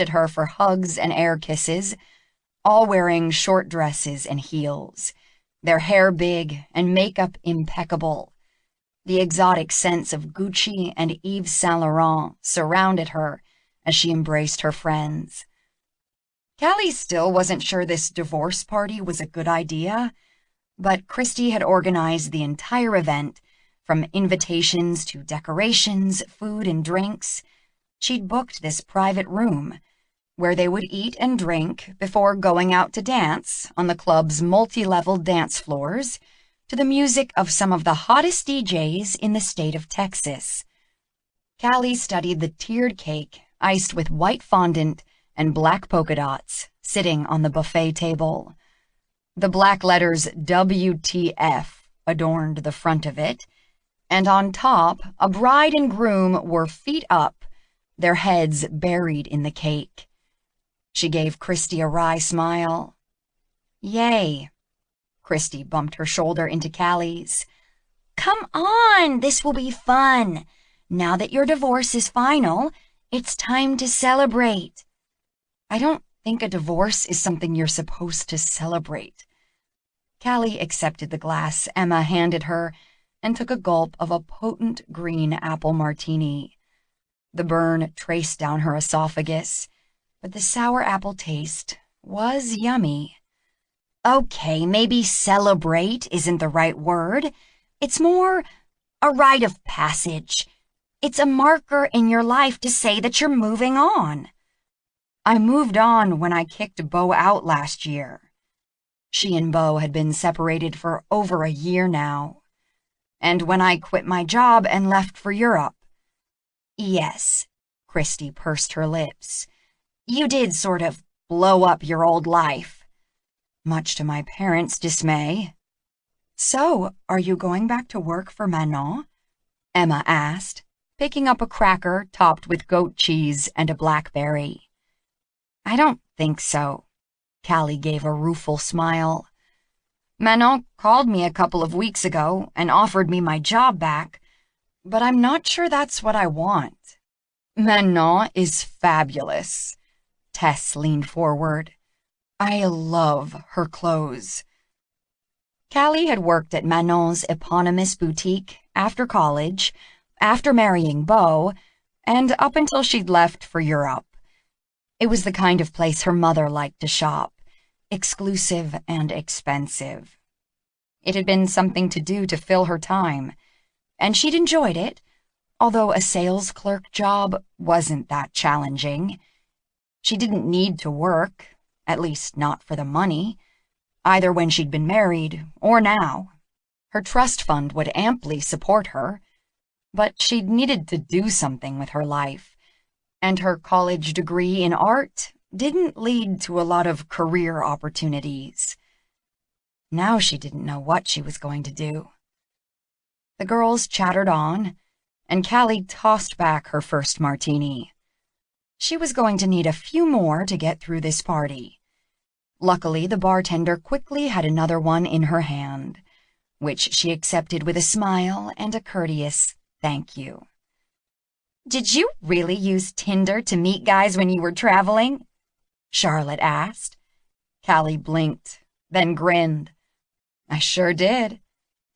at her for hugs and air kisses, all wearing short dresses and heels, their hair big and makeup impeccable. The exotic scents of Gucci and Yves Saint Laurent surrounded her as she embraced her friends. Callie still wasn't sure this divorce party was a good idea, but Christy had organized the entire event, from invitations to decorations, food and drinks. She'd booked this private room, where they would eat and drink before going out to dance on the club's multi-level dance floors to the music of some of the hottest DJs in the state of Texas. Callie studied the tiered cake iced with white fondant and black polka dots sitting on the buffet table. The black letters WTF adorned the front of it, and on top, a bride and groom were feet up, their heads buried in the cake. She gave Christy a wry smile. "Yay." Christy bumped her shoulder into Callie's. "Come on, this will be fun. Now that your divorce is final, it's time to celebrate." "I don't think a divorce is something you're supposed to celebrate." Callie accepted the glass Emma handed her and took a gulp of a potent green apple martini. The burn traced down her esophagus, but the sour apple taste was yummy. "Okay, maybe celebrate isn't the right word. It's more a rite of passage. It's a marker in your life to say that you're moving on." "I moved on when I kicked Beau out last year." She and Beau had been separated for over a year now. "And when I quit my job and left for Europe." "Yes," Christy pursed her lips. "You did sort of blow up your old life." Much to my parents' dismay. "So, are you going back to work for Manon?" Emma asked, picking up a cracker topped with goat cheese and a blackberry. "I don't think so." Callie gave a rueful smile. "Manon called me a couple of weeks ago and offered me my job back, but I'm not sure that's what I want." "Manon is fabulous." Tess leaned forward. "I love her clothes." Callie had worked at Manon's eponymous boutique after college, after marrying Beau, and up until she'd left for Europe. It was the kind of place her mother liked to shop, exclusive and expensive. It had been something to do to fill her time, and she'd enjoyed it, although a sales clerk job wasn't that challenging. She didn't need to work, at least not for the money, either when she'd been married or now. Her trust fund would amply support her, but she'd needed to do something with her life, and her college degree in art didn't lead to a lot of career opportunities. Now she didn't know what she was going to do. The girls chattered on, and Callie tossed back her first martini. She was going to need a few more to get through this party. Luckily, the bartender quickly had another one in her hand, which she accepted with a smile and a courteous thank you. "Did you really use Tinder to meet guys when you were traveling?" Charlotte asked. Callie blinked, then grinned. "I sure did."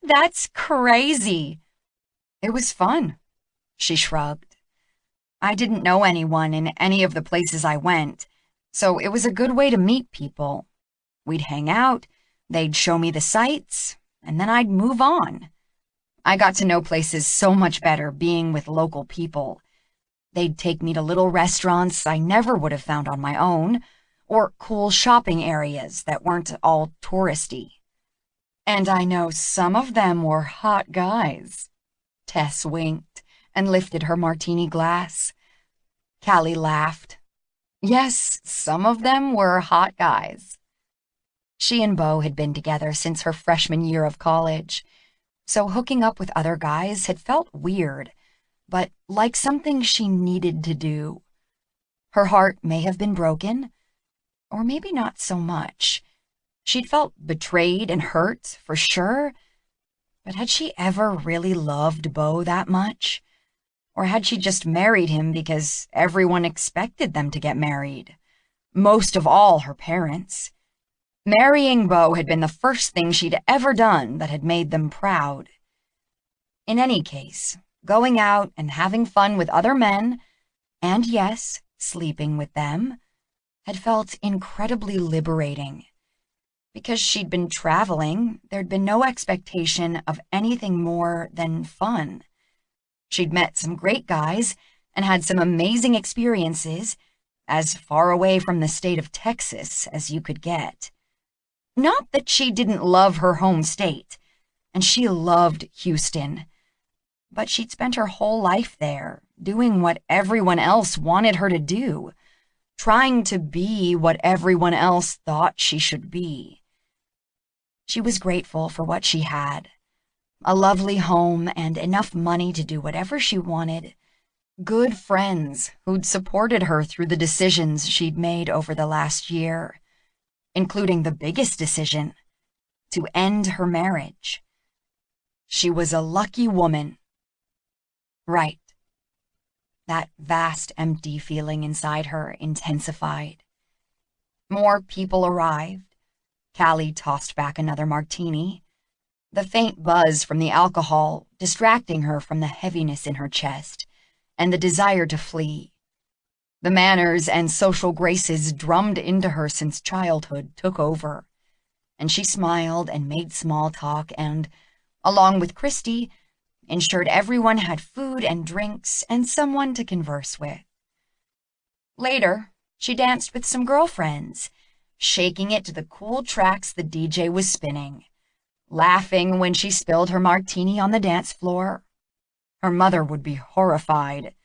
"That's crazy." "It was fun," she shrugged. "I didn't know anyone in any of the places I went, so it was a good way to meet people. We'd hang out, they'd show me the sights, and then I'd move on. I got to know places so much better being with local people. They'd take me to little restaurants I never would have found on my own, or cool shopping areas that weren't all touristy. And I know some of them were hot guys." Tess winked and lifted her martini glass. Callie laughed. "Yes, some of them were hot guys." She and Beau had been together since her freshman year of college, so hooking up with other guys had felt weird, but like something she needed to do. Her heart may have been broken, or maybe not so much. She'd felt betrayed and hurt, for sure, but had she ever really loved Beau that much? Or had she just married him because everyone expected them to get married? Most of all, her parents. Marrying Beau had been the first thing she'd ever done that had made them proud. In any case, going out and having fun with other men, and yes, sleeping with them, had felt incredibly liberating. Because she'd been traveling, there'd been no expectation of anything more than fun. She'd met some great guys and had some amazing experiences, as far away from the state of Texas as you could get. Not that she didn't love her home state, and she loved Houston, but she'd spent her whole life there, doing what everyone else wanted her to do, trying to be what everyone else thought she should be. She was grateful for what she had. A lovely home and enough money to do whatever she wanted. Good friends who'd supported her through the decisions she'd made over the last year, including the biggest decision, to end her marriage. She was a lucky woman. Right. That vast, empty feeling inside her intensified. More people arrived. Callie tossed back another martini, the faint buzz from the alcohol distracting her from the heaviness in her chest and the desire to flee. The manners and social graces drummed into her since childhood took over, and she smiled and made small talk and, along with Christy, ensured everyone had food and drinks and someone to converse with. Later, she danced with some girlfriends, shaking it to the cool tracks the DJ was spinning, laughing when she spilled her martini on the dance floor. Her mother would be horrified.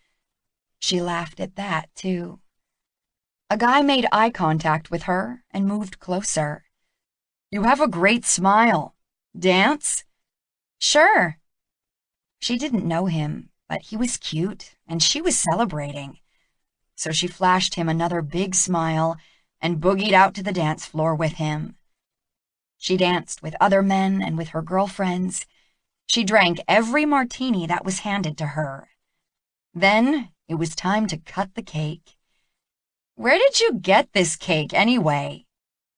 She laughed at that, too. A guy made eye contact with her and moved closer. "You have a great smile. Dance?" "Sure." She didn't know him, but he was cute, and she was celebrating. So she flashed him another big smile and boogied out to the dance floor with him. She danced with other men and with her girlfriends. She drank every martini that was handed to her. Then it was time to cut the cake. "Where did you get this cake, anyway?"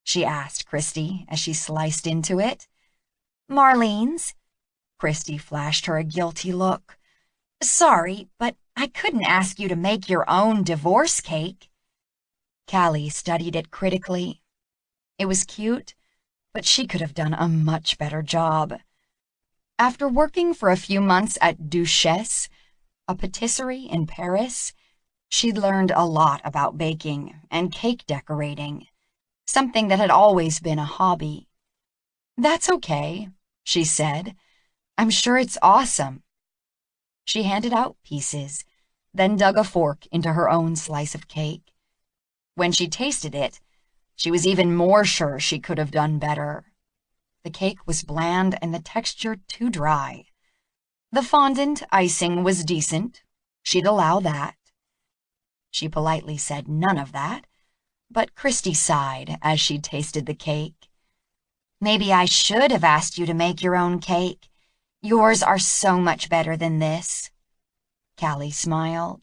she asked Christy as she sliced into it. "Marlene's." Christy flashed her a guilty look. "Sorry, but I couldn't ask you to make your own divorce cake." Callie studied it critically. It was cute, but she could have done a much better job. After working for a few months at Duchesse, a patisserie in Paris, she'd learned a lot about baking and cake decorating, something that had always been a hobby. "That's okay," she said. "I'm sure it's awesome." She handed out pieces, then dug a fork into her own slice of cake. When she tasted it, she was even more sure she could have done better. The cake was bland and the texture too dry. The fondant icing was decent. She'd allow that. She politely said none of that, but Christy sighed as she tasted the cake. "Maybe I should have asked you to make your own cake. Yours are so much better than this." Callie smiled.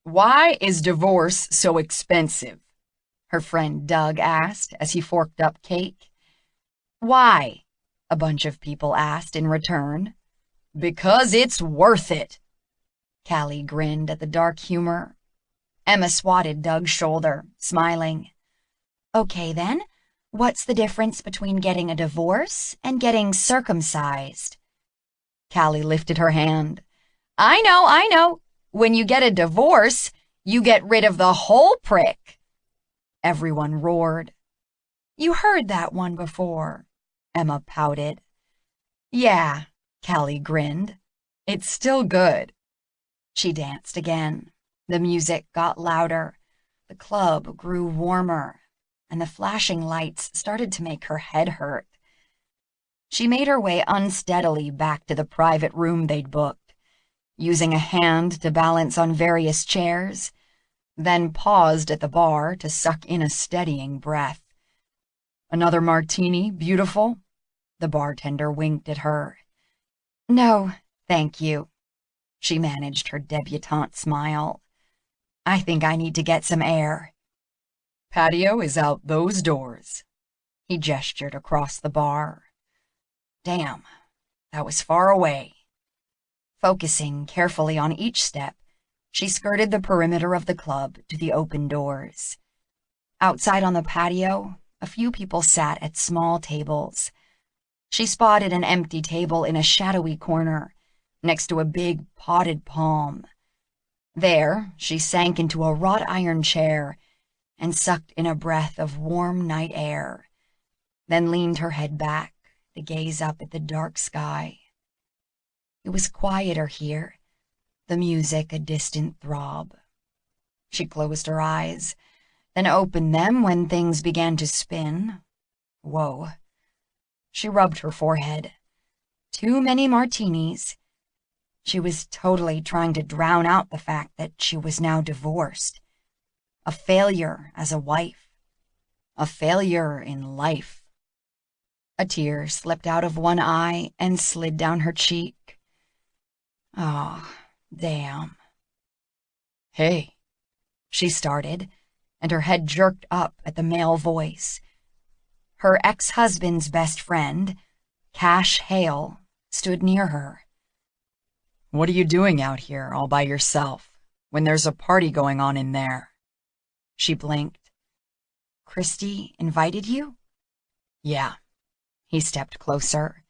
"Why is divorce so expensive?" her friend Doug asked as he forked up cake. "Why?" a bunch of people asked in return. "Because it's worth it." Callie grinned at the dark humor. Emma swatted Doug's shoulder, smiling. "Okay, then, what's the difference between getting a divorce and getting circumcised?" Callie lifted her hand. I know. When you get a divorce, you get rid of the whole prick." Everyone roared. "You heard that one before," Emma pouted. "Yeah," Callie grinned. "It's still good." She danced again. The music got louder. The club grew warmer, and the flashing lights started to make her head hurt. She made her way unsteadily back to the private room they'd booked, using a hand to balance on various chairs, then paused at the bar to suck in a steadying breath. "Another martini, beautiful?" The bartender winked at her. "No, thank you." She managed her debutante smile. I think I need to get some air. Patio is out those doors. He gestured across the bar. Damn, that was far away. Focusing carefully on each step, she skirted the perimeter of the club to the open doors. Outside on the patio, a few people sat at small tables. She spotted an empty table in a shadowy corner, next to a big potted palm. There, she sank into a wrought iron chair and sucked in a breath of warm night air, then leaned her head back to gaze up at the dark sky. It was quieter here, the music a distant throb. She closed her eyes, then opened them when things began to spin. Whoa. She rubbed her forehead. Too many martinis. She was totally trying to drown out the fact that she was now divorced. A failure as a wife. A failure in life. A tear slipped out of one eye and slid down her cheek. Oh, damn. Hey, she started, and her head jerked up at the male voice. Her ex-husband's best friend, Cash Hale, stood near her. What are you doing out here all by yourself when there's a party going on in there? She blinked. Christy invited you? Yeah. He stepped closer.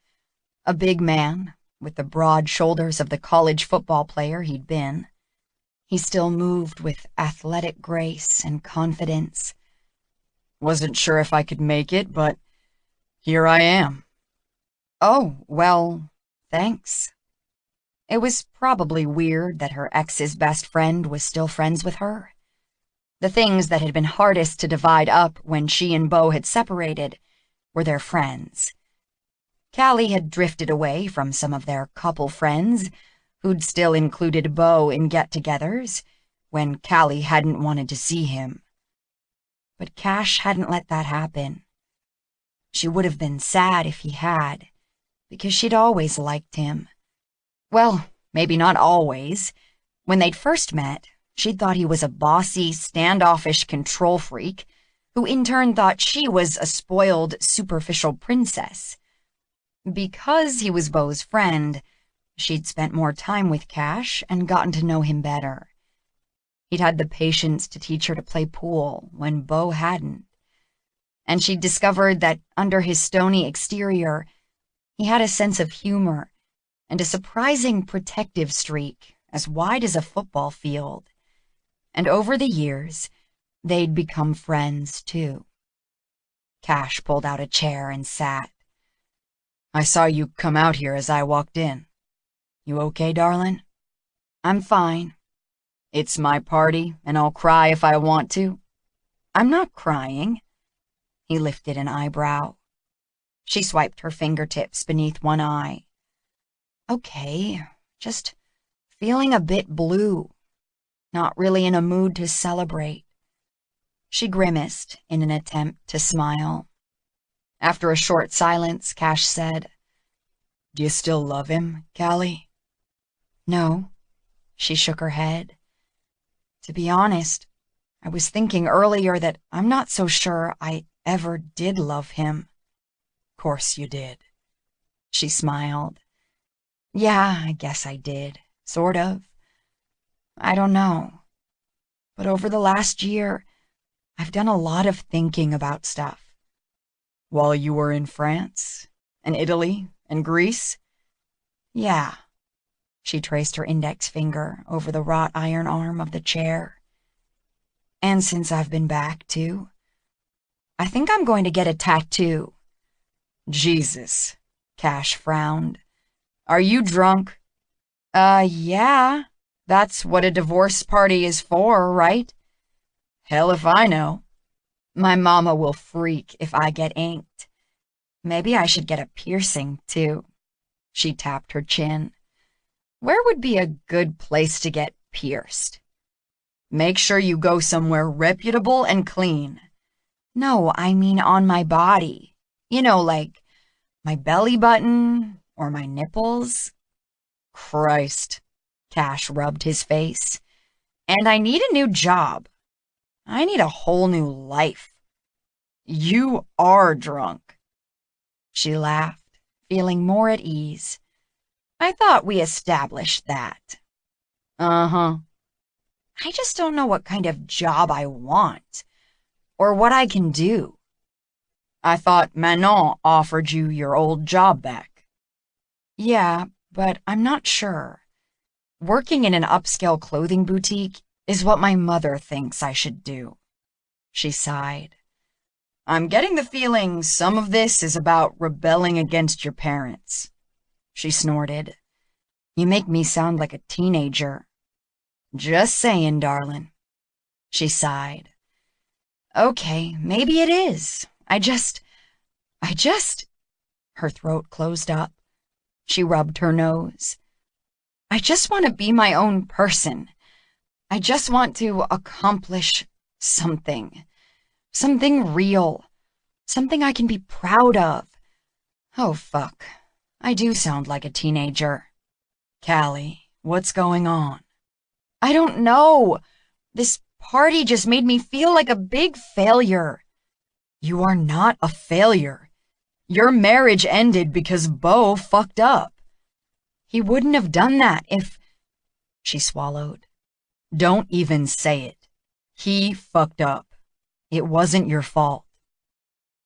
A big man, with the broad shoulders of the college football player he'd been. He still moved with athletic grace and confidence. Wasn't sure if I could make it, but here I am. Oh, well, thanks. It was probably weird that her ex's best friend was still friends with her. The things that had been hardest to divide up when she and Beau had separated were their friends. Callie had drifted away from some of their couple friends, who'd still included Beau in get-togethers, when Callie hadn't wanted to see him. But Cash hadn't let that happen. She would have been sad if he had, because she'd always liked him. Well, maybe not always. When they'd first met, she'd thought he was a bossy, standoffish control freak, who in turn thought she was a spoiled, superficial princess. Because he was Beau's friend, she'd spent more time with Cash and gotten to know him better. He'd had the patience to teach her to play pool when Beau hadn't. And she'd discovered that under his stony exterior, he had a sense of humor and a surprising protective streak as wide as a football field. And over the years, they'd become friends, too. Cash pulled out a chair and sat. I saw you come out here as I walked in. You okay, darling? I'm fine. It's my party, and I'll cry if I want to. I'm not crying. He lifted an eyebrow. She swiped her fingertips beneath one eye. Okay, just feeling a bit blue. Not really in a mood to celebrate. She grimaced in an attempt to smile. After a short silence, Cash said, Do you still love him, Callie? No. She shook her head. To be honest, I was thinking earlier that I'm not so sure I ever did love him. Course you did. She smiled. Yeah, I guess I did. Sort of. I don't know. But over the last year, I've done a lot of thinking about stuff. While you were in France, and Italy, and Greece? Yeah. She traced her index finger over the wrought iron arm of the chair. And since I've been back, too. I think I'm going to get a tattoo. Jesus, Cash frowned. Are you drunk? Yeah. That's what a divorce party is for, right? Hell if I know. My mama will freak if I get inked. Maybe I should get a piercing, too. She tapped her chin. Where would be a good place to get pierced? Make sure you go somewhere reputable and clean. No, I mean on my body. You know, like my belly button or my nipples. Christ. Cash rubbed his face. And I need a new job. I need a whole new life. You are drunk. She laughed, feeling more at ease. I thought we established that. Uh-huh. I just don't know what kind of job I want, or what I can do. I thought Manon offered you your old job back. Yeah, but I'm not sure. Working in an upscale clothing boutique is what my mother thinks I should do. She sighed. I'm getting the feeling some of this is about rebelling against your parents. She snorted. You make me sound like a teenager. Just saying, darling. She sighed. Okay, maybe it is. I just... Her throat closed up. She rubbed her nose. I just want to be my own person. I just want to accomplish something. Something real. Something I can be proud of. Oh, fuck. I do sound like a teenager. Callie, what's going on? I don't know. This party just made me feel like a big failure. You are not a failure. Your marriage ended because Beau fucked up. He wouldn't have done that if... She swallowed. Don't even say it. He fucked up. It wasn't your fault.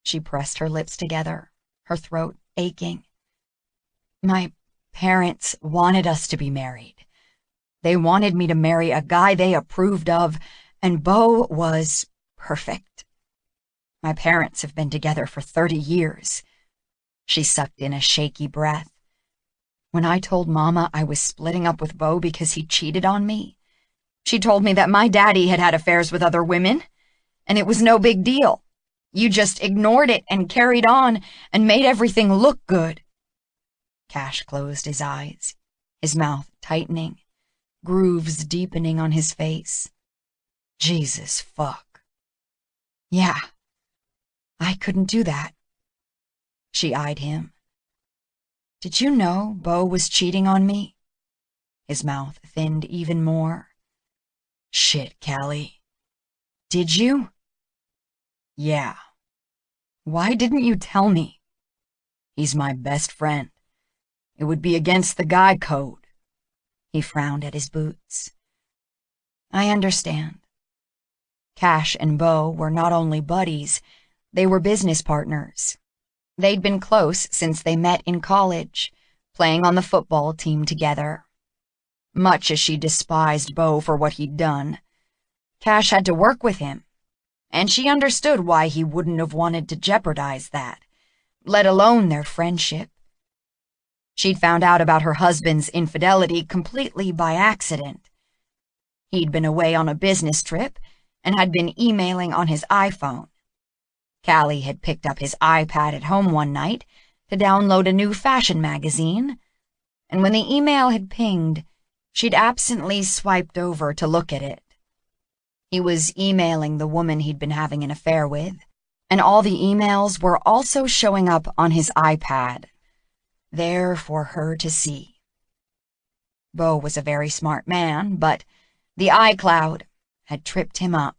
She pressed her lips together, her throat aching. My parents wanted us to be married. They wanted me to marry a guy they approved of, and Beau was perfect. My parents have been together for 30 years. She sucked in a shaky breath. When I told Mama I was splitting up with Beau because he cheated on me, she told me that my daddy had had affairs with other women, and it was no big deal. You just ignored it and carried on and made everything look good. Cash closed his eyes, his mouth tightening, grooves deepening on his face. Jesus fuck. Yeah, I couldn't do that. She eyed him. Did you know Beau was cheating on me? His mouth thinned even more. Shit, Callie. Did you? Yeah. Why didn't you tell me? He's my best friend. It would be against the guy code. He frowned at his boots. I understand. Cash and Beau were not only buddies, they were business partners. They'd been close since they met in college, playing on the football team together. Much as she despised Beau for what he'd done, Cash had to work with him, and she understood why he wouldn't have wanted to jeopardize that, let alone their friendship. She'd found out about her husband's infidelity completely by accident. He'd been away on a business trip and had been emailing on his iPhone. Callie had picked up his iPad at home one night to download a new fashion magazine, and when the email had pinged, she'd absently swiped over to look at it. He was emailing the woman he'd been having an affair with, and all the emails were also showing up on his iPad, there for her to see. Beau was a very smart man, but the iCloud had tripped him up.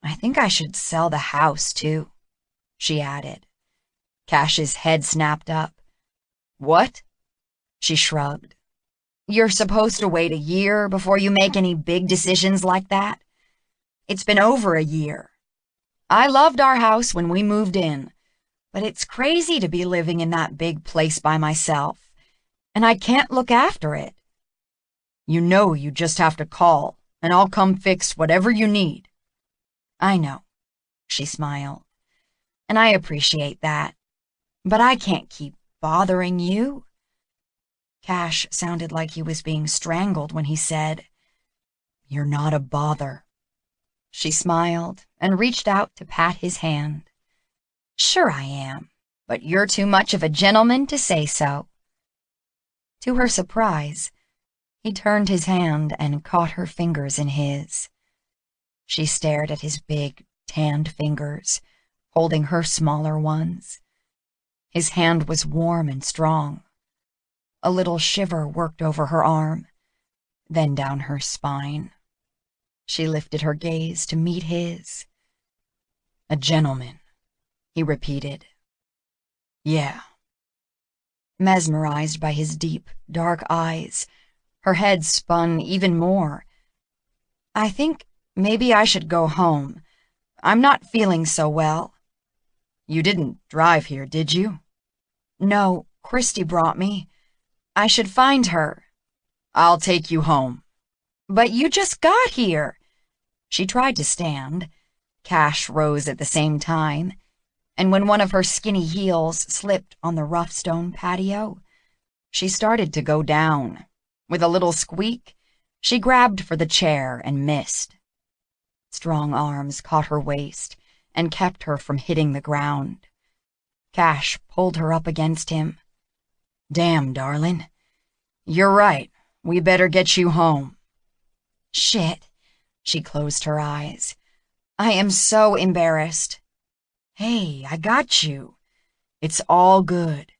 I think I should sell the house, too, she added. Cash's head snapped up. What? She shrugged. You're supposed to wait a year before you make any big decisions like that. It's been over a year. I loved our house when we moved in, but it's crazy to be living in that big place by myself, and I can't look after it. You know you just have to call, and I'll come fix whatever you need. I know, she smiled, and I appreciate that, but I can't keep bothering you. Cash sounded like he was being strangled when he said, You're not a bother. She smiled and reached out to pat his hand. Sure I am, but you're too much of a gentleman to say so. To her surprise, he turned his hand and caught her fingers in his. She stared at his big, tanned fingers, holding her smaller ones. His hand was warm and strong. A little shiver worked over her arm, then down her spine. She lifted her gaze to meet his. "A gentleman," he repeated. "Yeah." Mesmerized by his deep, dark eyes, her head spun even more. "I think maybe I should go home. I'm not feeling so well." "You didn't drive here, did you?" "No, Christy brought me. I should find her." "I'll take you home." "But you just got here." She tried to stand. Cash rose at the same time, and when one of her skinny heels slipped on the rough stone patio, she started to go down. With a little squeak, she grabbed for the chair and missed. Strong arms caught her waist and kept her from hitting the ground. Cash pulled her up against him. "Damn, darling. You're right. We better get you home." "Shit." She closed her eyes. "I am so embarrassed." "Hey, I got you. It's all good."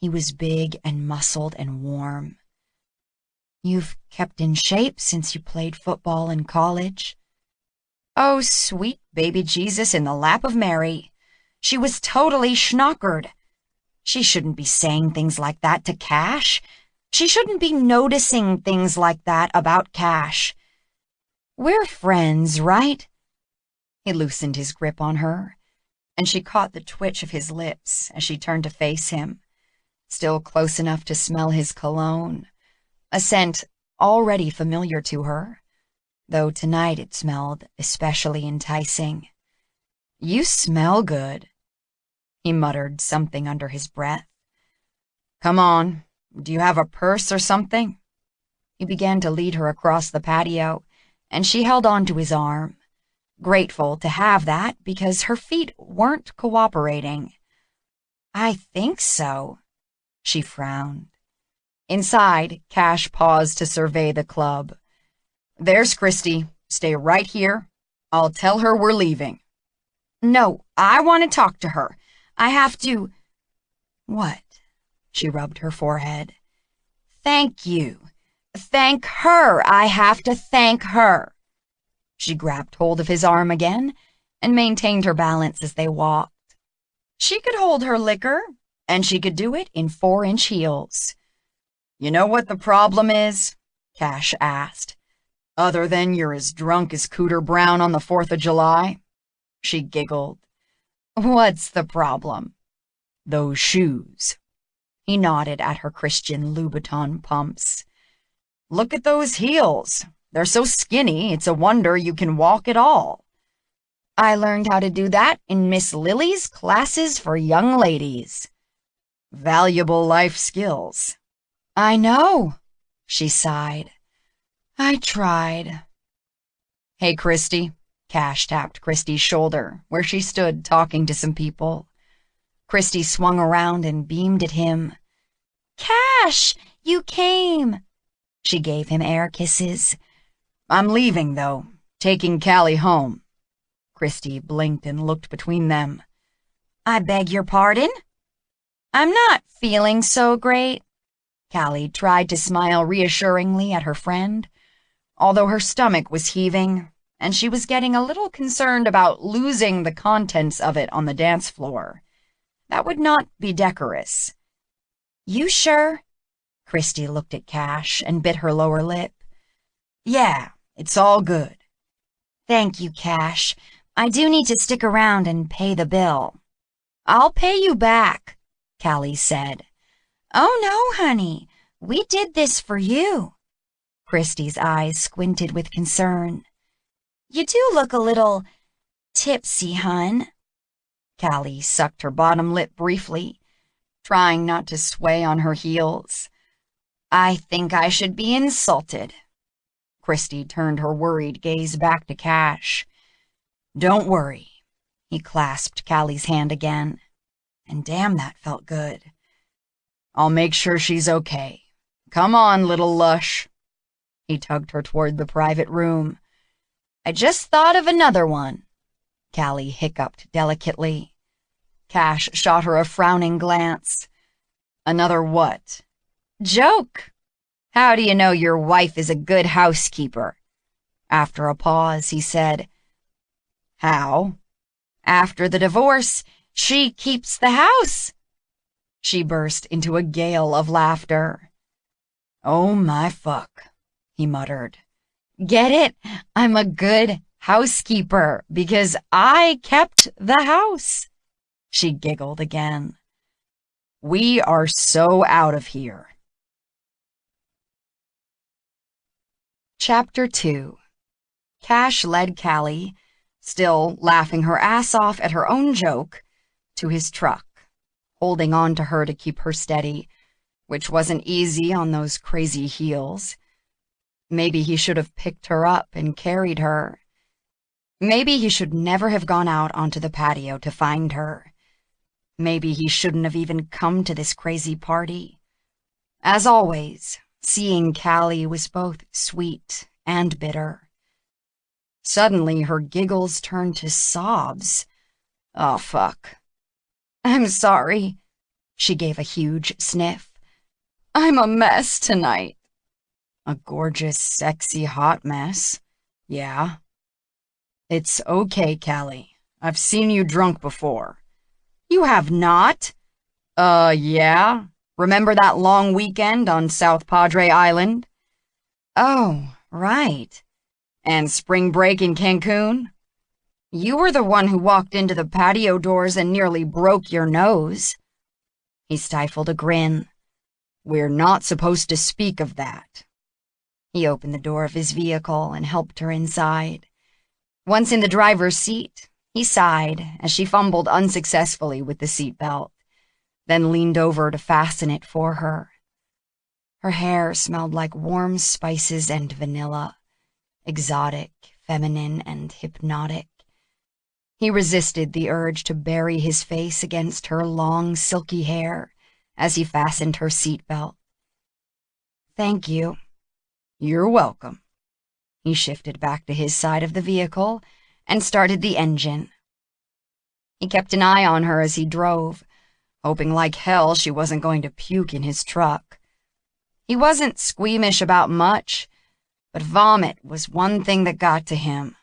He was big and muscled and warm. "You've kept in shape since you played football in college." Oh, sweet baby Jesus in the lap of Mary. She was totally schnockered. She shouldn't be saying things like that to Cash. She shouldn't be noticing things like that about Cash. "We're friends, right?" He loosened his grip on her, and she caught the twitch of his lips as she turned to face him, still close enough to smell his cologne, a scent already familiar to her, though tonight it smelled especially enticing. "You smell good," he muttered something under his breath. "Come on, do you have a purse or something?" He began to lead her across the patio, and she held on to his arm, grateful to have that because her feet weren't cooperating. "I think so." She frowned. Inside, Cash paused to survey the club. "There's Christy. Stay right here. I'll tell her we're leaving." "No, I want to talk to her. I have to—" "What?" She rubbed her forehead. "Thank you. Thank her. I have to thank her." She grabbed hold of his arm again and maintained her balance as they walked. She could hold her liquor, and she could do it in 4-inch heels. "You know what the problem is?" Cash asked. "Other than you're as drunk as Cooter Brown on the 4th of July?" She giggled. "What's the problem?" "Those shoes." He nodded at her Christian Louboutin pumps. "Look at those heels. They're so skinny, it's a wonder you can walk at all." "I learned how to do that in Miss Lily's classes for young ladies." "Valuable life skills." "I know," she sighed. "I tried." "Hey, Christy." Cash tapped Christy's shoulder, where she stood talking to some people. Christy swung around and beamed at him. "Cash, you came." She gave him air kisses. "I'm leaving, though. Taking Callie home." Christy blinked and looked between them. "I beg your pardon?" "I'm not feeling so great." Callie tried to smile reassuringly at her friend, although her stomach was heaving, and she was getting a little concerned about losing the contents of it on the dance floor. That would not be decorous. "You sure?" Christy looked at Cash and bit her lower lip. "Yeah, it's all good." "Thank you, Cash. I do need to stick around and pay the bill." "I'll pay you back," Callie said. "Oh, no, honey. We did this for you." Christy's eyes squinted with concern. "You do look a little tipsy, hun." Callie sucked her bottom lip briefly, trying not to sway on her heels. "I think I should be insulted." Christy turned her worried gaze back to Cash. "Don't worry." He clasped Callie's hand again. And damn, that felt good. "I'll make sure she's okay. Come on, little lush." He tugged her toward the private room. "I just thought of another one." Callie hiccuped delicately. Cash shot her a frowning glance. "Another what?" Joke. How do you know your wife is a good housekeeper? After a pause, he said, How? After the divorce, she keeps the house. She burst into a gale of laughter. Oh my fuck, he muttered. Get it? I'm a good housekeeper because I kept the house. She giggled again. We are so out of here. Chapter 2. Cash led Callie, still laughing her ass off at her own joke, to his truck, holding on to her to keep her steady, which wasn't easy on those crazy heels. Maybe he should have picked her up and carried her. Maybe he should never have gone out onto the patio to find her. Maybe he shouldn't have even come to this crazy party. As always, seeing Callie was both sweet and bitter. Suddenly, her giggles turned to sobs. Oh, fuck. I'm sorry. She gave a huge sniff. I'm a mess tonight. A gorgeous, sexy, hot mess. Yeah. It's okay, Callie. I've seen you drunk before. You have not? Yeah. Remember that long weekend on South Padre Island? Oh, right. And spring break in Cancun? You were the one who walked into the patio doors and nearly broke your nose. He stifled a grin. We're not supposed to speak of that. He opened the door of his vehicle and helped her inside. Once in the driver's seat, he sighed as she fumbled unsuccessfully with the seatbelt, then leaned over to fasten it for her. Her hair smelled like warm spices and vanilla, exotic, feminine, and hypnotic. He resisted the urge to bury his face against her long, silky hair as he fastened her seatbelt. Thank you. You're welcome. He shifted back to his side of the vehicle and started the engine. He kept an eye on her as he drove, hoping like hell she wasn't going to puke in his truck. He wasn't squeamish about much, but vomit was one thing that got to him.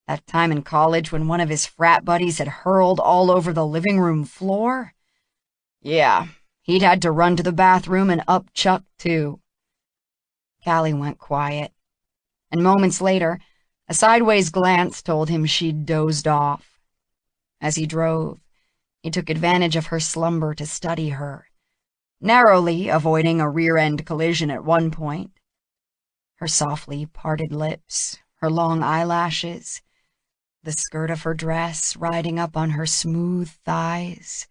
That time in college when one of his frat buddies had hurled all over the living room floor? Yeah, he'd had to run to the bathroom and upchuck too. Callie went quiet, and moments later, a sideways glance told him she'd dozed off. As he drove, he took advantage of her slumber to study her, narrowly avoiding a rear-end collision at one point. Her softly parted lips, her long eyelashes, the skirt of her dress riding up on her smooth thighs.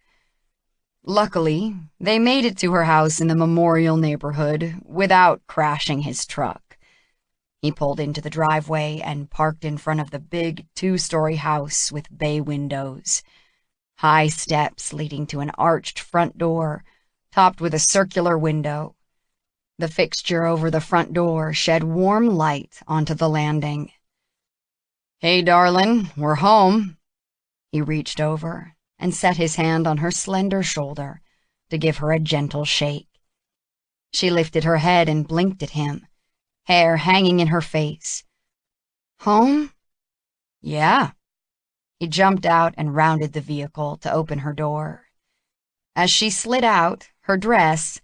Luckily, they made it to her house in the Memorial neighborhood without crashing his truck. He pulled into the driveway and parked in front of the big two-story house with bay windows, high steps leading to an arched front door, topped with a circular window. The fixture over the front door shed warm light onto the landing. Hey, darling, we're home. He reached over and set his hand on her slender shoulder to give her a gentle shake. She lifted her head and blinked at him, hair hanging in her face. Home? Yeah. He jumped out and rounded the vehicle to open her door. As she slid out, her dress,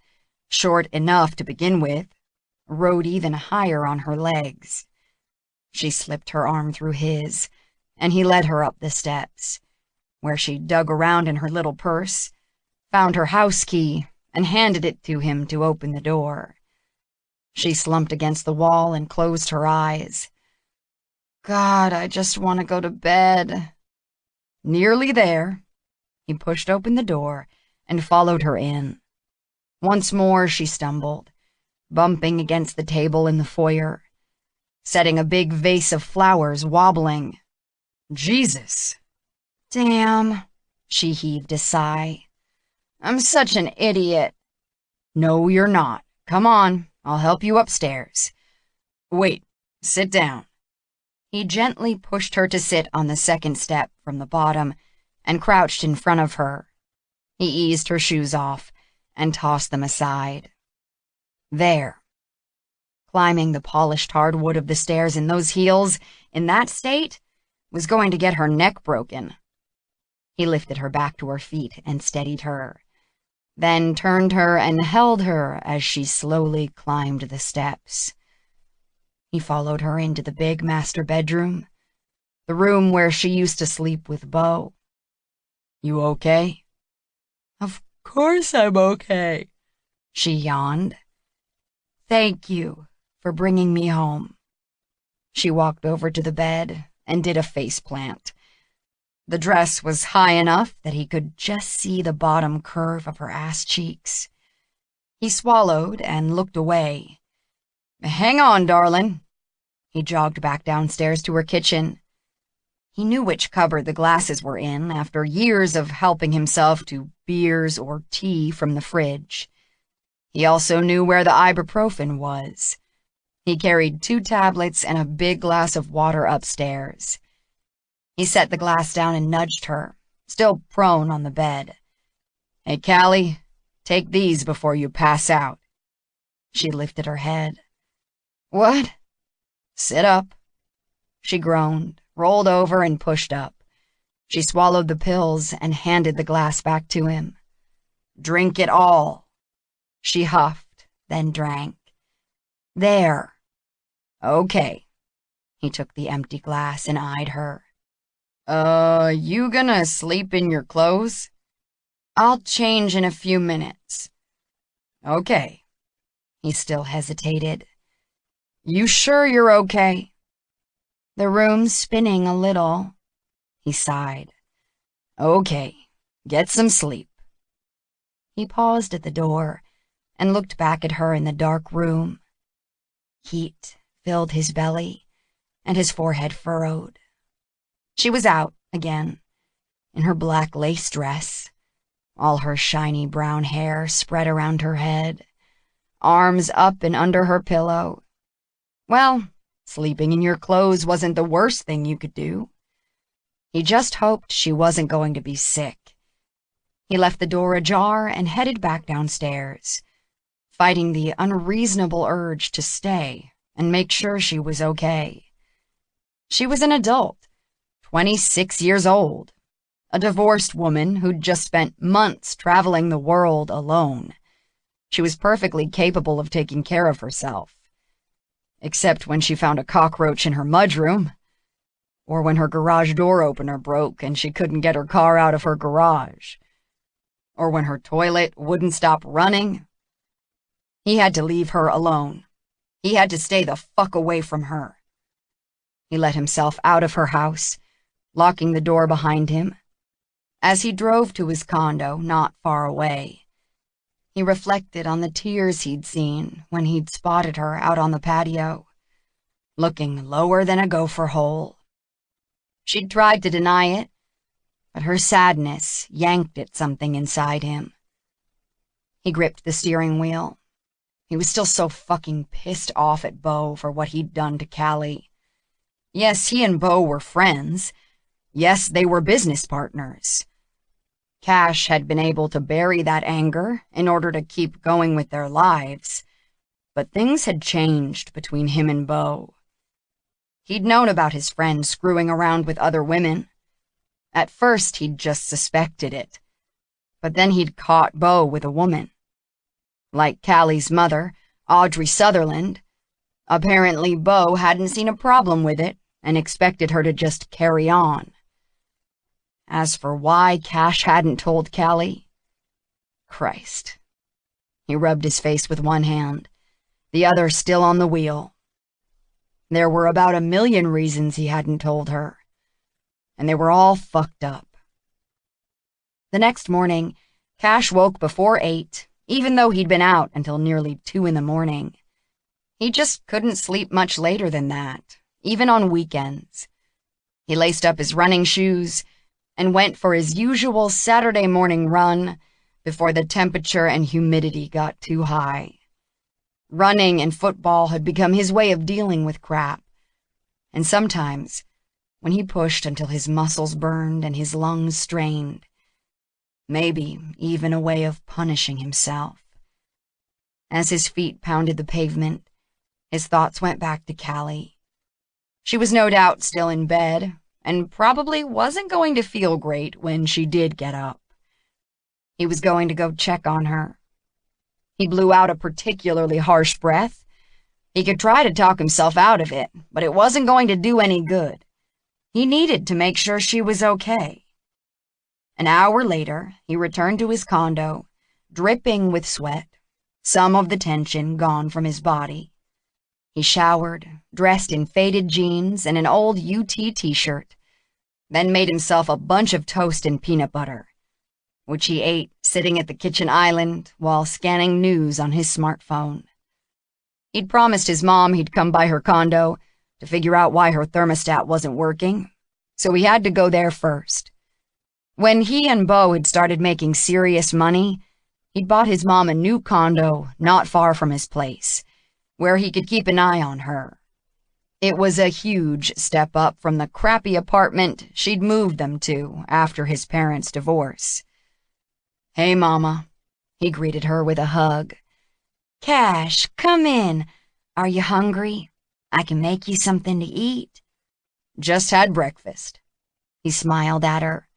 short enough to begin with, rode even higher on her legs. She slipped her arm through his, and he led her up the steps, where she dug around in her little purse, found her house key, and handed it to him to open the door. She slumped against the wall and closed her eyes. God, I just want to go to bed. Nearly there. He pushed open the door and followed her in. Once more she stumbled, bumping against the table in the foyer, setting a big vase of flowers wobbling. Jesus. Damn, she heaved a sigh. I'm such an idiot. No, you're not. Come on, I'll help you upstairs. Wait, sit down. He gently pushed her to sit on the second step from the bottom and crouched in front of her. He eased her shoes off and tossed them aside. There. Climbing the polished hardwood of the stairs in those heels, in that state, was going to get her neck broken. He lifted her back to her feet and steadied her, then turned her and held her as she slowly climbed the steps. He followed her into the big master bedroom, the room where she used to sleep with Beau. "You okay?" "Of course I'm okay," she yawned. "Thank you for bringing me home." She walked over to the bed and did a faceplant. The dress was high enough that he could just see the bottom curve of her ass cheeks. He swallowed and looked away. "Hang on, darling." He jogged back downstairs to her kitchen. He knew which cupboard the glasses were in after years of helping himself to beers or tea from the fridge. He also knew where the ibuprofen was. He carried 2 tablets and a big glass of water upstairs. He set the glass down and nudged her, still prone on the bed. "Hey, Callie, take these before you pass out." She lifted her head. "What?" "Sit up." She groaned, rolled over, and pushed up. She swallowed the pills and handed the glass back to him. "Drink it all." She huffed, then drank. "There." "Okay." He took the empty glass and eyed her. You gonna sleep in your clothes?" "I'll change in a few minutes." "Okay." He still hesitated. "You sure you're okay?" "The room's spinning a little." He sighed. "Okay, get some sleep." He paused at the door and looked back at her in the dark room. Heat filled his belly, and his forehead furrowed. She was out again, in her black lace dress, all her shiny brown hair spread around her head, arms up and under her pillow. Well, sleeping in your clothes wasn't the worst thing you could do. He just hoped she wasn't going to be sick. He left the door ajar and headed back downstairs, fighting the unreasonable urge to stay and make sure she was okay. She was an adult, 26 years old, a divorced woman who'd just spent months traveling the world alone. She was perfectly capable of taking care of herself. Except when she found a cockroach in her mudroom, or when her garage door opener broke and she couldn't get her car out of her garage, or when her toilet wouldn't stop running. He had to leave her alone. He had to stay the fuck away from her. He let himself out of her house, locking the door behind him. As he drove to his condo, not far away, he reflected on the tears he'd seen when he'd spotted her out on the patio, looking lower than a gopher hole. She'd tried to deny it, but her sadness yanked at something inside him. He gripped the steering wheel. He was still so fucking pissed off at Beau for what he'd done to Callie. Yes, he and Beau were friends. Yes, they were business partners. Cash had been able to bury that anger in order to keep going with their lives, but things had changed between him and Beau. He'd known about his friend screwing around with other women. At first, he'd just suspected it, but then he'd caught Beau with a woman. Like Callie's mother, Audrey Sutherland, apparently Beau hadn't seen a problem with it and expected her to just carry on. As for why Cash hadn't told Callie, Christ. He rubbed his face with one hand, the other still on the wheel. There were about 1,000,000 reasons he hadn't told her, and they were all fucked up. The next morning, Cash woke before 8, even though he'd been out until nearly 2 in the morning. He just couldn't sleep much later than that, even on weekends. He laced up his running shoes and went for his usual Saturday morning run before the temperature and humidity got too high. Running and football had become his way of dealing with crap, and sometimes, when he pushed until his muscles burned and his lungs strained, maybe even a way of punishing himself. As his feet pounded the pavement, his thoughts went back to Callie. She was no doubt still in bed, and probably wasn't going to feel great when she did get up. He was going to go check on her. He blew out a particularly harsh breath. He could try to talk himself out of it, but it wasn't going to do any good. He needed to make sure she was okay. An hour later, he returned to his condo, dripping with sweat, some of the tension gone from his body. He showered, dressed in faded jeans and an old UT t-shirt, then made himself a bunch of toast and peanut butter, which he ate sitting at the kitchen island while scanning news on his smartphone. He'd promised his mom he'd come by her condo to figure out why her thermostat wasn't working, so he had to go there first. When he and Beau had started making serious money, he'd bought his mom a new condo not far from his place, where he could keep an eye on her. It was a huge step up from the crappy apartment she'd moved them to after his parents' divorce. "Hey, Mama," he greeted her with a hug. "Cash, come in. Are you hungry? I can make you something to eat." "Just had breakfast." He smiled at her.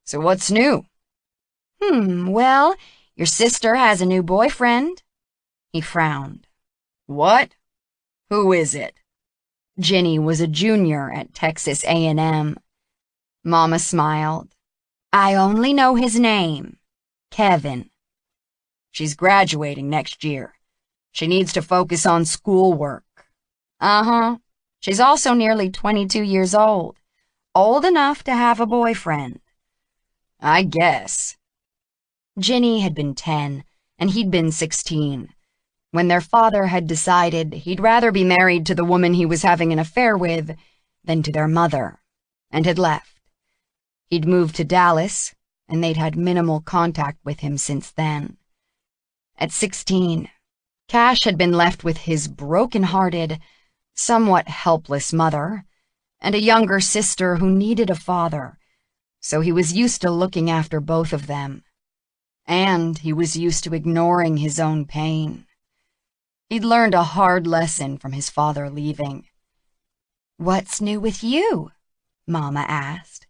"So what's new?" Well, your sister has a new boyfriend." He frowned. "What? Who is it?" Ginny was a junior at Texas A&M. Mama smiled. "I only know his name. Kevin." "She's graduating next year. She needs to focus on schoolwork." "Uh-huh. She's also nearly 22 years old. Old enough to have a boyfriend." "I guess." Ginny had been 10, and he'd been 16, when their father had decided he'd rather be married to the woman he was having an affair with than to their mother, and had left. He'd moved to Dallas, and they'd had minimal contact with him since then. At 16, Cash had been left with his broken-hearted, somewhat helpless mother, and a younger sister who needed a father, so he was used to looking after both of them. And he was used to ignoring his own pain. He'd learned a hard lesson from his father leaving. "What's new with you?" Mama asked.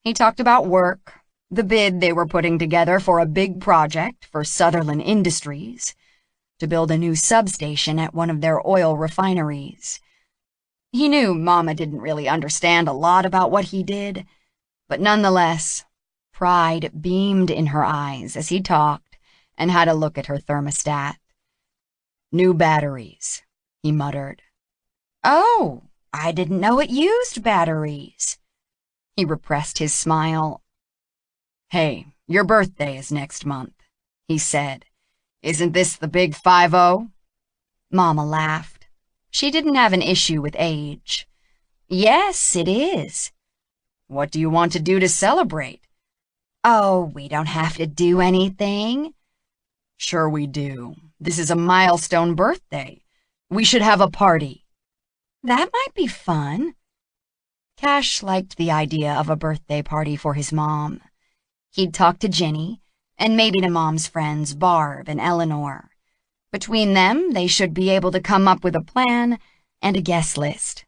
He talked about work, the bid they were putting together for a big project for Sutherland Industries to build a new substation at one of their oil refineries. He knew Mama didn't really understand a lot about what he did, but nonetheless, pride beamed in her eyes as he talked and had a look at her thermostat. "New batteries," he muttered. "Oh, I didn't know it used batteries." He repressed his smile. "Hey, your birthday is next month," he said. "Isn't this the big 50?" Mama laughed. She didn't have an issue with age. "Yes, it is." "What do you want to do to celebrate?" "Oh, we don't have to do anything." "Sure we do. This is a milestone birthday. We should have a party." "That might be fun." Cash liked the idea of a birthday party for his mom. He'd talk to Ginny, and maybe to Mom's friends Barb and Eleanor. Between them, they should be able to come up with a plan and a guest list.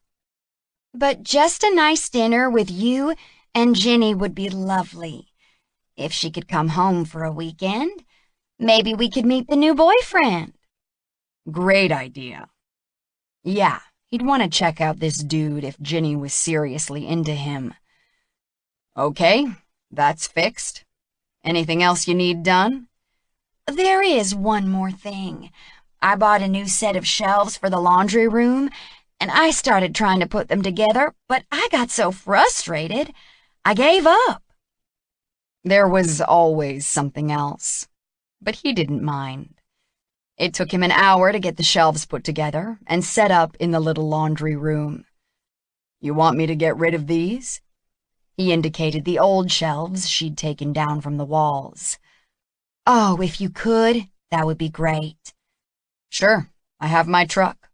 "But just a nice dinner with you and Ginny would be lovely. If she could come home for a weekend, maybe we could meet the new boyfriend." Great idea. Yeah, he'd want to check out this dude if Ginny was seriously into him. "Okay, that's fixed. Anything else you need done?" "There is one more thing. I bought a new set of shelves for the laundry room, and I started trying to put them together, but I got so frustrated, I gave up." There was always something else, but he didn't mind. It took him an hour to get the shelves put together and set up in the little laundry room. "You want me to get rid of these?" He indicated the old shelves she'd taken down from the walls. "Oh, if you could, that would be great." "Sure, I have my truck."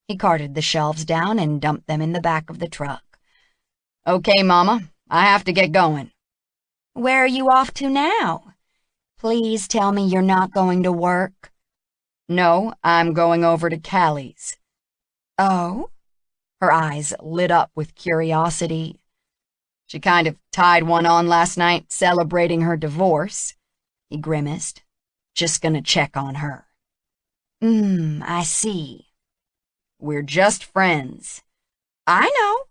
He carted the shelves down and dumped them in the back of the truck. "Okay, Mama, I have to get going." "Where are you off to now? Please tell me you're not going to work." No, I'm going over to Callie's. Oh? Her eyes lit up with curiosity. She kind of tied one on last night, celebrating her divorce. He grimaced. Just gonna check on her. I see. We're just friends. I know.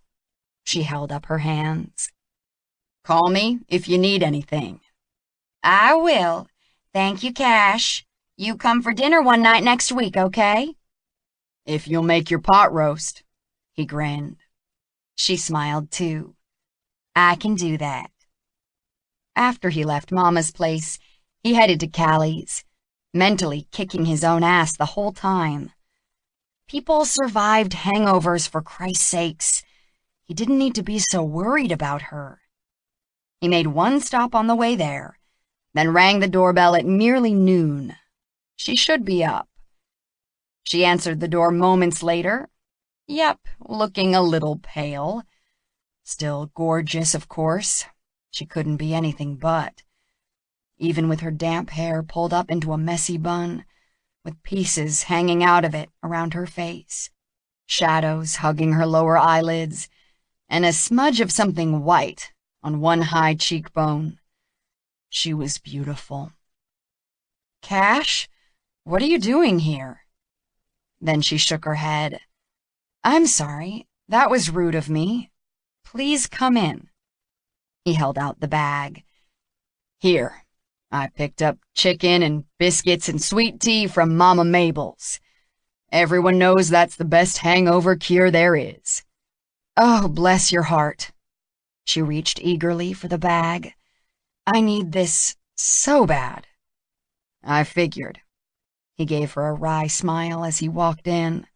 She held up her hands. Call me if you need anything. I will. Thank you, Cash. You come for dinner one night next week, okay? If you'll make your pot roast. He grinned. She smiled too. I can do that. After he left Mama's place, he headed to Callie's, mentally kicking his own ass the whole time. People survived hangovers, for Christ's sakes. He didn't need to be so worried about her. He made one stop on the way there, then rang the doorbell at nearly noon. She should be up. She answered the door moments later. Yep, looking a little pale. Still gorgeous, of course. She couldn't be anything but. Even with her damp hair pulled up into a messy bun, with pieces hanging out of it around her face, shadows hugging her lower eyelids, and a smudge of something white on one high cheekbone. She was beautiful. Cash, what are you doing here? Then she shook her head. I'm sorry, that was rude of me. Please come in. He held out the bag. Here, I picked up chicken and biscuits and sweet tea from Mama Mabel's. Everyone knows that's the best hangover cure there is. Oh, bless your heart. She reached eagerly for the bag. I need this so bad. I figured. He gave her a wry smile as he walked in.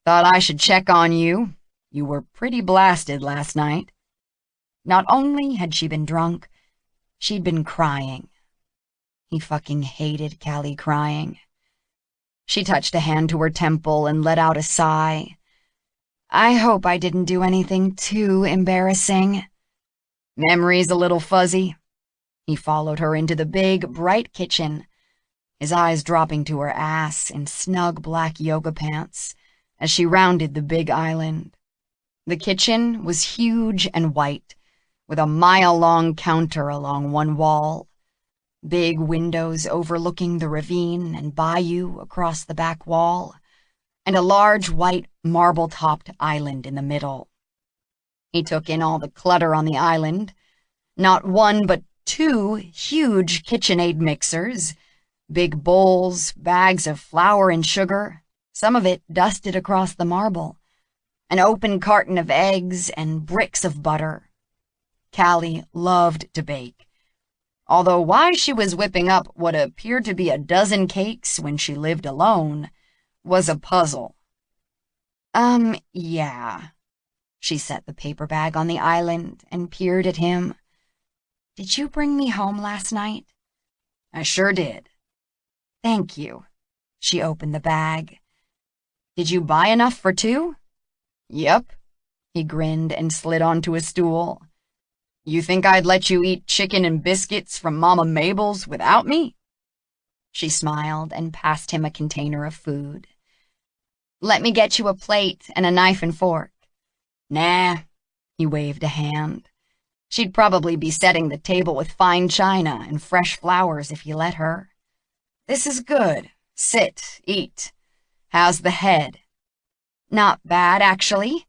Thought I should check on you. You were pretty blasted last night. Not only had she been drunk, she'd been crying. He fucking hated Callie crying. She touched a hand to her temple and let out a sigh. I hope I didn't do anything too embarrassing. Memory's a little fuzzy. He followed her into the big, bright kitchen, his eyes dropping to her ass in snug black yoga pants as she rounded the big island. The kitchen was huge and white, with a mile-long counter along one wall, big windows overlooking the ravine and bayou across the back wall, and a large white marble-topped island in the middle. He took in all the clutter on the island, not one but two huge KitchenAid mixers, big bowls, bags of flour and sugar, some of it dusted across the marble, an open carton of eggs and bricks of butter. Callie loved to bake, although why she was whipping up what appeared to be a dozen cakes when she lived alone was a puzzle. Yeah. She set the paper bag on the island and peered at him. Did you bring me home last night? I sure did. Thank you. She opened the bag. Did you buy enough for two? Yep. He grinned and slid onto a stool. You think I'd let you eat chicken and biscuits from Mama Mabel's without me? She smiled and passed him a container of food. Let me get you a plate and a knife and fork. Nah, he waved a hand. She'd probably be setting the table with fine china and fresh flowers if you let her. This is good. Sit, eat. How's the head? Not bad, actually.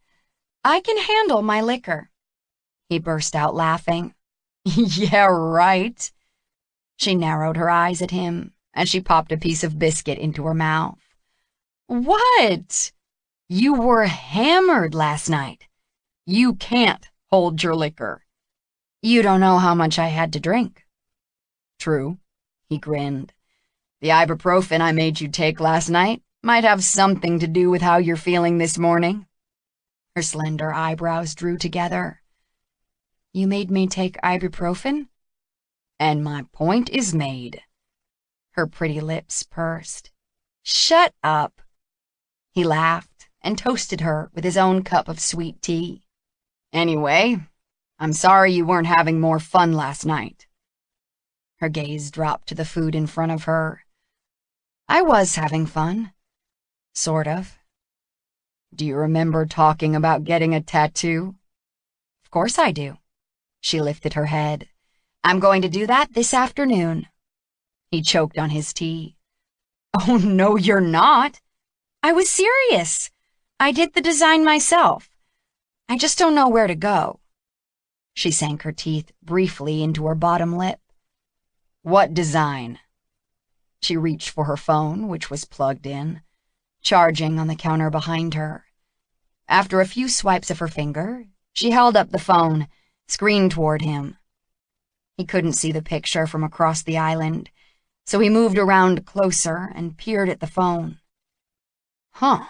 I can handle my liquor. He burst out laughing. Yeah, right. She narrowed her eyes at him as she popped a piece of biscuit into her mouth. What? You were hammered last night. You can't hold your liquor. You don't know how much I had to drink. True, he grinned. The ibuprofen I made you take last night might have something to do with how you're feeling this morning. Her slender eyebrows drew together. You made me take ibuprofen? And my point is made. Her pretty lips pursed. Shut up. He laughed and toasted her with his own cup of sweet tea. Anyway, I'm sorry you weren't having more fun last night. Her gaze dropped to the food in front of her. I was having fun. Sort of. Do you remember talking about getting a tattoo? Of course I do. She lifted her head. I'm going to do that this afternoon. He choked on his tea. Oh, no, you're not. I was serious. I did the design myself. I just don't know where to go. She sank her teeth briefly into her bottom lip. What design? She reached for her phone, which was plugged in, charging on the counter behind her. After a few swipes of her finger, she held up the phone, screen toward him. He couldn't see the picture from across the island, so he moved around closer and peered at the phone. Huh.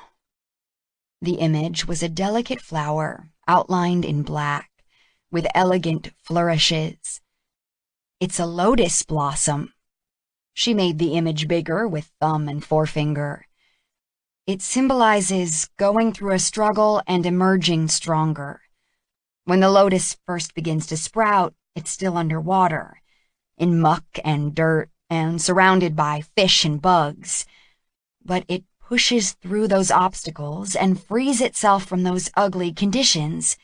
The image was a delicate flower outlined in black, with elegant flourishes. It's a lotus blossom. She made the image bigger with thumb and forefinger. It symbolizes going through a struggle and emerging stronger. When the lotus first begins to sprout, it's still underwater, in muck and dirt and surrounded by fish and bugs. But it pushes through those obstacles and frees itself from those ugly conditions,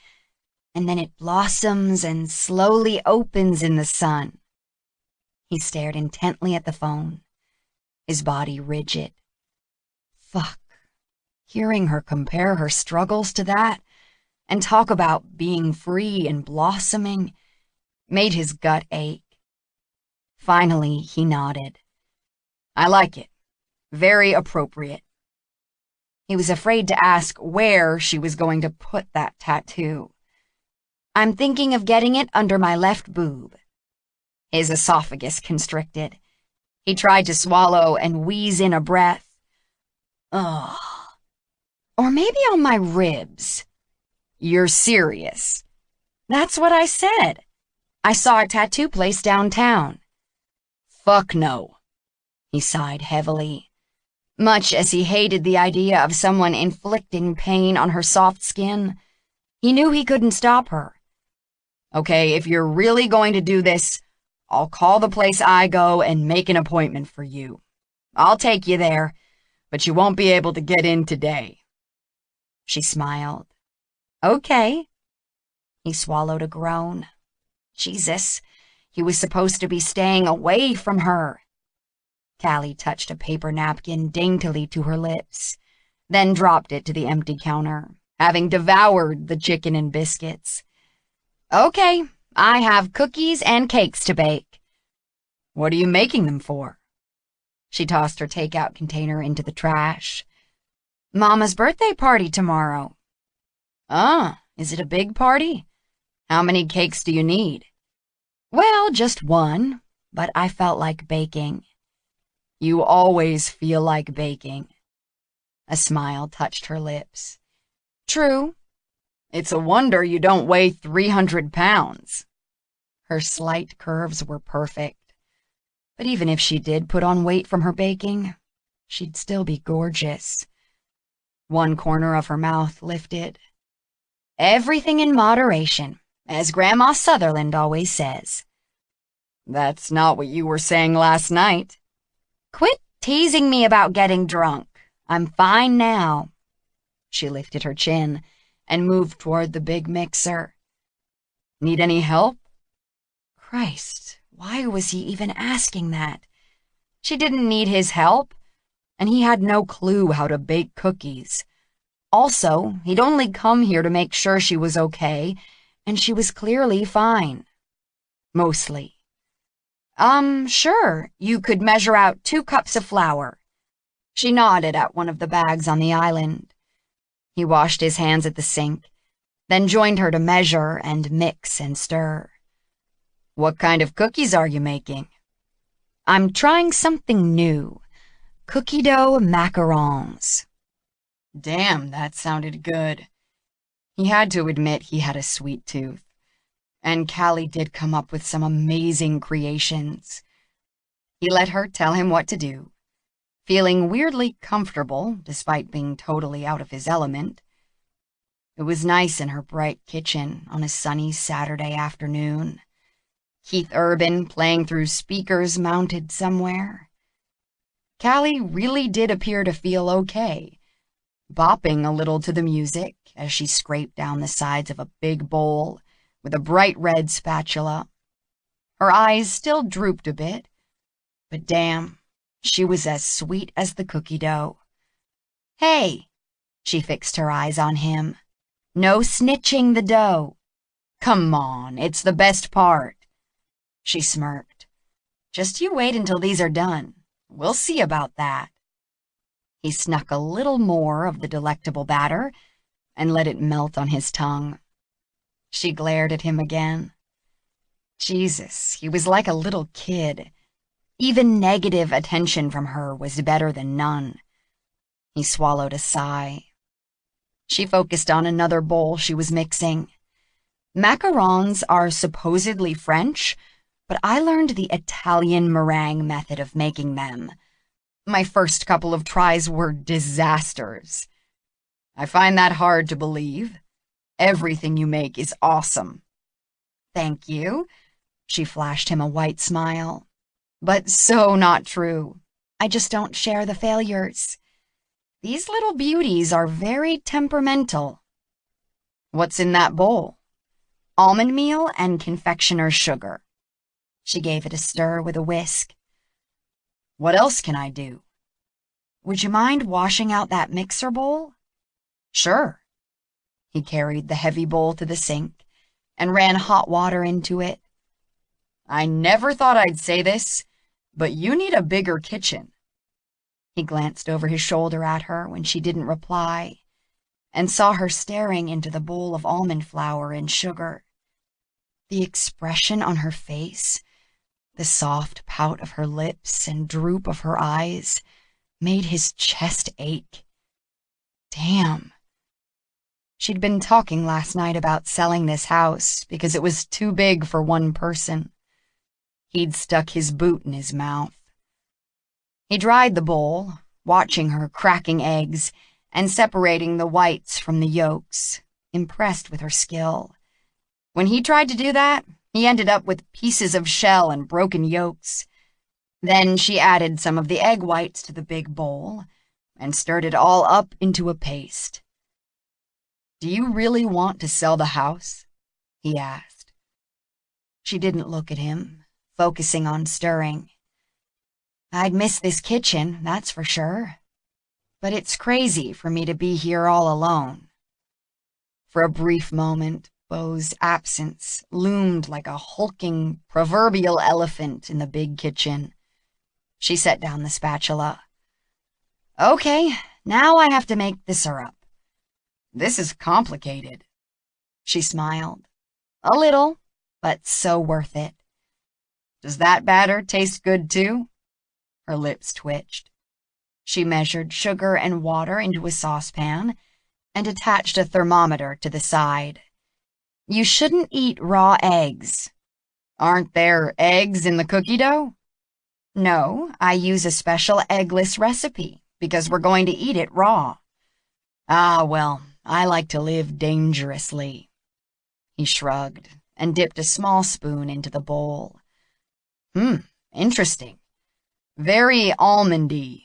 and then it blossoms and slowly opens in the sun. He stared intently at the phone, his body rigid. Fuck. Hearing her compare her struggles to that and talk about being free and blossoming made his gut ache. Finally, he nodded. I like it. Very appropriate. He was afraid to ask where she was going to put that tattoo. I'm thinking of getting it under my left boob. His esophagus constricted. He tried to swallow and wheeze in a breath. Ugh. Or maybe on my ribs. You're serious? That's what I said. I saw a tattoo place downtown. Fuck no. He sighed heavily. Much as he hated the idea of someone inflicting pain on her soft skin, he knew he couldn't stop her. Okay, if you're really going to do this, I'll call the place I go and make an appointment for you. I'll take you there, but you won't be able to get in today. She smiled. Okay. He swallowed a groan. Jesus, he was supposed to be staying away from her. Callie touched a paper napkin daintily to her lips, then dropped it to the empty counter, having devoured the chicken and biscuits. Okay, I have cookies and cakes to bake. What are you making them for? She tossed her takeout container into the trash. Mama's birthday party tomorrow. Ah, is it a big party? How many cakes do you need? Well, just one, but I felt like baking. You always feel like baking. A smile touched her lips. True. It's a wonder you don't weigh 300 pounds. Her slight curves were perfect. But even if she did put on weight from her baking, she'd still be gorgeous. One corner of her mouth lifted. Everything in moderation, as Grandma Sutherland always says. That's not what you were saying last night. Quit teasing me about getting drunk. I'm fine now. She lifted her chin and moved toward the big mixer. Need any help? Christ, why was he even asking that? She didn't need his help, and he had no clue how to bake cookies. Also, he'd only come here to make sure she was okay, and she was clearly fine. Mostly. Sure, you could measure out 2 cups of flour. She nodded at one of the bags on the island. He washed his hands at the sink, then joined her to measure and mix and stir. What kind of cookies are you making? I'm trying something new. Cookie dough macarons. Damn, that sounded good. He had to admit he had a sweet tooth. And Callie did come up with some amazing creations. He let her tell him what to do, feeling weirdly comfortable despite being totally out of his element. It was nice in her bright kitchen on a sunny Saturday afternoon. Keith Urban playing through speakers mounted somewhere. Callie really did appear to feel okay, bopping a little to the music as she scraped down the sides of a big bowl with a bright red spatula. Her eyes still drooped a bit, but damn, she was as sweet as the cookie dough. "Hey," she fixed her eyes on him. "No snitching the dough." "Come on, it's the best part." She smirked. "Just you wait until these are done. We'll see about that." He snuck a little more of the delectable batter and let it melt on his tongue. She glared at him again. Jesus, he was like a little kid. Even negative attention from her was better than none. He swallowed a sigh. She focused on another bowl she was mixing. Macarons are supposedly French, but I learned the Italian meringue method of making them. My first couple of tries were disasters. I find that hard to believe. Everything you make is awesome. Thank you. She flashed him a white smile. But so not true. I just don't share the failures. These little beauties are very temperamental. What's in that bowl? Almond meal and confectioner's sugar. She gave it a stir with a whisk. What else can I do? Would you mind washing out that mixer bowl? Sure. He carried the heavy bowl to the sink and ran hot water into it. I never thought I'd say this, but you need a bigger kitchen. He glanced over his shoulder at her when she didn't reply and saw her staring into the bowl of almond flour and sugar. The expression on her face, the soft pout of her lips and droop of her eyes, made his chest ache. Damn. She'd been talking last night about selling this house because it was too big for one person. He'd stuck his boot in his mouth. He dried the bowl, watching her cracking eggs and separating the whites from the yolks, impressed with her skill. When he tried to do that, he ended up with pieces of shell and broken yolks. Then she added some of the egg whites to the big bowl and stirred it all up into a paste. Do you really want to sell the house? He asked. She didn't look at him, focusing on stirring. I'd miss this kitchen, that's for sure. But it's crazy for me to be here all alone. For a brief moment, Beau's absence loomed like a hulking, proverbial elephant in the big kitchen. She set down the spatula. Okay, now I have to make the syrup. This is complicated. She smiled. A little, but so worth it. Does that batter taste good too? Her lips twitched. She measured sugar and water into a saucepan and attached a thermometer to the side. You shouldn't eat raw eggs. Aren't there eggs in the cookie dough? No, I use a special eggless recipe because we're going to eat it raw. Ah, well, I like to live dangerously. He shrugged and dipped a small spoon into the bowl. Interesting. Very almondy.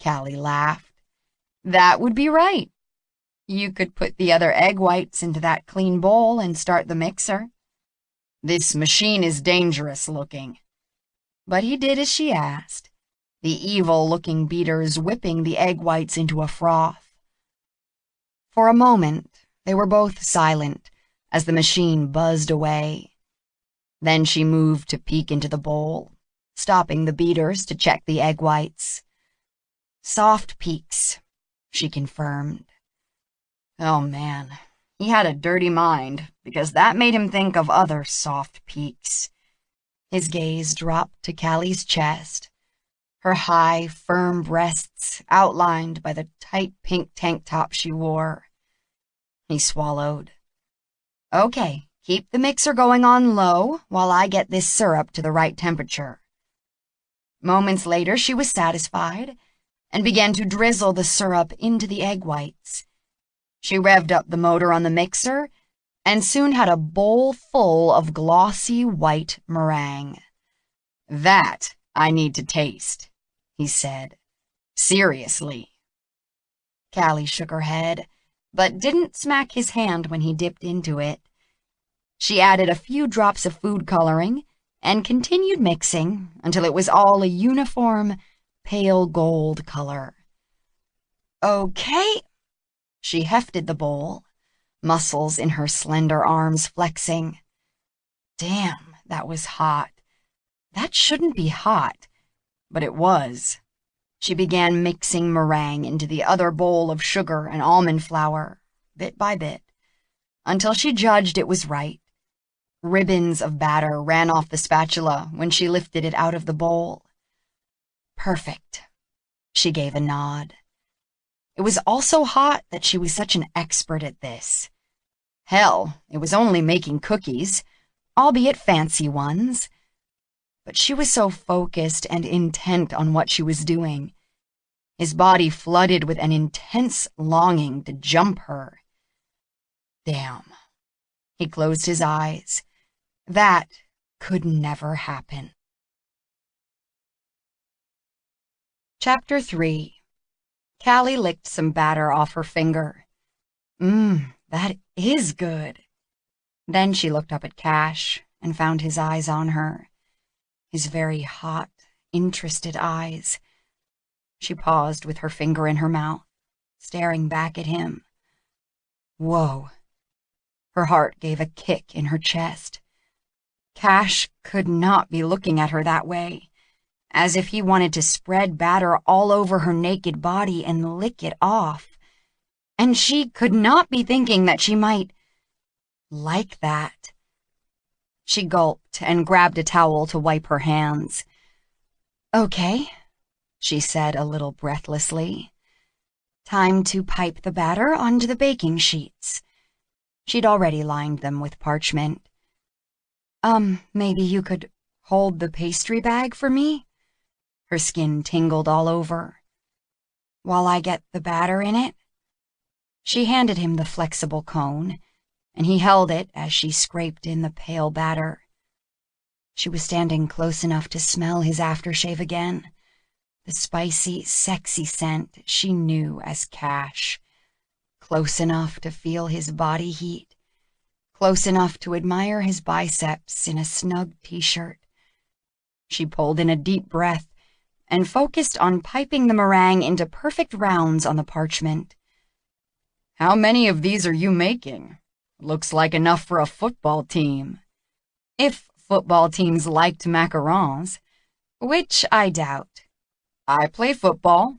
Callie laughed. That would be right. You could put the other egg whites into that clean bowl and start the mixer. This machine is dangerous looking. But he did as she asked, the evil-looking beaters whipping the egg whites into a froth. For a moment, they were both silent as the machine buzzed away. Then she moved to peek into the bowl, stopping the beaters to check the egg whites. Soft peaks, she confirmed. Oh man, he had a dirty mind, because that made him think of other soft peaks. His gaze dropped to Callie's chest, her high, firm breasts outlined by the tight pink tank top she wore. He swallowed. Okay, keep the mixer going on low while I get this syrup to the right temperature. Moments later, she was satisfied and began to drizzle the syrup into the egg whites. She revved up the motor on the mixer and soon had a bowl full of glossy white meringue. That I need to taste, he said. Seriously. Callie shook her head, but didn't smack his hand when he dipped into it. She added a few drops of food coloring and continued mixing until it was all a uniform, pale gold color. Okay. She hefted the bowl, muscles in her slender arms flexing. Damn, that was hot. That shouldn't be hot, but it was. She began mixing meringue into the other bowl of sugar and almond flour, bit by bit, until she judged it was right. Ribbons of batter ran off the spatula when she lifted it out of the bowl. Perfect. She gave a nod. It was also hot that she was such an expert at this. Hell, it was only making cookies, albeit fancy ones. But she was so focused and intent on what she was doing. His body flooded with an intense longing to jump her. Damn. He closed his eyes. That could never happen. Chapter 3. Callie licked some batter off her finger. That is good. Then she looked up at Cash and found his eyes on her. His very hot, interested eyes. She paused with her finger in her mouth, staring back at him. Whoa. Her heart gave a kick in her chest. Cash could not be looking at her that way, as if he wanted to spread batter all over her naked body and lick it off. And she could not be thinking that she might like that. She gulped and grabbed a towel to wipe her hands. Okay, she said a little breathlessly. Time to pipe the batter onto the baking sheets. She'd already lined them with parchment. Maybe you could hold the pastry bag for me? Her skin tingled all over. While I get the batter in it? She handed him the flexible cone, and he held it as she scraped in the pale batter. She was standing close enough to smell his aftershave again, the spicy, sexy scent she knew as Cash. Close enough to feel his body heat, close enough to admire his biceps in a snug t-shirt. She pulled in a deep breath and focused on piping the meringue into perfect rounds on the parchment. How many of these are you making? Looks like enough for a football team. If football teams liked macarons, which I doubt. I play football.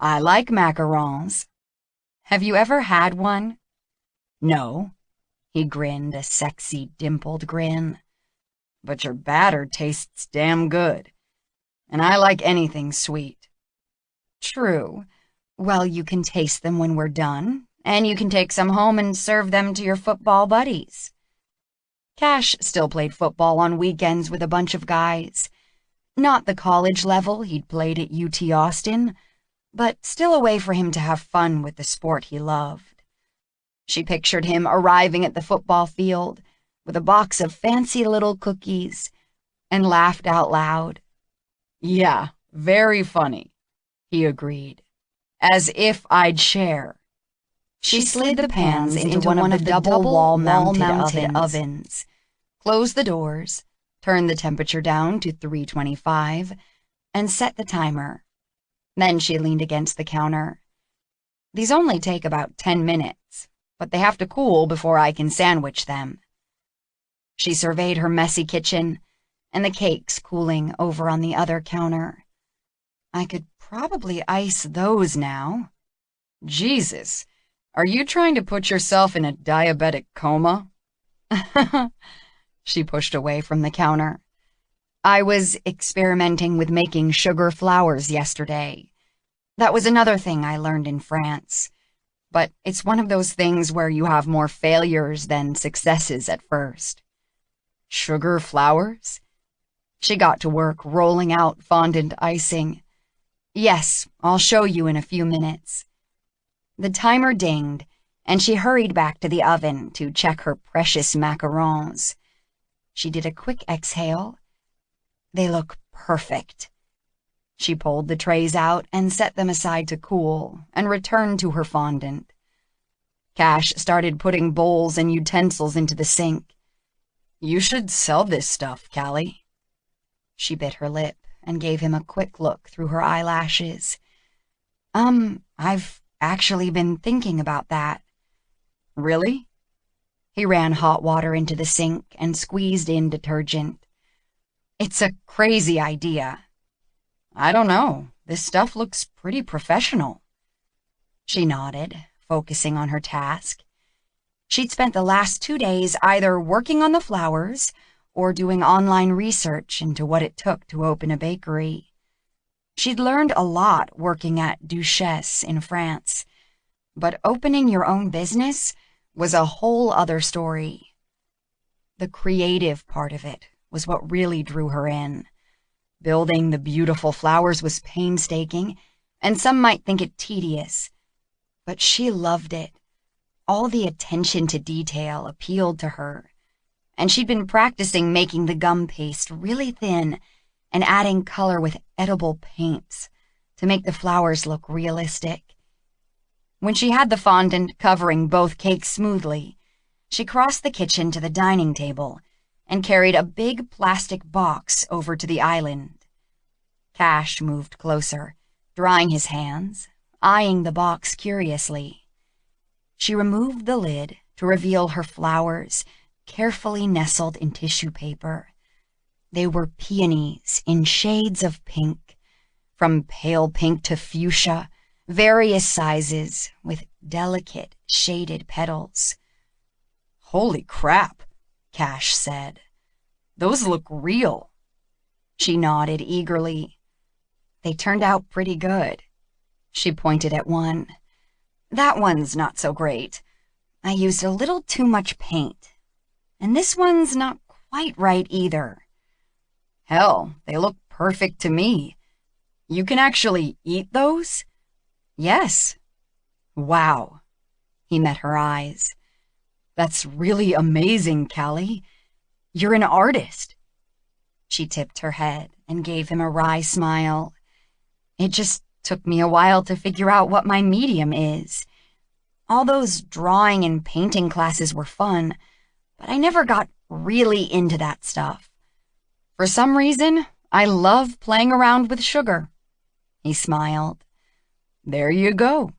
I like macarons. Have you ever had one? No. He grinned a sexy, dimpled grin. But your batter tastes damn good. And I like anything sweet. True. Well, you can taste them when we're done, and you can take some home and serve them to your football buddies. Cash still played football on weekends with a bunch of guys. Not the college level he'd played at UT Austin, but still a way for him to have fun with the sport he loved. She pictured him arriving at the football field with a box of fancy little cookies and laughed out loud. Yeah, very funny, he agreed. As if I'd share. She slid the pans into one of the double wall-mounted ovens, closed the doors, turned the temperature down to 325, and set the timer. Then she leaned against the counter. These only take about 10 minutes, but they have to cool before I can sandwich them. She surveyed her messy kitchen and the cakes cooling over on the other counter. I could probably ice those now. Jesus, are you trying to put yourself in a diabetic coma? She pushed away from the counter. I was experimenting with making sugar flowers yesterday. That was another thing I learned in France. But it's one of those things where you have more failures than successes at first. Sugar flowers? She got to work rolling out fondant icing. Yes, I'll show you in a few minutes. The timer dinged, and she hurried back to the oven to check her precious macarons. She did a quick exhale. They look perfect. She pulled the trays out and set them aside to cool and returned to her fondant. Cash started putting bowls and utensils into the sink. "You should sell this stuff, Callie." She bit her lip and gave him a quick look through her eyelashes. I've actually been thinking about that." "Really?" He ran hot water into the sink and squeezed in detergent. "It's a crazy idea." "I don't know. This stuff looks pretty professional." She nodded, focusing on her task. She'd spent the last 2 days either working on the flowers or doing online research into what it took to open a bakery. She'd learned a lot working at Duchesse in France, but opening your own business was a whole other story. The creative part of it was what really drew her in. Building the beautiful flowers was painstaking, and some might think it tedious, but she loved it. All the attention to detail appealed to her, and she'd been practicing making the gum paste really thin and adding color with edible paints to make the flowers look realistic. When she had the fondant covering both cakes smoothly, she crossed the kitchen to the dining table and carried a big plastic box over to the island. Cash moved closer, drying his hands, eyeing the box curiously. She removed the lid to reveal her flowers, carefully nestled in tissue paper. They were peonies in shades of pink, from pale pink to fuchsia, various sizes with delicate, shaded petals. "Holy crap," Cash said. "Those look real." She nodded eagerly. "They turned out pretty good." She pointed at one. "That one's not so great. I used a little too much paint. And this one's not quite right either." "Hell, they look perfect to me. You can actually eat those?" "Yes." "Wow." He met her eyes. "That's really amazing, Callie. You're an artist." She tipped her head and gave him a wry smile. "It just took me a while to figure out what my medium is. All those drawing and painting classes were fun, but I never got really into that stuff. For some reason, I love playing around with sugar." He smiled. "There you go."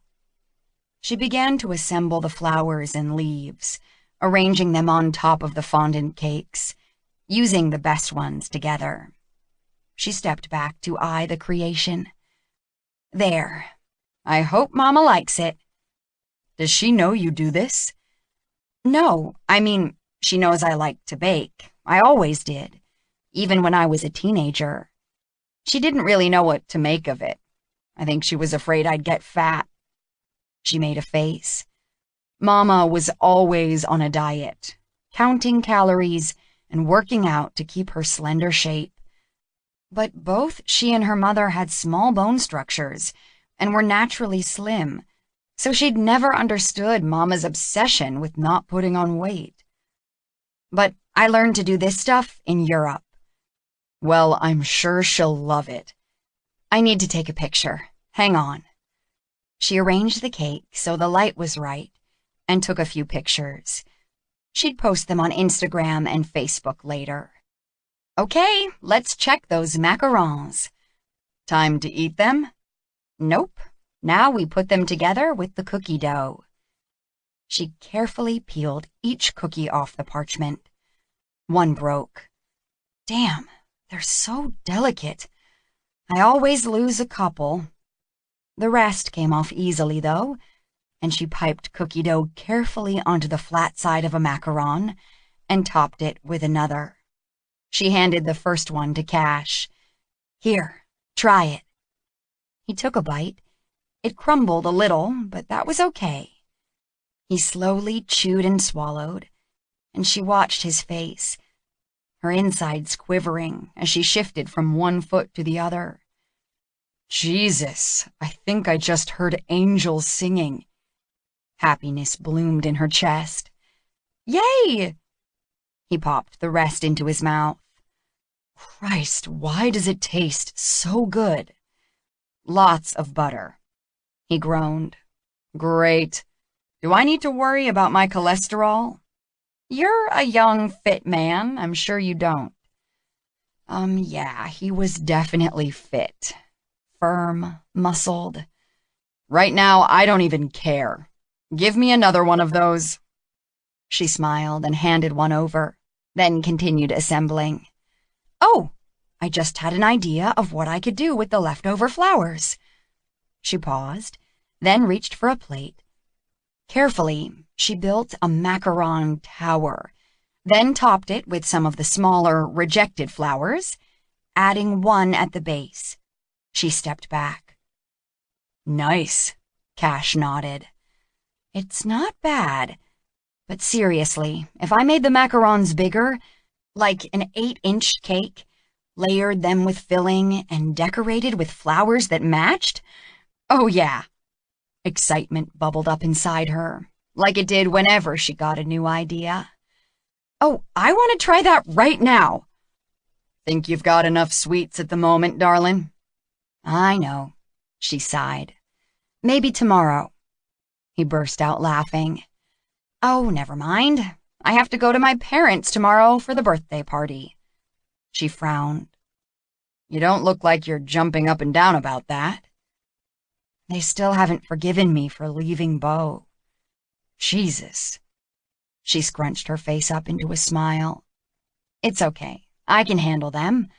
She began to assemble the flowers and leaves, arranging them on top of the fondant cakes, using the best ones together. She stepped back to eye the creation. "There. I hope Mama likes it." "Does she know you do this?" "No, I mean, she knows I like to bake. I always did, even when I was a teenager. She didn't really know what to make of it. I think she was afraid I'd get fat." She made a face. Mama was always on a diet, counting calories and working out to keep her slender shape. But both she and her mother had small bone structures and were naturally slim, so she'd never understood Mama's obsession with not putting on weight. "But I learned to do this stuff in Europe." "Well, I'm sure she'll love it." "I need to take a picture. Hang on." She arranged the cake so the light was right and took a few pictures. She'd post them on Instagram and Facebook later. "Okay, let's check those macarons." "Time to eat them?" "Nope. Now we put them together with the cookie dough." She carefully peeled each cookie off the parchment. One broke. "Damn, they're so delicate. I always lose a couple." The rest came off easily, though, and she piped cookie dough carefully onto the flat side of a macaron and topped it with another. She handed the first one to Cash. "Here, try it." He took a bite. It crumbled a little, but that was okay. He slowly chewed and swallowed, and she watched his face, her insides quivering as she shifted from one foot to the other. "Jesus, I think I just heard angels singing." Happiness bloomed in her chest. "Yay!" He popped the rest into his mouth. "Christ, why does it taste so good?" Lots of butter. He groaned. Great. Do I need to worry about my cholesterol? You're a young, fit man. I'm sure you don't. Yeah, he was definitely fit. Firm, muscled. Right now, I don't even care. Give me another one of those. She smiled and handed one over, then continued assembling. Oh, I just had an idea of what I could do with the leftover flowers. She paused, then reached for a plate. Carefully, she built a macaron tower, then topped it with some of the smaller, rejected flowers, adding one at the base. She stepped back. Nice, Cash nodded. It's not bad. But seriously, if I made the macarons bigger, like an 8-inch cake, layered them with filling, and decorated with flowers that matched, oh yeah. Excitement bubbled up inside her, like it did whenever she got a new idea. Oh, I want to try that right now. Think you've got enough sweets at the moment, darling? I know, she sighed. Maybe tomorrow. He burst out laughing. Oh, never mind. I have to go to my parents' tomorrow for the birthday party. She frowned. You don't look like you're jumping up and down about that. They still haven't forgiven me for leaving Beau. Jesus. She scrunched her face up into a smile. It's okay. I can handle them.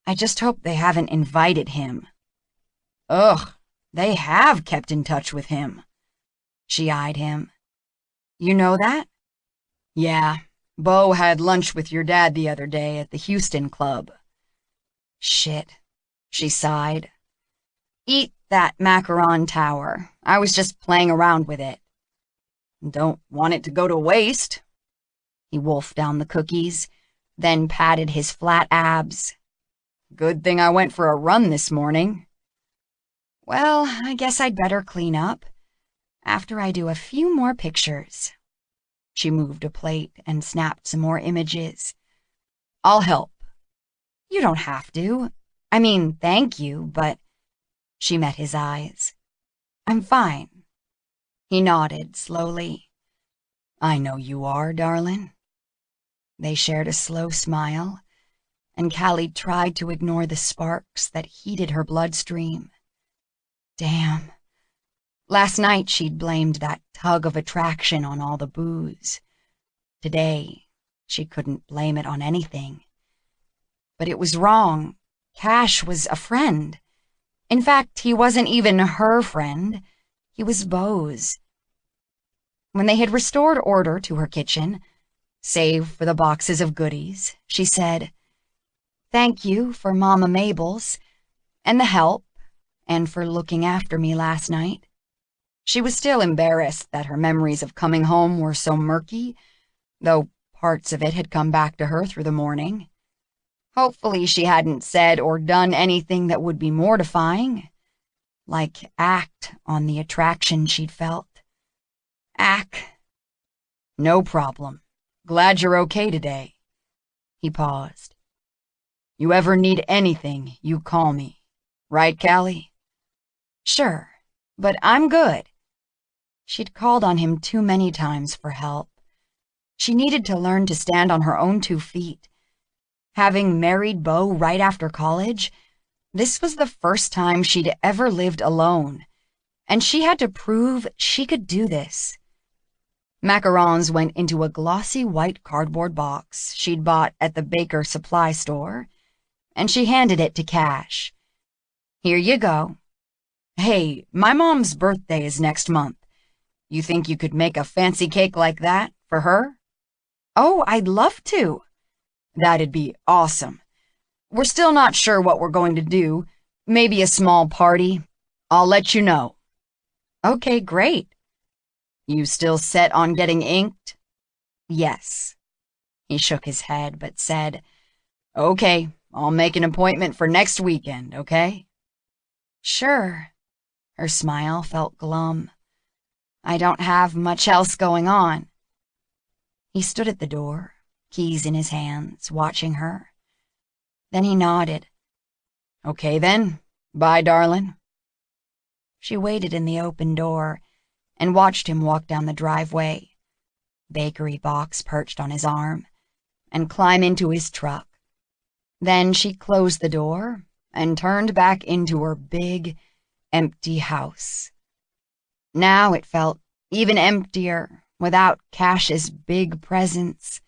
I just hope they haven't invited him. Ugh, they have kept in touch with him. She eyed him. You know that? Yeah, Beau had lunch with your dad the other day at the Houston Club. Shit, she sighed. Eat that macaron tower. I was just playing around with it. Don't want it to go to waste. He wolfed down the cookies, then patted his flat abs. Good thing I went for a run this morning. Well, I guess I'd better clean up after I do a few more pictures. She moved a plate and snapped some more images. I'll help. You don't have to. I mean, thank you, but... She met his eyes. I'm fine. He nodded slowly. I know you are, darling. They shared a slow smile, and Callie tried to ignore the sparks that heated her bloodstream. Damn. Last night she'd blamed that tug of attraction on all the booze. Today, she couldn't blame it on anything. But it was wrong. Cash was a friend. In fact, he wasn't even her friend. He was Beau's. When they had restored order to her kitchen, save for the boxes of goodies, she said, Thank you for Mama Mabel's, and the help, and for looking after me last night. She was still embarrassed that her memories of coming home were so murky, though parts of it had come back to her through the morning. Hopefully she hadn't said or done anything that would be mortifying, like act on the attraction she'd felt. Act. No problem. Glad you're okay today. He paused. You ever need anything, you call me. Right, Callie? Sure, but I'm good. She'd called on him too many times for help. She needed to learn to stand on her own 2 feet. Having married Beau right after college, this was the first time she'd ever lived alone, and she had to prove she could do this. Macarons went into a glossy white cardboard box she'd bought at the Baker supply store, and she handed it to Cash. Here you go. Hey, my mom's birthday is next month. You think you could make a fancy cake like that for her? Oh, I'd love to. That'd be awesome. We're still not sure what we're going to do. Maybe a small party. I'll let you know. Okay, great. You still set on getting inked? Yes. He shook his head but said, Okay, I'll make an appointment for next weekend, okay? Sure. Her smile felt glum. I don't have much else going on. He stood at the door, keys in his hands, watching her. Then he nodded. Okay then. Bye, darling. She waited in the open door and watched him walk down the driveway, bakery box perched on his arm, and climb into his truck. Then she closed the door and turned back into her big, empty house. Now it felt even emptier without Cash's big presence.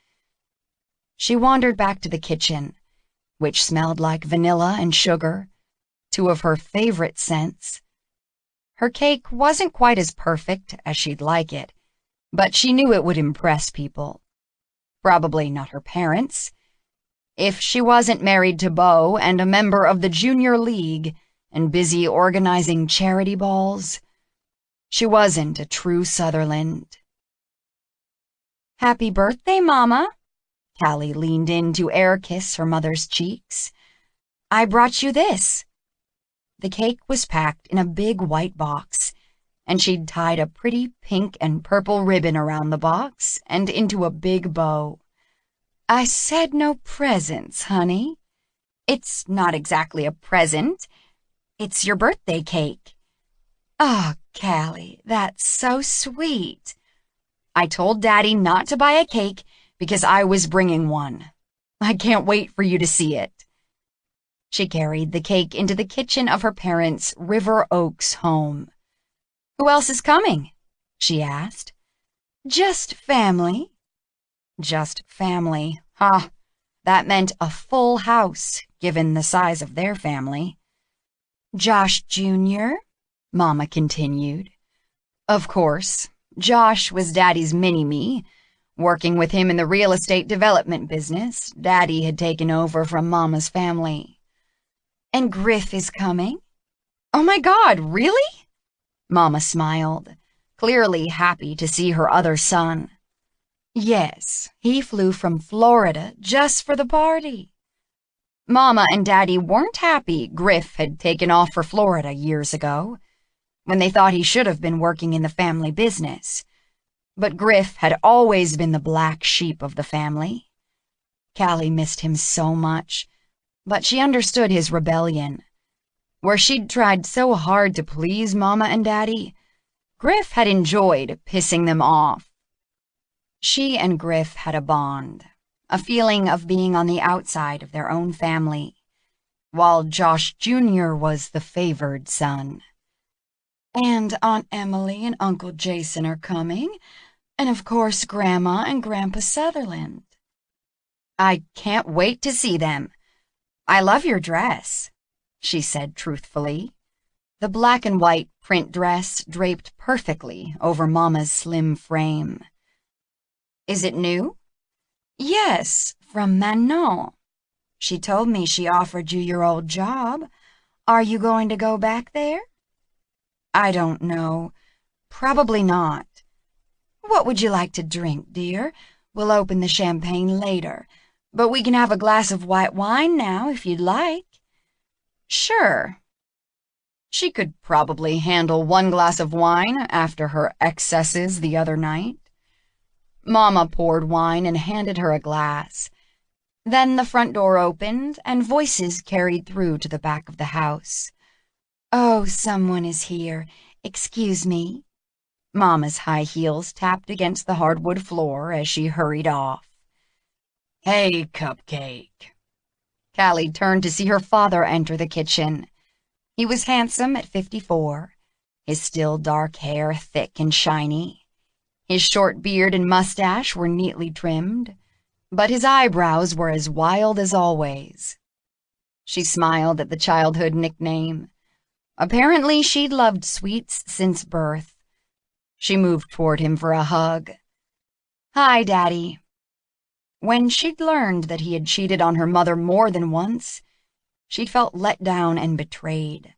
She wandered back to the kitchen, which smelled like vanilla and sugar, two of her favorite scents. Her cake wasn't quite as perfect as she'd like it, but she knew it would impress people. Probably not her parents. If she wasn't married to Beau and a member of the Junior League and busy organizing charity balls, she wasn't a true Sutherland. "Happy birthday, Mama." Callie leaned in to air-kiss her mother's cheeks. "I brought you this." The cake was packed in a big white box, and she'd tied a pretty pink and purple ribbon around the box and into a big bow. "I said no presents, honey." "It's not exactly a present. It's your birthday cake." "Oh, Callie, that's so sweet." "I told Daddy not to buy a cake because I was bringing one. I can't wait for you to see it." She carried the cake into the kitchen of her parents' River Oaks home. "Who else is coming?" she asked. "Just family." Just family, huh? That meant a full house, given the size of their family. "Josh Jr.?" Mama continued. Of course, Josh was Daddy's mini-me. Working with him in the real estate development business, Daddy had taken over from Mama's family. "And Griff is coming?" "Oh my God, really?" Mama smiled, clearly happy to see her other son. "Yes, he flew from Florida just for the party." Mama and Daddy weren't happy Griff had taken off for Florida years ago, when they thought he should have been working in the family business. But Griff had always been the black sheep of the family. Callie missed him so much, but she understood his rebellion. Where she'd tried so hard to please Mama and Daddy, Griff had enjoyed pissing them off. She and Griff had a bond, a feeling of being on the outside of their own family, while Josh Jr. was the favored son. "And Aunt Emily and Uncle Jason are coming, and of course Grandma and Grandpa Sutherland." "I can't wait to see them. I love your dress," she said truthfully. The black and white print dress draped perfectly over Mama's slim frame. "Is it new?" "Yes, from Manon. She told me she offered you your old job. Are you going to go back there?" "I don't know. Probably not." "What would you like to drink, dear? We'll open the champagne later, but we can have a glass of white wine now if you'd like." "Sure." She could probably handle one glass of wine after her excesses the other night. Mama poured wine and handed her a glass. Then the front door opened and voices carried through to the back of the house. "Oh, someone is here. Excuse me." Mama's high heels tapped against the hardwood floor as she hurried off. "Hey, Cupcake." Callie turned to see her father enter the kitchen. He was handsome at 54, his still dark hair thick and shiny. His short beard and mustache were neatly trimmed, but his eyebrows were as wild as always. She smiled at the childhood nickname. Apparently she'd loved sweets since birth. She moved toward him for a hug. "Hi, Daddy." When she'd learned that he had cheated on her mother more than once, she'd felt let down and betrayed.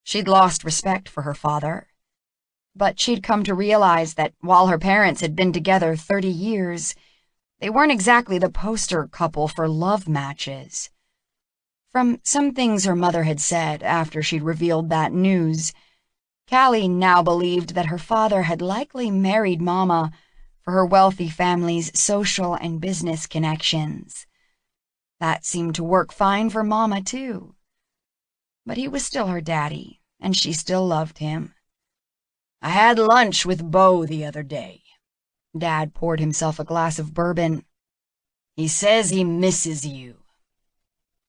She'd lost respect for her father. But she'd come to realize that while her parents had been together 30 years, they weren't exactly the poster couple for love matches. From some things her mother had said after she'd revealed that news, Callie now believed that her father had likely married Mama for her wealthy family's social and business connections. That seemed to work fine for Mama, too. But he was still her daddy, and she still loved him. I had lunch with Beau the other day. Dad poured himself a glass of bourbon. He says he misses you.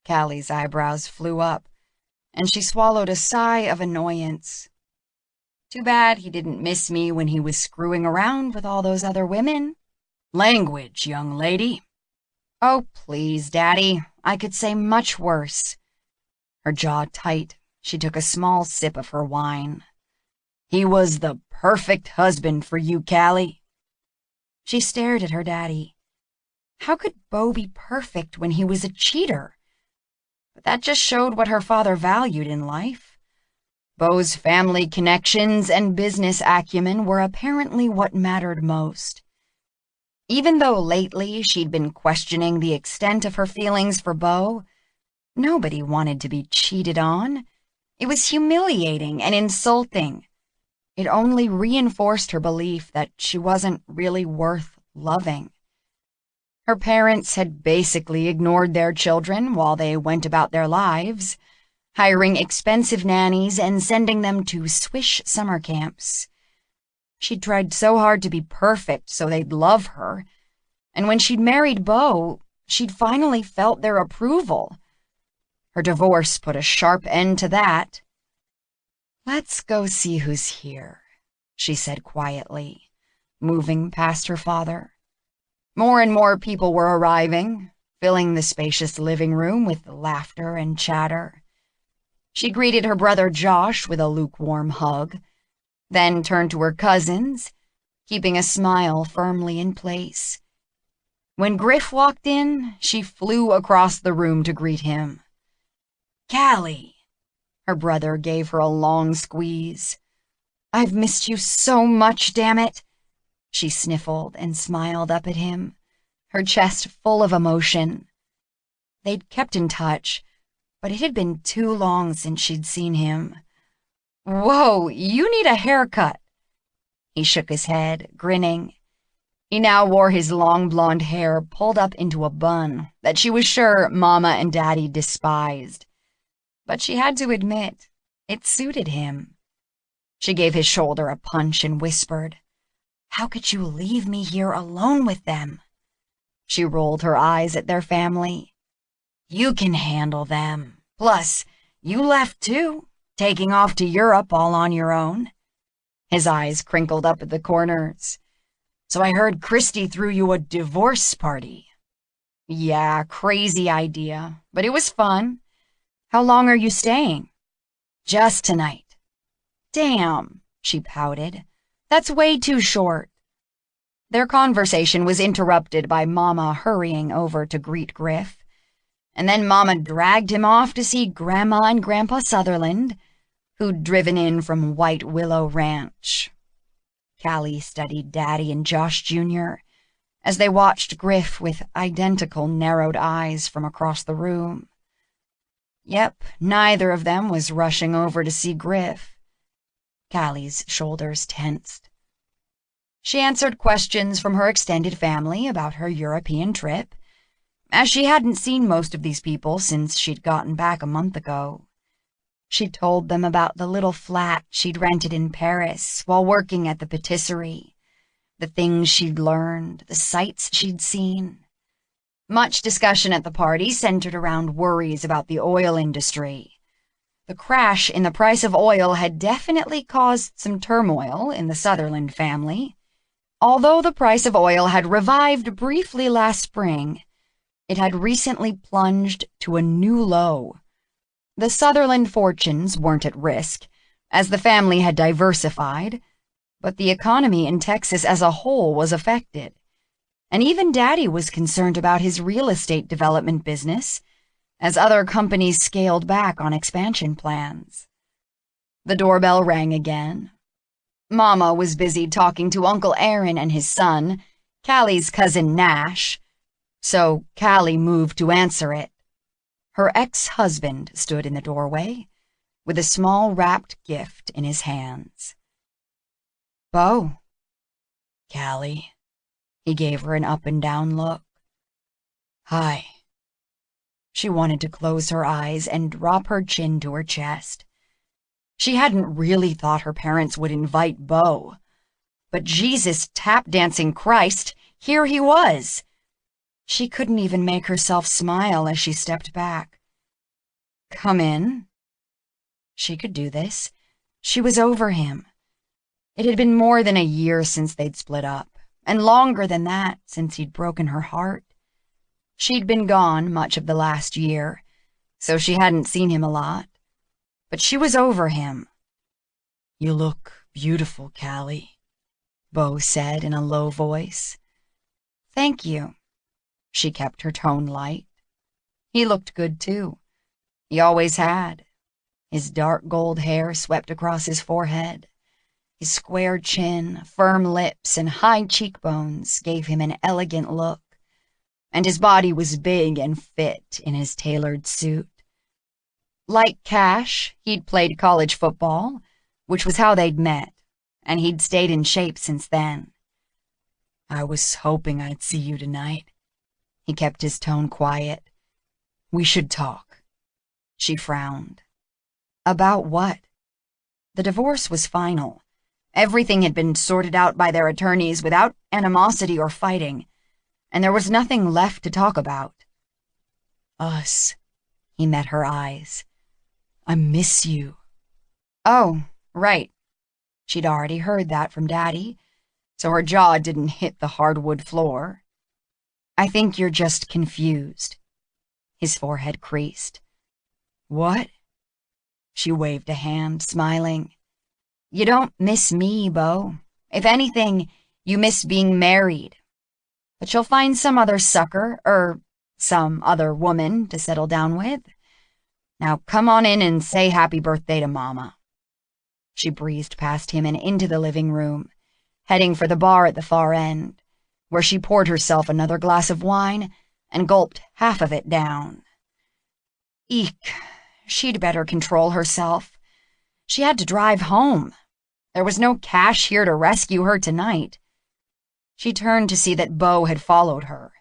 Callie's eyebrows flew up, and she swallowed a sigh of annoyance. Too bad he didn't miss me when he was screwing around with all those other women. Language, young lady. Oh, please, Daddy. I could say much worse. Her jaw tight, she took a small sip of her wine. He was the perfect husband for you, Callie. She stared at her daddy. How could Beau be perfect when he was a cheater? But that just showed what her father valued in life. Beau's family connections and business acumen were apparently what mattered most. Even though lately she'd been questioning the extent of her feelings for Beau, nobody wanted to be cheated on. It was humiliating and insulting. It only reinforced her belief that she wasn't really worth loving. Her parents had basically ignored their children while they went about their lives, hiring expensive nannies and sending them to swish summer camps. She'd tried so hard to be perfect so they'd love her, and when she'd married Beau, she'd finally felt their approval. Her divorce put a sharp end to that. Let's go see who's here, she said quietly, moving past her father. More and more people were arriving, filling the spacious living room with laughter and chatter. She greeted her brother Josh with a lukewarm hug, then turned to her cousins, keeping a smile firmly in place. When Griff walked in, she flew across the room to greet him. Callie! Her brother gave her a long squeeze. I've missed you so much, damn it! She sniffled and smiled up at him, her chest full of emotion. They'd kept in touch, but it had been too long since she'd seen him. Whoa, you need a haircut. He shook his head, grinning. He now wore his long blonde hair pulled up into a bun that she was sure Mama and Daddy despised. But she had to admit, it suited him. She gave his shoulder a punch and whispered, How could you leave me here alone with them? She rolled her eyes at their family. You can handle them. Plus, you left too, taking off to Europe all on your own. His eyes crinkled up at the corners. So I heard Christy threw you a divorce party. Yeah, crazy idea, but it was fun. How long are you staying? Just tonight. Damn, she pouted. That's way too short. Their conversation was interrupted by Mama hurrying over to greet Griff, and then Mama dragged him off to see Grandma and Grandpa Sutherland, who'd driven in from White Willow Ranch. Callie studied Daddy and Josh Jr. as they watched Griff with identical narrowed eyes from across the room. Yep, neither of them was rushing over to see Griff. Callie's shoulders tensed. She answered questions from her extended family about her European trip, as she hadn't seen most of these people since she'd gotten back a month ago. She told them about the little flat she'd rented in Paris while working at the patisserie, the things she'd learned, the sights she'd seen. Much discussion at the party centered around worries about the oil industry. The crash in the price of oil had definitely caused some turmoil in the Sutherland family. Although the price of oil had revived briefly last spring, it had recently plunged to a new low. The Sutherland fortunes weren't at risk, as the family had diversified, but the economy in Texas as a whole was affected. And even Daddy was concerned about his real estate development business, as other companies scaled back on expansion plans. The doorbell rang again. Mama was busy talking to Uncle Aaron and his son, Callie's cousin Nash, so Callie moved to answer it. Her ex-husband stood in the doorway, with a small wrapped gift in his hands. Beau. Callie. He gave her an up-and-down look. Hi. She wanted to close her eyes and drop her chin to her chest. She hadn't really thought her parents would invite Beau. But Jesus tap-dancing Christ, here he was. She couldn't even make herself smile as she stepped back. Come in. She could do this. She was over him. It had been more than a year since they'd split up, and longer than that since he'd broken her heart. She'd been gone much of the last year, so she hadn't seen him a lot. But she was over him. You look beautiful, Callie, Beau said in a low voice. Thank you. She kept her tone light. He looked good, too. He always had. His dark gold hair swept across his forehead. His square chin, firm lips, and high cheekbones gave him an elegant look, and his body was big and fit in his tailored suit. Like Cash, he'd played college football, which was how they'd met, and he'd stayed in shape since then. I was hoping I'd see you tonight. He kept his tone quiet. We should talk. She frowned. About what? The divorce was final. Everything had been sorted out by their attorneys without animosity or fighting, and there was nothing left to talk about. Us. He met her eyes. I miss you. Oh, right. She'd already heard that from Daddy, so her jaw didn't hit the hardwood floor. I think you're just confused. His forehead creased. What? She waved a hand, smiling. You don't miss me, Beau. If anything, you miss being married. But you'll find some other sucker, some other woman to settle down with. Now come on in and say happy birthday to Mama. She breezed past him and into the living room, heading for the bar at the far end, where she poured herself another glass of wine and gulped half of it down. Eek, she'd better control herself. She had to drive home. There was no Cash here to rescue her tonight. She turned to see that Beau had followed her.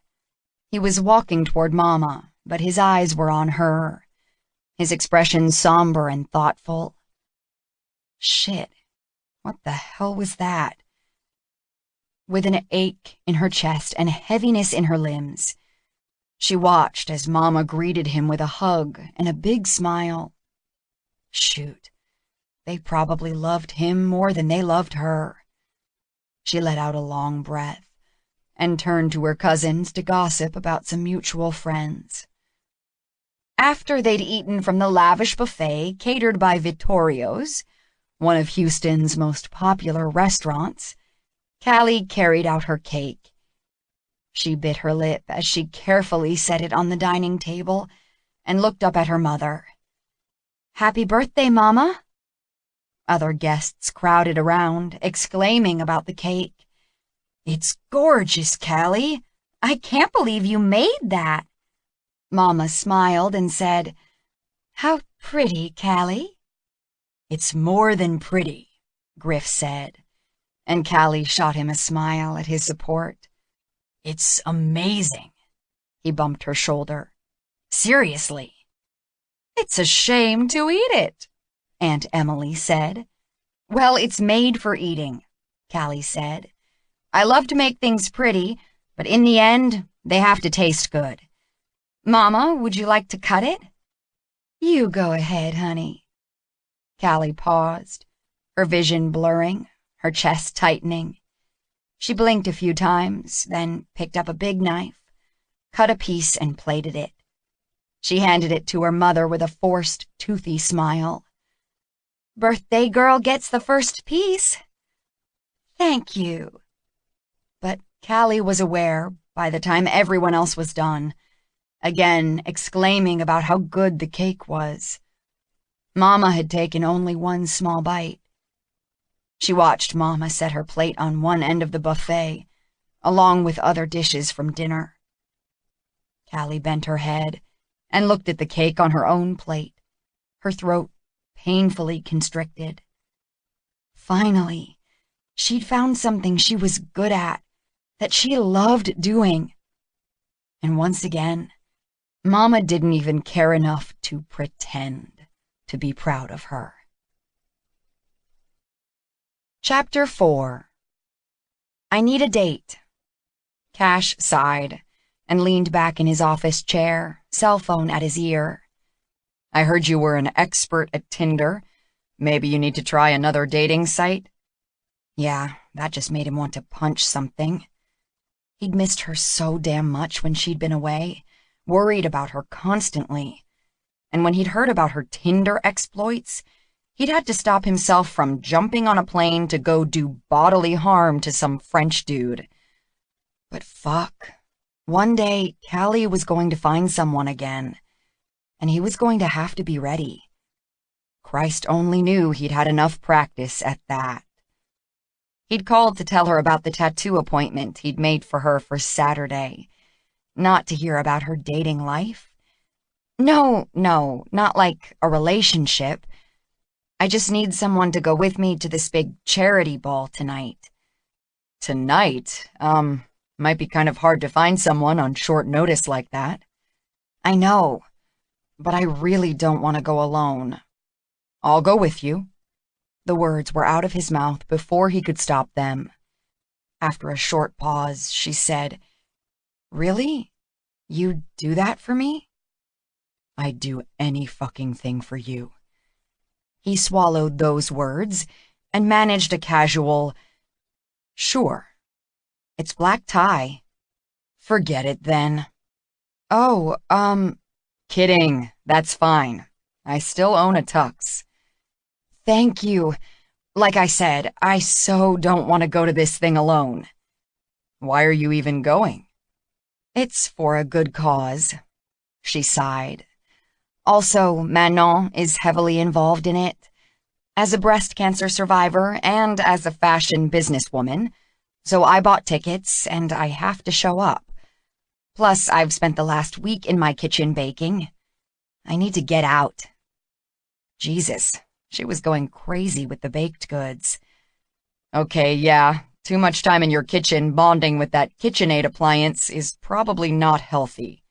He was walking toward Mama, but his eyes were on her, his expression somber and thoughtful. Shit, what the hell was that? With an ache in her chest and heaviness in her limbs, she watched as Mama greeted him with a hug and a big smile. Shoot, they probably loved him more than they loved her. She let out a long breath and turned to her cousins to gossip about some mutual friends. After they'd eaten from the lavish buffet catered by Vittorio's, one of Houston's most popular restaurants, Callie carried out her cake. She bit her lip as she carefully set it on the dining table and looked up at her mother. Happy birthday, Mama. Other guests crowded around, exclaiming about the cake. It's gorgeous, Callie. I can't believe you made that. Mama smiled and said, How pretty, Callie. It's more than pretty, Griff said, and Callie shot him a smile at his support. It's amazing. He bumped her shoulder. Seriously. It's a shame to eat it, Aunt Emily said. Well, it's made for eating, Callie said. I love to make things pretty, but in the end, they have to taste good. Mama, would you like to cut it? You go ahead, honey. Callie paused, her vision blurring, her chest tightening. She blinked a few times, then picked up a big knife, cut a piece and plated it. She handed it to her mother with a forced, toothy smile. Birthday girl gets the first piece. Thank you. But Callie was aware by the time everyone else was done, again exclaiming about how good the cake was. Mama had taken only one small bite. She watched Mama set her plate on one end of the buffet, along with other dishes from dinner. Callie bent her head and looked at the cake on her own plate, her throat painfully constricted. Finally, she'd found something she was good at, that she loved doing. And once again, Mama didn't even care enough to pretend to be proud of her. Chapter 4. I need a date. Cash sighed and leaned back in his office chair, cell phone at his ear. I heard you were an expert at Tinder. Maybe you need to try another dating site? Yeah, that just made him want to punch something. He'd missed her so damn much when she'd been away, worried about her constantly. And when he'd heard about her Tinder exploits, he'd had to stop himself from jumping on a plane to go do bodily harm to some French dude. But fuck. One day, Callie was going to find someone again, and he was going to have to be ready. Christ only knew he'd had enough practice at that. He'd called to tell her about the tattoo appointment he'd made for her for Saturday, not to hear about her dating life. No, not like a relationship. I just need someone to go with me to this big charity ball tonight. Tonight? Might be kind of hard to find someone on short notice like that. I know, but I really don't want to go alone. I'll go with you. The words were out of his mouth before he could stop them. After a short pause, she said, Really? You'd do that for me? I'd do any fucking thing for you. He swallowed those words and managed a casual, Sure. It's black tie. Forget it then. Oh, kidding. That's fine. I still own a tux. Thank you. Like I said, I so don't want to go to this thing alone. Why are you even going? It's for a good cause. She sighed. Also, Manon is heavily involved in it. As a breast cancer survivor and as a fashion businesswoman, so I bought tickets and I have to show up. Plus, I've spent the last week in my kitchen baking. I need to get out. Jesus, she was going crazy with the baked goods. Okay, yeah, too much time in your kitchen bonding with that KitchenAid appliance is probably not healthy.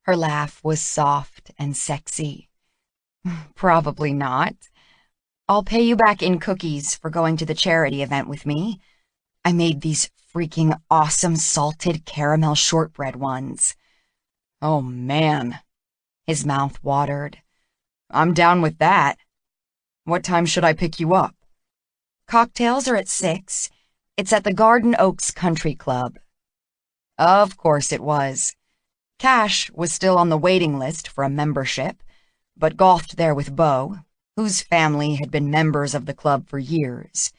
Her laugh was soft and sexy. Probably not. I'll pay you back in cookies for going to the charity event with me. I made these freaking awesome salted caramel shortbread ones. Oh, man. His mouth watered. I'm down with that. What time should I pick you up? Cocktails are at 6. It's at the Garden Oaks Country Club. Of course it was. Cash was still on the waiting list for a membership, but golfed there with Beau, whose family had been members of the club for years.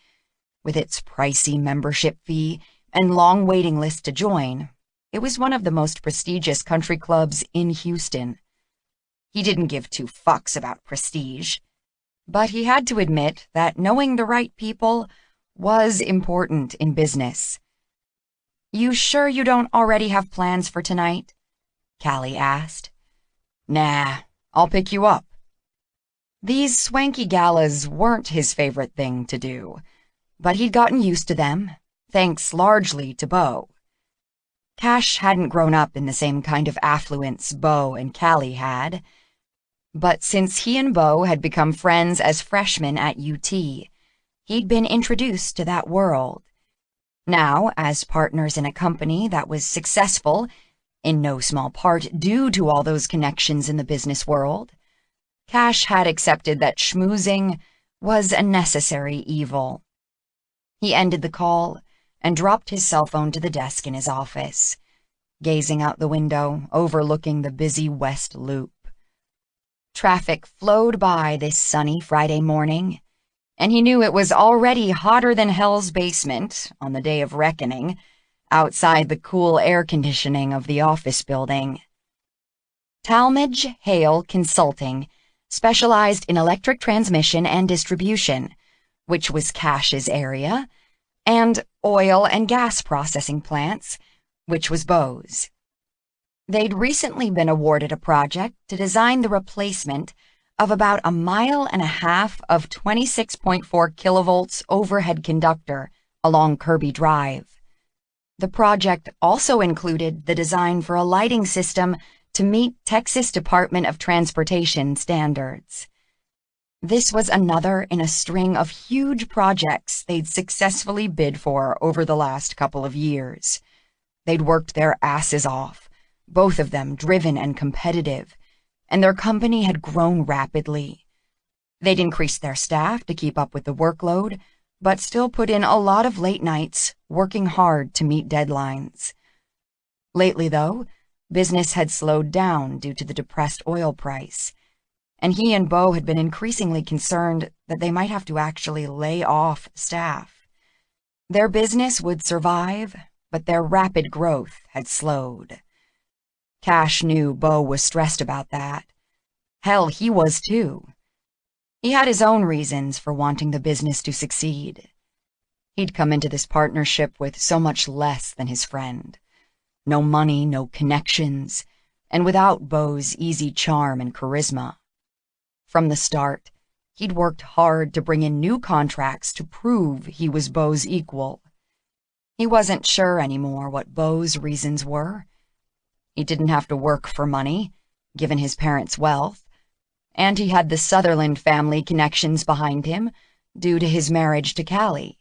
With its pricey membership fee and long waiting list to join, it was one of the most prestigious country clubs in Houston. He didn't give two fucks about prestige, but he had to admit that knowing the right people was important in business. You sure you don't already have plans for tonight? Callie asked. Nah, I'll pick you up. These swanky galas weren't his favorite thing to do, but he'd gotten used to them, thanks largely to Beau. Cash hadn't grown up in the same kind of affluence Beau and Callie had, but since he and Beau had become friends as freshmen at UT, he'd been introduced to that world. Now, as partners in a company that was successful, in no small part due to all those connections in the business world, Cash had accepted that schmoozing was a necessary evil. He ended the call and dropped his cell phone to the desk in his office, gazing out the window overlooking the busy West Loop. Traffic flowed by this sunny Friday morning, and he knew it was already hotter than hell's basement on the day of reckoning, outside the cool air conditioning of the office building. Talmadge Hale Consulting specialized in electric transmission and distribution, which was Cash's area, and oil and gas processing plants, which was Beau's. They'd recently been awarded a project to design the replacement of about 1.5 miles of 26.4 kilovolts overhead conductor along Kirby Drive. The project also included the design for a lighting system to meet Texas Department of Transportation standards. This was another in a string of huge projects they'd successfully bid for over the last couple of years. They'd worked their asses off, both of them driven and competitive, and their company had grown rapidly. They'd increased their staff to keep up with the workload, but still put in a lot of late nights, working hard to meet deadlines. Lately, though, business had slowed down due to the depressed oil price, and he and Bo had been increasingly concerned that they might have to actually lay off staff. Their business would survive, but their rapid growth had slowed. Cash knew Bo was stressed about that. Hell, he was too. He had his own reasons for wanting the business to succeed. He'd come into this partnership with so much less than his friend. No money, no connections, and without Bo's easy charm and charisma. From the start, he'd worked hard to bring in new contracts to prove he was Bo's equal. He wasn't sure anymore what Bo's reasons were. He didn't have to work for money, given his parents' wealth, and he had the Sutherland family connections behind him due to his marriage to Callie.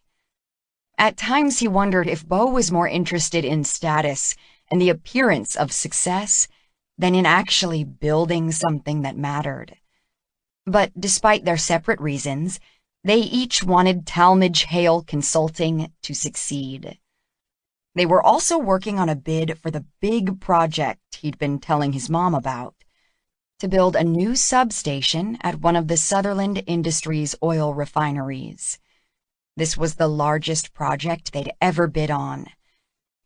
At times he wondered if Bo was more interested in status and the appearance of success than in actually building something that mattered. But despite their separate reasons, they each wanted Talmadge Hale Consulting to succeed. They were also working on a bid for the big project he'd been telling his mom about, to build a new substation at one of the Sutherland Industries oil refineries. This was the largest project they'd ever bid on,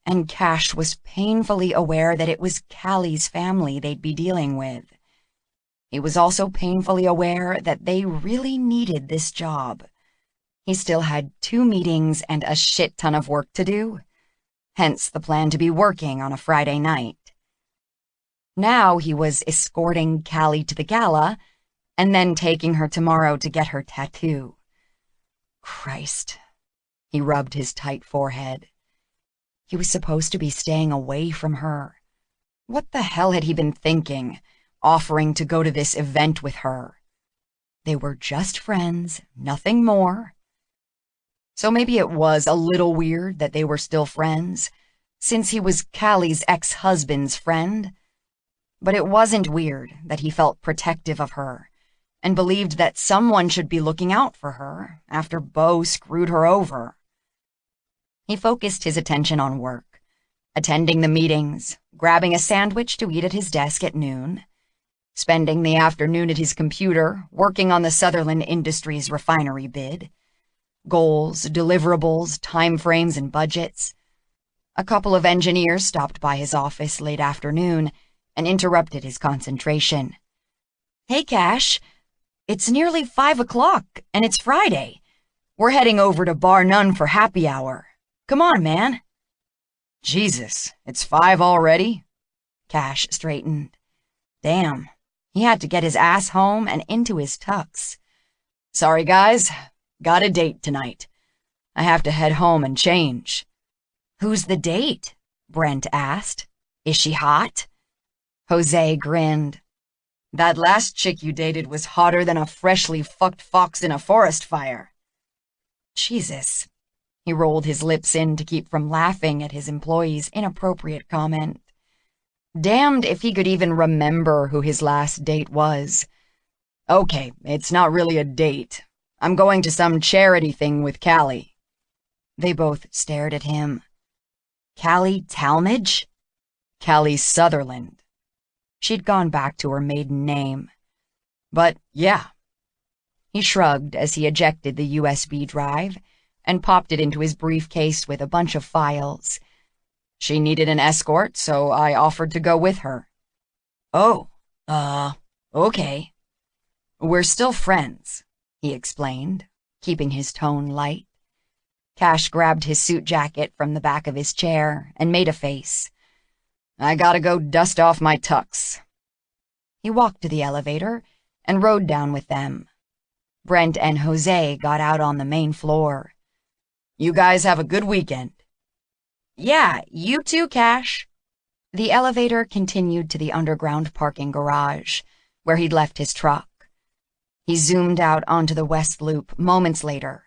and Cash was painfully aware that it was Callie's family they'd be dealing with. He was also painfully aware that they really needed this job. He still had 2 meetings and a shit ton of work to do, hence the plan to be working on a Friday night. Now he was escorting Callie to the gala and then taking her tomorrow to get her tattoo. Christ. He rubbed his tight forehead. He was supposed to be staying away from her. What the hell had he been thinking, offering to go to this event with her? They were just friends, nothing more. So maybe it was a little weird that they were still friends, since he was Callie's ex-husband's friend. But it wasn't weird that he felt protective of her and believed that someone should be looking out for her after Bo screwed her over. He focused his attention on work, attending the meetings, grabbing a sandwich to eat at his desk at noon, spending the afternoon at his computer working on the Sutherland Industries refinery bid, goals, deliverables, timeframes, and budgets. A couple of engineers stopped by his office late afternoon and interrupted his concentration. "Hey, Cash, it's nearly 5 o'clock, and it's Friday. We're heading over to Bar None for happy hour. Come on, man." "Jesus, it's 5 already?" Cash straightened. Damn, he had to get his ass home and into his tux. "Sorry, guys, got a date tonight. I have to head home and change." "Who's the date?" Brent asked. "Is she hot?" Jose grinned. "That last chick you dated was hotter than a freshly fucked fox in a forest fire." Jesus. He rolled his lips in to keep from laughing at his employee's inappropriate comment. Damned if he could even remember who his last date was. "Okay, it's not really a date. I'm going to some charity thing with Callie." They both stared at him. Callie Talmadge? Callie Sutherland. She'd gone back to her maiden name. "But yeah." He shrugged as he ejected the USB drive and popped it into his briefcase with a bunch of files. "She needed an escort, so I offered to go with her." "Oh, okay." "We're still friends," he explained, keeping his tone light. Cash grabbed his suit jacket from the back of his chair and made a face. "I gotta go dust off my tux." He walked to the elevator and rode down with them. Brent and Jose got out on the main floor. "You guys have a good weekend." "Yeah, you too, Cash." The elevator continued to the underground parking garage, where he'd left his truck. He zoomed out onto the West Loop moments later.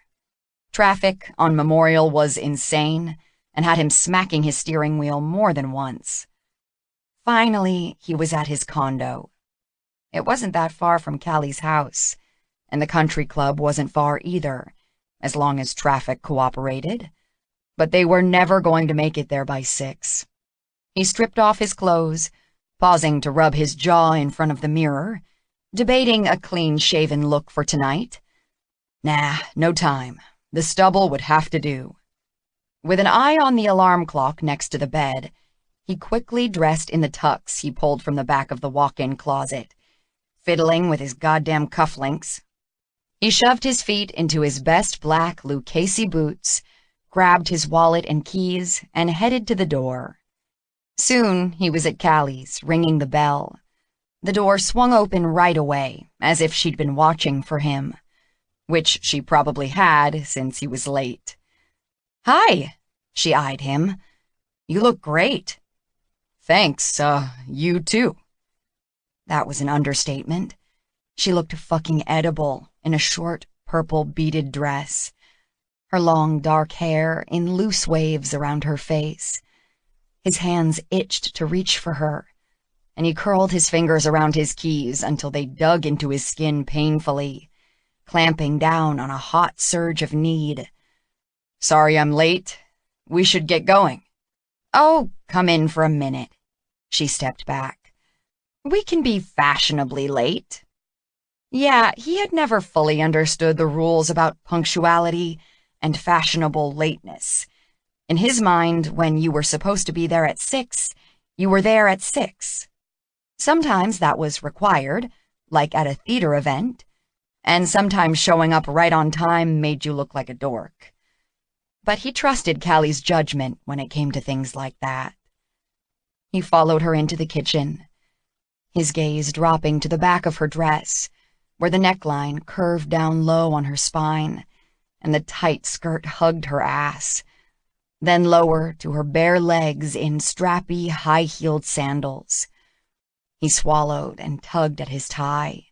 Traffic on Memorial was insane and had him smacking his steering wheel more than once. Finally, he was at his condo. It wasn't that far from Callie's house, and the country club wasn't far either, as long as traffic cooperated. But they were never going to make it there by 6. He stripped off his clothes, pausing to rub his jaw in front of the mirror, debating a clean-shaven look for tonight. Nah, no time. The stubble would have to do. With an eye on the alarm clock next to the bed, he quickly dressed in the tux he pulled from the back of the walk-in closet, fiddling with his goddamn cufflinks. He shoved his feet into his best black Lucchese boots, grabbed his wallet and keys, and headed to the door. Soon he was at Callie's, ringing the bell. The door swung open right away, as if she'd been watching for him, which she probably had since he was late. "Hi," she eyed him. "You look great." "Thanks, you too." That was an understatement. She looked fucking edible in a short, purple beaded dress, her long dark hair in loose waves around her face. His hands itched to reach for her, and he curled his fingers around his keys until they dug into his skin painfully, clamping down on a hot surge of need. "Sorry I'm late. We should get going." "Oh, come in for a minute." She stepped back. "We can be fashionably late." Yeah, he had never fully understood the rules about punctuality and fashionable lateness. In his mind, when you were supposed to be there at 6, you were there at 6. Sometimes that was required, like at a theater event, and sometimes showing up right on time made you look like a dork. But he trusted Callie's judgment when it came to things like that. He followed her into the kitchen, his gaze dropping to the back of her dress, where the neckline curved down low on her spine, and the tight skirt hugged her ass, then lower to her bare legs in strappy, high-heeled sandals. He swallowed and tugged at his tie.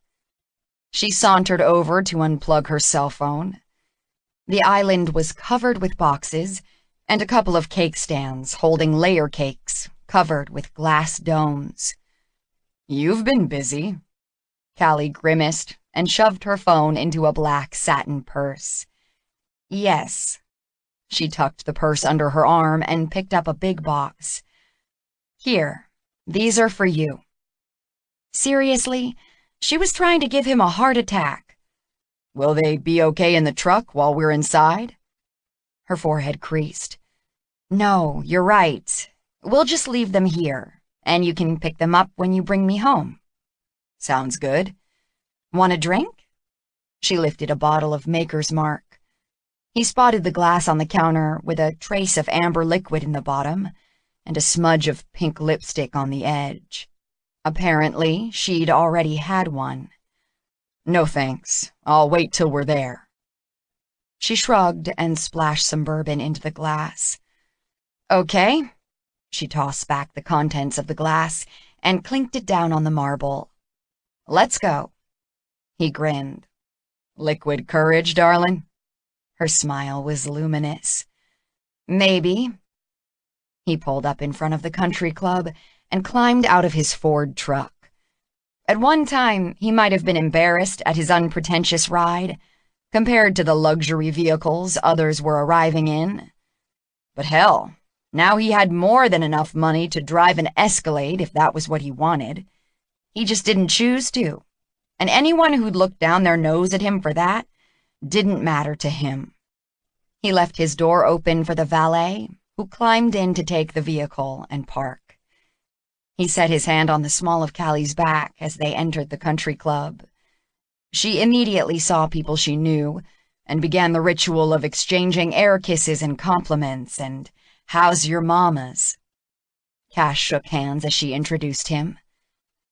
She sauntered over to unplug her cell phone. The island was covered with boxes and a couple of cake stands holding layer cakes covered with glass domes. "You've been busy." Callie grimaced and shoved her phone into a black satin purse. "Yes." She tucked the purse under her arm and picked up a big box. "Here, these are for you." Seriously, she was trying to give him a heart attack. "Will they be okay in the truck while we're inside?" Her forehead creased. "No, you're right. We'll just leave them here, and you can pick them up when you bring me home." "Sounds good. Want a drink?" She lifted a bottle of Maker's Mark. He spotted the glass on the counter with a trace of amber liquid in the bottom and a smudge of pink lipstick on the edge. Apparently, she'd already had one. "No thanks. I'll wait till we're there." She shrugged and splashed some bourbon into the glass. "Okay." She tossed back the contents of the glass and clinked it down on the marble. "Let's go." He grinned. "Liquid courage, darling?" Her smile was luminous. "Maybe." He pulled up in front of the country club and climbed out of his Ford truck. At one time, he might have been embarrassed at his unpretentious ride, compared to the luxury vehicles others were arriving in. But hell, now he had more than enough money to drive an Escalade if that was what he wanted. He just didn't choose to, and anyone who'd looked down their nose at him for that didn't matter to him. He left his door open for the valet, who climbed in to take the vehicle and park. He set his hand on the small of Callie's back as they entered the country club. She immediately saw people she knew and began the ritual of exchanging air kisses and compliments and "How's your mamas?" Cash shook hands as she introduced him.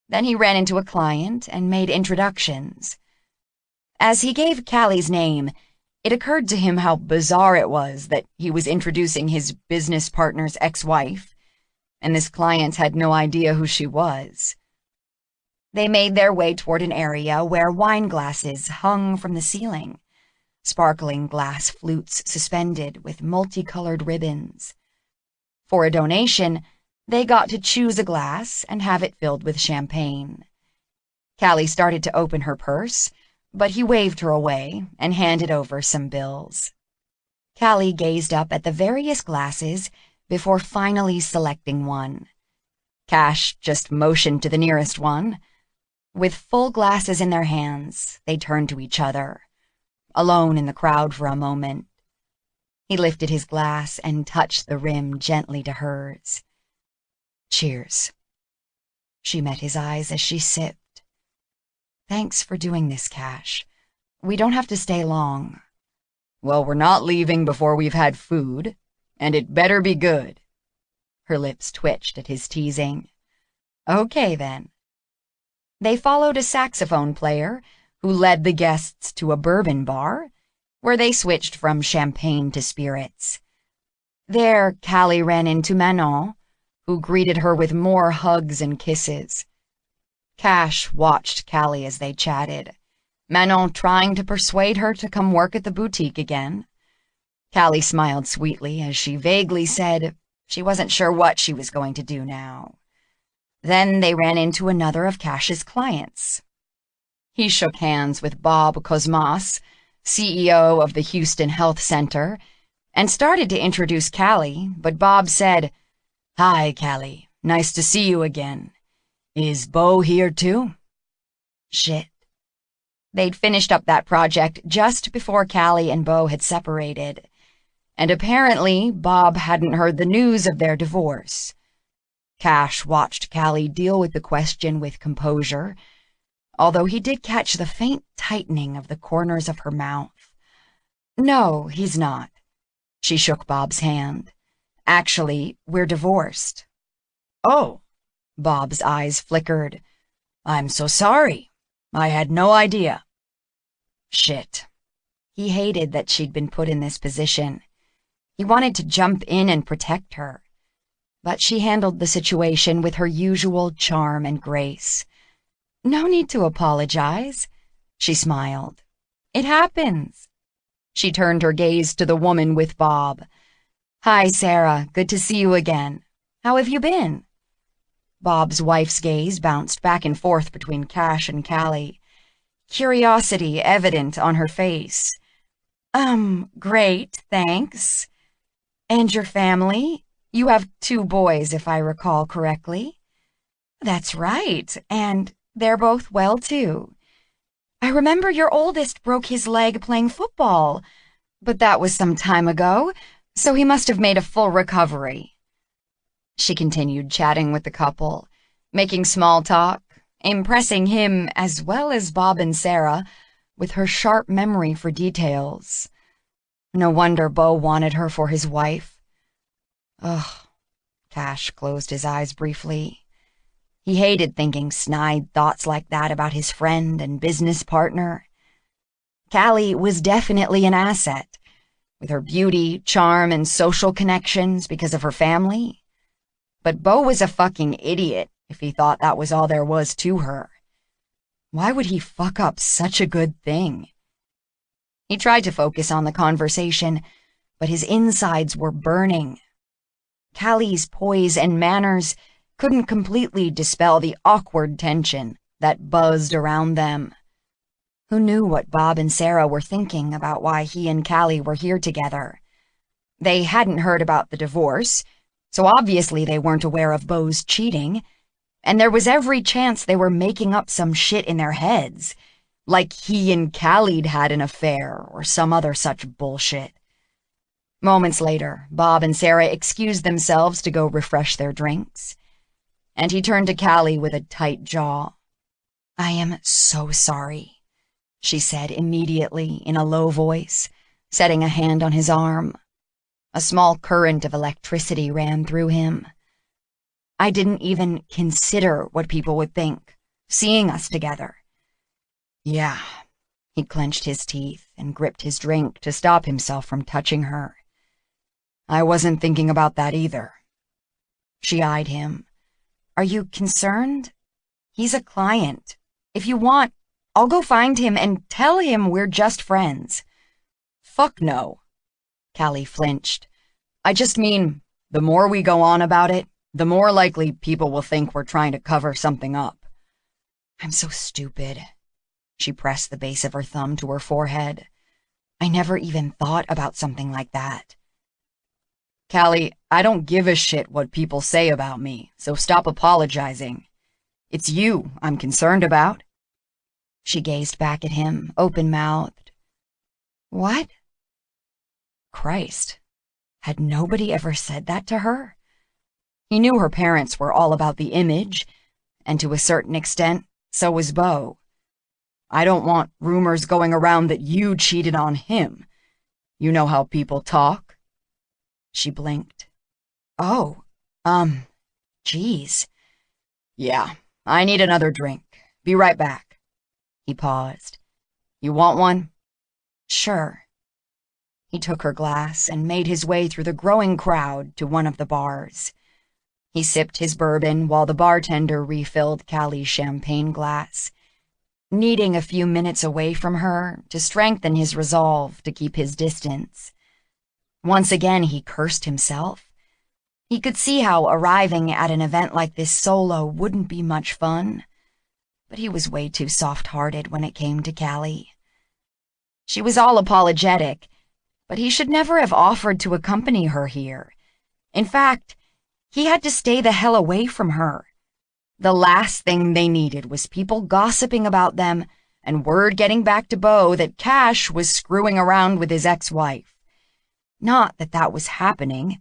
Then he ran into a client and made introductions. As he gave Callie's name, it occurred to him how bizarre it was that he was introducing his business partner's ex-wife, and this client had no idea who she was. They made their way toward an area where wine glasses hung from the ceiling, sparkling glass flutes suspended with multicolored ribbons. For a donation, they got to choose a glass and have it filled with champagne. Callie started to open her purse, but he waved her away and handed over some bills. Callie gazed up at the various glasses before finally selecting one. Cash just motioned to the nearest one. With full glasses in their hands, they turned to each other, alone in the crowd for a moment. He lifted his glass and touched the rim gently to hers. Cheers. She met his eyes as she sipped. Thanks for doing this, Cash. We don't have to stay long. Well, we're not leaving before we've had food, and it better be good. Her lips twitched at his teasing. Okay, then. They followed a saxophone player who led the guests to a bourbon bar, where they switched from champagne to spirits. There, Callie ran into Manon, who greeted her with more hugs and kisses. Cash watched Callie as they chatted, Manon trying to persuade her to come work at the boutique again. Callie smiled sweetly as she vaguely said she wasn't sure what she was going to do now. Then they ran into another of Cash's clients. He shook hands with Bob Cosmas, CEO of the Houston Health Center, and started to introduce Callie, but Bob said, "Hi, Callie. Nice to see you again. Is Bo here too?" Shit. They'd finished up that project just before Callie and Bo had separated, and apparently Bob hadn't heard the news of their divorce. Cash watched Callie deal with the question with composure, although he did catch the faint tightening of the corners of her mouth. "No, he's not." She shook Bob's hand. "Actually, we're divorced." "Oh." Bob's eyes flickered. "I'm so sorry. I had no idea." Shit. He hated that she'd been put in this position. He wanted to jump in and protect her. But she handled the situation with her usual charm and grace. "No need to apologize," she smiled. "It happens." She turned her gaze to the woman with Bob. "Hi, Sarah. Good to see you again. How have you been?" Bob's wife's gaze bounced back and forth between Cash and Callie, curiosity evident on her face. Great, thanks. And your family? You have 2 boys, if I recall correctly." "That's right, and they're both well, too. I remember your oldest broke his leg playing football, but that was some time ago, so he must have made a full recovery." She continued chatting with the couple, making small talk, impressing him as well as Bob and Sarah with her sharp memory for details. No wonder Bo wanted her for his wife. Ugh. Cash closed his eyes briefly. He hated thinking snide thoughts like that about his friend and business partner. Callie was definitely an asset, with her beauty, charm, and social connections because of her family. But Bo was a fucking idiot if he thought that was all there was to her. Why would he fuck up such a good thing? He tried to focus on the conversation, but his insides were burning. Callie's poise and manners couldn't completely dispel the awkward tension that buzzed around them. Who knew what Bob and Sarah were thinking about why he and Callie were here together? They hadn't heard about the divorce, so obviously they weren't aware of Bo's cheating, and there was every chance they were making up some shit in their heads, like he and Callie'd had an affair or some other such bullshit. Moments later, Bob and Sarah excused themselves to go refresh their drinks, and he turned to Callie with a tight jaw. "I am so sorry," she said immediately in a low voice, setting a hand on his arm. A small current of electricity ran through him. "I didn't even consider what people would think, seeing us together." "Yeah." He clenched his teeth and gripped his drink to stop himself from touching her. "I wasn't thinking about that either." She eyed him. "Are you concerned?" He's a client. If you want, I'll go find him and tell him we're just friends. Fuck no. Callie flinched. I just mean, the more we go on about it, the more likely people will think we're trying to cover something up. I'm so stupid. She pressed the base of her thumb to her forehead. I never even thought about something like that. Callie, I don't give a shit what people say about me, so stop apologizing. It's you I'm concerned about. She gazed back at him, open-mouthed. What? Christ, had nobody ever said that to her? He knew her parents were all about the image, and to a certain extent, so was Beau. I don't want rumors going around that you cheated on him. You know how people talk? She blinked. Oh, geez. Yeah, I need another drink. Be right back. He paused. You want one? Sure. He took her glass and made his way through the growing crowd to one of the bars. He sipped his bourbon while the bartender refilled Callie's champagne glass, needing a few minutes away from her to strengthen his resolve to keep his distance. Once again, he cursed himself. He could see how arriving at an event like this solo wouldn't be much fun, but he was way too soft-hearted when it came to Callie. She was all apologetic, but he should never have offered to accompany her here. In fact, he had to stay the hell away from her. The last thing they needed was people gossiping about them and word getting back to Beau that Cash was screwing around with his ex-wife. Not that that was happening,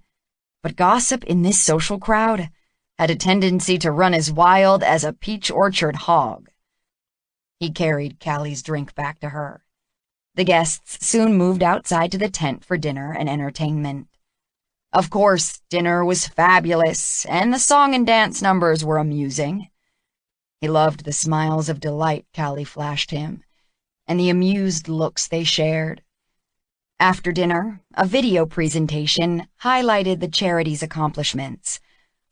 but gossip in this social crowd had a tendency to run as wild as a peach orchard hog. He carried Callie's drink back to her. The guests soon moved outside to the tent for dinner and entertainment. Of course, dinner was fabulous, and the song and dance numbers were amusing. He loved the smiles of delight Callie flashed him, and the amused looks they shared. After dinner, a video presentation highlighted the charity's accomplishments,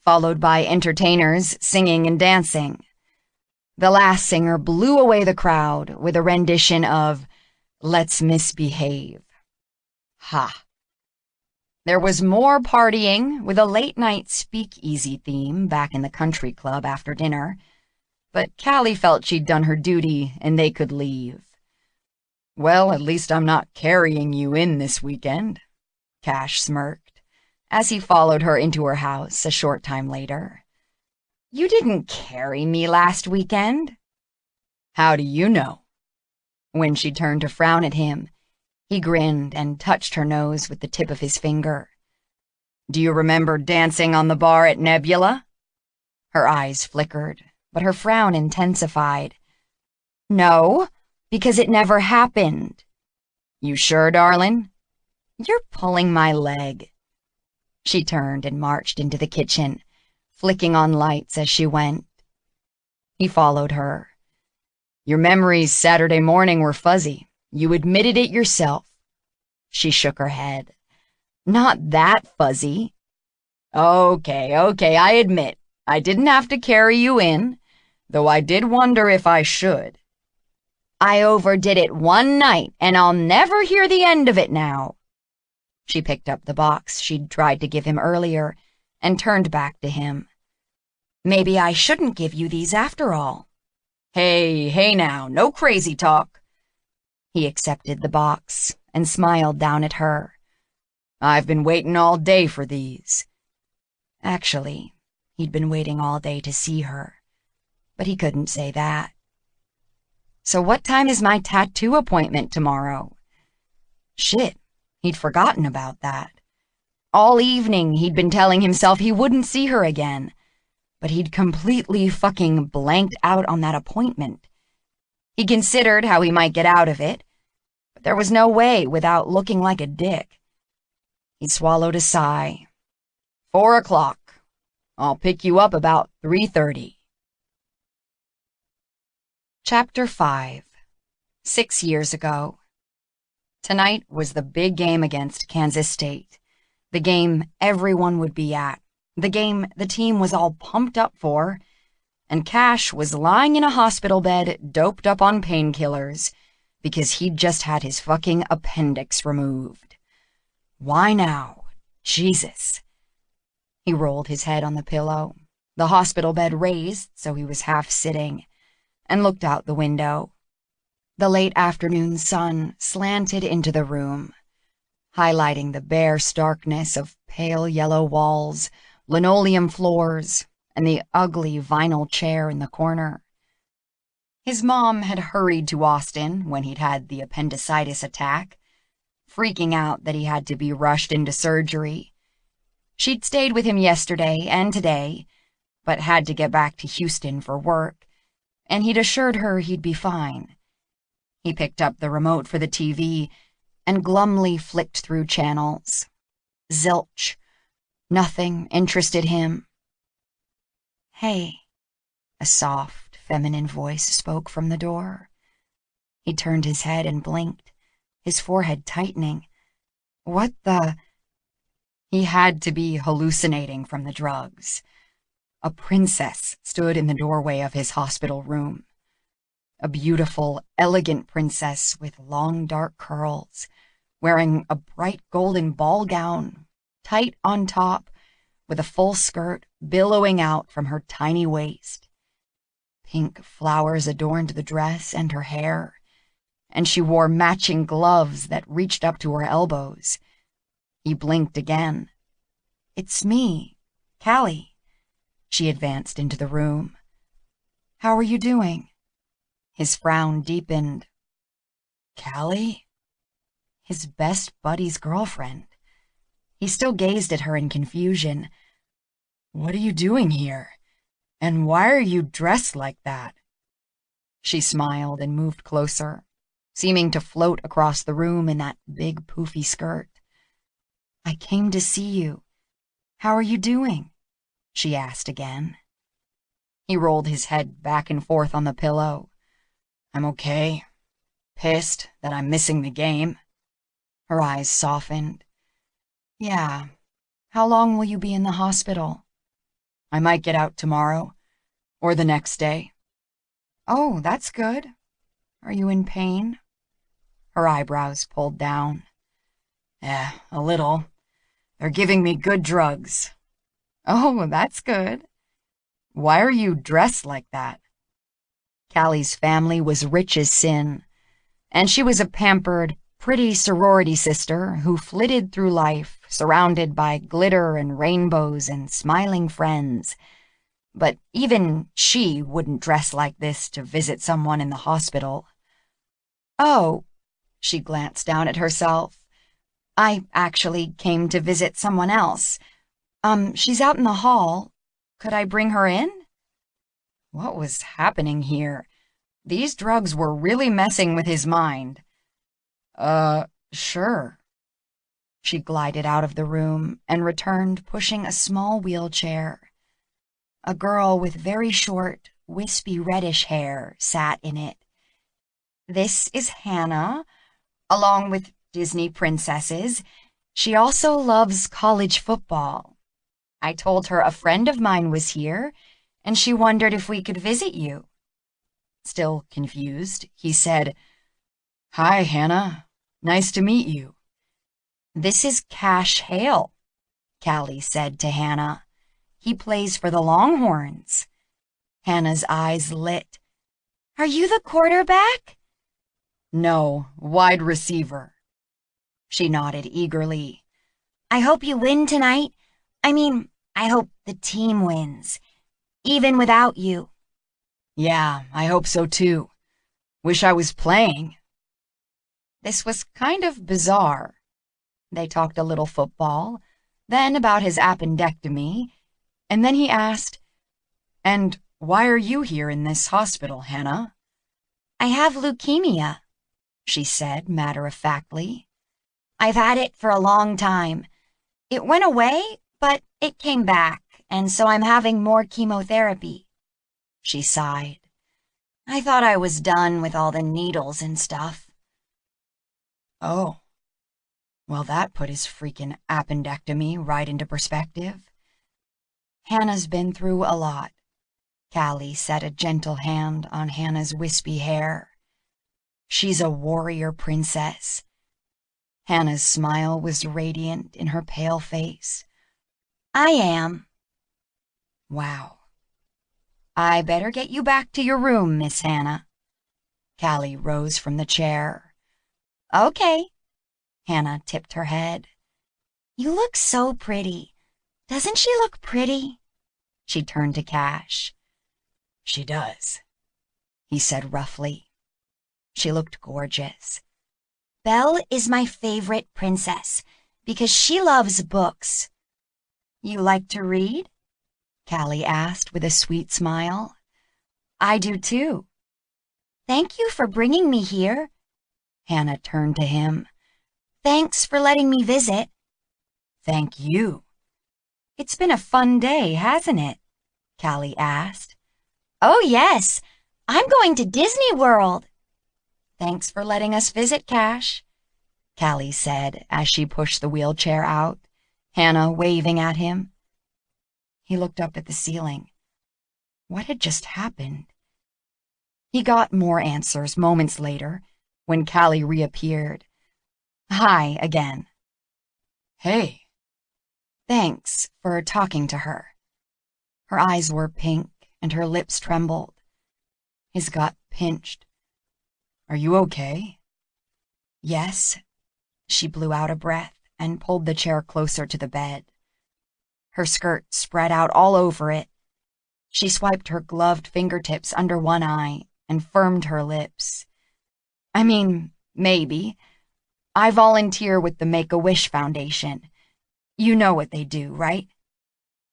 followed by entertainers singing and dancing. The last singer blew away the crowd with a rendition of Let's Misbehave. Ha! There was more partying with a late-night speakeasy theme back in the country club after dinner, but Callie felt she'd done her duty and they could leave. Well, at least I'm not carrying you in this weekend, Cash smirked, as he followed her into her house a short time later. You didn't carry me last weekend. How do you know? When she turned to frown at him, he grinned and touched her nose with the tip of his finger. Do you remember dancing on the bar at Nebula? Her eyes flickered, but her frown intensified. No, because it never happened. You sure, darling? You're pulling my leg. She turned and marched into the kitchen, flicking on lights as she went. He followed her. Your memories Saturday morning were fuzzy. You admitted it yourself. She shook her head. Not that fuzzy. Okay, I admit. I didn't have to carry you in, though I did wonder if I should. I overdid it one night, and I'll never hear the end of it now. She picked up the box she'd tried to give him earlier and turned back to him. Maybe I shouldn't give you these after all. Hey now, no crazy talk. He accepted the box and smiled down at her. I've been waiting all day for these. Actually, he'd been waiting all day to see her, but he couldn't say that. So what time is my tattoo appointment tomorrow? Shit, he'd forgotten about that. All evening he'd been telling himself he wouldn't see her again, but he'd completely fucking blanked out on that appointment. He considered how he might get out of it, but there was no way without looking like a dick. He swallowed a sigh. 4 o'clock. I'll pick you up about 3:30. Chapter 5. 6 years ago. Tonight was the big game against Kansas State. The game everyone would be at. The game the team was all pumped up for. and Cash was lying in a hospital bed doped up on painkillers because he'd just had his fucking appendix removed. Why now? Jesus. He rolled his head on the pillow, the hospital bed raised so he was half sitting, and looked out the window. The late afternoon sun slanted into the room, highlighting the bare starkness of pale yellow walls, linoleum floors, and the ugly vinyl chair in the corner. His mom had hurried to Austin when he'd had the appendicitis attack, freaking out that he had to be rushed into surgery. She'd stayed with him yesterday and today, but had to get back to Houston for work, and he'd assured her he'd be fine. He picked up the remote for the TV and glumly flicked through channels. Zilch. Nothing interested him. "Hey," a soft, feminine voice spoke from the door. He turned his head and blinked, his forehead tightening. What the... He had to be hallucinating from the drugs. A princess stood in the doorway of his hospital room. A beautiful, elegant princess with long, dark curls, wearing a bright golden ball gown, tight on top, with a full skirt billowing out from her tiny waist. Pink flowers adorned the dress and her hair, and she wore matching gloves that reached up to her elbows. He blinked again. "It's me, Callie." She advanced into the room. "How are you doing?" His frown deepened. "Callie?" His best buddy's girlfriend. He still gazed at her in confusion. "What are you doing here? And why are you dressed like that?" She smiled and moved closer, seeming to float across the room in that big poofy skirt. "I came to see you. How are you doing?" she asked again. He rolled his head back and forth on the pillow. "I'm okay. Pissed that I'm missing the game." Her eyes softened. "Yeah. How long will you be in the hospital?" "I might get out tomorrow, or the next day." "Oh, that's good. Are you in pain?" Her eyebrows pulled down. A little. They're giving me good drugs." "Oh, that's good." "Why are you dressed like that?" Callie's family was rich as sin, and she was a pampered, pretty sorority sister who flitted through life surrounded by glitter and rainbows and smiling friends. But even she wouldn't dress like this to visit someone in the hospital. "Oh," she glanced down at herself. "I actually came to visit someone else. She's out in the hall. Could I bring her in?" What was happening here? These drugs were really messing with his mind. Sure." She glided out of the room and returned pushing a small wheelchair. A girl with very short, wispy reddish hair sat in it. "This is Hannah, along with Disney princesses. She also loves college football. I told her a friend of mine was here, and she wondered if we could visit you." Still confused, he said, "Hi, Hannah. Nice to meet you." "This is Cash Hale," Callie said to Hannah. "He plays for the Longhorns." Hannah's eyes lit. "Are you the quarterback?" "No, wide receiver." She nodded eagerly. "I hope you win tonight. I hope the team wins, even without you." "Yeah, I hope so too. Wish I was playing." This was kind of bizarre. They talked a little football, then about his appendectomy, and then he asked, "And why are you here in this hospital, Hannah?" "I have leukemia," she said matter-of-factly. "I've had it for a long time. It went away, but it came back, and so I'm having more chemotherapy." She sighed. "I thought I was done with all the needles and stuff." "Oh. Well, that put his freaking appendectomy right into perspective." "Hannah's been through a lot," Callie set a gentle hand on Hannah's wispy hair. She's a warrior princess. Hannah's smile was radiant in her pale face. I am. Wow. I better get you back to your room, Miss Hannah. Callie rose from the chair. Okay. Hannah tipped her head. You look so pretty. Doesn't she look pretty? She turned to Cash. She does, he said roughly. She looked gorgeous. Belle is my favorite princess because she loves books. You like to read? Callie asked with a sweet smile. I do too. Thank you for bringing me here. Hannah turned to him. Thanks for letting me visit. Thank you. It's been a fun day, hasn't it? Callie asked. Oh, yes. I'm going to Disney World. Thanks for letting us visit, Cash, Callie said as she pushed the wheelchair out, Hannah waving at him. He looked up at the ceiling. What had just happened? He got more answers moments later when Callie reappeared. Hi again. Hey. Thanks for talking to her. Her eyes were pink and her lips trembled. His gut pinched. Are you okay? Yes. She blew out a breath and pulled the chair closer to the bed. Her skirt spread out all over it. She swiped her gloved fingertips under one eye and firmed her lips. I mean, maybe. I volunteer with the Make-A-Wish Foundation. You know what they do, right?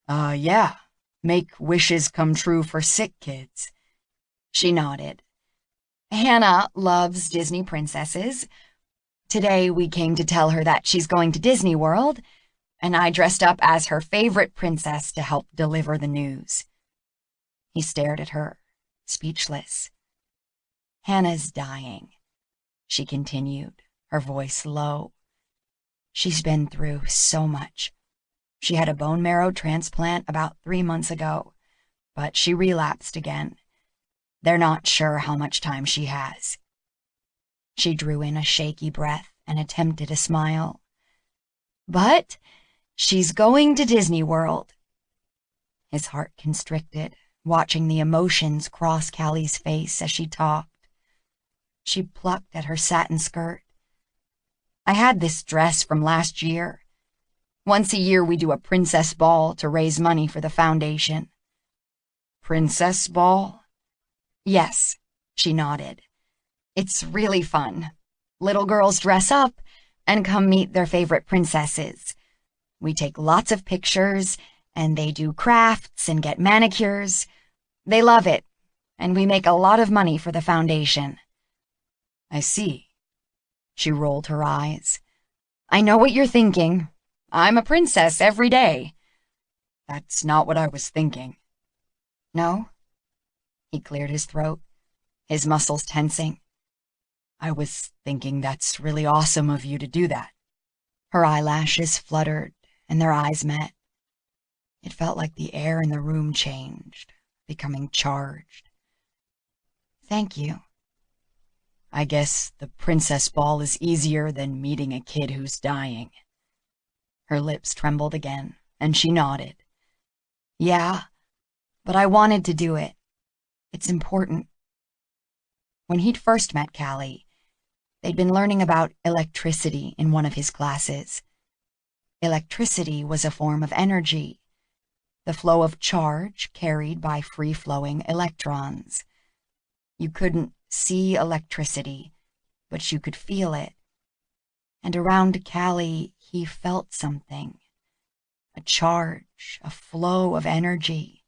Yeah. Make wishes come true for sick kids. She nodded. Hannah loves Disney princesses. Today we came to tell her that she's going to Disney World, and I dressed up as her favorite princess to help deliver the news. He stared at her, speechless. Hannah's dying, she continued, her voice low. She's been through so much. She had a bone marrow transplant about 3 months ago, but she relapsed again. They're not sure how much time she has. She drew in a shaky breath and attempted a smile. But she's going to Disney World. His heart constricted, watching the emotions cross Callie's face as she talked. She plucked at her satin skirt. I had this dress from last year. Once a year we do a princess ball to raise money for the foundation. Princess ball? Yes, she nodded. It's really fun. Little girls dress up and come meet their favorite princesses. We take lots of pictures, and they do crafts and get manicures. They love it, and we make a lot of money for the foundation. I see. She rolled her eyes. I know what you're thinking. I'm a princess every day. That's not what I was thinking. No? He cleared his throat, his muscles tensing. I was thinking that's really awesome of you to do that. Her eyelashes fluttered, and their eyes met. It felt like the air in the room changed, becoming charged. Thank you. I guess the princess ball is easier than meeting a kid who's dying. Her lips trembled again, and she nodded. Yeah, but I wanted to do it. It's important. When he'd first met Callie, they'd been learning about electricity in one of his classes. Electricity was a form of energy, the flow of charge carried by free-flowing electrons. You couldn't see electricity, but you could feel it. And around Callie, he felt something. A charge, a flow of energy.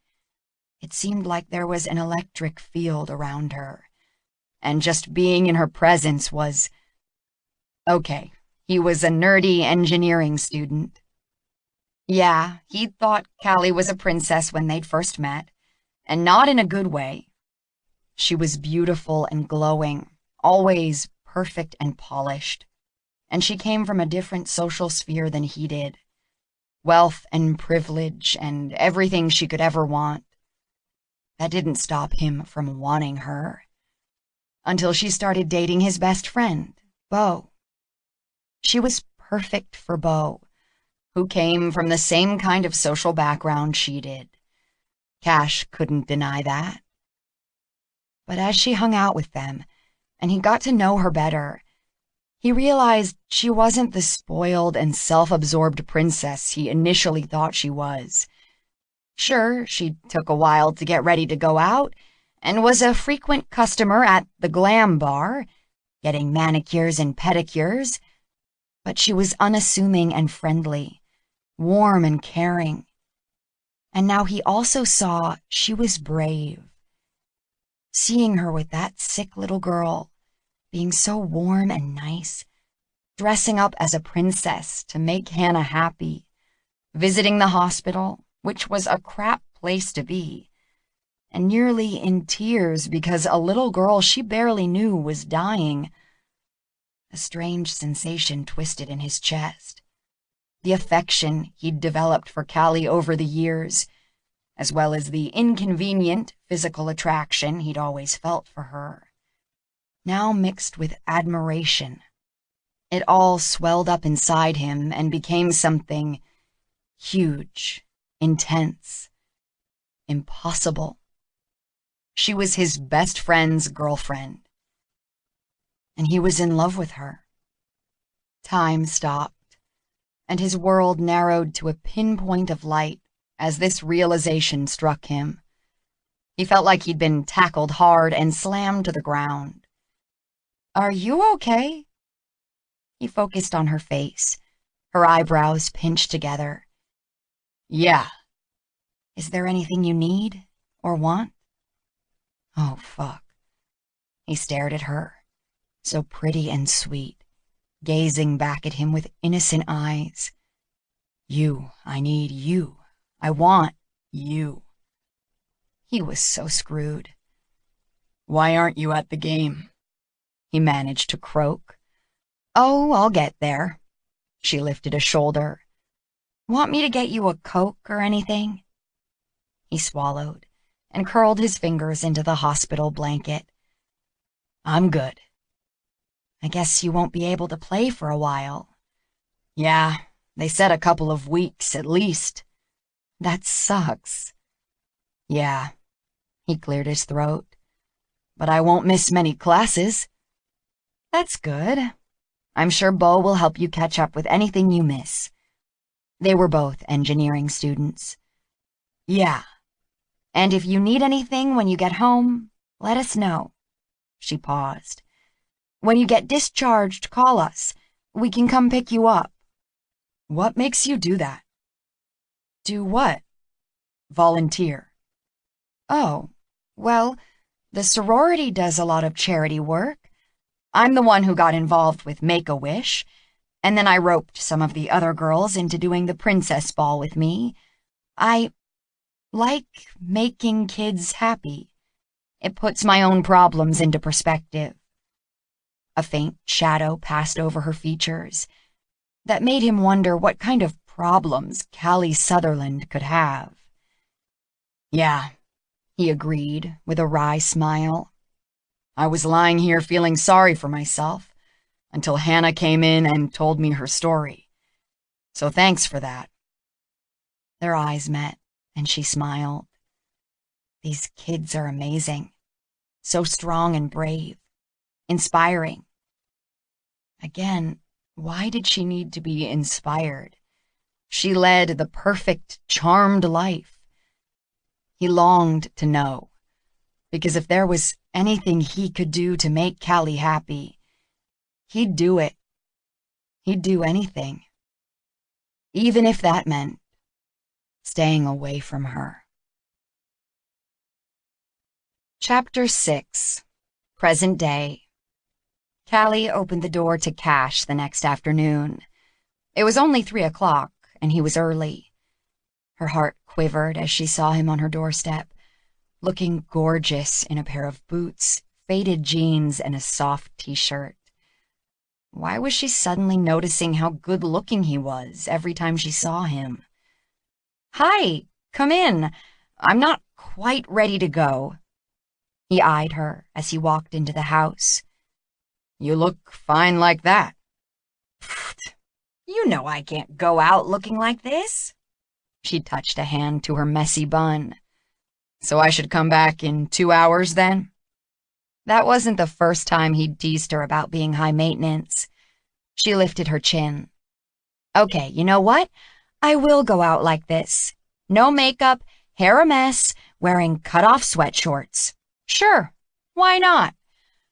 It seemed like there was an electric field around her. And just being in her presence was... Okay, he was a nerdy engineering student. Yeah, he'd thought Callie was a princess when they'd first met, and not in a good way. She was beautiful and glowing, always perfect and polished. And she came from a different social sphere than he did. Wealth and privilege and everything she could ever want. That didn't stop him from wanting her. Until she started dating his best friend, Beau. She was perfect for Beau, who came from the same kind of social background she did. Cash couldn't deny that. But as she hung out with them, and he got to know her better, he realized she wasn't the spoiled and self-absorbed princess he initially thought she was. Sure, she took a while to get ready to go out, and was a frequent customer at the glam bar, getting manicures and pedicures, but she was unassuming and friendly, warm and caring. And now he also saw she was brave. Seeing her with that sick little girl, being so warm and nice, dressing up as a princess to make Hannah happy, visiting the hospital, which was a crap place to be, and nearly in tears because a little girl she barely knew was dying. A strange sensation twisted in his chest. The affection he'd developed for Callie over the years, as well as the inconvenient physical attraction he'd always felt for her, now mixed with admiration. It all swelled up inside him and became something huge, intense, impossible. She was his best friend's girlfriend, and he was in love with her. Time stopped, and his world narrowed to a pinpoint of light as this realization struck him. He felt like he'd been tackled hard and slammed to the ground. "Are you okay?" He focused on her face, her eyebrows pinched together. "Yeah." "Is there anything you need or want?" "Oh, fuck." He stared at her, so pretty and sweet, gazing back at him with innocent eyes. "You, I need you. I want you." He was so screwed. "Why aren't you at the game?" he managed to croak. "Oh, I'll get there." She lifted a shoulder. "Want me to get you a Coke or anything?" He swallowed and curled his fingers into the hospital blanket. "I'm good." "I guess you won't be able to play for a while." "Yeah, they said a couple of weeks at least." "That sucks." "Yeah." He cleared his throat. "But I won't miss many classes." "That's good. I'm sure Beau will help you catch up with anything you miss." They were both engineering students. "Yeah. And if you need anything when you get home, let us know." She paused. "When you get discharged, call us. We can come pick you up." "What makes you do that?" "Do what?" "Volunteer." "Oh, well, the sorority does a lot of charity work. I'm the one who got involved with Make-A-Wish, and then I roped some of the other girls into doing the princess ball with me. I like making kids happy. It puts my own problems into perspective." A faint shadow passed over her features that made him wonder what kind of problems Callie Sutherland could have. "Yeah," he agreed with a wry smile. "I was lying here feeling sorry for myself until Hannah came in and told me her story. So thanks for that." Their eyes met, and she smiled. These kids are amazing. So strong and brave. Inspiring. Again, why did she need to be inspired? She led the perfect, charmed life. He longed to know, because if there was anything he could do to make Callie happy, he'd do it. He'd do anything. Even if that meant staying away from her. Chapter 6. Present Day. Callie opened the door to Cash the next afternoon. It was only 3 o'clock, and he was early. Her heart quivered as she saw him on her doorstep, looking gorgeous in a pair of boots, faded jeans, and a soft t-shirt. Why was she suddenly noticing how good-looking he was every time she saw him? "Hi, come in. I'm not quite ready to go." He eyed her as he walked into the house. "You look fine like that." "You know I can't go out looking like this." She touched a hand to her messy bun. "So I should come back in 2 hours then?" That wasn't the first time he'd teased her about being high maintenance. She lifted her chin. "Okay, you know what? I will go out like this. No makeup, hair a mess, wearing cut-off sweatshorts. Sure, why not?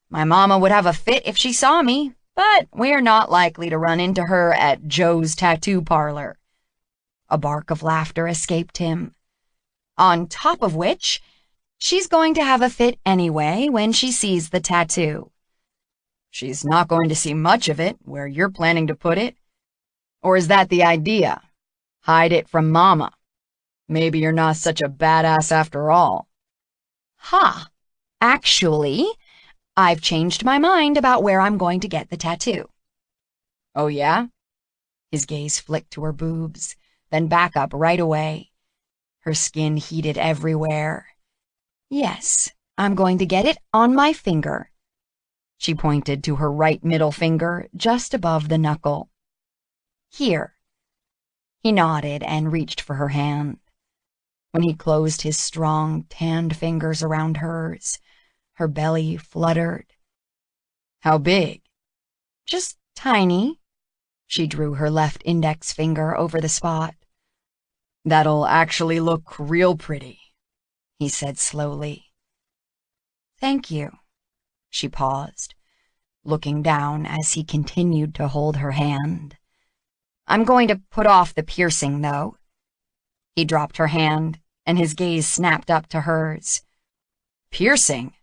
My mama would have a fit if she saw me, but we're not likely to run into her at Joe's tattoo parlor." A bark of laughter escaped him. "On top of which, she's going to have a fit anyway when she sees the tattoo." "She's not going to see much of it where you're planning to put it. Or is that the idea? Hide it from Mama. Maybe you're not such a badass after all." "Ha! Actually, I've changed my mind about where I'm going to get the tattoo." "Oh yeah?" His gaze flicked to her boobs, then back up right away. Her skin heated everywhere. "Yes, I'm going to get it on my finger." She pointed to her right middle finger, just above the knuckle. "Here." He nodded and reached for her hand. When he closed his strong, tanned fingers around hers, her belly fluttered. "How big?" "Just tiny." She drew her left index finger over the spot. "That'll actually look real pretty," he said slowly. "Thank you." She paused, looking down as he continued to hold her hand. "I'm going to put off the piercing, though." He dropped her hand, and his gaze snapped up to hers. "Piercing?"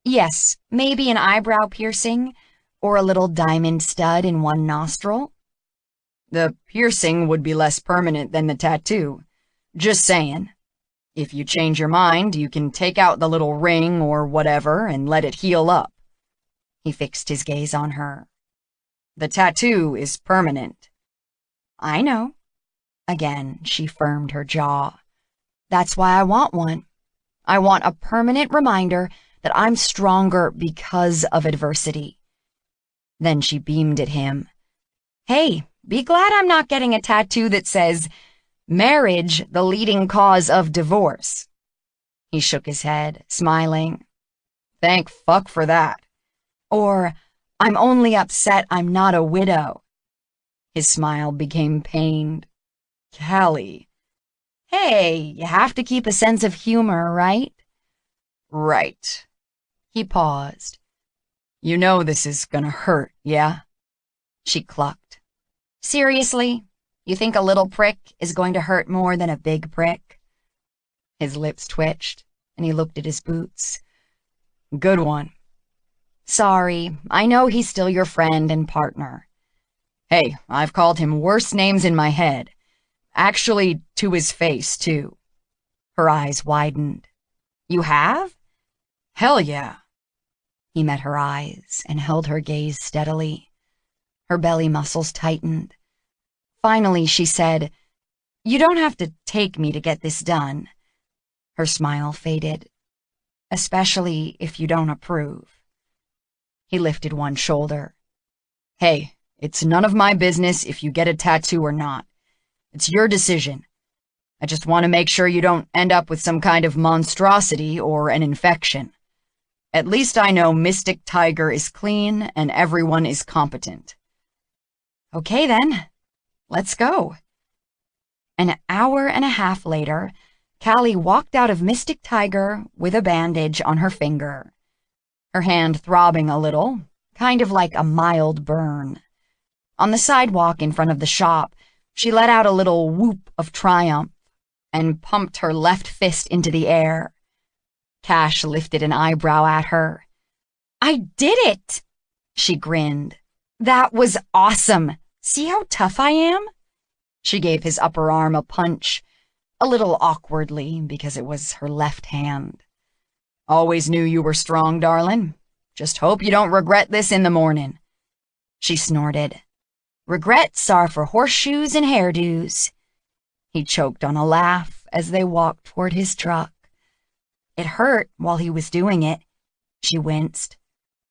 "Yes, maybe an eyebrow piercing, or a little diamond stud in one nostril." "The piercing would be less permanent than the tattoo. Just saying. If you change your mind, you can take out the little ring or whatever and let it heal up." He fixed his gaze on her. "The tattoo is permanent." "I know." Again, she firmed her jaw. "That's why I want one. I want a permanent reminder that I'm stronger because of adversity." Then she beamed at him. "Hey, be glad I'm not getting a tattoo that says, 'Marriage, the leading cause of divorce.'" He shook his head, smiling. "Thank fuck for that." Or, "I'm only upset I'm not a widow." His smile became pained. "Callie." "Hey, you have to keep a sense of humor, right?" "Right." He paused. "You know this is gonna hurt, yeah?" She clucked. "Seriously? You think a little prick is going to hurt more than a big prick?" His lips twitched, and he looked at his boots. "Good one." "Sorry, I know he's still your friend and partner." "Hey, I've called him worse names in my head. Actually, to his face, too." Her eyes widened. "You have?" "Hell yeah." He met her eyes and held her gaze steadily. Her belly muscles tightened. Finally, she said, "You don't have to take me to get this done." Her smile faded. "Especially if you don't approve." He lifted one shoulder. "Hey, it's none of my business if you get a tattoo or not. It's your decision. I just want to make sure you don't end up with some kind of monstrosity or an infection. At least I know Mystic Tiger is clean and everyone is competent." "Okay then, let's go." An hour and a half later, Callie walked out of Mystic Tiger with a bandage on her finger, her hand throbbing a little, kind of like a mild burn. On the sidewalk in front of the shop, she let out a little whoop of triumph and pumped her left fist into the air. Cash lifted an eyebrow at her. "I did it!" She grinned. "That was awesome! See how tough I am?" She gave his upper arm a punch, a little awkwardly because it was her left hand. "Always knew you were strong, darling. Just hope you don't regret this in the morning." She snorted. "Regrets are for horseshoes and hairdos." He choked on a laugh as they walked toward his truck. It hurt while he was doing it. She winced.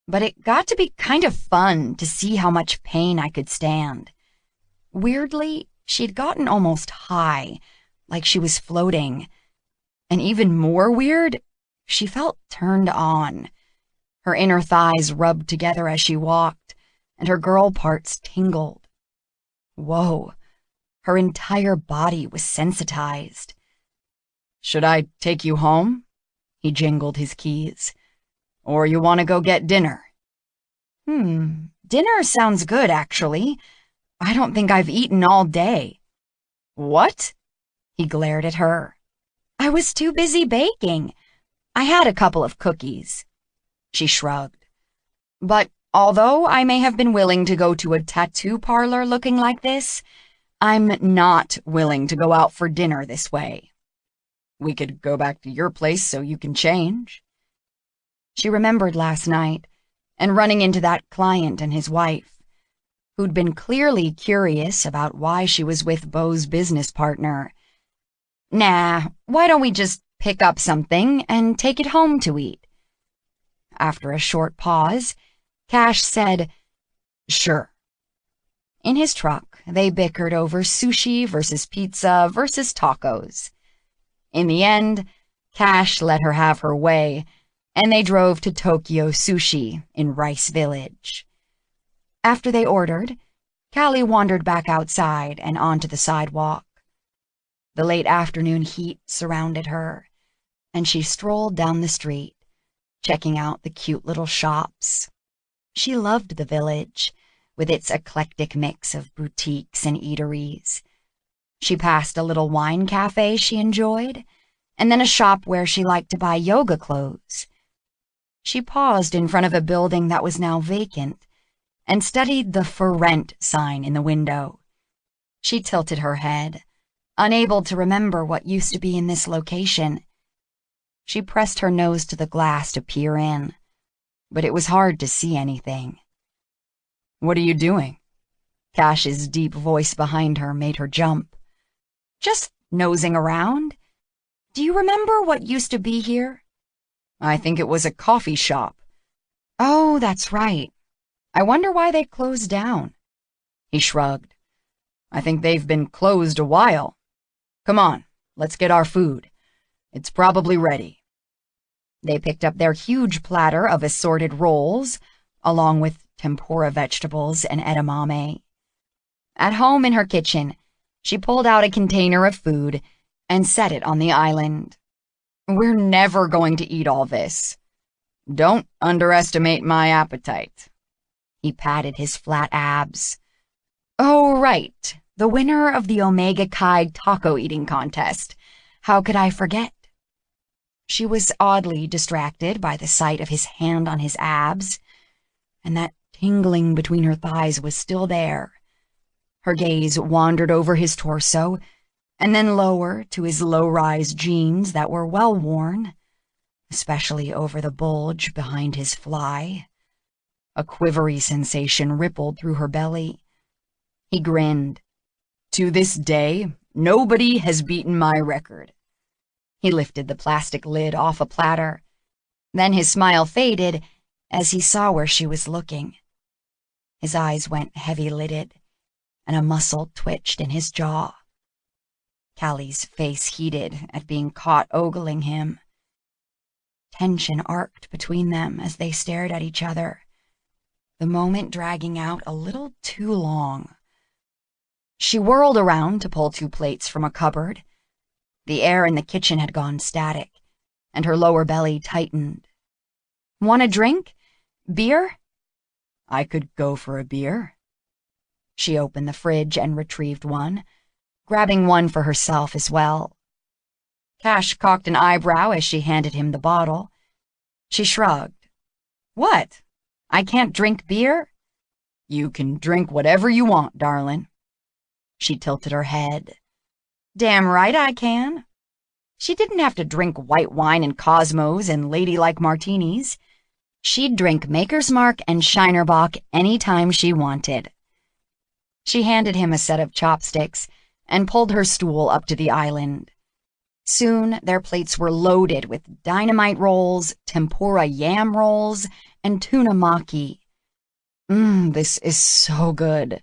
But it got to be kind of fun to see how much pain I could stand. Weirdly, she'd gotten almost high, like she was floating. And even more weird, she felt turned on. Her inner thighs rubbed together as she walked, and her girl parts tingled. Whoa, her entire body was sensitized. "Should I take you home?" He jingled his keys. "Or you want to go get dinner?" Dinner sounds good, actually. I don't think I've eaten all day." "What?" He glared at her. "I was too busy baking. I had a couple of cookies." She shrugged. "But although I may have been willing to go to a tattoo parlor looking like this, I'm not willing to go out for dinner this way. We could go back to your place so you can change." She remembered last night and running into that client and his wife, who'd been clearly curious about why she was with Beau's business partner. "Nah, why don't we just pick up something and take it home to eat?" After a short pause, Cash said, "Sure." In his truck, they bickered over sushi versus pizza versus tacos. In the end, Cash let her have her way, and they drove to Tokyo Sushi in Rice Village. After they ordered, Callie wandered back outside and onto the sidewalk. The late afternoon heat surrounded her, and she strolled down the street, checking out the cute little shops. She loved the village, with its eclectic mix of boutiques and eateries. She passed a little wine cafe she enjoyed, and then a shop where she liked to buy yoga clothes. She paused in front of a building that was now vacant and studied the "For Rent" sign in the window. She tilted her head, unable to remember what used to be in this location. She pressed her nose to the glass to peer in, but it was hard to see anything. "What are you doing?" Cash's deep voice behind her made her jump. "Just nosing around. Do you remember what used to be here?" "I think it was a coffee shop." "Oh, that's right. I wonder why they closed down." He shrugged. "I think they've been closed a while. Come on, let's get our food. It's probably ready." They picked up their huge platter of assorted rolls, along with tempura vegetables and edamame. At home in her kitchen, she pulled out a container of food and set it on the island. "We're never going to eat all this. Don't underestimate my appetite." He patted his flat abs. "Oh, right, the winner of the Omega Chi taco eating contest. How could I forget?" She was oddly distracted by the sight of his hand on his abs, and that tingling between her thighs was still there. Her gaze wandered over his torso, and then lower to his low-rise jeans that were well worn, especially over the bulge behind his fly. A quivery sensation rippled through her belly. He grinned. "To this day, nobody has beaten my record." He lifted the plastic lid off a platter. Then his smile faded as he saw where she was looking. His eyes went heavy-lidded, and a muscle twitched in his jaw. Callie's face heated at being caught ogling him. Tension arced between them as they stared at each other, the moment dragging out a little too long. She whirled around to pull 2 plates from a cupboard. The air in the kitchen had gone static, and her lower belly tightened. "Want a drink? Beer?" "I could go for a beer." She opened the fridge and retrieved one, grabbing one for herself as well. Cash cocked an eyebrow as she handed him the bottle. She shrugged. "What? I can't drink beer?" "You can drink whatever you want, darling." She tilted her head. "Damn right I can." She didn't have to drink white wine and Cosmos and ladylike martinis. She'd drink Maker's Mark and Shinerbach any time she wanted. She handed him a set of chopsticks and pulled her stool up to the island. Soon, their plates were loaded with dynamite rolls, tempura yam rolls, and tuna maki. This is so good.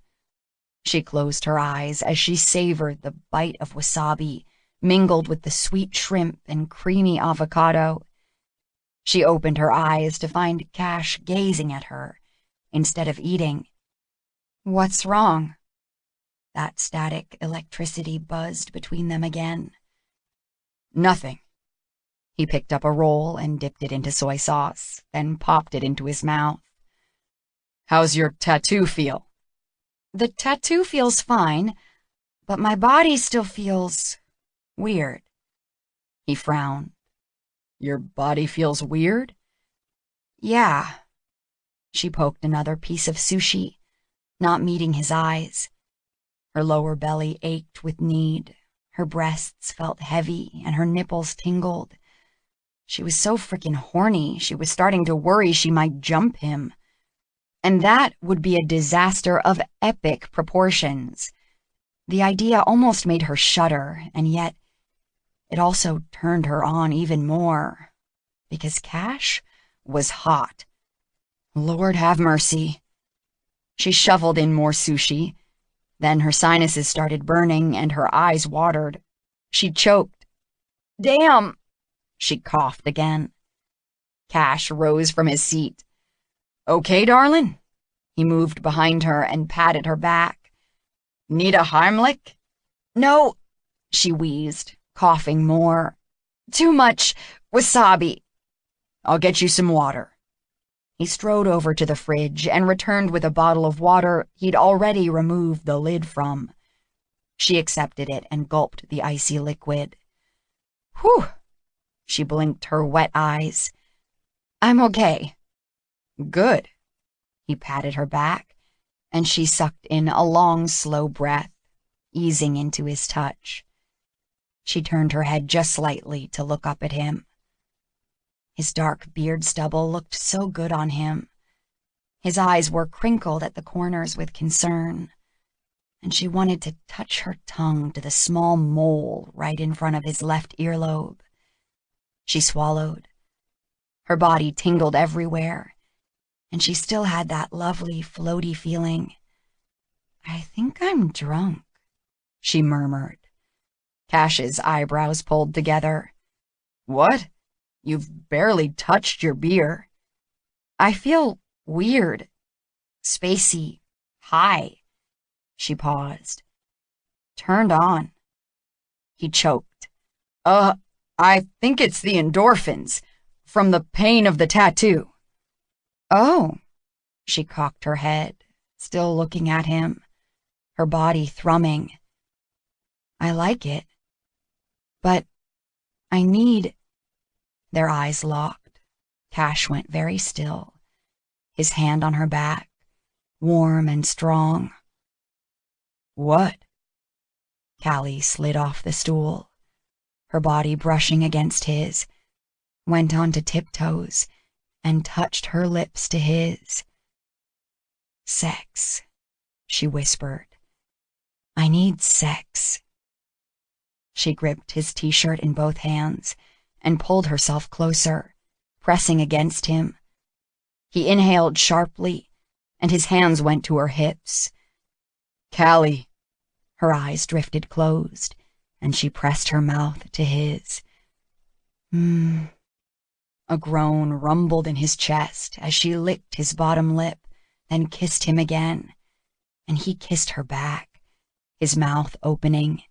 She closed her eyes as she savored the bite of wasabi, mingled with the sweet shrimp and creamy avocado. She opened her eyes to find Cash gazing at her instead of eating. "What's wrong?" That static electricity buzzed between them again. "Nothing." He picked up a roll and dipped it into soy sauce, then popped it into his mouth. "How's your tattoo feel?" "The tattoo feels fine, but my body still feels weird." He frowned. "Your body feels weird?" "Yeah." She poked another piece of sushi, not meeting his eyes. Her lower belly ached with need. Her breasts felt heavy and her nipples tingled. She was so freaking horny, she was starting to worry she might jump him. And that would be a disaster of epic proportions. The idea almost made her shudder, and yet it also turned her on even more. Because Cash was hot. Lord have mercy. She shoveled in more sushi. Then her sinuses started burning and her eyes watered. She choked. "Damn!" She coughed again. Cash rose from his seat. "Okay, darling?" He moved behind her and patted her back. "Need a Heimlich?" "No," she wheezed, coughing more. "Too much wasabi." "I'll get you some water." He strode over to the fridge and returned with a bottle of water he'd already removed the lid from. She accepted it and gulped the icy liquid. "Whew!" She blinked her wet eyes. "I'm okay." "Good." He patted her back, and she sucked in a long, slow breath, easing into his touch. She turned her head just slightly to look up at him. His dark beard stubble looked so good on him. His eyes were crinkled at the corners with concern, and she wanted to touch her tongue to the small mole right in front of his left earlobe. She swallowed. Her body tingled everywhere, and she still had that lovely, floaty feeling. "I think I'm drunk," she murmured. Cash's eyebrows pulled together. "What? You've barely touched your beer." "I feel weird, spacey, high." She paused. "Turned on." He choked. I think it's the endorphins, from the pain of the tattoo." "Oh." She cocked her head, still looking at him, her body thrumming. "I like it, but I need—" Their eyes locked. Cash went very still, his hand on her back, warm and strong. "What?" Callie slid off the stool, her body brushing against his, went onto tiptoes, and touched her lips to his. "Sex," she whispered. "I need sex." She gripped his t-shirt in both hands and pulled herself closer, pressing against him. He inhaled sharply, and his hands went to her hips. "Callie." Her eyes drifted closed, and she pressed her mouth to his. A groan rumbled in his chest as she licked his bottom lip, then kissed him again, and he kissed her back, his mouth opening.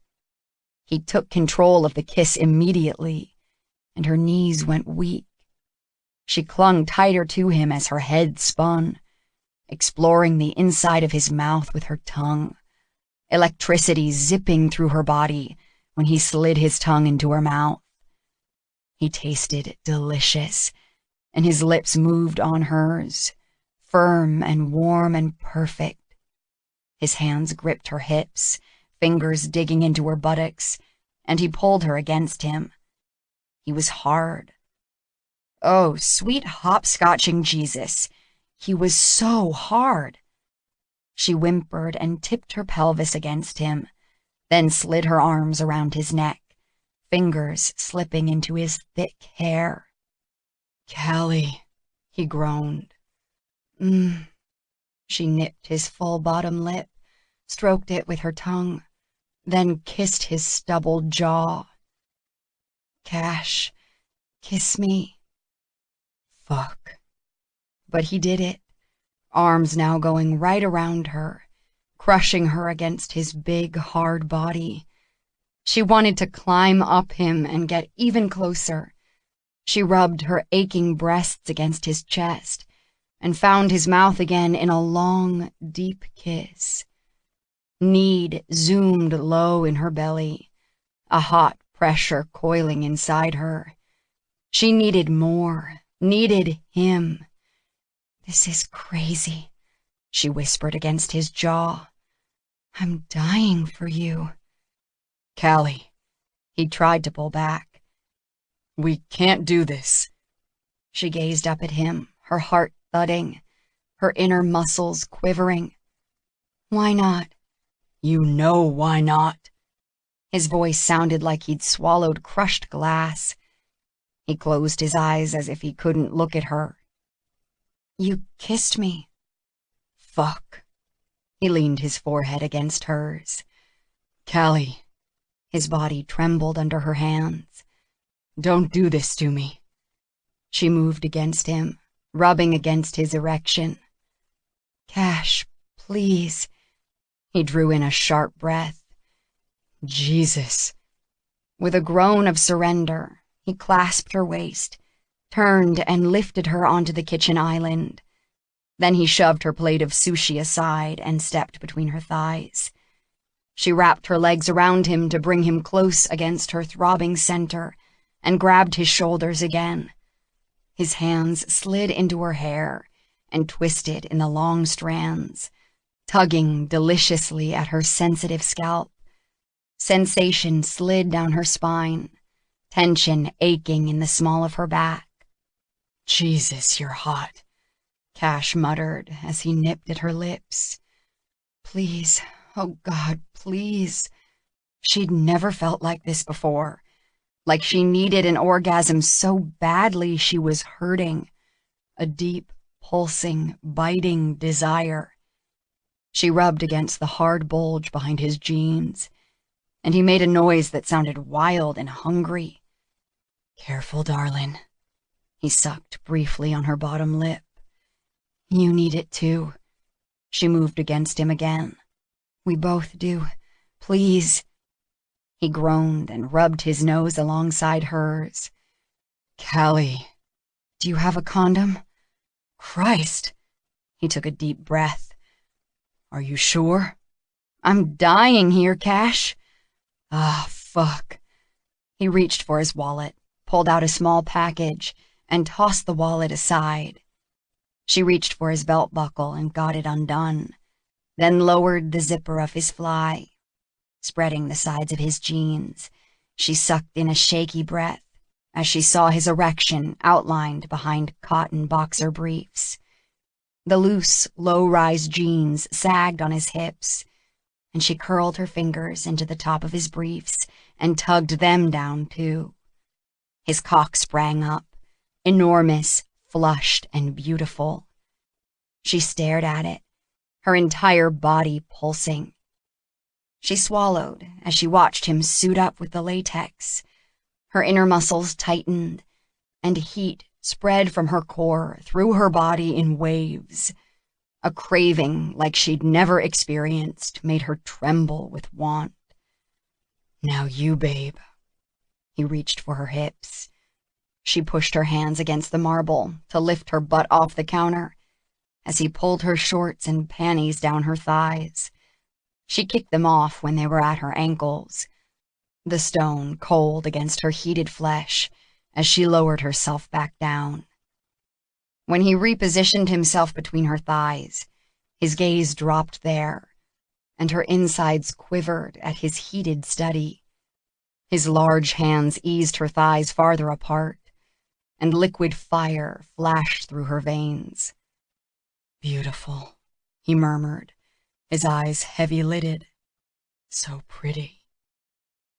He took control of the kiss immediately, and her knees went weak. She clung tighter to him as her head spun, exploring the inside of his mouth with her tongue, electricity zipping through her body when he slid his tongue into her mouth. He tasted delicious, and his lips moved on hers, firm and warm and perfect. His hands gripped her hips, fingers digging into her buttocks, and he pulled her against him. He was hard. Oh, sweet hopscotching Jesus, he was so hard. She whimpered and tipped her pelvis against him, then slid her arms around his neck, fingers slipping into his thick hair. "Callie," he groaned. She nipped his full bottom lip, stroked it with her tongue, then kissed his stubbled jaw. "Cash, kiss me." Fuck. But he did it, arms now going right around her, crushing her against his big, hard body. She wanted to climb up him and get even closer. She rubbed her aching breasts against his chest and found his mouth again in a long, deep kiss. Need zoomed low in her belly, a hot pressure coiling inside her. She needed more, needed him. "This is crazy," she whispered against his jaw. "I'm dying for you." "Callie," he tried to pull back. "We can't do this." She gazed up at him, her heart thudding, her inner muscles quivering. "Why not?" "You know why not." His voice sounded like he'd swallowed crushed glass. He closed his eyes as if he couldn't look at her. "You kissed me." "Fuck." He leaned his forehead against hers. "Callie." His body trembled under her hands. "Don't do this to me." She moved against him, rubbing against his erection. "Cash, please." He drew in a sharp breath. "Jesus." With a groan of surrender, he clasped her waist, turned and lifted her onto the kitchen island. Then he shoved her plate of sushi aside and stepped between her thighs. She wrapped her legs around him to bring him close against her throbbing center and grabbed his shoulders again. His hands slid into her hair and twisted in the long strands, tugging deliciously at her sensitive scalp. Sensation slid down her spine, tension aching in the small of her back. "Jesus, you're hot," Cash muttered as he nipped at her lips. "Please, oh God, please." She'd never felt like this before, like she needed an orgasm so badly she was hurting, a deep, pulsing, biting desire. She rubbed against the hard bulge behind his jeans, and he made a noise that sounded wild and hungry. "Careful, darling." He sucked briefly on her bottom lip. "You need it too." She moved against him again. "We both do. Please." He groaned and rubbed his nose alongside hers. "Callie." "Do you have a condom?" "Christ." He took a deep breath. "Are you sure?" "I'm dying here, Cash." "Ah, fuck." He reached for his wallet, pulled out a small package, and tossed the wallet aside. She reached for his belt buckle and got it undone, then lowered the zipper of his fly. Spreading the sides of his jeans, she sucked in a shaky breath as she saw his erection outlined behind cotton boxer briefs. The loose, low-rise jeans sagged on his hips, and she curled her fingers into the top of his briefs and tugged them down, too. His cock sprang up, enormous, flushed, and beautiful. She stared at it, her entire body pulsing. She swallowed as she watched him suit up with the latex. Her inner muscles tightened, and heat spread from her core through her body in waves. A craving like she'd never experienced made her tremble with want. "Now you, babe." He reached for her hips. She pushed her hands against the marble to lift her butt off the counter as he pulled her shorts and panties down her thighs. She kicked them off when they were at her ankles, the stone cold against her heated flesh as she lowered herself back down. When he repositioned himself between her thighs, his gaze dropped there, and her insides quivered at his heated study. His large hands eased her thighs farther apart, and liquid fire flashed through her veins. "Beautiful," he murmured, his eyes heavy-lidded. "So pretty."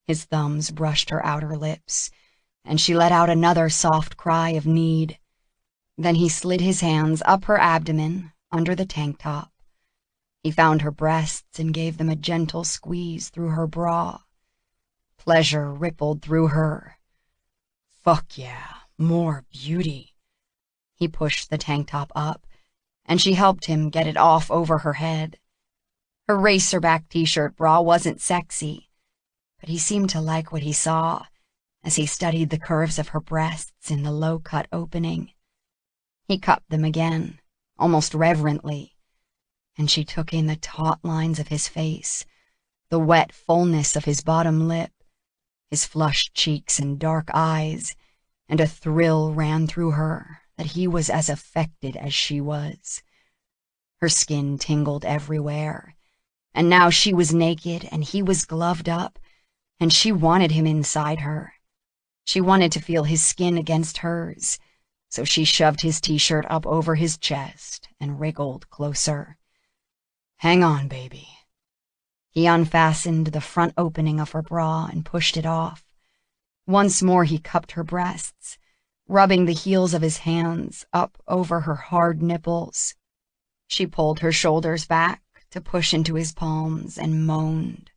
His thumbs brushed her outer lips, and she let out another soft cry of need. Then he slid his hands up her abdomen, under the tank top. He found her breasts and gave them a gentle squeeze through her bra. Pleasure rippled through her. Fuck yeah, more beauty. He pushed the tank top up, and she helped him get it off over her head. Her racerback t-shirt bra wasn't sexy, but he seemed to like what he saw as he studied the curves of her breasts in the low-cut opening. He cupped them again, almost reverently, and she took in the taut lines of his face, the wet fullness of his bottom lip, his flushed cheeks and dark eyes, and a thrill ran through her that he was as affected as she was. Her skin tingled everywhere, and now she was naked and he was gloved up, and she wanted him inside her. She wanted to feel his skin against hers, so she shoved his t-shirt up over his chest and wriggled closer. Hang on, baby. He unfastened the front opening of her bra and pushed it off. Once more he cupped her breasts, rubbing the heels of his hands up over her hard nipples. She pulled her shoulders back to push into his palms and moaned.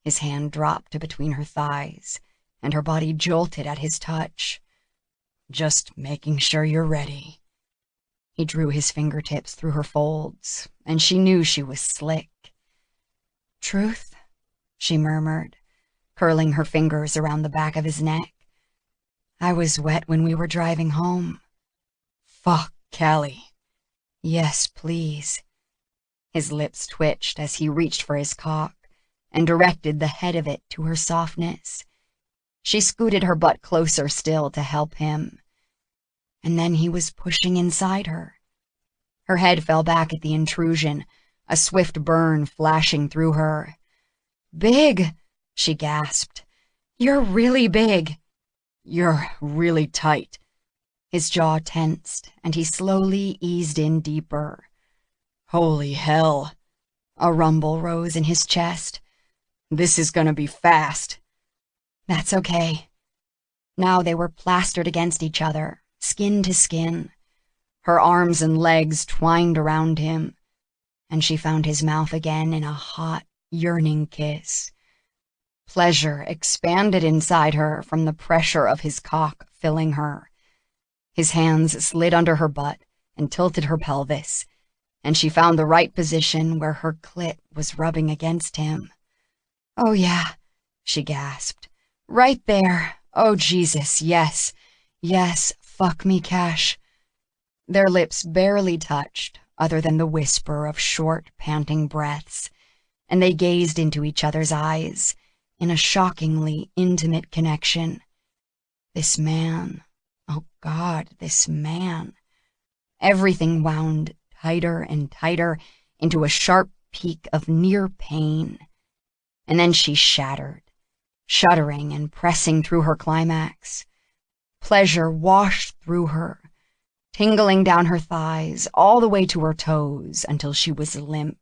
His hand dropped to between her thighs, and her body jolted at his touch. Just making sure you're ready. He drew his fingertips through her folds, and she knew she was slick. Truth? She murmured, curling her fingers around the back of his neck. I was wet when we were driving home. Fuck, Callie. Yes, please. His lips twitched as he reached for his cock and directed the head of it to her softness. She scooted her butt closer still to help him. And then he was pushing inside her. Her head fell back at the intrusion, a swift burn flashing through her. Big, she gasped. You're really big. You're really tight. His jaw tensed, and he slowly eased in deeper. Holy hell. A rumble rose in his chest. This is gonna be fast. That's okay. Now they were plastered against each other, skin to skin. Her arms and legs twined around him, and she found his mouth again in a hot, yearning kiss. Pleasure expanded inside her from the pressure of his cock filling her. His hands slid under her butt and tilted her pelvis, and she found the right position where her clit was rubbing against him. Oh yeah, she gasped. Right there. Oh Jesus, yes. Yes, fuck me, Cash. Their lips barely touched, other than the whisper of short, panting breaths, and they gazed into each other's eyes in a shockingly intimate connection. This man, oh God, this man. Everything wound tighter and tighter into a sharp peak of near pain. And then she shattered, shuddering and pressing through her climax. Pleasure washed through her, tingling down her thighs all the way to her toes until she was limp.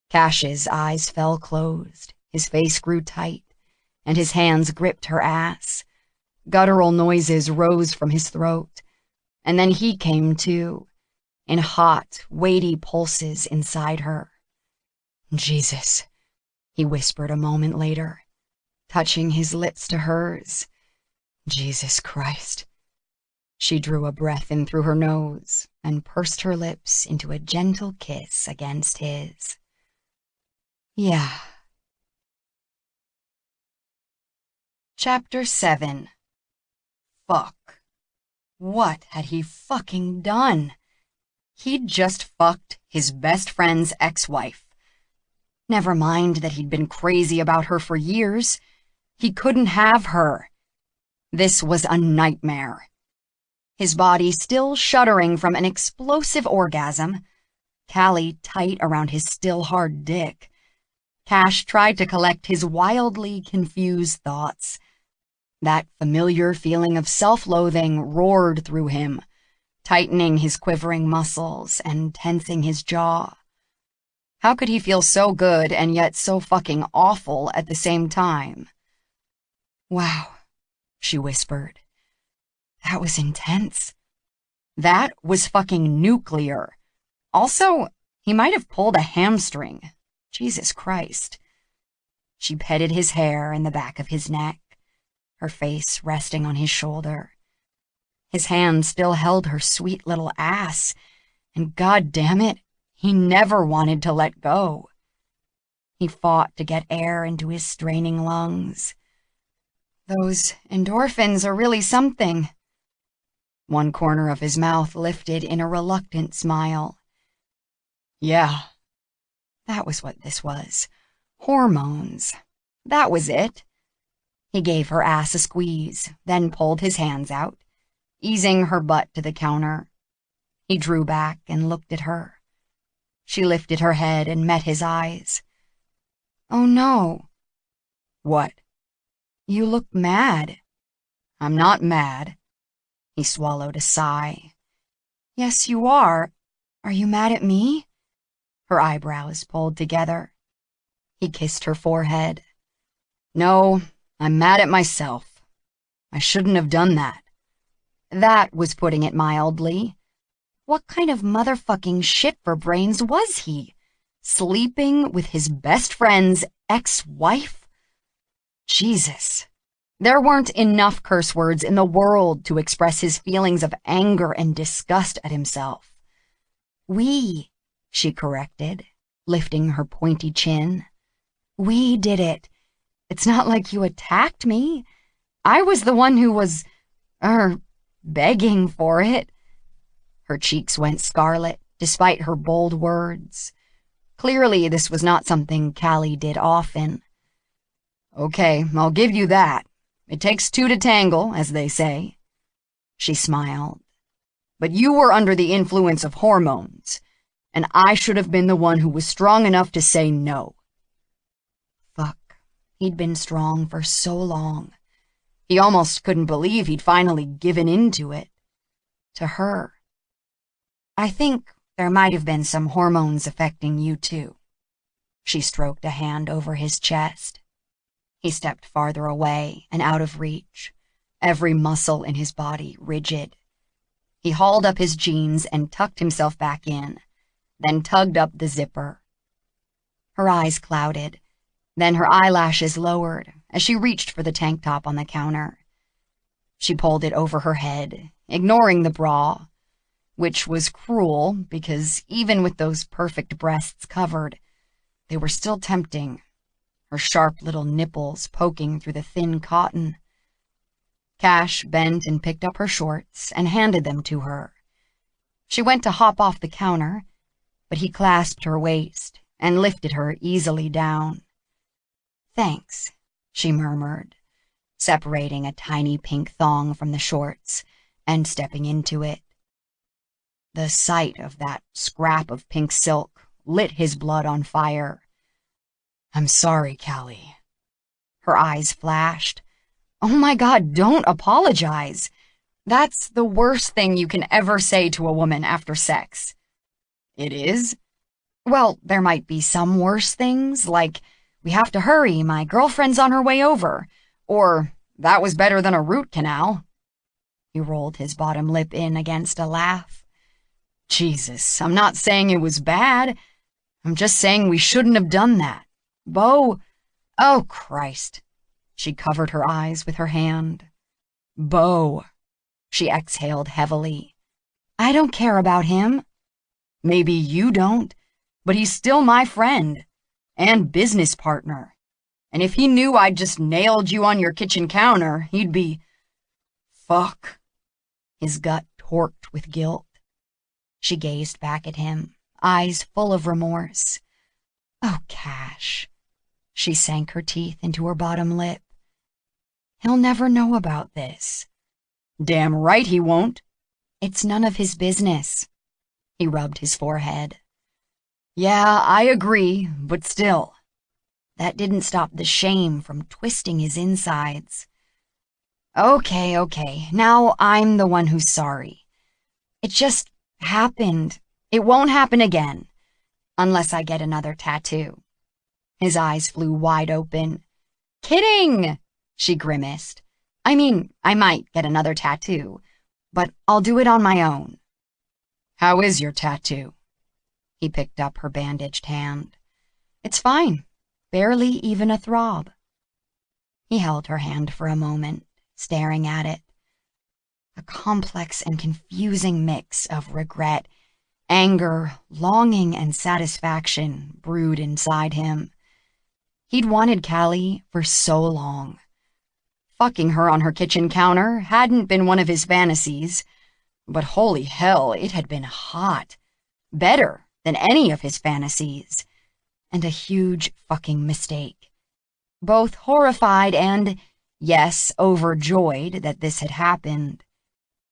Cash's eyes fell closed, his face grew tight, and his hands gripped her ass. Guttural noises rose from his throat, and then he came too, in hot, weighty pulses inside her. Jesus, he whispered a moment later, touching his lips to hers. Jesus Christ. She drew a breath in through her nose and pursed her lips into a gentle kiss against his. Yeah. Chapter 7. Fuck. What had he fucking done? He'd just fucked his best friend's ex-wife. Never mind that he'd been crazy about her for years. He couldn't have her. This was a nightmare. His body still shuddering from an explosive orgasm, Callie tight around his still hard dick. Cash tried to collect his wildly confused thoughts. That familiar feeling of self-loathing roared through him, tightening his quivering muscles and tensing his jaw. How could he feel so good and yet so fucking awful at the same time? "Wow," she whispered. "That was intense." That was fucking nuclear. Also, he might have pulled a hamstring. Jesus Christ. She petted his hair and the back of his neck, her face resting on his shoulder. His hand still held her sweet little ass, and god damn it, he never wanted to let go. He fought to get air into his straining lungs. Those endorphins are really something. One corner of his mouth lifted in a reluctant smile. Yeah, that was what this was. Hormones. That was it. He gave her ass a squeeze, then pulled his hands out, easing her butt to the counter. He drew back and looked at her. She lifted her head and met his eyes. "Oh no." "What?" "You look mad." "I'm not mad." He swallowed a sigh. "Yes, you are. Are you mad at me?" Her eyebrows pulled together. He kissed her forehead. "No, I'm mad at myself. I shouldn't have done that." That was putting it mildly. What kind of motherfucking shit for brains was he? Sleeping with his best friend's ex-wife? Jesus. There weren't enough curse words in the world to express his feelings of anger and disgust at himself. "We," she corrected, lifting her pointy chin. "We did it. It's not like you attacked me. I was the one who was, begging for it." Her cheeks went scarlet, despite her bold words. Clearly, this was not something Callie did often. "Okay, I'll give you that. It takes two to tangle, as they say." She smiled. "But you were under the influence of hormones, and I should have been the one who was strong enough to say no." Fuck. He'd been strong for so long. He almost couldn't believe he'd finally given in to it. To her. "I think there might have been some hormones affecting you, too." She stroked a hand over his chest. He stepped farther away and out of reach, every muscle in his body rigid. He hauled up his jeans and tucked himself back in, then tugged up the zipper. Her eyes clouded, then her eyelashes lowered as she reached for the tank top on the counter. She pulled it over her head, ignoring the bra, which was cruel because even with those perfect breasts covered, they were still tempting, her sharp little nipples poking through the thin cotton. Cash bent and picked up her shorts and handed them to her. She went to hop off the counter, but he clasped her waist and lifted her easily down. "Thanks," she murmured, separating a tiny pink thong from the shorts and stepping into it. The sight of that scrap of pink silk lit his blood on fire. "I'm sorry, Callie." Her eyes flashed. "Oh my God, don't apologize. That's the worst thing you can ever say to a woman after sex." "It is?" "Well, there might be some worse things, like, 'We have to hurry, my girlfriend's on her way over,' or 'That was better than a root canal.'" He rolled his bottom lip in against a laugh. "Jesus, I'm not saying it was bad. I'm just saying we shouldn't have done that. Bo, oh Christ." She covered her eyes with her hand. "Bo." She exhaled heavily. "I don't care about him." "Maybe you don't, but he's still my friend and business partner. And if he knew I'd just nailed you on your kitchen counter, he'd be... Fuck." His gut torqued with guilt. She gazed back at him, eyes full of remorse. "Oh, Cash." She sank her teeth into her bottom lip. "He'll never know about this." "Damn right he won't." "It's none of his business." He rubbed his forehead. "Yeah, I agree, but still." That didn't stop the shame from twisting his insides. Okay, now I'm the one who's sorry. It just happened. It won't happen again. Unless I get another tattoo. His eyes flew wide open. Kidding, she grimaced. I mean, I might get another tattoo, but I'll do it on my own. How is your tattoo? He picked up her bandaged hand. It's fine, barely even a throb. He held her hand for a moment, staring at it. A complex and confusing mix of regret, anger, longing, and satisfaction brewed inside him. He'd wanted Callie for so long. Fucking her on her kitchen counter hadn't been one of his fantasies, but holy hell, it had been hot. Better than any of his fantasies. And a huge fucking mistake. Both horrified and, yes, overjoyed that this had happened.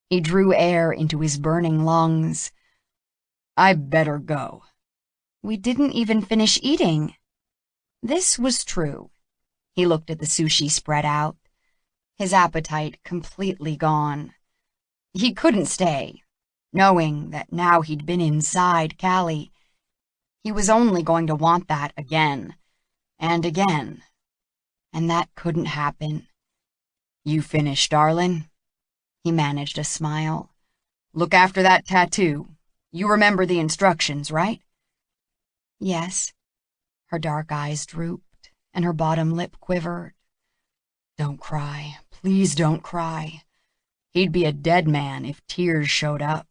He drew air into his burning lungs. I better go. We didn't even finish eating. This was true. He looked at the sushi spread out, his appetite completely gone. He couldn't stay, knowing that now he'd been inside Callie. He was only going to want that again, and again, and that couldn't happen. You finished, darling? He managed a smile. Look after that tattoo. You remember the instructions, right? Yes. Her dark eyes drooped, and her bottom lip quivered. Don't cry. Please don't cry. He'd be a dead man if tears showed up.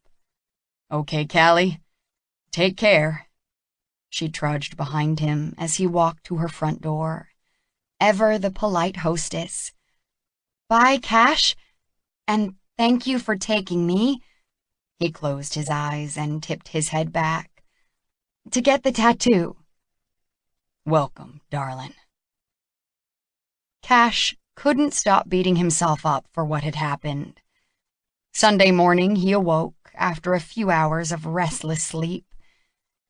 Okay, Callie. Take care. She trudged behind him as he walked to her front door, ever the polite hostess. Bye, Cash, and thank you for taking me. He closed his eyes and tipped his head back. To get the tattoo. Welcome, darling. Cash couldn't stop beating himself up for what had happened. Sunday morning he awoke after a few hours of restless sleep,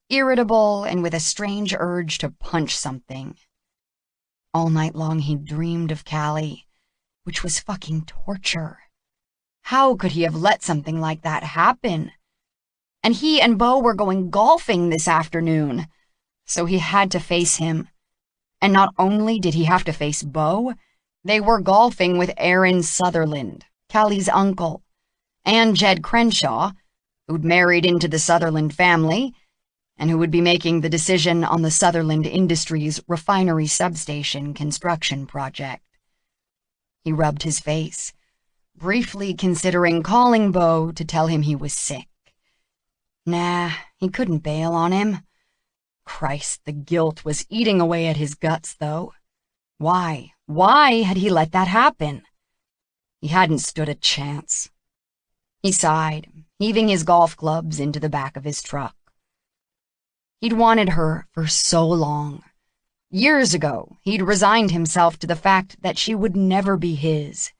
irritable and with a strange urge to punch something. All night long he dreamed of Callie, which was fucking torture. How could he have let something like that happen? And he and Beau were going golfing this afternoon, so he had to face him. And not only did he have to face Beau, they were golfing with Aaron Sutherland, Callie's uncle, and Jed Crenshaw, who'd married into the Sutherland family, and who would be making the decision on the Sutherland Industries refinery substation construction project. He rubbed his face, briefly considering calling Beau to tell him he was sick. Nah, he couldn't bail on him. Christ, the guilt was eating away at his guts, though. Why? Why had he let that happen? He hadn't stood a chance. He sighed, heaving his golf clubs into the back of his truck. He'd wanted her for so long. Years ago, he'd resigned himself to the fact that she would never be his.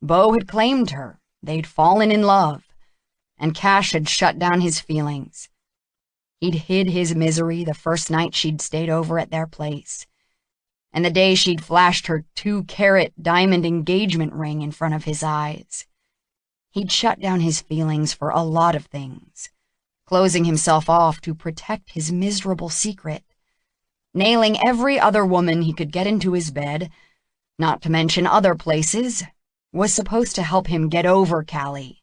Beau had claimed her, they'd fallen in love, and Cash had shut down his feelings. He'd hid his misery the first night she'd stayed over at their place, and the day she'd flashed her 2-carat diamond engagement ring in front of his eyes. He'd shut down his feelings for a lot of things, closing himself off to protect his miserable secret, nailing every other woman he could get into his bed, not to mention other places, was supposed to help him get over Callie.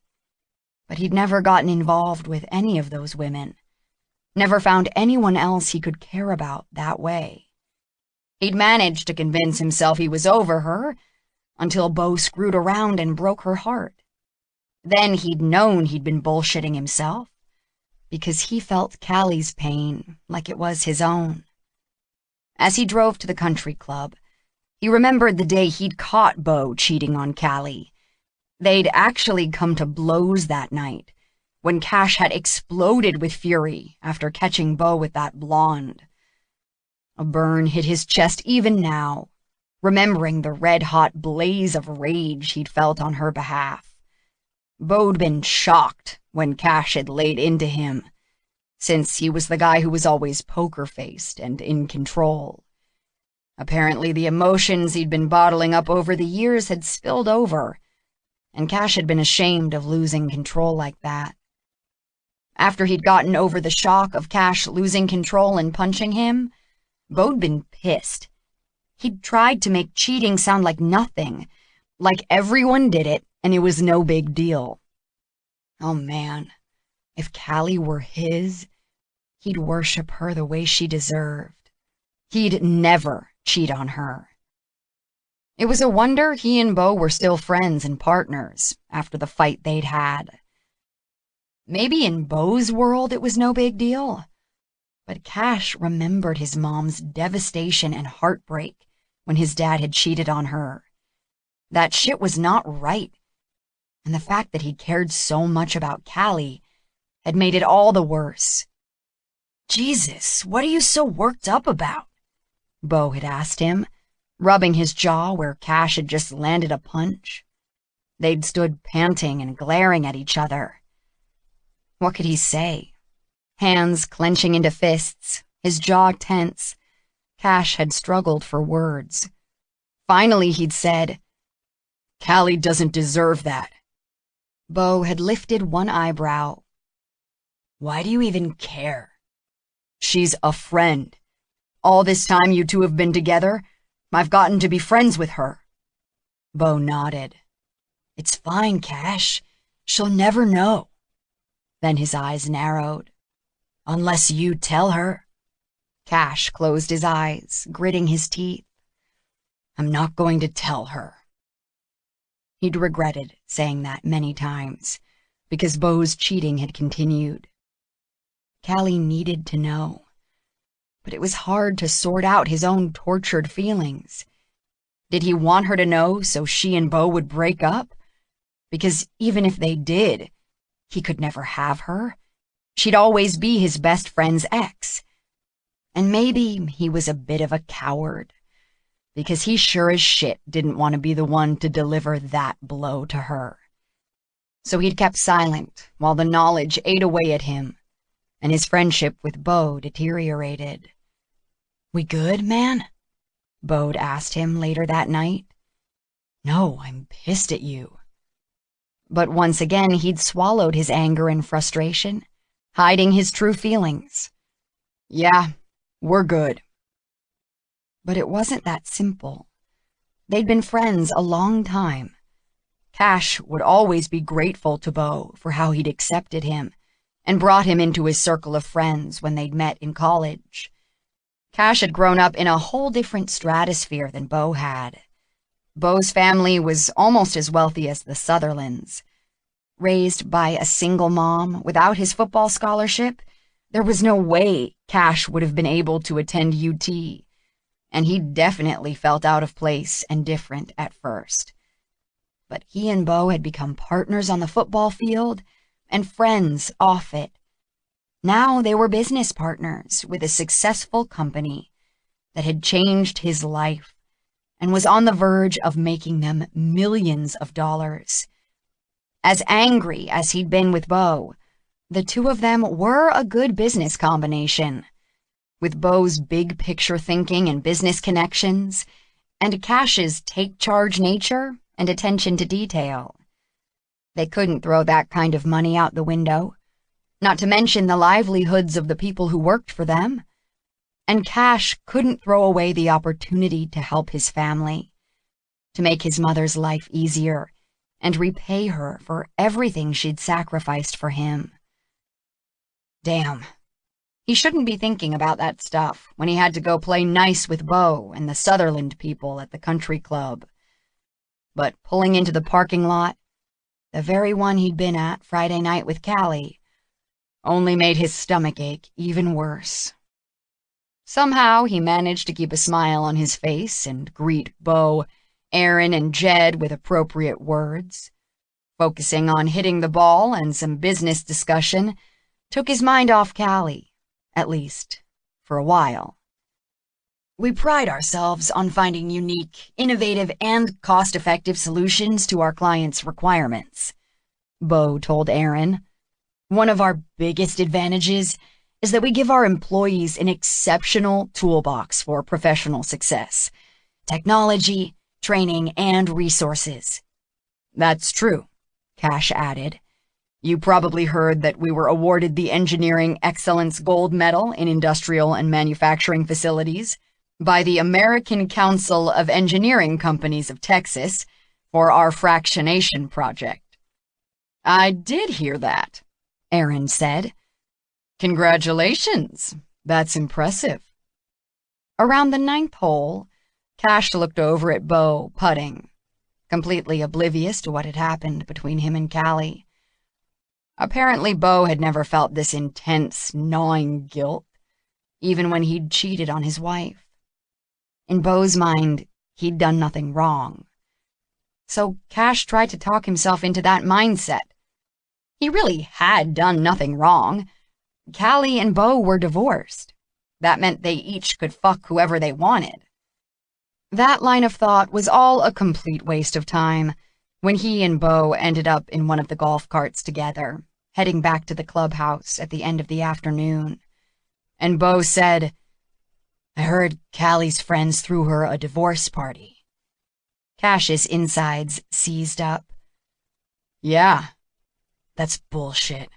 But he'd never gotten involved with any of those women, never found anyone else he could care about that way. He'd managed to convince himself he was over her, until Beau screwed around and broke her heart. Then he'd known he'd been bullshitting himself, because he felt Callie's pain like it was his own. As he drove to the country club, he remembered the day he'd caught Beau cheating on Callie. They'd actually come to blows that night, when Cash had exploded with fury after catching Beau with that blonde. A burn hit his chest even now, remembering the red-hot blaze of rage he'd felt on her behalf. Beau'd been shocked when Cash had laid into him, since he was the guy who was always poker-faced and in control. Apparently the emotions he'd been bottling up over the years had spilled over, and Cash had been ashamed of losing control like that. After he'd gotten over the shock of Cash losing control and punching him, Bo'd been pissed. He'd tried to make cheating sound like nothing, like everyone did it and it was no big deal. Oh man, if Callie were his, he'd worship her the way she deserved. He'd never cheat on her. It was a wonder he and Bo were still friends and partners after the fight they'd had. Maybe in Bo's world it was no big deal, but Cash remembered his mom's devastation and heartbreak when his dad had cheated on her. That shit was not right, and the fact that he cared so much about Callie had made it all the worse. "Jesus, what are you so worked up about?" Bo had asked him, rubbing his jaw where Cash had just landed a punch. They'd stood panting and glaring at each other. What could he say? Hands clenching into fists, his jaw tense, Cash had struggled for words. Finally he'd said, "Callie doesn't deserve that." Bo had lifted one eyebrow. "Why do you even care?" "She's a friend. All this time you two have been together, I've gotten to be friends with her." Bo nodded. "It's fine, Cash. She'll never know." Then his eyes narrowed. "Unless you tell her." Cash closed his eyes, gritting his teeth. "I'm not going to tell her." He'd regretted saying that many times, because Bo's cheating had continued. Callie needed to know, but it was hard to sort out his own tortured feelings. Did he want her to know so she and Bo would break up? Because even if they did, he could never have her. She'd always be his best friend's ex. And maybe he was a bit of a coward, because he sure as shit didn't want to be the one to deliver that blow to her. So he'd kept silent while the knowledge ate away at him, and his friendship with Bo deteriorated. "We good, man?" Bo'd asked him later that night. "No, I'm pissed at you." But once again he'd swallowed his anger and frustration, hiding his true feelings. "Yeah, we're good." But it wasn't that simple. They'd been friends a long time. Cash would always be grateful to Bo for how he'd accepted him and brought him into his circle of friends when they'd met in college. Cash had grown up in a whole different stratosphere than Bo had. Bo's family was almost as wealthy as the Sutherlands. Raised by a single mom without his football scholarship, there was no way Cash would have been able to attend UT, and he definitely felt out of place and different at first. But he and Bo had become partners on the football field and friends off it. Now they were business partners with a successful company that had changed his life and was on the verge of making them millions of dollars. As angry as he'd been with Bo, the two of them were a good business combination. With Bo's big picture thinking and business connections, and Cash's take-charge nature and attention to detail. They couldn't throw that kind of money out the window, not to mention the livelihoods of the people who worked for them. And Cash couldn't throw away the opportunity to help his family, to make his mother's life easier, and repay her for everything she'd sacrificed for him. Damn. He shouldn't be thinking about that stuff when he had to go play nice with Bo and the Sutherland people at the country club. But pulling into the parking lot, the very one he'd been at Friday night with Callie, only made his stomach ache even worse. Somehow he managed to keep a smile on his face and greet Bo, Aaron, and Jed with appropriate words. Focusing on hitting the ball and some business discussion took his mind off Callie, at least for a while. "We pride ourselves on finding unique, innovative, and cost-effective solutions to our clients' requirements," Bo told Aaron. "One of our biggest advantages is that we give our employees an exceptional toolbox for professional success: technology, training, and resources." "That's true," Cash added. You probably heard that we were awarded the Engineering Excellence Gold Medal in Industrial and Manufacturing Facilities by the American Council of Engineering Companies of Texas for our fractionation project. I did hear that, Aaron said. Congratulations. That's impressive. Around the 9th hole, Cash looked over at Bo putting, completely oblivious to what had happened between him and Callie. Apparently, Bo had never felt this intense, gnawing guilt, even when he'd cheated on his wife. In Bo's mind, he'd done nothing wrong. So Cash tried to talk himself into that mindset. He really had done nothing wrong. Callie and Bo were divorced. That meant they each could fuck whoever they wanted. That line of thought was all a complete waste of time when he and Bo ended up in one of the golf carts together, heading back to the clubhouse at the end of the afternoon. And Bo said, "I heard Callie's friends threw her a divorce party." Cash's insides seized up. "Yeah, that's bullshit."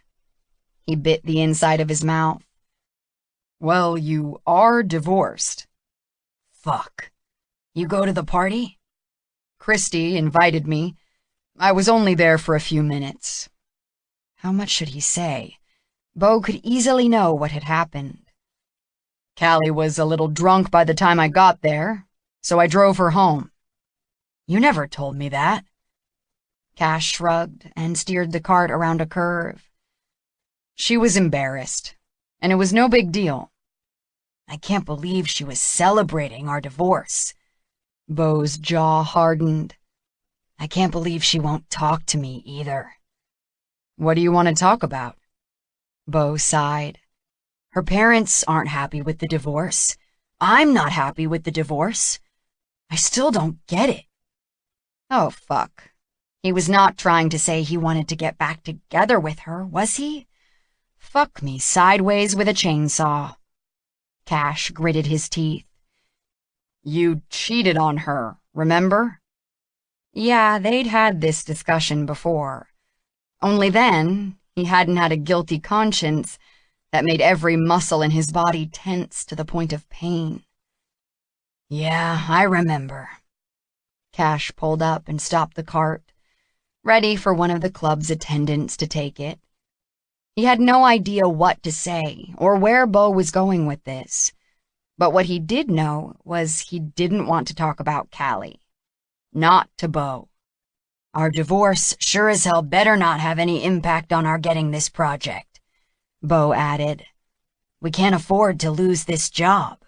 He bit the inside of his mouth. "Well, you are divorced." "Fuck. You go to the party?" "Christy invited me. I was only there for a few minutes." How much should he say? Bo could easily know what had happened. "Callie was a little drunk by the time I got there, so I drove her home." "You never told me that." Cash shrugged and steered the cart around a curve. "She was embarrassed, and it was no big deal." "I can't believe she was celebrating our divorce." Bo's jaw hardened. "I can't believe she won't talk to me either." "What do you want to talk about?" Bo sighed. "Her parents aren't happy with the divorce. I'm not happy with the divorce. I still don't get it." Oh, fuck. He was not trying to say he wanted to get back together with her, was he? Fuck me sideways with a chainsaw. Cash gritted his teeth. "You cheated on her, remember?" Yeah, they'd had this discussion before. Only then, he hadn't had a guilty conscience that made every muscle in his body tense to the point of pain. "Yeah, I remember." Cash pulled up and stopped the cart, ready for one of the club's attendants to take it. He had no idea what to say or where Bo was going with this, but what he did know was he didn't want to talk about Callie. Not to Bo. "Our divorce sure as hell better not have any impact on our getting this project," Bo added. "We can't afford to lose this job."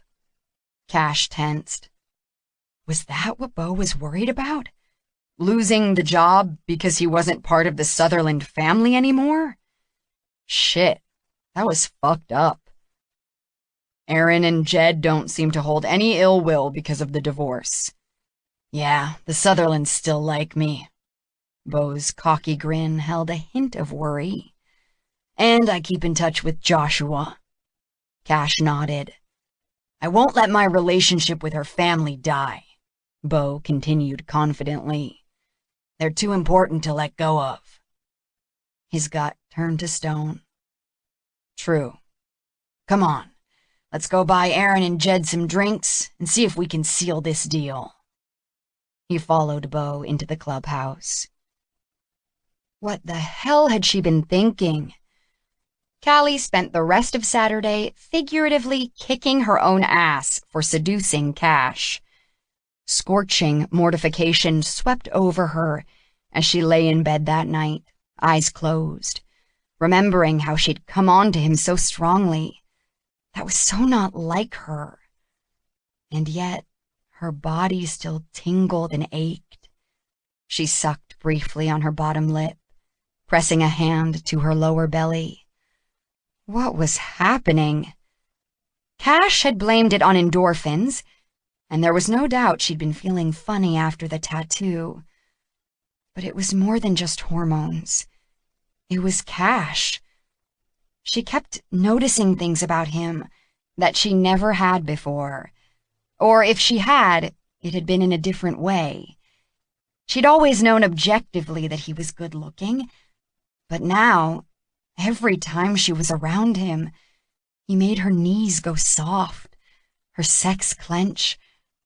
Cash tensed. Was that what Bo was worried about? Losing the job because he wasn't part of the Sutherland family anymore? Shit, that was fucked up. "Aaron and Jed don't seem to hold any ill will because of the divorce." "Yeah, the Sutherlands still like me." Bo's cocky grin held a hint of worry. "And I keep in touch with Joshua." Cash nodded. "I won't let my relationship with her family die," Bo continued confidently. "They're too important to let go of." His gut turned to stone. "True. Come on, let's go buy Aaron and Jed some drinks and see if we can seal this deal." He followed Bo into the clubhouse. What the hell had she been thinking? Callie spent the rest of Saturday figuratively kicking her own ass for seducing Cash. Scorching mortification swept over her as she lay in bed that night, eyes closed, remembering how she'd come on to him so strongly. That was so not like her. And yet, her body still tingled and ached. She sucked briefly on her bottom lip, pressing a hand to her lower belly. What was happening? Cash had blamed it on endorphins, and there was no doubt she'd been feeling funny after the tattoo. But it was more than just hormones. It was Cash. She kept noticing things about him that she never had before. Or if she had, it had been in a different way. She'd always known objectively that he was good-looking, But now, every time she was around him, he made her knees go soft, her sex clench,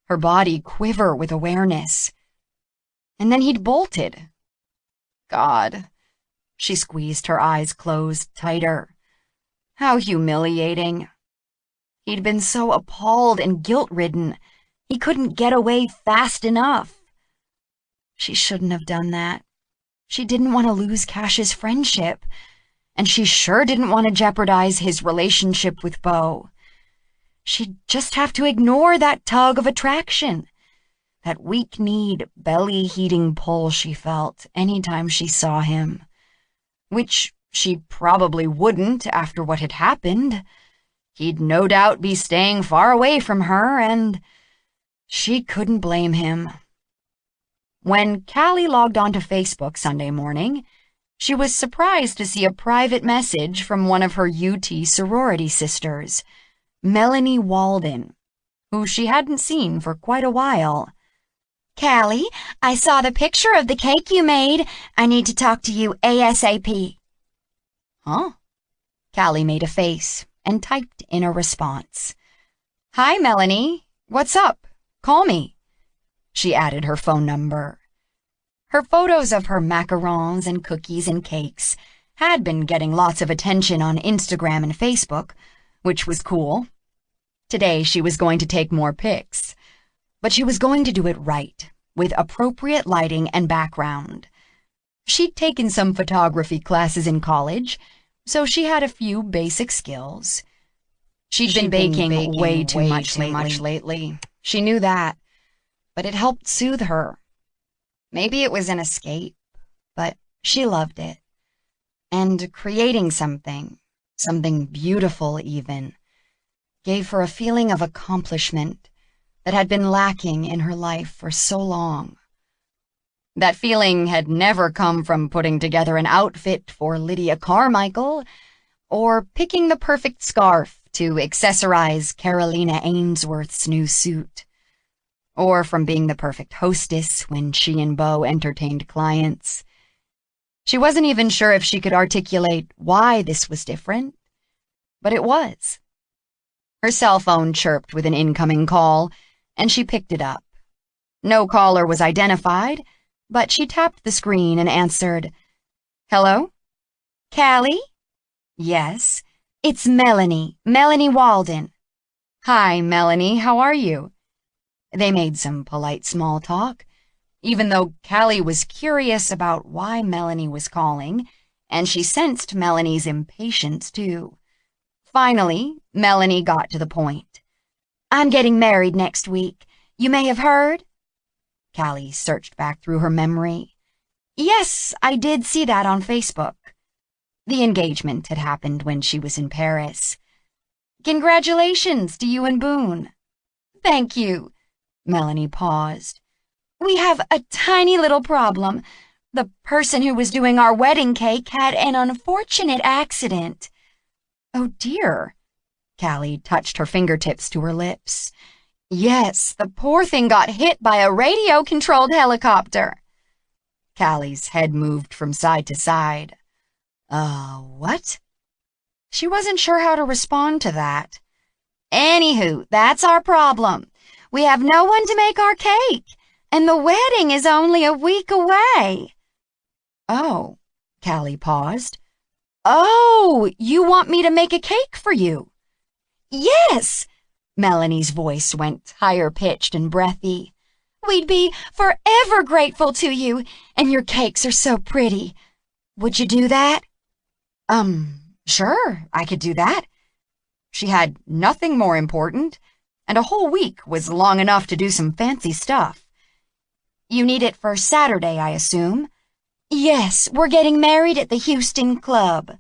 her body quiver with awareness. And then he'd bolted. God. She squeezed her eyes closed tighter. How humiliating. He'd been so appalled and guilt-ridden, he couldn't get away fast enough. She shouldn't have done that. She didn't want to lose Cash's friendship, and she sure didn't want to jeopardize his relationship with Beau. She'd just have to ignore that tug of attraction, that weak-kneed, belly-heating pull she felt anytime she saw him, which she probably wouldn't after what had happened. He'd no doubt be staying far away from her, and she couldn't blame him. When Callie logged onto Facebook Sunday morning, she was surprised to see a private message from one of her UT sorority sisters, Melanie Walden, who she hadn't seen for quite a while. Callie, I saw the picture of the cake you made. I need to talk to you ASAP. Huh? Callie made a face and typed in a response. Hi, Melanie. What's up? Call me. She added her phone number. Her photos of her macarons and cookies and cakes had been getting lots of attention on Instagram and Facebook, which was cool. Today she was going to take more pics, but she was going to do it right, with appropriate lighting and background. She'd taken some photography classes in college, so she had a few basic skills. She'd been baking way too much lately. She knew that, but it helped soothe her. Maybe it was an escape, but she loved it. And creating something beautiful even, gave her a feeling of accomplishment that had been lacking in her life for so long. That feeling had never come from putting together an outfit for Lydia Carmichael or picking the perfect scarf to accessorize Carolina Ainsworth's new suit, or from being the perfect hostess when she and Beau entertained clients. She wasn't even sure if she could articulate why this was different, but it was. Her cell phone chirped with an incoming call, and she picked it up. No caller was identified, but she tapped the screen and answered, Hello? Callie? Yes. It's Melanie Walden. Hi, Melanie, how are you? They made some polite small talk, even though Callie was curious about why Melanie was calling, and she sensed Melanie's impatience, too. Finally, Melanie got to the point. I'm getting married next week. You may have heard? Callie searched back through her memory. Yes, I did see that on Facebook. The engagement had happened when she was in Paris. Congratulations to you and Boone. Thank you. Melanie paused. We have a tiny little problem. The person who was doing our wedding cake had an unfortunate accident. Oh, dear. Callie touched her fingertips to her lips. Yes, the poor thing got hit by a radio-controlled helicopter. Callie's head moved from side to side. What? She wasn't sure how to respond to that. Anywho, that's our problem. We have no one to make our cake, and the wedding is only a week away. Oh, Callie paused. Oh, you want me to make a cake for you? Yes. Melanie's voice went higher-pitched and breathy. We'd be forever grateful to you, and your cakes are so pretty. Would you do that? Sure, I could do that. She had nothing more important, and a whole week was long enough to do some fancy stuff. You need it for Saturday, I assume? Yes, we're getting married at the Houston Club.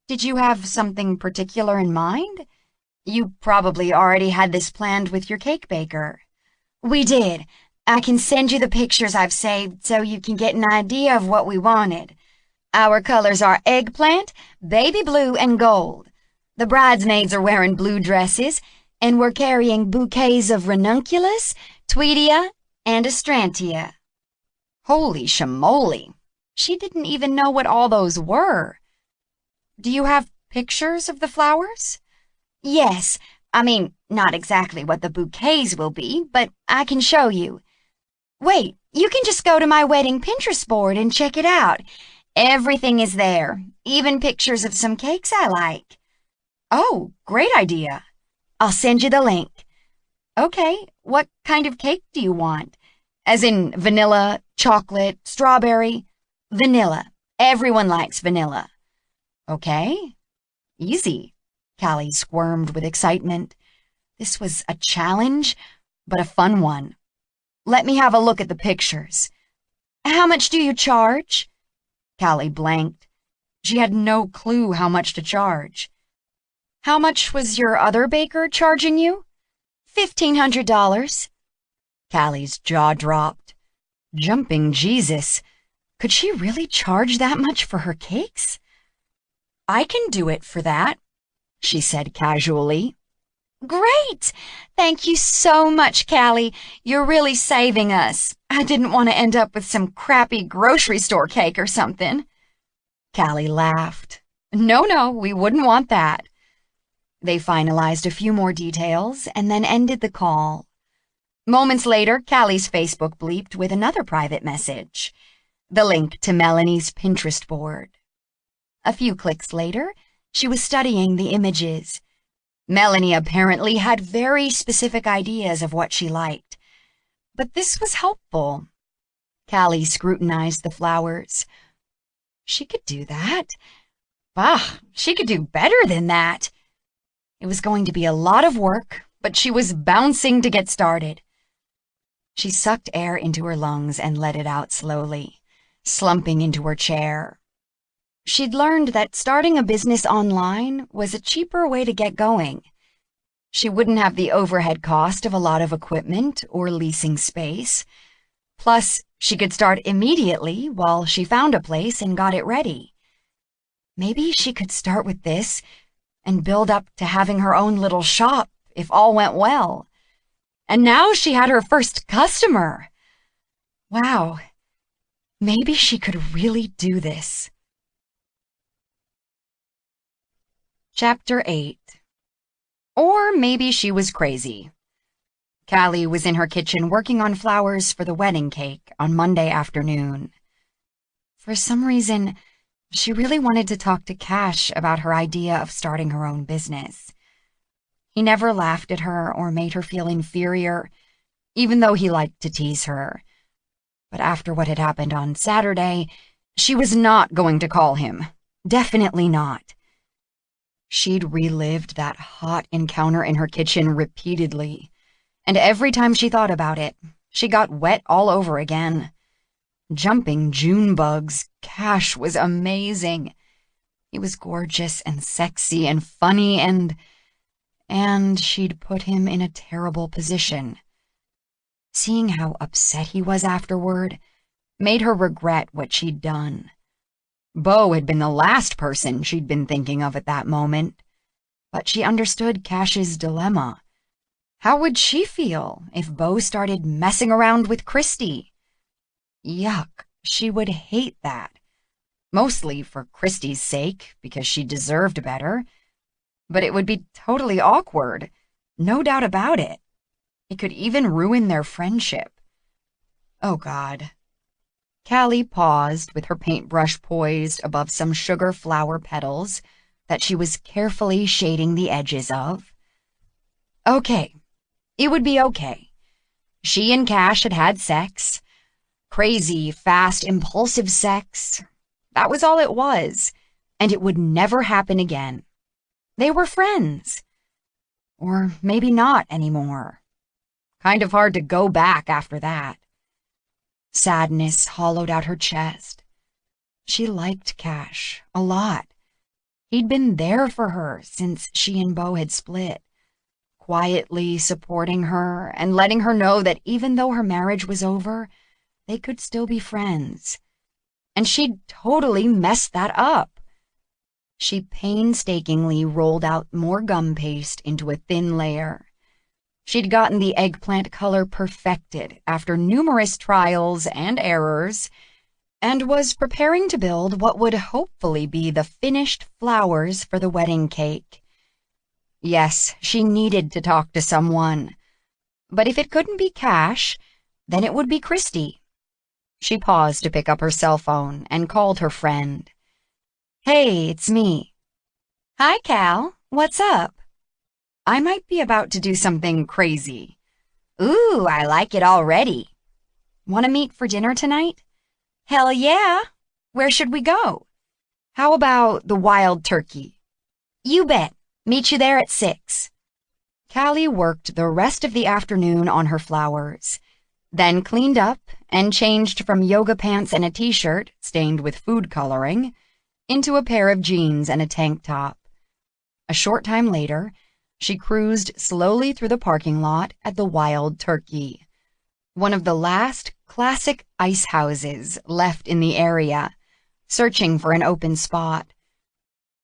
Did you have something particular in mind? You probably already had this planned with your cake baker. We did. I can send you the pictures I've saved so you can get an idea of what we wanted. Our colors are eggplant, baby blue, and gold. The bridesmaids are wearing blue dresses, and we're carrying bouquets of ranunculus, tweedia, and astrantia. Holy shamoly! She didn't even know what all those were. Do you have pictures of the flowers? Yes. I mean, not exactly what the bouquets will be, but I can show you. Wait, you can just go to my wedding Pinterest board and check it out. Everything is there, even pictures of some cakes I like. Oh, great idea. I'll send you the link. Okay, what kind of cake do you want? As in vanilla, chocolate, strawberry? Vanilla. Everyone likes vanilla. Okay, easy. Callie squirmed with excitement. This was a challenge, but a fun one. Let me have a look at the pictures. How much do you charge? Callie blanked. She had no clue how much to charge. How much was your other baker charging you? $1,500. Callie's jaw dropped. Jumping Jesus. Could she really charge that much for her cakes? I can do it for that, she said casually. Great! Thank you so much, Callie. You're really saving us. I didn't want to end up with some crappy grocery store cake or something. Callie laughed. No, we wouldn't want that. They finalized a few more details and then ended the call. Moments later, Callie's Facebook bleeped with another private message, the link to Melanie's Pinterest board. A few clicks later, she was studying the images. Melanie apparently had very specific ideas of what she liked, but this was helpful. Callie scrutinized the flowers. She could do that. Bah, she could do better than that. It was going to be a lot of work, but she was bouncing to get started. She sucked air into her lungs and let it out slowly, slumping into her chair. She'd learned that starting a business online was a cheaper way to get going. She wouldn't have the overhead cost of a lot of equipment or leasing space. Plus, she could start immediately while she found a place and got it ready. Maybe she could start with this and build up to having her own little shop if all went well. And now she had her first customer. Wow, maybe she could really do this. Chapter 8. Or maybe she was crazy. Callie was in her kitchen working on flowers for the wedding cake on Monday afternoon. For some reason, she really wanted to talk to Cash about her idea of starting her own business. He never laughed at her or made her feel inferior, even though he liked to tease her. But after what had happened on Saturday, she was not going to call him. Definitely not. She'd relived that hot encounter in her kitchen repeatedly, and every time she thought about it, she got wet all over again. Jumping June bugs, Cash was amazing. He was gorgeous and sexy and funny and she'd put him in a terrible position. Seeing how upset he was afterward made her regret what she'd done. Beau had been the last person she'd been thinking of at that moment, but she understood Cash's dilemma. How would she feel if Beau started messing around with Christy? Yuck, she would hate that. Mostly for Christy's sake, because she deserved better. But it would be totally awkward, no doubt about it. It could even ruin their friendship. Oh, God. Callie paused with her paintbrush poised above some sugar flower petals that she was carefully shading the edges of. Okay, it would be okay. She and Cash had had sex. Crazy, fast, impulsive sex. That was all it was, and it would never happen again. They were friends. Or maybe not anymore. Kind of hard to go back after that. Sadness hollowed out her chest. She liked Cash a lot. He'd been there for her since she and Beau had split, quietly supporting her and letting her know that even though her marriage was over, they could still be friends. And she'd totally messed that up. She painstakingly rolled out more gum paste into a thin layer. She'd gotten the eggplant color perfected after numerous trials and errors, and was preparing to build what would hopefully be the finished flowers for the wedding cake. Yes, she needed to talk to someone. But if it couldn't be Cash, then it would be Christy. She paused to pick up her cell phone and called her friend. "Hey, it's me." Hi, Cal. What's up? "I might be about to do something crazy." Ooh, I like it already. "Want to meet for dinner tonight?" Hell yeah. Where should we go? "How about the Wild Turkey?" You bet. Meet you there at 6. Callie worked the rest of the afternoon on her flowers, then cleaned up and changed from yoga pants and a t-shirt stained with food coloring into a pair of jeans and a tank top. A short time later, she cruised slowly through the parking lot at the Wild Turkey, one of the last classic ice houses left in the area, searching for an open spot.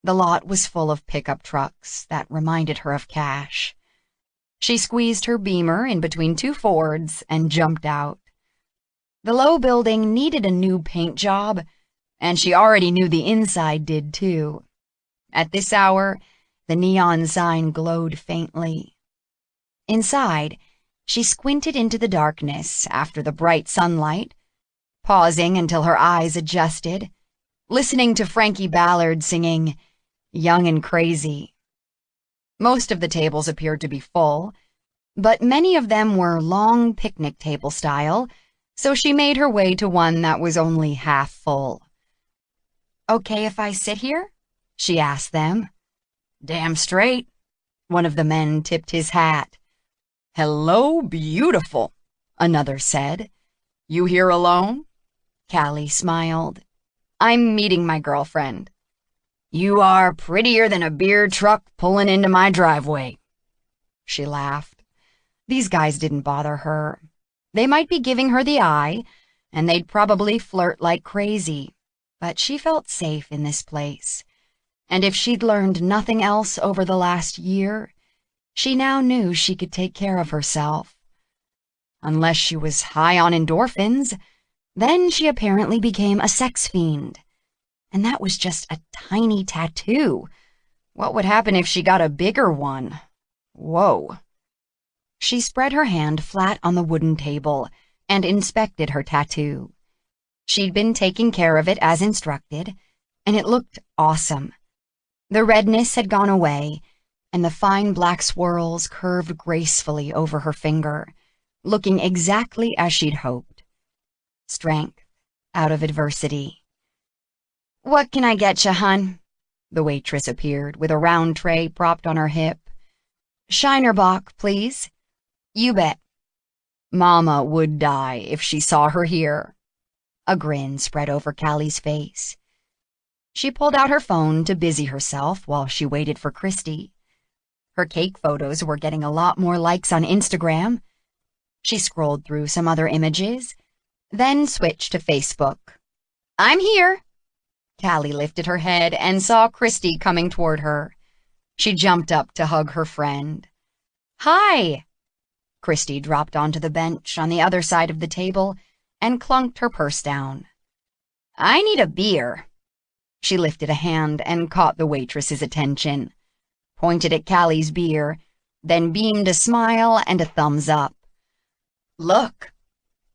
The lot was full of pickup trucks that reminded her of Cash. She squeezed her Beamer in between two Fords and jumped out. The low building needed a new paint job, and she already knew the inside did too. At this hour, the neon sign glowed faintly. Inside, she squinted into the darkness after the bright sunlight, pausing until her eyes adjusted, listening to Frankie Ballard singing "Young and Crazy." Most of the tables appeared to be full, but many of them were long picnic table style, so she made her way to one that was only half full. "Okay if I sit here?" she asked them. "Damn straight." One of the men tipped his hat. "Hello, beautiful," another said. "You here alone?" Callie smiled. "I'm meeting my girlfriend." "You are prettier than a beer truck pulling into my driveway." She laughed. These guys didn't bother her. They might be giving her the eye, and they'd probably flirt like crazy, but she felt safe in this place. And if she'd learned nothing else over the last year, she now knew she could take care of herself. Unless she was high on endorphins, then she apparently became a sex fiend. And that was just a tiny tattoo. What would happen if she got a bigger one? Whoa. She spread her hand flat on the wooden table and inspected her tattoo. She'd been taking care of it as instructed, and it looked awesome. The redness had gone away, and the fine black swirls curved gracefully over her finger, looking exactly as she'd hoped. Strength out of adversity. What can I get you, hun? The waitress appeared with a round tray propped on her hip. Shiner Bock, please. You bet. Mama would die if she saw her here. A grin spread over Callie's face. She pulled out her phone to busy herself while she waited for Christy. Her cake photos were getting a lot more likes on Instagram. She scrolled through some other images, then switched to Facebook. I'm here. Callie lifted her head and saw Christy coming toward her. She jumped up to hug her friend. Hi! Christy dropped onto the bench on the other side of the table and clunked her purse down. I need a beer. She lifted a hand and caught the waitress's attention, pointed at Callie's beer, then beamed a smile and a thumbs up. Look!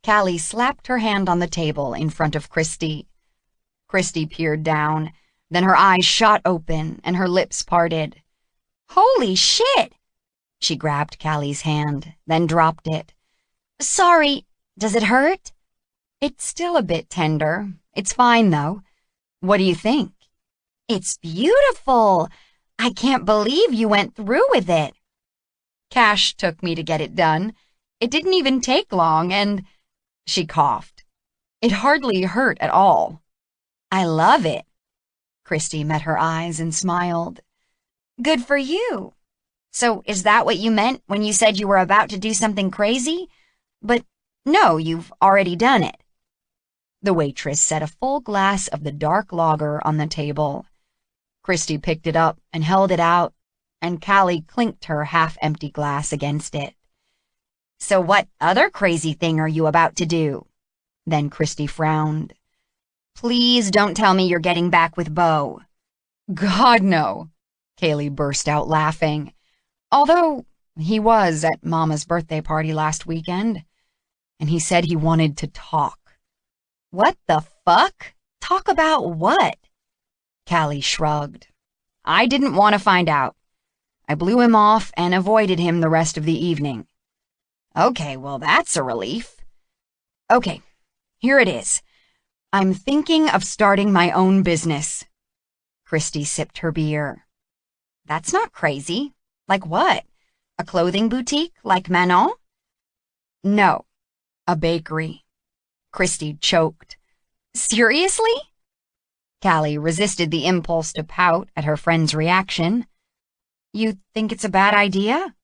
Callie slapped her hand on the table in front of Christy. Christy peered down, then her eyes shot open and her lips parted. Holy shit! She grabbed Callie's hand, then dropped it. Sorry, does it hurt? It's still a bit tender. It's fine, though. What do you think? It's beautiful. I can't believe you went through with it. Cash took me to get it done. It didn't even take long, and... She coughed. It hardly hurt at all. I love it. Christy met her eyes and smiled. Good for you. So is that what you meant when you said you were about to do something crazy? But no, you've already done it. The waitress set a full glass of the dark lager on the table. Christy picked it up and held it out, and Callie clinked her half-empty glass against it. So what other crazy thing are you about to do? Then Christy frowned. Please don't tell me you're getting back with Beau. God, no, Kaylee burst out laughing. Although he was at Mama's birthday party last weekend, and he said he wanted to talk. What the fuck? Talk about what? Callie shrugged. I didn't want to find out. I blew him off and avoided him the rest of the evening. Okay, well, that's a relief. Okay, here it is. I'm thinking of starting my own business. Christy sipped her beer. That's not crazy. Like what? A clothing boutique like Manon? No, a bakery. Christy choked. Seriously? Callie resisted the impulse to pout at her friend's reaction. You think it's a bad idea?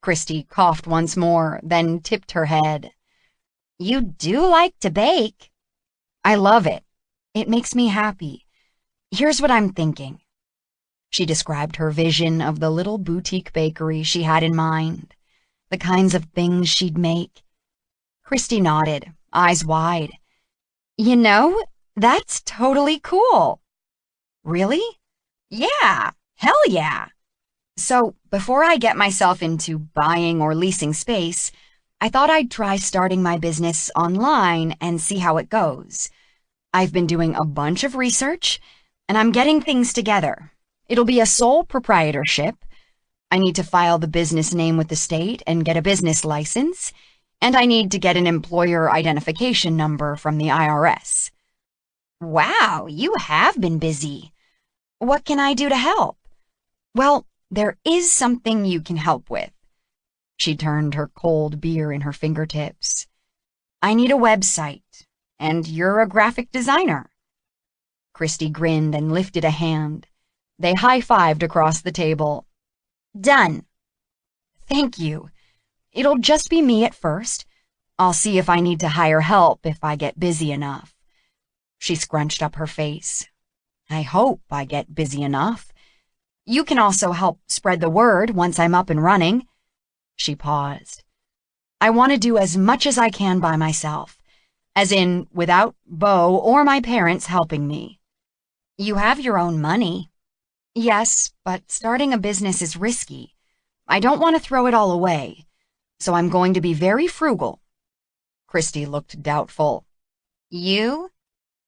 Christy coughed once more, then tipped her head. You do like to bake. I love it. It makes me happy. Here's what I'm thinking. She described her vision of the little boutique bakery she had in mind, the kinds of things she'd make. Christy nodded, eyes wide. You know, that's totally cool. Really? Yeah, hell yeah. So, before I get myself into buying or leasing space, I thought I'd try starting my business online and see how it goes. I've been doing a bunch of research, and I'm getting things together. It'll be a sole proprietorship. I need to file the business name with the state and get a business license, and I need to get an employer identification number from the IRS. Wow, you have been busy. What can I do to help? Well, there is something you can help with. She turned her cold beer in her fingertips. I need a website, and you're a graphic designer. Christy grinned and lifted a hand. They high-fived across the table. Done. Thank you. It'll just be me at first. I'll see if I need to hire help if I get busy enough. She scrunched up her face. I hope I get busy enough. You can also help spread the word once I'm up and running. She paused. I want to do as much as I can by myself, as in without Beau or my parents helping me. You have your own money. Yes, but starting a business is risky. I don't want to throw it all away, so I'm going to be very frugal. Christy looked doubtful. You?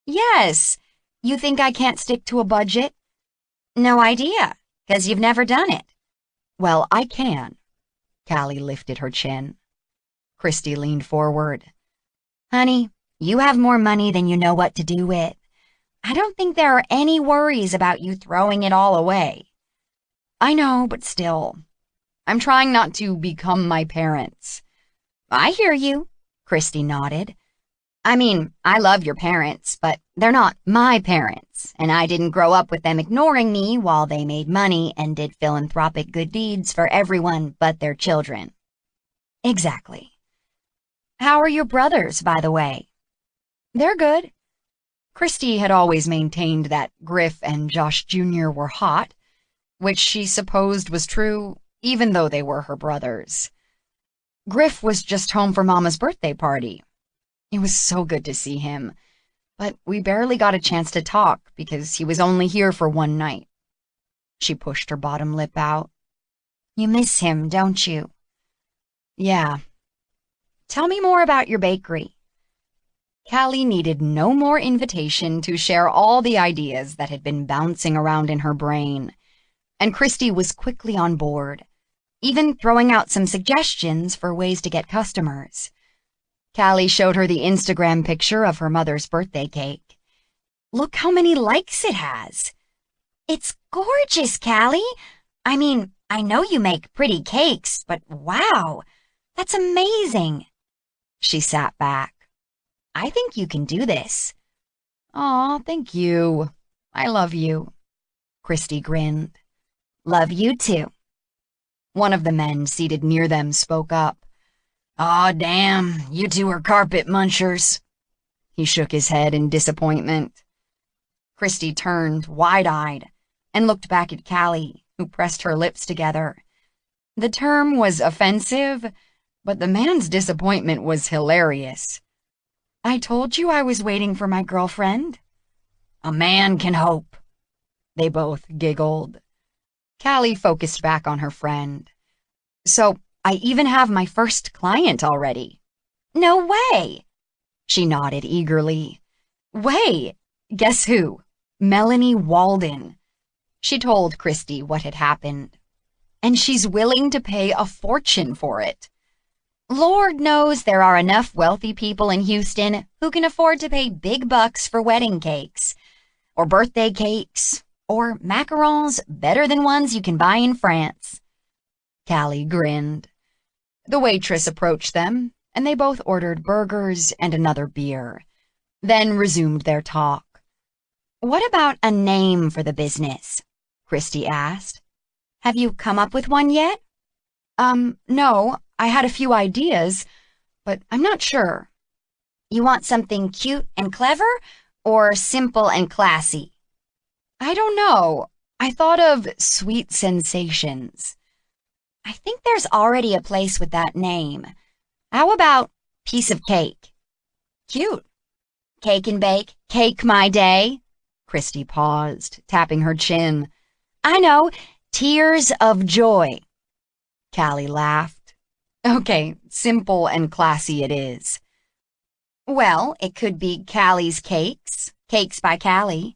Yes. You think I can't stick to a budget? No idea, 'cause you've never done it. Well, I can. Callie lifted her chin. Christy leaned forward. Honey, you have more money than you know what to do with. I don't think there are any worries about you throwing it all away. I know, but still. I'm trying not to become my parents. I hear you, Christy nodded. I mean, I love your parents, but they're not my parents, and I didn't grow up with them ignoring me while they made money and did philanthropic good deeds for everyone but their children. Exactly. How are your brothers, by the way? They're good. Christy had always maintained that Griff and Josh Jr. were hot, which she supposed was true, even though they were her brothers. Griff was just home for Mama's birthday party. It was so good to see him, but we barely got a chance to talk because he was only here for one night. She pushed her bottom lip out. You miss him, don't you? Yeah. Tell me more about your bakery. Callie needed no more invitation to share all the ideas that had been bouncing around in her brain, and Christy was quickly on board, even throwing out some suggestions for ways to get customers. Callie showed her the Instagram picture of her mother's birthday cake. Look how many likes it has. It's gorgeous, Callie. I mean, I know you make pretty cakes, but wow, that's amazing. She sat back. I think you can do this. Aw, thank you. I love you. Christy grinned. Love you too. One of the men seated near them spoke up. Aw, damn, you two are carpet munchers. He shook his head in disappointment. Christy turned, wide-eyed, and looked back at Callie, who pressed her lips together. The term was offensive, but the man's disappointment was hilarious. I told you I was waiting for my girlfriend. A man can hope. They both giggled. Callie focused back on her friend. So, I even have my first client already. No way! She nodded eagerly. Wait, guess who? Melanie Walden. She told Christy what had happened. And she's willing to pay a fortune for it. Lord knows there are enough wealthy people in Houston who can afford to pay big bucks for wedding cakes, or birthday cakes, or macarons better than ones you can buy in France. Callie grinned. The waitress approached them, and they both ordered burgers and another beer, then resumed their talk. What about a name for the business? Christy asked. Have you come up with one yet? No, I had a few ideas, but I'm not sure. You want something cute and clever, or simple and classy? I don't know. I thought of Sweet Sensations. I think there's already a place with that name. How about Piece of Cake? Cute. Cake and bake, cake my day. Christy paused, tapping her chin. I know, Tears of Joy. Callie laughed. Okay, simple and classy it is. Well, it could be Callie's Cakes, Cakes by Callie.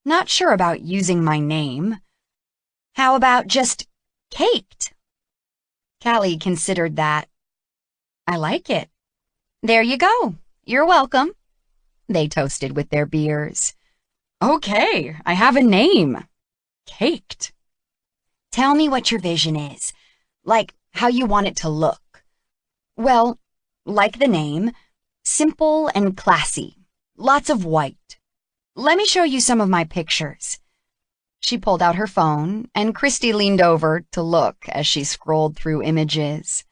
Not sure about using my name. How about just Caked? Callie considered that. I like it. There you go. You're welcome. They toasted with their beers. Okay, I have a name. Caked. Tell me what your vision is, like how you want it to look. Well, like the name, simple and classy, lots of white. Let me show you some of my pictures. She pulled out her phone, and Christy leaned over to look as she scrolled through images.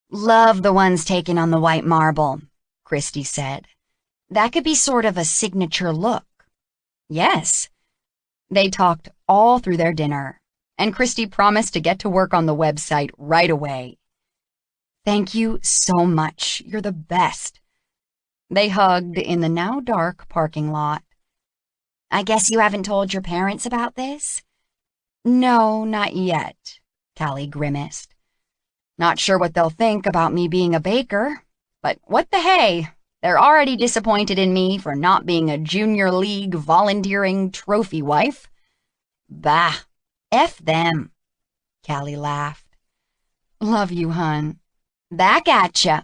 Love the ones taken on the white marble, Christy said. That could be sort of a signature look. Yes. They talked all through their dinner, and Christy promised to get to work on the website right away. Thank you so much. You're the best. They hugged in the now dark parking lot. I guess you haven't told your parents about this? No, not yet, Callie grimaced. Not sure what they'll think about me being a baker, but what the hey? They're already disappointed in me for not being a junior league volunteering trophy wife. Bah, F them, Callie laughed. Love you, hun. Back at ya.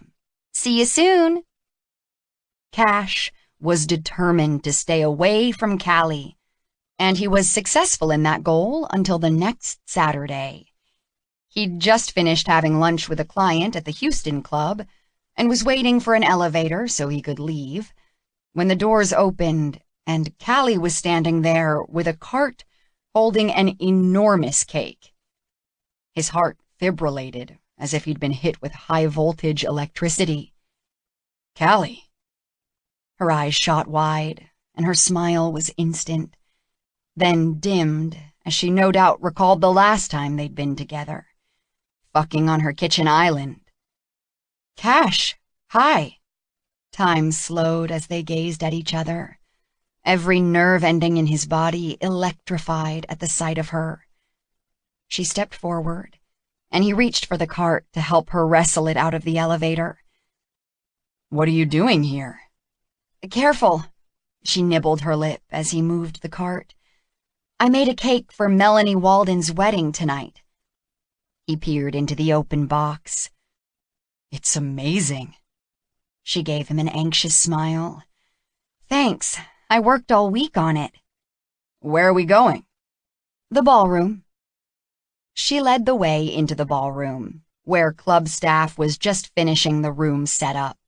See you soon. Cash was determined to stay away from Callie, and he was successful in that goal until the next Saturday. He'd just finished having lunch with a client at the Houston Club and was waiting for an elevator so he could leave when the doors opened and Callie was standing there with a cart holding an enormous cake. His heart fibrillated as if he'd been hit with high-voltage electricity. Callie. Her eyes shot wide, and her smile was instant, then dimmed as she no doubt recalled the last time they'd been together, fucking on her kitchen island. Cash, hi. Time slowed as they gazed at each other, every nerve ending in his body electrified at the sight of her. She stepped forward, and he reached for the cart to help her wrestle it out of the elevator. What are you doing here? Careful, she nibbled her lip as he moved the cart. I made a cake for Melanie Walden's wedding tonight. He peered into the open box. It's amazing. She gave him an anxious smile. Thanks, I worked all week on it. Where are we going? The ballroom. She led the way into the ballroom, where club staff was just finishing the room setup.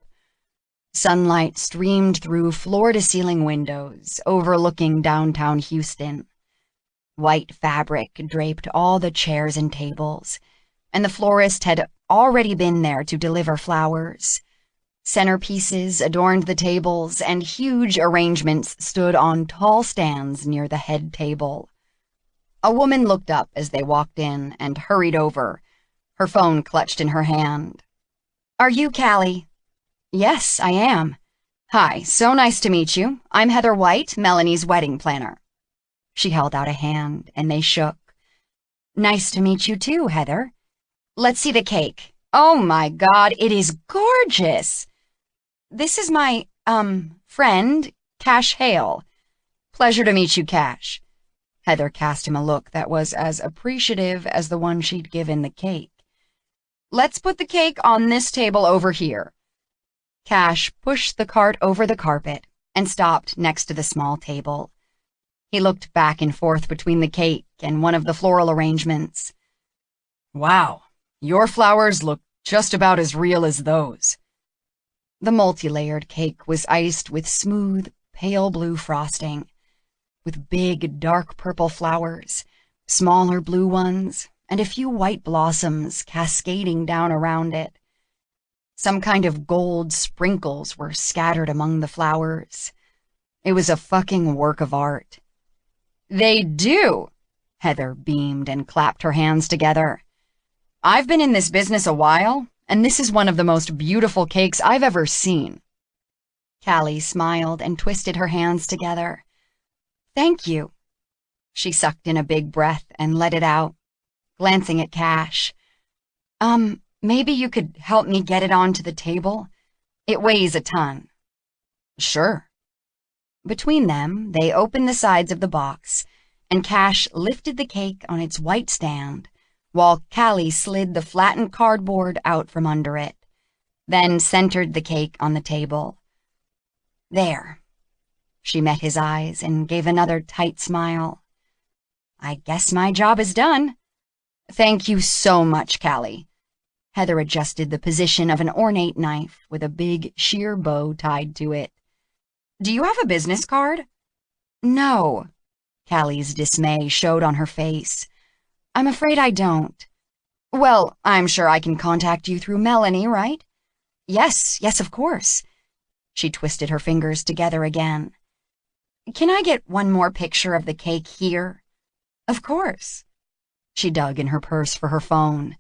Sunlight streamed through floor-to-ceiling windows overlooking downtown Houston. White fabric draped all the chairs and tables, and the florist had already been there to deliver flowers. Centerpieces adorned the tables, and huge arrangements stood on tall stands near the head table. A woman looked up as they walked in and hurried over, her phone clutched in her hand. Are you Callie? Yes, I am. Hi, so nice to meet you. I'm Heather White, Melanie's wedding planner. She held out a hand, and they shook. Nice to meet you too, Heather. Let's see the cake. Oh my God, it is gorgeous. This is my, friend, Cash Hale. Pleasure to meet you, Cash. Heather cast him a look that was as appreciative as the one she'd given the cake. Let's put the cake on this table over here. Cash pushed the cart over the carpet and stopped next to the small table. He looked back and forth between the cake and one of the floral arrangements. Wow, your flowers look just about as real as those. The multi-layered cake was iced with smooth, pale blue frosting, with big, dark purple flowers, smaller blue ones, and a few white blossoms cascading down around it. Some kind of gold sprinkles were scattered among the flowers. It was a fucking work of art. They do, Heather beamed and clapped her hands together. I've been in this business a while, and this is one of the most beautiful cakes I've ever seen. Callie smiled and twisted her hands together. Thank you. She sucked in a big breath and let it out, glancing at Cash. Maybe you could help me get it onto the table? It weighs a ton. Sure. Between them, they opened the sides of the box, and Cash lifted the cake on its white stand, while Callie slid the flattened cardboard out from under it, then centered the cake on the table. There. She met his eyes and gave another tight smile. I guess my job is done. Thank you so much, Callie. Heather adjusted the position of an ornate knife with a big sheer bow tied to it. Do you have a business card? No. Callie's dismay showed on her face. I'm afraid I don't. Well, I'm sure I can contact you through Melanie, right? Yes, of course. She twisted her fingers together again. Can I get one more picture of the cake here? Of course. She dug in her purse for her phone.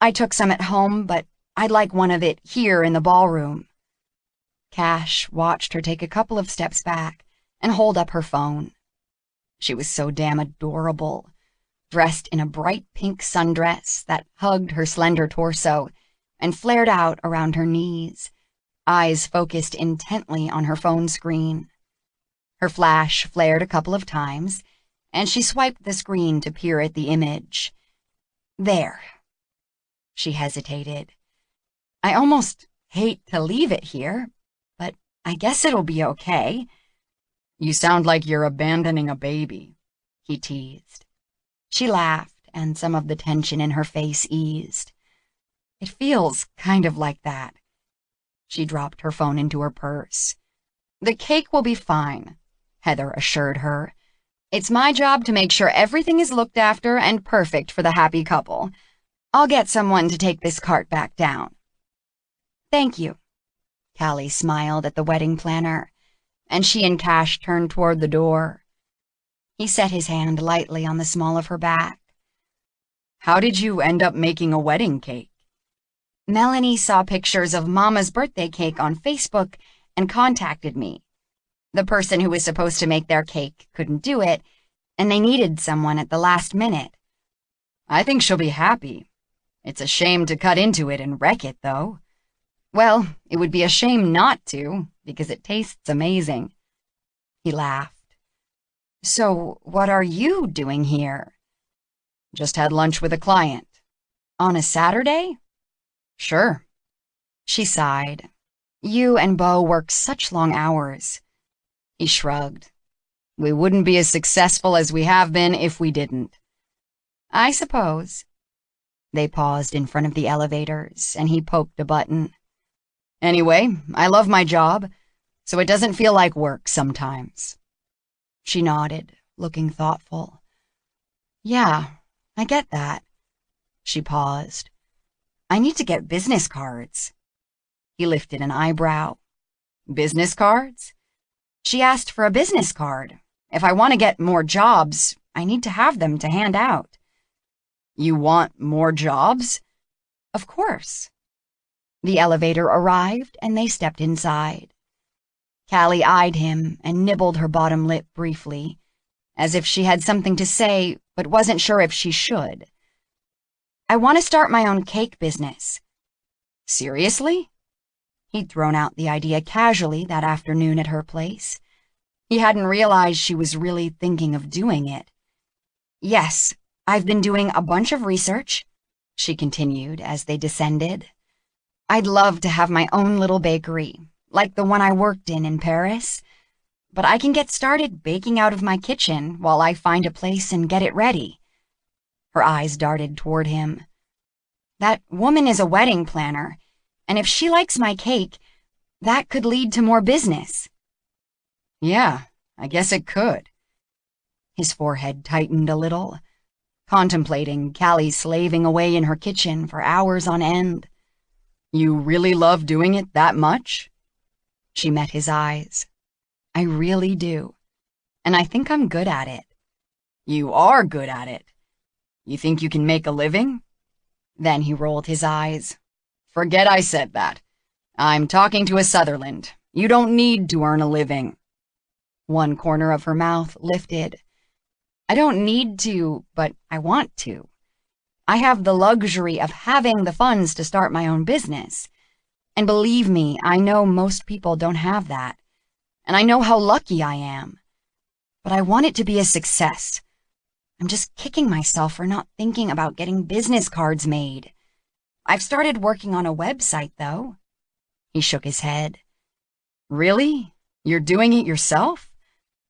I took some at home, but I'd like one of it here in the ballroom. Cash watched her take a couple of steps back and hold up her phone. She was so damn adorable, dressed in a bright pink sundress that hugged her slender torso and flared out around her knees, eyes focused intently on her phone screen. Her flash flared a couple of times, and she swiped the screen to peer at the image. There. She hesitated. I almost hate to leave it here, but I guess it'll be okay. You sound like you're abandoning a baby, he teased. She laughed, and some of the tension in her face eased. It feels kind of like that. She dropped her phone into her purse. The cake will be fine, Heather assured her. It's my job to make sure everything is looked after and perfect for the happy couple. I'll get someone to take this cart back down. Thank you. Callie smiled at the wedding planner, and she and Cash turned toward the door. He set his hand lightly on the small of her back. How did you end up making a wedding cake? Melanie saw pictures of Mama's birthday cake on Facebook and contacted me. The person who was supposed to make their cake couldn't do it, and they needed someone at the last minute. I think she'll be happy. It's a shame to cut into it and wreck it, though. Well, it would be a shame not to, because it tastes amazing. He laughed. So, what are you doing here? Just had lunch with a client. On a Saturday? Sure. She sighed. You and Beau work such long hours. He shrugged. We wouldn't be as successful as we have been if we didn't. I suppose. They paused in front of the elevators, and he poked a button. Anyway, I love my job, so it doesn't feel like work sometimes. She nodded, looking thoughtful. Yeah, I get that. She paused. I need to get business cards. He lifted an eyebrow. Business cards? She asked for a business card. If I want to get more jobs, I need to have them to hand out. You want more jobs? Of course. The elevator arrived, and they stepped inside. Callie eyed him and nibbled her bottom lip briefly, as if she had something to say but wasn't sure if she should. "I want to start my own cake business." "Seriously?" He'd thrown out the idea casually that afternoon at her place. He hadn't realized she was really thinking of doing it. "Yes, I've been doing a bunch of research," she continued as they descended. "I'd love to have my own little bakery, like the one I worked in Paris. But I can get started baking out of my kitchen while I find a place and get it ready." Her eyes darted toward him. "That woman is a wedding planner, and if she likes my cake, that could lead to more business." "Yeah, I guess it could." His forehead tightened a little, contemplating Callie slaving away in her kitchen for hours on end. "You really love doing it that much?" She met his eyes. "I really do. And I think I'm good at it." "You are good at it? You think you can make a living?" Then he rolled his eyes. "Forget I said that. I'm talking to a Sutherland. You don't need to earn a living." One corner of her mouth lifted. "I don't need to, but I want to. I have the luxury of having the funds to start my own business. And believe me, I know most people don't have that. And I know how lucky I am. But I want it to be a success. I'm just kicking myself for not thinking about getting business cards made. I've started working on a website, though." He shook his head. "Really? You're doing it yourself?"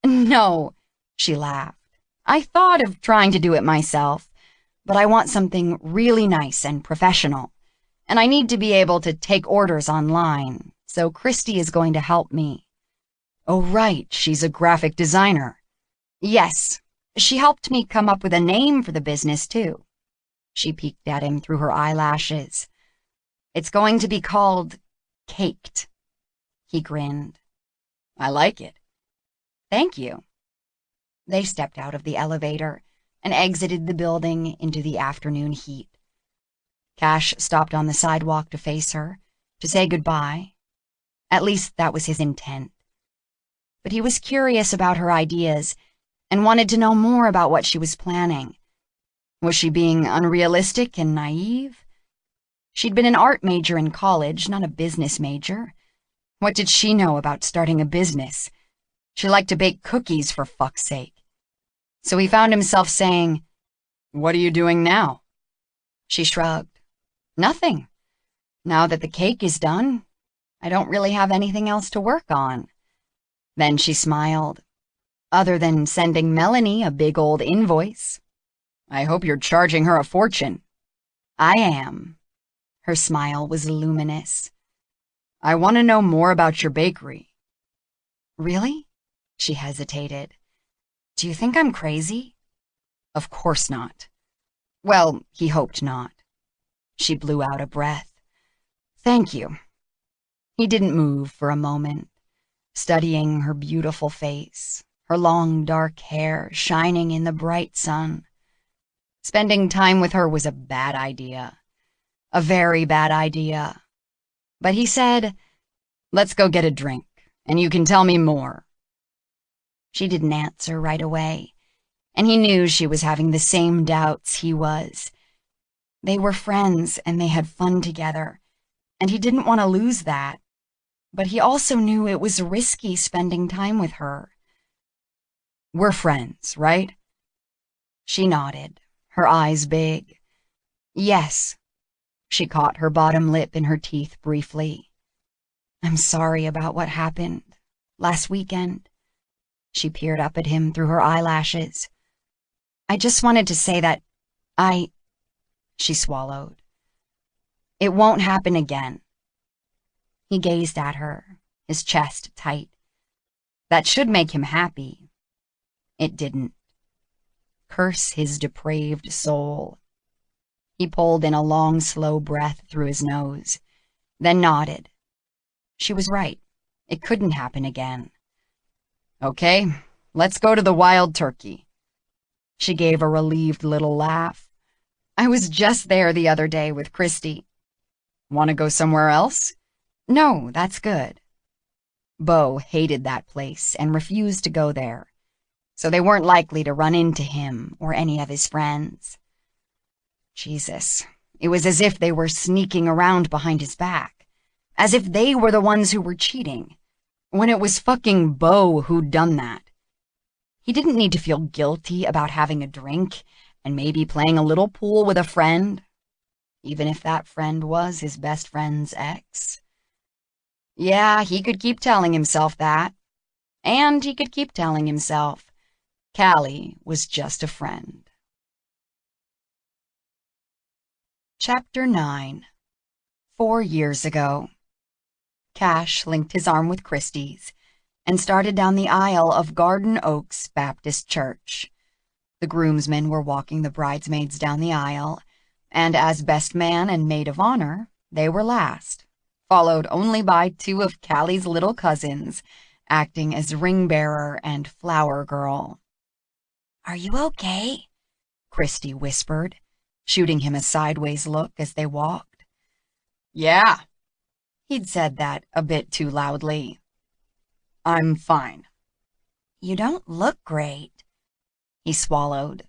"No," she laughed. "I thought of trying to do it myself, but I want something really nice and professional, and I need to be able to take orders online, so Christy is going to help me." "Oh, right, she's a graphic designer." "Yes, she helped me come up with a name for the business, too." She peeked at him through her eyelashes. "It's going to be called Caked." He grinned. "I like it." "Thank you." They stepped out of the elevator and exited the building into the afternoon heat. Cash stopped on the sidewalk to face her, to say goodbye. At least that was his intent. But he was curious about her ideas and wanted to know more about what she was planning. Was she being unrealistic and naive? She'd been an art major in college, not a business major. What did she know about starting a business? She liked to bake cookies, for fuck's sake. So he found himself saying, "What are you doing now?" She shrugged. "Nothing. Now that the cake is done, I don't really have anything else to work on." Then she smiled. "Other than sending Melanie a big old invoice." "I hope you're charging her a fortune." "I am." Her smile was luminous. "I want to know more about your bakery." "Really?" She hesitated. "Do you think I'm crazy?" "Of course not." Well, he hoped not. She blew out a breath. "Thank you." He didn't move for a moment, studying her beautiful face, her long dark hair shining in the bright sun. Spending time with her was a bad idea. A very bad idea. But he said, "Let's go get a drink, and you can tell me more." She didn't answer right away, and he knew she was having the same doubts he was. They were friends, and they had fun together, and he didn't want to lose that. But he also knew it was risky spending time with her. "We're friends, right?" She nodded, her eyes big. "Yes." She caught her bottom lip in her teeth briefly. "I'm sorry about what happened last weekend." She peered up at him through her eyelashes. "I just wanted to say that She swallowed. "It won't happen again." He gazed at her, his chest tight. That should make him happy. It didn't. Curse his depraved soul. He pulled in a long, slow breath through his nose, then nodded. She was right. It couldn't happen again. "Okay, let's go to the Wild Turkey." She gave a relieved little laugh. "I was just there the other day with Christy." Want to go somewhere else? No, that's good. Bo hated that place and refused to go there, so they weren't likely to run into him or any of his friends. Jesus, it was as if they were sneaking around behind his back, as if they were the ones who were cheating, when it was fucking Bo who'd done that. He didn't need to feel guilty about having a drink and maybe playing a little pool with a friend, even if that friend was his best friend's ex. Yeah, he could keep telling himself that, and he could keep telling himself Callie was just a friend. Chapter 9. 4 years ago. Cash linked his arm with Christie's and started down the aisle of Garden Oaks Baptist Church. The groomsmen were walking the bridesmaids down the aisle, and as best man and maid of honor, they were last, followed only by 2 of Callie's little cousins, acting as ring bearer and flower girl. "Are you okay?" Christie whispered, shooting him a sideways look as they walked. Yeah, he'd said that a bit too loudly. I'm fine. "You don't look great." He swallowed.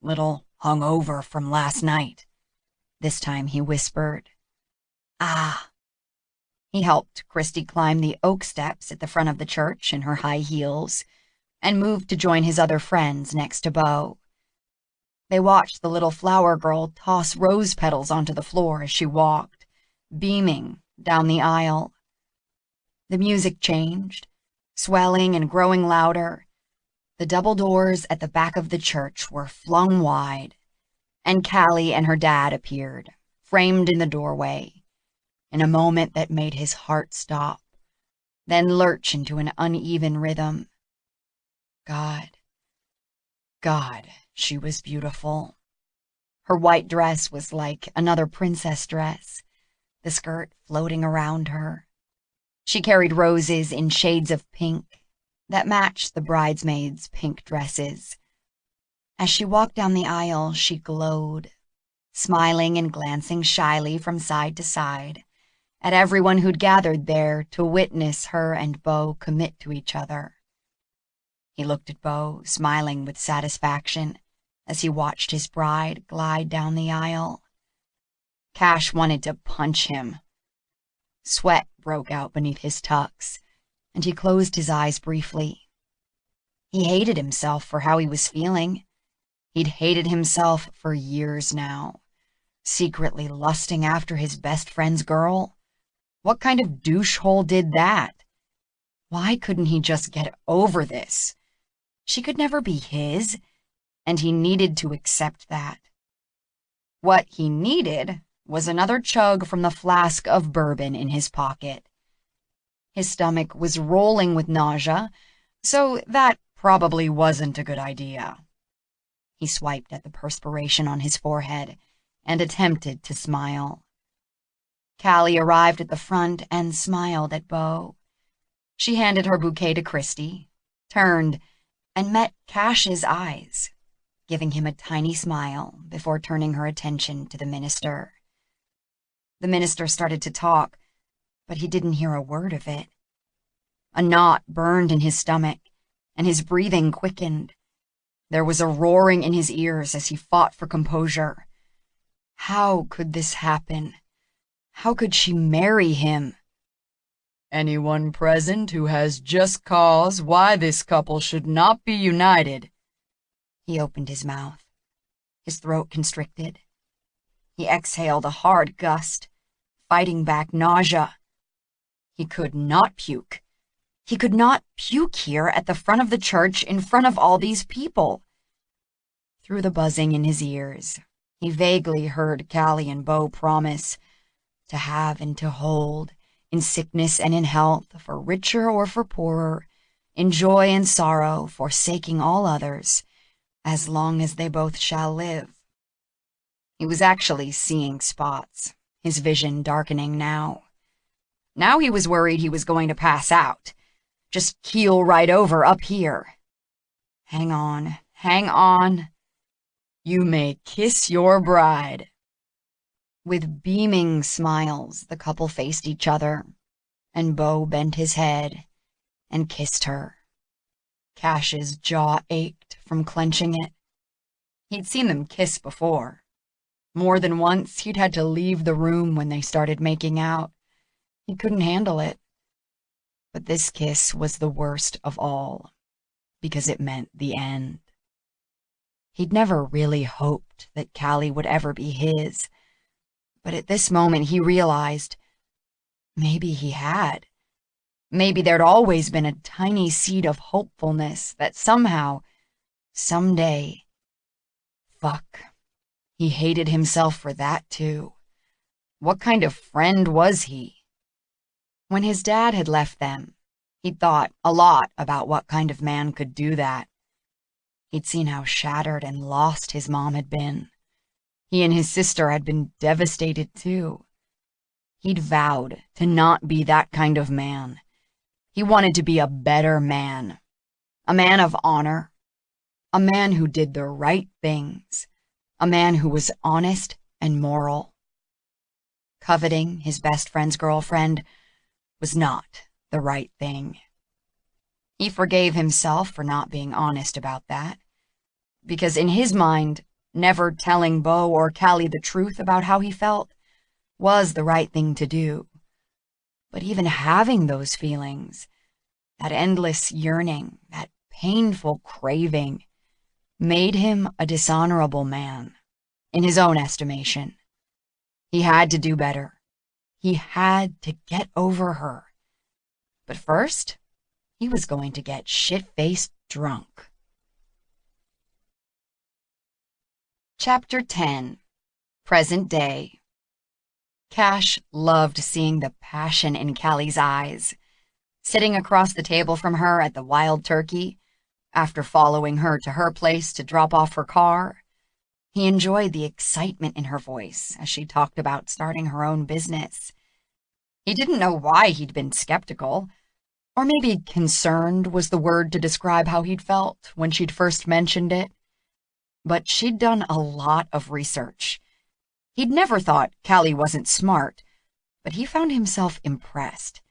Little hungover from last night. This time he whispered. "Ah." He helped Christie climb the oak steps at the front of the church in her high heels and moved to join his other friends next to Bo. They watched the little flower girl toss rose petals onto the floor as she walked, beaming down the aisle. The music changed, swelling and growing louder. The double doors at the back of the church were flung wide, and Callie and her dad appeared, framed in the doorway, in a moment that made his heart stop, then lurch into an uneven rhythm. God, she was beautiful. Her white dress was like another princess dress, the skirt floating around her. She carried roses in shades of pink that matched the bridesmaids' pink dresses. As she walked down the aisle, she glowed, smiling and glancing shyly from side to side at everyone who'd gathered there to witness her and Bo commit to each other. He looked at Bo, smiling with satisfaction as he watched his bride glide down the aisle. Cash wanted to punch him. Sweat broke out beneath his tux, and he closed his eyes briefly. He hated himself for how he was feeling. He'd hated himself for years now, secretly lusting after his best friend's girl. What kind of douchehole did that? Why couldn't he just get over this? She could never be his, and he needed to accept that. What he needed was another chug from the flask of bourbon in his pocket. His stomach was rolling with nausea, so that probably wasn't a good idea. He swiped at the perspiration on his forehead and attempted to smile. Callie arrived at the front and smiled at Bo. She handed her bouquet to Christie, turned, and met Cash's eyes, giving him a tiny smile before turning her attention to the minister. The minister started to talk, but he didn't hear a word of it. A knot burned in his stomach, and his breathing quickened. There was a roaring in his ears as he fought for composure. How could this happen? How could she marry him? Anyone present who has just cause why this couple should not be united? He opened his mouth, his throat constricted. He exhaled a hard gust, fighting back nausea. He could not puke. He could not puke here at the front of the church in front of all these people. Through the buzzing in his ears, he vaguely heard Callie and Bo promise to have and to hold, in sickness and in health, for richer or for poorer, in joy and sorrow, forsaking all others, as long as they both shall live. He was actually seeing spots, his vision darkening now. Now he was worried he was going to pass out, just keel right over up here. Hang on, hang on. You may kiss your bride. With beaming smiles, the couple faced each other, and Beau bent his head and kissed her. Cash's jaw ached from clenching it. He'd seen them kiss before. More than once, he'd had to leave the room when they started making out. He couldn't handle it. But this kiss was the worst of all, because it meant the end. He'd never really hoped that Callie would ever be his, but at this moment he realized maybe he had. Maybe there'd always been a tiny seed of hopefulness that somehow, someday, fuck, he hated himself for that too. What kind of friend was he? When his dad had left them, he'd thought a lot about what kind of man could do that. He'd seen how shattered and lost his mom had been. He and his sister had been devastated too. He'd vowed to not be that kind of man. He wanted to be a better man. A man of honor. A man who did the right things. A man who was honest and moral. Coveting his best friend's girlfriend was not the right thing. He forgave himself for not being honest about that, because in his mind, never telling Beau or Callie the truth about how he felt was the right thing to do. But even having those feelings, that endless yearning, that painful craving, made him a dishonorable man, in his own estimation. He had to do better. He had to get over her. But first, he was going to get shit-faced drunk. Chapter 10. Present Day. Cash loved seeing the passion in Callie's eyes. Sitting across the table from her at the Wild Turkey, after following her to her place to drop off her car, he enjoyed the excitement in her voice as she talked about starting her own business. He didn't know why he'd been skeptical, or maybe concerned was the word to describe how he'd felt when she'd first mentioned it. But she'd done a lot of research. He'd never thought Callie wasn't smart, but he found himself impressed.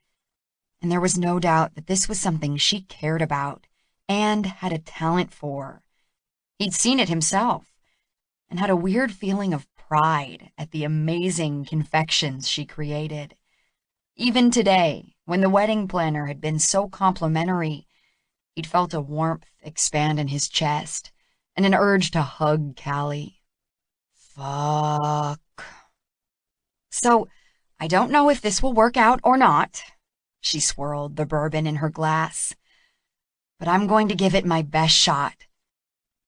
And there was no doubt that this was something she cared about and had a talent for. He'd seen it himself, and had a weird feeling of pride at the amazing confections she created. Even today, when the wedding planner had been so complimentary, he'd felt a warmth expand in his chest and an urge to hug Callie. Fuck. So, I don't know if this will work out or not. She swirled the bourbon in her glass. But I'm going to give it my best shot.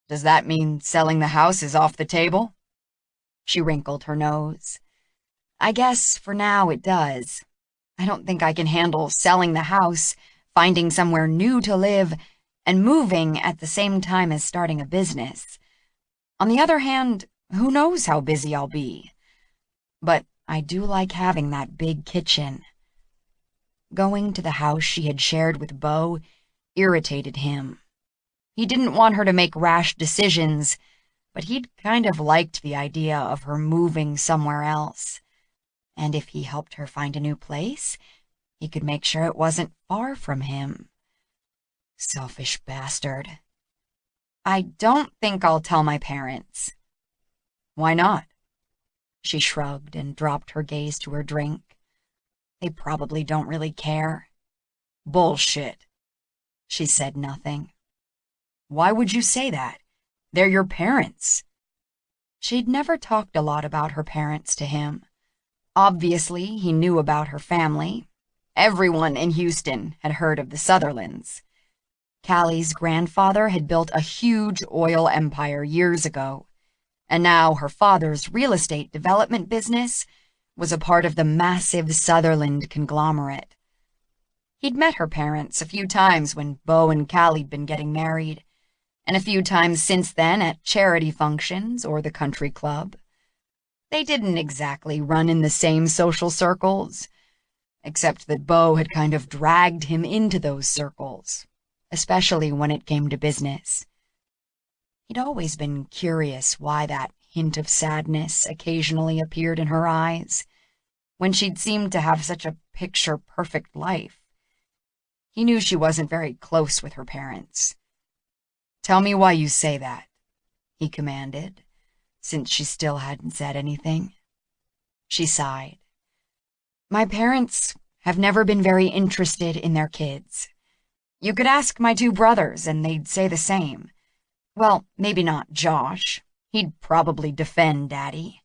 Does that mean selling the house is off the table? She wrinkled her nose. I guess for now it does. I don't think I can handle selling the house, finding somewhere new to live, and moving at the same time as starting a business. On the other hand, who knows how busy I'll be? But I do like having that big kitchen. Going to the house she had shared with Beau irritated him. He didn't want her to make rash decisions, but he'd kind of liked the idea of her moving somewhere else. And if he helped her find a new place, he could make sure it wasn't far from him. Selfish bastard. I don't think I'll tell my parents. Why not? She shrugged and dropped her gaze to her drink. They probably don't really care. Bullshit. She said nothing. Why would you say that? They're your parents. She'd never talked a lot about her parents to him. Obviously, he knew about her family. Everyone in Houston had heard of the Sutherlands. Callie's grandfather had built a huge oil empire years ago, and now her father's real estate development business was a part of the massive Sutherland conglomerate. He'd met her parents a few times when Beau and Callie'd been getting married, and a few times since then at charity functions or the country club. They didn't exactly run in the same social circles, except that Beau had kind of dragged him into those circles, especially when it came to business. He'd always been curious why that hint of sadness occasionally appeared in her eyes, when she'd seemed to have such a picture-perfect life. He knew she wasn't very close with her parents. "Tell me why you say that," he commanded, since she still hadn't said anything. She sighed. "My parents have never been very interested in their kids. You could ask my two brothers, and they'd say the same. Well, maybe not Josh. He'd probably defend Daddy.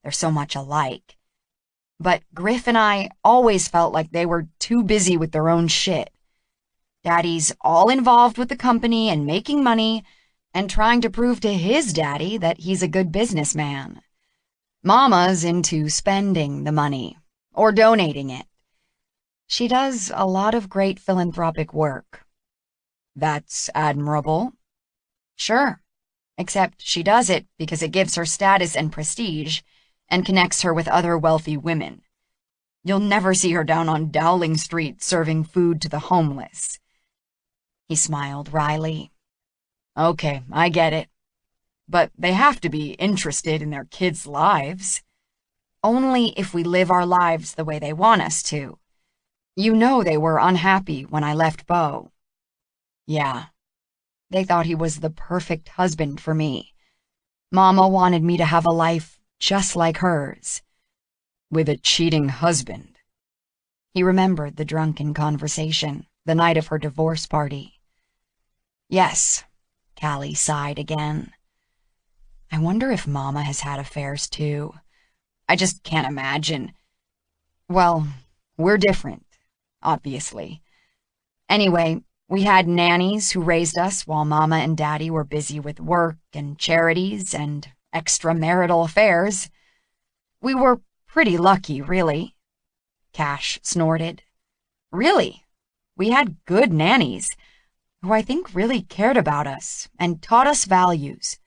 They're so much alike. But Griff and I always felt like they were too busy with their own shit. Daddy's all involved with the company and making money and trying to prove to his daddy that he's a good businessman. Mama's into spending the money or donating it. She does a lot of great philanthropic work." "That's admirable." "Sure, except she does it because it gives her status and prestige and connects her with other wealthy women. You'll never see her down on Dowling Street serving food to the homeless." He smiled wryly. "Okay, I get it. But they have to be interested in their kids' lives." "Only if we live our lives the way they want us to. You know they were unhappy when I left Beau." "Yeah. They thought he was the perfect husband for me. Mama wanted me to have a life just like hers." "With a cheating husband." He remembered the drunken conversation the night of her divorce party. "Yes," Callie sighed again. "I wonder if Mama has had affairs too. I just can't imagine. Well, we're different, obviously. Anyway, we had nannies who raised us while Mama and Daddy were busy with work and charities and extramarital affairs. We were pretty lucky, really." Cash snorted. "Really? We had good nannies, who I think really cared about us and taught us values.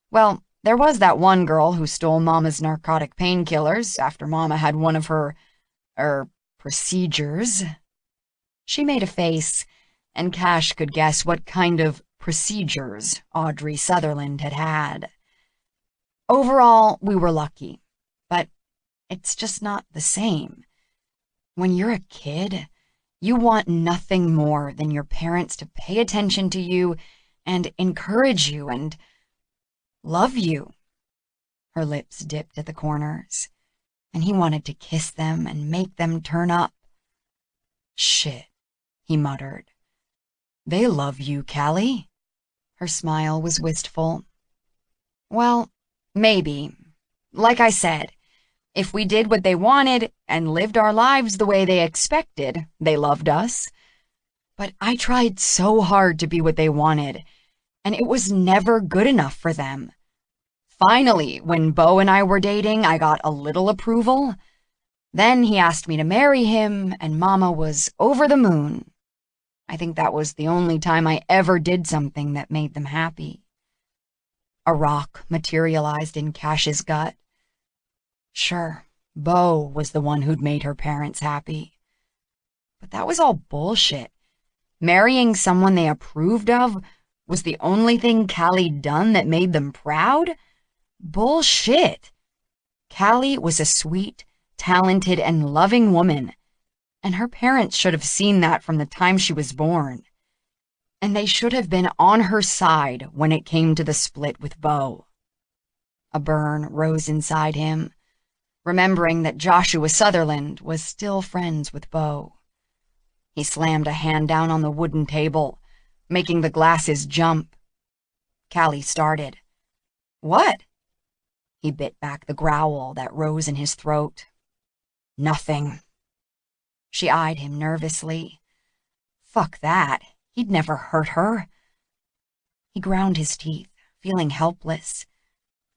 Well, there was that one girl who stole Mama's narcotic painkillers after Mama had one of her, procedures." She made a face, and Cash could guess what kind of procedures Audrey Sutherland had had. "Overall, we were lucky, but it's just not the same. When you're a kid, you want nothing more than your parents to pay attention to you and encourage you and love you." Her lips dipped at the corners, and he wanted to kiss them and make them turn up. "Shit," he muttered. "They love you, Callie." Her smile was wistful. "Well, maybe. Like I said, if we did what they wanted and lived our lives the way they expected, they loved us. But I tried so hard to be what they wanted, and it was never good enough for them. Finally, when Beau and I were dating, I got a little approval. Then he asked me to marry him, and Mama was over the moon. I think that was the only time I ever did something that made them happy." A rock materialized in Cash's gut. Sure, Beau was the one who'd made her parents happy. But that was all bullshit. Marrying someone they approved of was the only thing Callie'd done that made them proud? Bullshit. Callie was a sweet, talented, and loving woman, and her parents should have seen that from the time she was born. And they should have been on her side when it came to the split with Beau. A burn rose inside him, remembering that Joshua Sutherland was still friends with Beau. He slammed a hand down on the wooden table, making the glasses jump. Callie started. "What?" He bit back the growl that rose in his throat. "Nothing." She eyed him nervously. Fuck that. He'd never hurt her. He ground his teeth, feeling helpless.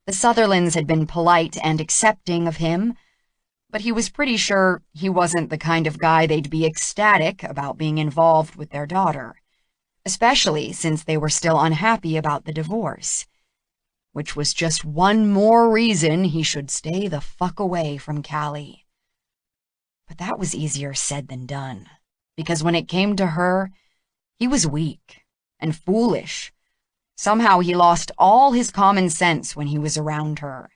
The Sutherlands had been polite and accepting of him, but he was pretty sure he wasn't the kind of guy they'd be ecstatic about being involved with their daughter, especially since they were still unhappy about the divorce, which was just one more reason he should stay the fuck away from Callie. But that was easier said than done, because when it came to her, he was weak and foolish, Somehow he lost all his common sense when he was around her,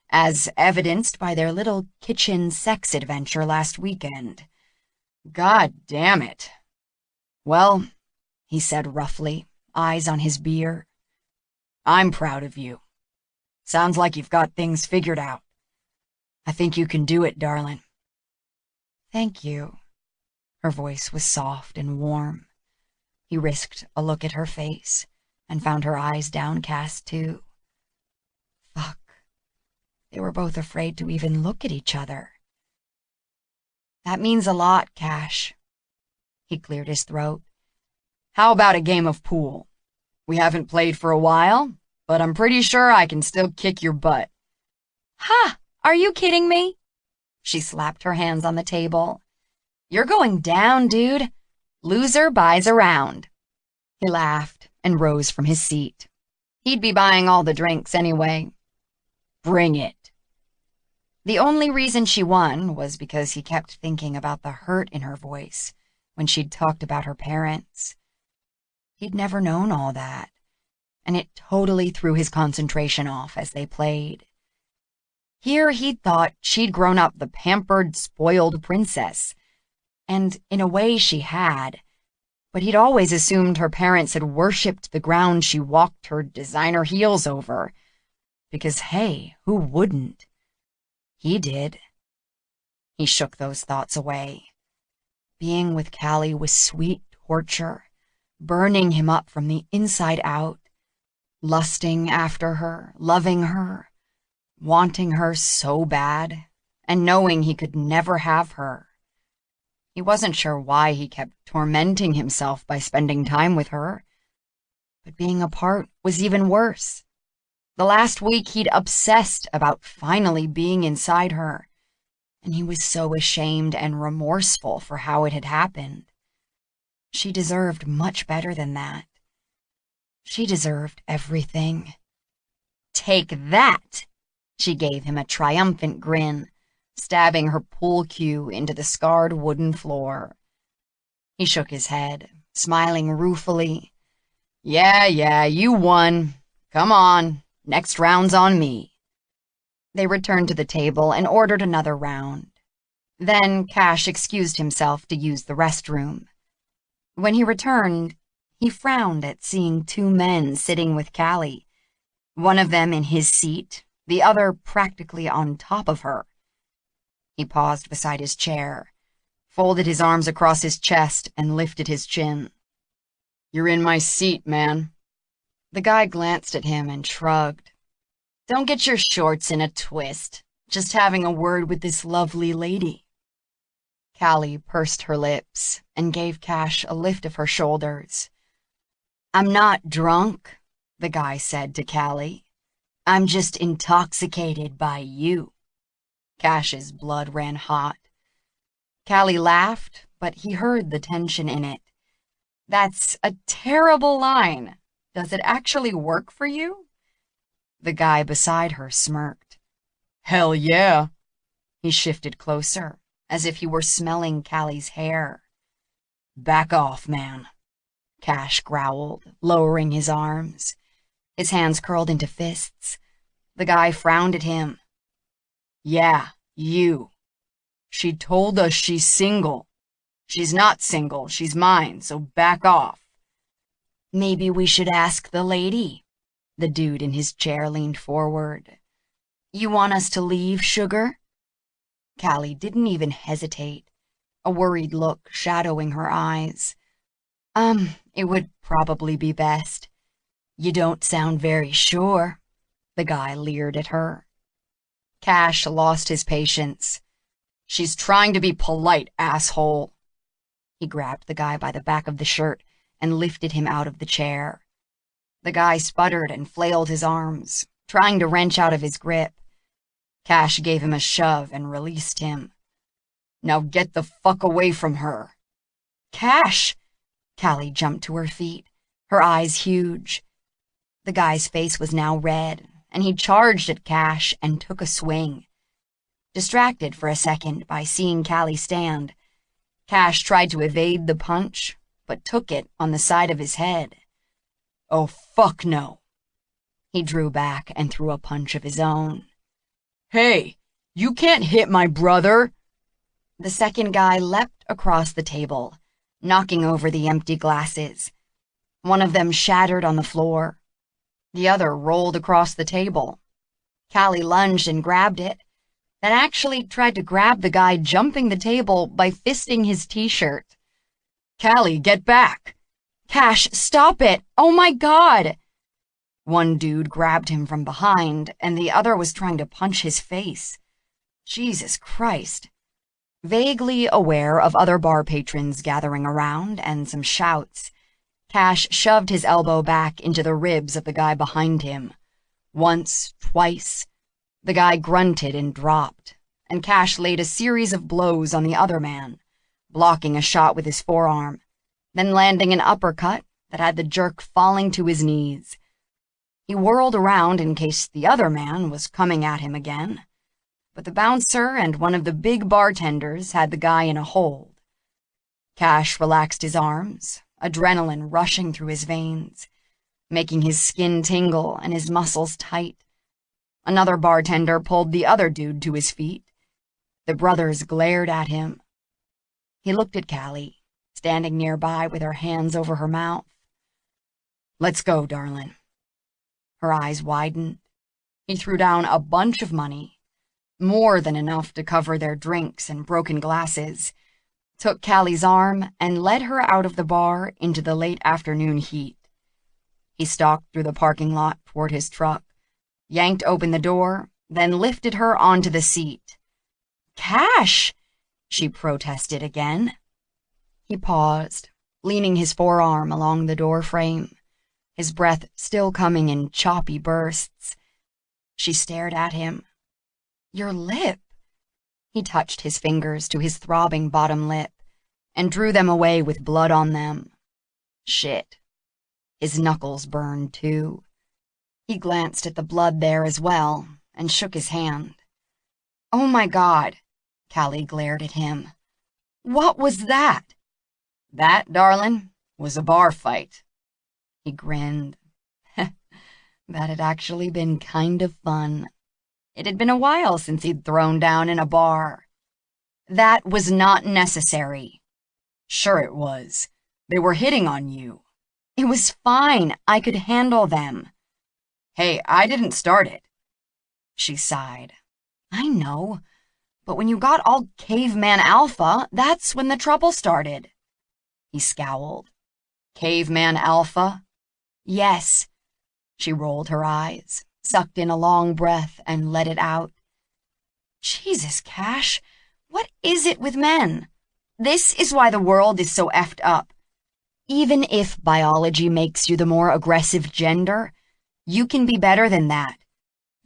as evidenced by their little kitchen sex adventure last weekend. God damn it. Well, he said roughly, eyes on his beer, I'm proud of you. Sounds like you've got things figured out. I think you can do it, darling. Thank you. Her voice was soft and warm. He risked a look at her face and found her eyes downcast too. Fuck. They were both afraid to even look at each other. That means a lot, Cash. He cleared his throat. How about a game of pool? We haven't played for a while, but I'm pretty sure I can still kick your butt. Ha! Are you kidding me? She slapped her hands on the table. You're going down, dude. Loser buys a round. He laughed and rose from his seat. He'd be buying all the drinks anyway. Bring it. The only reason she won was because he kept thinking about the hurt in her voice when she'd talked about her parents. He'd never known all that, and it totally threw his concentration off as they played. Here he'd thought she'd grown up the pampered, spoiled princess, and in a way she had, but he'd always assumed her parents had worshipped the ground she walked her designer heels over, because hey, who wouldn't? He did. He shook those thoughts away. Being with Callie was sweet torture, burning him up from the inside out, lusting after her, loving her, wanting her so bad, and knowing he could never have her. He wasn't sure why he kept tormenting himself by spending time with her, but being apart was even worse. The last week he'd obsessed about finally being inside her, and he was so ashamed and remorseful for how it had happened. She deserved much better than that. She deserved everything. Take that! She gave him a triumphant grin, stabbing her pool cue into the scarred wooden floor. He shook his head, smiling ruefully. Yeah, you won. Come on, next round's on me. They returned to the table and ordered another round. Then Cash excused himself to use the restroom. When he returned, he frowned at seeing two men sitting with Callie, one of them in his seat, the other practically on top of her. He paused beside his chair, folded his arms across his chest, and lifted his chin. You're in my seat, man. The guy glanced at him and shrugged. Don't get your shorts in a twist. Just having a word with this lovely lady. Callie pursed her lips and gave Cash a lift of her shoulders. I'm not drunk, the guy said to Callie. I'm just intoxicated by you. Cash's blood ran hot. Callie laughed, but he heard the tension in it. That's a terrible line. Does it actually work for you? The guy beside her smirked. Hell yeah. He shifted closer, as if he were smelling Callie's hair. Back off, man, Cash growled, lowering his arms. His hands curled into fists. The guy frowned at him. Yeah, you. She told us she's single. She's not single, she's mine, so back off. Maybe we should ask the lady. The dude in his chair leaned forward. You want us to leave, sugar? Callie didn't even hesitate, a worried look shadowing her eyes. It would probably be best. You don't sound very sure. The guy leered at her. Cash lost his patience. She's trying to be polite, asshole. He grabbed the guy by the back of the shirt and lifted him out of the chair. The guy sputtered and flailed his arms, trying to wrench out of his grip. Cash gave him a shove and released him. Now get the fuck away from her. Cash! Callie jumped to her feet, her eyes huge. The guy's face was now red, and he charged at Cash and took a swing. Distracted for a second by seeing Callie stand, Cash tried to evade the punch, but took it on the side of his head. Oh, fuck no. He drew back and threw a punch of his own. Hey, you can't hit my brother. The second guy leapt across the table, knocking over the empty glasses. One of them shattered on the floor. The other rolled across the table. Callie lunged and grabbed it, then actually tried to grab the guy jumping the table by fisting his t-shirt. Callie, get back! Cash, stop it! Oh my God! One dude grabbed him from behind, and the other was trying to punch his face. Jesus Christ. Vaguely aware of other bar patrons gathering around and some shouts, Cash shoved his elbow back into the ribs of the guy behind him. Once, twice. The guy grunted and dropped, and Cash laid a series of blows on the other man, blocking a shot with his forearm, then landing an uppercut that had the jerk falling to his knees. He whirled around in case the other man was coming at him again, but the bouncer and one of the big bartenders had the guy in a hold. Cash relaxed his arms, adrenaline rushing through his veins, making his skin tingle and his muscles tight. Another bartender pulled the other dude to his feet. The brothers glared at him. He looked at Callie, standing nearby with her hands over her mouth. Let's go, darling. Her eyes widened. He threw down a bunch of money, more than enough to cover their drinks and broken glasses, took Callie's arm and led her out of the bar into the late afternoon heat. He stalked through the parking lot toward his truck, yanked open the door, then lifted her onto the seat. Cash! She protested again. He paused, leaning his forearm along the door frame, his breath still coming in choppy bursts. She stared at him. Your lip. He touched his fingers to his throbbing bottom lip and drew them away with blood on them. Shit. His knuckles burned, too. He glanced at the blood there as well and shook his hand. Oh my God, Callie glared at him. What was that? That, darling, was a bar fight. He grinned. That had actually been kind of fun. It had been a while since he'd thrown down in a bar. That was not necessary. Sure it was. They were hitting on you. It was fine. I could handle them. Hey, I didn't start it. She sighed. I know, but when you got all caveman alpha, that's when the trouble started. He scowled. Caveman alpha? Yes. She rolled her eyes, sucked in a long breath, and let it out. Jesus, Cash, what is it with men? This is why the world is so effed up. Even if biology makes you the more aggressive gender, you can be better than that.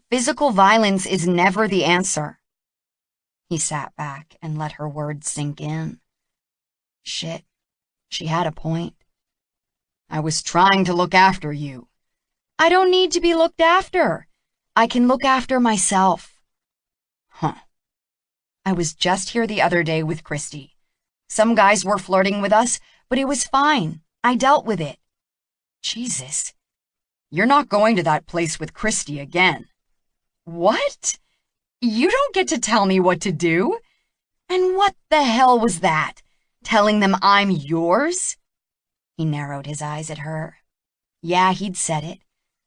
Physical violence is never the answer. He sat back and let her words sink in. Shit, she had a point. I was trying to look after you. I don't need to be looked after. I can look after myself. Huh. I was just here the other day with Christy. Some guys were flirting with us, but it was fine. I dealt with it. Jesus. You're not going to that place with Christy again. What? You don't get to tell me what to do. And what the hell was that? Telling them I'm yours? He narrowed his eyes at her. Yeah, he'd said it,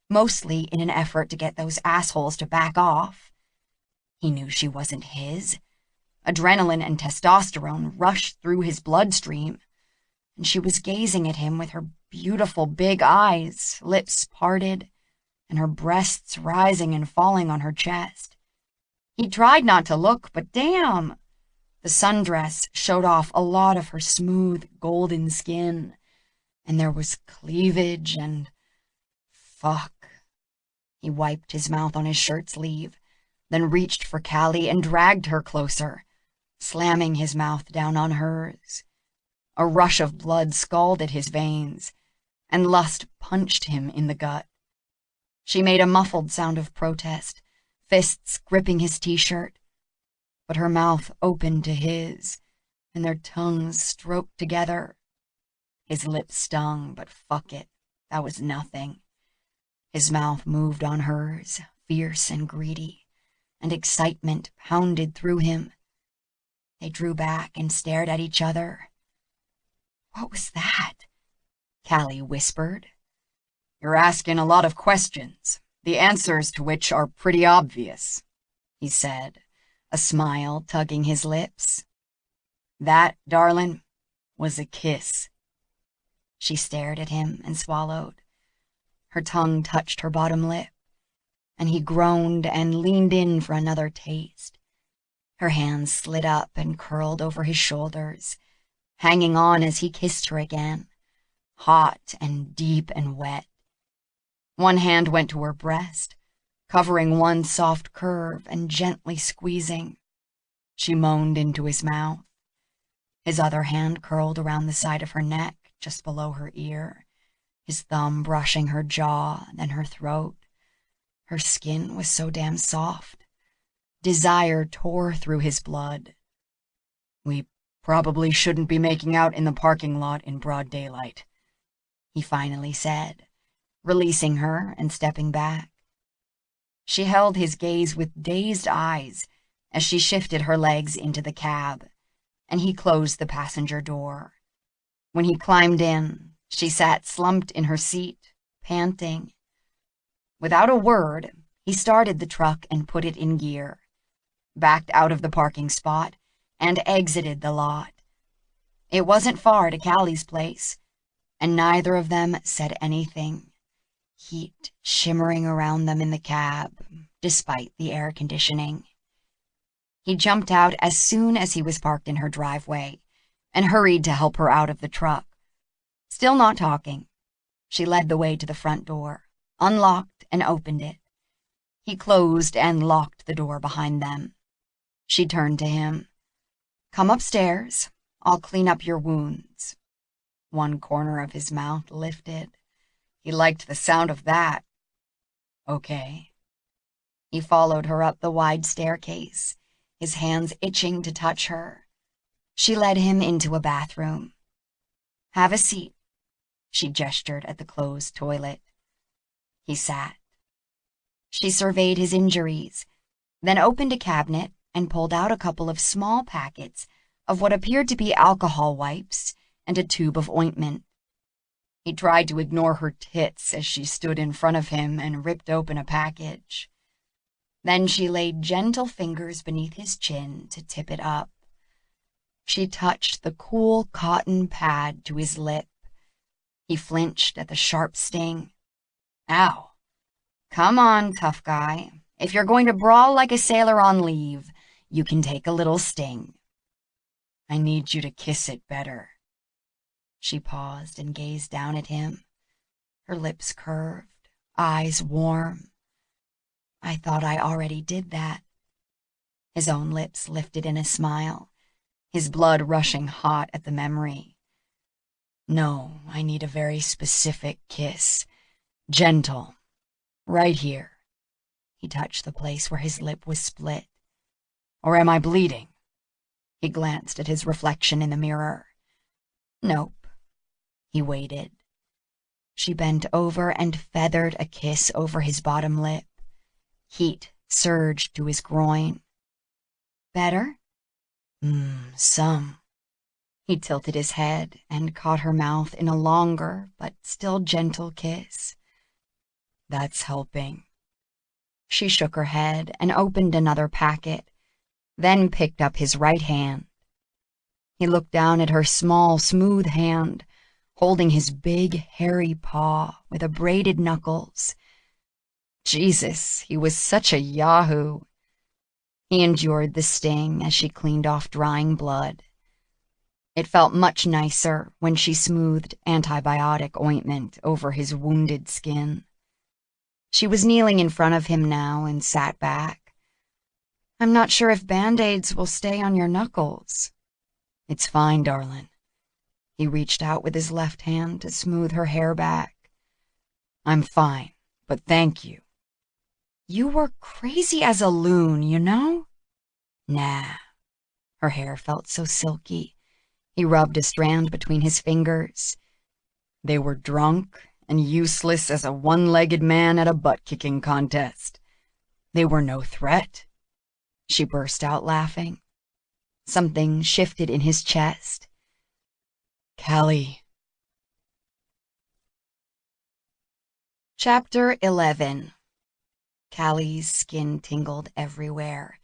mostly in an effort to get those assholes to back off. He knew she wasn't his. Adrenaline and testosterone rushed through his bloodstream, and she was gazing at him with her beautiful big eyes, lips parted, and her breasts rising and falling on her chest. He tried not to look, but damn! The sundress showed off a lot of her smooth, golden skin, and there was cleavage and... Fuck. He wiped his mouth on his shirt sleeve, then reached for Callie and dragged her closer, slamming his mouth down on hers. A rush of blood scalded his veins, and lust punched him in the gut. She made a muffled sound of protest, fists gripping his t-shirt, but her mouth opened to his, and their tongues stroked together. His lips stung, but fuck it. that was nothing. His mouth moved on hers, fierce and greedy, and excitement pounded through him. They drew back and stared at each other. "What was that?" Callie whispered. "You're asking a lot of questions, the answers to which are pretty obvious," he said, a smile tugging his lips. "That, darling, was a kiss." She stared at him and swallowed. Her tongue touched her bottom lip, and he groaned and leaned in for another taste. Her hands slid up and curled over his shoulders, hanging on as he kissed her again, hot and deep and wet. One hand went to her breast, covering one soft curve and gently squeezing. She moaned into his mouth. His other hand curled around the side of her neck, just below her ear, his thumb brushing her jaw, then her throat. Her skin was so damn soft. Desire tore through his blood. "We probably shouldn't be making out in the parking lot in broad daylight," he finally said, releasing her and stepping back. She held his gaze with dazed eyes as she shifted her legs into the cab, and he closed the passenger door. When he climbed in, she sat slumped in her seat, panting. Without a word, he started the truck and put it in gear, backed out of the parking spot, and exited the lot. It wasn't far to Callie's place, and neither of them said anything, heat shimmering around them in the cab, despite the air conditioning. He jumped out as soon as he was parked in her driveway and hurried to help her out of the truck. Still not talking, she led the way to the front door, unlocked and opened it. He closed and locked the door behind them. She turned to him. "Come upstairs. I'll clean up your wounds." One corner of his mouth lifted. He liked the sound of that. "Okay." He followed her up the wide staircase, his hands itching to touch her. She led him into a bathroom. "Have a seat." She gestured at the closed toilet. He sat. She surveyed his injuries, then opened a cabinet and pulled out a couple of small packets of what appeared to be alcohol wipes and a tube of ointment. He tried to ignore her tits as she stood in front of him and ripped open a package. Then she laid gentle fingers beneath his chin to tip it up. She touched the cool cotton pad to his lip. He flinched at the sharp sting. "Ow. Come on, tough guy. If you're going to brawl like a sailor on leave, you can take a little sting." "I need you to kiss it better." She paused and gazed down at him, her lips curved, eyes warm. "I thought I already did that." His own lips lifted in a smile, his blood rushing hot at the memory. "No, I need a very specific kiss. Gentle. Right here." He touched the place where his lip was split. "Or am I bleeding?" He glanced at his reflection in the mirror. "Nope." He waited. She bent over and feathered a kiss over his bottom lip. Heat surged to his groin. "Better?" Some." He tilted his head and caught her mouth in a longer but still gentle kiss. "That's helping." She shook her head and opened another packet, then picked up his right hand. He looked down at her small, smooth hand, holding his big, hairy paw with abraded knuckles. Jesus, he was such a yahoo. He endured the sting as she cleaned off drying blood. It felt much nicer when she smoothed antibiotic ointment over his wounded skin. She was kneeling in front of him now and sat back. "I'm not sure if Band-Aids will stay on your knuckles." "It's fine, darling." He reached out with his left hand to smooth her hair back. "I'm fine, but thank you." "You were crazy as a loon, you know?" "Nah." Her hair felt so silky. He rubbed a strand between his fingers. "They were drunk and useless as a one-legged man at a butt-kicking contest. They were no threat. She burst out laughing. Something shifted in his chest. Callie. Chapter 11. Callie's skin tingled everywhere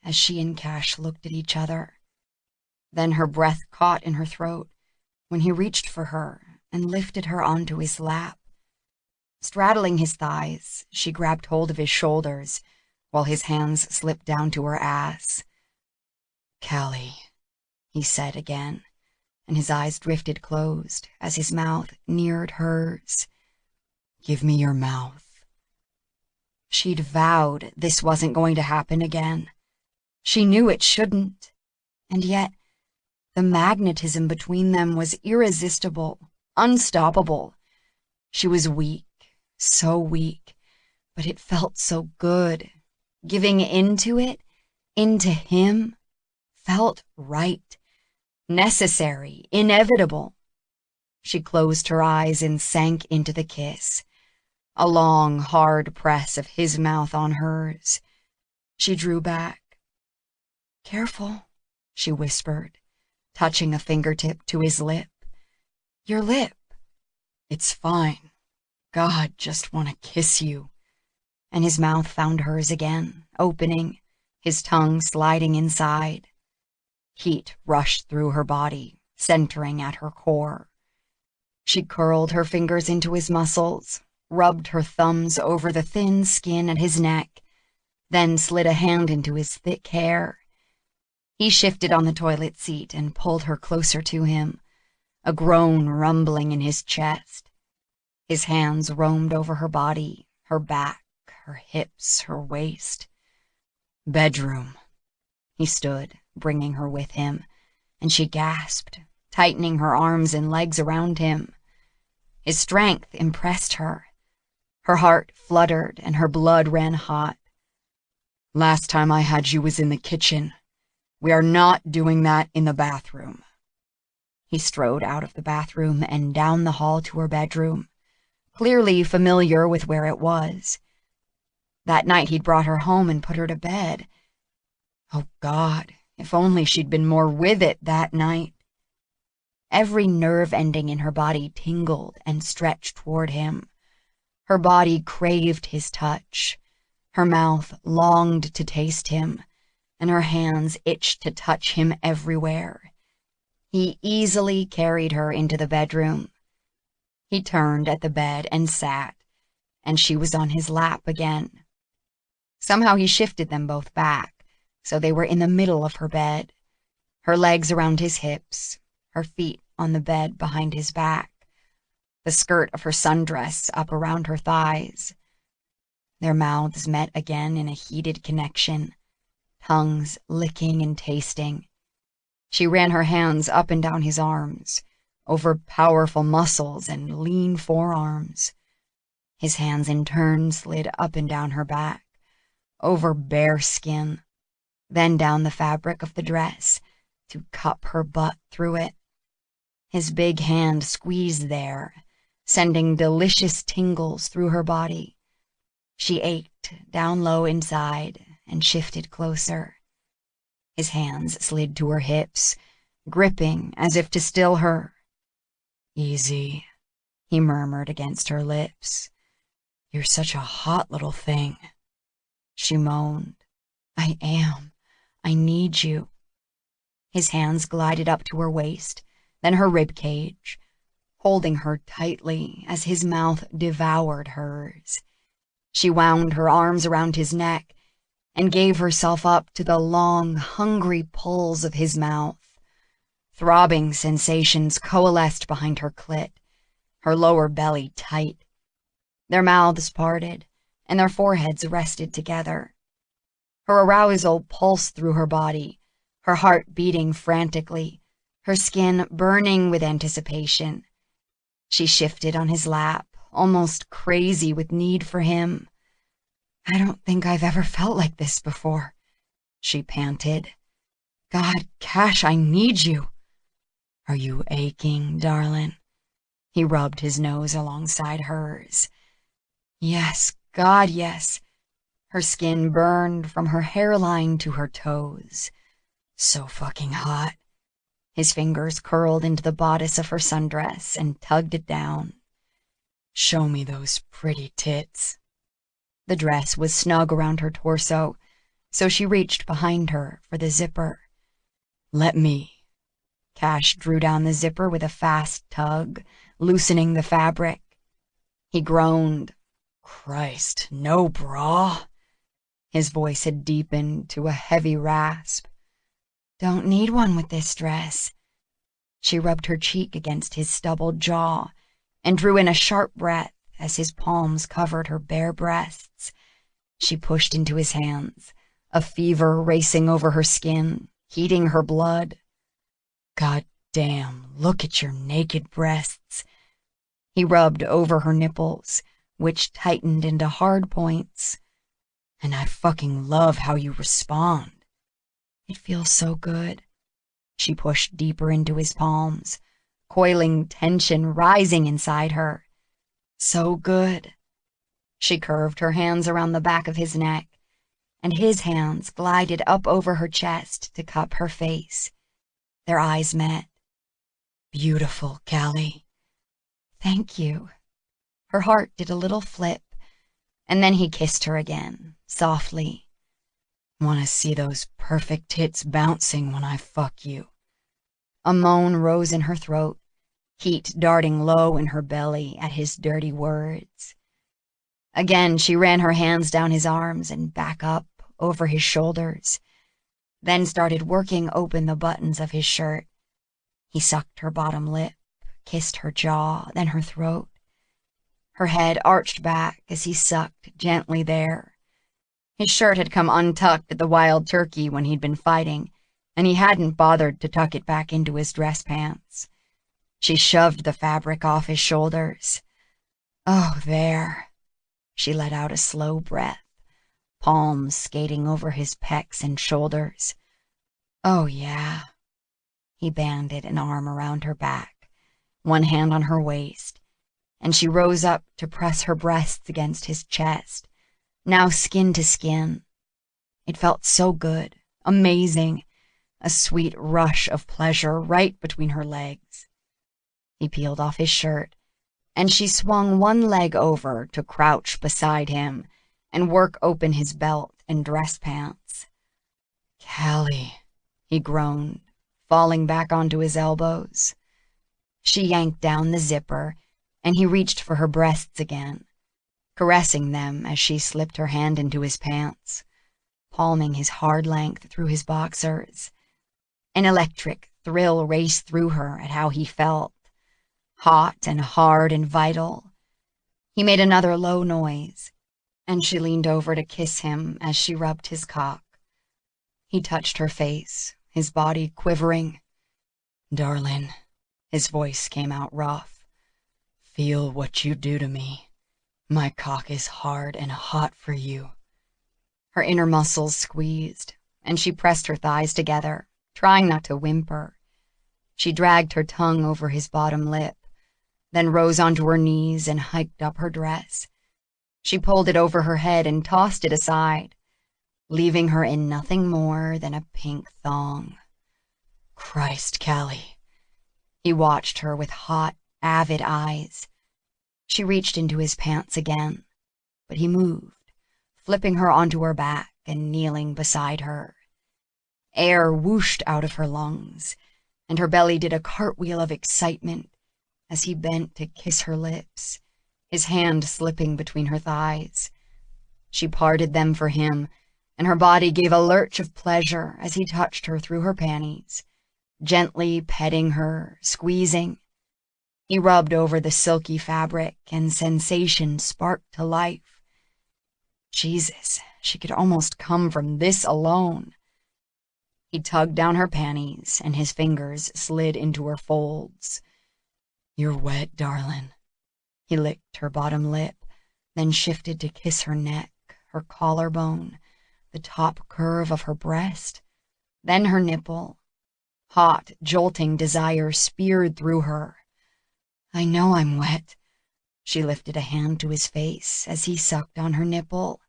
as she and Cash looked at each other. Then her breath caught in her throat when he reached for her and lifted her onto his lap. Straddling his thighs, she grabbed hold of his shoulders while his hands slipped down to her ass. Callie, he said again, and his eyes drifted closed as his mouth neared hers. Give me your mouth. She'd vowed this wasn't going to happen again. She knew it shouldn't, and yet the magnetism between them was irresistible, unstoppable. She was weak, so weak, but it felt so good. Giving into it, into him, felt right, necessary, inevitable. She closed her eyes and sank into the kiss, a long, hard press of his mouth on hers. She drew back. Careful, she whispered, touching a fingertip to his lip. Your lip. It's fine. God, just want to kiss you. And his mouth found hers again, opening, his tongue sliding inside. Heat rushed through her body, centering at her core. She curled her fingers into his muscles, rubbed her thumbs over the thin skin at his neck, then slid a hand into his thick hair. He shifted on the toilet seat and pulled her closer to him, a groan rumbling in his chest. His hands roamed over her body, her back, her hips, her waist. Bedroom. He stood, bringing her with him, and she gasped, tightening her arms and legs around him. His strength impressed her. Her heart fluttered and her blood ran hot. Last time I had you was in the kitchen. We are not doing that in the bathroom. He strode out of the bathroom and down the hall to her bedroom, clearly familiar with where it was. That night he'd brought her home and put her to bed. Oh God, if only she'd been more with it that night. Every nerve ending in her body tingled and stretched toward him. Her body craved his touch. Her mouth longed to taste him, and her hands itched to touch him everywhere. He easily carried her into the bedroom. He turned at the bed and sat, and she was on his lap again. Somehow he shifted them both back, so they were in the middle of her bed, her legs around his hips, her feet on the bed behind his back, the skirt of her sundress up around her thighs. Their mouths met again in a heated connection, tongues licking and tasting. She ran her hands up and down his arms, over powerful muscles and lean forearms. His hands in turn slid up and down her back, over bare skin, then down the fabric of the dress to cup her butt through it. His big hand squeezed there, sending delicious tingles through her body. She ached down low inside and shifted closer. His hands slid to her hips, gripping as if to still her. Easy, he murmured against her lips. You're such a hot little thing. She moaned. I am. I need you. His hands glided up to her waist, then her rib cage, holding her tightly as his mouth devoured hers. She wound her arms around his neck and gave herself up to the long, hungry pulls of his mouth. Throbbing sensations coalesced behind her clit, her lower belly tight. Their mouths parted, and their foreheads rested together. Her arousal pulsed through her body, her heart beating frantically, her skin burning with anticipation. She shifted on his lap, almost crazy with need for him. I don't think I've ever felt like this before, she panted. God, Cash, I need you. Are you aching, darling? He rubbed his nose alongside hers. Yes, God, yes. Her skin burned from her hairline to her toes. So fucking hot. His fingers curled into the bodice of her sundress and tugged it down. Show me those pretty tits. The dress was snug around her torso, so she reached behind her for the zipper. Let me. Cash drew down the zipper with a fast tug, loosening the fabric. He groaned. Christ, no bra? His voice had deepened to a heavy rasp. Don't need one with this dress. She rubbed her cheek against his stubbled jaw and drew in a sharp breath as his palms covered her bare breasts. She pushed into his hands, a fever racing over her skin, heating her blood. God damn, look at your naked breasts. He rubbed over her nipples, which tightened into hard points. And I fucking love how you respond. It feels so good. She pushed deeper into his palms, coiling tension rising inside her. So good. She curved her hands around the back of his neck, and his hands glided up over her chest to cup her face. Their eyes met. Beautiful, Callie. Thank you. Her heart did a little flip, and then he kissed her again, softly. Want to see those perfect tits bouncing when I fuck you. A moan rose in her throat, heat darting low in her belly at his dirty words. Again, she ran her hands down his arms and back up over his shoulders, then started working open the buttons of his shirt. He sucked her bottom lip, kissed her jaw, then her throat. Her head arched back as he sucked gently there. His shirt had come untucked at the Wild Turkey when he'd been fighting, and he hadn't bothered to tuck it back into his dress pants. She shoved the fabric off his shoulders. Oh, there. She let out a slow breath, palms skating over his pecs and shoulders. Oh, yeah. He banded an arm around her back, one hand on her waist, and she rose up to press her breasts against his chest, now skin to skin. It felt so good, amazing, a sweet rush of pleasure right between her legs. He peeled off his shirt, and she swung one leg over to crouch beside him and work open his belt and dress pants. Callie, he groaned, falling back onto his elbows. She yanked down the zipper, and he reached for her breasts again, caressing them as she slipped her hand into his pants, palming his hard length through his boxers. An electric thrill raced through her at how he felt, hot and hard and vital. He made another low noise, and she leaned over to kiss him as she rubbed his cock. He touched her face, his body quivering. Darling, his voice came out rough. Feel what you do to me. My cock is hard and hot for you. Her inner muscles squeezed, and she pressed her thighs together, trying not to whimper. She dragged her tongue over his bottom lip, then rose onto her knees and hiked up her dress. She pulled it over her head and tossed it aside, leaving her in nothing more than a pink thong. Christ, Callie. He watched her with hot, avid eyes. She reached into his pants again, but he moved, flipping her onto her back and kneeling beside her. Air whooshed out of her lungs, and her belly did a cartwheel of excitement as he bent to kiss her lips, his hand slipping between her thighs. She parted them for him, and her body gave a lurch of pleasure as he touched her through her panties, gently petting her, squeezing. He rubbed over the silky fabric, and sensation sparked to life. Jesus, she could almost come from this alone. He tugged down her panties, and his fingers slid into her folds. You're wet, darling. He licked her bottom lip, then shifted to kiss her neck, her collarbone, the top curve of her breast, then her nipple. Hot, jolting desire speared through her. I know I'm wet. She lifted a hand to his face as he sucked on her nipple.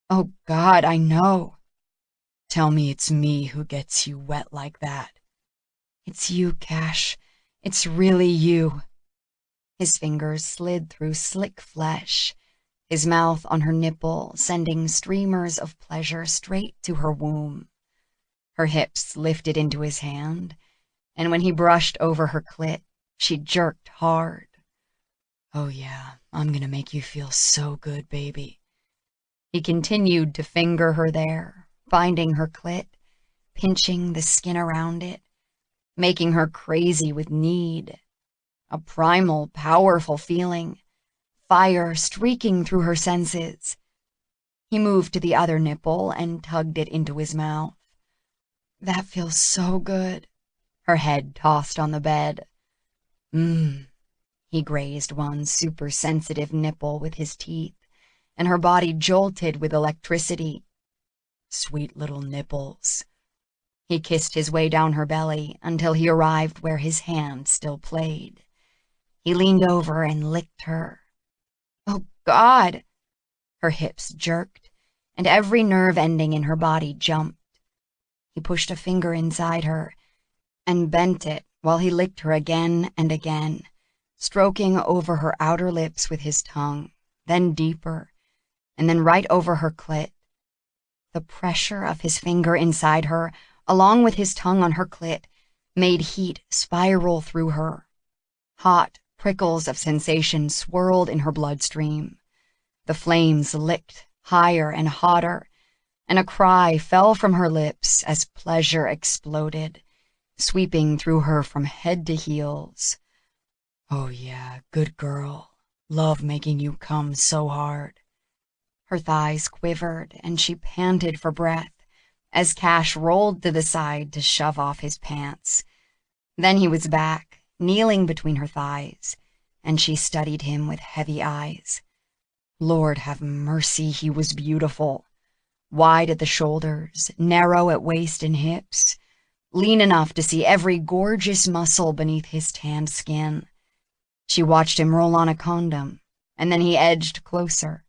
Oh, God, I know. Tell me it's me who gets you wet like that. It's you, Cash. It's really you. His fingers slid through slick flesh, his mouth on her nipple, sending streamers of pleasure straight to her womb. Her hips lifted into his hand, and when he brushed over her clit, she jerked hard. Oh yeah, I'm gonna make you feel so good, baby. He continued to finger her there, finding her clit, pinching the skin around it, making her crazy with need. A primal, powerful feeling, fire streaking through her senses. He moved to the other nipple and tugged it into his mouth. That feels so good. Her head tossed on the bed. He grazed one super-sensitive nipple with his teeth, and her body jolted with electricity. Sweet little nipples. He kissed his way down her belly until he arrived where his hand still played. He leaned over and licked her. Oh, God! Her hips jerked, and every nerve ending in her body jumped. He pushed a finger inside her and bent it while he licked her again and again, stroking over her outer lips with his tongue, then deeper, and then right over her clit. The pressure of his finger inside her, along with his tongue on her clit, made heat spiral through her. Hot prickles of sensation swirled in her bloodstream. The flames licked higher and hotter, and a cry fell from her lips as pleasure exploded, sweeping through her from head to heels. Oh yeah, good girl. Love making you come so hard. Her thighs quivered, and she panted for breath as Cash rolled to the side to shove off his pants. Then he was back, kneeling between her thighs, and she studied him with heavy eyes. Lord have mercy, he was beautiful. Wide at the shoulders, narrow at waist and hips, lean enough to see every gorgeous muscle beneath his tanned skin. She watched him roll on a condom, and then he edged closer.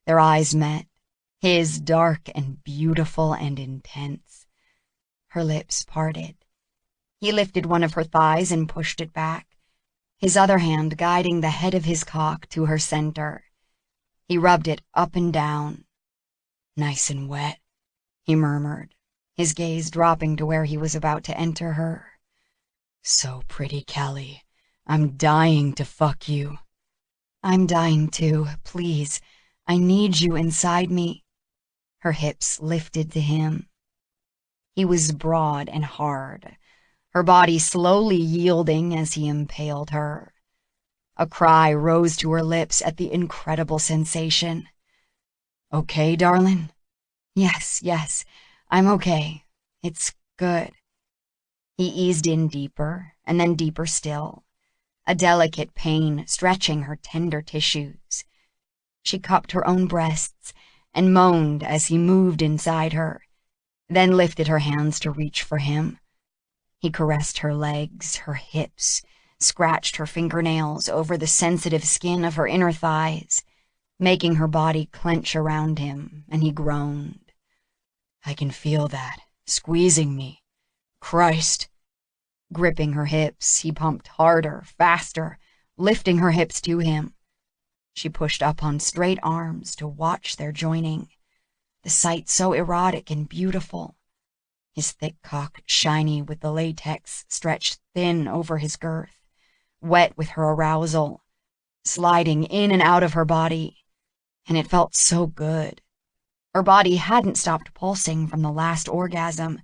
Their eyes met, his dark and beautiful and intense. Her lips parted. He lifted one of her thighs and pushed it back, his other hand guiding the head of his cock to her center. He rubbed it up and down. Nice and wet, he murmured, his gaze dropping to where he was about to enter her. So pretty, Callie. I'm dying to fuck you. I'm dying too, please. I need you inside me. Her hips lifted to him. He was broad and hard, her body slowly yielding as he impaled her. A cry rose to her lips at the incredible sensation. Okay, darling? Yes, I'm okay. It's good. He eased in deeper, and then deeper still, a delicate pain stretching her tender tissues. She cupped her own breasts and moaned as he moved inside her, then lifted her hands to reach for him. He caressed her legs, her hips, scratched her fingernails over the sensitive skin of her inner thighs, making her body clench around him, and he groaned. I can feel that, squeezing me. Christ. Gripping her hips, he pumped harder, faster, lifting her hips to him. She pushed up on straight arms to watch their joining, the sight so erotic and beautiful. His thick cock shiny with the latex stretched thin over his girth, wet with her arousal, sliding in and out of her body, and it felt so good. Her body hadn't stopped pulsing from the last orgasm,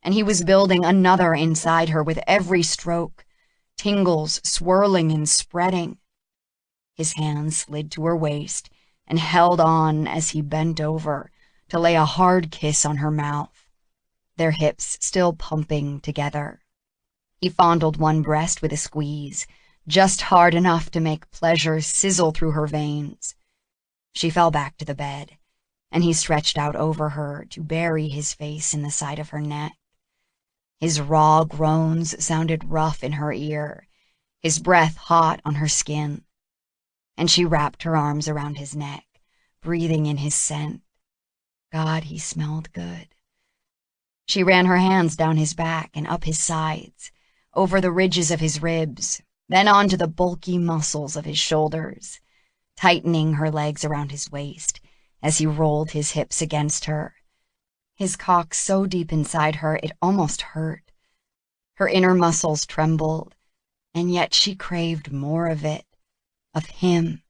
and he was building another inside her with every stroke, tingles swirling and spreading. His hand slid to her waist and held on as he bent over to lay a hard kiss on her mouth, their hips still pumping together. He fondled one breast with a squeeze, just hard enough to make pleasure sizzle through her veins. She fell back to the bed, and he stretched out over her to bury his face in the side of her neck. His raw groans sounded rough in her ear, his breath hot on her skin, and she wrapped her arms around his neck, breathing in his scent. God, he smelled good. She ran her hands down his back and up his sides, over the ridges of his ribs, then onto the bulky muscles of his shoulders, tightening her legs around his waist as he rolled his hips against her, his cock so deep inside her it almost hurt. Her inner muscles trembled, and yet she craved more of it, of him.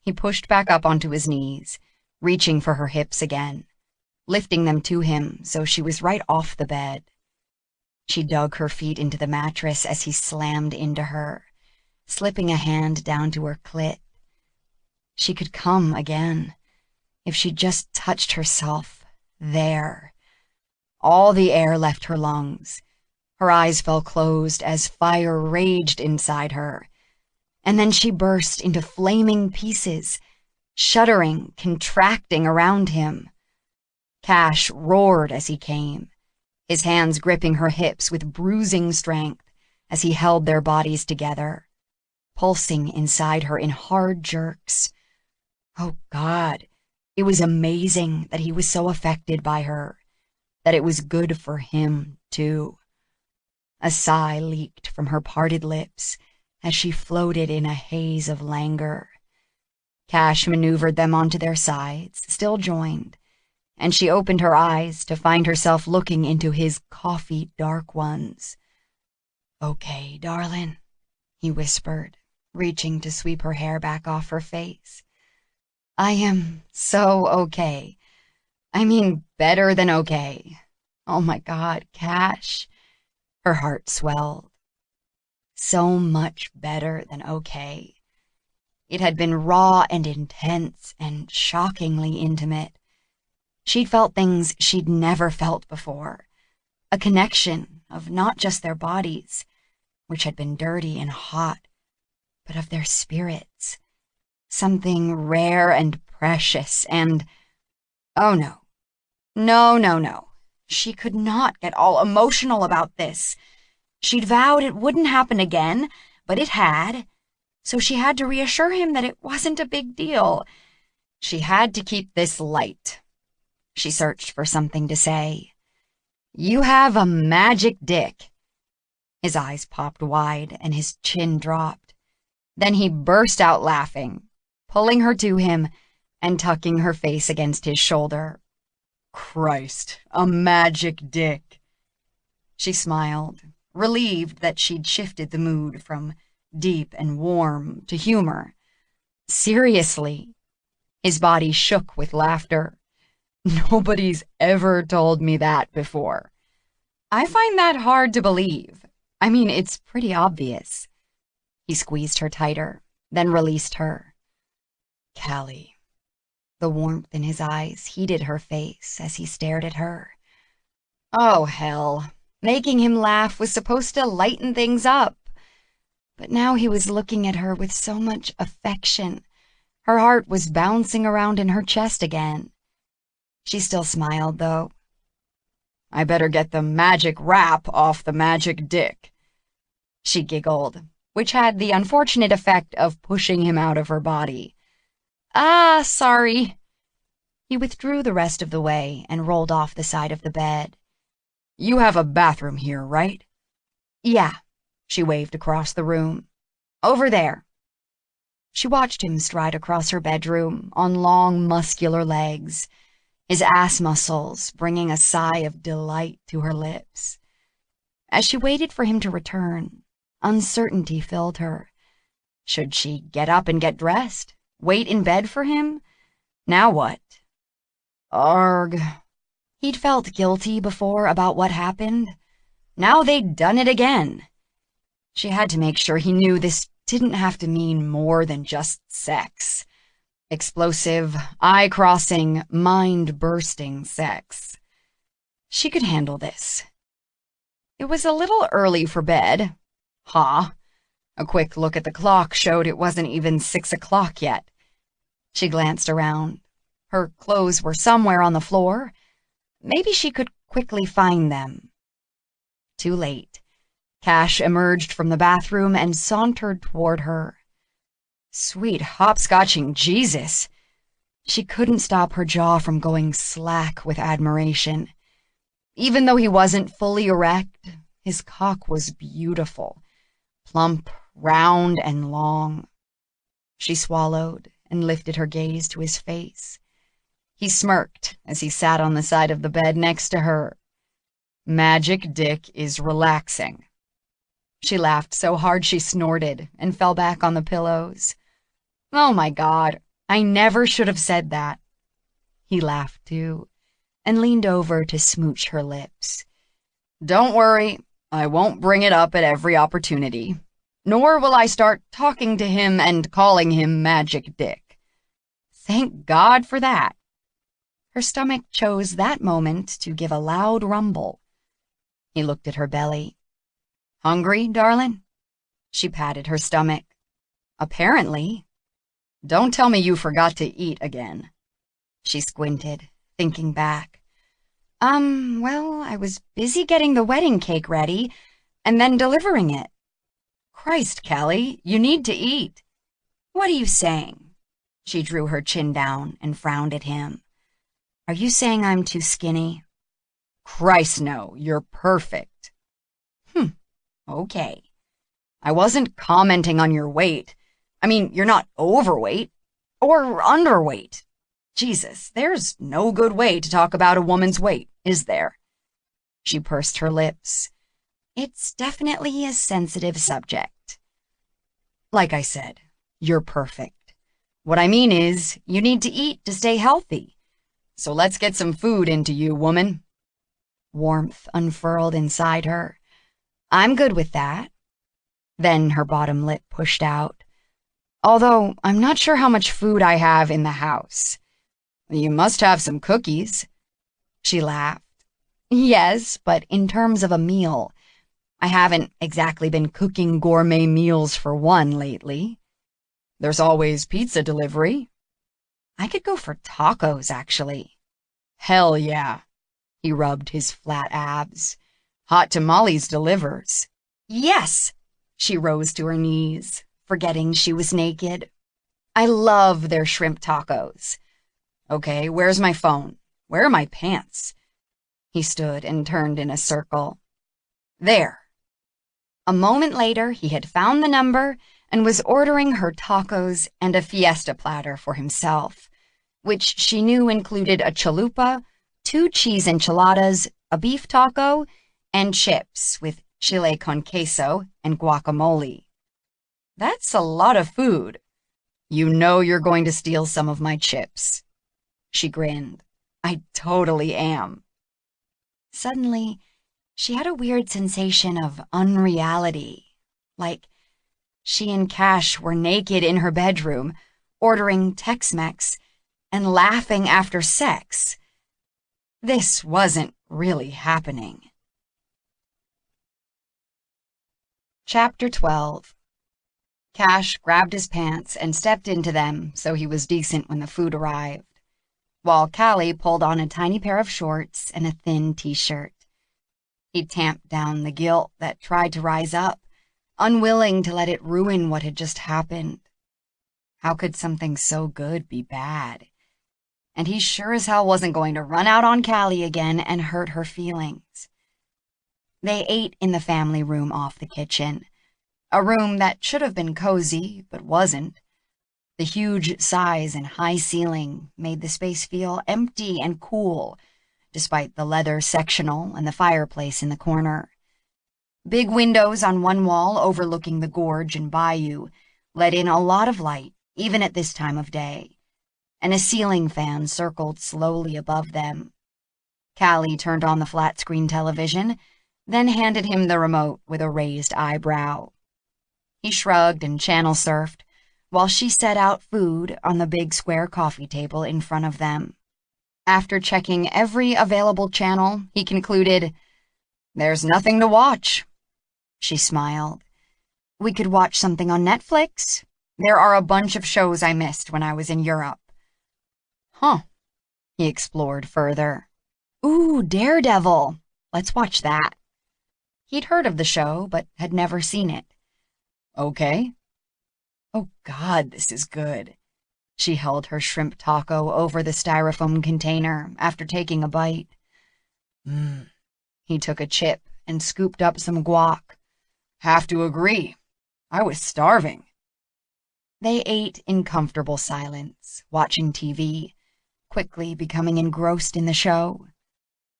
He pushed back up onto his knees, reaching for her hips again, lifting them to him so she was right off the bed. She dug her feet into the mattress as he slammed into her, slipping a hand down to her clit. She could come again, if she just touched herself there. All the air left her lungs. Her eyes fell closed as fire raged inside her, and then she burst into flaming pieces, shuddering, contracting around him. Cash roared as he came, his hands gripping her hips with bruising strength as he held their bodies together, pulsing inside her in hard jerks. Oh God, it was amazing that he was so affected by her, that it was good for him, too. A sigh leaked from her parted lips as she floated in a haze of languor. Cash maneuvered them onto their sides, still joined, and she opened her eyes to find herself looking into his coffee-dark ones. "Okay, darling," he whispered, reaching to sweep her hair back off her face. "I am so okay. I mean, better than okay. Oh my God, Cash." Her heart swelled. So much better than okay. It had been raw and intense and shockingly intimate. She'd felt things she'd never felt before. A connection of not just their bodies, which had been dirty and hot, but of their spirits. Something rare and precious and... oh no. No. She could not get all emotional about this. She'd vowed it wouldn't happen again, but it had, so she had to reassure him that it wasn't a big deal. She had to keep this light. She searched for something to say. "You have a magic dick." His eyes popped wide and his chin dropped. Then he burst out laughing, pulling her to him and tucking her face against his shoulder. "Christ, a magic dick." She smiled, relieved that she'd shifted the mood from deep and warm to humor. "Seriously?" His body shook with laughter. "Nobody's ever told me that before." "I find that hard to believe. I mean, it's pretty obvious." He squeezed her tighter, then released her. "Callie." The warmth in his eyes heated her face as he stared at her. Oh, hell. Making him laugh was supposed to lighten things up. But now he was looking at her with so much affection. Her heart was bouncing around in her chest again. She still smiled, though. "I better get the magic wrap off the magic dick." She giggled, which had the unfortunate effect of pushing him out of her body. "Ah, sorry." He withdrew the rest of the way and rolled off the side of the bed. "You have a bathroom here, right?" "Yeah," she waved across the room. "Over there." She watched him stride across her bedroom on long, muscular legs, his ass muscles bringing a sigh of delight to her lips. As she waited for him to return, uncertainty filled her. Should she get up and get dressed? Wait in bed for him? Now what? Arg. He'd felt guilty before about what happened. Now they'd done it again. She had to make sure he knew this didn't have to mean more than just sex. Explosive, eye-crossing, mind-bursting sex. She could handle this. It was a little early for bed. A quick look at the clock showed it wasn't even 6 o'clock yet. She glanced around. Her clothes were somewhere on the floor. Maybe she could quickly find them. Too late. Cash emerged from the bathroom and sauntered toward her. Sweet hopscotching Jesus! She couldn't stop her jaw from going slack with admiration. Even though he wasn't fully erect, his cock was beautiful, plump, round, and long. She swallowed and lifted her gaze to his face. He smirked as he sat on the side of the bed next to her. Magic Dick is relaxing. She laughed so hard she snorted and fell back on the pillows. Oh my God, I never should have said that. He laughed too and leaned over to smooch her lips. Don't worry, I won't bring it up at every opportunity. Nor will I start talking to him and calling him Magic Dick. Thank God for that. Her stomach chose that moment to give a loud rumble. He looked at her belly. Hungry, darling? She patted her stomach. Apparently. Don't tell me you forgot to eat again. She squinted, thinking back. Well, I was busy getting the wedding cake ready and then delivering it. Christ, Callie, you need to eat. What are you saying? She drew her chin down and frowned at him. Are you saying I'm too skinny? Christ, no, you're perfect. Okay. I wasn't commenting on your weight. I mean, you're not overweight or underweight. Jesus, there's no good way to talk about a woman's weight, is there? She pursed her lips. It's definitely a sensitive subject. Like I said, you're perfect. What I mean is, you need to eat to stay healthy. So let's get some food into you, woman. Warmth unfurled inside her. I'm good with that. Then her bottom lip pushed out. Although I'm not sure how much food I have in the house. You must have some cookies. She laughed. Yes, but in terms of a meal, I haven't exactly been cooking gourmet meals for one lately. There's always pizza delivery. I could go for tacos, actually. Hell yeah. He rubbed his flat abs. Hot tamales delivers. Yes! She rose to her knees, forgetting she was naked. I love their shrimp tacos. Okay, where's my phone? Where are my pants? He stood and turned in a circle. There. A moment later, he had found the number and was ordering her tacos and a fiesta platter for himself, which she knew included a chalupa, 2 cheese enchiladas, a beef taco, and chips with chile con queso and guacamole. That's a lot of food. You know you're going to steal some of my chips. She grinned. I totally am. Suddenly, she had a weird sensation of unreality, like she and Cash were naked in her bedroom, ordering Tex-Mex and laughing after sex. This wasn't really happening. Chapter 12. Cash grabbed his pants and stepped into them so he was decent when the food arrived, while Callie pulled on a tiny pair of shorts and a thin t-shirt. He tamped down the guilt that tried to rise up, unwilling to let it ruin what had just happened. How could something so good be bad? And he sure as hell wasn't going to run out on Callie again and hurt her feelings. They ate in the family room off the kitchen, a room that should have been cozy, but wasn't. The huge size and high ceiling made the space feel empty and cool, despite the leather sectional and the fireplace in the corner. Big windows on one wall overlooking the gorge and bayou let in a lot of light, even at this time of day, and a ceiling fan circled slowly above them. Callie turned on the flat-screen television, then handed him the remote with a raised eyebrow. He shrugged and channel surfed, while she set out food on the big square coffee table in front of them. After checking every available channel, he concluded, "There's nothing to watch." She smiled. "We could watch something on Netflix. There are a bunch of shows I missed when I was in Europe." Huh. He explored further. "Ooh, Daredevil. Let's watch that." He'd heard of the show, but had never seen it. Okay. Oh God, this is good. She held her shrimp taco over the styrofoam container after taking a bite. He took a chip and scooped up some guac. Have to agree. I was starving. They ate in comfortable silence, watching TV, quickly becoming engrossed in the show.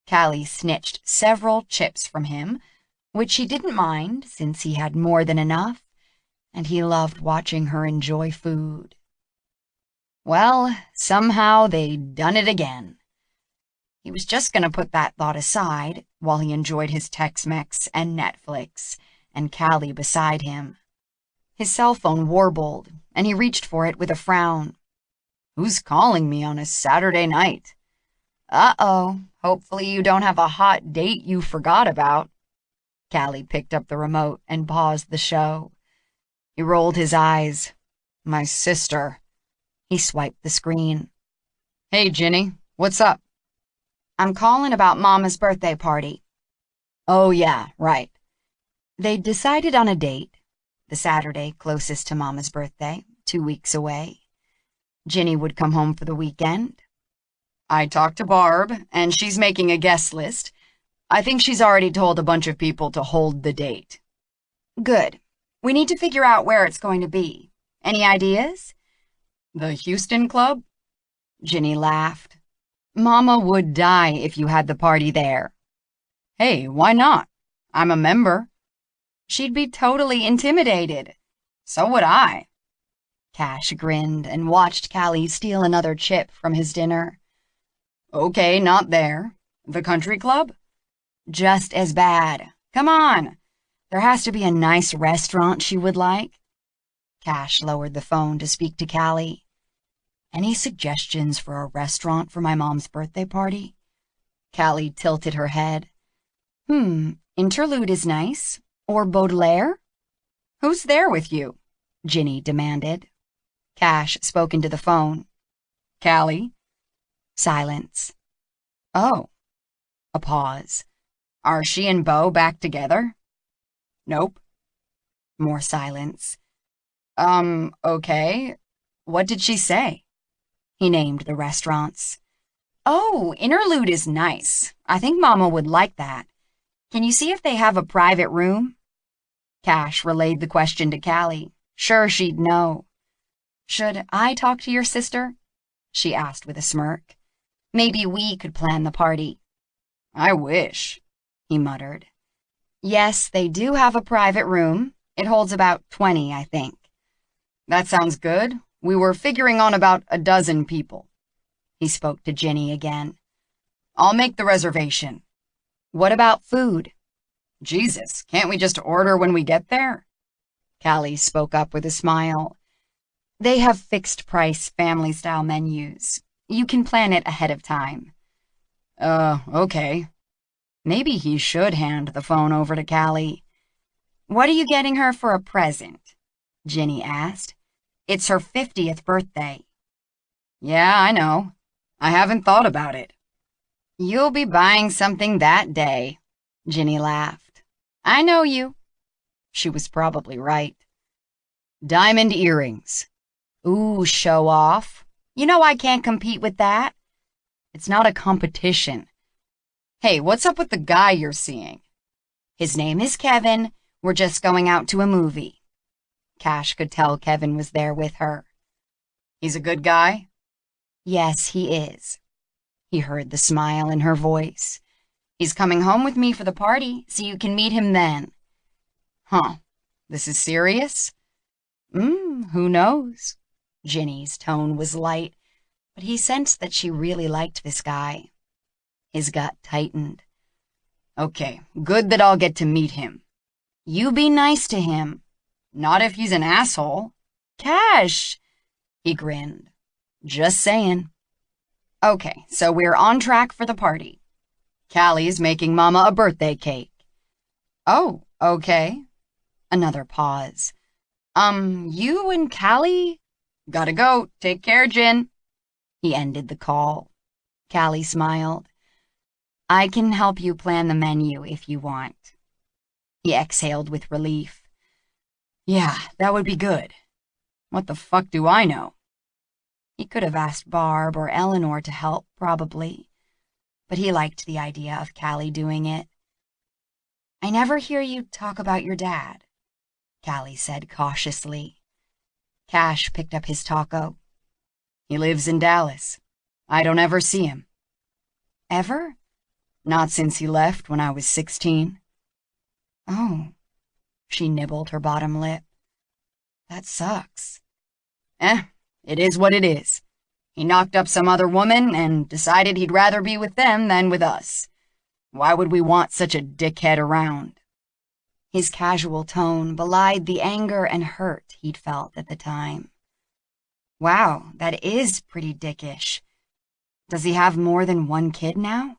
Callie snitched several chips from him, which he didn't mind since he had more than enough, and he loved watching her enjoy food. Well, somehow they'd done it again. He was just going to put that thought aside while he enjoyed his Tex-Mex and Netflix, and Callie beside him. His cell phone warbled, and he reached for it with a frown. Who's calling me on a Saturday night? Uh-oh, hopefully you don't have a hot date you forgot about. Callie picked up the remote and paused the show. He rolled his eyes. My sister. He swiped the screen. Hey, Ginny, what's up? I'm calling about Mama's birthday party. Oh, yeah, right. They'd decided on a date, the Saturday closest to Mama's birthday, 2 weeks away. Ginny would come home for the weekend. I talked to Barb, and she's making a guest list. I think she's already told a bunch of people to hold the date. Good. We need to figure out where it's going to be. Any ideas? The Houston Club? Ginny laughed. Mama would die if you had the party there. Hey, why not? I'm a member. She'd be totally intimidated. So would I. Cash grinned and watched Callie steal another chip from his dinner. Okay, not there. The country club? Just as bad. Come on. There has to be a nice restaurant she would like. Cash lowered the phone to speak to Callie. Any suggestions for a restaurant for my mom's birthday party? Callie tilted her head. Interlude is nice. Or Baudelaire? Who's there with you? Ginny demanded. Cash spoke into the phone. Callie? Silence. Oh. A pause. Are she and Beau back together? Nope. More silence. Okay. What did she say? He named the restaurants. Oh, Interlude is nice. I think Mama would like that. Can you see if they have a private room? Cash relayed the question to Callie. Sure she'd know. Should I talk to your sister? She asked with a smirk. Maybe we could plan the party. I wish, he muttered. Yes, they do have a private room. It holds about 20, I think. That sounds good. We were figuring on about a dozen people. He spoke to Ginny again. I'll make the reservation. What about food? Jesus, can't we just order when we get there? Callie spoke up with a smile. They have fixed-price family-style menus. You can plan it ahead of time. Okay. Maybe he should hand the phone over to Callie. What are you getting her for a present? Ginny asked. It's her 50th birthday. Yeah, I know. I haven't thought about it. You'll be buying something that day, Ginny laughed. I know you. She was probably right. Diamond earrings. Ooh, show off. You know I can't compete with that. It's not a competition. Hey, what's up with the guy you're seeing? His name is Kevin. We're just going out to a movie. Cash could tell Kevin was there with her. He's a good guy? Yes, he is. He heard the smile in her voice. He's coming home with me for the party, so you can meet him then. Huh. This is serious? Who knows? Ginny's tone was light, but he sensed that she really liked this guy. His gut tightened. Okay, good that I'll get to meet him. You be nice to him. Not if he's an asshole. Cash! He grinned. Just saying. Okay, so we're on track for the party. Callie's making Mama a birthday cake. Oh, okay. Another pause. You and Callie? Gotta go. Take care, Jen. He ended the call. Callie smiled. I can help you plan the menu if you want. He exhaled with relief. Yeah, that would be good. What the fuck do I know? He could have asked Barb or Eleanor to help, probably, but he liked the idea of Callie doing it. I never hear you talk about your dad, Callie said cautiously. Cash picked up his taco. He lives in Dallas. I don't ever see him. Ever? Not since he left when I was 16. Oh, she nibbled her bottom lip. That sucks. It is what it is. He knocked up some other woman and decided he'd rather be with them than with us. Why would we want such a dickhead around? His casual tone belied the anger and hurt he'd felt at the time. Wow, that is pretty dickish. Does he have more than one kid now?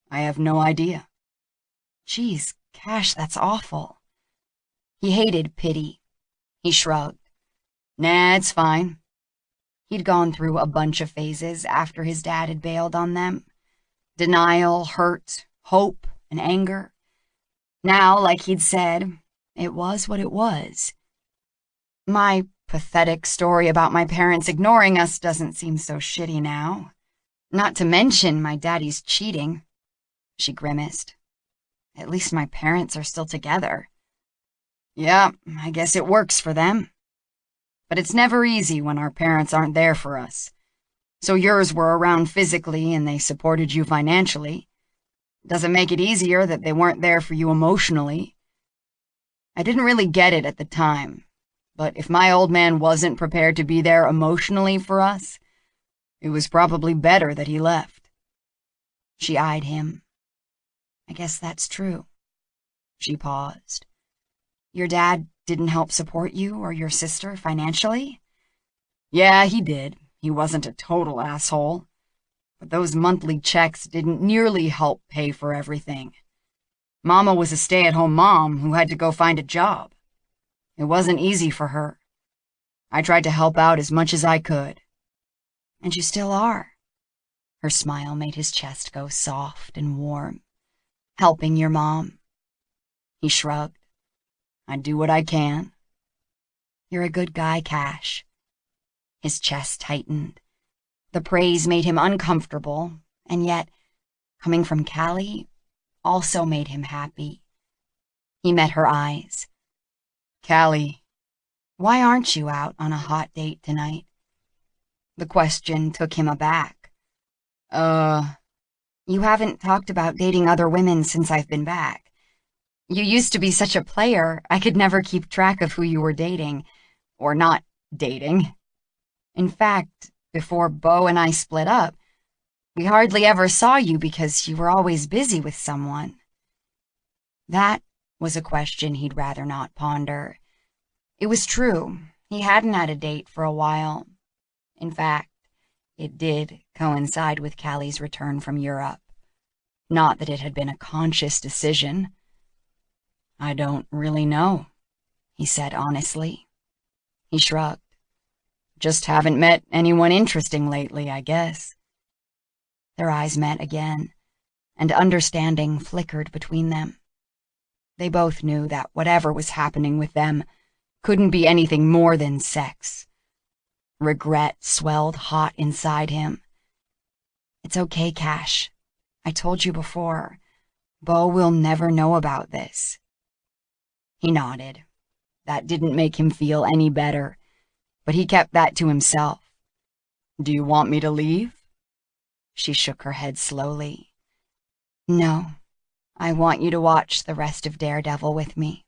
I have no idea. Geez, Cash, that's awful. He hated pity. He shrugged. Nah, it's fine. He'd gone through a bunch of phases after his dad had bailed on them. Denial, hurt, hope, and anger. Now, like he'd said, it was what it was. My pathetic story about my parents ignoring us doesn't seem so shitty now. Not to mention my daddy's cheating. She grimaced. At least my parents are still together. Yeah, I guess it works for them. But it's never easy when our parents aren't there for us. So yours were around physically and they supported you financially. Doesn't make it easier that they weren't there for you emotionally. I didn't really get it at the time, but if my old man wasn't prepared to be there emotionally for us, it was probably better that he left. She eyed him. I guess that's true. She paused. Your dad didn't help support you or your sister financially? Yeah, he did. He wasn't a total asshole. But those monthly checks didn't nearly help pay for everything. Mama was a stay-at-home mom who had to go find a job. It wasn't easy for her. I tried to help out as much as I could. And you still are. Her smile made his chest go soft and warm. Helping your mom. He shrugged. I do what I can. You're a good guy, Cash. His chest tightened. The praise made him uncomfortable, and yet, coming from Callie, also made him happy. He met her eyes. Callie, why aren't you out on a hot date tonight? The question took him aback. You haven't talked about dating other women since I've been back. You used to be such a player, I could never keep track of who you were dating, or not dating. In fact, before Beau and I split up, we hardly ever saw you because you were always busy with someone. That was a question he'd rather not ponder. It was true, he hadn't had a date for a while. In fact, it did coincide with Callie's return from Europe. Not that it had been a conscious decision. I don't really know, he said honestly. He shrugged. Just haven't met anyone interesting lately, I guess. Their eyes met again, and understanding flickered between them. They both knew that whatever was happening with them couldn't be anything more than sex. Regret swelled hot inside him. It's okay, Cash. I told you before. Beau will never know about this. He nodded. That didn't make him feel any better, but he kept that to himself. Do you want me to leave? She shook her head slowly. No, I want you to watch the rest of Daredevil with me.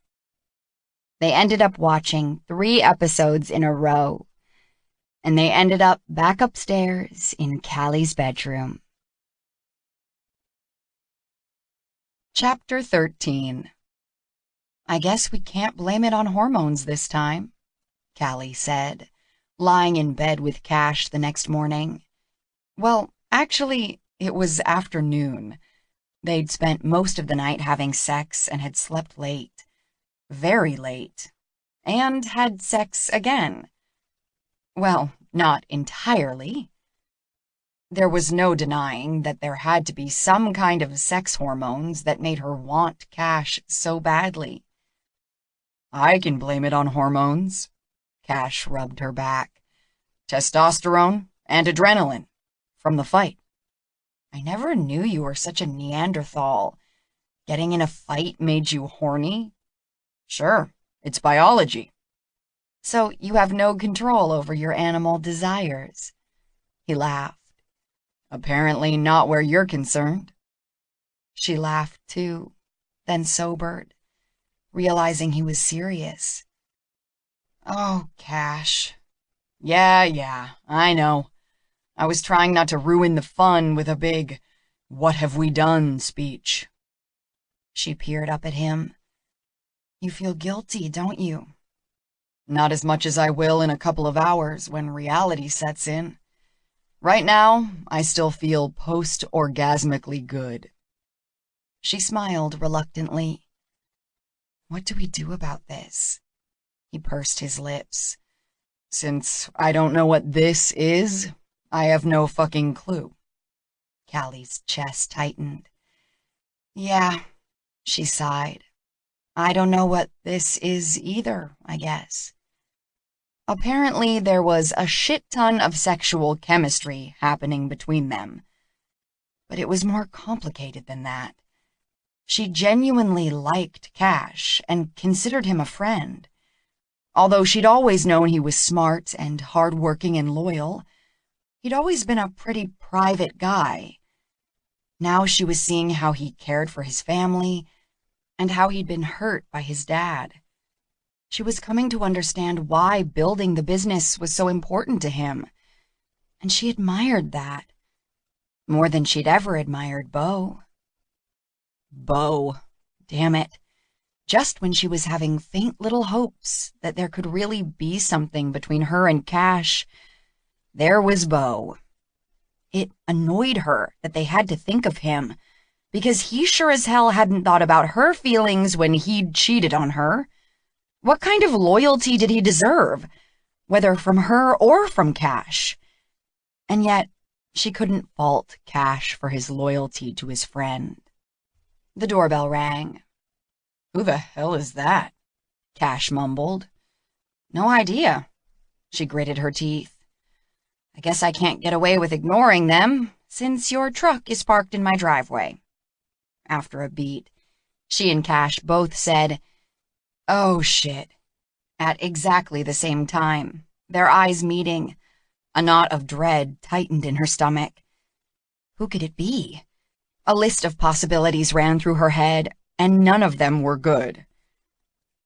They ended up watching 3 episodes in a row, and they ended up back upstairs in Callie's bedroom. Chapter 13. I guess we can't blame it on hormones this time, Callie said, lying in bed with Cash the next morning. Well, actually, it was afternoon. They'd spent most of the night having sex and had slept late. Very late. And had sex again. Well, not entirely. There was no denying that there had to be some kind of sex hormones that made her want Cash so badly. I can blame it on hormones. Cash rubbed her back. Testosterone and adrenaline from the fight. I never knew you were such a Neanderthal. Getting in a fight made you horny? Sure, it's biology. So you have no control over your animal desires. He laughed. Apparently not where you're concerned. She laughed too, then sobered, realizing he was serious. Oh, Cash. Yeah, I know. I was trying not to ruin the fun with a big, "What have we done?" speech. She peered up at him. You feel guilty, don't you? Not as much as I will in a couple of hours when reality sets in. Right now, I still feel post-orgasmically good. She smiled reluctantly. What do we do about this? He pursed his lips. Since I don't know what this is, I have no fucking clue. Callie's chest tightened. Yeah, she sighed. I don't know what this is either, I guess. Apparently, there was a shit ton of sexual chemistry happening between them. But it was more complicated than that. She genuinely liked Cash and considered him a friend. Although she'd always known he was smart and hardworking and loyal, he'd always been a pretty private guy. Now she was seeing how he cared for his family and how he'd been hurt by his dad. She was coming to understand why building the business was so important to him, and she admired that, more than she'd ever admired Beau. Beau, damn it. Just when she was having faint little hopes that there could really be something between her and Cash, there was Beau. It annoyed her that they had to think of him, because he sure as hell hadn't thought about her feelings when he'd cheated on her. What kind of loyalty did he deserve, whether from her or from Cash? And yet, she couldn't fault Cash for his loyalty to his friend. The doorbell rang. Who the hell is that? Cash mumbled. No idea. She gritted her teeth. I guess I can't get away with ignoring them, since your truck is parked in my driveway. After a beat, she and Cash both said, "Oh, shit," at exactly the same time, their eyes meeting. A knot of dread tightened in her stomach. Who could it be? A list of possibilities ran through her head, and none of them were good.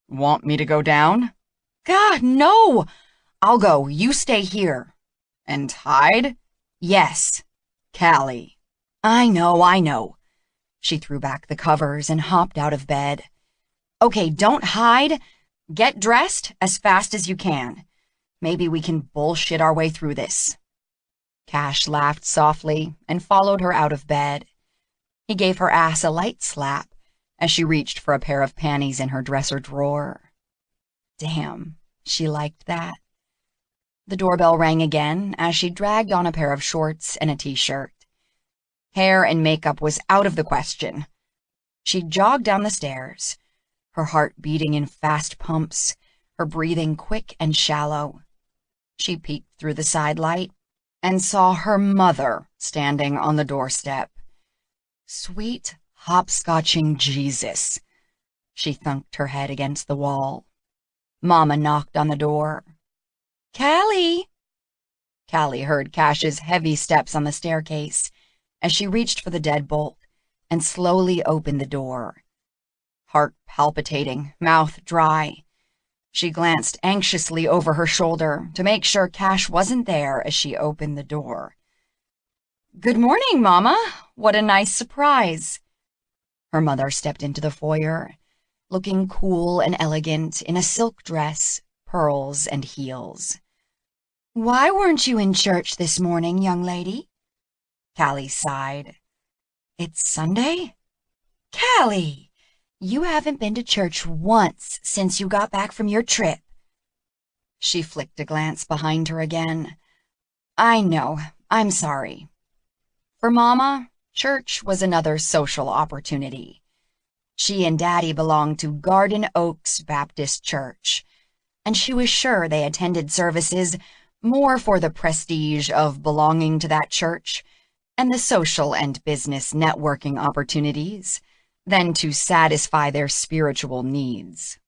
Want me to go down? God, no! I'll go. You stay here. And hide? Yes. Callie. I know. She threw back the covers and hopped out of bed. Okay, don't hide. Get dressed as fast as you can. Maybe we can bullshit our way through this. Cash laughed softly and followed her out of bed. He gave her ass a light slap as she reached for a pair of panties in her dresser drawer. Damn, she liked that. The doorbell rang again as she dragged on a pair of shorts and a t-shirt. Hair and makeup was out of the question. She jogged down the stairs, her heart beating in fast pumps, her breathing quick and shallow. She peeked through the side light and saw her mother standing on the doorstep. Sweet, hopscotching Jesus. She thunked her head against the wall. Mama knocked on the door. Callie! Callie heard Cash's heavy steps on the staircase as she reached for the deadbolt and slowly opened the door. Heart palpitating, mouth dry. She glanced anxiously over her shoulder to make sure Cash wasn't there as she opened the door. Good morning, Mama. What a nice surprise. Her mother stepped into the foyer, looking cool and elegant in a silk dress, pearls, and heels. Why weren't you in church this morning, young lady? Callie sighed. It's Sunday? Callie! You haven't been to church once since you got back from your trip. She flicked a glance behind her again. I know. I'm sorry. For Mama, church was another social opportunity. She and Daddy belonged to Garden Oaks Baptist Church, and she was sure they attended services more for the prestige of belonging to that church and the social and business networking opportunities than to satisfy their spiritual needs.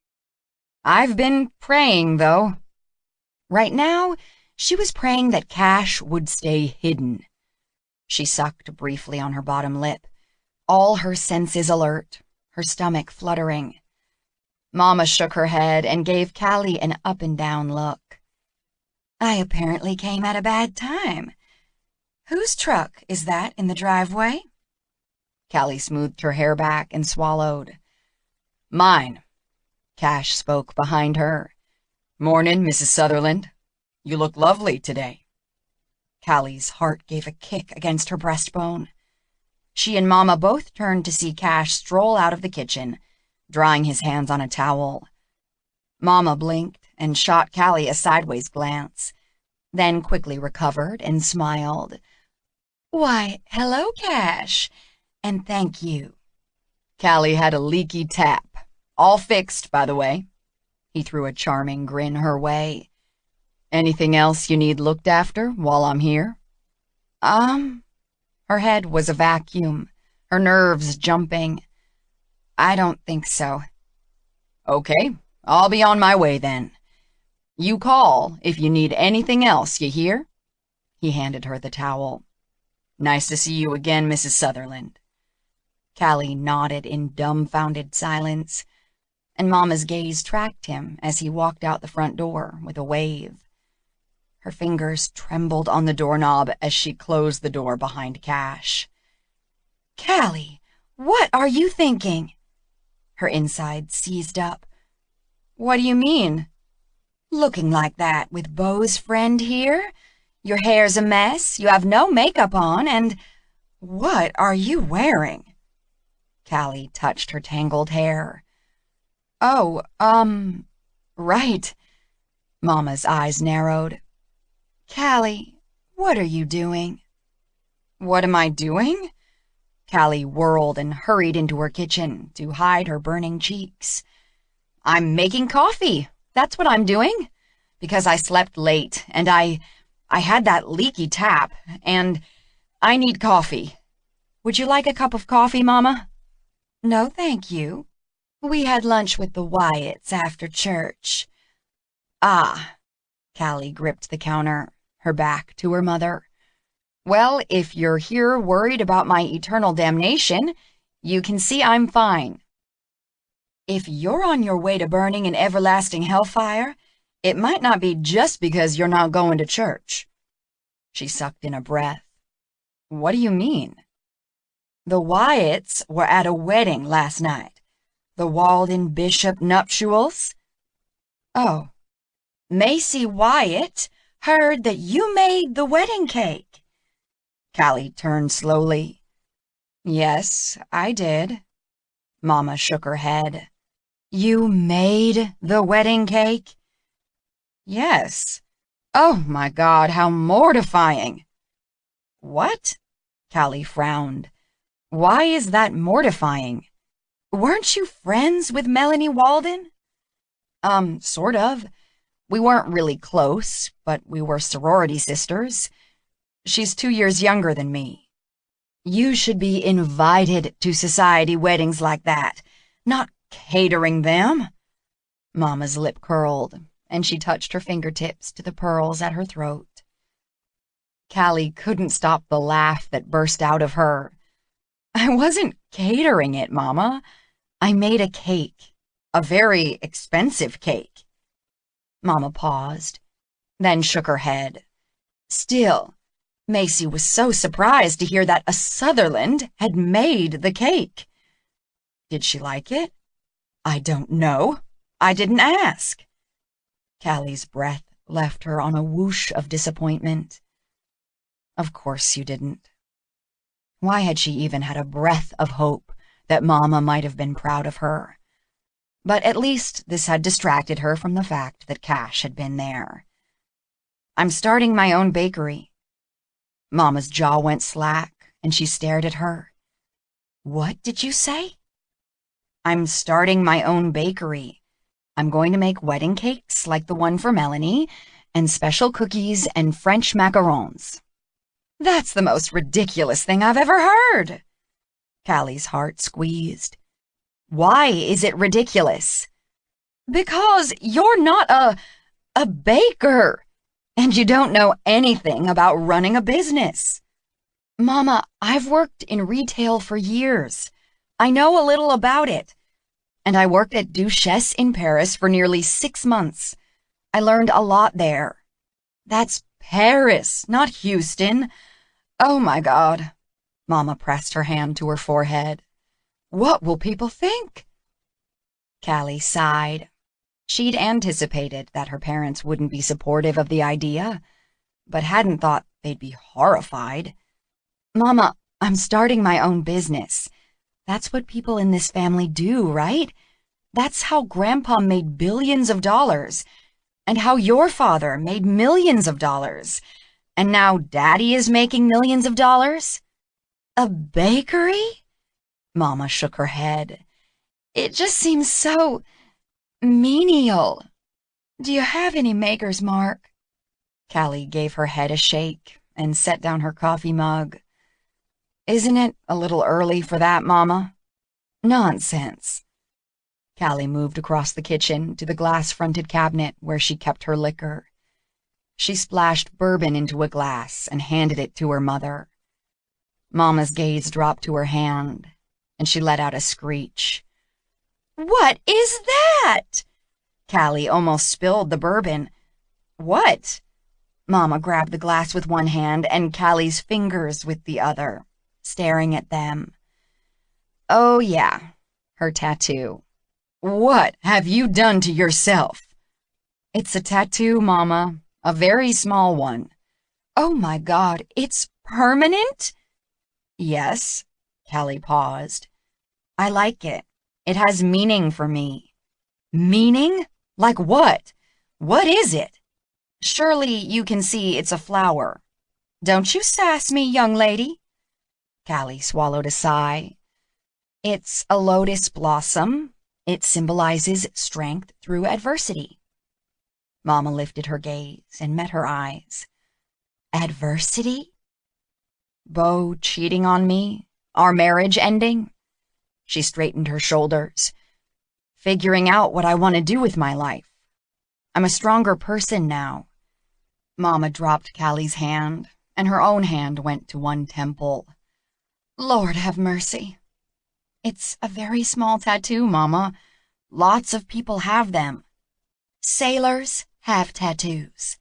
I've been praying, though. Right now, she was praying that Cash would stay hidden. She sucked briefly on her bottom lip, all her senses alert, her stomach fluttering. Mama shook her head and gave Callie an up-and-down look. I apparently came at a bad time. Whose truck is that in the driveway? Callie smoothed her hair back and swallowed. Mine. Cash spoke behind her. Mornin', Mrs. Sutherland. You look lovely today. Callie's heart gave a kick against her breastbone. She and Mama both turned to see Cash stroll out of the kitchen, drying his hands on a towel. Mama blinked and shot Callie a sideways glance, then quickly recovered and smiled. Why, hello, Cash, and thank you. Callie had a leaky tap. All fixed, by the way. He threw a charming grin her way. Anything else you need looked after while I'm here? Her head was a vacuum, her nerves jumping. I don't think so. Okay, I'll be on my way then. You call if you need anything else, you hear? He handed her the towel. Nice to see you again, Mrs. Sutherland. Callie nodded in dumbfounded silence, and Mama's gaze tracked him as he walked out the front door with a wave. Her fingers trembled on the doorknob as she closed the door behind Cash. Callie, what are you thinking? Her insides seized up. What do you mean? Looking like that with Beau's friend here? Your hair's a mess, you have no makeup on, and what are you wearing? Callie touched her tangled hair. Oh, right. Mama's eyes narrowed. Callie, what are you doing? What am I doing? Callie whirled and hurried into her kitchen to hide her burning cheeks. I'm making coffee. That's what I'm doing. Because I slept late, and I had that leaky tap, and I need coffee. Would you like a cup of coffee, Mama? No, thank you. We had lunch with the Wyatts after church. Ah. Callie gripped the counter, her back to her mother. Well, if you're here worried about my eternal damnation, you can see I'm fine. If you're on your way to burning in everlasting hellfire, it might not be just because you're not going to church. She sucked in a breath. What do you mean? The Wyatts were at a wedding last night. The Walden Bishop nuptials. Oh. Macy Wyatt heard that you made the wedding cake. Callie turned slowly. Yes, I did. Mama shook her head. You made the wedding cake? Yes. Oh, my God, how mortifying. What? Callie frowned. Why is that mortifying? Weren't you friends with Melanie Walden? Sort of. We weren't really close, but we were sorority sisters. She's 2 years younger than me. You should be invited to society weddings like that, not catering them. Mama's lip curled, and she touched her fingertips to the pearls at her throat. Callie couldn't stop the laugh that burst out of her. I wasn't catering it, Mama. I made a cake, a very expensive cake. Mama paused, then shook her head. Still, Macy was so surprised to hear that a Sutherland had made the cake. Did she like it? I don't know. I didn't ask. Callie's breath left her on a whoosh of disappointment. Of course you didn't. Why had she even had a breath of hope that Mama might have been proud of her? But at least this had distracted her from the fact that Cash had been there. I'm starting my own bakery. Mama's jaw went slack, and she stared at her. "What did you say?" "I'm starting my own bakery. I'm going to make wedding cakes like the one for Melanie, and special cookies and French macarons." "That's the most ridiculous thing I've ever heard." Callie's heart squeezed. "Why is it ridiculous?" "Because you're not a baker, and you don't know anything about running a business." "Mama, I've worked in retail for years. I know a little about it. And I worked at Duchesse in Paris for nearly 6 months. I learned a lot there." "That's Paris, not Houston. Oh my God." Mama pressed her hand to her forehead. "What will people think?" Callie sighed. She'd anticipated that her parents wouldn't be supportive of the idea, but hadn't thought they'd be horrified. "Mama, I'm starting my own business. That's what people in this family do, right? That's how Grandpa made billions of dollars, and how your father made millions of dollars, and now Daddy is making millions of dollars." "A bakery?" Mama shook her head. "It just seems so menial. Do you have any maker's mark?" Callie gave her head a shake and set down her coffee mug. "Isn't it a little early for that, Mama?" "Nonsense." Callie moved across the kitchen to the glass-fronted cabinet where she kept her liquor. She splashed bourbon into a glass and handed it to her mother. Mama's gaze dropped to her hand, and she let out a screech. "What is that?" Callie almost spilled the bourbon. "What?" Mama grabbed the glass with one hand and Callie's fingers with the other, staring at them. "Oh, yeah, her tattoo." "What have you done to yourself?" "It's a tattoo, Mama, a very small one." "Oh my God, it's permanent?" "Yes." Callie paused. "I like it. It has meaning for me." "Meaning? Like what? What is it?" "Surely you can see it's a flower. Don't you sass me, young lady." Callie swallowed a sigh. "It's a lotus blossom. It symbolizes strength through adversity." Mama lifted her gaze and met her eyes. "Adversity?" "Beau cheating on me? Our marriage ending?" She straightened her shoulders. "Figuring out what I want to do with my life. I'm a stronger person now." Mama dropped Callie's hand, and her own hand went to one temple. "Lord have mercy." "It's a very small tattoo, Mama. Lots of people have them." "Sailors have tattoos."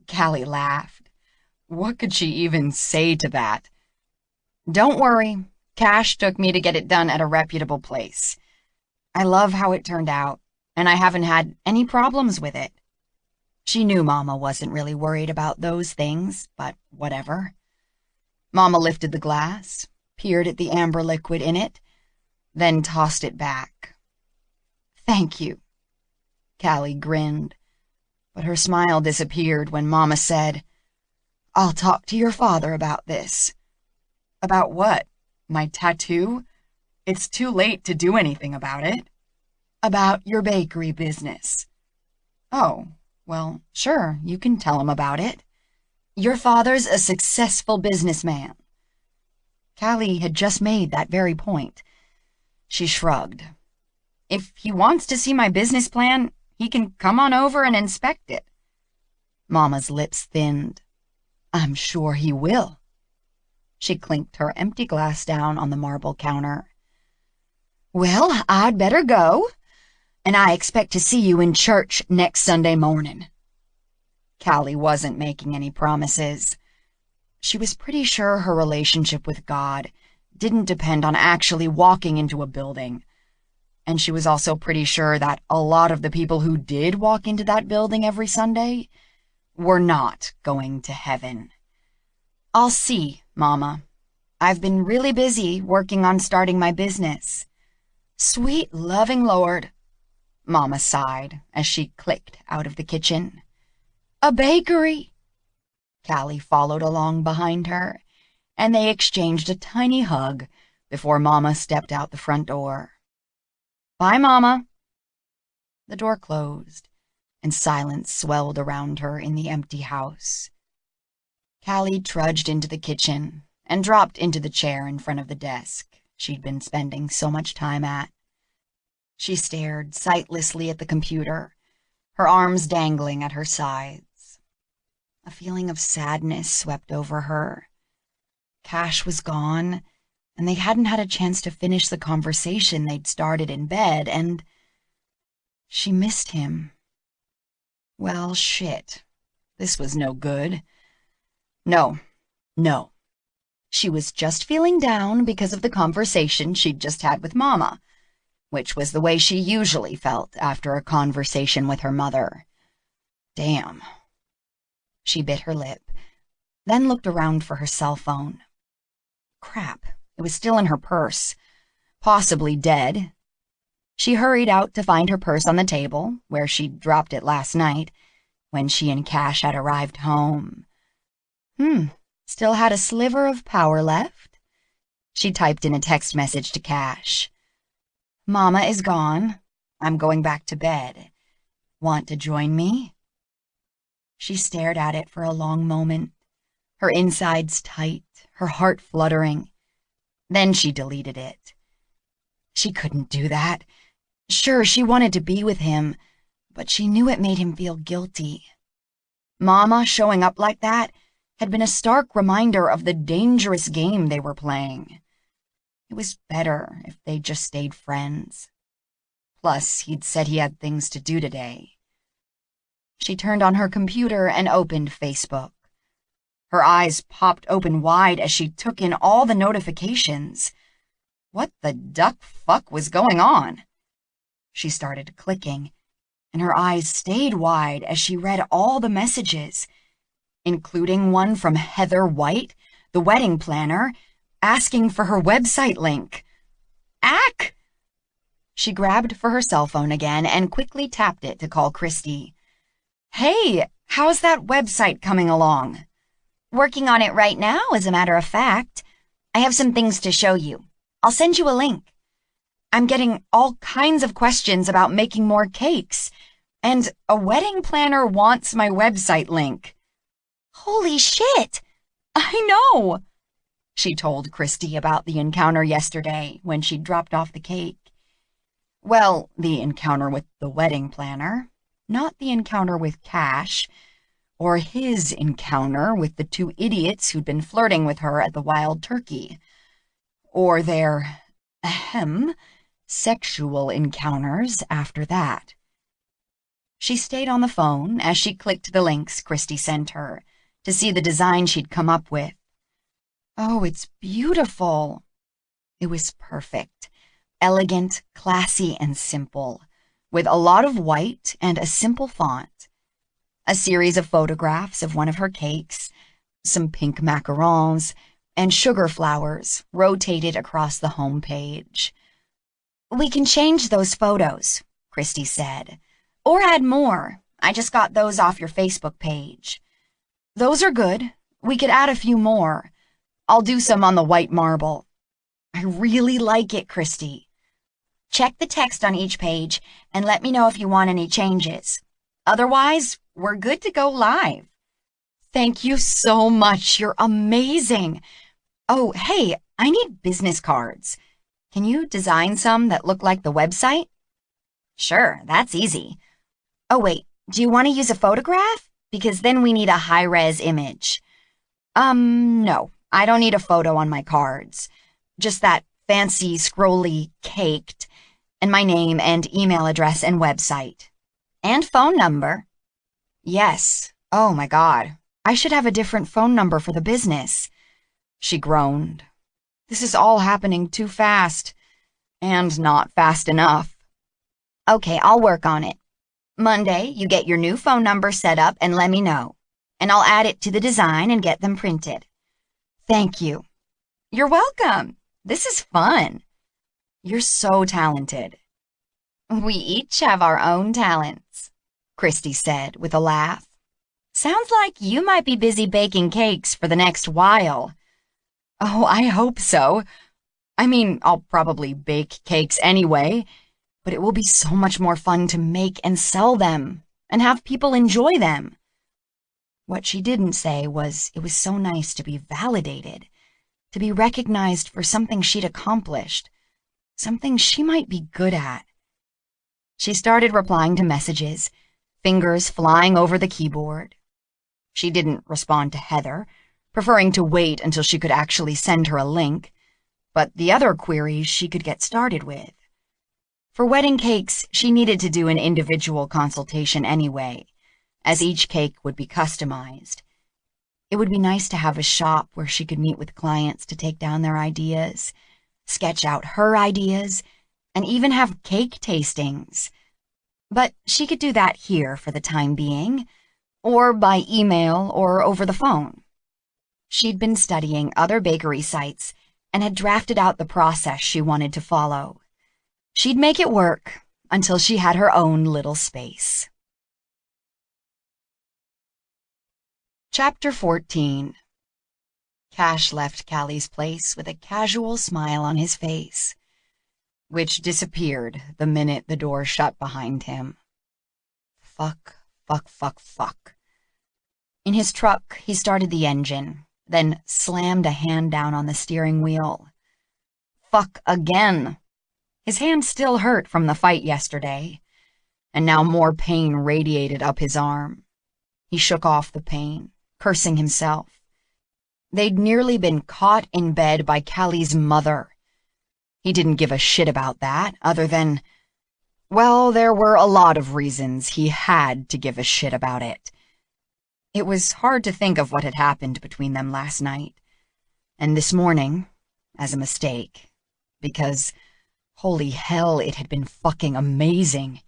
Callie laughed. What could she even say to that? "Don't worry. Cash took me to get it done at a reputable place. I love how it turned out, and I haven't had any problems with it." She knew Mama wasn't really worried about those things, but whatever. Mama lifted the glass, peered at the amber liquid in it, then tossed it back. "Thank you." Callie grinned, but her smile disappeared when Mama said, "I'll talk to your father about this." "About what? My tattoo? It's too late to do anything about it." "About your bakery business." "Oh, well, sure, you can tell him about it. Your father's a successful businessman." Callie had just made that very point. She shrugged. "If he wants to see my business plan, he can come on over and inspect it." Mama's lips thinned. "I'm sure he will." She clinked her empty glass down on the marble counter. "Well, I'd better go, and I expect to see you in church next Sunday morning." Callie wasn't making any promises. She was pretty sure her relationship with God didn't depend on actually walking into a building. And she was also pretty sure that a lot of the people who did walk into that building every Sunday were not going to heaven. "I'll see, Mama. I've been really busy working on starting my business." "Sweet loving Lord," Mama sighed as she clicked out of the kitchen. "A bakery." Callie followed along behind her, and they exchanged a tiny hug before Mama stepped out the front door. "Bye, Mama." The door closed, and silence swelled around her in the empty house. Callie trudged into the kitchen and dropped into the chair in front of the desk she'd been spending so much time at. She stared sightlessly at the computer, her arms dangling at her sides. A feeling of sadness swept over her. Cash was gone, and they hadn't had a chance to finish the conversation they'd started in bed, and she missed him. Well, shit. This was no good. No. She was just feeling down because of the conversation she'd just had with Mama, which was the way she usually felt after a conversation with her mother. Damn. She bit her lip, then looked around for her cell phone. Crap, it was still in her purse, possibly dead. She hurried out to find her purse on the table, where she'd dropped it last night, when she and Cash had arrived home. Still had a sliver of power left. She typed in a text message to Cash. "Mama is gone. I'm going back to bed. Want to join me?" She stared at it for a long moment, her insides tight, her heart fluttering. Then she deleted it. She couldn't do that. Sure, she wanted to be with him, but she knew it made him feel guilty. Mama showing up like that had been a stark reminder of the dangerous game they were playing. It was better if they just stayed friends. Plus, he'd said he had things to do today. She turned on her computer and opened Facebook. Her eyes popped open wide as she took in all the notifications. What the duck fuck was going on? She started clicking, and her eyes stayed wide as she read all the messages, including one from Heather White, the wedding planner, asking for her website link. Ack! She grabbed for her cell phone again and quickly tapped it to call Christy. "Hey, how's that website coming along?" Working on it right now, as a matter of fact. I have some things to show you. I'll send you a link. I'm getting all kinds of questions about making more cakes, and a wedding planner wants my website link. Holy shit! I know! She told Christy about the encounter yesterday when she dropped off the cake. Well, the encounter with the wedding planner, not the encounter with Cash, or his encounter with the two idiots who'd been flirting with her at the Wild Turkey, or their, sexual encounters after that. She stayed on the phone as she clicked the links Christy sent her to see the design she'd come up with. Oh, it's beautiful. It was perfect, elegant, classy, and simple, with a lot of white and a simple font. A series of photographs of one of her cakes, some pink macarons, and sugar flowers rotated across the home page. "We can change those photos," Christy said, "or add more. I just got those off your Facebook page." "Those are good. We could add a few more. I'll do some on the white marble." "I really like it, Christy." "Check the text on each page and let me know if you want any changes. Otherwise, we're good to go live." "Thank you so much. You're amazing. Oh, hey, I need business cards. Can you design some that look like the website?" "Sure, that's easy. Oh, wait, do you want to use a photograph? Because then we need a high-res image." No, I don't need a photo on my cards. Just that fancy, scrolly, caked, and my name and email address and website. And phone number." "Yes. Oh, my God. I should have a different phone number for the business." She groaned. This is all happening too fast. And not fast enough. "Okay, I'll work on it. Monday, you get your new phone number set up and let me know. And I'll add it to the design and get them printed." "Thank you." "You're welcome. This is fun." "You're so talented." "We each have our own talents," Christy said with a laugh. "Sounds like you might be busy baking cakes for the next while." Oh, I hope so. I mean, I'll probably bake cakes anyway, but it will be so much more fun to make and sell them and have people enjoy them. What she didn't say was it was so nice to be validated, to be recognized for something she'd accomplished, something she might be good at. She started replying to messages, fingers flying over the keyboard. She didn't respond to Heather, preferring to wait until she could actually send her a link, but the other queries she could get started with. For wedding cakes, she needed to do an individual consultation anyway, as each cake would be customized. It would be nice to have a shop where she could meet with clients to take down their ideas, sketch out her ideas, and even have cake tastings. But she could do that here for the time being, or by email or over the phone. She'd been studying other bakery sites and had drafted out the process she wanted to follow. She'd make it work until she had her own little space. Chapter 14. Cash left Callie's place with a casual smile on his face, which disappeared the minute the door shut behind him. Fuck, fuck, fuck, fuck. In his truck, he started the engine, then slammed a hand down on the steering wheel. Fuck again. His hand still hurt from the fight yesterday, and now more pain radiated up his arm. He shook off the pain, cursing himself. They'd nearly been caught in bed by Callie's mother. He didn't give a shit about that, other than, well, there were a lot of reasons he had to give a shit about it. It was hard to think of what had happened between them last night, and this morning, as a mistake, because, holy hell, it had been fucking amazing.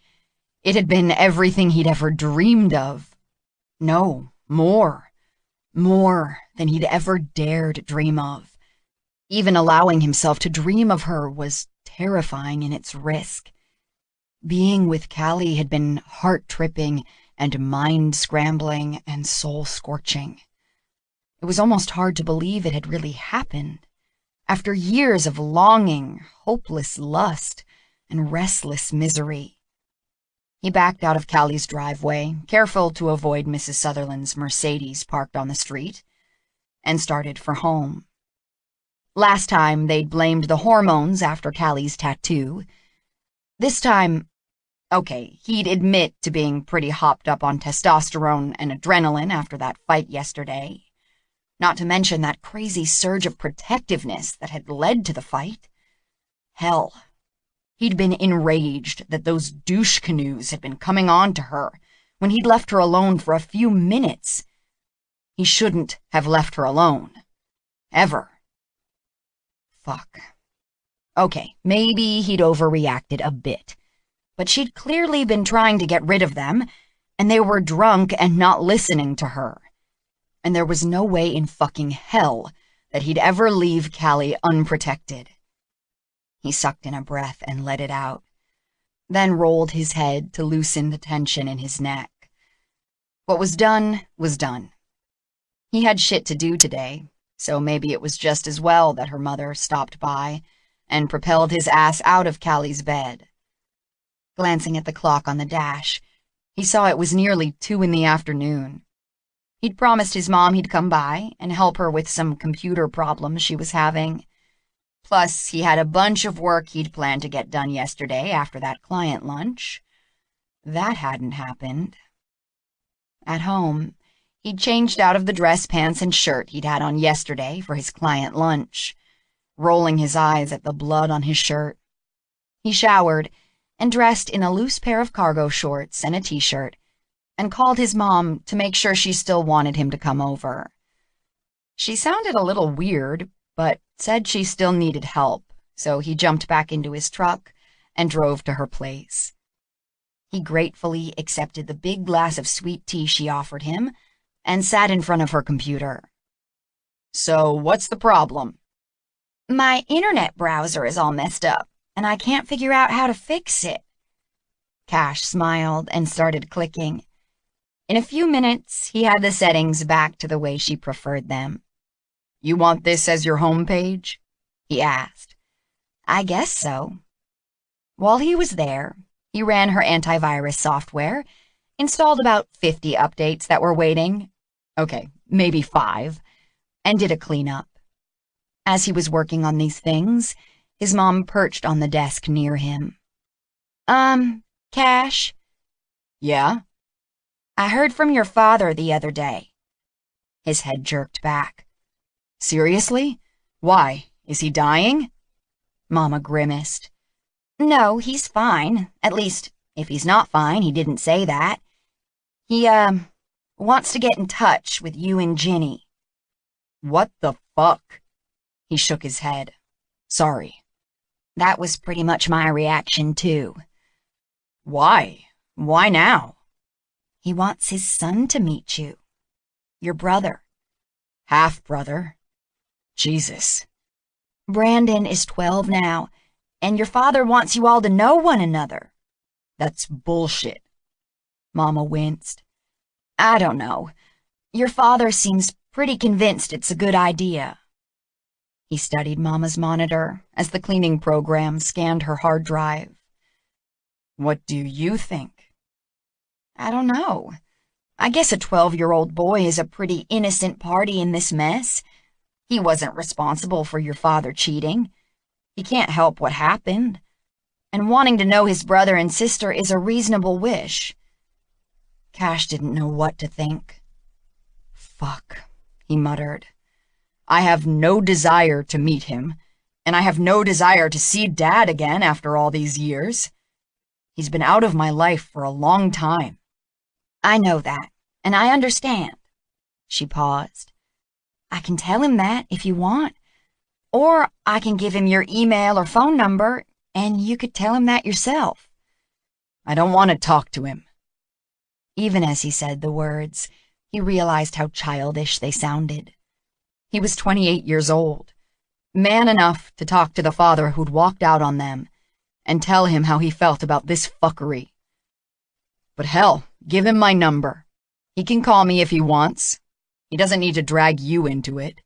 It had been everything he'd ever dreamed of. No, more than he'd ever dared dream of. Even allowing himself to dream of her was terrifying in its risk. Being with Callie had been heart-tripping and mind-scrambling and soul-scorching. It was almost hard to believe it had really happened. After years of longing, hopeless lust, and restless misery. He backed out of Callie's driveway, careful to avoid Mrs. Sutherland's Mercedes parked on the street, and started for home. Last time, they'd blamed the hormones after Callie's tattoo. This time, okay, he'd admit to being pretty hopped up on testosterone and adrenaline after that fight yesterday. Not to mention that crazy surge of protectiveness that had led to the fight. Hell, he'd been enraged that those douche canoes had been coming on to her when he'd left her alone for a few minutes. He shouldn't have left her alone. Ever. Fuck. Okay, maybe he'd overreacted a bit, but she'd clearly been trying to get rid of them, and they were drunk and not listening to her. And there was no way in fucking hell that he'd ever leave Callie unprotected. He sucked in a breath and let it out, then rolled his head to loosen the tension in his neck. What was done was done. He had shit to do today, so maybe it was just as well that her mother stopped by and propelled his ass out of Callie's bed. Glancing at the clock on the dash, he saw it was nearly 2 in the afternoon. He'd promised his mom he'd come by and help her with some computer problems she was having. Plus, he had a bunch of work he'd planned to get done yesterday after that client lunch. That hadn't happened. At home, he'd changed out of the dress pants and shirt he'd had on yesterday for his client lunch, rolling his eyes at the blood on his shirt. He showered and dressed in a loose pair of cargo shorts and a t-shirt, and called his mom to make sure she still wanted him to come over. She sounded a little weird, but said she still needed help, so he jumped back into his truck and drove to her place. He gratefully accepted the big glass of sweet tea she offered him and sat in front of her computer. So, what's the problem? My internet browser is all messed up, and I can't figure out how to fix it. Cash smiled and started clicking. In a few minutes, he had the settings back to the way she preferred them. You want this as your homepage? He asked. I guess so. While he was there, he ran her antivirus software, installed about 50 updates that were waiting, Okay, maybe 5, and did a cleanup. As he was working on these things, his mom perched on the desk near him. Cash? Yeah? I heard from your father the other day. His head jerked back. Seriously? Why? Is he dying? Mama grimaced. No, he's fine. At least, if he's not fine, he didn't say that. He, wants to get in touch with you and Ginny. What the fuck? He shook his head. Sorry. That was pretty much my reaction, too. Why? Why now? He wants his son to meet you. Your brother. Half-brother? Jesus. Brandon is 12 now, and your father wants you all to know one another. That's bullshit. Mama winced. I don't know. Your father seems pretty convinced it's a good idea. He studied Mama's monitor as the cleaning program scanned her hard drive. What do you think? I don't know. I guess a 12-year-old boy is a pretty innocent party in this mess. He wasn't responsible for your father cheating. He can't help what happened. And wanting to know his brother and sister is a reasonable wish. Cash didn't know what to think. Fuck, he muttered. I have no desire to meet him, and I have no desire to see Dad again after all these years. He's been out of my life for a long time. I know that, and I understand. She paused. I can tell him that if you want, or I can give him your email or phone number, and you could tell him that yourself. I don't want to talk to him. Even as he said the words, he realized how childish they sounded. He was 28 years old, man enough to talk to the father who'd walked out on them and tell him how he felt about this fuckery. But hell, give him my number. He can call me if he wants. He doesn't need to drag you into it.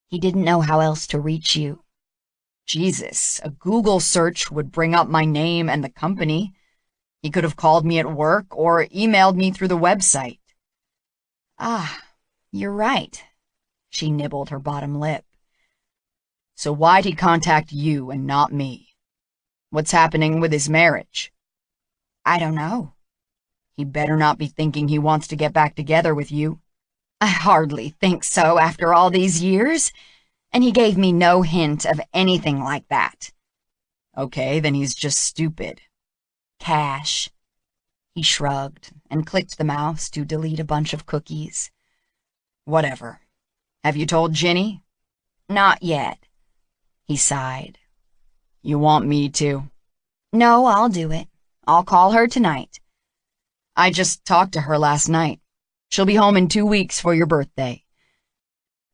He didn't know how else to reach you. Jesus, a Google search would bring up my name and the company. He could have called me at work or emailed me through the website. Ah, you're right. She nibbled her bottom lip. So why'd he contact you and not me? What's happening with his marriage? I don't know. He better not be thinking he wants to get back together with you. I hardly think so after all these years, and he gave me no hint of anything like that. Okay, then he's just stupid. Cash. He shrugged and clicked the mouse to delete a bunch of cookies. Whatever. Have you told Ginny? Not yet. He sighed. You want me to? No, I'll do it. I'll call her tonight. I just talked to her last night. She'll be home in 2 weeks for your birthday.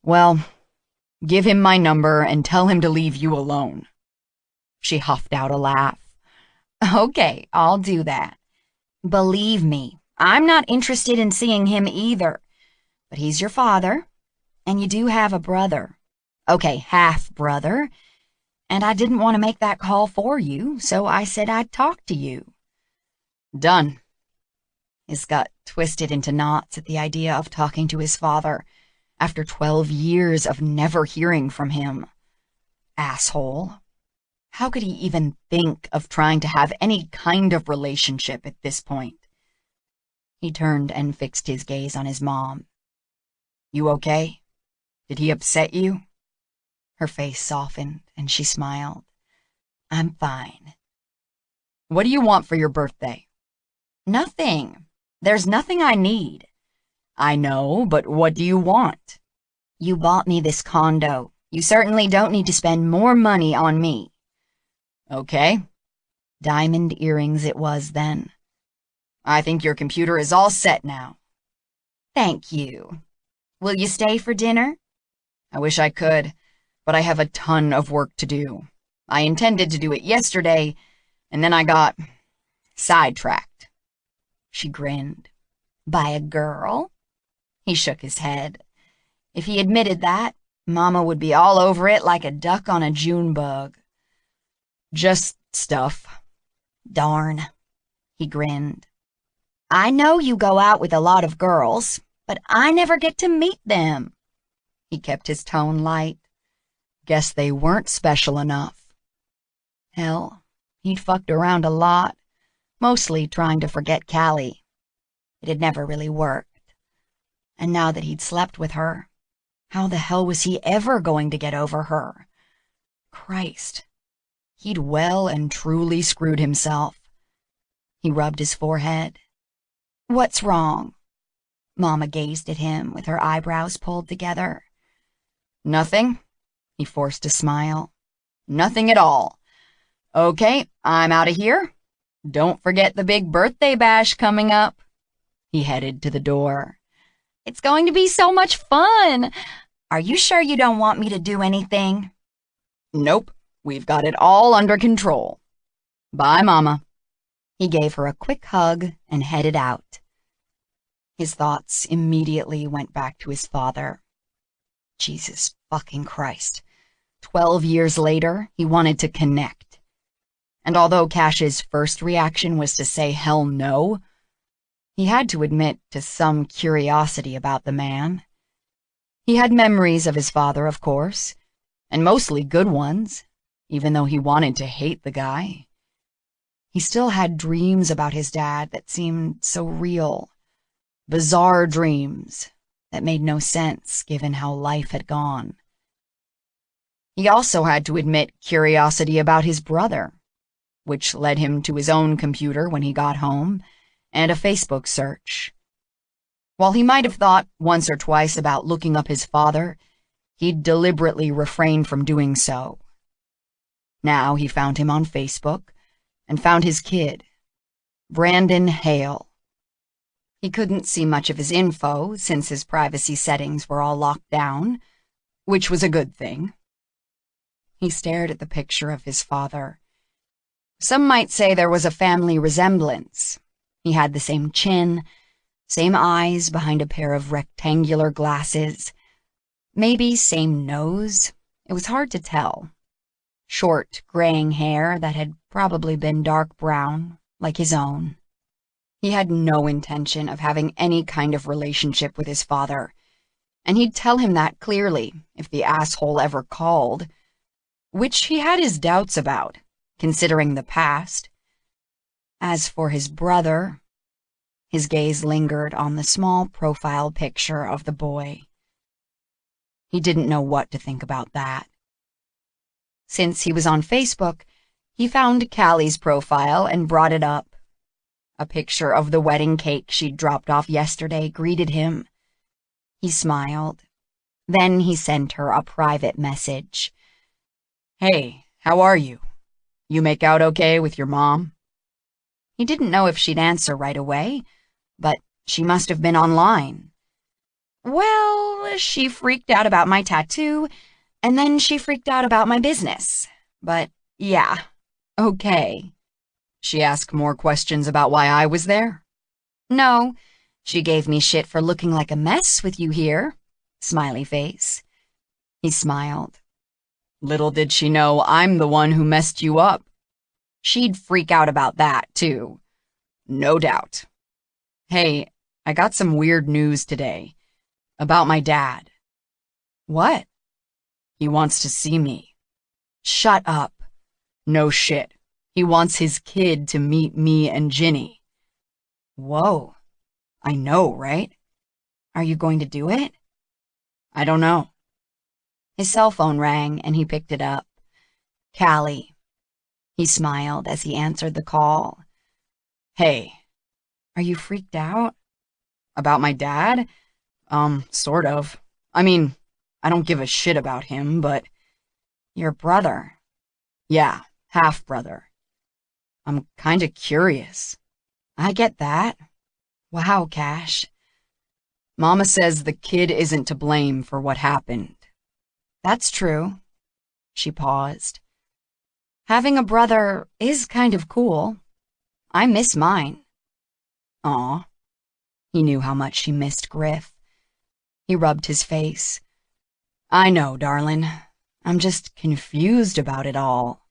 Well, give him my number and tell him to leave you alone. She huffed out a laugh. Okay, I'll do that. Believe me, I'm not interested in seeing him either. But he's your father, and you do have a brother. Okay, half-brother. And I didn't want to make that call for you, so I said I'd talk to you. Done. His gut twisted into knots at the idea of talking to his father after 12 years of never hearing from him. Asshole. How could he even think of trying to have any kind of relationship at this point? He turned and fixed his gaze on his mom. You okay? Did he upset you? Her face softened, and she smiled. I'm fine. What do you want for your birthday? Nothing. There's nothing I need. I know, but what do you want? You bought me this condo. You certainly don't need to spend more money on me. Okay. Diamond earrings it was then. I think your computer is all set now. Thank you. Will you stay for dinner? I wish I could, but I have a ton of work to do. I intended to do it yesterday, and then I got sidetracked. She grinned. By a girl? He shook his head. If he admitted that, Mama would be all over it like a duck on a June bug. Just stuff. Darn, he grinned. I know you go out with a lot of girls, but I never get to meet them. He kept his tone light. Guess they weren't special enough. Hell, he'd fucked around a lot, mostly trying to forget Callie. It had never really worked. And now that he'd slept with her, how the hell was he ever going to get over her? Christ, he'd well and truly screwed himself. He rubbed his forehead. What's wrong? Mama gazed at him with her eyebrows pulled together. Nothing. He forced a smile. Nothing at all. Okay, I'm out of here. Don't forget the big birthday bash coming up. He headed to the door. It's going to be so much fun. Are you sure you don't want me to do anything? Nope, we've got it all under control. Bye, Mama. He gave her a quick hug and headed out. His thoughts immediately went back to his father. Jesus fucking Christ. 12 years later, he wanted to connect. And although Cash's first reaction was to say hell no, he had to admit to some curiosity about the man. He had memories of his father, of course, and mostly good ones, even though he wanted to hate the guy. He still had dreams about his dad that seemed so real, bizarre dreams that made no sense given how life had gone. He also had to admit curiosity about his brother, which led him to his own computer when he got home, and a Facebook search. While he might have thought once or twice about looking up his father, he'd deliberately refrained from doing so. Now he found him on Facebook and found his kid, Brandon Hale. He couldn't see much of his info since his privacy settings were all locked down, which was a good thing. He stared at the picture of his father. Some might say there was a family resemblance. He had the same chin, same eyes behind a pair of rectangular glasses, maybe same nose. It was hard to tell. Short, graying hair that had probably been dark brown, like his own. He had no intention of having any kind of relationship with his father, and he'd tell him that clearly if the asshole ever called, which he had his doubts about, considering the past. As for his brother, his gaze lingered on the small profile picture of the boy. He didn't know what to think about that. Since he was on Facebook, he found Callie's profile and brought it up. A picture of the wedding cake she'd dropped off yesterday greeted him. He smiled. Then he sent her a private message. Hey, how are you? You make out okay with your mom? He didn't know if she'd answer right away, but she must have been online. Well, she freaked out about my tattoo, and then she freaked out about my business. But yeah, okay. She asked more questions about why I was there? No, she gave me shit for looking like a mess with you here. Smiley face. He smiled. Little did she know I'm the one who messed you up. She'd freak out about that, too. No doubt. Hey, I got some weird news today. About my dad. What? He wants to see me. Shut up. No shit. He wants his kid to meet me and Ginny. Whoa. I know, right? Are you going to do it? I don't know. His cell phone rang and he picked it up. Callie. He smiled as he answered the call. Hey, are you freaked out? About my dad? Sort of. I mean, I don't give a shit about him, but... Your brother? Yeah, half-brother. I'm kinda curious. I get that. Wow, Cash. Mama says the kid isn't to blame for what happened. That's true. She paused. Having a brother is kind of cool. I miss mine. Aw. He knew how much she missed Griff. He rubbed his face. I know, darling. I'm just confused about it all.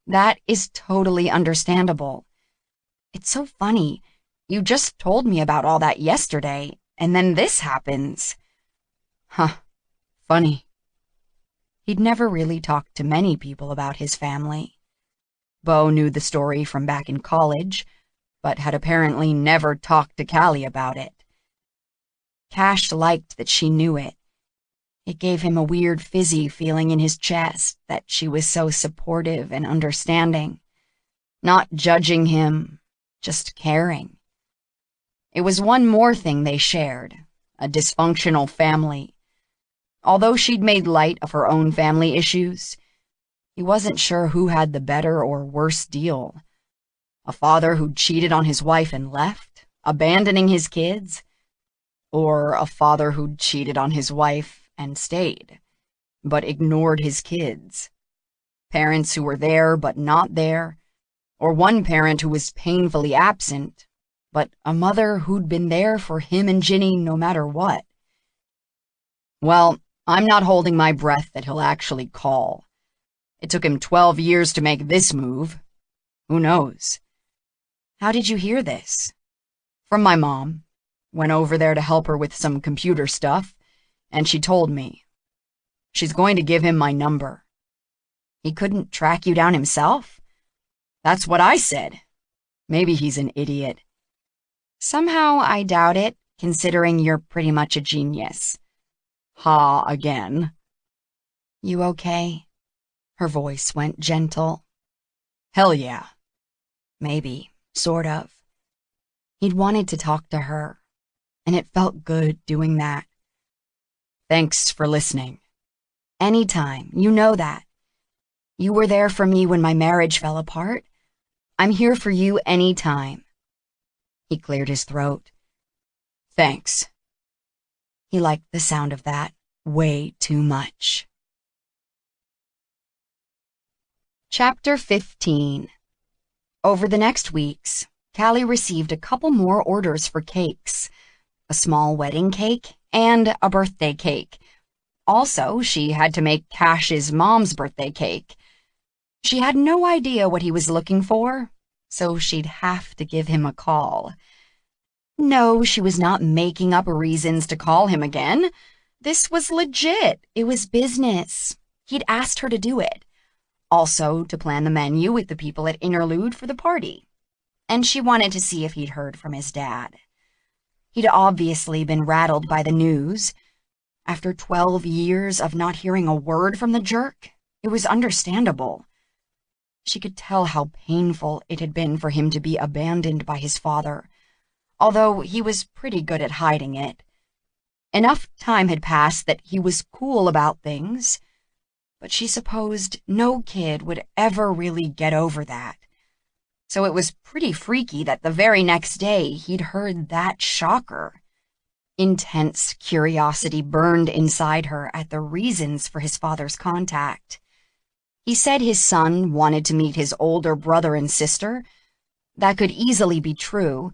That is totally understandable. It's so funny. You just told me about all that yesterday, and then this happens. Huh, funny. He'd never really talked to many people about his family. Bo knew the story from back in college, but had apparently never talked to Callie about it. Cash liked that she knew it. It gave him a weird fizzy feeling in his chest that she was so supportive and understanding. Not judging him, just caring. It was one more thing they shared, a dysfunctional family. Although she'd made light of her own family issues, he wasn't sure who had the better or worse deal. A father who'd cheated on his wife and left, abandoning his kids, or a father who'd cheated on his wife and stayed, but ignored his kids. Parents who were there but not there, or one parent who was painfully absent, but a mother who'd been there for him and Ginny no matter what. Well, I'm not holding my breath that he'll actually call. It took him 12 years to make this move. Who knows? How did you hear this? From my mom. Went over there to help her with some computer stuff, and she told me. She's going to give him my number. He couldn't track you down himself? That's what I said. Maybe he's an idiot. Somehow I doubt it, considering you're pretty much a genius. Ha, again. You okay? Her voice went gentle. Hell yeah. Maybe, sort of. He'd wanted to talk to her, and it felt good doing that. Thanks for listening. Anytime, you know that. You were there for me when my marriage fell apart. I'm here for you anytime. He cleared his throat. Thanks. He liked the sound of that way too much. Chapter 15. Over the next weeks, Callie received a couple more orders for cakes, a small wedding cake and a birthday cake. Also, she had to make Cash's mom's birthday cake. She had no idea what he was looking for, so she'd have to give him a call. No, she was not making up reasons to call him again. This was legit. It was business. He'd asked her to do it. Also, to plan the menu with the people at Interlude for the party. And she wanted to see if he'd heard from his dad. He'd obviously been rattled by the news. After 12 years of not hearing a word from the jerk, it was understandable. She could tell how painful it had been for him to be abandoned by his father, although he was pretty good at hiding it. Enough time had passed that he was cool about things, but she supposed no kid would ever really get over that. So it was pretty freaky that the very next day he'd heard that shocker. Intense curiosity burned inside her at the reasons for his father's contact. He said his son wanted to meet his older brother and sister. That could easily be true,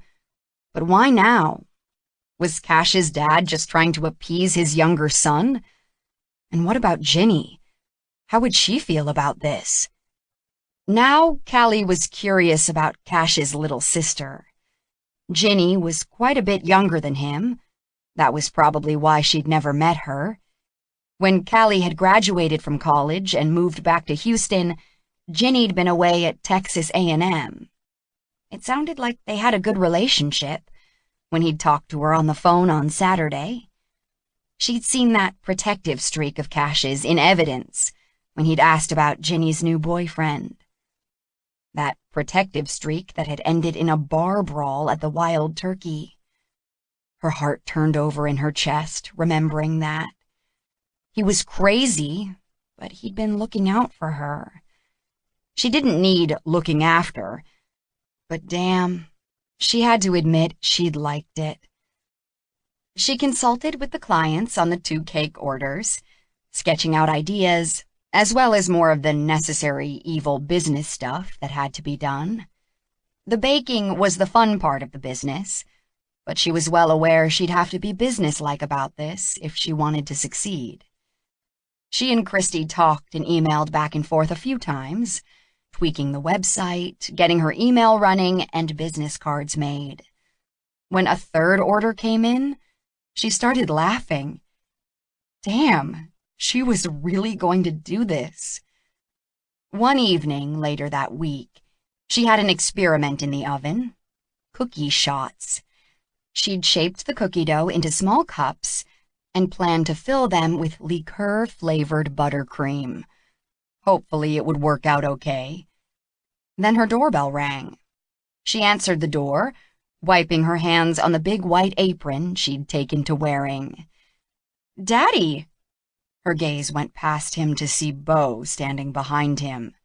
but why now? Was Cash's dad just trying to appease his younger son? And what about Ginny? How would she feel about this? Now Callie was curious about Cash's little sister. Ginny was quite a bit younger than him. That was probably why she'd never met her. When Callie had graduated from college and moved back to Houston, Ginny'd been away at Texas A&M. It sounded like they had a good relationship when he'd talked to her on the phone on Saturday. She'd seen that protective streak of Cash's in evidence when he'd asked about Ginny's new boyfriend. That protective streak that had ended in a bar brawl at the Wild Turkey. Her heart turned over in her chest, remembering that. He was crazy, but he'd been looking out for her. She didn't need looking after, but damn, she had to admit she'd liked it. She consulted with the clients on the 2 cake orders, sketching out ideas, as well as more of the necessary evil business stuff that had to be done. The baking was the fun part of the business, but she was well aware she'd have to be businesslike about this if she wanted to succeed. She and Christy talked and emailed back and forth a few times, tweaking the website, getting her email running, and business cards made. When a third order came in, she started laughing. Damn, she was really going to do this. One evening later that week, she had an experiment in the oven. Cookie shots. She'd shaped the cookie dough into small cups and planned to fill them with liqueur-flavored buttercream. Hopefully it would work out okay. Then her doorbell rang. She answered the door, wiping her hands on the big white apron she'd taken to wearing. "Daddy!" Her gaze went past him to see Bo standing behind him.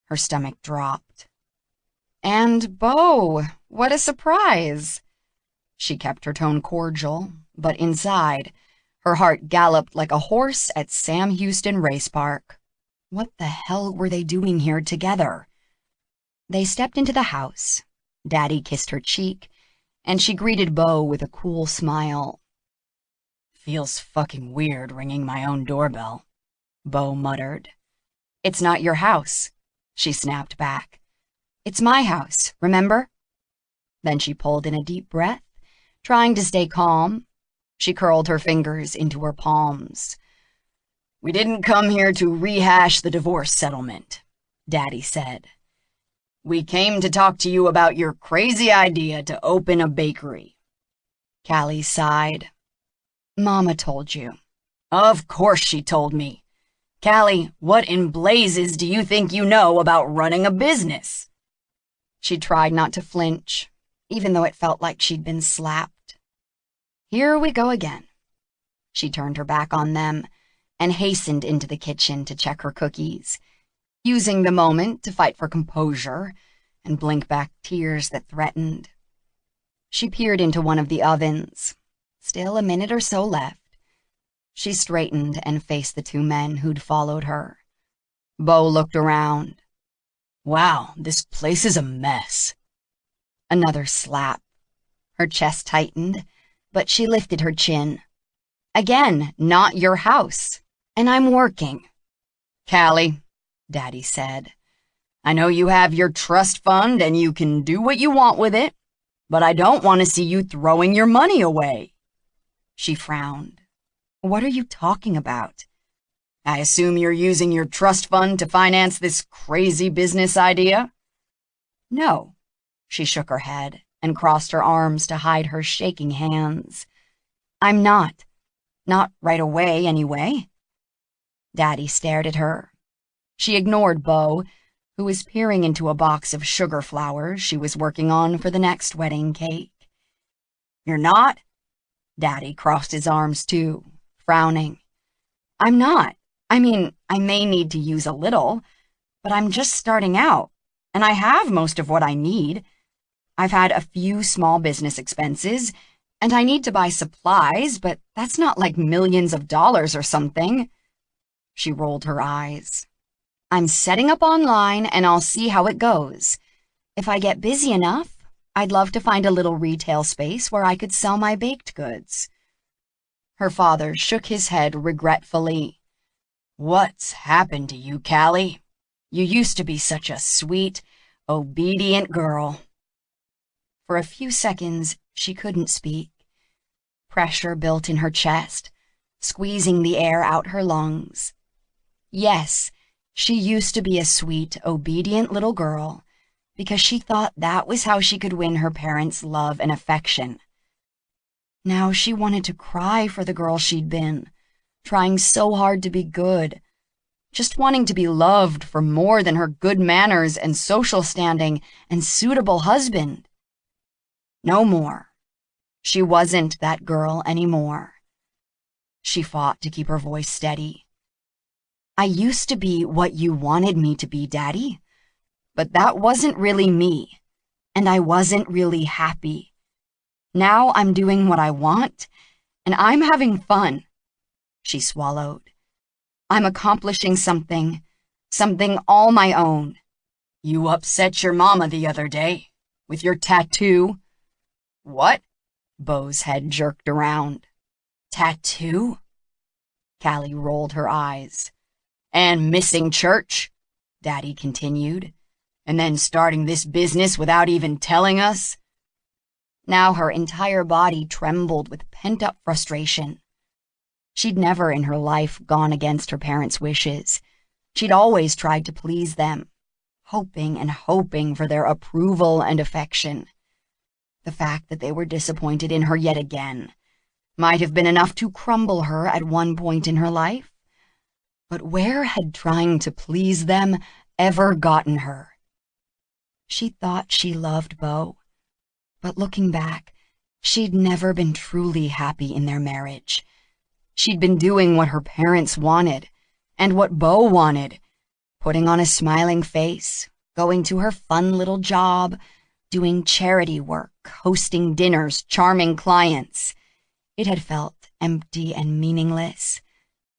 Her stomach dropped. "And Bo, what a surprise!" She kept her tone cordial, but inside, her heart galloped like a horse at Sam Houston Race Park. What the hell were they doing here together? They stepped into the house. Daddy kissed her cheek, and she greeted Bo with a cool smile. "Feels fucking weird ringing my own doorbell," Bo muttered. "It's not your house," she snapped back. "It's my house, remember?" Then she pulled in a deep breath, trying to stay calm. She curled her fingers into her palms. "We didn't come here to rehash the divorce settlement," Daddy said. "We came to talk to you about your crazy idea to open a bakery." Callie sighed. "Mama told you." "Of course she told me. Callie, what in blazes do you think you know about running a business?" She tried not to flinch, even though it felt like she'd been slapped. Here we go again. She turned her back on them and hastened into the kitchen to check her cookies, using the moment to fight for composure and blink back tears that threatened. She peered into one of the ovens. Still a minute or so left. She straightened and faced the two men who'd followed her. Bo looked around. "Wow, this place is a mess." Another slap. Her chest tightened, but she lifted her chin. "Again, not your house. And I'm working." "Callie," Daddy said, "I know you have your trust fund and you can do what you want with it, but I don't want to see you throwing your money away." She frowned. "What are you talking about?" "I assume you're using your trust fund to finance this crazy business idea?" "No." She shook her head and crossed her arms to hide her shaking hands. "I'm not. Not right away, anyway." Daddy stared at her. She ignored Bo, who was peering into a box of sugar flowers she was working on for the next wedding cake. "You're not?" Daddy crossed his arms too, frowning. "I'm not. I mean, I may need to use a little, but I'm just starting out, and I have most of what I need. I've had a few small business expenses, and I need to buy supplies, but that's not like millions of dollars or something." She rolled her eyes. "I'm setting up online, and I'll see how it goes. If I get busy enough, I'd love to find a little retail space where I could sell my baked goods." Her father shook his head regretfully. "What's happened to you, Callie? You used to be such a sweet, obedient girl." For a few seconds, she couldn't speak. Pressure built in her chest, squeezing the air out her lungs. Yes, she used to be a sweet, obedient little girl, because she thought that was how she could win her parents' love and affection. Now she wanted to cry for the girl she'd been, trying so hard to be good, just wanting to be loved for more than her good manners and social standing and suitable husband. No more. She wasn't that girl anymore. She fought to keep her voice steady. "I used to be what you wanted me to be, Daddy. But that wasn't really me, and I wasn't really happy. Now I'm doing what I want, and I'm having fun." She swallowed. "I'm accomplishing something all my own." "You upset your mama the other day, with your tattoo." "What?" Bo's head jerked around. "Tattoo?" Callie rolled her eyes. And missing church, Daddy continued, and then starting this business without even telling us. Now her entire body trembled with pent-up frustration. She'd never in her life gone against her parents' wishes. She'd always tried to please them, hoping and hoping for their approval and affection. The fact that they were disappointed in her yet again might have been enough to crumble her at one point in her life. But where had trying to please them ever gotten her? She thought she loved Beau, but looking back, she'd never been truly happy in their marriage. She'd been doing what her parents wanted, and what Beau wanted, putting on a smiling face, going to her fun little job, doing charity work, hosting dinners, charming clients. It had felt empty and meaningless.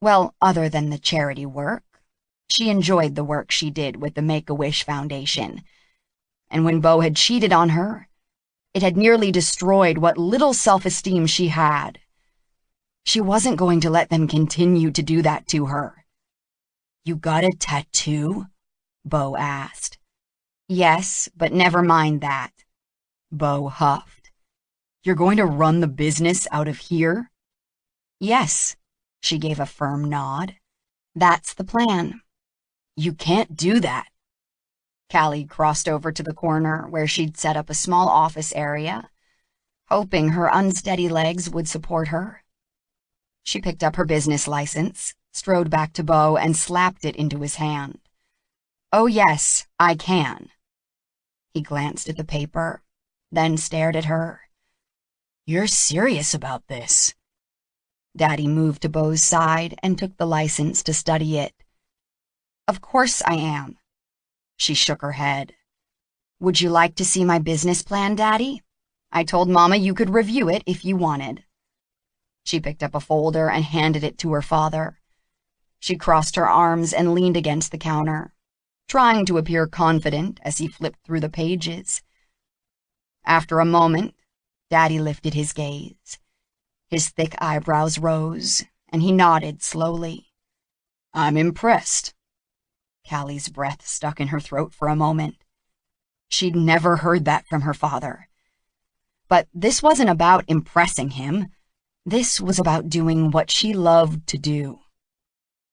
Well, other than the charity work. She enjoyed the work she did with the Make-A-Wish Foundation. And when Beau had cheated on her, it had nearly destroyed what little self-esteem she had. She wasn't going to let them continue to do that to her. "You got a tattoo?" Beau asked. "Yes, but never mind that," Beau huffed. "You're going to run the business out of here?" "Yes," she gave a firm nod. "That's the plan." "You can't do that." Callie crossed over to the corner where she'd set up a small office area, hoping her unsteady legs would support her. She picked up her business license, strode back to Beau, and slapped it into his hand. "Oh yes, I can." He glanced at the paper, then stared at her. "You're serious about this?" Daddy moved to Beau's side and took the license to study it. "Of course I am." She shook her head. "Would you like to see my business plan, Daddy? I told Mama you could review it if you wanted." She picked up a folder and handed it to her father. She crossed her arms and leaned against the counter, trying to appear confident as he flipped through the pages. After a moment, Daddy lifted his gaze. His thick eyebrows rose, and he nodded slowly. "I'm impressed." Callie's breath stuck in her throat for a moment. She'd never heard that from her father. But this wasn't about impressing him. This was about doing what she loved to do.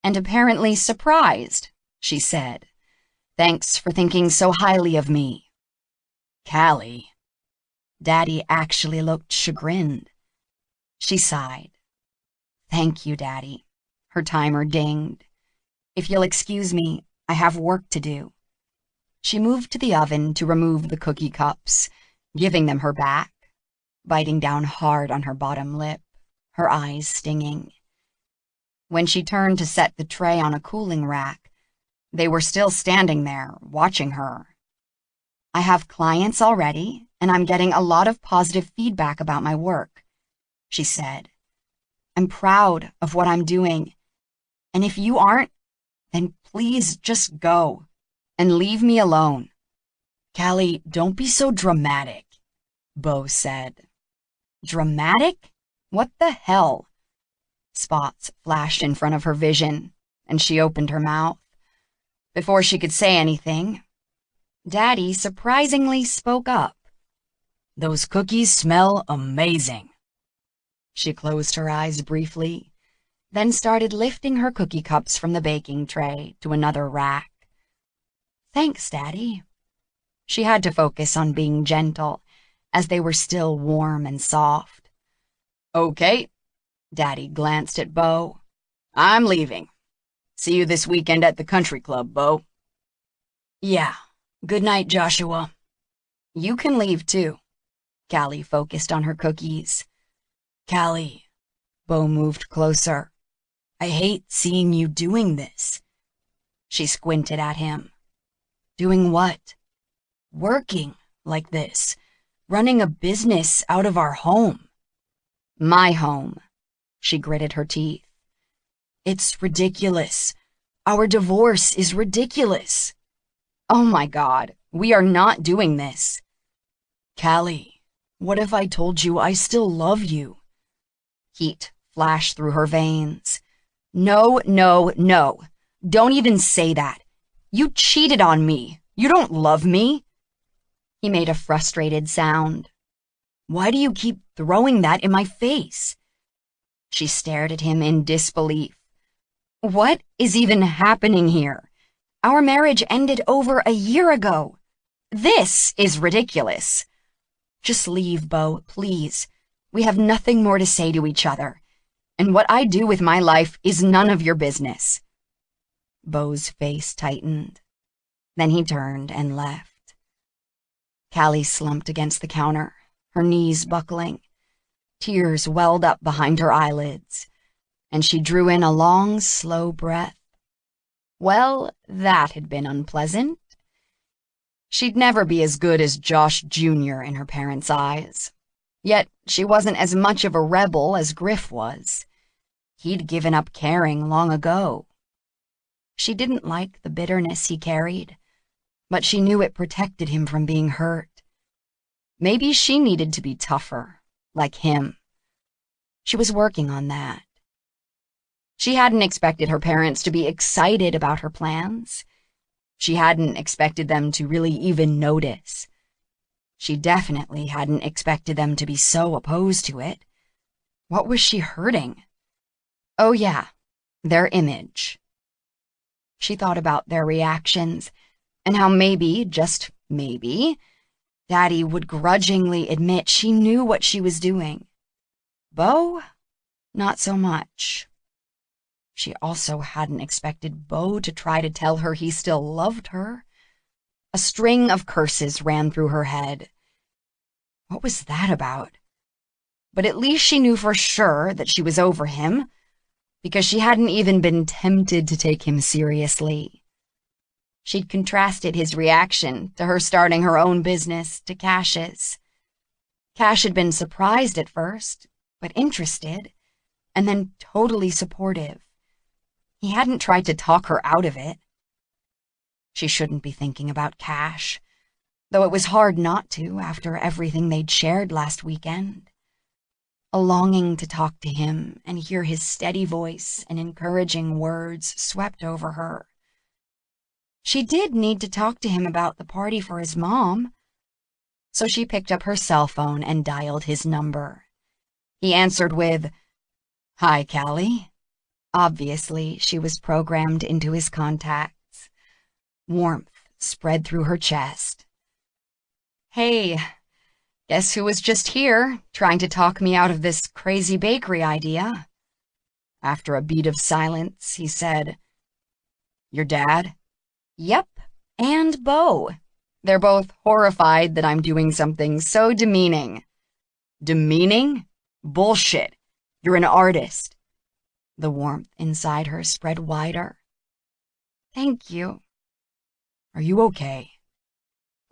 "And apparently surprised," she said. "Thanks for thinking so highly of me." "Callie." Daddy actually looked chagrined. She sighed. "Thank you, Daddy." Her timer dinged. "If you'll excuse me, I have work to do." She moved to the oven to remove the cookie cups, giving them her back, biting down hard on her bottom lip, her eyes stinging. When she turned to set the tray on a cooling rack, they were still standing there, watching her. "I have clients already, and I'm getting a lot of positive feedback about my work," she said. "I'm proud of what I'm doing, and if you aren't, then please just go and leave me alone." "Callie, don't be so dramatic," Beau said. "Dramatic? What the hell?" Spots flashed in front of her vision, and she opened her mouth. Before she could say anything, Daddy surprisingly spoke up. "Those cookies smell amazing." She closed her eyes briefly, then started lifting her cookie cups from the baking tray to another rack. "Thanks, Daddy." She had to focus on being gentle, as they were still warm and soft. "Okay." Daddy glanced at Beau. "I'm leaving. See you this weekend at the country club, Beau." "Yeah. Good night, Joshua." "You can leave, too." Callie focused on her cookies. "Callie." Beau moved closer. "I hate seeing you doing this." She squinted at him. "Doing what?" "Working like this. Running a business out of our home." "My home." She gritted her teeth. "It's ridiculous. Our divorce is ridiculous." "Oh my God, we are not doing this." "Callie, what if I told you I still love you?" Heat flashed through her veins. No, no, no. Don't even say that. You cheated on me. You don't love me. He made a frustrated sound. Why do you keep throwing that in my face? She stared at him in disbelief. What is even happening here? Our marriage ended over a year ago. This is ridiculous. Just leave, Beau, please. We have nothing more to say to each other. And what I do with my life is none of your business. Beau's face tightened. Then he turned and left. Callie slumped against the counter, her knees buckling. Tears welled up behind her eyelids, and she drew in a long, slow breath. Well, that had been unpleasant. She'd never be as good as Josh Jr. in her parents' eyes. Yet she wasn't as much of a rebel as Griff was. He'd given up caring long ago. She didn't like the bitterness he carried, but she knew it protected him from being hurt. Maybe she needed to be tougher, like him. She was working on that. She hadn't expected her parents to be excited about her plans. She hadn't expected them to really even notice. She definitely hadn't expected them to be so opposed to it. What was she hurting? Oh yeah, their image. She thought about their reactions, and how maybe, just maybe, Daddy would grudgingly admit she knew what she was doing. Beau? Not so much. She also hadn't expected Beau to try to tell her he still loved her. A string of curses ran through her head. What was that about? But at least she knew for sure that she was over him, because she hadn't even been tempted to take him seriously. She'd contrasted his reaction to her starting her own business to Cash's. Cash had been surprised at first, but interested, and then totally supportive. He hadn't tried to talk her out of it. She shouldn't be thinking about Cash, though it was hard not to after everything they'd shared last weekend. A longing to talk to him and hear his steady voice and encouraging words swept over her. She did need to talk to him about the party for his mom, so she picked up her cell phone and dialed his number. He answered with, "Hi, Callie." Obviously, she was programmed into his contacts. Warmth spread through her chest. "Hey, guess who was just here, trying to talk me out of this crazy bakery idea?" After a beat of silence, he said, "Your dad?" "Yep, and Beau. They're both horrified that I'm doing something so demeaning." "Demeaning? Bullshit. You're an artist." The warmth inside her spread wider. "Thank you." "Are you okay?"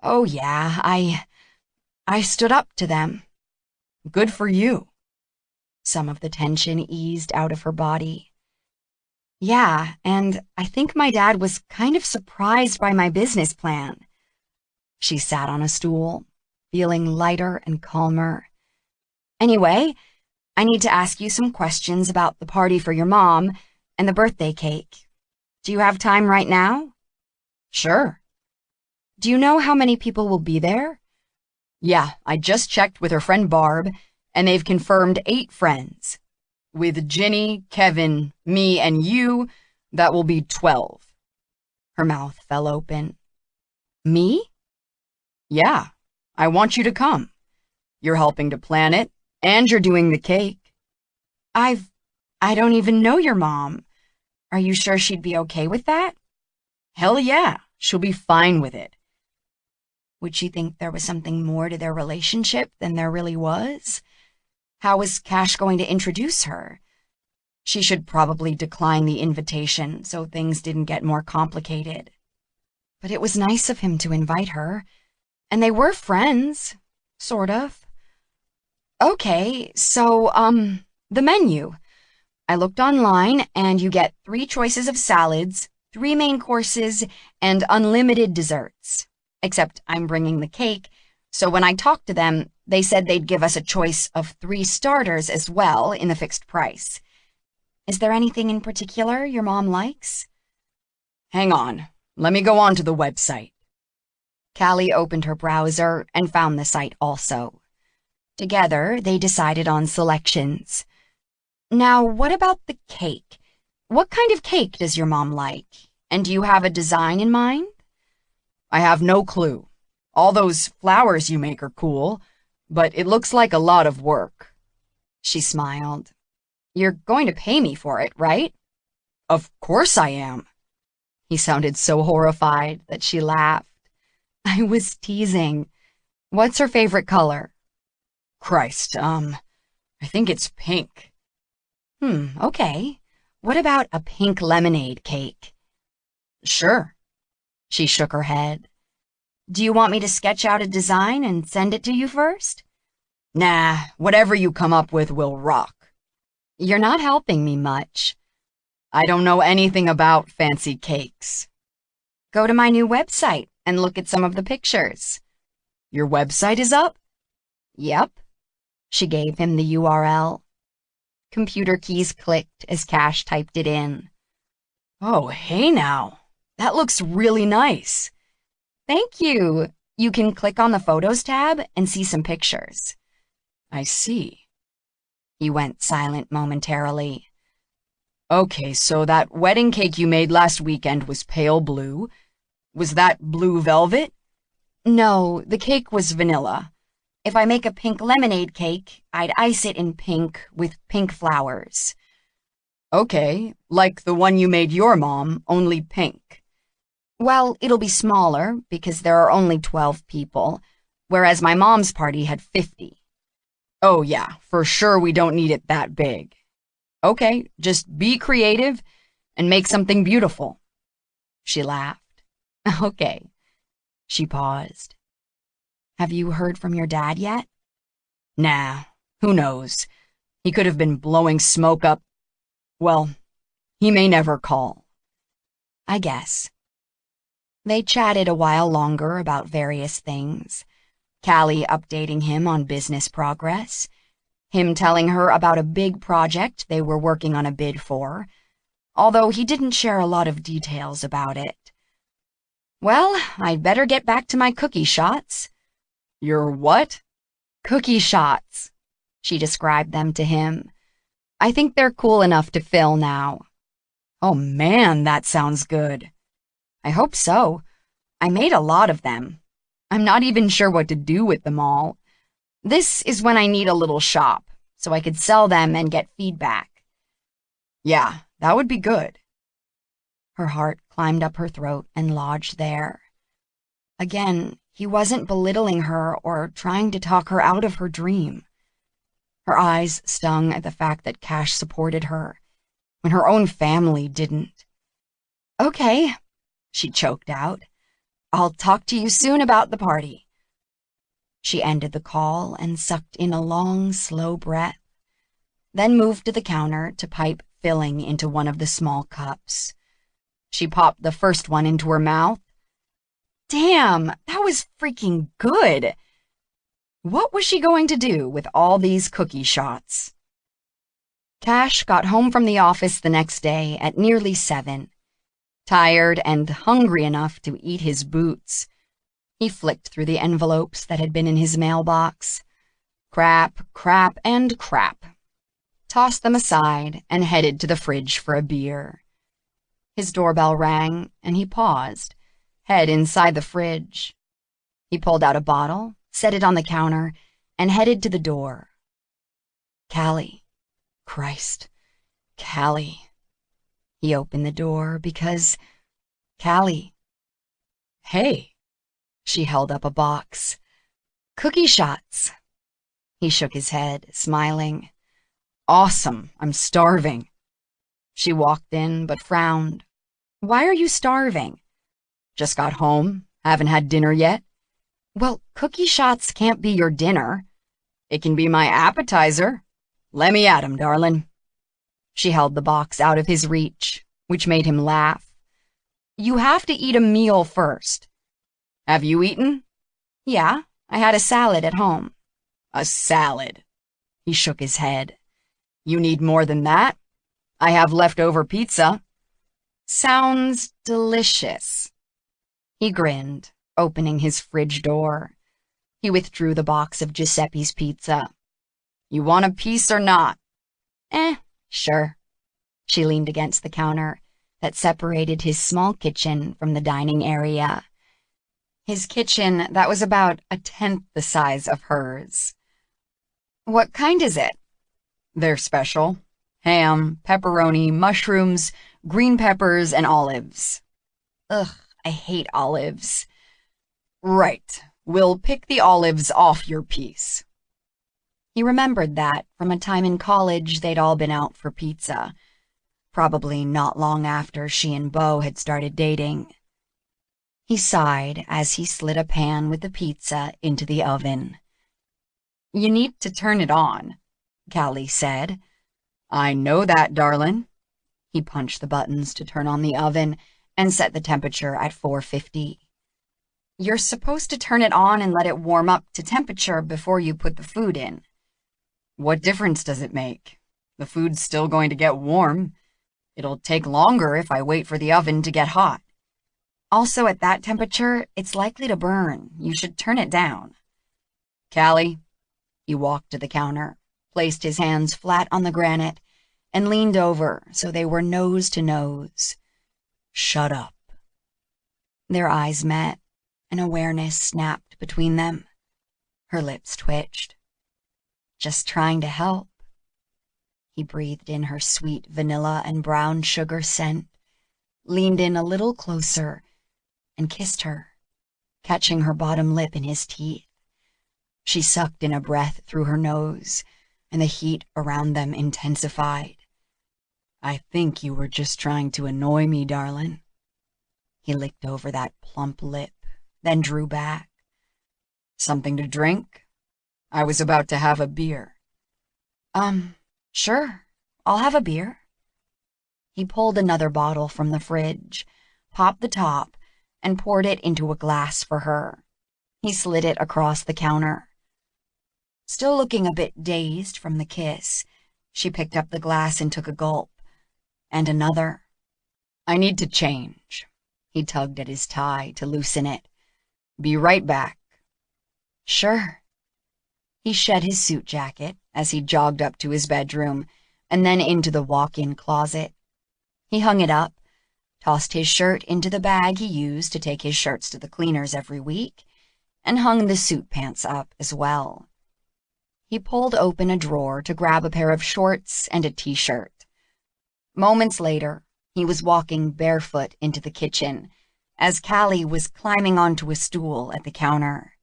"Oh yeah, I stood up to them." "Good for you." Some of the tension eased out of her body. "Yeah, and I think my dad was kind of surprised by my business plan." She sat on a stool, feeling lighter and calmer. "Anyway, I need to ask you some questions about the party for your mom and the birthday cake. Do you have time right now?" "Sure." "Do you know how many people will be there?" "Yeah, I just checked with her friend Barb, and they've confirmed 8 friends. With Ginny, Kevin, me, and you, that will be 12. Her mouth fell open. "Me?" "Yeah, I want you to come. You're helping to plan it, and you're doing the cake." I don't even know your mom. Are you sure she'd be okay with that?" "Hell yeah, she'll be fine with it." Would she think there was something more to their relationship than there really was? How was Cash going to introduce her? She should probably decline the invitation so things didn't get more complicated. But it was nice of him to invite her, and they were friends, sort of. "Okay, so, the menu. I looked online, and you get 3 choices of salads, 3 main courses, and unlimited desserts. Except I'm bringing the cake, so when I talked to them, they said they'd give us a choice of 3 starters as well in the fixed price. Is there anything in particular your mom likes? Hang on. Let me go on to the website. Callie opened her browser and found the site also. Together, they decided on selections. Now, what about the cake? What kind of cake does your mom like? And do you have a design in mind? I have no clue. All those flowers you make are cool, but it looks like a lot of work. She smiled. You're going to pay me for it, right? Of course I am. He sounded so horrified that she laughed. I was teasing. What's her favorite color? Christ, I think it's pink. Okay. What about a pink lemonade cake? Sure. She shook her head. Do you want me to sketch out a design and send it to you first? Nah, whatever you come up with will rock. You're not helping me much. I don't know anything about fancy cakes. Go to my new website and look at some of the pictures. Your website is up? Yep. She gave him the URL. Computer keys clicked as Cash typed it in. Oh, hey now. That looks really nice. Thank you. You can click on the Photos tab and see some pictures. I see. He went silent momentarily. Okay, so that wedding cake you made last weekend was pale blue. Was that blue velvet? No, the cake was vanilla. If I make a pink lemonade cake, I'd ice it in pink with pink flowers. Okay, like the one you made your mom, only pink. Well, it'll be smaller because there are only 12 people, whereas my mom's party had 50. Oh yeah, for sure we don't need it that big. Okay, just be creative and make something beautiful. She laughed. Okay. She paused. Have you heard from your dad yet? Nah, who knows? He could have been blowing smoke up. Well, he may never call. I guess. They chatted a while longer about various things. Callie updating him on business progress, him telling her about a big project they were working on a bid for, although he didn't share a lot of details about it. Well, I'd better get back to my cookie shots. Your what? Cookie shots. She described them to him. I think they're cool enough to fill now. Oh man, that sounds good. I hope so. I made a lot of them. I'm not even sure what to do with them all. This is when I need a little shop, so I could sell them and get feedback. Yeah, that would be good. Her heart climbed up her throat and lodged there. Again, he wasn't belittling her or trying to talk her out of her dream. Her eyes stung at the fact that Cash supported her, when her own family didn't. Okay, she choked out. I'll talk to you soon about the party. She ended the call and sucked in a long, slow breath, then moved to the counter to pipe filling into one of the small cups. She popped the first one into her mouth. Damn, that was freaking good. What was she going to do with all these cookie shots? Cash got home from the office the next day at nearly 7, tired and hungry enough to eat his boots. He flicked through the envelopes that had been in his mailbox. Crap, crap, and crap. Tossed them aside and headed to the fridge for a beer. His doorbell rang, and he paused, head inside the fridge. He pulled out a bottle, set it on the counter, and headed to the door. Callie. Christ. Callie. He opened the door because... Callie. Hey. She held up a box. Cookie shots. He shook his head, smiling. Awesome. I'm starving. She walked in, but frowned. Why are you starving? Just got home. Haven't had dinner yet. Well, cookie shots can't be your dinner. It can be my appetizer. Let me at 'em, darling. She held the box out of his reach, which made him laugh. You have to eat a meal first. Have you eaten? Yeah, I had a salad at home. A salad. He shook his head. You need more than that? I have leftover pizza. Sounds delicious. He grinned, opening his fridge door. He withdrew the box of Giuseppe's pizza. You want a piece or not? Sure. She leaned against the counter that separated his small kitchen from the dining area. His kitchen that was about 1/10 the size of hers. What kind is it? They're special. Ham, pepperoni, mushrooms, green peppers, and olives. Ugh, I hate olives. Right. We'll pick the olives off your piece. He remembered that from a time in college they'd all been out for pizza. Probably not long after she and Beau had started dating. He sighed as he slid a pan with the pizza into the oven. You need to turn it on, Callie said. I know that, darling. He punched the buttons to turn on the oven and set the temperature at 450. You're supposed to turn it on and let it warm up to temperature before you put the food in. What difference does it make? The food's still going to get warm. It'll take longer if I wait for the oven to get hot. Also, at that temperature, it's likely to burn. You should turn it down. Callie, he walked to the counter, placed his hands flat on the granite, and leaned over so they were nose to nose. Shut up. Their eyes met, and awareness snapped between them. Her lips twitched. Just trying to help. He breathed in her sweet vanilla and brown sugar scent, leaned in a little closer, and kissed her, catching her bottom lip in his teeth. She sucked in a breath through her nose, and the heat around them intensified. I think you were just trying to annoy me, darling. He licked over that plump lip, then drew back. Something to drink? I was about to have a beer. Sure. I'll have a beer. He pulled another bottle from the fridge, popped the top, and poured it into a glass for her. He slid it across the counter. Still looking a bit dazed from the kiss, she picked up the glass and took a gulp. And another. I need to change. He tugged at his tie to loosen it. Be right back. Sure. He shed his suit jacket as he jogged up to his bedroom and then into the walk-in closet. He hung it up, tossed his shirt into the bag he used to take his shirts to the cleaners every week, and hung the suit pants up as well. He pulled open a drawer to grab a pair of shorts and a t-shirt. Moments later, he was walking barefoot into the kitchen as Callie was climbing onto a stool at the counter.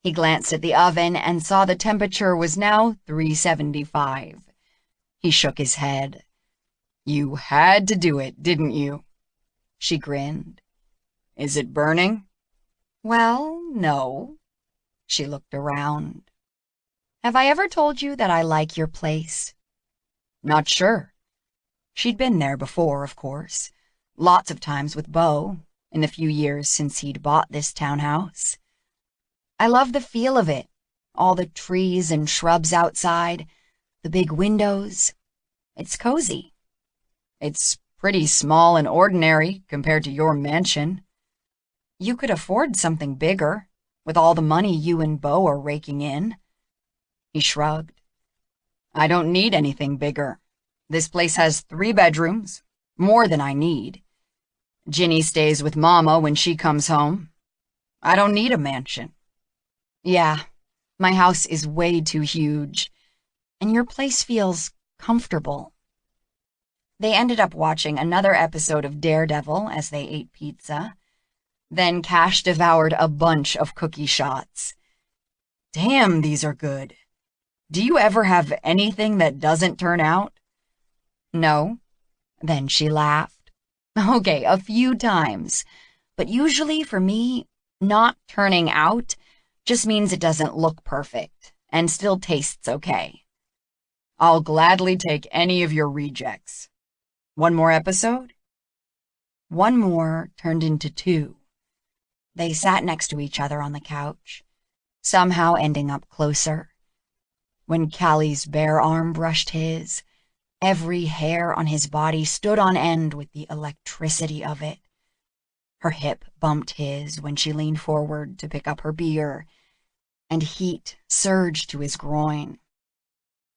He glanced at the oven and saw the temperature was now 375. He shook his head. You had to do it, didn't you? She grinned. Is it burning? Well, no. She looked around. Have I ever told you that I like your place? Not sure. She'd been there before, of course. Lots of times with Beau, in the few years since he'd bought this townhouse. I love the feel of it, all the trees and shrubs outside, the big windows. It's cozy. It's pretty small and ordinary compared to your mansion. You could afford something bigger, with all the money you and Beau are raking in. He shrugged. I don't need anything bigger. This place has 3 bedrooms, more than I need. Ginny stays with Mama when she comes home. I don't need a mansion. Yeah, my house is way too huge, and your place feels comfortable. They ended up watching another episode of Daredevil as they ate pizza. Then Cash devoured a bunch of cookie shots. Damn, these are good. Do you ever have anything that doesn't turn out? No. Then she laughed. Okay, a few times. But usually for me, not turning out just means it doesn't look perfect and still tastes okay. I'll gladly take any of your rejects. One more episode? One more turned into 2. They sat next to each other on the couch, somehow ending up closer. When Callie's bare arm brushed his, Every hair on his body stood on end with the electricity of it. Her hip bumped his when she leaned forward to pick up her beer, and heat surged to his groin.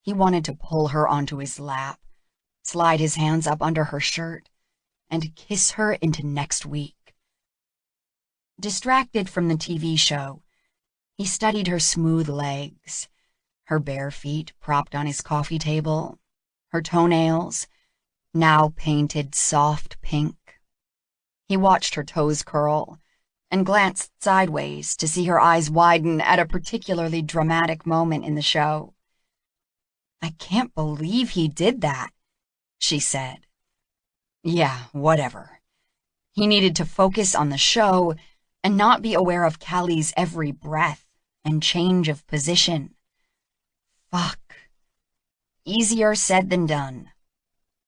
He wanted to pull her onto his lap, slide his hands up under her shirt, and kiss her into next week. Distracted from the TV show, he studied her smooth legs, her bare feet propped on his coffee table, her toenails, now painted soft pink. He watched her toes curl and glanced sideways to see her eyes widen at a particularly dramatic moment in the show. "I can't believe he did that," she said. Yeah, whatever. He needed to focus on the show and not be aware of Callie's every breath and change of position. Fuck. Easier said than done.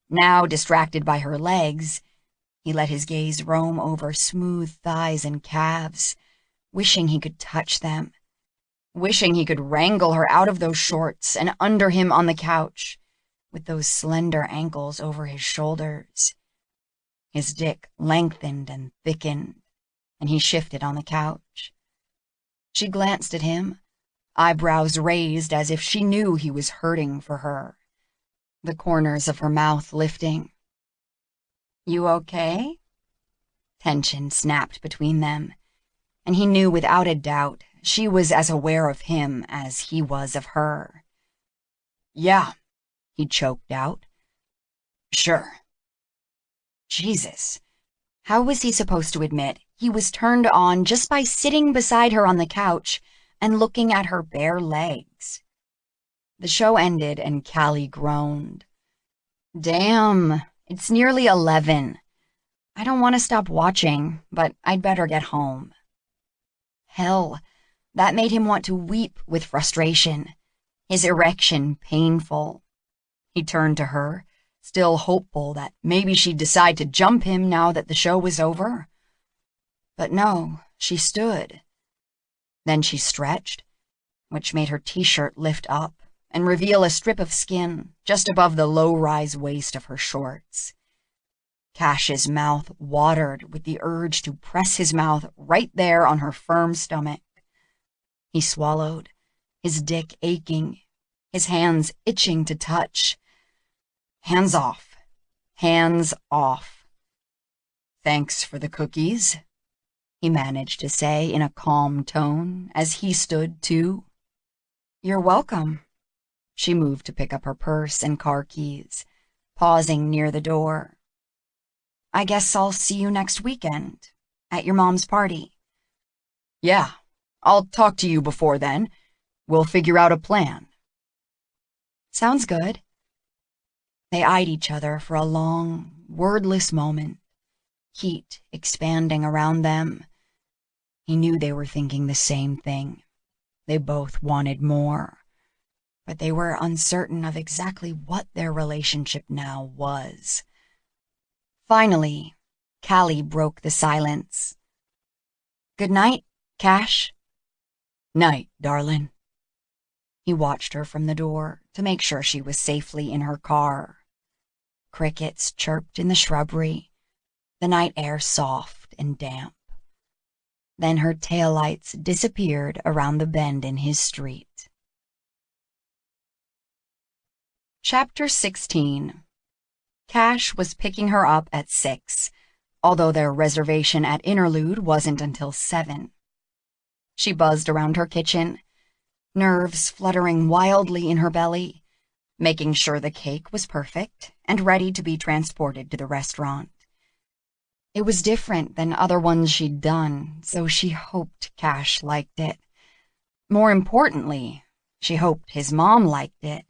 Now, distracted by her legs, he let his gaze roam over smooth thighs and calves, wishing he could touch them, wishing he could wrangle her out of those shorts and under him on the couch, with those slender ankles over his shoulders. His dick lengthened and thickened, and he shifted on the couch. She glanced at him, eyebrows raised as if she knew he was hurting for her, the corners of her mouth lifting. "You okay?" Tension snapped between them, and he knew without a doubt she was as aware of him as he was of her. "Yeah," he choked out. "Sure." Jesus. How was he supposed to admit he was turned on just by sitting beside her on the couch and looking at her bare legs? The show ended and Callie groaned. "Damn, it's nearly 11. I don't want to stop watching, but I'd better get home." Hell, that made him want to weep with frustration, his erection painful. He turned to her, still hopeful that maybe she'd decide to jump him now that the show was over. But no, she stood. Then she stretched, which made her t-shirt lift up and reveal a strip of skin just above the low-rise waist of her shorts. Cash's mouth watered with the urge to press his mouth right there on her firm stomach. He swallowed, his dick aching, his hands itching to touch. "Hands off. Hands off." "Thanks for the cookies," he managed to say in a calm tone as he stood too. "You're welcome." She moved to pick up her purse and car keys, pausing near the door. "I guess I'll see you next weekend, at your mom's party." "Yeah, I'll talk to you before then. We'll figure out a plan." "Sounds good." They eyed each other for a long, wordless moment, heat expanding around them. He knew they were thinking the same thing. They both wanted more, but they were uncertain of exactly what their relationship now was. Finally, Callie broke the silence. "Good night, Cash." "Night, darling." He watched her from the door to make sure she was safely in her car. Crickets chirped in the shrubbery, the night air soft and damp. Then her taillights disappeared around the bend in his street. Chapter 16. Cash was picking her up at 6, although their reservation at Interlude wasn't until 7. She buzzed around her kitchen, nerves fluttering wildly in her belly, making sure the cake was perfect and ready to be transported to the restaurant. It was different than other ones she'd done, so she hoped Cash liked it. More importantly, she hoped his mom liked it.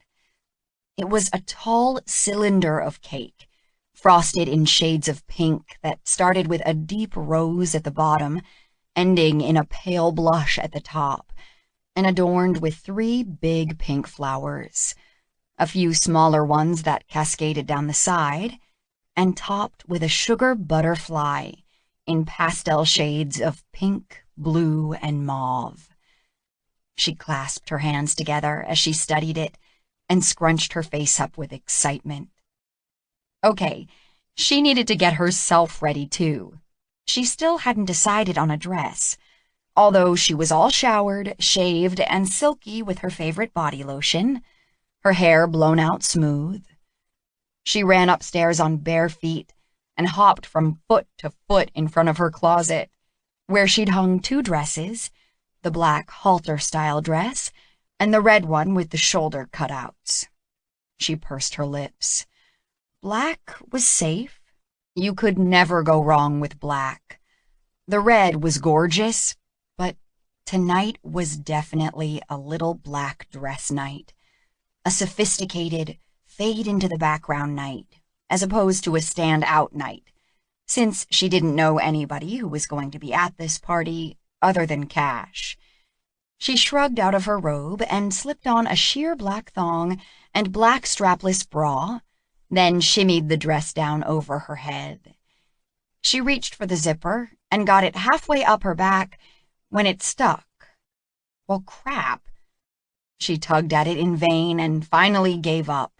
It was a tall cylinder of cake, frosted in shades of pink that started with a deep rose at the bottom, ending in a pale blush at the top, and adorned with 3 big pink flowers, a few smaller ones that cascaded down the side, and topped with a sugar butterfly in pastel shades of pink, blue, and mauve. She clasped her hands together as she studied it and scrunched her face up with excitement. Okay, she needed to get herself ready too. She still hadn't decided on a dress, although she was all showered, shaved, and silky with her favorite body lotion, her hair blown out smooth. She ran upstairs on bare feet and hopped from foot to foot in front of her closet, where she'd hung two dresses, the black halter-style dress and the red one with the shoulder cutouts. She pursed her lips. Black was safe. You could never go wrong with black. The red was gorgeous, but tonight was definitely a little black dress night. A sophisticated, fade-into-the-background night, as opposed to a stand-out night, since she didn't know anybody who was going to be at this party other than Cash. She shrugged out of her robe and slipped on a sheer black thong and black strapless bra, then shimmied the dress down over her head. She reached for the zipper and got it halfway up her back when it stuck. Well, crap. She tugged at it in vain and finally gave up.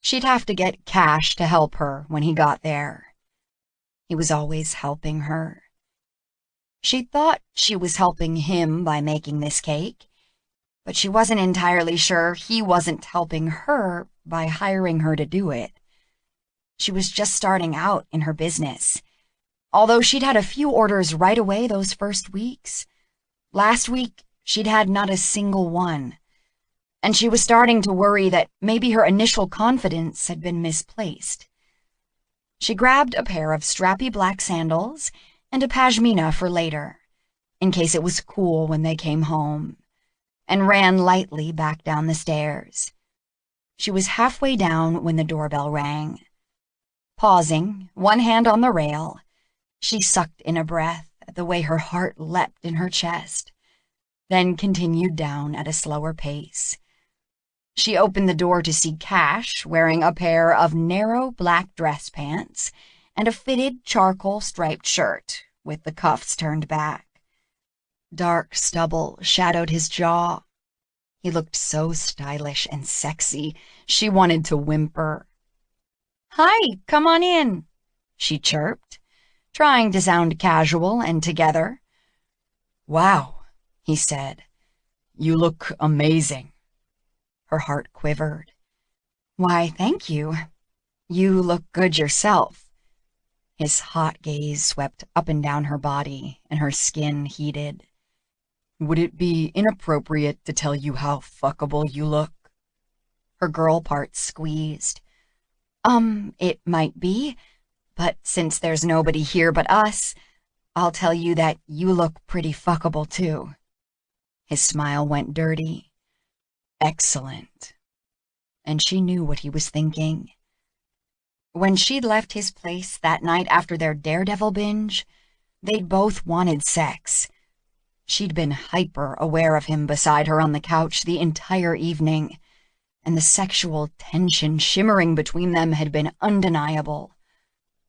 She'd have to get Cash to help her when he got there. He was always helping her. She thought she was helping him by making this cake, but she wasn't entirely sure he wasn't helping her by hiring her to do it. She was just starting out in her business. Although she'd had a few orders right away those first weeks, last week she'd had not a single one, and she was starting to worry that maybe her initial confidence had been misplaced. She grabbed a pair of strappy black sandals and a pashmina for later, in case it was cool when they came home, and ran lightly back down the stairs. She was halfway down when the doorbell rang. Pausing, one hand on the rail, she sucked in a breath at the way her heart leapt in her chest, then continued down at a slower pace. She opened the door to see Cash wearing a pair of narrow black dress pants and a fitted charcoal striped shirt with the cuffs turned back. Dark stubble shadowed his jaw. He looked so stylish and sexy, she wanted to whimper. "Hi, come on in," she chirped, trying to sound casual and together. "Wow," he said. "You look amazing." Her heart quivered. "Why, thank you. You look good yourself." His hot gaze swept up and down her body, and her skin heated. "Would it be inappropriate to tell you how fuckable you look?" Her girl parts squeezed. It might be, but since there's nobody here but us, I'll tell you that you look pretty fuckable too." His smile went dirty. Excellent. And she knew what he was thinking. When she'd left his place that night after their Daredevil binge, they'd both wanted sex. She'd been hyper-aware of him beside her on the couch the entire evening, and the sexual tension shimmering between them had been undeniable.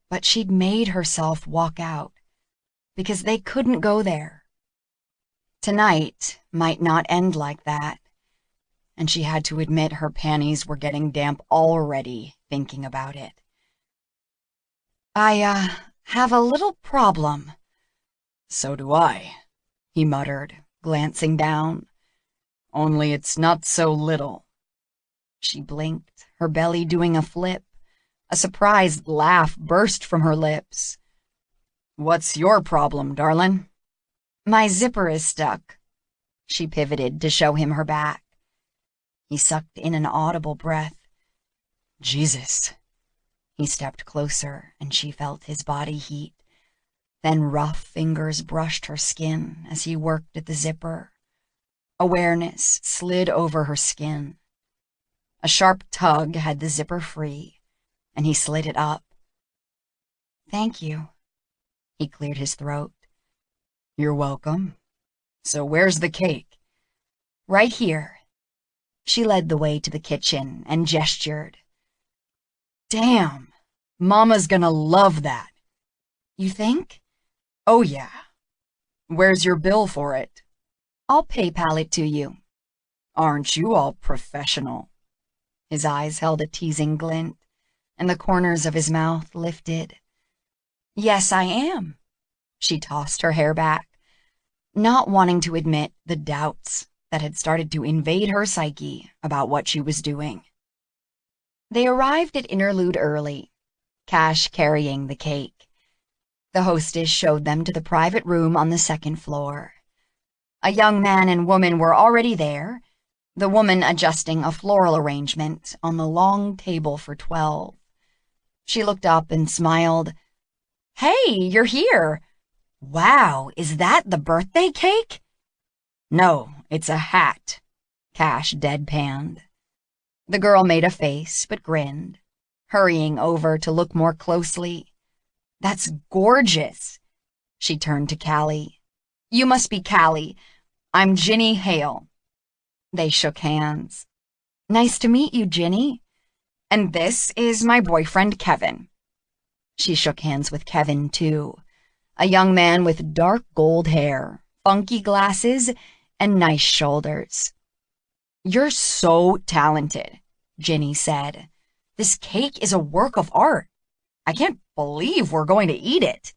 But she'd made herself walk out, because they couldn't go there. Tonight might not end like that, and she had to admit her panties were getting damp already thinking about it. I have a little problem." "So do I," he muttered, glancing down. "Only it's not so little." She blinked, her belly doing a flip. A surprised laugh burst from her lips. "What's your problem, darling?" "My zipper is stuck." She pivoted to show him her back. He sucked in an audible breath. "Jesus." He stepped closer, and she felt his body heat. Then rough fingers brushed her skin as he worked at the zipper. Awareness slid over her skin. A sharp tug had the zipper free, and he slid it up. "Thank you." He cleared his throat. "You're welcome. So where's the cake?" "Right here." She led the way to the kitchen and gestured. "Damn, Mama's gonna love that." "You think?" "Oh yeah. Where's your bill for it?" "I'll PayPal it to you." "Aren't you all professional?" His eyes held a teasing glint. and the corners of his mouth lifted. "Yes, I am." She tossed her hair back, not wanting to admit the doubts that had started to invade her psyche about what she was doing. They arrived at Interlude early, Cash carrying the cake. The hostess showed them to the private room on the second floor. A young man and woman were already there, the woman adjusting a floral arrangement on the long table for 12. She looked up and smiled. "Hey, you're here. Wow, is that the birthday cake?" "No, it's a hat," Cash deadpanned. The girl made a face, but grinned, hurrying over to look more closely. "That's gorgeous." She turned to Callie. "You must be Callie. I'm Ginny Hale." They shook hands. "Nice to meet you, Ginny. And this is my boyfriend, Kevin." She shook hands with Kevin, too, a young man with dark gold hair, funky glasses, and nice shoulders. "You're so talented," Ginny said. "This cake is a work of art. I can't believe we're going to eat it."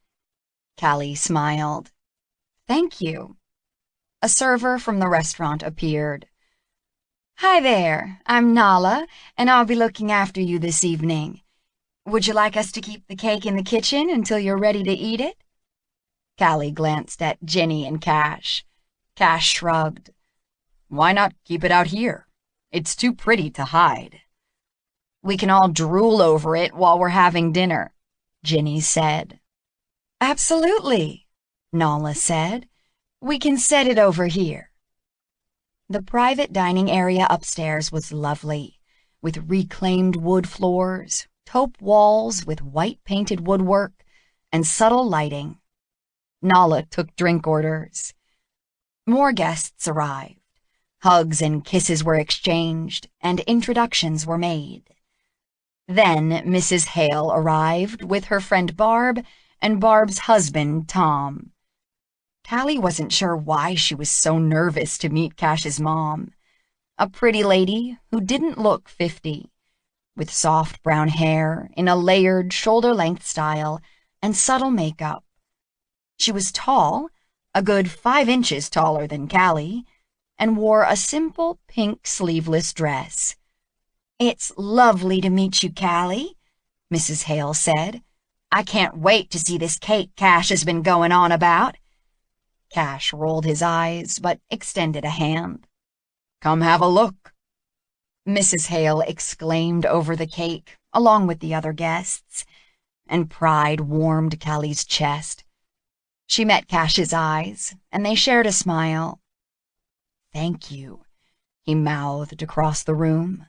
Callie smiled. "Thank you." A server from the restaurant appeared. "Hi there, I'm Nala, and I'll be looking after you this evening. Would you like us to keep the cake in the kitchen until you're ready to eat it?" Callie glanced at Ginny and Cash. Cash shrugged. "Why not keep it out here? It's too pretty to hide." "We can all drool over it while we're having dinner," Ginny said. "Absolutely," Nala said. "We can set it over here." The private dining area upstairs was lovely, with reclaimed wood floors, taupe walls with white painted woodwork, and subtle lighting. Nala took drink orders. More guests arrived. Hugs and kisses were exchanged, and introductions were made. Then Mrs. Hale arrived with her friend Barb and Barb's husband, Tom. Callie wasn't sure why she was so nervous to meet Cash's mom, a pretty lady who didn't look 50, with soft brown hair in a layered shoulder-length style and subtle makeup. She was tall, a good 5 inches taller than Callie, and wore a simple pink sleeveless dress. "It's lovely to meet you, Callie," Mrs. Hale said. "I can't wait to see this cake Cash has been going on about." Cash rolled his eyes, but extended a hand. "Come have a look." Mrs. Hale exclaimed over the cake, along with the other guests, and pride warmed Callie's chest. She met Cash's eyes, and they shared a smile. "Thank you," he mouthed across the room.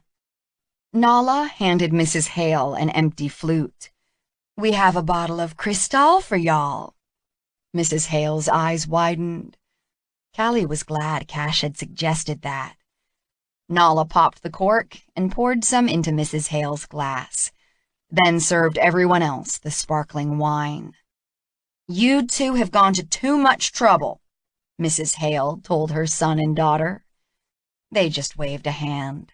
Nala handed Mrs. Hale an empty flute. "We have a bottle of Cristal for y'all." Mrs. Hale's eyes widened. Callie was glad Cash had suggested that. Nala popped the cork and poured some into Mrs. Hale's glass, then served everyone else the sparkling wine. "You two have gone to too much trouble," Mrs. Hale told her son and daughter. They just waved a hand.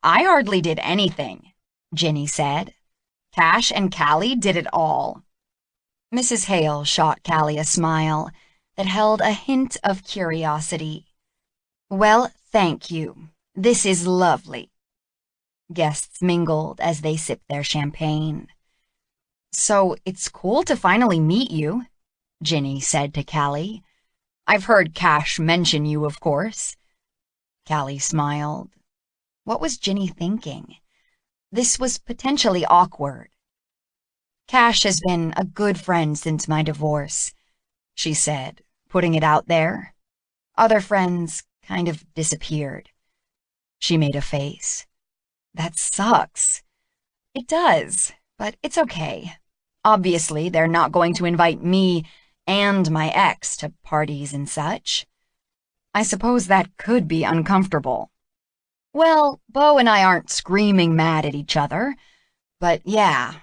"I hardly did anything," Ginny said. "Cash and Callie did it all." Mrs. Hale shot Callie a smile that held a hint of curiosity. "Well, thank you. This is lovely." Guests mingled as they sipped their champagne. "So it's cool to finally meet you," Ginny said to Callie. "I've heard Cash mention you, of course." Callie smiled. What was Ginny thinking? This was potentially awkward. "Cash has been a good friend since my divorce," she said, putting it out there. "Other friends kind of disappeared." She made a face. "That sucks." "It does, but it's okay. Obviously, they're not going to invite me and my ex to parties and such. I suppose that could be uncomfortable. Well, Beau and I aren't screaming mad at each other, but yeah.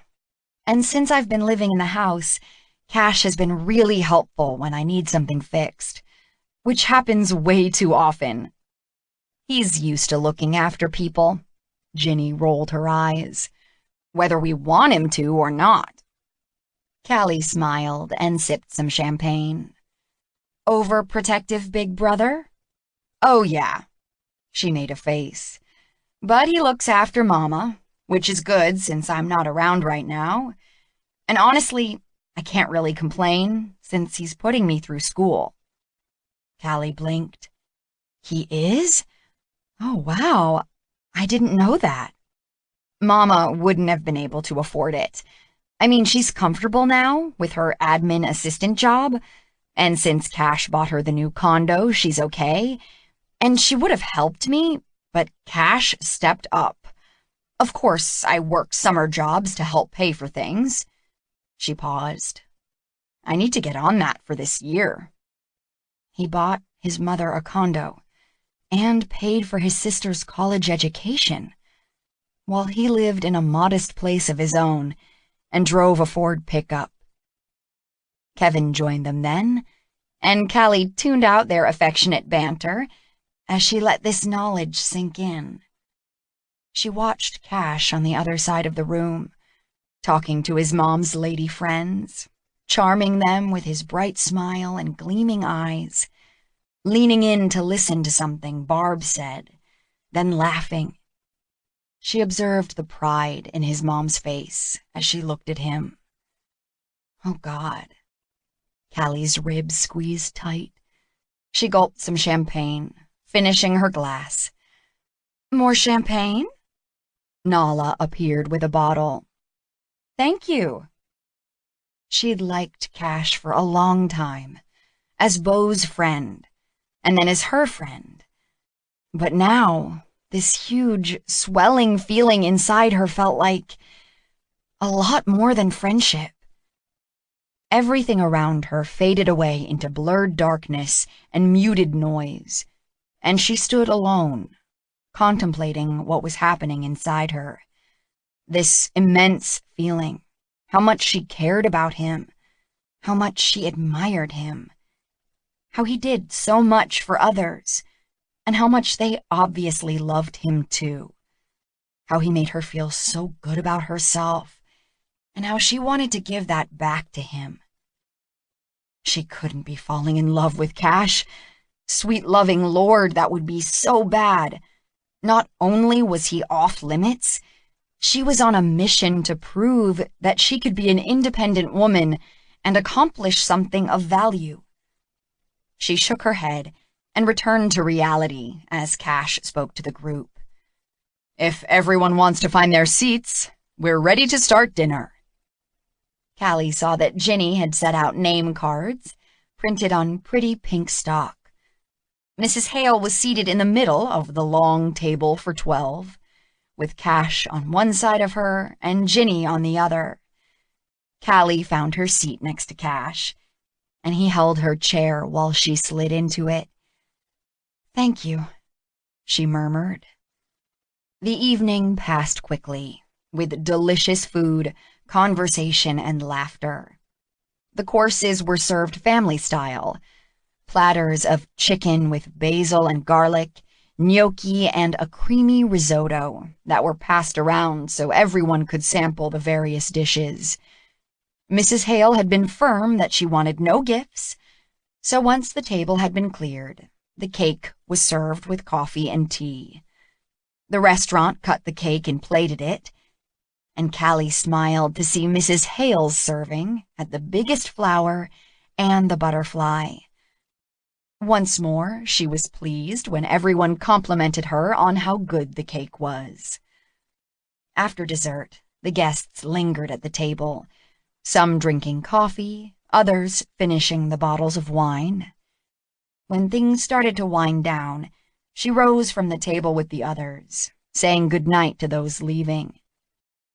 And since I've been living in the house, Cash has been really helpful when I need something fixed, which happens way too often. He's used to looking after people." Ginny rolled her eyes. whether we want him to or not." Callie smiled and sipped some champagne. "Overprotective big brother?" "Oh, yeah." She made a face. "But he looks after Mama, which is good since I'm not around right now. And honestly, I can't really complain since he's putting me through school." Callie blinked. "He is? Oh, wow. I didn't know that." Mama wouldn't have been able to afford it. I mean, she's comfortable now with her admin assistant job, and since Cash bought her the new condo, she's okay. And she would have helped me, but Cash stepped up. Of course, I work summer jobs to help pay for things. She paused. I need to get on that for this year. He bought his mother a condo and paid for his sister's college education, while he lived in a modest place of his own and drove a Ford pickup. Kevin joined them then, and Callie tuned out their affectionate banter as she let this knowledge sink in. She watched Cash on the other side of the room, talking to his mom's lady friends, charming them with his bright smile and gleaming eyes, leaning in to listen to something Barb said, then laughing. She observed the pride in his mom's face as she looked at him. Oh, God. Callie's ribs squeezed tight. She gulped some champagne, finishing her glass. "More champagne?" Nala appeared with a bottle. "Thank you." She'd liked Cash for a long time, as Beau's friend, and then as her friend. But now, this huge, swelling feeling inside her felt like a lot more than friendship. Everything around her faded away into blurred darkness and muted noise, and she stood alone, contemplating what was happening inside her. This immense feeling, how much she cared about him, how much she admired him, how he did so much for others, and how much they obviously loved him too. How he made her feel so good about herself, and how she wanted to give that back to him. She couldn't be falling in love with Cash. Sweet loving Lord, that would be so bad. Not only was he off limits, she was on a mission to prove that she could be an independent woman and accomplish something of value. She shook her head and returned to reality as Cash spoke to the group. "If everyone wants to find their seats, we're ready to start dinner." Callie saw that Ginny had set out name cards, printed on pretty pink stock. Mrs. Hale was seated in the middle of the long table for 12, with Cash on one side of her and Ginny on the other. Callie found her seat next to Cash, and he held her chair while she slid into it. "Thank you," she murmured. The evening passed quickly, with delicious food, conversation, and laughter. The courses were served family style. Platters of chicken with basil and garlic, gnocchi, and a creamy risotto that were passed around so everyone could sample the various dishes. Mrs. Hale had been firm that she wanted no gifts, so once the table had been cleared, the cake was served with coffee and tea. The restaurant cut the cake and plated it, and Callie smiled to see Mrs. Hale's serving at the biggest flower and the butterfly. Once more, she was pleased when everyone complimented her on how good the cake was. After dessert, the guests lingered at the table, some drinking coffee, others finishing the bottles of wine. When things started to wind down, she rose from the table with the others, saying goodnight to those leaving.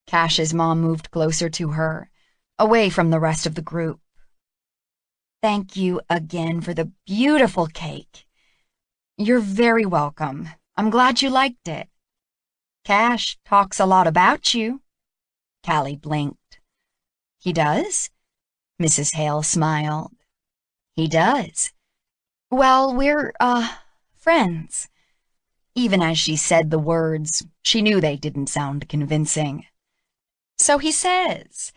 Cash's mom moved closer to her, away from the rest of the group. "Thank you again for the beautiful cake." "You're very welcome. I'm glad you liked it." "Cash talks a lot about you." Callie blinked. "He does?" Mrs. Hale smiled. "He does. Well, we're, friends." Even as she said the words, she knew they didn't sound convincing. So he says.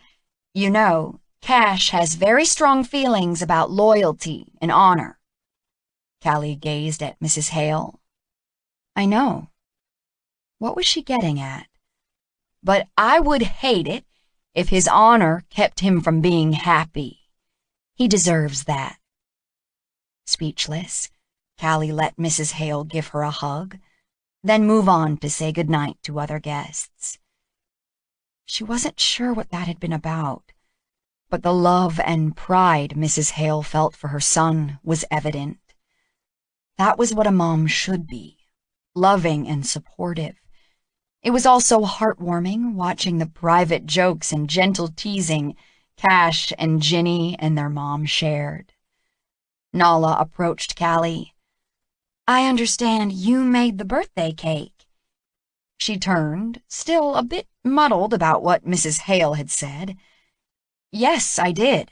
You know, Cash has very strong feelings about loyalty and honor. Callie gazed at Mrs. Hale. I know. What was she getting at? But I would hate it if his honor kept him from being happy. He deserves that. Speechless, Callie let Mrs. Hale give her a hug, then move on to say goodnight to other guests. She wasn't sure what that had been about, but the love and pride Mrs. Hale felt for her son was evident. That was what a mom should be, loving and supportive. It was also heartwarming watching the private jokes and gentle teasing Cash and Ginny and their mom shared. Nala approached Callie. I understand you made the birthday cake. She turned, still a bit muddled about what Mrs. Hale had said. Yes, I did.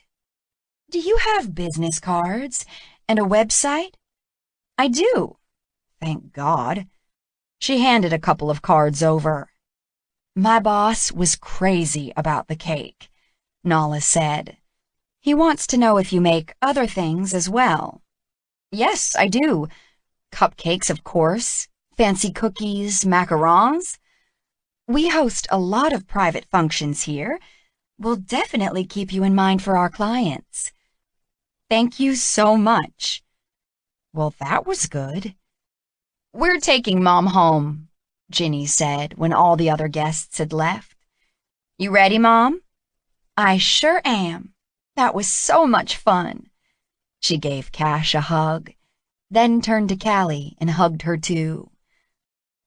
Do you have business cards and a website? I do. Thank God. She handed a couple of cards over. My boss was crazy about the cake, Nala said. He wants to know if you make other things as well. Yes, I do. Cupcakes, of course. Fancy cookies, macarons. We host a lot of private functions here. We'll definitely keep you in mind for our clients. Thank you so much. Well, that was good. We're taking Mom home, Ginny said when all the other guests had left. You ready, Mom? I sure am. That was so much fun. She gave Cash a hug, then turned to Callie and hugged her too.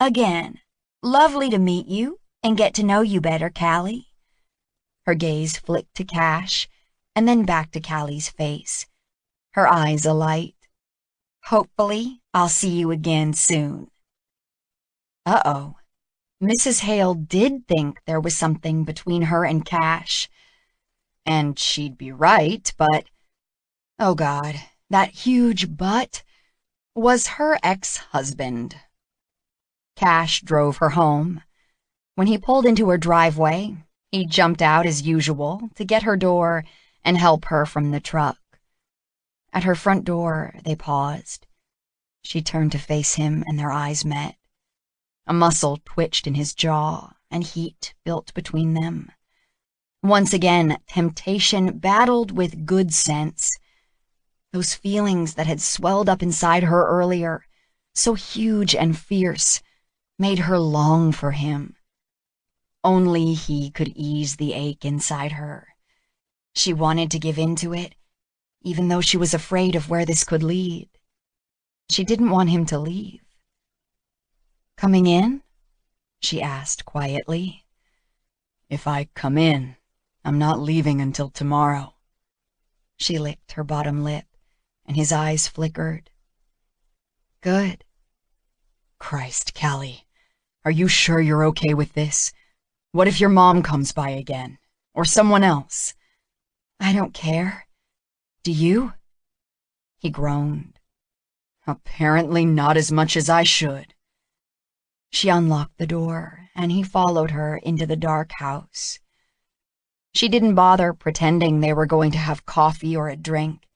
Again, lovely to meet you and get to know you better, Callie. Her gaze flicked to Cash and then back to Callie's face, her eyes alight. Hopefully, I'll see you again soon. Uh-oh. Mrs. Hale did think there was something between her and Cash. And she'd be right, but, oh God, that huge but was her ex-husband. Cash drove her home. When he pulled into her driveway, he jumped out as usual to get her door and help her from the truck. At her front door, they paused. She turned to face him and their eyes met. A muscle twitched in his jaw and heat built between them. Once again, temptation battled with good sense. Those feelings that had swelled up inside her earlier, so huge and fierce, made her long for him. Only he could ease the ache inside her. She wanted to give in to it, even though she was afraid of where this could lead. She didn't want him to leave. Coming in? She asked quietly. If I come in, I'm not leaving until tomorrow. She licked her bottom lip, and his eyes flickered. Good. Christ, Callie, are you sure you're okay with this? What if your mom comes by again? Or someone else? I don't care. Do you? He groaned. Apparently not as much as I should. She unlocked the door, and he followed her into the dark house. She didn't bother pretending they were going to have coffee or a drink.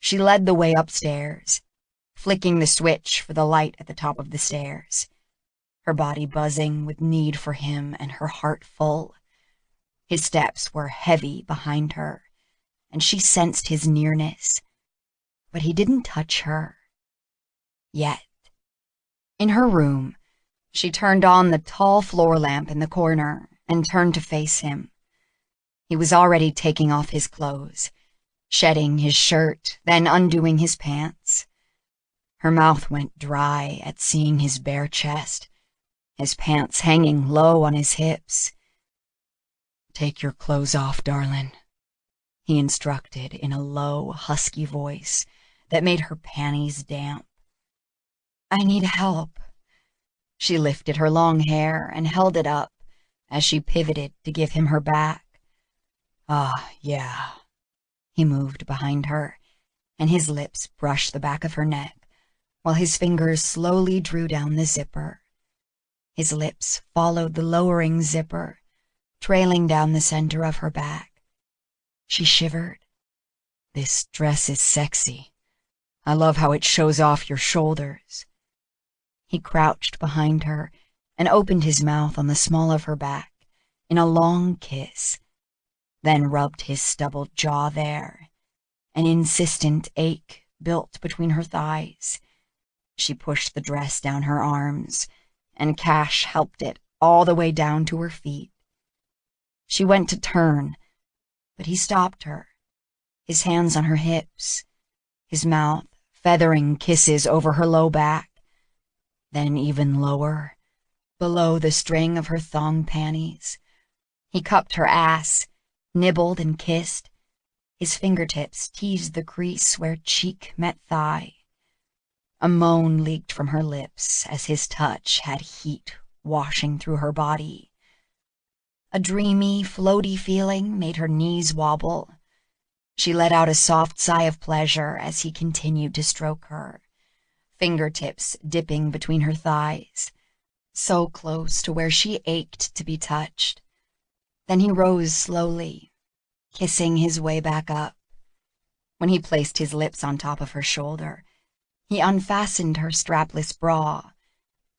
She led the way upstairs, flicking the switch for the light at the top of the stairs, her body buzzing with need for him and her heart full. His steps were heavy behind her, and she sensed his nearness, but he didn't touch her. Yet. In her room, she turned on the tall floor lamp in the corner and turned to face him. He was already taking off his clothes, shedding his shirt, then undoing his pants. Her mouth went dry at seeing his bare chest, his pants hanging low on his hips. Take your clothes off, darling, he instructed in a low, husky voice that made her panties damp. I need help. She lifted her long hair and held it up as she pivoted to give him her back. Ah, yeah. He moved behind her, and his lips brushed the back of her neck, while his fingers slowly drew down the zipper. His lips followed the lowering zipper, trailing down the center of her back. She shivered. "This dress is sexy. I love how it shows off your shoulders." He crouched behind her and opened his mouth on the small of her back in a long kiss, then rubbed his stubbled jaw there. An insistent ache built between her thighs. She pushed the dress down her arms, and Cash helped it all the way down to her feet. She went to turn, but he stopped her, his hands on her hips, his mouth feathering kisses over her low back, then even lower, below the string of her thong panties. He cupped her ass, nibbled and kissed. His fingertips teased the crease where cheek met thigh. A moan leaked from her lips as his touch had heat washing through her body. A dreamy, floaty feeling made her knees wobble. She let out a soft sigh of pleasure as he continued to stroke her, fingertips dipping between her thighs, so close to where she ached to be touched. Then he rose slowly, kissing his way back up. When he placed his lips on top of her shoulder, he unfastened her strapless bra,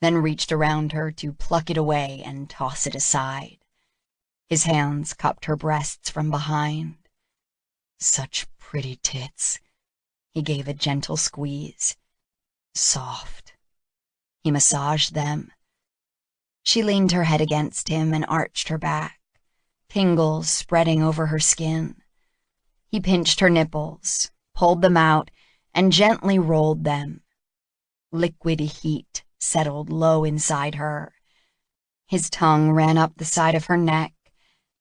then reached around her to pluck it away and toss it aside. His hands cupped her breasts from behind. "Such pretty tits." He gave a gentle squeeze. "Soft." He massaged them. She leaned her head against him and arched her back, tingles spreading over her skin. He pinched her nipples, pulled them out, and gently rolled them. Liquid heat settled low inside her. His tongue ran up the side of her neck,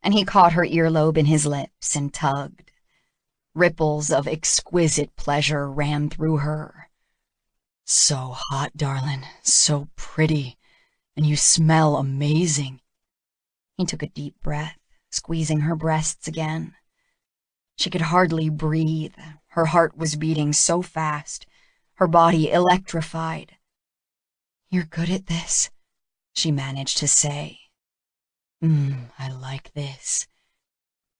and he caught her earlobe in his lips and tugged. Ripples of exquisite pleasure ran through her. "So hot, darling, so pretty, and you smell amazing." He took a deep breath, squeezing her breasts again. She could hardly breathe. Her heart was beating so fast, her body electrified. "You're good at this," she managed to say. I like this."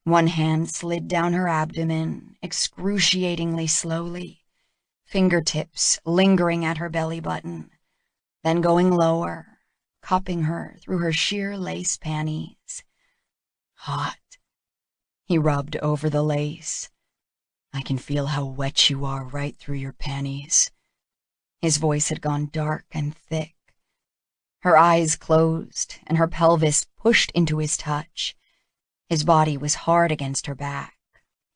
One hand slid down her abdomen, excruciatingly slowly, fingertips lingering at her belly button, then going lower, cupping her through her sheer lace panties. "Hot." He rubbed over the lace. "I can feel how wet you are right through your panties." His voice had gone dark and thick. Her eyes closed, and her pelvis pushed into his touch. His body was hard against her back,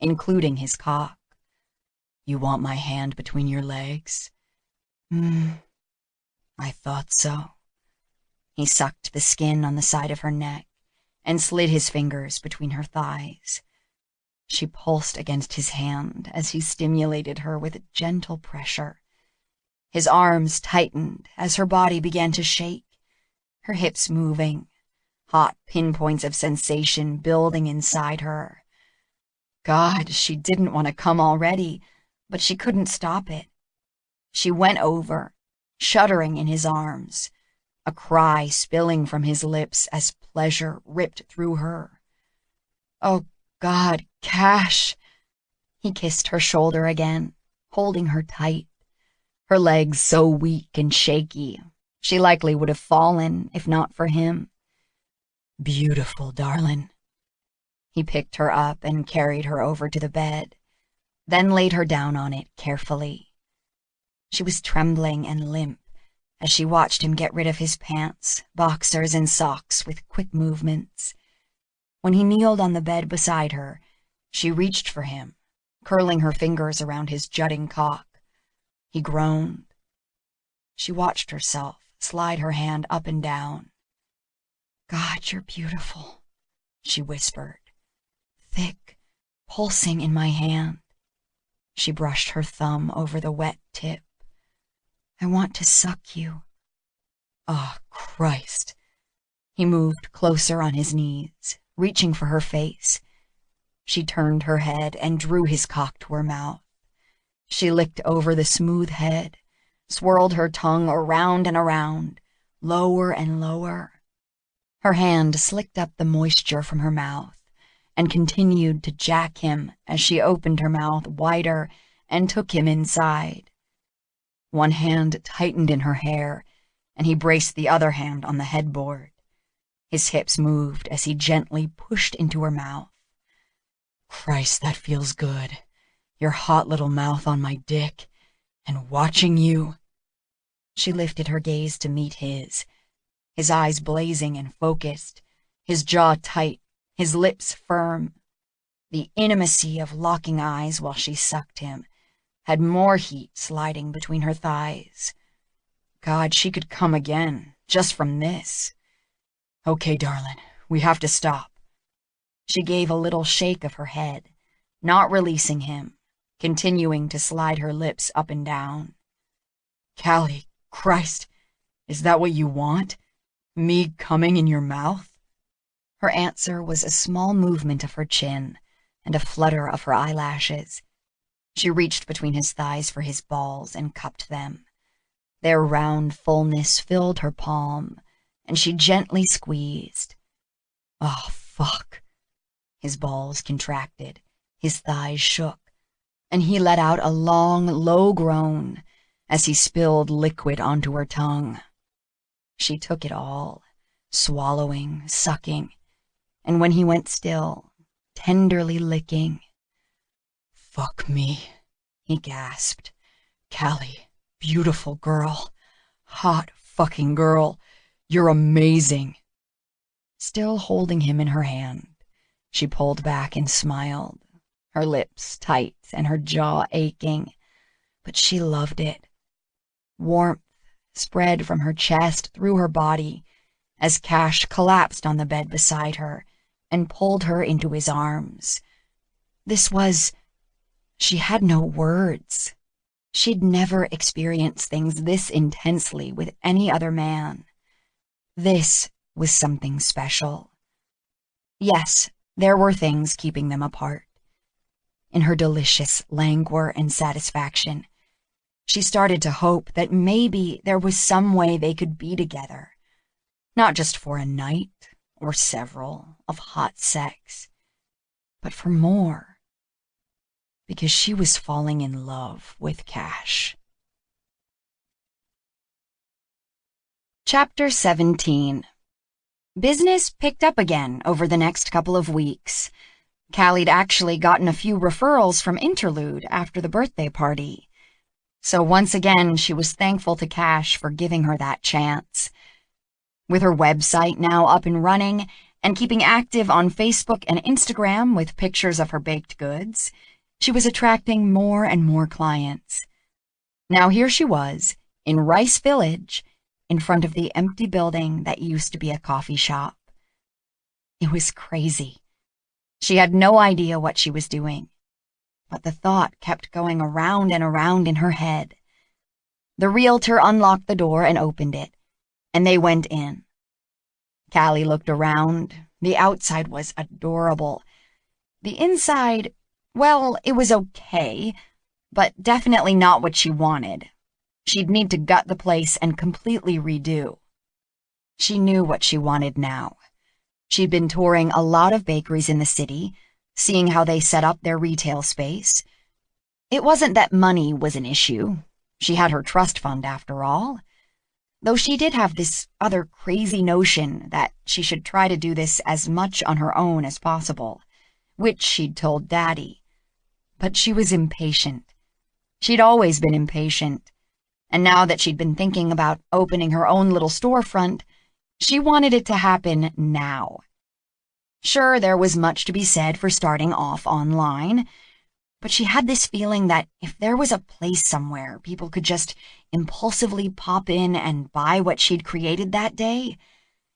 including his cock. "You want my hand between your legs?" I thought so." He sucked the skin on the side of her neck and slid his fingers between her thighs. She pulsed against his hand as he stimulated her with gentle pressure. His arms tightened as her body began to shake, her hips moving, hot pinpoints of sensation building inside her. God, she didn't want to come already, but she couldn't stop it. She went over, shuddering in his arms, a cry spilling from his lips as pleasure ripped through her. "Oh, God, Cash!" He kissed her shoulder again, holding her tight, her legs so weak and shaky, she likely would have fallen if not for him. "Beautiful, darling." He picked her up and carried her over to the bed, then laid her down on it carefully. She was trembling and limp as she watched him get rid of his pants, boxers, and socks with quick movements. When he kneeled on the bed beside her, she reached for him, curling her fingers around his jutting cock. He groaned. She watched herself slide her hand up and down. "God, you're beautiful," she whispered. "Thick, pulsing in my hand." She brushed her thumb over the wet tip. "I want to suck you." "Oh, Christ." He moved closer on his knees, reaching for her face. She turned her head and drew his cock to her mouth. She licked over the smooth head, swirled her tongue around and around, lower and lower. Her hand slicked up the moisture from her mouth and continued to jack him as she opened her mouth wider and took him inside. One hand tightened in her hair, and he braced the other hand on the headboard. His hips moved as he gently pushed into her mouth. Christ, that feels good. Your hot little mouth on my dick, and watching you. She lifted her gaze to meet his eyes blazing and focused, his jaw tight, his lips firm. The intimacy of locking eyes while she sucked him had more heat sliding between her thighs. God, she could come again, just from this. Okay, darling, we have to stop. She gave a little shake of her head, not releasing him, continuing to slide her lips up and down. Callie, Christ, is that what you want? Me coming in your mouth? Her answer was a small movement of her chin and a flutter of her eyelashes. She reached between his thighs for his balls and cupped them. Their round fullness filled her palm, and she gently squeezed. Oh, fuck. His balls contracted, his thighs shook, and he let out a long, low groan as he spilled liquid onto her tongue. She took it all, swallowing, sucking, and when he went still, tenderly licking. Fuck me, he gasped. Callie, beautiful girl, hot fucking girl, you're amazing. Still holding him in her hand, she pulled back and smiled, her lips tight and her jaw aching, but she loved it. Warmth spread from her chest through her body as Cash collapsed on the bed beside her and pulled her into his arms. She had no words. She'd never experienced things this intensely with any other man. This was something special. Yes, there were things keeping them apart. In her delicious languor and satisfaction, she started to hope that maybe there was some way they could be together, not just for a night or several of hot sex, but for more, because she was falling in love with Cash. Chapter 17. Business picked up again over the next couple of weeks. Callie'd actually gotten a few referrals from Interlude after the birthday party. So once again, she was thankful to Cash for giving her that chance. With her website now up and running and keeping active on Facebook and Instagram with pictures of her baked goods, she was attracting more and more clients. Now here she was, in Rice Village, in front of the empty building that used to be a coffee shop. It was crazy. She had no idea what she was doing, but the thought kept going around and around in her head. The realtor unlocked the door and opened it, and they went in. Callie looked around. The outside was adorable. The inside, well, it was okay, but definitely not what she wanted. She'd need to gut the place and completely redo. She knew what she wanted now. She'd been touring a lot of bakeries in the city, seeing how they set up their retail space. It wasn't that money was an issue. She had her trust fund after all. Though she did have this other crazy notion that she should try to do this as much on her own as possible, which she'd told Daddy. But she was impatient. She'd always been impatient. And now that she'd been thinking about opening her own little storefront, she wanted it to happen now. Sure, there was much to be said for starting off online, but she had this feeling that if there was a place somewhere people could just impulsively pop in and buy what she'd created that day,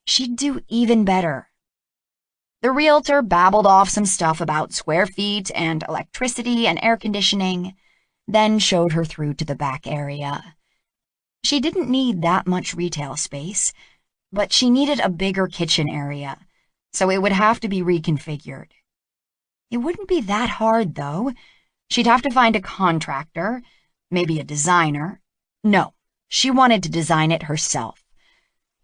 she'd do even better. The realtor babbled off some stuff about square feet and electricity and air conditioning, then showed her through to the back area. She didn't need that much retail space, but she needed a bigger kitchen area, so it would have to be reconfigured. It wouldn't be that hard, though. She'd have to find a contractor, maybe a designer. No, she wanted to design it herself.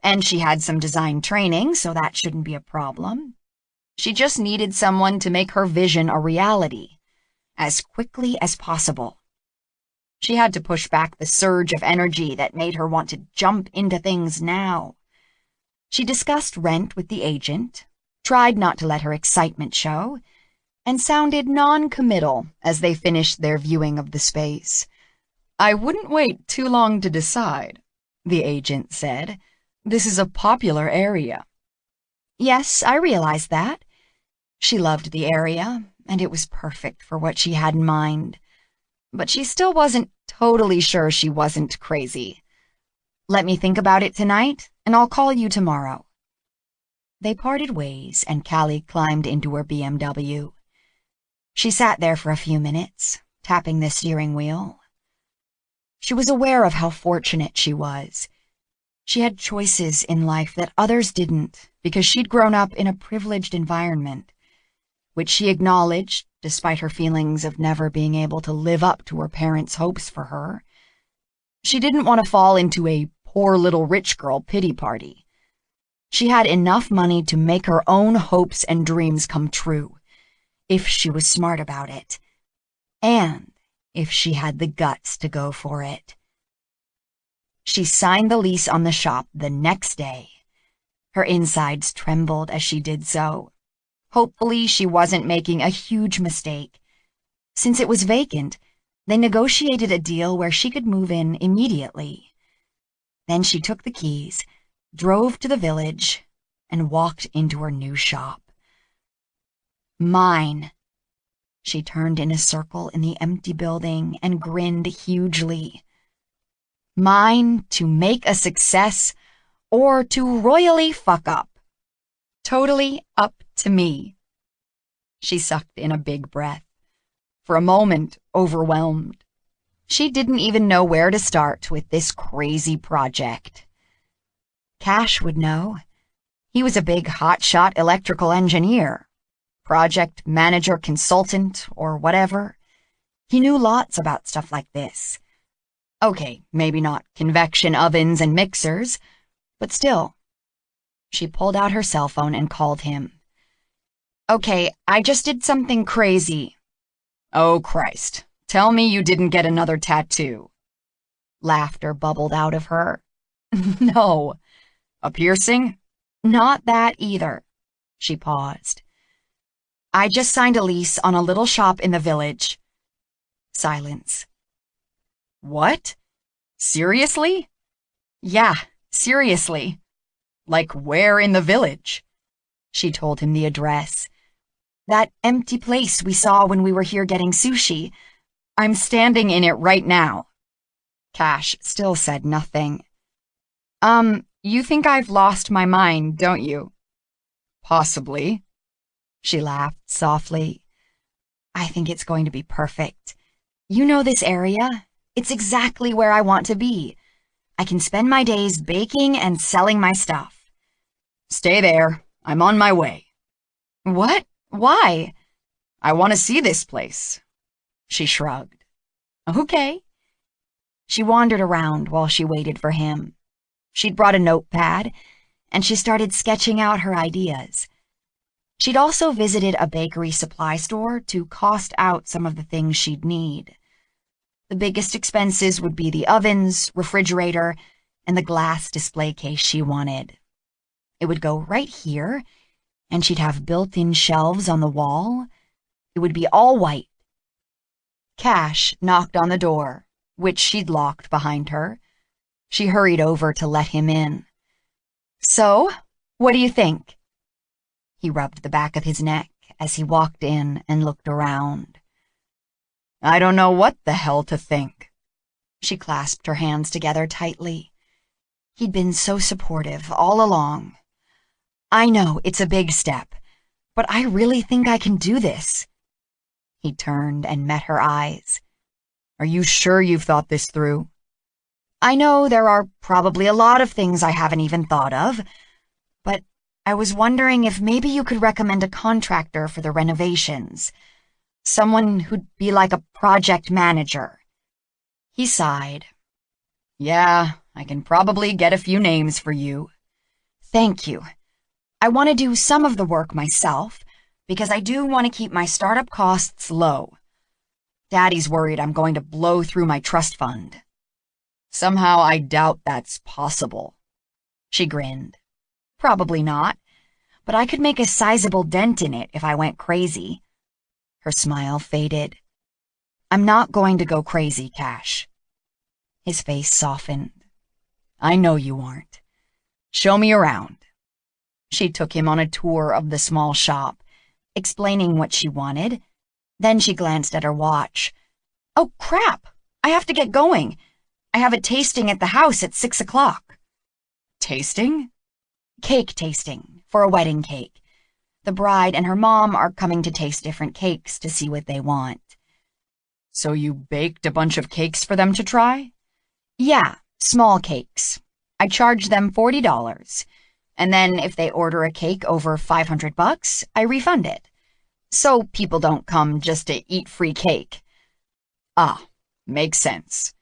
And she had some design training, so that shouldn't be a problem. She just needed someone to make her vision a reality, as quickly as possible. She had to push back the surge of energy that made her want to jump into things now. She discussed rent with the agent, tried not to let her excitement show, and sounded non-committal as they finished their viewing of the space. "I wouldn't wait too long to decide," the agent said. "This is a popular area." Yes, I realized that. She loved the area, and it was perfect for what she had in mind. But she still wasn't totally sure she wasn't crazy. "Let me think about it tonight, and I'll call you tomorrow." They parted ways, and Callie climbed into her BMW. She sat there for a few minutes, tapping the steering wheel. She was aware of how fortunate she was. She had choices in life that others didn't because she'd grown up in a privileged environment, which she acknowledged despite her feelings of never being able to live up to her parents' hopes for her. She didn't want to fall into a poor little rich girl pity party. She had enough money to make her own hopes and dreams come true, if she was smart about it, and if she had the guts to go for it. She signed the lease on the shop the next day. Her insides trembled as she did so. Hopefully, she wasn't making a huge mistake. Since it was vacant, they negotiated a deal where she could move in immediately. Then she took the keys, drove to the village, and walked into her new shop. Mine. She turned in a circle in the empty building and grinned hugely. Mine to make a success or to royally fuck up. Totally up to me. She sucked in a big breath. For a moment, overwhelmed. She didn't even know where to start with this crazy project. Cash would know. He was a big hotshot electrical engineer, project manager, consultant, or whatever. He knew lots about stuff like this. Okay, maybe not convection ovens and mixers, but still. She pulled out her cell phone and called him. "Okay, I just did something crazy." "Oh, Christ. Tell me you didn't get another tattoo." Laughter bubbled out of her. "No." "A piercing?" "Not that either." She paused. "I just signed a lease on a little shop in the village." Silence. "What? Seriously?" "Yeah, seriously." "Like where in the village?" She told him the address. "That empty place we saw when we were here getting sushi. I'm standing in it right now." Cash still said nothing. You think I've lost my mind, don't you?" "Possibly." She laughed softly. "I think it's going to be perfect. You know this area? It's exactly where I want to be. I can spend my days baking and selling my stuff." "Stay there. I'm on my way." "What? Why?" "I want to see this place." She shrugged. "Okay." She wandered around while she waited for him. She'd brought a notepad, and she started sketching out her ideas. She'd also visited a bakery supply store to cost out some of the things she'd need. The biggest expenses would be the ovens, refrigerator, and the glass display case she wanted. It would go right here, and she'd have built-in shelves on the wall. It would be all white. Cash knocked on the door, which she'd locked behind her. She hurried over to let him in. "So, what do you think?" He rubbed the back of his neck as he walked in and looked around. "I don't know what the hell to think." She clasped her hands together tightly. He'd been so supportive all along. "I know it's a big step, but I really think I can do this." He turned and met her eyes. "Are you sure you've thought this through?" "I know there are probably a lot of things I haven't even thought of, but I was wondering if maybe you could recommend a contractor for the renovations. Someone who'd be like a project manager." He sighed. "Yeah, I can probably get a few names for you." Thank you. I want to do some of the work myself, because I do want to keep my startup costs low. Daddy's worried I'm going to blow through my trust fund. Somehow I doubt that's possible. She grinned. Probably not, but I could make a sizable dent in it if I went crazy. Her smile faded. I'm not going to go crazy, Cash. His face softened. I know you aren't. Show me around. She took him on a tour of the small shop, explaining what she wanted. Then she glanced at her watch. Oh, crap! I have to get going. I have a tasting at the house at 6 o'clock. Tasting? Cake tasting, for a wedding cake. The bride and her mom are coming to taste different cakes to see what they want. So you baked a bunch of cakes for them to try? Yeah, small cakes. I charge them $40, and then if they order a cake over $500, I refund it. So people don't come just to eat free cake. Ah, makes sense.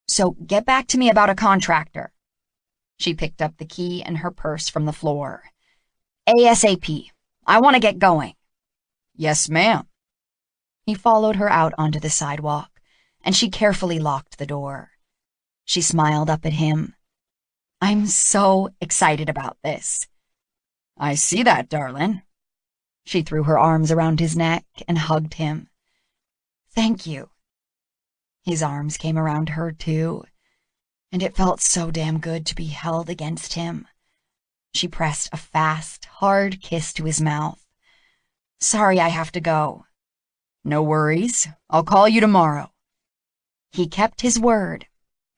So get back to me about a contractor. She picked up the key and her purse from the floor. ASAP. I want to get going. Yes, ma'am. He followed her out onto the sidewalk, and she carefully locked the door. She smiled up at him. I'm so excited about this. I see that, darling. She threw her arms around his neck and hugged him. Thank you. His arms came around her, too, and it felt so damn good to be held against him. She pressed a fast, hard kiss to his mouth. Sorry I have to go. No worries. I'll call you tomorrow. He kept his word,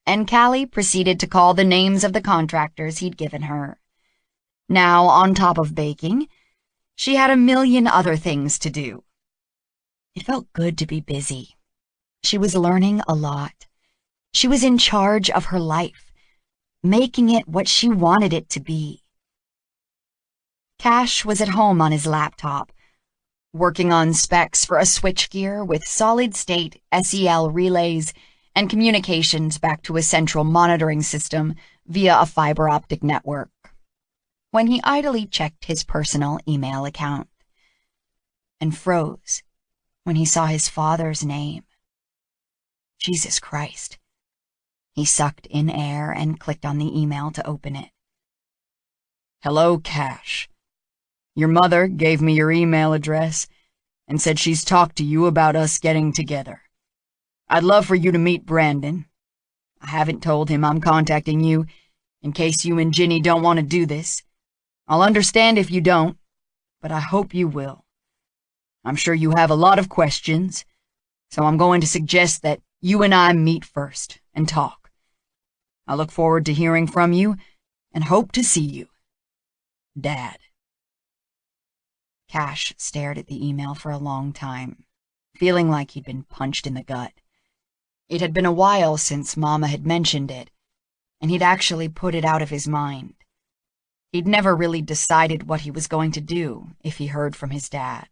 and Callie proceeded to call the names of the contractors he'd given her. Now, on top of baking, she had a million other things to do. It felt good to be busy. She was learning a lot. She was in charge of her life, making it what she wanted it to be. Cash was at home on his laptop, working on specs for a switchgear with solid-state SEL relays and communications back to a central monitoring system via a fiber optic network, when he idly checked his personal email account and froze when he saw his father's name. Jesus Christ. He sucked in air and clicked on the email to open it. Hello, Cash. Your mother gave me your email address and said she's talked to you about us getting together. I'd love for you to meet Brandon. I haven't told him I'm contacting you in case you and Ginny don't want to do this. I'll understand if you don't, but I hope you will. I'm sure you have a lot of questions, so I'm going to suggest that you and I meet first and talk. I look forward to hearing from you and hope to see you. Dad. Cash stared at the email for a long time, feeling like he'd been punched in the gut. It had been a while since Mama had mentioned it, and he'd actually put it out of his mind. He'd never really decided what he was going to do if he heard from his dad.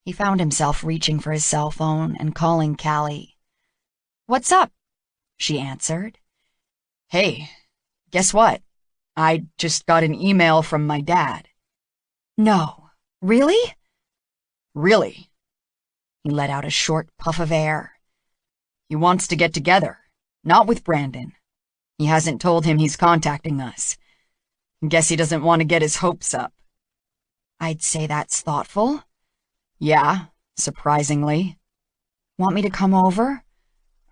He found himself reaching for his cell phone and calling Callie. What's up? She answered. Hey, guess what? I just got an email from my dad. No, really? Really. He let out a short puff of air. He wants to get together, not with Brandon. He hasn't told him he's contacting us. Guess he doesn't want to get his hopes up. I'd say that's thoughtful. Yeah, surprisingly. Want me to come over?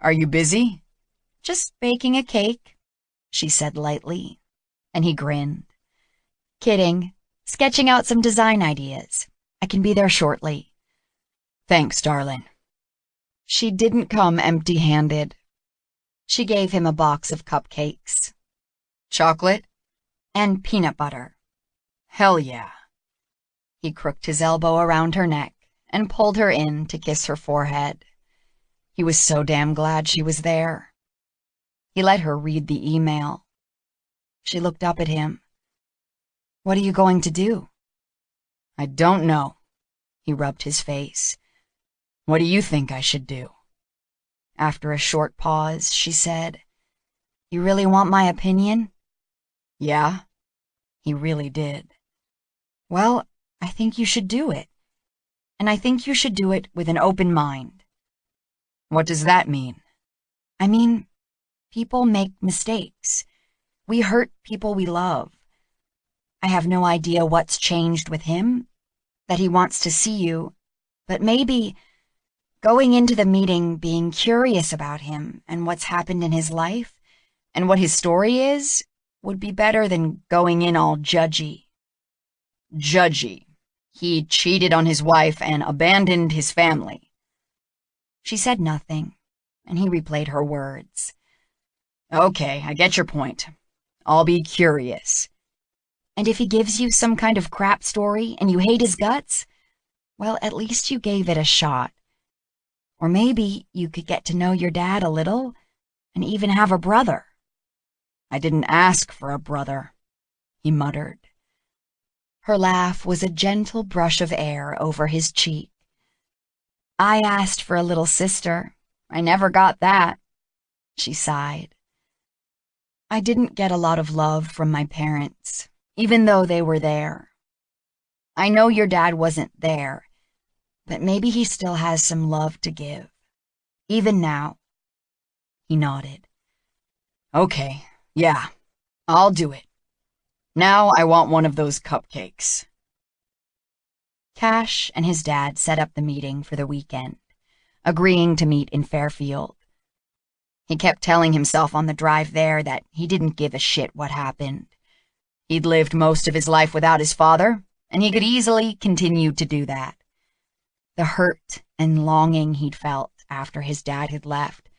Are you busy? Just baking a cake, she said lightly, and he grinned. Kidding. Sketching out some design ideas. I can be there shortly. Thanks, darling. She didn't come empty-handed. She gave him a box of cupcakes. Chocolate? And peanut butter. Hell yeah. He crooked his elbow around her neck and pulled her in to kiss her forehead. He was so damn glad she was there. He let her read the email. She looked up at him. What are you going to do? I don't know. He rubbed his face. What do you think I should do? After a short pause, she said, You really want my opinion? Yeah. He really did. Well, I think you should do it. And I think you should do it with an open mind. What does that mean? I mean, people make mistakes. We hurt people we love. I have no idea what's changed with him, that he wants to see you, but maybe going into the meeting being curious about him and what's happened in his life and what his story is would be better than going in all judgy. Judgy. He cheated on his wife and abandoned his family. She said nothing, and he replayed her words. Okay, I get your point. I'll be curious. And if he gives you some kind of crap story and you hate his guts, well, at least you gave it a shot. Or maybe you could get to know your dad a little and even have a brother. I didn't ask for a brother, he muttered. Her laugh was a gentle brush of air over his cheek. I asked for a little sister. I never got that, she sighed. I didn't get a lot of love from my parents, even though they were there. I know your dad wasn't there, but maybe he still has some love to give. Even now. He nodded. Okay, yeah, I'll do it. Now I want one of those cupcakes. Cash and his dad set up the meeting for the weekend, agreeing to meet in Fairfield. He kept telling himself on the drive there that he didn't give a shit what happened. He'd lived most of his life without his father, and he could easily continue to do that. The hurt and longing he'd felt after his dad had left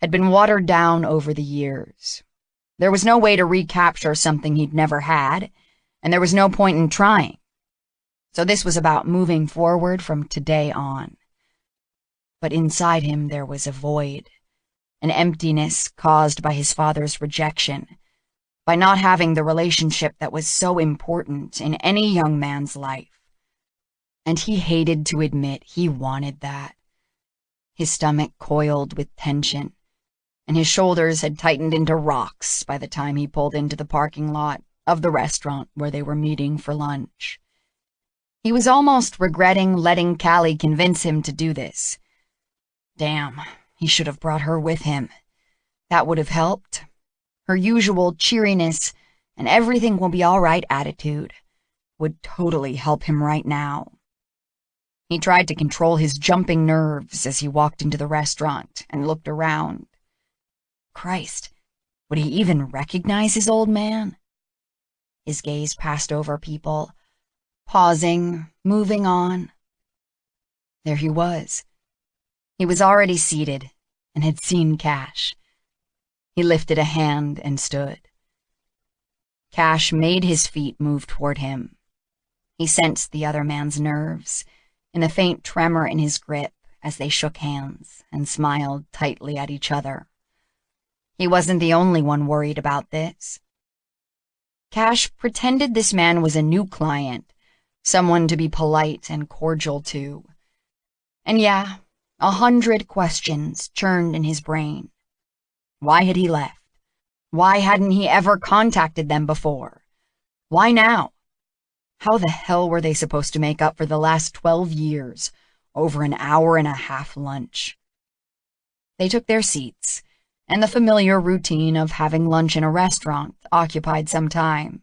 had been watered down over the years. There was no way to recapture something he'd never had, and there was no point in trying. So this was about moving forward from today on. But inside him there was a void, an emptiness caused by his father's rejection, by not having the relationship that was so important in any young man's life. And he hated to admit he wanted that. His stomach coiled with tension, and his shoulders had tightened into rocks by the time he pulled into the parking lot of the restaurant where they were meeting for lunch. He was almost regretting letting Callie convince him to do this. Damn, he should have brought her with him. That would have helped. Her usual cheeriness and everything will be all right attitude would totally help him right now. He tried to control his jumping nerves as he walked into the restaurant and looked around. Christ, would he even recognize his old man? His gaze passed over people, pausing, moving on. There he was. He was already seated and had seen Cash. He lifted a hand and stood. Cash made his feet move toward him. He sensed the other man's nerves in the faint tremor in his grip as they shook hands and smiled tightly at each other. He wasn't the only one worried about this. Cash pretended this man was a new client, someone to be polite and cordial to. And yeah, 100 questions churned in his brain. Why had he left? Why hadn't he ever contacted them before? Why now? How the hell were they supposed to make up for the last 12 years over an hour-and-a-half lunch? They took their seats, and the familiar routine of having lunch in a restaurant occupied some time.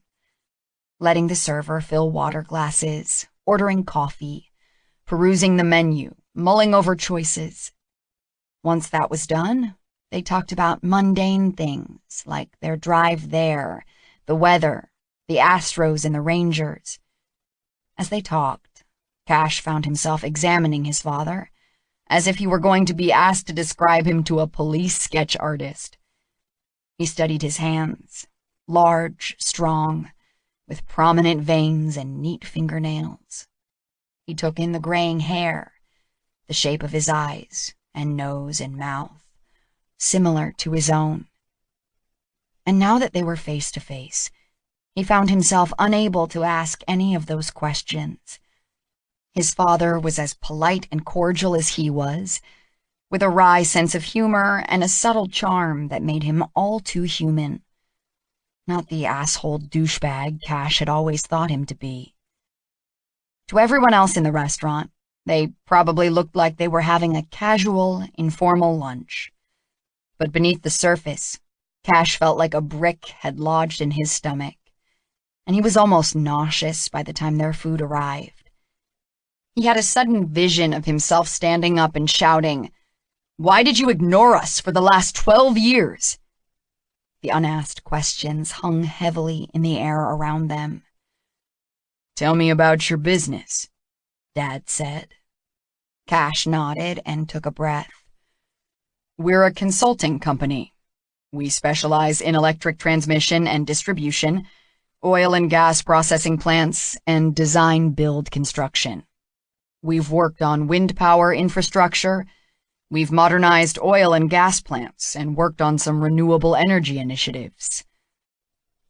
Letting the server fill water glasses, ordering coffee, perusing the menu, mulling over choices. Once that was done, they talked about mundane things like their drive there, the weather, the Astros and the Rangers. As they talked, Cash found himself examining his father, as if he were going to be asked to describe him to a police sketch artist. He studied his hands, large, strong, with prominent veins and neat fingernails. He took in the graying hair, the shape of his eyes and nose and mouth, similar to his own. And now that they were face to face, he found himself unable to ask any of those questions. His father was as polite and cordial as he was, with a wry sense of humor and a subtle charm that made him all too human. Not the asshole douchebag Cash had always thought him to be. To everyone else in the restaurant, they probably looked like they were having a casual, informal lunch. But beneath the surface, Cash felt like a brick had lodged in his stomach, and he was almost nauseous by the time their food arrived. He had a sudden vision of himself standing up and shouting, "Why did you ignore us for the last 12 years?" The unasked questions hung heavily in the air around them. "Tell me about your business," Dad said. Cash nodded and took a breath. "We're a consulting company. We specialize in electric transmission and distribution, oil and gas processing plants, and design-build construction. We've worked on wind power infrastructure. We've modernized oil and gas plants and worked on some renewable energy initiatives."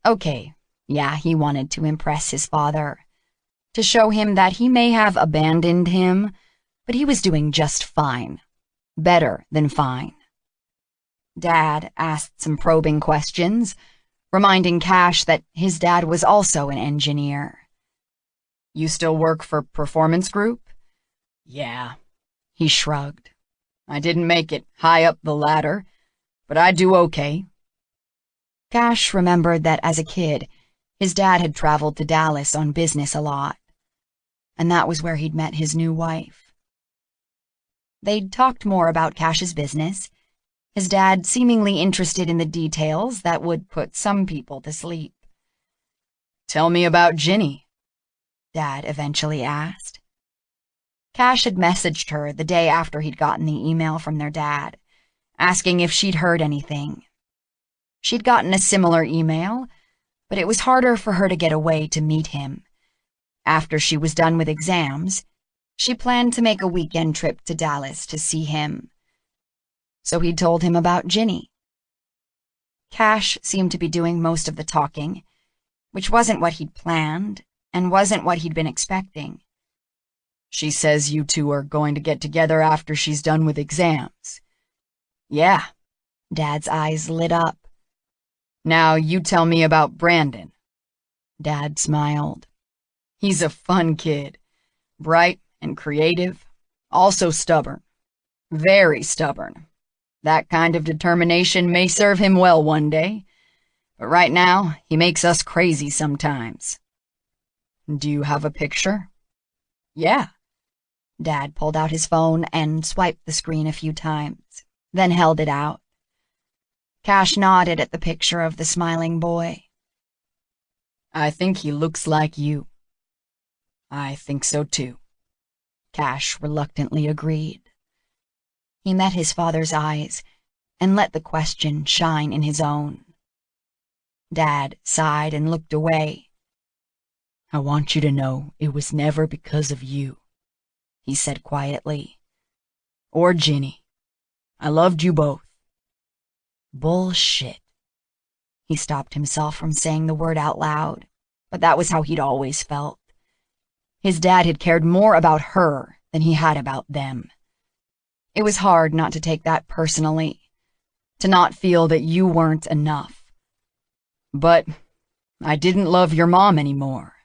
Okay, yeah, he wanted to impress his father, to show him that he may have abandoned him, but he was doing just fine. Better than fine. Dad asked some probing questions, reminding Cash that his dad was also an engineer. "You still work for Performance Group?" "Yeah," he shrugged. "I didn't make it high up the ladder, but I do okay." Cash remembered that as a kid, his dad had traveled to Dallas on business a lot, and that was where he'd met his new wife. They'd talked more about Cash's business, his dad seemingly interested in the details that would put some people to sleep. "Tell me about Ginny," Dad eventually asked. Cash had messaged her the day after he'd gotten the email from their dad, asking if she'd heard anything. She'd gotten a similar email, but it was harder for her to get away to meet him. After she was done with exams, she planned to make a weekend trip to Dallas to see him. So he'd told him about Ginny. Cash seemed to be doing most of the talking, which wasn't what he'd planned and wasn't what he'd been expecting. "She says you two are going to get together after she's done with exams." "Yeah." Dad's eyes lit up. "Now you tell me about Brandon." Dad smiled. "He's a fun kid. Bright and creative. Also stubborn. Very stubborn. That kind of determination may serve him well one day, but right now he makes us crazy sometimes." "Do you have a picture?" "Yeah." Dad pulled out his phone and swiped the screen a few times, then held it out. Cash nodded at the picture of the smiling boy. "I think he looks like you." "I think so too," Cash reluctantly agreed. He met his father's eyes and let the question shine in his own. Dad sighed and looked away. "I want you to know it was never because of you," he said quietly. "Or Ginny. I loved you both." Bullshit. He stopped himself from saying the word out loud, but that was how he'd always felt. His dad had cared more about her than he had about them. It was hard not to take that personally, to not feel that you weren't enough. "But I didn't love your mom anymore.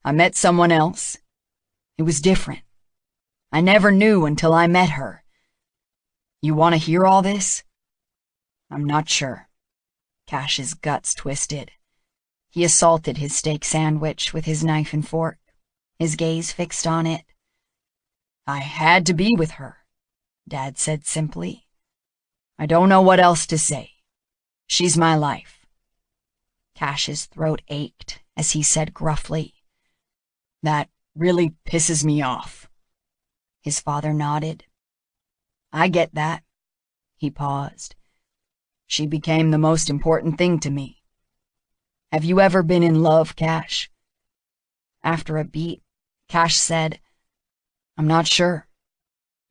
I met someone else. It was different. I never knew until I met her. You want to hear all this?" "I'm not sure." Cash's guts twisted. He assaulted his steak sandwich with his knife and fork, his gaze fixed on it. "I had to be with her," Dad said simply. "I don't know what else to say. She's my life." Cash's throat ached as he said gruffly, "That really pisses me off." His father nodded. "I get that." He paused. "She became the most important thing to me. Have you ever been in love, Cash?" After a beat, Cash said, "I'm not sure.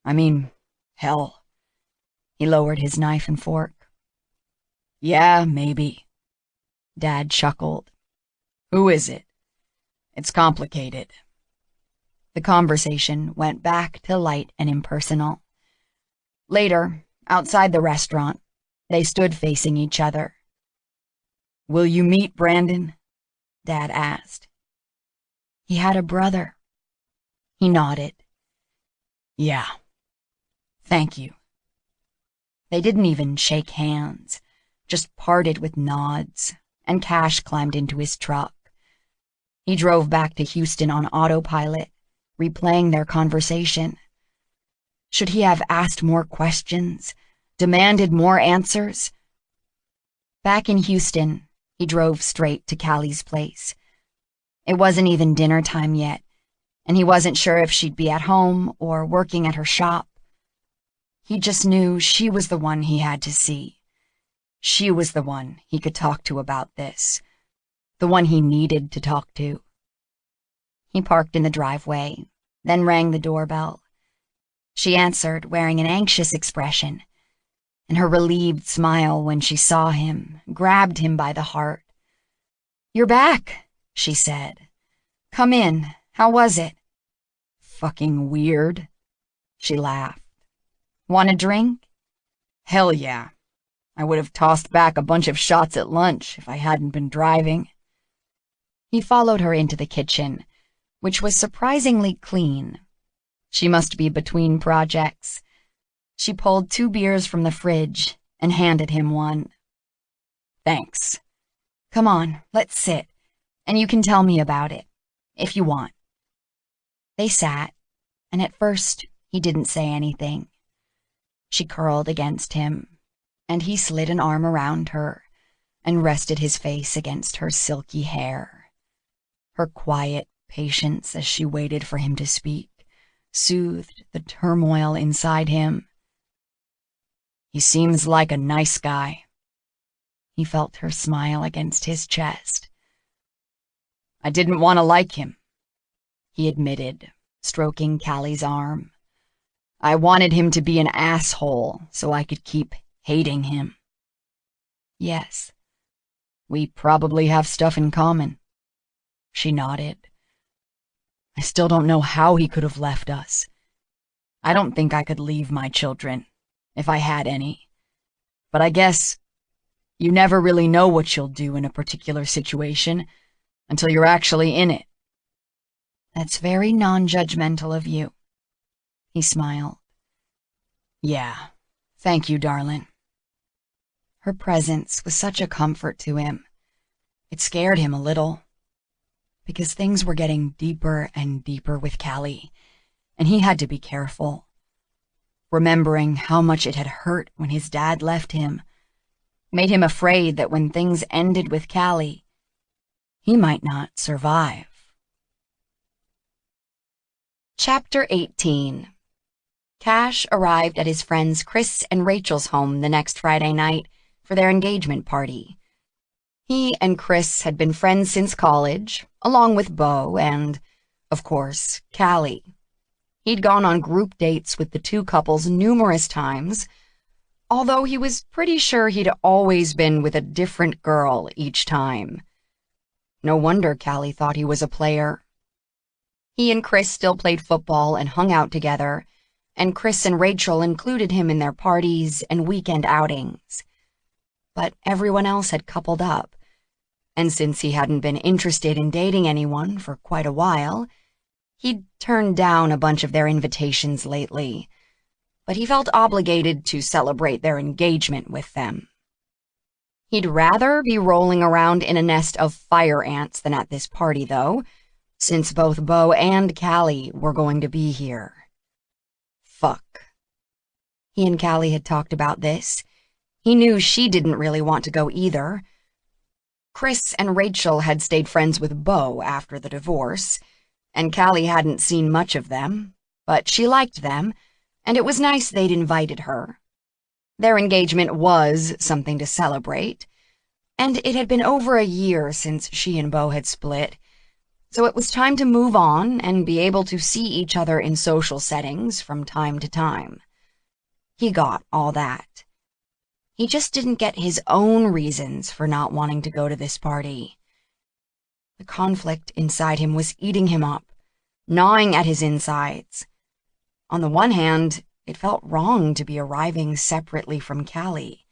I mean, hell." He lowered his knife and fork. "Yeah, maybe." Dad chuckled. "Who is it? It's complicated." The conversation went back to light and impersonal. Later, outside the restaurant, they stood facing each other. Will you meet Brandon? Dad asked. He had a brother. He nodded. Yeah. Thank you. They didn't even shake hands, just parted with nods, and Cash climbed into his truck. He drove back to Houston on autopilot, replaying their conversation. Should he have asked more questions, demanded more answers? Back in Houston, he drove straight to Callie's place. It wasn't even dinner time yet, and he wasn't sure if she'd be at home or working at her shop. He just knew she was the one he had to see. She was the one he could talk to about this, the one he needed to talk to. He parked in the driveway, then rang the doorbell. She answered, wearing an anxious expression, and her relieved smile when she saw him grabbed him by the heart. "You're back," she said. "Come in. How was it?" "Fucking weird," she laughed. "Want a drink?" "Hell yeah. I would have tossed back a bunch of shots at lunch if I hadn't been driving." He followed her into the kitchen, which was surprisingly clean. She must be between projects. She pulled 2 beers from the fridge and handed him one. "Thanks. Come on, let's sit, and you can tell me about it, if you want." They sat, and at first he didn't say anything. She curled against him, and he slid an arm around her and rested his face against her silky hair. Her quiet patience as she waited for him to speak soothed the turmoil inside him. "He seems like a nice guy." He felt her smile against his chest. "I didn't want to like him," he admitted, stroking Callie's arm. "I wanted him to be an asshole so I could keep hating him." "Yes." "We probably have stuff in common." She nodded. "I still don't know how he could have left us. I don't think I could leave my children, if I had any. But I guess you never really know what you'll do in a particular situation until you're actually in it." "That's very non-judgmental of you." He smiled. "Yeah, thank you, darling." Her presence was such a comfort to him. It scared him a little, because things were getting deeper and deeper with Callie, and he had to be careful. Remembering how much it had hurt when his dad left him made him afraid that when things ended with Callie, he might not survive. Chapter 18. Cash arrived at his friends Chris and Rachel's home the next Friday night for their engagement party. He and Chris had been friends since college, along with Beau and, of course, Callie. He'd gone on group dates with the 2 couples numerous times, although he was pretty sure he'd always been with a different girl each time. No wonder Callie thought he was a player. He and Chris still played football and hung out together, and Chris and Rachel included him in their parties and weekend outings. But everyone else had coupled up, and since he hadn't been interested in dating anyone for quite a while, he'd turned down a bunch of their invitations lately, but he felt obligated to celebrate their engagement with them. He'd rather be rolling around in a nest of fire ants than at this party, though, since both Beau and Callie were going to be here. Fuck. He and Callie had talked about this. He knew she didn't really want to go either. Chris and Rachel had stayed friends with Beau after the divorce, and Callie hadn't seen much of them, but she liked them, and it was nice they'd invited her. Their engagement was something to celebrate, and it had been over a year since she and Beau had split, so it was time to move on and be able to see each other in social settings from time to time. He got all that. He just didn't get his own reasons for not wanting to go to this party. The conflict inside him was eating him up, gnawing at his insides. On the one hand, it felt wrong to be arriving separately from Callie.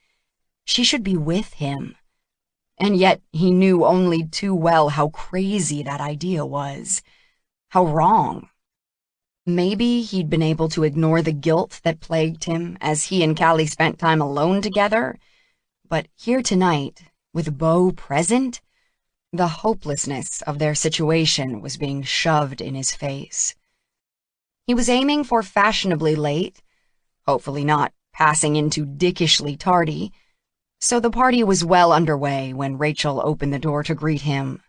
She should be with him. And yet he knew only too well how crazy that idea was. How wrong. Maybe he'd been able to ignore the guilt that plagued him as he and Callie spent time alone together, but here tonight, with Beau present, the hopelessness of their situation was being shoved in his face. He was aiming for fashionably late, hopefully not passing into dickishly tardy, so the party was well underway when Rachel opened the door to greet him.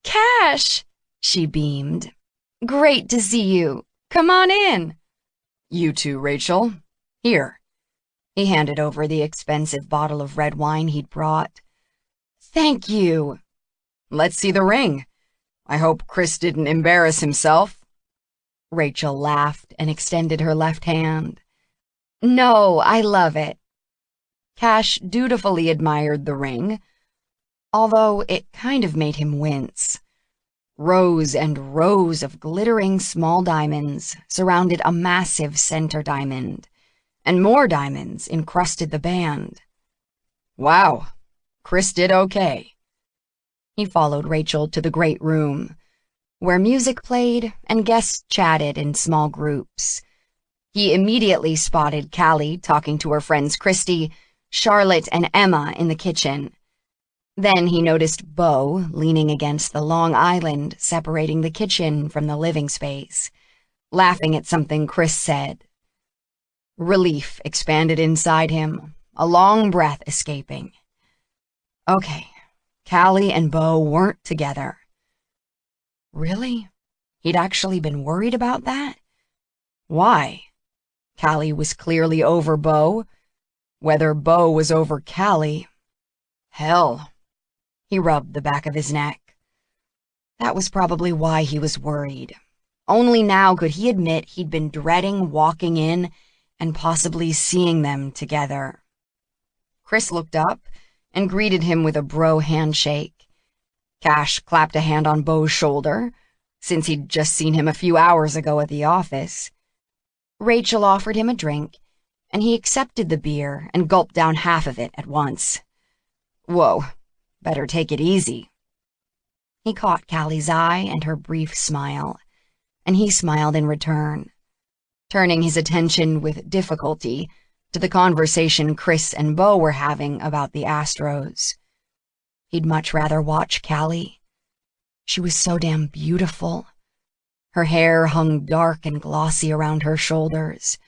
"Cash!" she beamed. "Great to see you. Come on in." "You too, Rachel. Here." He handed over the expensive bottle of red wine he'd brought. "Thank you." "Let's see the ring. I hope Chris didn't embarrass himself." Rachel laughed and extended her left hand. "No, I love it." Cash dutifully admired the ring, although it kind of made him wince. Rows and rows of glittering small diamonds surrounded a massive center diamond, and more diamonds encrusted the band. Wow, Chris did okay. He followed Rachel to the great room, where music played and guests chatted in small groups. He immediately spotted Callie talking to her friends Christy, Charlotte, and Emma in the kitchen. Then he noticed Beau leaning against the long island separating the kitchen from the living space, laughing at something Chris said. Relief expanded inside him, a long breath escaping. Okay, Callie and Beau weren't together. Really? He'd actually been worried about that? Why? Callie was clearly over Beau. Whether Beau was over Callie... Hell. He rubbed the back of his neck. That was probably why he was worried. Only now could he admit he'd been dreading walking in and possibly seeing them together. Chris looked up and greeted him with a bro handshake. Cash clapped a hand on Beau's shoulder, since he'd just seen him a few hours ago at the office. Rachel offered him a drink, and he accepted the beer and gulped down half of it at once. Whoa. Better take it easy. He caught Callie's eye and her brief smile, and he smiled in return, turning his attention with difficulty to the conversation Chris and Beau were having about the Astros. He'd much rather watch Callie. She was so damn beautiful. Her hair hung dark and glossy around her shoulders,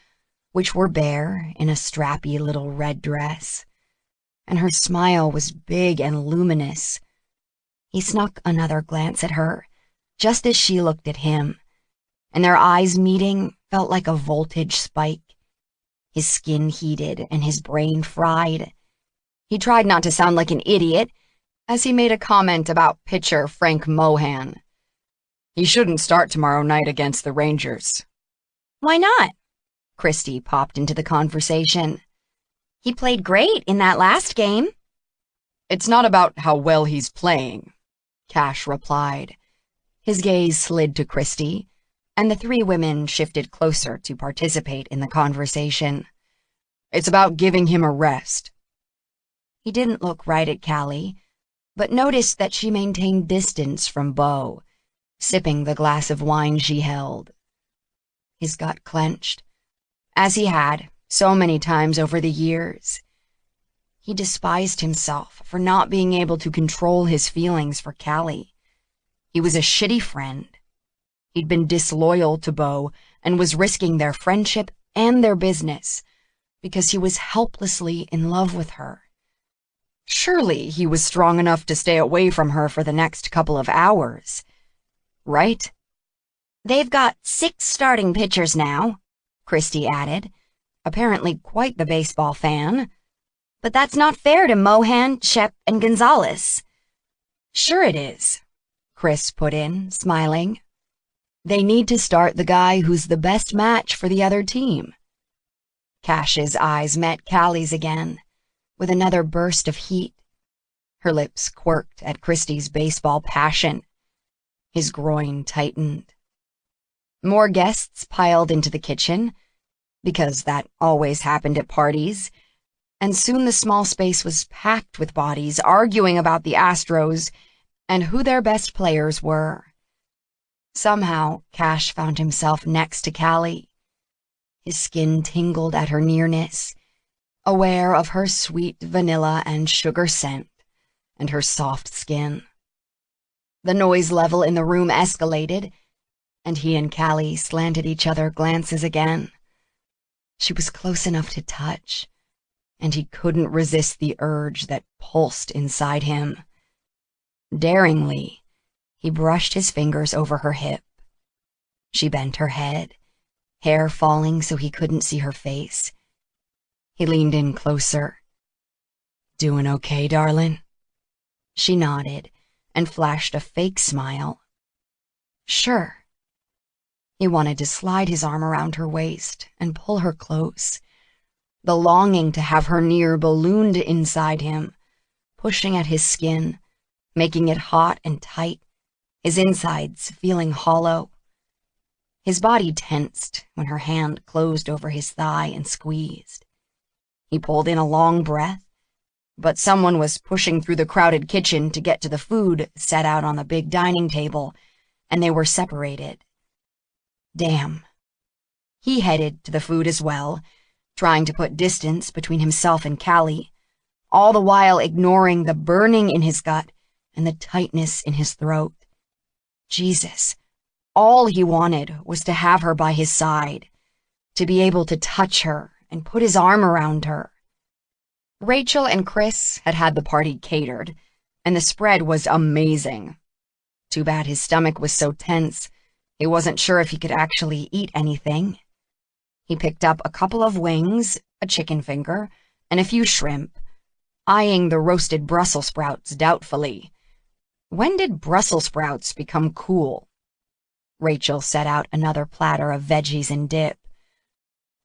which were bare in a strappy little red dress, and her smile was big and luminous. He snuck another glance at her, just as she looked at him, and their eyes meeting felt like a voltage spike. His skin heated and his brain fried. He tried not to sound like an idiot as he made a comment about pitcher Frank Mohan. He shouldn't start tomorrow night against the Rangers. "Why not?" Christy popped into the conversation. "He played great in that last game." "It's not about how well he's playing," Cash replied. His gaze slid to Christy, and the three women shifted closer to participate in the conversation. "It's about giving him a rest." He didn't look right at Callie, but noticed that she maintained distance from Beau, sipping the glass of wine she held. His gut clenched, as he had so many times over the years. He despised himself for not being able to control his feelings for Callie. He was a shitty friend. He'd been disloyal to Beau and was risking their friendship and their business because he was helplessly in love with her. Surely he was strong enough to stay away from her for the next couple of hours, right? "They've got 6 starting pitchers now," Christy added, apparently quite the baseball fan. "But that's not fair to Mohan, Shep, and Gonzalez." "Sure it is," Chris put in, smiling. "They need to start the guy who's the best match for the other team." Cash's eyes met Callie's again, with another burst of heat. Her lips quirked at Christy's baseball passion. His groin tightened. More guests piled into the kitchen, because that always happened at parties, and soon the small space was packed with bodies arguing about the Astros and who their best players were. Somehow, Cash found himself next to Callie. His skin tingled at her nearness, aware of her sweet vanilla and sugar scent and her soft skin. The noise level in the room escalated, and he and Callie slanted each other glances again. She was close enough to touch, and he couldn't resist the urge that pulsed inside him. Daringly, he brushed his fingers over her hip. She bent her head, hair falling so he couldn't see her face. He leaned in closer. "Doing okay, darling?" She nodded and flashed a fake smile. "Sure." He wanted to slide his arm around her waist and pull her close. The longing to have her near ballooned inside him, pushing at his skin, making it hot and tight, his insides feeling hollow. His body tensed when her hand closed over his thigh and squeezed. He pulled in a long breath, but someone was pushing through the crowded kitchen to get to the food set out on the big dining table, and they were separated. Damn. He headed to the food as well, trying to put distance between himself and Callie, all the while ignoring the burning in his gut and the tightness in his throat. Jesus, all he wanted was to have her by his side, to be able to touch her and put his arm around her. Rachel and Chris had had the party catered, and the spread was amazing. Too bad his stomach was so tense, he wasn't sure if he could actually eat anything. He picked up a couple of wings, a chicken finger, and a few shrimp, eyeing the roasted Brussels sprouts doubtfully. When did Brussels sprouts become cool? Rachel set out another platter of veggies and dip.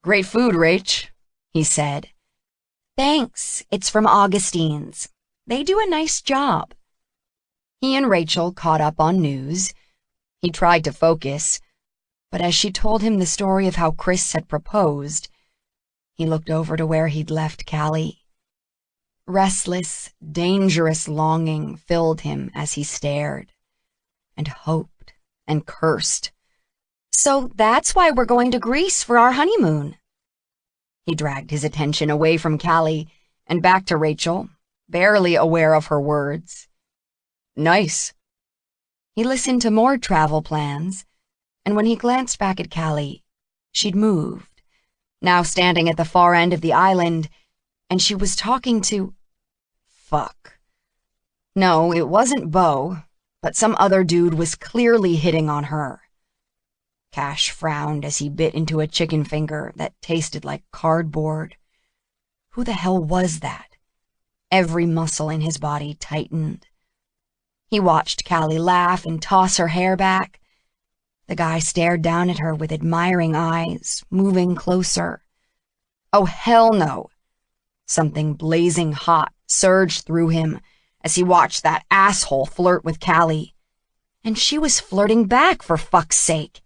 "Great food, Rach," he said. "Thanks, it's from Augustine's. They do a nice job." He and Rachel caught up on news. He tried to focus, but as she told him the story of how Chris had proposed, he looked over to where he'd left Callie. Restless, dangerous longing filled him as he stared, and hoped and cursed. "So that's why we're going to Greece for our honeymoon." He dragged his attention away from Callie and back to Rachel, barely aware of her words. "Nice." He listened to more travel plans, and when he glanced back at Callie, she'd moved, now standing at the far end of the island, and she was talking to... Fuck. No, it wasn't Beau, but some other dude was clearly hitting on her. Cash frowned as he bit into a chicken finger that tasted like cardboard. Who the hell was that? Every muscle in his body tightened. He watched Callie laugh and toss her hair back. The guy stared down at her with admiring eyes, moving closer. Oh, hell no. Something blazing hot surged through him as he watched that asshole flirt with Callie. And she was flirting back, for fuck's sake.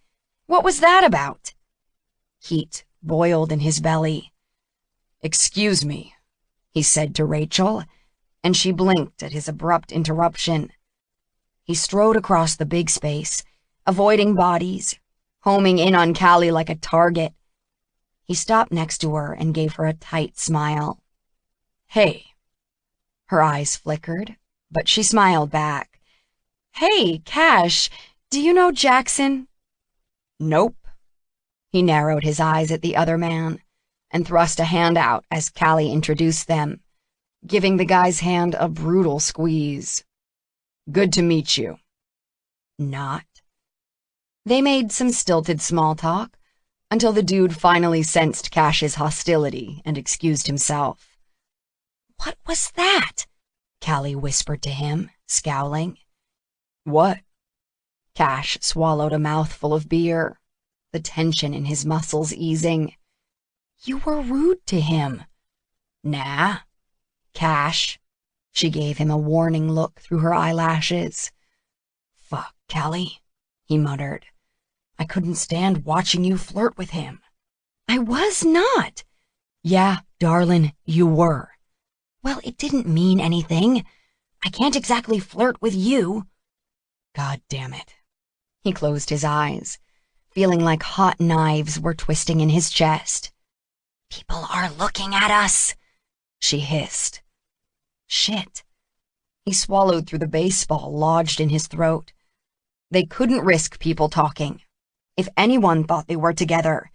What was that about? Heat boiled in his belly. "Excuse me," he said to Rachel, and she blinked at his abrupt interruption. He strode across the big space, avoiding bodies, homing in on Callie like a target. He stopped next to her and gave her a tight smile. "Hey." Her eyes flickered, but she smiled back. "Hey, Cash, do you know Jackson?" "Nope." He narrowed his eyes at the other man and thrust a hand out as Callie introduced them, giving the guy's hand a brutal squeeze. "Good to meet you." Not. They made some stilted small talk until the dude finally sensed Cash's hostility and excused himself. "What was that?" Callie whispered to him, scowling. "What?" Cash swallowed a mouthful of beer, the tension in his muscles easing. "You were rude to him." "Nah." "Cash." She gave him a warning look through her eyelashes. "Fuck, Callie," he muttered. "I couldn't stand watching you flirt with him." "I was not." "Yeah, Darlin, you were. Well, it didn't mean anything. I can't exactly flirt with you. God damn it. He closed his eyes, feeling like hot knives were twisting in his chest. People are looking at us, she hissed. Shit. He swallowed through the baseball lodged in his throat. They couldn't risk people talking. If anyone thought they were together,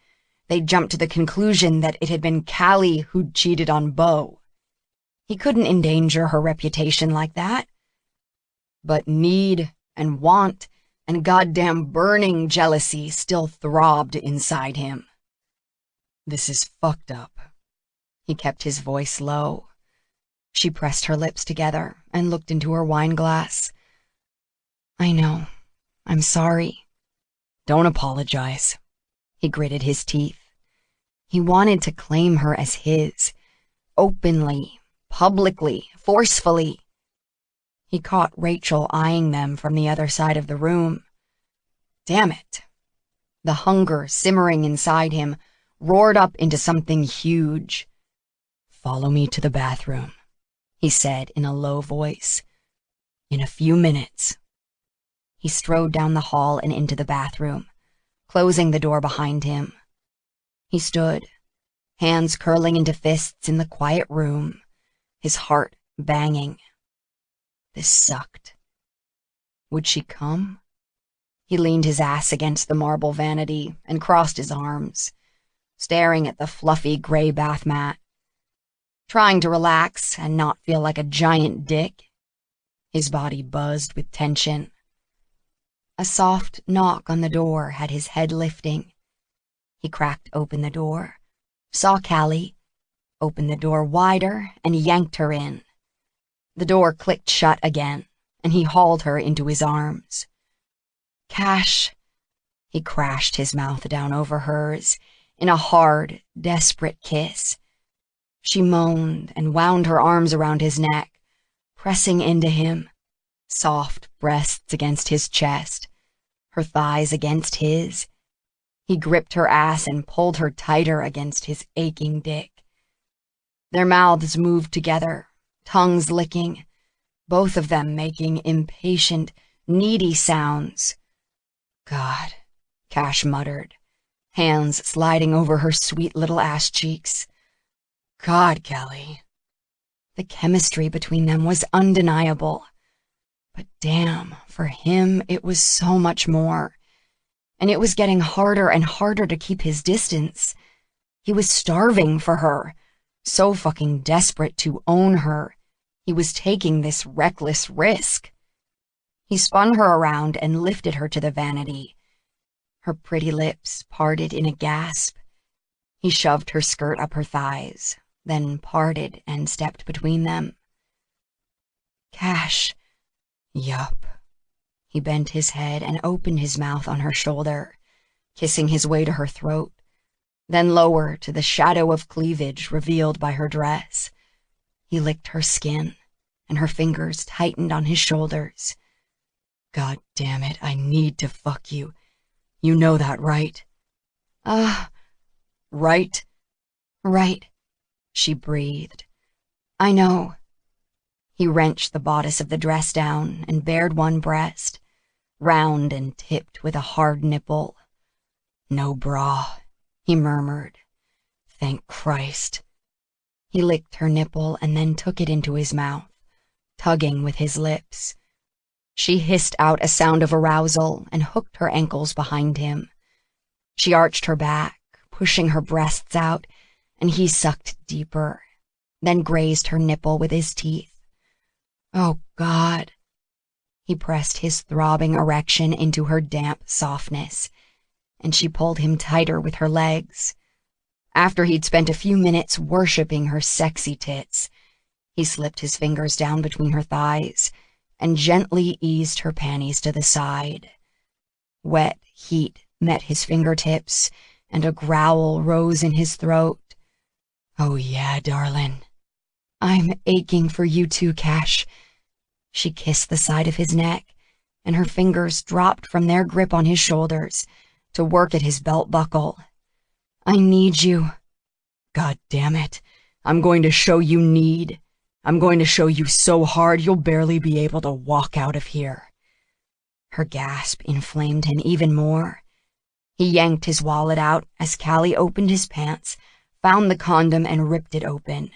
they'd jump to the conclusion that it had been Callie who'd cheated on Beau. He couldn't endanger her reputation like that. But need and want and goddamn burning jealousy still throbbed inside him. This is fucked up. He kept his voice low. She pressed her lips together and looked into her wine glass. I know. I'm sorry. Don't apologize. He gritted his teeth. He wanted to claim her as his, openly, publicly, forcefully. He caught Rachel eyeing them from the other side of the room. Damn it. The hunger simmering inside him roared up into something huge. Follow me to the bathroom, he said in a low voice. In a few minutes. He strode down the hall and into the bathroom, closing the door behind him. He stood, hands curling into fists in the quiet room, his heart banging. This sucked. Would she come? He leaned his ass against the marble vanity and crossed his arms, staring at the fluffy gray bath mat, trying to relax and not feel like a giant dick. His body buzzed with tension. A soft knock on the door had his head lifting. He cracked open the door, saw Callie, opened the door wider, and yanked her in. The door clicked shut again, and he hauled her into his arms. Cash. He crashed his mouth down over hers in a hard, desperate kiss. She moaned and wound her arms around his neck, pressing into him, soft breasts against his chest, her thighs against his. He gripped her ass and pulled her tighter against his aching dick. Their mouths moved together, tongues licking, both of them making impatient, needy sounds. God, Cash muttered, hands sliding over her sweet little ass cheeks. God, Callie. The chemistry between them was undeniable. But damn, for him, it was so much more. And it was getting harder and harder to keep his distance. He was starving for her, so fucking desperate to own her. He was taking this reckless risk. He spun her around and lifted her to the vanity. Her pretty lips parted in a gasp. He shoved her skirt up her thighs, then parted and stepped between them. Cash. Yup. He bent his head and opened his mouth on her shoulder, kissing his way to her throat, then lower to the shadow of cleavage revealed by her dress. He licked her skin, and her fingers tightened on his shoulders. God damn it, I need to fuck you. You know that, right? Right? Right, she breathed. I know. He wrenched the bodice of the dress down and bared one breast, round and tipped with a hard nipple. No bra, he murmured. Thank Christ. He licked her nipple and then took it into his mouth, tugging with his lips. She hissed out a sound of arousal and hooked her ankles behind him. She arched her back, pushing her breasts out, and he sucked deeper, then grazed her nipple with his teeth. Oh, God. He pressed his throbbing erection into her damp softness, and she pulled him tighter with her legs. After he'd spent a few minutes worshipping her sexy tits, he slipped his fingers down between her thighs and gently eased her panties to the side. Wet heat met his fingertips, and a growl rose in his throat. Oh, yeah, darling. I'm aching for you too, Cash. She kissed the side of his neck, and her fingers dropped from their grip on his shoulders to work at his belt buckle. I need you. God damn it. I'm going to show you need. I'm going to show you so hard you'll barely be able to walk out of here." Her gasp inflamed him even more. He yanked his wallet out as Callie opened his pants, found the condom, and ripped it open.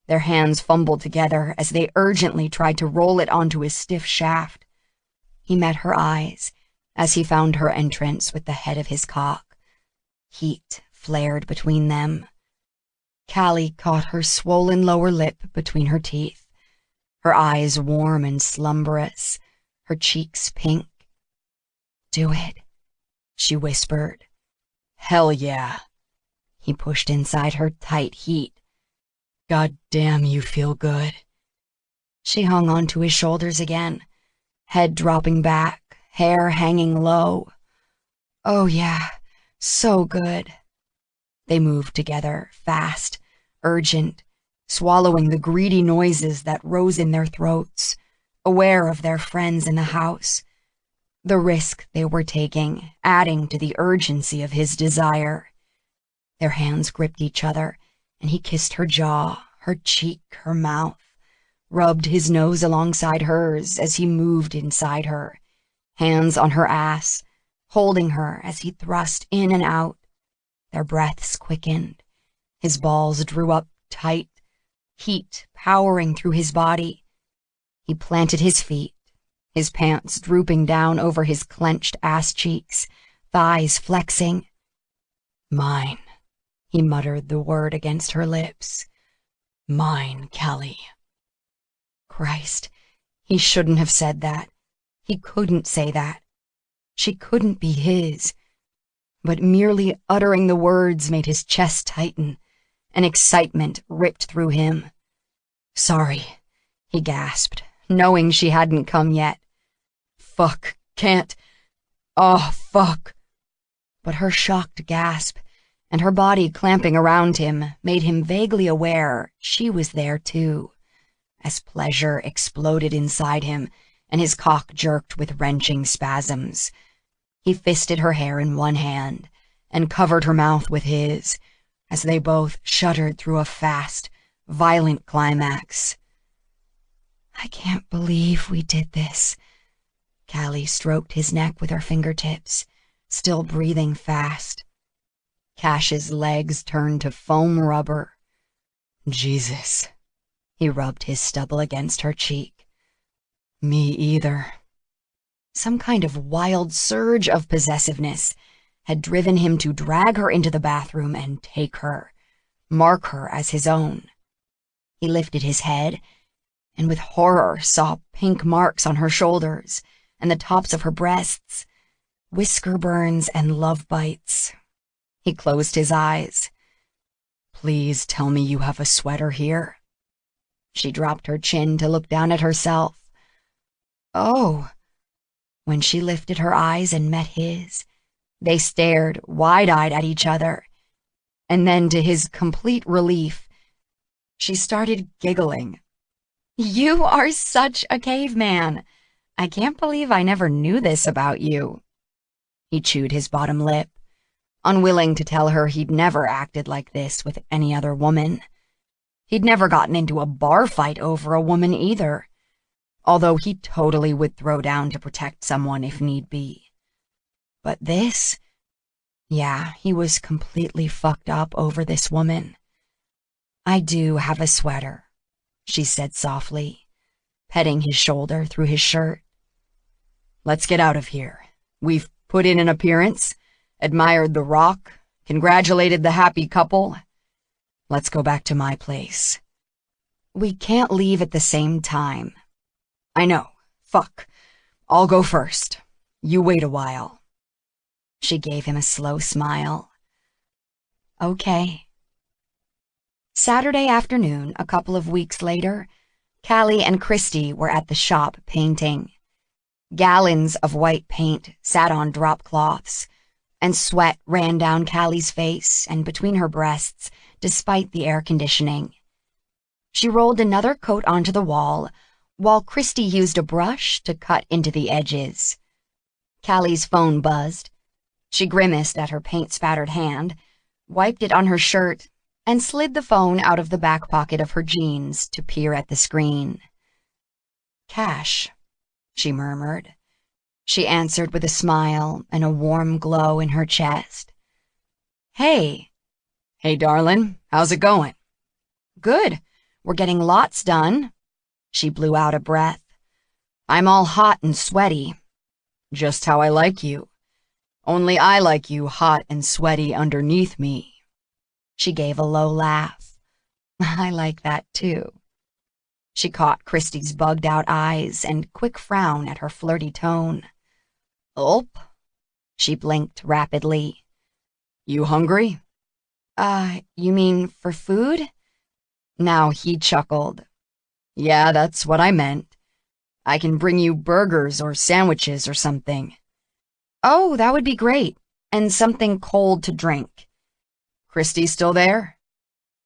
Their hands fumbled together as they urgently tried to roll it onto his stiff shaft. He met her eyes as he found her entrance with the head of his cock. Heat flared between them. Callie caught her swollen lower lip between her teeth, her eyes warm and slumberous, her cheeks pink. "Do it," she whispered. "Hell yeah." He pushed inside her tight heat. "God damn, you feel good." She hung onto his shoulders again, head dropping back, hair hanging low. "Oh yeah, so good." They moved together, fast, urgent, swallowing the greedy noises that rose in their throats, aware of their friends in the house, the risk they were taking, adding to the urgency of his desire. Their hands gripped each other, and he kissed her jaw, her cheek, her mouth, rubbed his nose alongside hers as he moved inside her, hands on her ass, holding her as he thrust in and out. Their breaths quickened. His balls drew up tight, heat powering through his body. He planted his feet, his pants drooping down over his clenched ass cheeks, thighs flexing. "Mine," he muttered the word against her lips. "Mine, Callie." Christ, he shouldn't have said that. He couldn't say that. She couldn't be his. But merely uttering the words made his chest tighten. An excitement ripped through him. "Sorry," he gasped, knowing she hadn't come yet. "Fuck, can't. Oh, fuck." But her shocked gasp and her body clamping around him made him vaguely aware she was there too, as pleasure exploded inside him and his cock jerked with wrenching spasms. He fisted her hair in one hand and covered her mouth with his, as they both shuddered through a fast, violent climax. "I can't believe we did this." Callie stroked his neck with her fingertips, still breathing fast. Cash's legs turned to foam rubber. "Jesus." He rubbed his stubble against her cheek. "Me either." Some kind of wild surge of possessiveness had driven him to drag her into the bathroom and take her, mark her as his own. He lifted his head and with horror saw pink marks on her shoulders and the tops of her breasts, whisker burns and love bites. He closed his eyes. "Please tell me you have a sweater here." She dropped her chin to look down at herself. "Oh." When she lifted her eyes and met his, they stared wide-eyed at each other, and then to his complete relief, she started giggling. "You are such a caveman. I can't believe I never knew this about you." He chewed his bottom lip, unwilling to tell her he'd never acted like this with any other woman. He'd never gotten into a bar fight over a woman either, although he totally would throw down to protect someone if need be. But this? Yeah, he was completely fucked up over this woman. "I do have a sweater," she said softly, petting his shoulder through his shirt. "Let's get out of here. We've put in an appearance, admired the rock, congratulated the happy couple. Let's go back to my place." "We can't leave at the same time." "I know. Fuck. I'll go first. You wait a while." She gave him a slow smile. "Okay." Saturday afternoon, a couple of weeks later, Callie and Christy were at the shop painting. Gallons of white paint sat on drop cloths, and sweat ran down Callie's face and between her breasts despite the air conditioning. She rolled another coat onto the wall, while Christy used a brush to cut into the edges. Callie's phone buzzed. She grimaced at her paint-spattered hand, wiped it on her shirt, and slid the phone out of the back pocket of her jeans to peer at the screen. "Cash," she murmured. She answered with a smile and a warm glow in her chest. "Hey." "Hey, darling, how's it going?" "Good. We're getting lots done." She blew out a breath. "I'm all hot and sweaty." "Just how I like you. Only I like you hot and sweaty underneath me." She gave a low laugh. "I like that too." She caught Christy's bugged-out eyes and quick frown at her flirty tone. "Ulp." She blinked rapidly. "You hungry?" You mean for food?" Now he chuckled. "Yeah, that's what I meant. I can bring you burgers or sandwiches or something." "Oh, that would be great. And something cold to drink." "Christy still there?"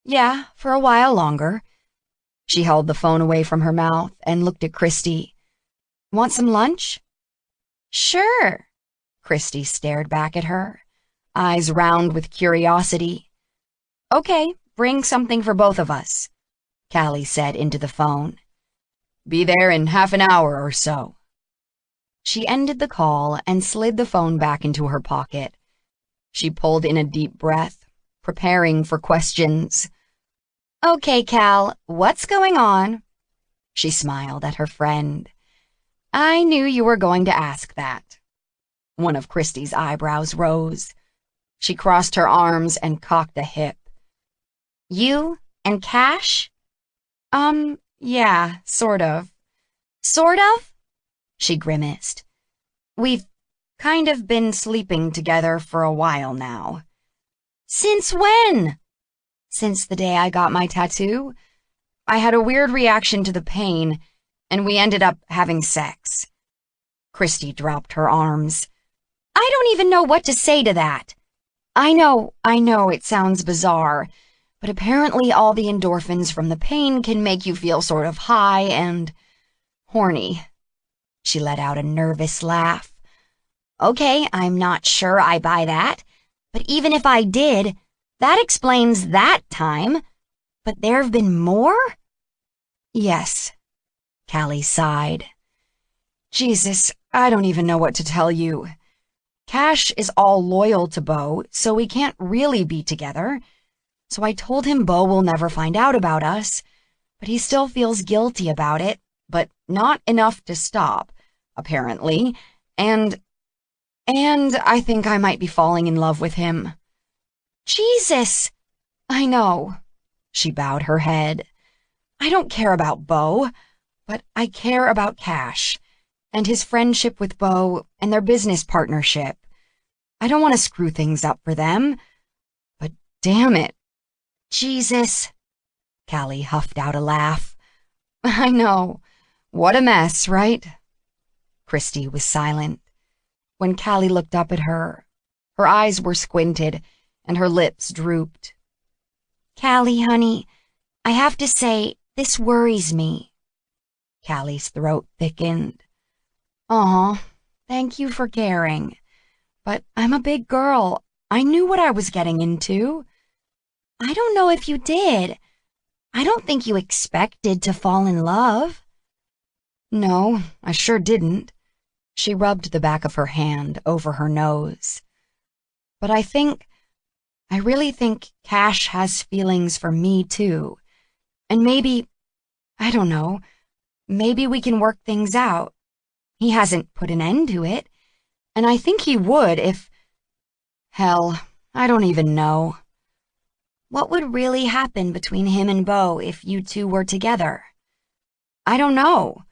"Yeah, for a while longer." She held the phone away from her mouth and looked at Christy. "Want some lunch?" "Sure." Christy stared back at her, eyes round with curiosity. "Okay, bring something for both of us," Callie said into the phone. "Be there in half an hour or so." She ended the call and slid the phone back into her pocket. She pulled in a deep breath, preparing for questions. "Okay, Cal, what's going on?" She smiled at her friend. "I knew you were going to ask that." One of Christy's eyebrows rose. She crossed her arms and cocked a hip. "You and Cash?" Yeah, sort of." "Sort of?" She grimaced. "We've kind of been sleeping together for a while now." "Since when?" "Since the day I got my tattoo. I had a weird reaction to the pain, and we ended up having sex." Christy dropped her arms. "I don't even know what to say to that." I know, it sounds bizarre, but apparently all the endorphins from the pain can make you feel sort of high and horny." She let out a nervous laugh. "Okay, I'm not sure I buy that, but even if I did, that explains that time. But there have been more?" "Yes," Callie sighed. "Jesus, I don't even know what to tell you. Cash is all loyal to Beau, so we can't really be together. So I told him Beau will never find out about us, but he still feels guilty about it, but not enough to stop, apparently, and I think I might be falling in love with him." "Jesus!" "I know." She bowed her head. "I don't care about Beau, but I care about Cash, and his friendship with Beau, and their business partnership. I don't want to screw things up for them, but damn it." "Jesus!" Callie huffed out a laugh. "I know. What a mess, right?" Christy was silent. When Callie looked up at her, her eyes were squinted and her lips drooped. "Callie, honey, I have to say, this worries me." Callie's throat thickened. "Aw, thank you for caring. But I'm a big girl. I knew what I was getting into." "I don't know if you did. I don't think you expected to fall in love." "No, I sure didn't." She rubbed the back of her hand over her nose. "But I really think Cash has feelings for me too. And maybe, I don't know, maybe we can work things out. He hasn't put an end to it, and I think he would if... Hell, I don't even know." "What would really happen between him and Beau if you two were together?" "I don't know.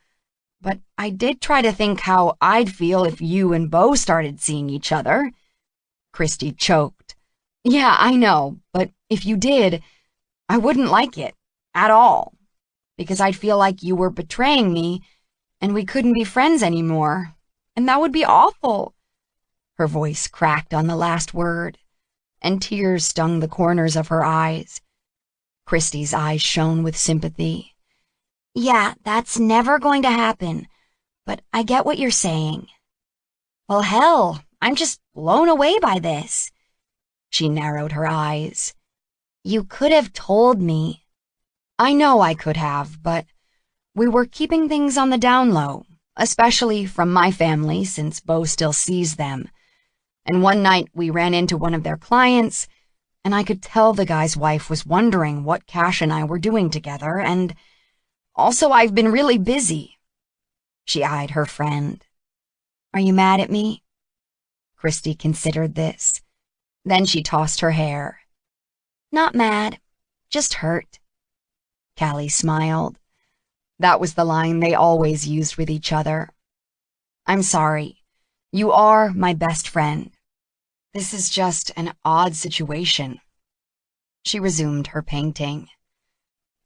But I did try to think how I'd feel if you and Beau started seeing each other." Christy choked. "Yeah, I know, but if you did, I wouldn't like it. At all. Because I'd feel like you were betraying me, and we couldn't be friends anymore. And that would be awful." Her voice cracked on the last word, and tears stung the corners of her eyes. Christy's eyes shone with sympathy. "Yeah, that's never going to happen, but I get what you're saying." "Well, hell, I'm just blown away by this." She narrowed her eyes. You could have told me. I know I could have, but we were keeping things on the down low, especially from my family since Bo still sees them. And one night we ran into one of their clients, and I could tell the guy's wife was wondering what Cash and I were doing together, and also I've been really busy. She eyed her friend. Are you mad at me? Christy considered this. Then she tossed her hair. Not mad, just hurt. Callie smiled. That was the line they always used with each other. I'm sorry. You are my best friend. This is just an odd situation. She resumed her painting.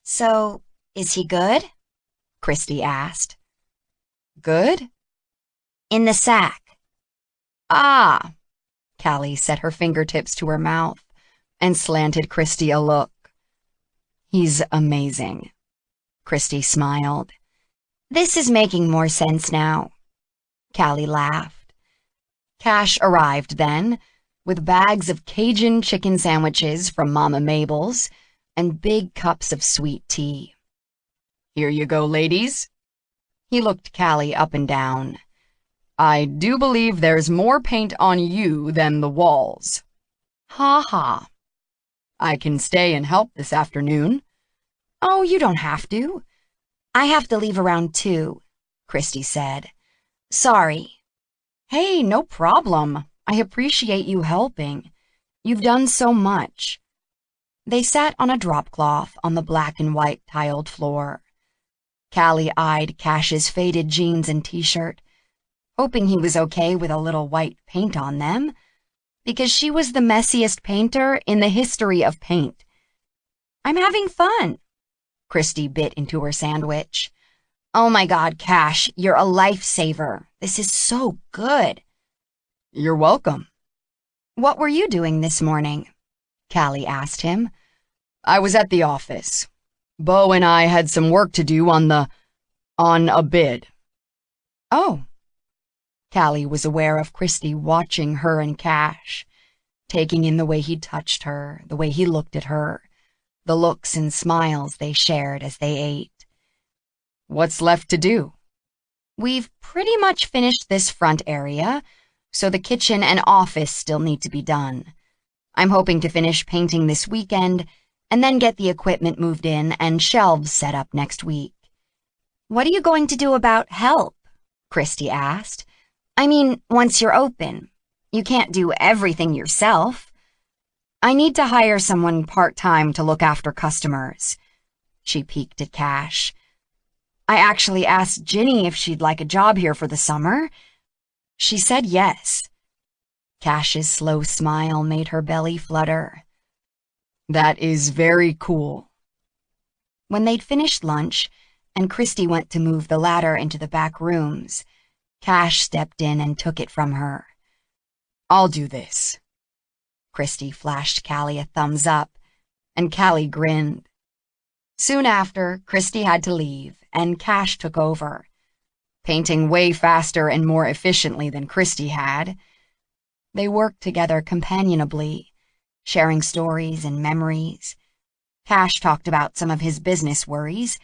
So, is he good? Christy asked. Good? In the sack. Ah! Callie set her fingertips to her mouth and slanted Christy a look. He's amazing. Christy smiled. This is making more sense now. Callie laughed. Cash arrived then, with bags of Cajun chicken sandwiches from Mama Mabel's and big cups of sweet tea. Here you go, ladies. He looked Callie up and down. I do believe there's more paint on you than the walls. Ha ha. I can stay and help this afternoon. Oh, you don't have to. I have to leave around 2, Christy said. Sorry. Hey, no problem. I appreciate you helping. You've done so much. They sat on a drop cloth on the black and white tiled floor. Callie eyed Cash's faded jeans and t-shirt, hoping he was okay with a little white paint on them, because she was the messiest painter in the history of paint. I'm having fun. Christy bit into her sandwich. Oh my God, Cash, you're a lifesaver. This is so good. You're welcome. What were you doing this morning? Callie asked him. I was at the office. Bo and I had some work to do on a bid. Oh. Callie was aware of Christy watching her and Cash, taking in the way he touched her, the way he looked at her, the looks and smiles they shared as they ate. What's left to do? We've pretty much finished this front area, so the kitchen and office still need to be done. I'm hoping to finish painting this weekend and then get the equipment moved in and shelves set up next week. What are you going to do about help? Christy asked. I mean, once you're open. You can't do everything yourself. I need to hire someone part-time to look after customers. She peeked at Cash. I actually asked Ginny if she'd like a job here for the summer. She said yes. Cash's slow smile made her belly flutter. That is very cool. When they'd finished lunch and Christy went to move the ladder into the back rooms, Cash stepped in and took it from her. I'll do this. Christy flashed Callie a thumbs up, and Callie grinned. Soon after, Christy had to leave, and Cash took over, painting way faster and more efficiently than Christy had. They worked together companionably, sharing stories and memories. Cash talked about some of his business worries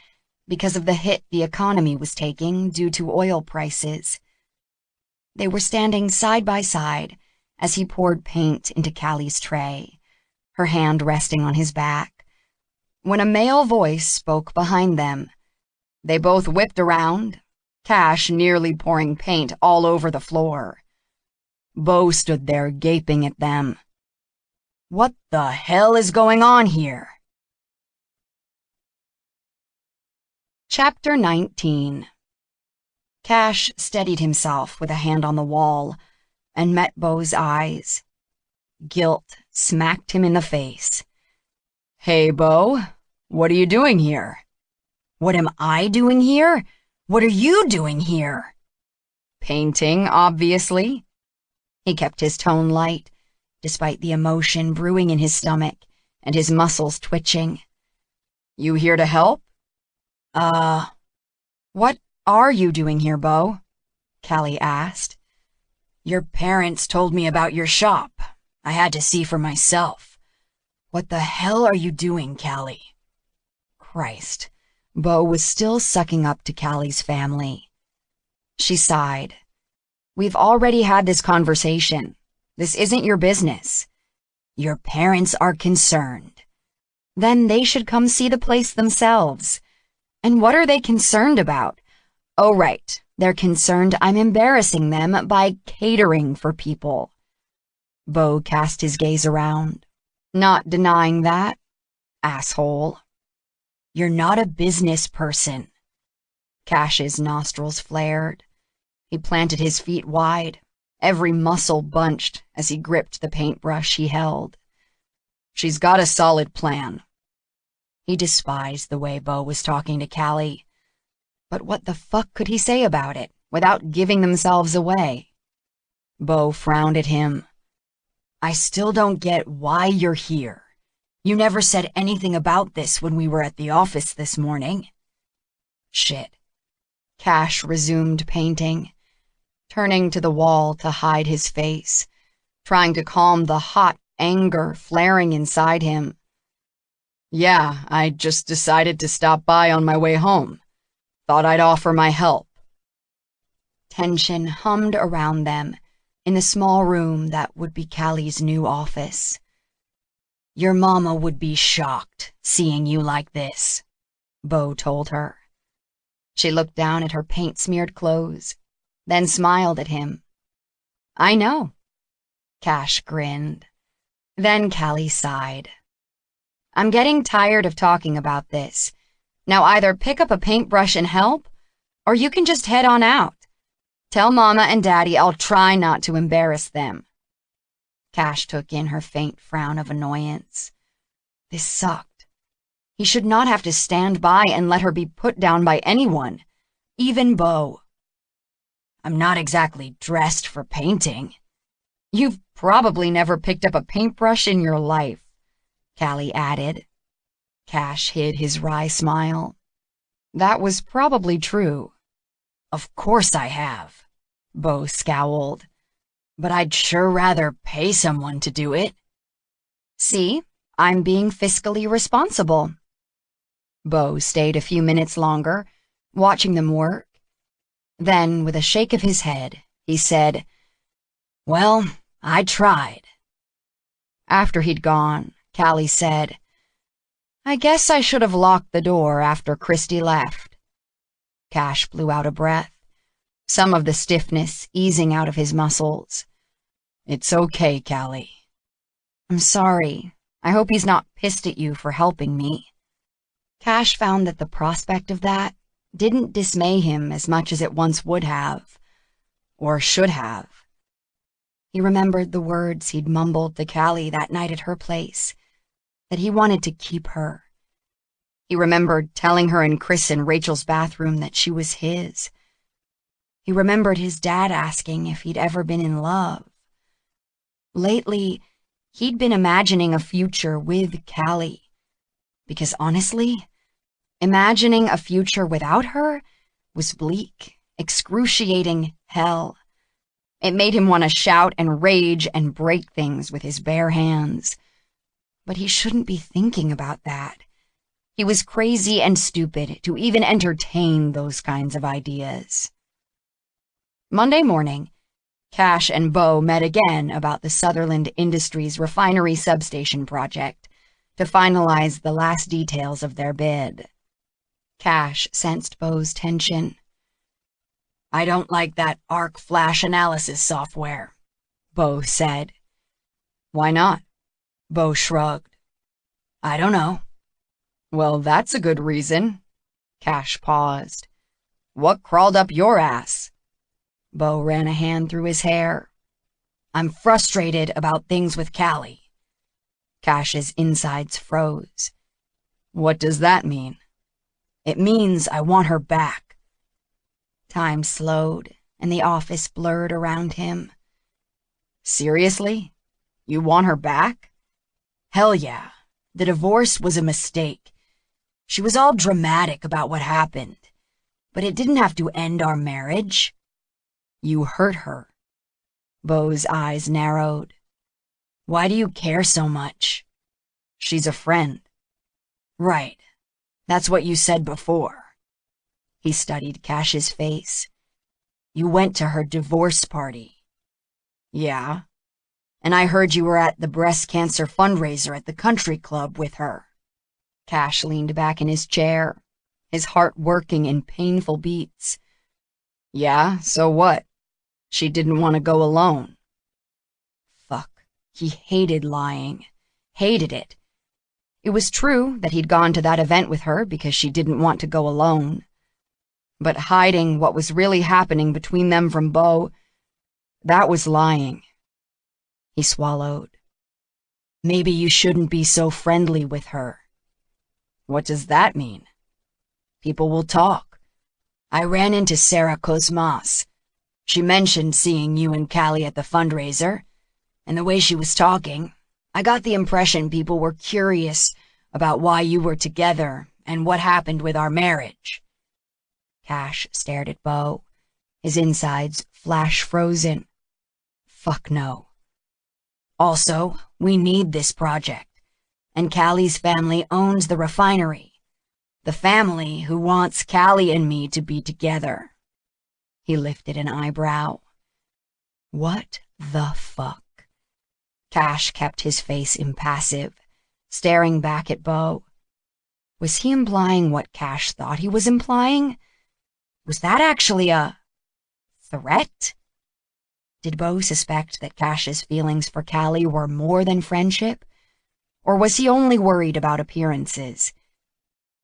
because of the hit the economy was taking due to oil prices. They were standing side by side as he poured paint into Callie's tray, her hand resting on his back, when a male voice spoke behind them. They both whipped around, Cash nearly pouring paint all over the floor. Bo stood there gaping at them. What the hell is going on here? Chapter 19. Cash steadied himself with a hand on the wall and met Bo's eyes. Guilt smacked him in the face. Hey, Bo, what are you doing here? What am I doing here? What are you doing here? Painting, obviously. He kept his tone light, despite the emotion brewing in his stomach and his muscles twitching. You here to help? What are you doing here, Bo? Callie asked. Your parents told me about your shop. I had to see for myself. What the hell are you doing, Callie? Christ. Bo was still sucking up to Callie's family. She sighed. We've already had this conversation. This isn't your business. Your parents are concerned. Then they should come see the place themselves. And what are they concerned about? Oh, right. They're concerned I'm embarrassing them by catering for people. Bo cast his gaze around. Not denying that, asshole. You're not a business person. Cash's nostrils flared. He planted his feet wide, every muscle bunched as he gripped the paintbrush he held. She's got a solid plan. He despised the way Bo was talking to Callie. But what the fuck could he say about it without giving themselves away? Bo frowned at him. I still don't get why you're here. You never said anything about this when we were at the office this morning. Shit. Cash resumed painting, turning to the wall to hide his face, trying to calm the hot anger flaring inside him. Yeah, I just decided to stop by on my way home. Thought I'd offer my help. Tension hummed around them in the small room that would be Callie's new office. Your mama would be shocked seeing you like this, Bo told her. She looked down at her paint-smeared clothes, then smiled at him. I know. Cash grinned. Then Callie sighed. I'm getting tired of talking about this. Now either pick up a paintbrush and help, or you can just head on out. Tell Mama and Daddy I'll try not to embarrass them. Cash took in her faint frown of annoyance. This sucked. He should not have to stand by and let her be put down by anyone, even Bo. I'm not exactly dressed for painting. You've probably never picked up a paintbrush in your life, Callie added. Cash hid his wry smile. That was probably true. Of course I have, Bo scowled. But I'd sure rather pay someone to do it. See, I'm being fiscally responsible. Bo stayed a few minutes longer, watching them work. Then, with a shake of his head, he said, Well, I tried. After he'd gone, Callie said, I guess I should have locked the door after Christy left. Cash blew out a breath, some of the stiffness easing out of his muscles. It's okay, Callie. I'm sorry. I hope he's not pissed at you for helping me. Cash found that the prospect of that didn't dismay him as much as it once would have, or should have. He remembered the words he'd mumbled to Callie that night at her place, that he wanted to keep her. He remembered telling her in Chris and Rachel's bathroom that she was his. He remembered his dad asking if he'd ever been in love. Lately, he'd been imagining a future with Callie, because honestly, imagining a future without her was bleak, excruciating hell. It made him want to shout and rage and break things with his bare hands. But he shouldn't be thinking about that. He was crazy and stupid to even entertain those kinds of ideas. Monday morning, Cash and Bo met again about the Sutherland Industries refinery substation project to finalize the last details of their bid. Cash sensed Bo's tension. I don't like that arc flash analysis software, Bo said. Why not? Bo shrugged. I don't know. Well, that's a good reason. Cash paused. What crawled up your ass? Bo ran a hand through his hair. I'm frustrated about things with Callie. Cash's insides froze. What does that mean? It means I want her back. Time slowed, and the office blurred around him. Seriously? You want her back? Hell yeah. The divorce was a mistake. She was all dramatic about what happened, but it didn't have to end our marriage. You hurt her. Bo's eyes narrowed. Why do you care so much? She's a friend. Right. That's what you said before. He studied Cash's face. You went to her divorce party. Yeah. And I heard you were at the breast cancer fundraiser at the country club with her. Cash leaned back in his chair, his heart working in painful beats. Yeah, so what? She didn't want to go alone. Fuck. He hated lying. Hated it. It was true that he'd gone to that event with her because she didn't want to go alone. But hiding what was really happening between them from Beau, that was lying. He swallowed. Maybe you shouldn't be so friendly with her. What does that mean? People will talk. I ran into Sarah Cosmas. She mentioned seeing you and Callie at the fundraiser, and the way she was talking, I got the impression people were curious about why you were together and what happened with our marriage. Cash stared at Beau, his insides flash-frozen. Fuck no. Also, we need this project, and Callie's family owns the refinery. The family who wants Callie and me to be together. He lifted an eyebrow. What the fuck? Cash kept his face impassive, staring back at Beau. Was he implying what Cash thought he was implying? Was that actually a threat? Did Beau suspect that Cash's feelings for Callie were more than friendship? Or was he only worried about appearances?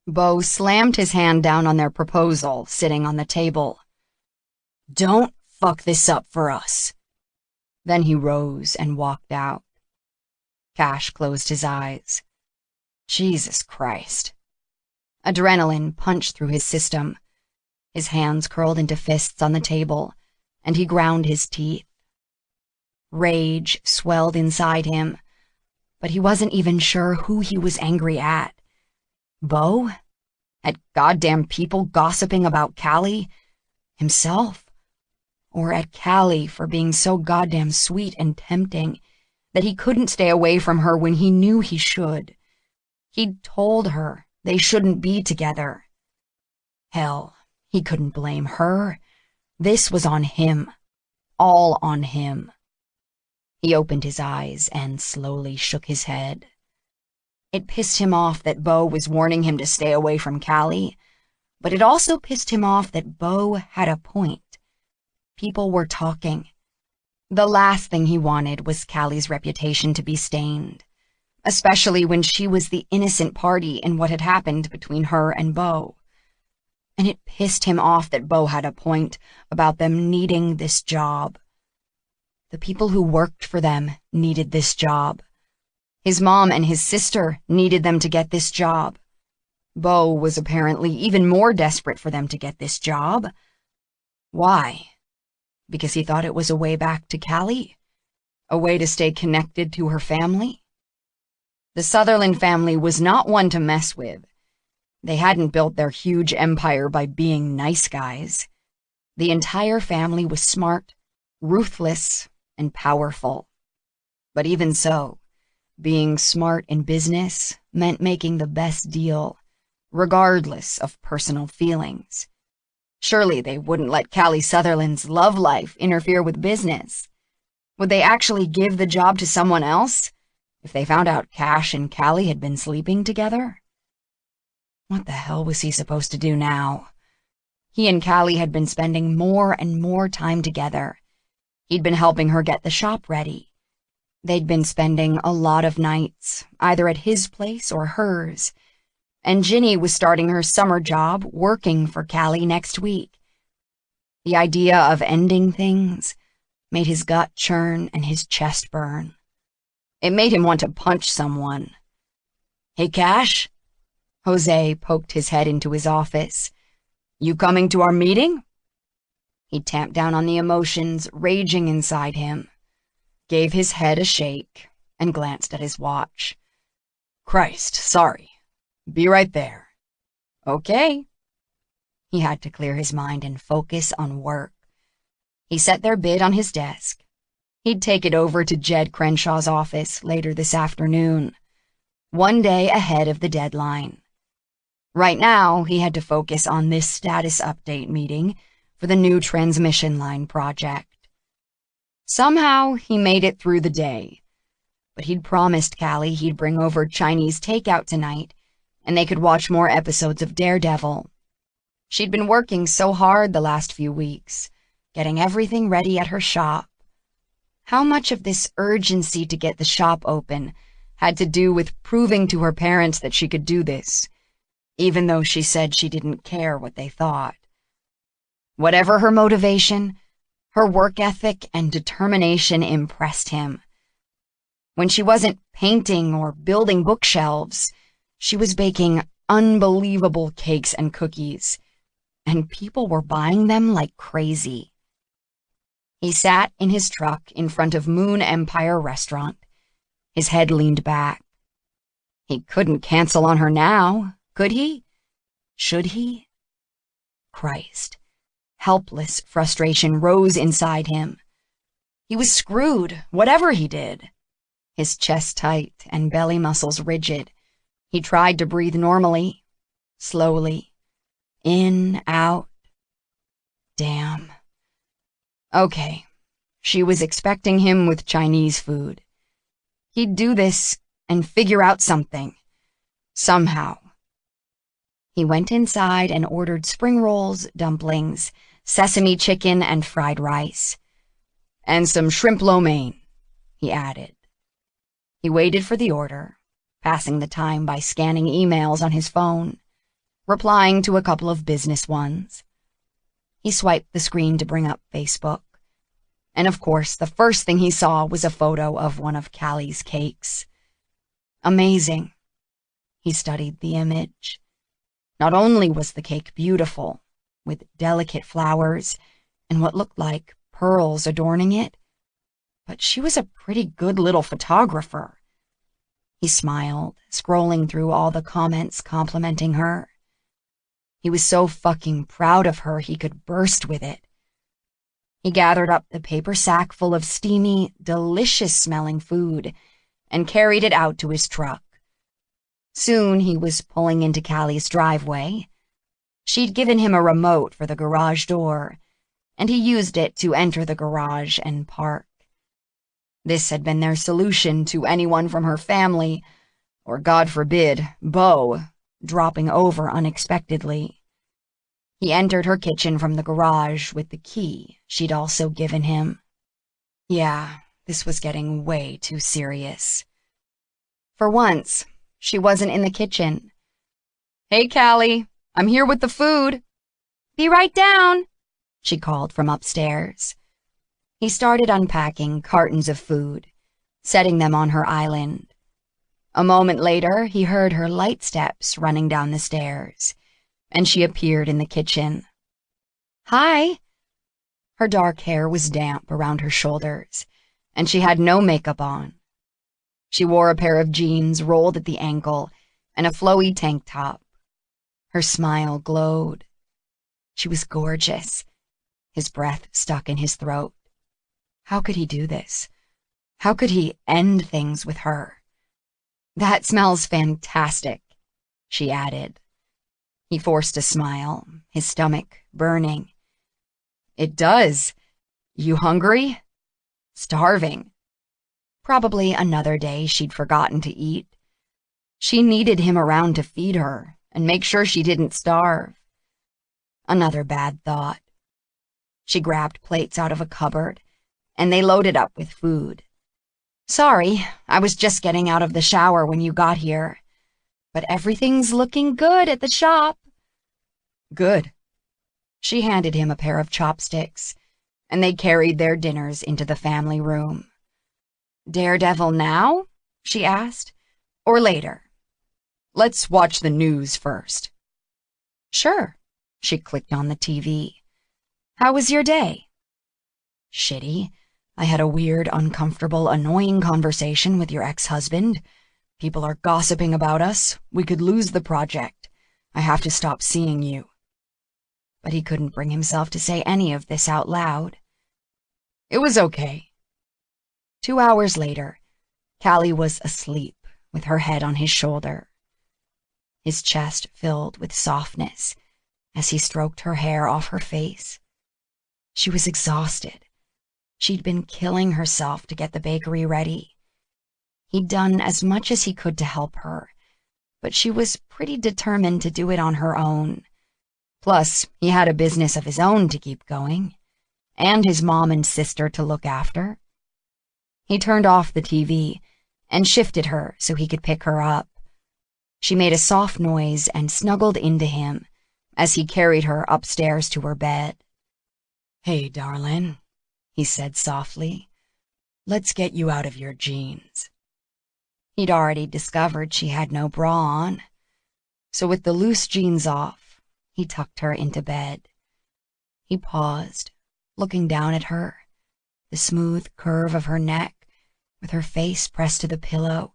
Beau slammed his hand down on their proposal, sitting on the table. Don't fuck this up for us. Then he rose and walked out. Cash closed his eyes. Jesus Christ. Adrenaline punched through his system. His hands curled into fists on the table, and he ground his teeth. Rage swelled inside him, but he wasn't even sure who he was angry at. Beau? At goddamn people gossiping about Callie? Himself? Or at Callie for being so goddamn sweet and tempting that he couldn't stay away from her when he knew he should? He'd told her they shouldn't be together. Hell, he couldn't blame her. This was on him. All on him. He opened his eyes and slowly shook his head. It pissed him off that Beau was warning him to stay away from Callie, but it also pissed him off that Beau had a point. People were talking. The last thing he wanted was Callie's reputation to be stained, especially when she was the innocent party in what had happened between her and Beau. And it pissed him off that Beau had a point about them needing this job. The people who worked for them needed this job. His mom and his sister needed them to get this job. Beau was apparently even more desperate for them to get this job. Why? Because he thought it was a way back to Callie? A way to stay connected to her family? The Sutherland family was not one to mess with. They hadn't built their huge empire by being nice guys. The entire family was smart, ruthless, and powerful. But even so, being smart in business meant making the best deal, regardless of personal feelings. Surely they wouldn't let Callie Sutherland's love life interfere with business. Would they actually give the job to someone else if they found out Cash and Callie had been sleeping together? What the hell was he supposed to do now? He and Callie had been spending more and more time together. He'd been helping her get the shop ready. They'd been spending a lot of nights, either at his place or hers, and Ginny was starting her summer job working for Callie next week. The idea of ending things made his gut churn and his chest burn. It made him want to punch someone. Hey, Cash? Jose poked his head into his office. You coming to our meeting? He tamped down on the emotions raging inside him, gave his head a shake, and glanced at his watch. Christ, sorry. Be right there. Okay. He had to clear his mind and focus on work. He set their bid on his desk. He'd take it over to Jed Crenshaw's office later this afternoon. one day ahead of the deadline. Right now, he had to focus on this status update meeting for the new transmission line project. Somehow, he made it through the day, but he'd promised Callie he'd bring over Chinese takeout tonight, and they could watch more episodes of Daredevil. She'd been working so hard the last few weeks, getting everything ready at her shop. How much of this urgency to get the shop open had to do with proving to her parents that she could do this, even though she said she didn't care what they thought. Whatever her motivation, her work ethic and determination impressed him. When she wasn't painting or building bookshelves, she was baking unbelievable cakes and cookies, and people were buying them like crazy. He sat in his truck in front of Moon Empire Restaurant, his head leaned back. He couldn't cancel on her now, could he? Should he? Christ. Helpless frustration rose inside him. He was screwed, whatever he did. His chest tight and belly muscles rigid, he tried to breathe normally, slowly. In, out. Damn. Okay, she was expecting him with Chinese food. He'd do this and figure out something. Somehow. He went inside and ordered spring rolls, dumplings, sesame chicken, and fried rice. And some shrimp lo mein, he added. He waited for the order, passing the time by scanning emails on his phone, replying to a couple of business ones. He swiped the screen to bring up Facebook. And of course, the first thing he saw was a photo of one of Callie's cakes. Amazing. He studied the image. Not only was the cake beautiful, with delicate flowers and what looked like pearls adorning it, but she was a pretty good little photographer. He smiled, scrolling through all the comments complimenting her. He was so fucking proud of her he could burst with it. He gathered up the paper sack full of steamy, delicious-smelling food and carried it out to his truck. Soon he was pulling into Callie's driveway. She'd given him a remote for the garage door, and he used it to enter the garage and park. This had been their solution to anyone from her family, or God forbid, Beau, dropping over unexpectedly. He entered her kitchen from the garage with the key she'd also given him. Yeah, this was getting way too serious. For once, she wasn't in the kitchen. "Hey, Callie, I'm here with the food." "Be right down," she called from upstairs. He started unpacking cartons of food, setting them on her island. A moment later, he heard her light steps running down the stairs, and she appeared in the kitchen. "Hi." Her dark hair was damp around her shoulders, and she had no makeup on. She wore a pair of jeans rolled at the ankle and a flowy tank top. Her smile glowed. She was gorgeous. His breath stuck in his throat. How could he do this? How could he end things with her? "That smells fantastic," she added. He forced a smile, his stomach burning. "It does. You hungry?" "Starving." Probably another day she'd forgotten to eat. She needed him around to feed her and make sure she didn't starve. Another bad thought. She grabbed plates out of a cupboard, and they loaded up with food. "Sorry, I was just getting out of the shower when you got here. But everything's looking good at the shop." "Good." She handed him a pair of chopsticks, and they carried their dinners into the family room. "Daredevil now?" she asked. "Or later?" "Let's watch the news first." "Sure." She clicked on the TV. "How was your day?" "Shitty. I had a weird, uncomfortable, annoying conversation with your ex-husband. People are gossiping about us. We could lose the project. I have to stop seeing you." But he couldn't bring himself to say any of this out loud. It was okay. 2 hours later, Callie was asleep, with her head on his shoulder. His chest filled with softness as he stroked her hair off her face. She was exhausted. She'd been killing herself to get the bakery ready. He'd done as much as he could to help her, but she was pretty determined to do it on her own. Plus, he had a business of his own to keep going, and his mom and sister to look after. He turned off the TV and shifted her so he could pick her up. She made a soft noise and snuggled into him as he carried her upstairs to her bed. "Hey, darling," he said softly. "Let's get you out of your jeans." He'd already discovered she had no bra on, so with the loose jeans off, he tucked her into bed. He paused, looking down at her, the smooth curve of her neck, with her face pressed to the pillow,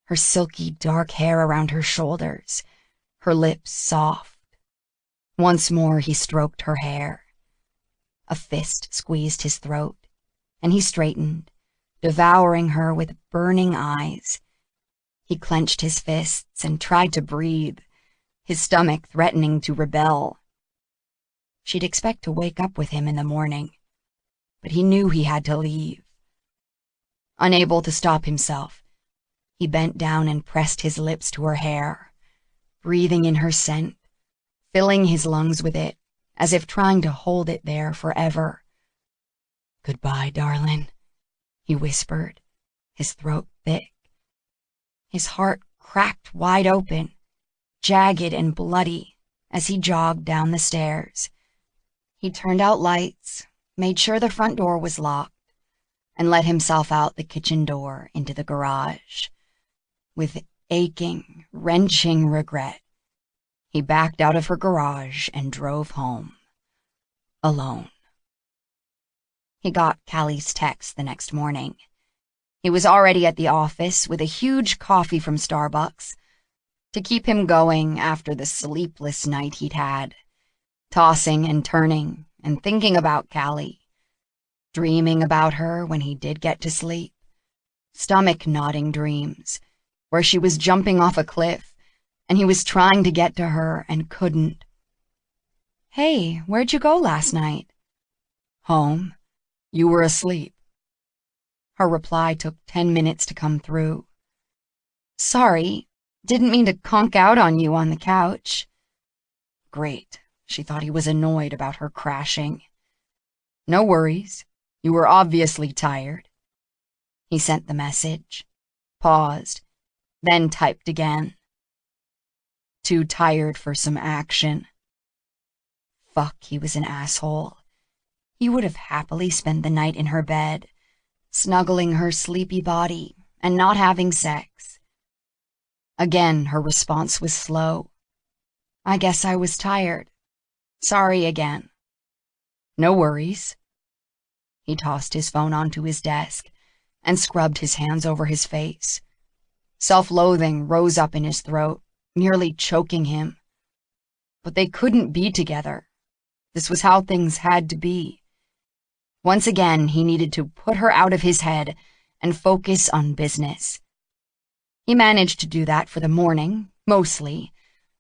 her silky dark hair around her shoulders, her lips soft. Once more he stroked her hair. A fist squeezed his throat, and he straightened, devouring her with burning eyes. He clenched his fists and tried to breathe, his stomach threatening to rebel. She'd expect to wake up with him in the morning, but he knew he had to leave. Unable to stop himself, he bent down and pressed his lips to her hair, breathing in her scent, filling his lungs with it, as if trying to hold it there forever. "Goodbye, darling," he whispered, his throat thick. His heart cracked wide open, jagged and bloody, as he jogged down the stairs. He turned out lights, made sure the front door was locked, and let himself out the kitchen door into the garage. With aching, wrenching regret, he backed out of her garage and drove home. Alone. He got Callie's text the next morning. He was already at the office with a huge coffee from Starbucks to keep him going after the sleepless night he'd had, tossing and turning and thinking about Callie, dreaming about her when he did get to sleep, stomach-knotting dreams where she was jumping off a cliff and he was trying to get to her and couldn't. "Hey, where'd you go last night?" "Home. You were asleep." Her reply took 10 minutes to come through. "Sorry, didn't mean to conk out on you on the couch." Great, she thought he was annoyed about her crashing. "No worries, you were obviously tired." He sent the message, paused, then typed again. "Too tired for some action." Fuck, he was an asshole. He would have happily spent the night in her bed, snuggling her sleepy body and not having sex. Again, her response was slow. "I guess I was tired. Sorry again." "No worries." He tossed his phone onto his desk and scrubbed his hands over his face. Self-loathing rose up in his throat, nearly choking him. But they couldn't be together. This was how things had to be. Once again, he needed to put her out of his head and focus on business. He managed to do that for the morning, mostly,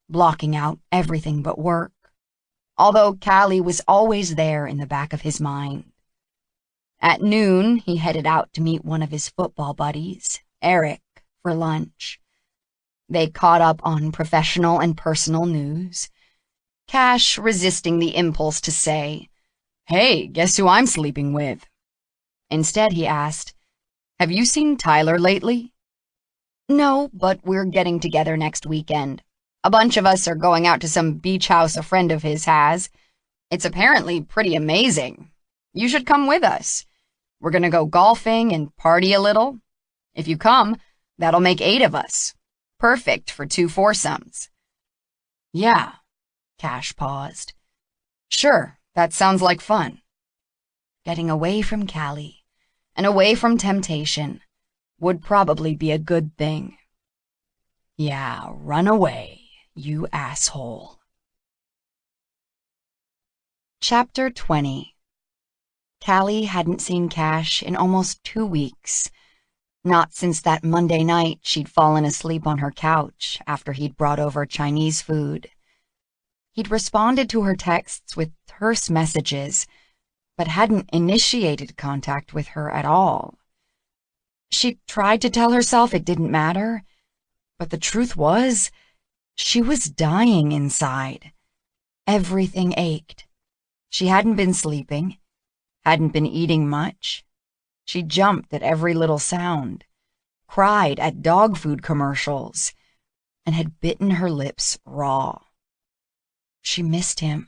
blocking out everything but work, although Callie was always there in the back of his mind. At noon, he headed out to meet one of his football buddies, Eric, for lunch. They caught up on professional and personal news, Cash resisting the impulse to say, "Hey, guess who I'm sleeping with?" Instead, he asked, "Have you seen Tyler lately?" "No, but we're getting together next weekend. A bunch of us are going out to some beach house a friend of his has. It's apparently pretty amazing. You should come with us. We're gonna go golfing and party a little. If you come, that'll make 8 of us. Perfect for 2 foursomes." "Yeah." Cash paused. "Sure, that sounds like fun." Getting away from Callie and away from temptation would probably be a good thing. Yeah, run away, you asshole. Chapter 20. Callie hadn't seen Cash in almost 2 weeks. Not since that Monday night she'd fallen asleep on her couch after he'd brought over Chinese food. He'd responded to her texts with terse messages, but hadn't initiated contact with her at all. She tried to tell herself it didn't matter, but the truth was, she was dying inside. Everything ached. She hadn't been sleeping, hadn't been eating much. She jumped at every little sound, cried at dog food commercials, and had bitten her lips raw. She missed him.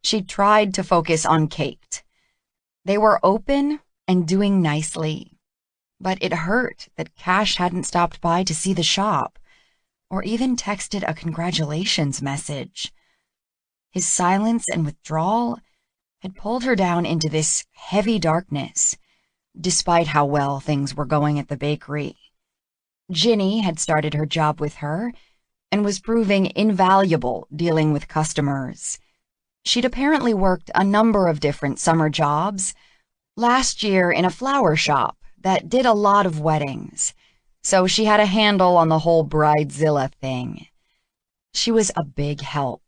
She tried to focus on Kate. They were open and doing nicely, but it hurt that Cash hadn't stopped by to see the shop, or even texted a congratulations message. His silence and withdrawal had pulled her down into this heavy darkness, despite how well things were going at the bakery. Ginny had started her job with her and was proving invaluable dealing with customers. She'd apparently worked a number of different summer jobs, last year in a flower shop that did a lot of weddings, so she had a handle on the whole bridezilla thing. She was a big help,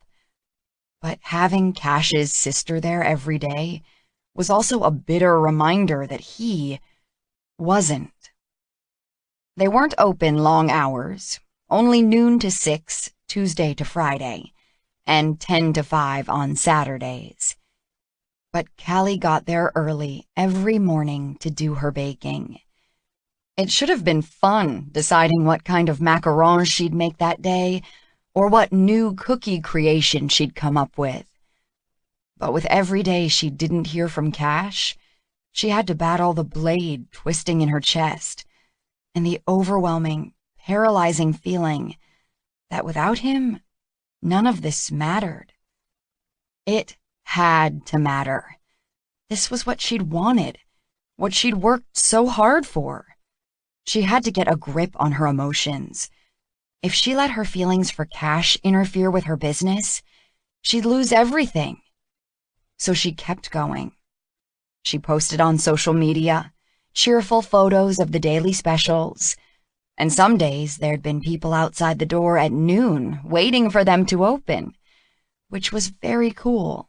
but having Cash's sister there every day was also a bitter reminder that he wasn't. They weren't open long hours, only noon to 6, Tuesday to Friday, and 10 to 5 on Saturdays. But Callie got there early every morning to do her baking. It should have been fun deciding what kind of macarons she'd make that day, or what new cookie creation she'd come up with. But with every day she didn't hear from Cash, she had to battle the blade twisting in her chest and the overwhelming, paralyzing feeling that without him, none of this mattered. It had to matter. This was what she'd wanted, what she'd worked so hard for. She had to get a grip on her emotions. If she let her feelings for Cash interfere with her business, she'd lose everything. So she kept going. She posted on social media, cheerful photos of the daily specials, and some days there'd been people outside the door at noon waiting for them to open, which was very cool.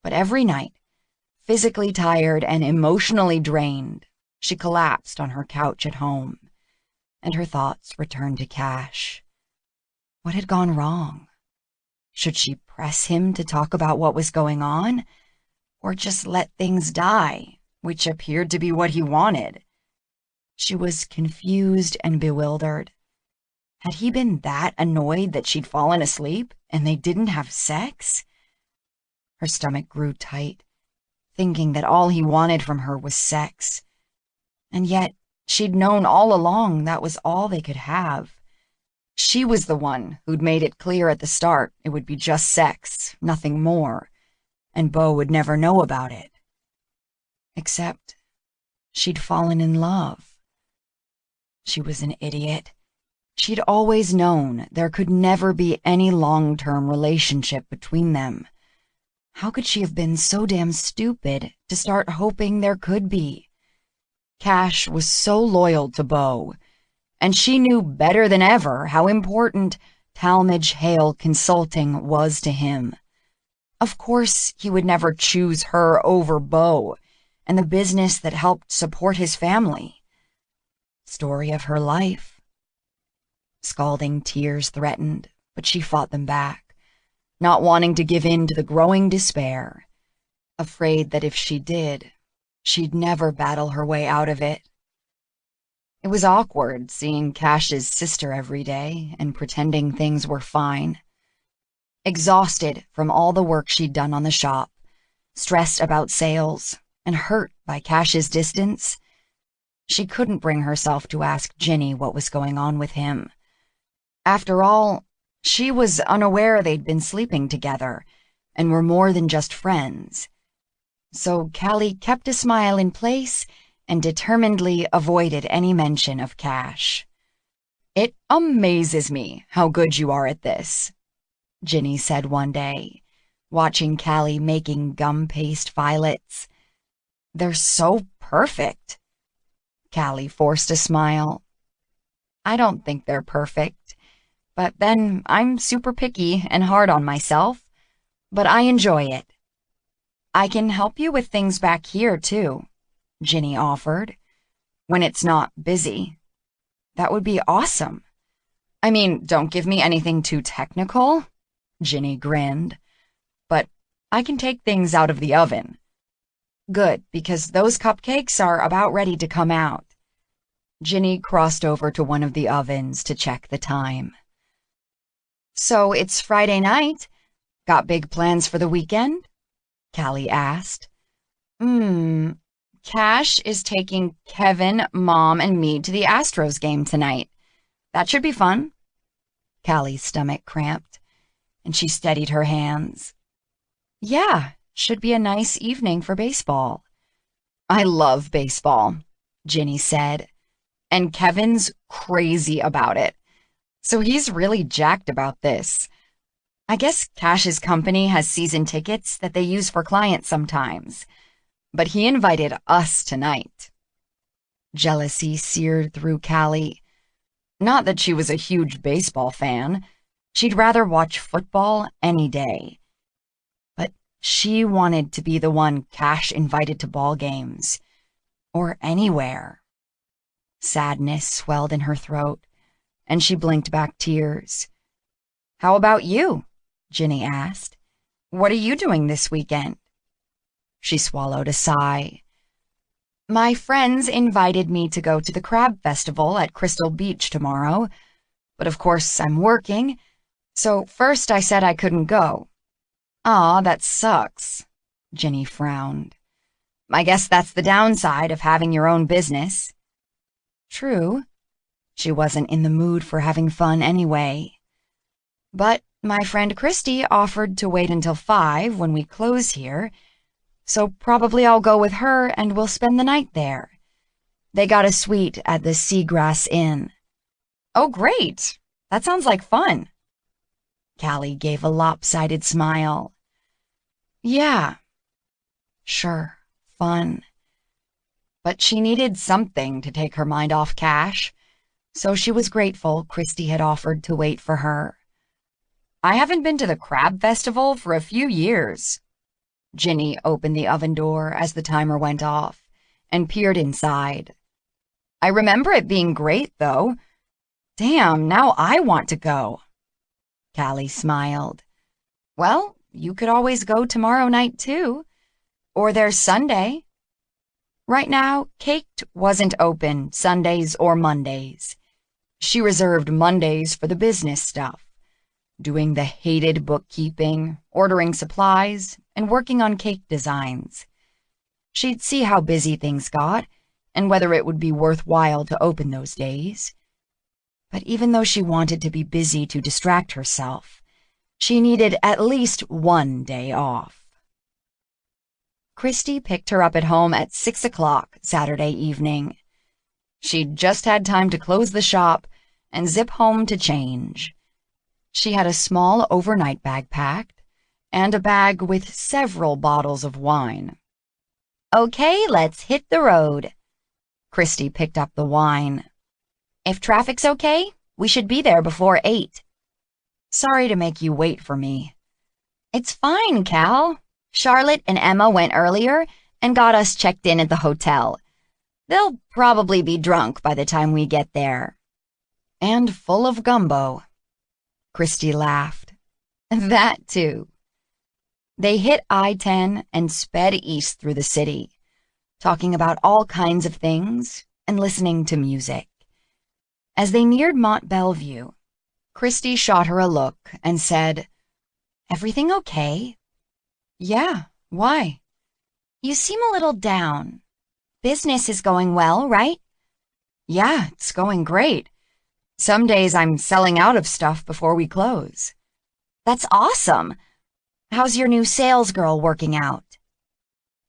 But every night, physically tired and emotionally drained, she collapsed on her couch at home, and her thoughts returned to Cash. What had gone wrong? Should she press him to talk about what was going on, or just let things die, which appeared to be what he wanted? She was confused and bewildered. Had he been that annoyed that she'd fallen asleep and they didn't have sex? Her stomach grew tight, thinking that all he wanted from her was sex. And yet, she'd known all along that was all they could have. She was the one who'd made it clear at the start it would be just sex, nothing more, and Beau would never know about it. Except, she'd fallen in love. She was an idiot. She'd always known there could never be any long-term relationship between them. How could she have been so damn stupid to start hoping there could be? Cash was so loyal to Beau, and she knew better than ever how important Talmadge Hale Consulting was to him. Of course, he would never choose her over Beau and the business that helped support his family. Story of her life. Scalding tears threatened, but she fought them back, not wanting to give in to the growing despair, afraid that if she did, she'd never battle her way out of it. It was awkward seeing Cash's sister every day and pretending things were fine. Exhausted from all the work she'd done on the shop, stressed about sales, and hurt by Cash's distance, she couldn't bring herself to ask Ginny what was going on with him. After all, she was unaware they'd been sleeping together and were more than just friends. So Callie kept a smile in place and determinedly avoided any mention of Cash. "It amazes me how good you are at this," Ginny said one day, watching Callie making gum paste violets. "They're so perfect." Callie forced a smile. I don't think they're perfect, but then I'm super picky and hard on myself, but I enjoy it. I can help you with things back here, too, Ginny offered, when it's not busy. That would be awesome. I mean, don't give me anything too technical, Ginny grinned, but I can take things out of the oven. Good, because those cupcakes are about ready to come out. Ginny crossed over to one of the ovens to check the time. So it's Friday night. Got big plans for the weekend? Callie asked. Cash is taking Kevin, Mom, and me to the Astros game tonight. That should be fun. Callie's stomach cramped, and she steadied her hands. Yeah, should be a nice evening for baseball. I love baseball, Ginny said, and Kevin's crazy about it. So he's really jacked about this. I guess Cash's company has season tickets that they use for clients sometimes, but he invited us tonight. Jealousy seared through Callie. Not that she was a huge baseball fan. She'd rather watch football any day. But she wanted to be the one Cash invited to ball games, or anywhere. Sadness swelled in her throat, and she blinked back tears. How about you? Ginny asked. What are you doing this weekend? She swallowed a sigh. My friends invited me to go to the crab festival at Crystal Beach tomorrow, but of course I'm working, so first I said I couldn't go. Aw, that sucks, Ginny frowned. I guess that's the downside of having your own business. True. She wasn't in the mood for having fun anyway. But my friend Christy offered to wait until 5 when we close here, so probably I'll go with her and we'll spend the night there. They got a suite at the Seagrass Inn. Oh, great. That sounds like fun. Callie gave a lopsided smile. Yeah. Sure, fun. But she needed something to take her mind off Cash, so she was grateful Christy had offered to wait for her. I haven't been to the crab festival for a few years. Ginny opened the oven door as the timer went off and peered inside. I remember it being great, though. Damn, now I want to go. Callie smiled. Well, you could always go tomorrow night, too. Or there's Sunday. Right now, Caked wasn't open Sundays or Mondays. She reserved Mondays for the business stuff, doing the hated bookkeeping, ordering supplies, and working on cake designs. She'd see how busy things got and whether it would be worthwhile to open those days. But even though she wanted to be busy to distract herself, she needed at least one day off. Christy picked her up at home at 6 o'clock Saturday evening. She'd just had time to close the shop and zip home to change. She had a small overnight bag packed and a bag with several bottles of wine. Okay, let's hit the road. Christy picked up the wine. If traffic's okay, we should be there before 8. Sorry to make you wait for me. It's fine, Cal. Charlotte and Emma went earlier and got us checked in at the hotel. They'll probably be drunk by the time we get there. And full of gumbo. Christy laughed. That too. They hit I-10 and sped east through the city, talking about all kinds of things and listening to music. As they neared Mont Bellevue, Christy shot her a look and said, Everything okay? Yeah, why? You seem a little down. Business is going well, right? Yeah, it's going great. Some days I'm selling out of stuff before we close. That's awesome. How's your new sales girl working out?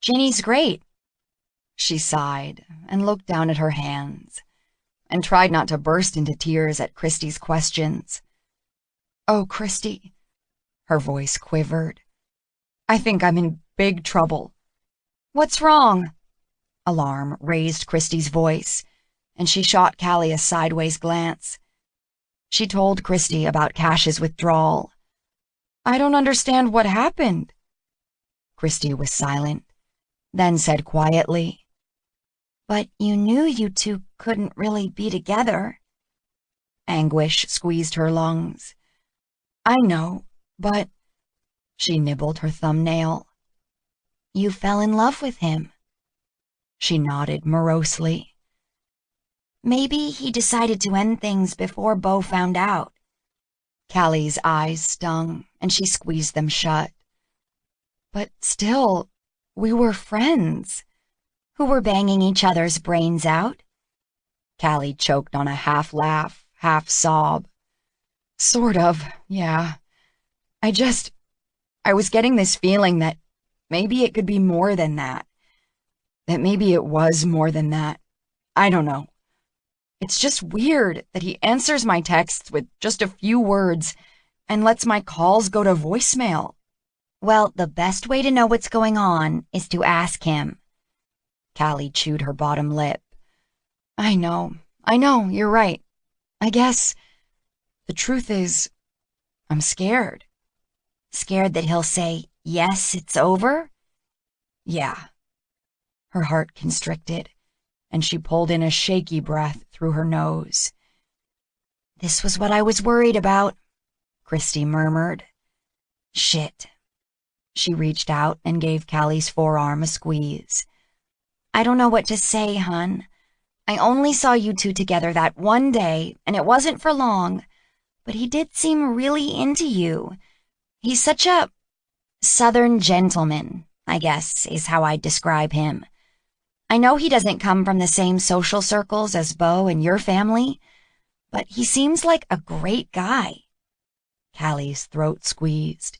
Ginny's great. She sighed and looked down at her hands and tried not to burst into tears at Christy's questions. Oh, Christy, her voice quivered. I think I'm in big trouble. What's wrong? Alarm raised Christy's voice, and she shot Callie a sideways glance. She told Christy about Cash's withdrawal. I don't understand what happened. Christy was silent, then said quietly, But you knew you two couldn't really be together. Anguish squeezed her lungs. I know, but... She nibbled her thumbnail. You fell in love with him. She nodded morosely. Maybe he decided to end things before Beau found out. Callie's eyes stung, and she squeezed them shut. But still, we were friends. Who were banging each other's brains out. Callie choked on a half laugh, half sob. Sort of, yeah. I was getting this feeling that maybe it could be more than that. That maybe it was more than that. I don't know. It's just weird that he answers my texts with just a few words and lets my calls go to voicemail. Well, the best way to know what's going on is to ask him. Callie chewed her bottom lip. I know, you're right. I guess the truth is, I'm scared. Scared that he'll say, yes, it's over? Yeah. Her heart constricted, and she pulled in a shaky breath through her nose. This was what I was worried about, Christy murmured. Shit. She reached out and gave Callie's forearm a squeeze. I don't know what to say, hun. I only saw you two together that one day, and it wasn't for long, but he did seem really into you. He's such a Southern gentleman, I guess, is how I'd describe him. I know he doesn't come from the same social circles as Beau and your family, but he seems like a great guy. Callie's throat squeezed.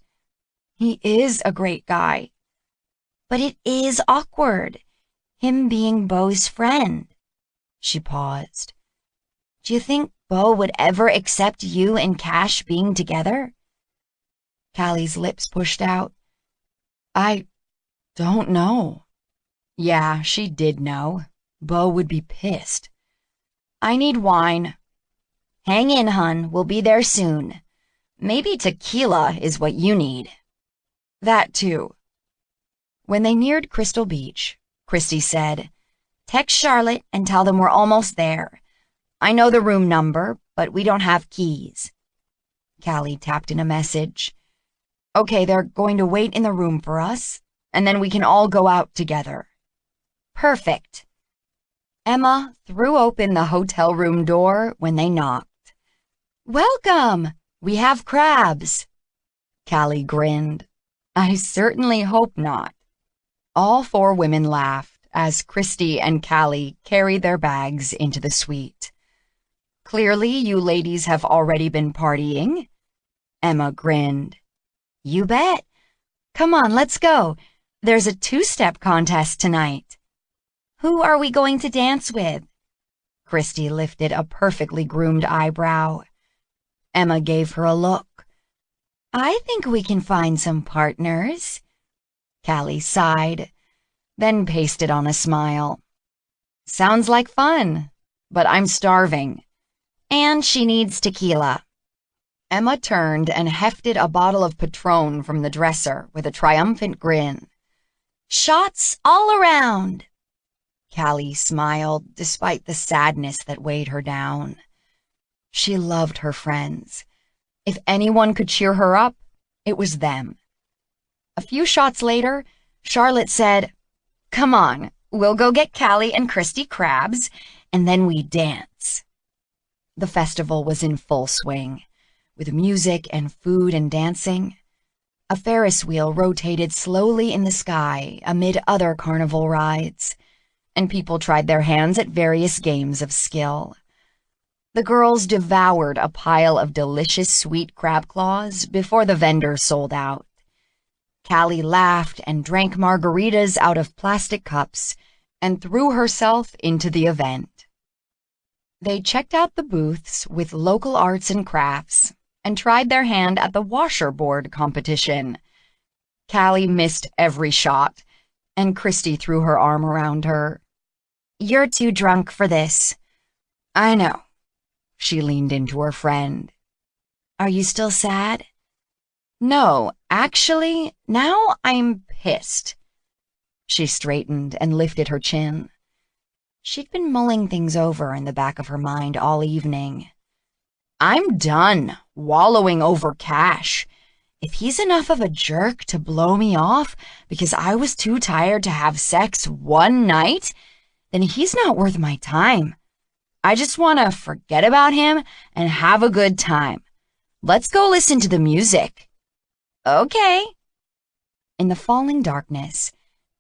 He is a great guy. But it is awkward, him being Beau's friend. She paused. Do you think Beau would ever accept you and Cash being together? Callie's lips pushed out. I don't know. Yeah, she did know. Beau would be pissed. I need wine. Hang in, hun. We'll be there soon. Maybe tequila is what you need. That too. When they neared Crystal Beach, Christy said, Text Charlotte and tell them we're almost there. I know the room number, but we don't have keys. Callie tapped in a message. Okay, they're going to wait in the room for us, and then we can all go out together. Perfect. Emma threw open the hotel room door when they knocked. Welcome! We have crabs. Callie grinned. I certainly hope not. All four women laughed as Christy and Callie carried their bags into the suite. Clearly, you ladies have already been partying. Emma grinned. You bet. Come on, let's go. There's a two-step contest tonight. Who are we going to dance with? Christy lifted a perfectly groomed eyebrow. Emma gave her a look. I think we can find some partners. Callie sighed, then pasted on a smile. Sounds like fun, but I'm starving. And she needs tequila. Emma turned and hefted a bottle of Patron from the dresser with a triumphant grin. Shots all around. Callie smiled despite the sadness that weighed her down. She loved her friends. If anyone could cheer her up, it was them. A few shots later, Charlotte said, Come on, we'll go get Callie and Christy crabs, and then we dance. The festival was in full swing, with music and food and dancing. A Ferris wheel rotated slowly in the sky amid other carnival rides, and people tried their hands at various games of skill. The girls devoured a pile of delicious sweet crab claws before the vendors sold out. Callie laughed and drank margaritas out of plastic cups and threw herself into the event. They checked out the booths with local arts and crafts and tried their hand at the washerboard competition. Callie missed every shot, and Christy threw her arm around her. You're too drunk for this. I know. She leaned into her friend. Are you still sad? No, actually, now I'm pissed. She straightened and lifted her chin. She'd been mulling things over in the back of her mind all evening. I'm done wallowing over Cash. If he's enough of a jerk to blow me off because I was too tired to have sex one night, then he's not worth my time. I just want to forget about him and have a good time. Let's go listen to the music. Okay. In the falling darkness,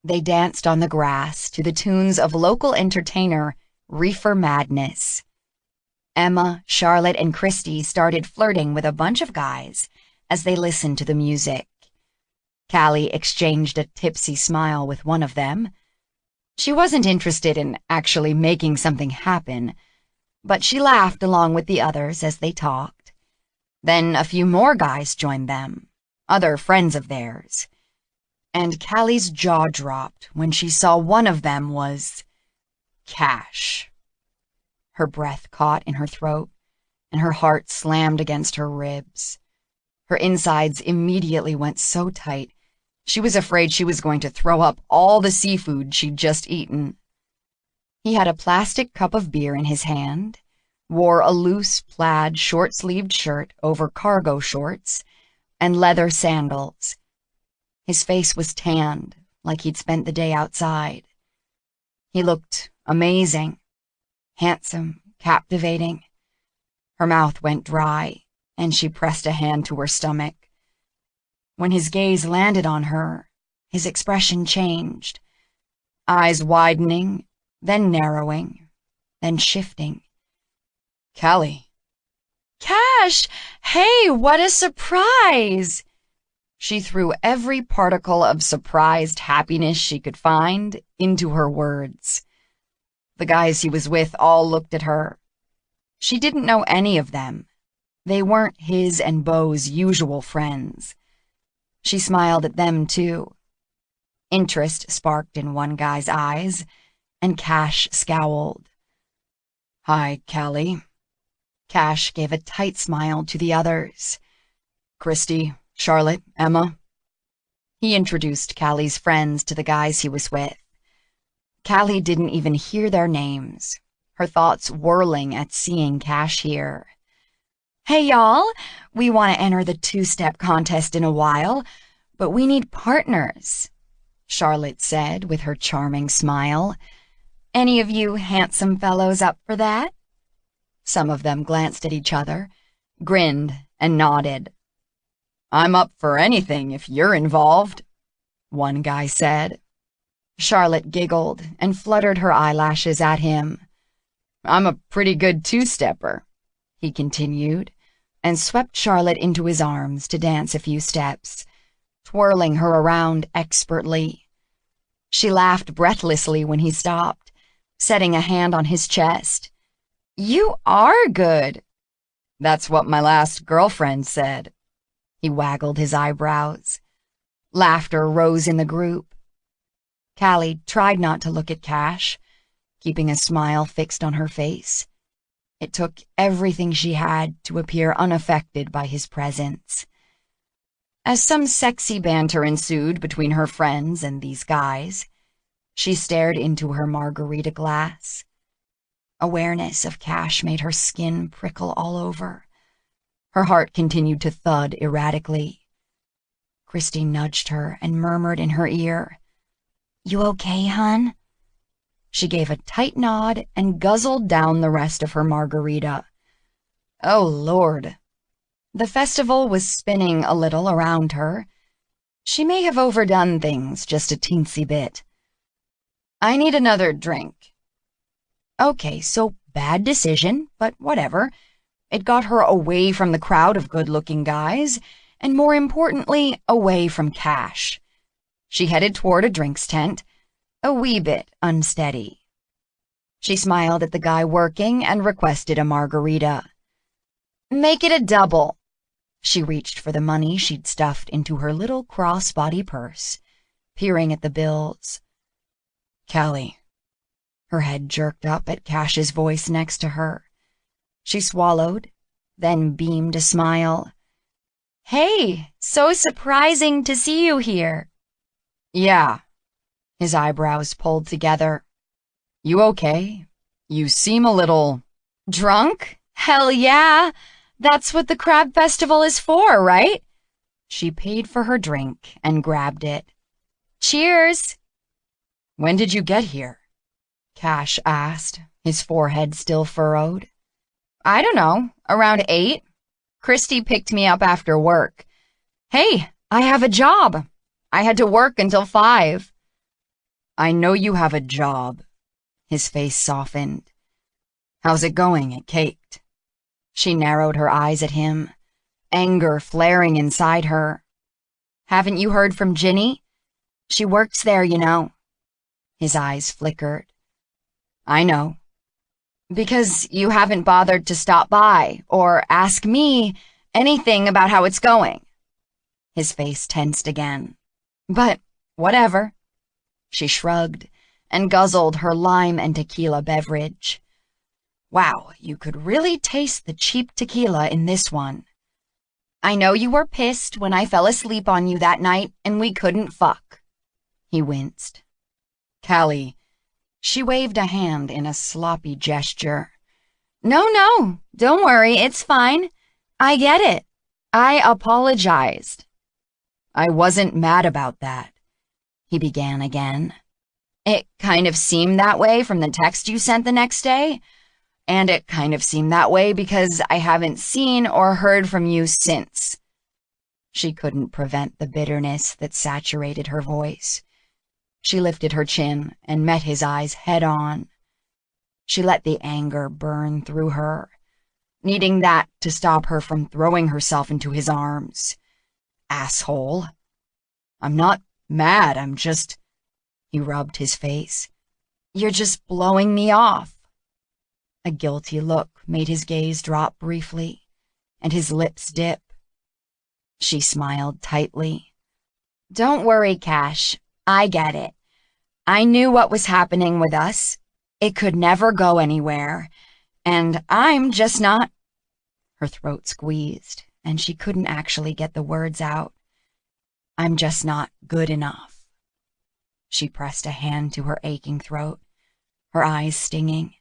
they danced on the grass to the tunes of local entertainer Reefer Madness. Emma, Charlotte, and Christy started flirting with a bunch of guys as they listened to the music. Callie exchanged a tipsy smile with one of them. She wasn't interested in actually making something happen, but she laughed along with the others as they talked. Then a few more guys joined them, other friends of theirs. And Callie's jaw dropped when she saw one of them was Cash. Her breath caught in her throat, and her heart slammed against her ribs. Her insides immediately went so tight, she was afraid she was going to throw up all the seafood she'd just eaten. He had a plastic cup of beer in his hand, wore a loose plaid short-sleeved shirt over cargo shorts, and leather sandals. His face was tanned, like he'd spent the day outside. He looked amazing, handsome, captivating. Her mouth went dry, and she pressed a hand to her stomach. When his gaze landed on her, his expression changed, eyes widening, then narrowing, then shifting. Callie. Cash! Hey, what a surprise! She threw every particle of surprised happiness she could find into her words. The guys he was with all looked at her. She didn't know any of them. They weren't his and Beau's usual friends. She smiled at them, too. Interest sparked in one guy's eyes, and Cash scowled. Hi, Callie. Cash gave a tight smile to the others. Christy, Charlotte, Emma. He introduced Callie's friends to the guys he was with. Callie didn't even hear their names, her thoughts whirling at seeing Cash here. Hey, y'all, we want to enter the two-step contest in a while, but we need partners, Charlotte said with her charming smile. Any of you handsome fellows up for that? Some of them glanced at each other, grinned, and nodded. I'm up for anything if you're involved, one guy said. Charlotte giggled and fluttered her eyelashes at him. I'm a pretty good two-stepper, he continued, and swept Charlotte into his arms to dance a few steps, twirling her around expertly. She laughed breathlessly when he stopped, setting a hand on his chest. You are good. That's what my last girlfriend said. He waggled his eyebrows. Laughter rose in the group. Callie tried not to look at Cash, keeping a smile fixed on her face. It took everything she had to appear unaffected by his presence. As some sexy banter ensued between her friends and these guys, she stared into her margarita glass. Awareness of Cash made her skin prickle all over. Her heart continued to thud erratically. Christy nudged her and murmured in her ear, You okay, hun? She gave a tight nod and guzzled down the rest of her margarita. Oh, Lord. The festival was spinning a little around her. She may have overdone things just a teensy bit. I need another drink. Okay, so bad decision, but whatever. It got her away from the crowd of good-looking guys, and more importantly, away from Cash. She headed toward a drinks tent, a wee bit unsteady. She smiled at the guy working and requested a margarita. Make it a double. She reached for the money she'd stuffed into her little crossbody purse, peering at the bills. Callie. Her head jerked up at Cash's voice next to her. She swallowed, then beamed a smile. Hey, so surprising to see you here. Yeah. His eyebrows pulled together. You okay? You seem a little... Drunk? Hell yeah. That's what the crab festival is for, right? She paid for her drink and grabbed it. Cheers. When did you get here? Cash asked, his forehead still furrowed. I don't know, around 8. Christy picked me up after work. Hey, I have a job. I had to work until 5. I know you have a job. His face softened. How's it going at Caked? She narrowed her eyes at him, anger flaring inside her. Haven't you heard from Ginny? She works there, you know. His eyes flickered. I know. Because you haven't bothered to stop by or ask me anything about how it's going. His face tensed again. But whatever. She shrugged and guzzled her lime and tequila beverage. Wow, you could really taste the cheap tequila in this one. I know you were pissed when I fell asleep on you that night and we couldn't fuck. He winced. Callie. She waved a hand in a sloppy gesture. No, don't worry, it's fine. I get it. I apologized. I wasn't mad about that, he began again. It kind of seemed that way from the text you sent the next day, and it kind of seemed that way because I haven't seen or heard from you since. She couldn't prevent the bitterness that saturated her voice. She lifted her chin and met his eyes head on. She let the anger burn through her, needing that to stop her from throwing herself into his arms. Asshole. I'm not mad, I'm just... He rubbed his face. You're just blowing me off. A guilty look made his gaze drop briefly, and his lips dip. She smiled tightly. Don't worry, Cash. I get it. I knew what was happening with us. It could never go anywhere. And I'm just not... Her throat squeezed, and she couldn't actually get the words out. I'm just not good enough. She pressed a hand to her aching throat, her eyes stinging.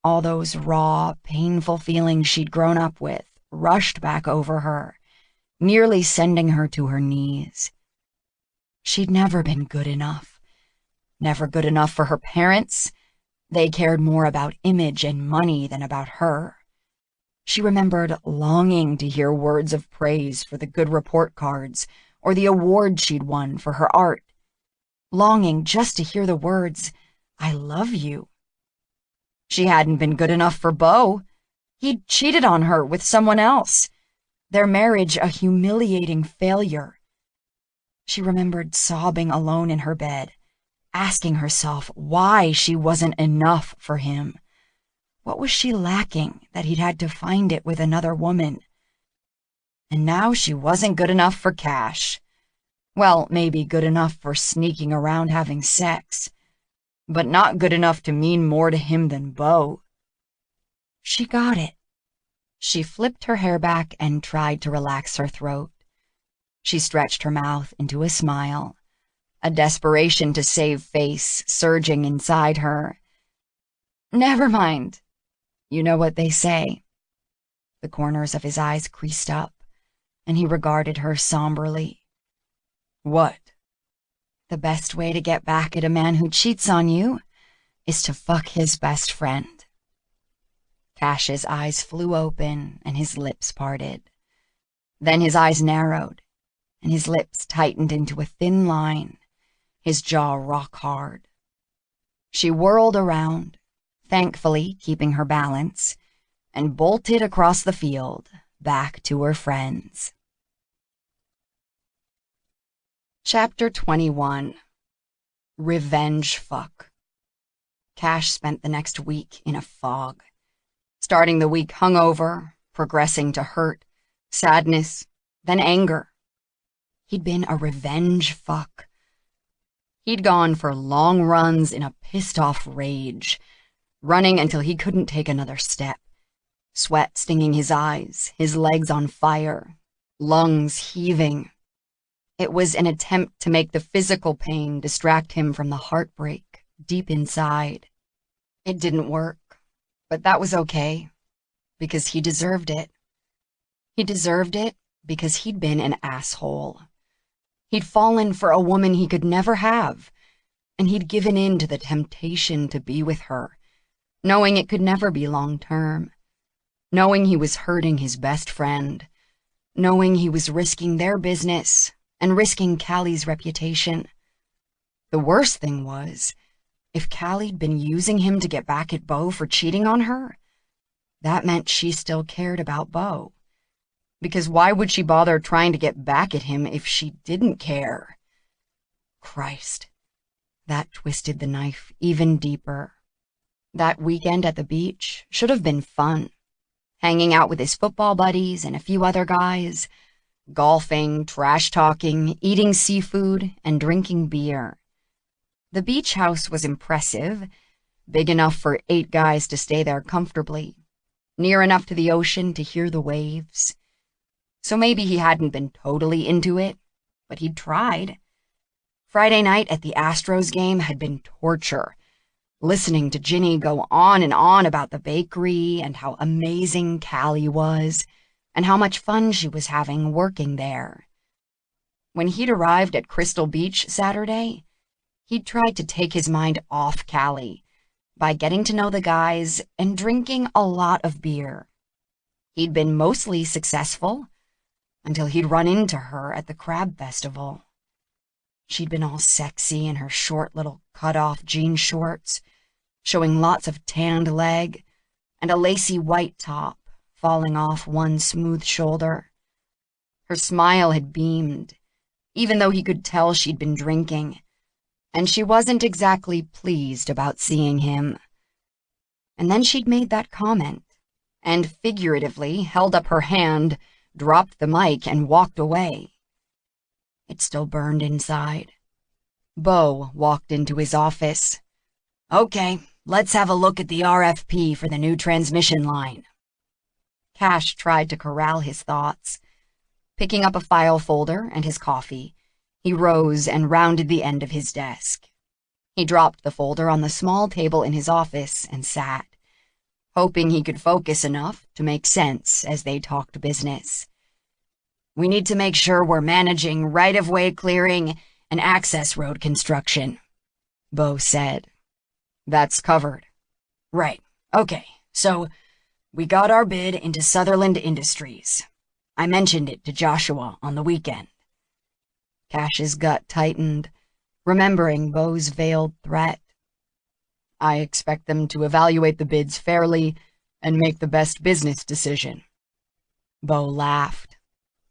All those raw, painful feelings she'd grown up with rushed back over her, nearly sending her to her knees. She'd never been good enough. Never good enough for her parents. They cared more about image and money than about her. She remembered longing to hear words of praise for the good report cards or the award she'd won for her art. Longing just to hear the words, I love you. She hadn't been good enough for Beau. He'd cheated on her with someone else. Their marriage a humiliating failure. She remembered sobbing alone in her bed, asking herself why she wasn't enough for him. What was she lacking that he'd had to find it with another woman? And now she wasn't good enough for Cash. Well, maybe good enough for sneaking around having sex, but not good enough to mean more to him than Beau. She got it. She flipped her hair back and tried to relax her throat. She stretched her mouth into a smile, a desperation to save face surging inside her. Never mind. You know what they say. The corners of his eyes creased up, and he regarded her somberly. What? The best way to get back at a man who cheats on you is to fuck his best friend. Cash's eyes flew open and his lips parted. Then his eyes narrowed, and his lips tightened into a thin line, his jaw rock hard. She whirled around, thankfully keeping her balance, and bolted across the field, back to her friends. Chapter 21. Revenge Fuck. Cash spent the next week in a fog, starting the week hungover, progressing to hurt, sadness, then anger. He'd been a revenge fuck. He'd gone for long runs in a pissed-off rage, running until he couldn't take another step, sweat stinging his eyes, his legs on fire, lungs heaving. It was an attempt to make the physical pain distract him from the heartbreak deep inside. It didn't work, but that was okay, because he deserved it. He deserved it because he'd been an asshole. He'd fallen for a woman he could never have, and he'd given in to the temptation to be with her, knowing it could never be long-term, knowing he was hurting his best friend, knowing he was risking their business and risking Callie's reputation. The worst thing was, if Callie'd been using him to get back at Beau for cheating on her, that meant she still cared about Beau. Because why would she bother trying to get back at him if she didn't care? Christ, that twisted the knife even deeper. That weekend at the beach should have been fun. Hanging out with his football buddies and a few other guys, golfing, trash-talking, eating seafood, and drinking beer. The beach house was impressive, big enough for 8 guys to stay there comfortably, near enough to the ocean to hear the waves. So maybe he hadn't been totally into it, but he'd tried. Friday night at the Astros game had been torture, listening to Ginny go on and on about the bakery and how amazing Callie was, and how much fun she was having working there. When he'd arrived at Crystal Beach Saturday, he'd tried to take his mind off Callie by getting to know the guys and drinking a lot of beer. He'd been mostly successful until he'd run into her at the crab festival. She'd been all sexy in her short little cut-off jean shorts, showing lots of tanned leg, and a lacy white top falling off one smooth shoulder. Her smile had beamed, even though he could tell she'd been drinking, and she wasn't exactly pleased about seeing him. And then she'd made that comment, and figuratively held up her hand, dropped the mic, and walked away. It still burned inside. Beau walked into his office. "Okay, let's have a look at the RFP for the new transmission line." Cash tried to corral his thoughts. Picking up a file folder and his coffee, he rose and rounded the end of his desk. He dropped the folder on the small table in his office and sat, hoping he could focus enough to make sense as they talked business. "We need to make sure we're managing right-of-way clearing and access road construction," Beau said. "That's covered." "Right. Okay. So we got our bid into Sutherland Industries. I mentioned it to Joshua on the weekend." Cash's gut tightened, remembering Beau's veiled threat. "I expect them to evaluate the bids fairly and make the best business decision." Beau laughed.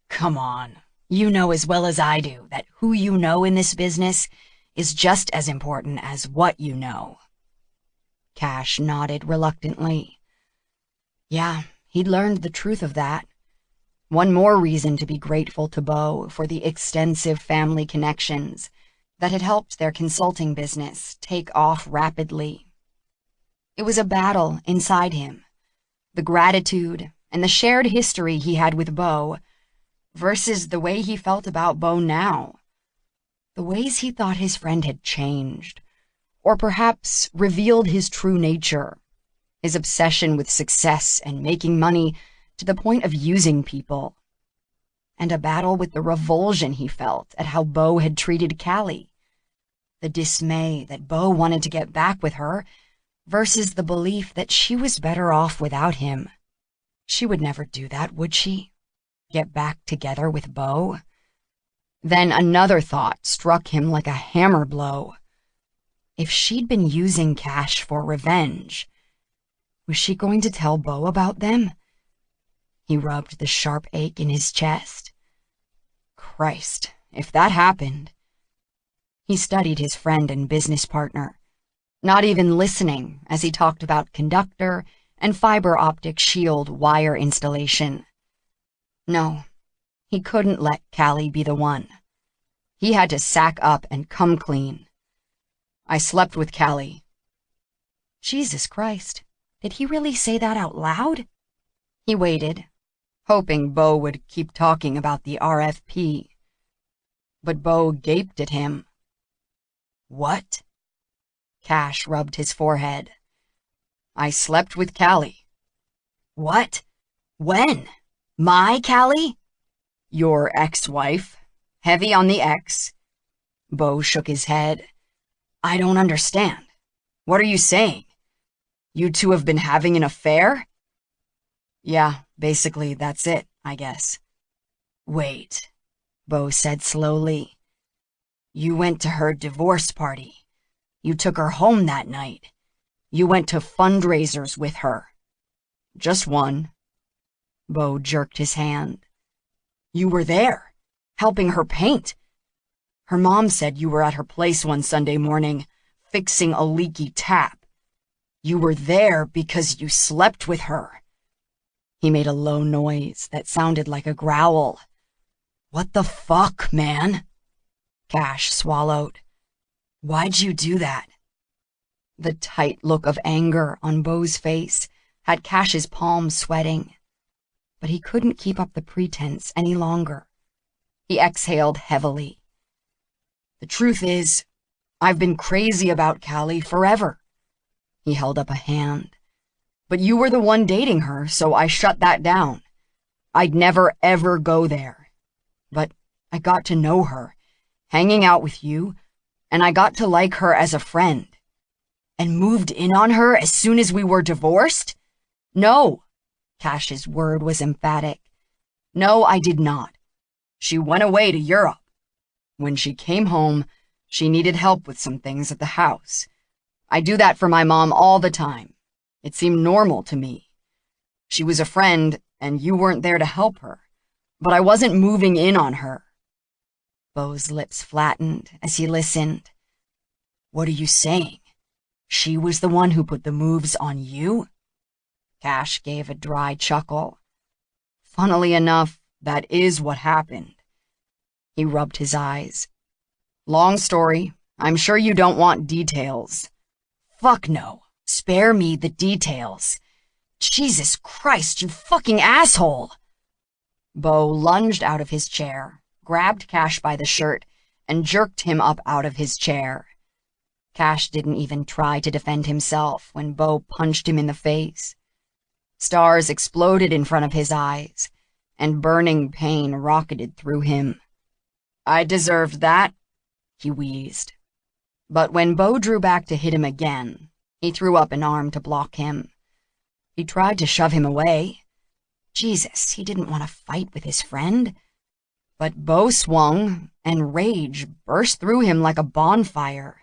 "Come on. You know as well as I do that who you know in this business is just as important as what you know." Cash nodded reluctantly. Yeah, he'd learned the truth of that. One more reason to be grateful to Beau for the extensive family connections that had helped their consulting business take off rapidly. It was a battle inside him, the gratitude and the shared history he had with Beau versus the way he felt about Beau now, the ways he thought his friend had changed, or perhaps revealed his true nature, his obsession with success and making money to the point of using people, and a battle with the revulsion he felt at how Beau had treated Callie, the dismay that Beau wanted to get back with her versus the belief that she was better off without him. She would never do that, would she? Get back together with Beau? Then another thought struck him like a hammer blow. If she'd been using Cash for revenge, was she going to tell Beau about them? He rubbed the sharp ache in his chest. Christ, if that happened. He studied his friend and business partner, not even listening as he talked about conductor and fiber optic shield wire installation. No, he couldn't let Callie be the one. He had to sack up and come clean, I slept with Callie. Jesus Christ, did he really say that out loud? He waited, hoping Bo would keep talking about the RFP. But Bo gaped at him. What? Cash rubbed his forehead. I slept with Callie. What? When? My Callie? Your ex-wife. Heavy on the ex. Bo shook his head. I don't understand. What are you saying? You two have been having an affair? Yeah, basically that's it, I guess. Wait, Bo said slowly. You went to her divorce party. You took her home that night. You went to fundraisers with her. Just one. Bo jerked his hand. You were there, helping her paint. Her mom said you were at her place one Sunday morning, fixing a leaky tap. You were there because you slept with her. He made a low noise that sounded like a growl. What the fuck, man? Cash swallowed. Why'd you do that? The tight look of anger on Bo's face had Cash's palms sweating. But he couldn't keep up the pretense any longer. He exhaled heavily. The truth is, I've been crazy about Callie forever. He held up a hand. But you were the one dating her, so I shut that down. I'd never ever go there. But I got to know her, hanging out with you, and I got to like her as a friend. And moved in on her as soon as we were divorced? No. Cash's word was emphatic. No, I did not. She went away to Europe. When she came home, she needed help with some things at the house. I do that for my mom all the time. It seemed normal to me. She was a friend, and you weren't there to help her. But I wasn't moving in on her. Bo's lips flattened as he listened. What are you saying? She was the one who put the moves on you? Cash gave a dry chuckle. Funnily enough, that is what happened. He rubbed his eyes. Long story. I'm sure you don't want details. Fuck no. Spare me the details. Jesus Christ, you fucking asshole! Bo lunged out of his chair, grabbed Cash by the shirt, and jerked him up out of his chair. Cash didn't even try to defend himself when Bo punched him in the face. Stars exploded in front of his eyes, and burning pain rocketed through him. I deserved that, he wheezed. But when Bo drew back to hit him again, he threw up an arm to block him. He tried to shove him away. Jesus, he didn't want to fight with his friend. But Bo swung, and rage burst through him like a bonfire.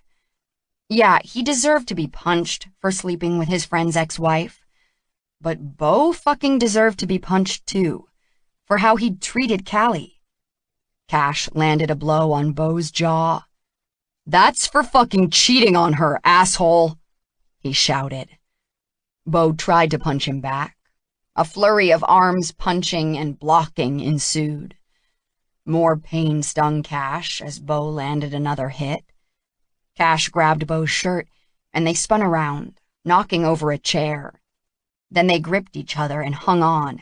Yeah, he deserved to be punched for sleeping with his friend's ex-wife. But Bo fucking deserved to be punched too, for how he'd treated Callie. Cash landed a blow on Bo's jaw. That's for fucking cheating on her, asshole, he shouted. Bo tried to punch him back. A flurry of arms punching and blocking ensued. More pain stung Cash as Bo landed another hit. Cash grabbed Bo's shirt, and they spun around, knocking over a chair. Then they gripped each other and hung on,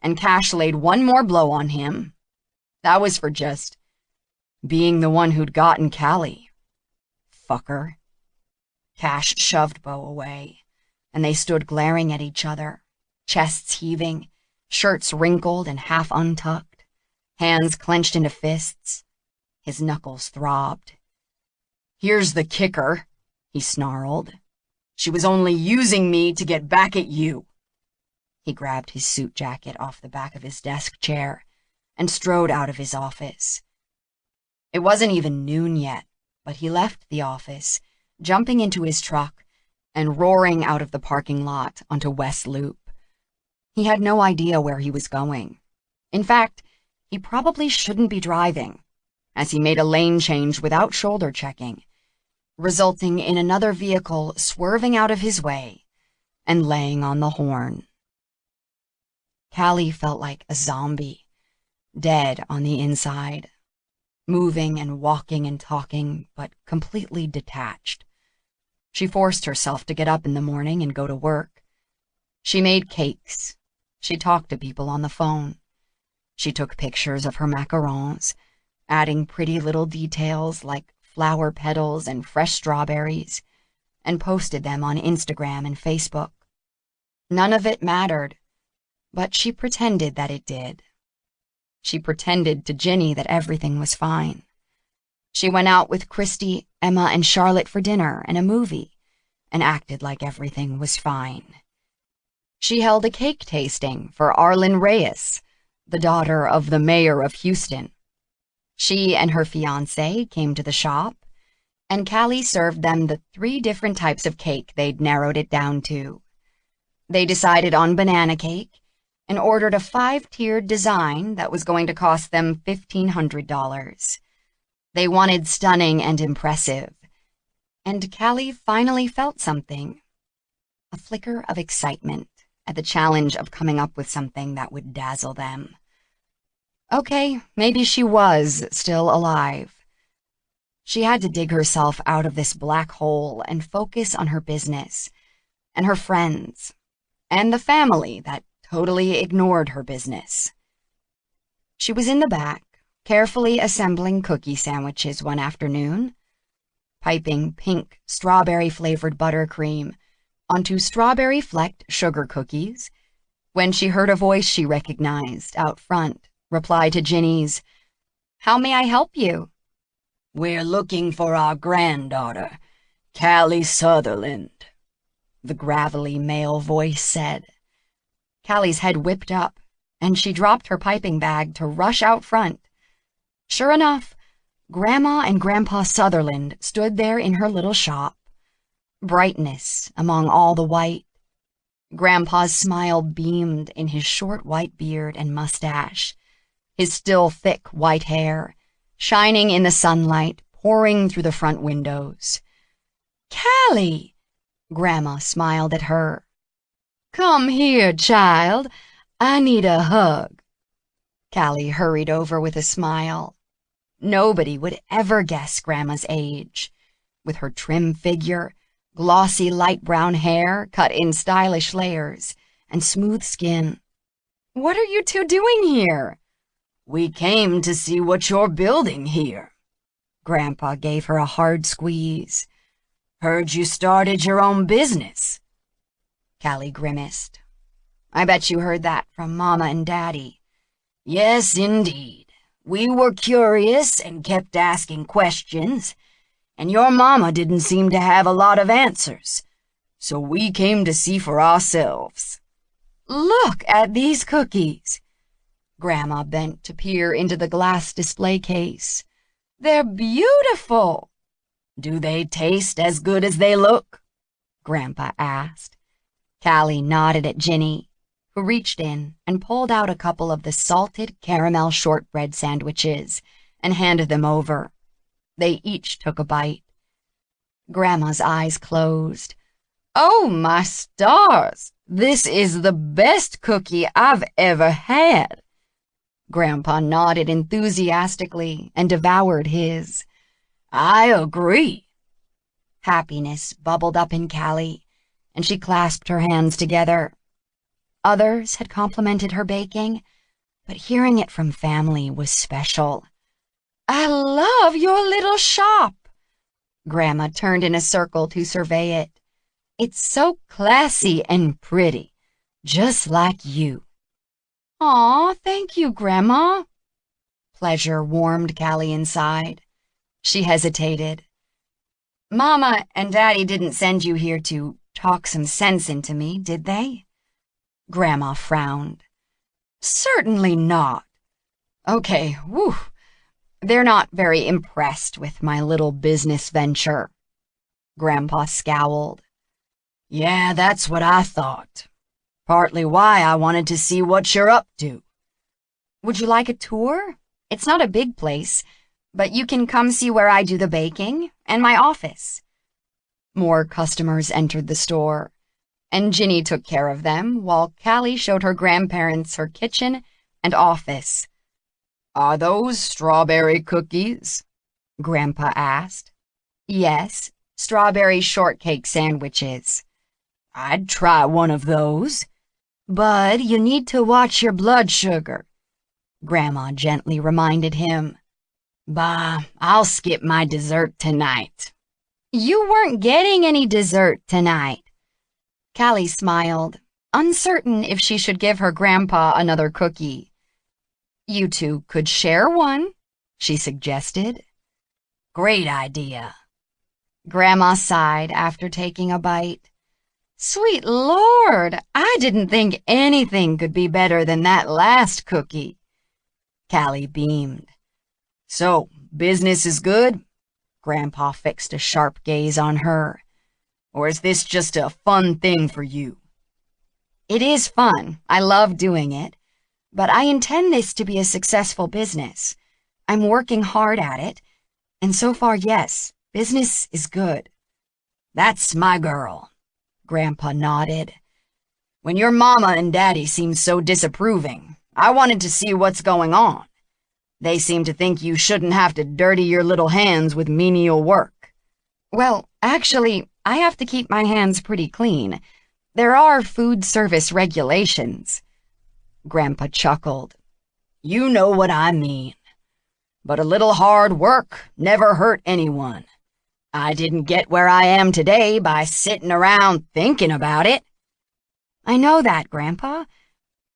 and Cash laid one more blow on him. That was for just being the one who'd gotten Callie. Fucker. Cash shoved Bo away, and they stood glaring at each other, chests heaving, shirts wrinkled and half untucked, hands clenched into fists. His knuckles throbbed. Here's the kicker, he snarled. She was only using me to get back at you. He grabbed his suit jacket off the back of his desk chair and strode out of his office. It wasn't even noon yet, but he left the office, jumping into his truck and roaring out of the parking lot onto West Loop. He had no idea where he was going. In fact, he probably shouldn't be driving, as he made a lane change without shoulder checking, resulting in another vehicle swerving out of his way and laying on the horn. Callie felt like a zombie, dead on the inside, moving and walking and talking, but completely detached. She forced herself to get up in the morning and go to work. She made cakes. She talked to people on the phone. She took pictures of her macarons, adding pretty little details like flower petals and fresh strawberries, and posted them on Instagram and Facebook. None of it mattered, but she pretended that it did. She pretended to Ginny that everything was fine. She went out with Christy, Emma, and Charlotte for dinner and a movie, and acted like everything was fine. She held a cake tasting for Arlen Reyes, the daughter of the mayor of Houston. She and her fiancé came to the shop, and Callie served them the 3 different types of cake they'd narrowed it down to. They decided on banana cake and ordered a 5-tiered design that was going to cost them $1,500. They wanted stunning and impressive, and Callie finally felt something. A flicker of excitement at the challenge of coming up with something that would dazzle them. Okay, maybe she was still alive. She had to dig herself out of this black hole and focus on her business, and her friends, and the family that totally ignored her business. She was in the back, carefully assembling cookie sandwiches one afternoon, piping pink strawberry-flavored buttercream onto strawberry-flecked sugar cookies, when she heard a voice she recognized out front reply to Ginny's, "How may I help you?" "We're looking for our granddaughter, Callie Sutherland," the gravelly male voice said. Callie's head whipped up, and she dropped her piping bag to rush out front. Sure enough, Grandma and Grandpa Sutherland stood there in her little shop. Brightness among all the white. Grandpa's smile beamed in his short white beard and mustache, his still thick white hair, shining in the sunlight pouring through the front windows. "Callie!" Grandma smiled at her. "Come here, child. I need a hug." Callie hurried over with a smile. Nobody would ever guess Grandma's age. With her trim figure, glossy light brown hair cut in stylish layers, and smooth skin. "What are you two doing here?" "We came to see what you're building here." Grandpa gave her a hard squeeze. "Heard you started your own business." Callie grimaced. "I bet you heard that from Mama and Daddy." "Yes, indeed. We were curious and kept asking questions, and your mama didn't seem to have a lot of answers, so we came to see for ourselves." "Look at these cookies." Grandma bent to peer into the glass display case. "They're beautiful." "Do they taste as good as they look?" Grandpa asked. Callie nodded at Ginny, who reached in and pulled out a couple of the salted caramel shortbread sandwiches and handed them over. They each took a bite. Grandma's eyes closed. "Oh, my stars! This is the best cookie I've ever had." Grandpa nodded enthusiastically and devoured his. "I agree." Happiness bubbled up in Callie, and she clasped her hands together. Others had complimented her baking, but hearing it from family was special. "I love your little shop." Grandma turned in a circle to survey it. "It's so classy and pretty, just like you." "Aw, thank you, Grandma." Pleasure warmed Callie inside. She hesitated. "Mama and Daddy didn't send you here to talk some sense into me, did they?" Grandma frowned. "Certainly not." "Okay, whew. They're not very impressed with my little business venture." Grandpa scowled. "Yeah, that's what I thought. Partly why I wanted to see what you're up to." "Would you like a tour? It's not a big place, but you can come see where I do the baking and my office." More customers entered the store, and Ginny took care of them while Callie showed her grandparents her kitchen and office. "Are those strawberry cookies?" Grandpa asked. "Yes, strawberry shortcake sandwiches. I'd try one of those. But you need to watch your blood sugar, Grandma gently reminded him. Bah, I'll skip my dessert tonight. You weren't getting any dessert tonight. Callie smiled, uncertain if she should give her grandpa another cookie. You two could share one, she suggested. Great idea. Grandma sighed after taking a bite. Sweet Lord, I didn't think anything could be better than that last cookie. Callie beamed. So, business is good? Grandpa fixed a sharp gaze on her. Or is this just a fun thing for you? It is fun. I love doing it. But I intend this to be a successful business. I'm working hard at it. And so far, yes, business is good. That's my girl. Grandpa nodded. When your mama and daddy seemed so disapproving, I wanted to see what's going on. They seem to think you shouldn't have to dirty your little hands with menial work. Well, actually, I have to keep my hands pretty clean. There are food service regulations. Grandpa chuckled. You know what I mean. But a little hard work never hurt anyone. I didn't get where I am today by sitting around thinking about it. I know that, Grandpa.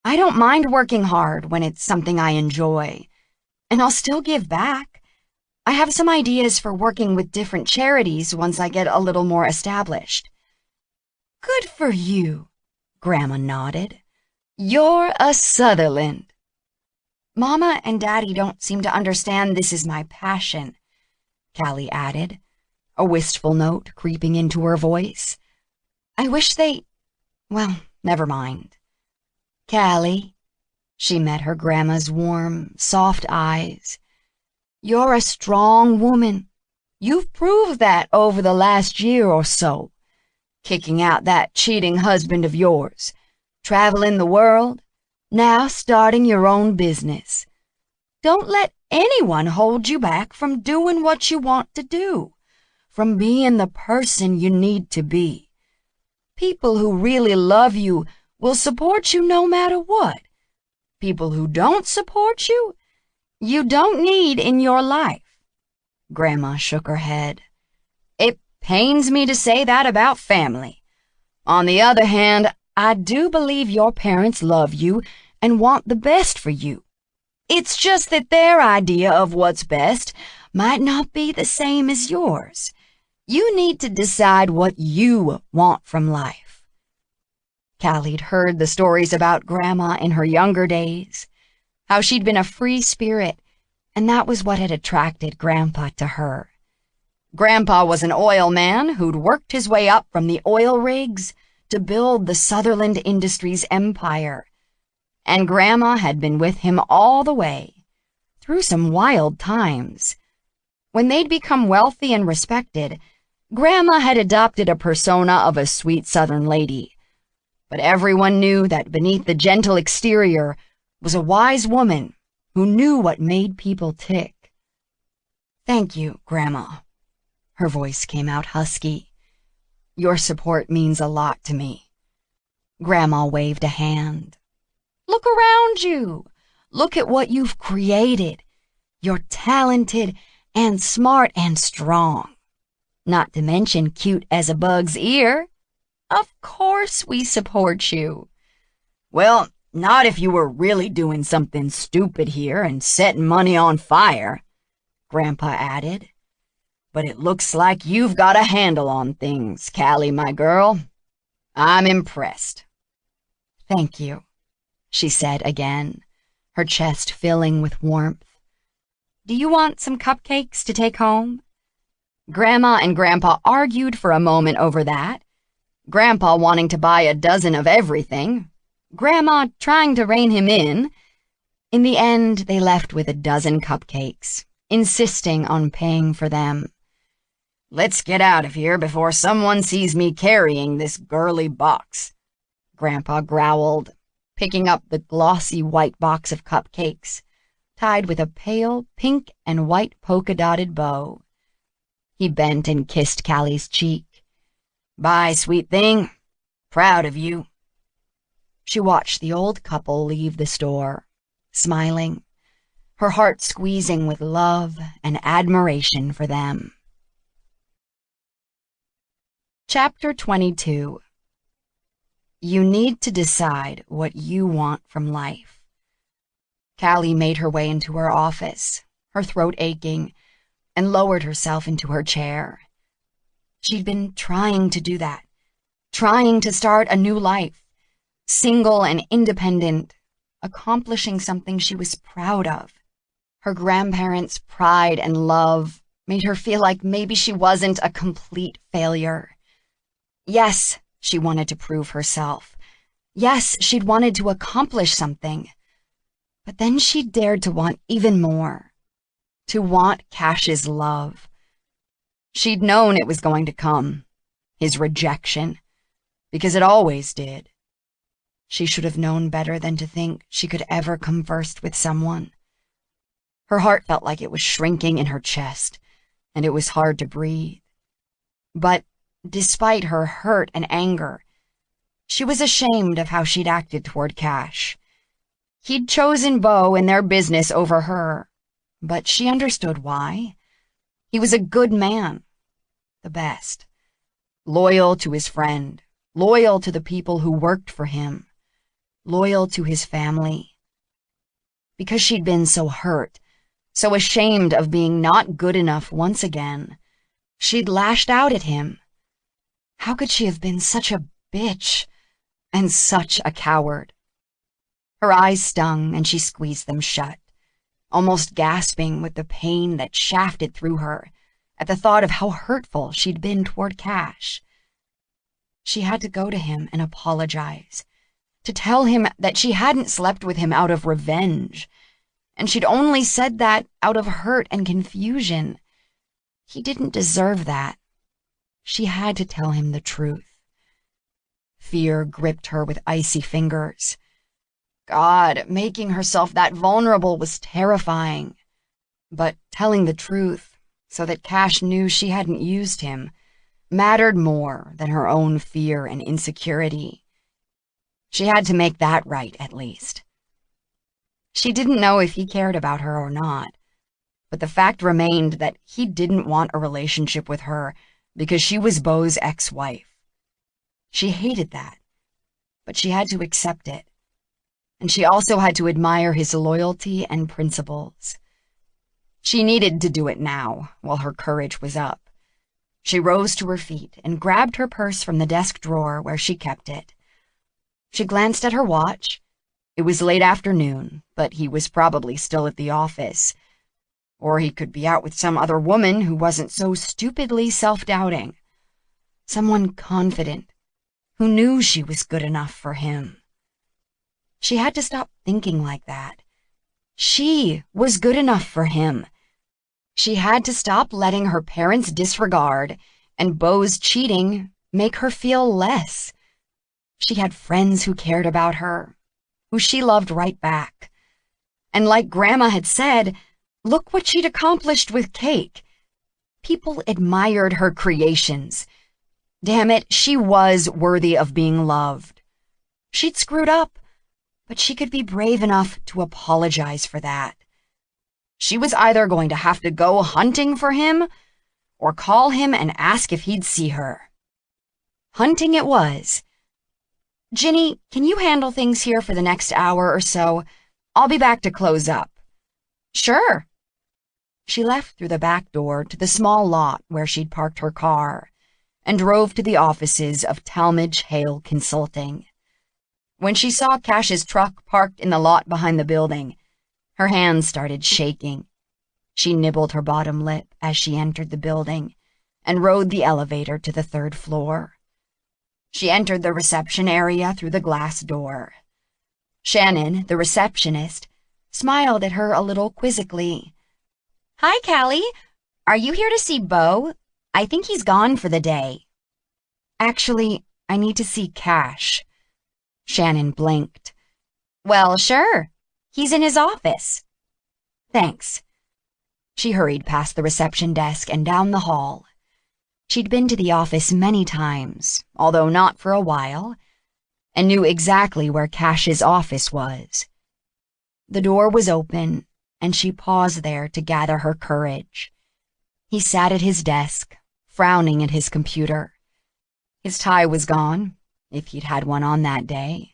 I don't mind working hard when it's something I enjoy. And I'll still give back. I have some ideas for working with different charities once I get a little more established. Good for you, Grandma nodded. You're a Sutherland. Mama and Daddy don't seem to understand this is my passion, Callie added, a wistful note creeping into her voice. I wish they... Well, never mind. Callie, she met her grandma's warm, soft eyes. You're a strong woman. You've proved that over the last year or so. Kicking out that cheating husband of yours, traveling the world, now starting your own business. Don't let anyone hold you back from doing what you want to do, from being the person you need to be. People who really love you will support you no matter what. People who don't support you, you don't need in your life. Grandma shook her head. It pains me to say that about family. On the other hand, I do believe your parents love you and want the best for you. It's just that their idea of what's best might not be the same as yours. You need to decide what you want from life. Callie'd heard the stories about Grandma in her younger days, how she'd been a free spirit, and that was what had attracted Grandpa to her. Grandpa was an oil man who'd worked his way up from the oil rigs to build the Sutherland Industries empire. And Grandma had been with him all the way, through some wild times. When they'd become wealthy and respected, Grandma had adopted a persona of a sweet Southern lady. But everyone knew that beneath the gentle exterior was a wise woman who knew what made people tick. Thank you, Grandma. Her voice came out husky. Your support means a lot to me. Grandma waved a hand. Look around you. Look at what you've created. You're talented and smart and strong. Not to mention cute as a bug's ear. Of course we support you. Well, not if you were really doing something stupid here and setting money on fire, Grandpa added. But it looks like you've got a handle on things, Callie, my girl. I'm impressed. Thank you, she said again, her chest filling with warmth. Do you want some cupcakes to take home? Grandma and Grandpa argued for a moment over that, Grandpa wanting to buy a dozen of everything, Grandma trying to rein him in. In the end, they left with a dozen cupcakes, insisting on paying for them. Let's get out of here before someone sees me carrying this girly box, Grandpa growled, picking up the glossy white box of cupcakes, tied with a pale pink and white polka-dotted bow. He bent and kissed Callie's cheek. "Bye, sweet thing. Proud of you." She watched the old couple leave the store, smiling, her heart squeezing with love and admiration for them. Chapter 22. You need to decide what you want from life. Callie made her way into her office, her throat aching, and lowered herself into her chair. She'd been trying to do that, trying to start a new life, single and independent, accomplishing something she was proud of. Her grandparents' pride and love made her feel like maybe she wasn't a complete failure. Yes, she wanted to prove herself. Yes, she'd wanted to accomplish something. But then she dared to want even more. To want Cash's love. She'd known it was going to come. His rejection. Because it always did. She should have known better than to think she could ever come first with someone. Her heart felt like it was shrinking in her chest, and it was hard to breathe. But despite her hurt and anger, she was ashamed of how she'd acted toward Cash. He'd chosen Beau and their business over her, but she understood why. He was a good man, the best, loyal to his friend, loyal to the people who worked for him, loyal to his family. Because she'd been so hurt, so ashamed of being not good enough once again, she'd lashed out at him. How could she have been such a bitch and such a coward? Her eyes stung and she squeezed them shut, almost gasping with the pain that shafted through her at the thought of how hurtful she'd been toward Cash. She had to go to him and apologize, to tell him that she hadn't slept with him out of revenge, and she'd only said that out of hurt and confusion. He didn't deserve that. She had to tell him the truth. Fear gripped her with icy fingers. God, making herself that vulnerable was terrifying. But telling the truth, so that Cash knew she hadn't used him, mattered more than her own fear and insecurity. She had to make that right, at least. She didn't know if he cared about her or not, but the fact remained that he didn't want a relationship with her because she was Beau's ex-wife. She hated that, but she had to accept it. And she also had to admire his loyalty and principles. She needed to do it now, while her courage was up. She rose to her feet and grabbed her purse from the desk drawer where she kept it. She glanced at her watch. It was late afternoon, but he was probably still at the office. Or he could be out with some other woman who wasn't so stupidly self-doubting. Someone confident, who knew she was good enough for him. She had to stop thinking like that. She was good enough for him. She had to stop letting her parents' disregard and Beau's cheating make her feel less. She had friends who cared about her, who she loved right back. And like Grandma had said, look what she'd accomplished with Cake. People admired her creations. Damn it, she was worthy of being loved. She'd screwed up, but she could be brave enough to apologize for that. She was either going to have to go hunting for him or call him and ask if he'd see her. Hunting it was. Ginny, can you handle things here for the next hour or so? I'll be back to close up. Sure. She left through the back door to the small lot where she'd parked her car and drove to the offices of Talmadge Hale Consulting. When she saw Cash's truck parked in the lot behind the building, her hands started shaking. She nibbled her bottom lip as she entered the building and rode the elevator to the third floor. She entered the reception area through the glass door. Shannon, the receptionist, smiled at her a little quizzically. Hi, Callie. Are you here to see Beau? I think he's gone for the day. Actually, I need to see Cash. Shannon blinked. Well, sure. He's in his office. Thanks. She hurried past the reception desk and down the hall. She'd been to the office many times, although not for a while, and knew exactly where Cash's office was. The door was open, and she paused there to gather her courage. He sat at his desk, frowning at his computer. His tie was gone, if he'd had one on that day.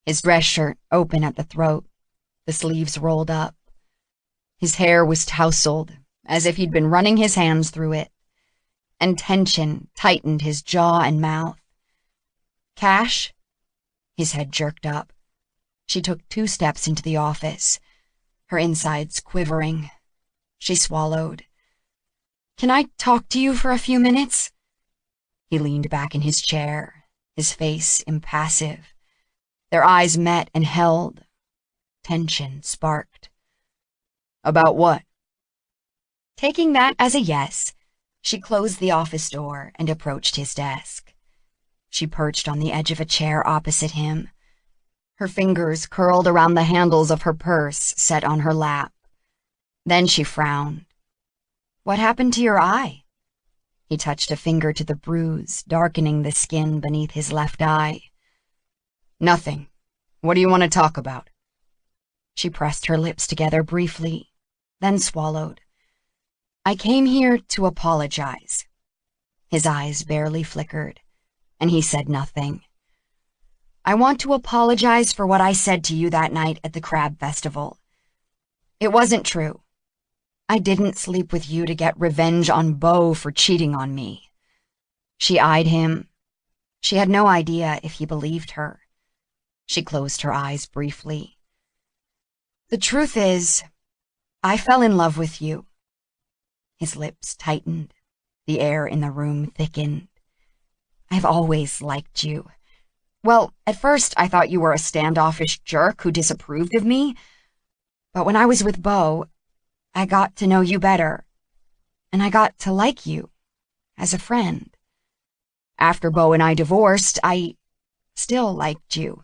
His dress shirt open at the throat, the sleeves rolled up. His hair was tousled, as if he'd been running his hands through it, and tension tightened his jaw and mouth. "Cash?" His head jerked up. She took 2 steps into the office, her insides quivering. She swallowed. "Can I talk to you for a few minutes?" He leaned back in his chair, his face impassive. Their eyes met and held. Tension sparked. "About what?" Taking that as a yes, she closed the office door and approached his desk. She perched on the edge of a chair opposite him. Her fingers curled around the handles of her purse set on her lap. Then she frowned. "What happened to your eye?" He touched a finger to the bruise, darkening the skin beneath his left eye. "Nothing. What do you want to talk about?" She pressed her lips together briefly, then swallowed. "I came here to apologize." His eyes barely flickered, and he said nothing. "I want to apologize for what I said to you that night at the Crab Festival. It wasn't true. I didn't sleep with you to get revenge on Beau for cheating on me." She eyed him. She had no idea if he believed her. She closed her eyes briefly. "The truth is, I fell in love with you." His lips tightened. The air in the room thickened. "I've always liked you. Well, at first I thought you were a standoffish jerk who disapproved of me, but when I was with Beau, I got to know you better, and I got to like you as a friend. After Beau and I divorced, I still liked you.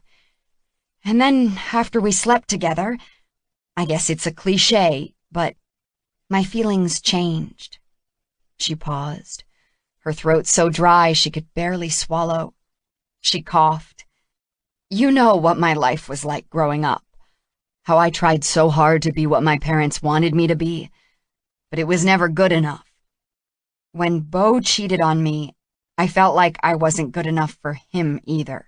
And then after we slept together, I guess it's a cliché, but my feelings changed." She paused, her throat so dry she could barely swallow. She coughed. "You know what my life was like growing up. How I tried so hard to be what my parents wanted me to be, but it was never good enough. When Beau cheated on me, I felt like I wasn't good enough for him either."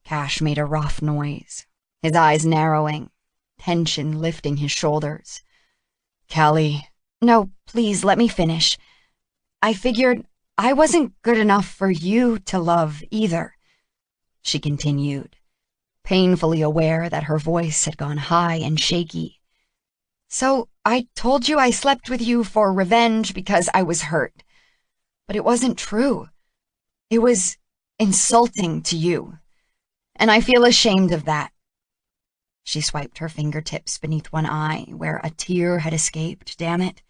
Cash made a rough noise, his eyes narrowing, tension lifting his shoulders. "Callie." "No, please let me finish. I figured I wasn't good enough for you to love either," she continued, painfully aware that her voice had gone high and shaky. "So I told you I slept with you for revenge because I was hurt. But it wasn't true. It was insulting to you. And I feel ashamed of that." She swiped her fingertips beneath one eye, where a tear had escaped, damn it.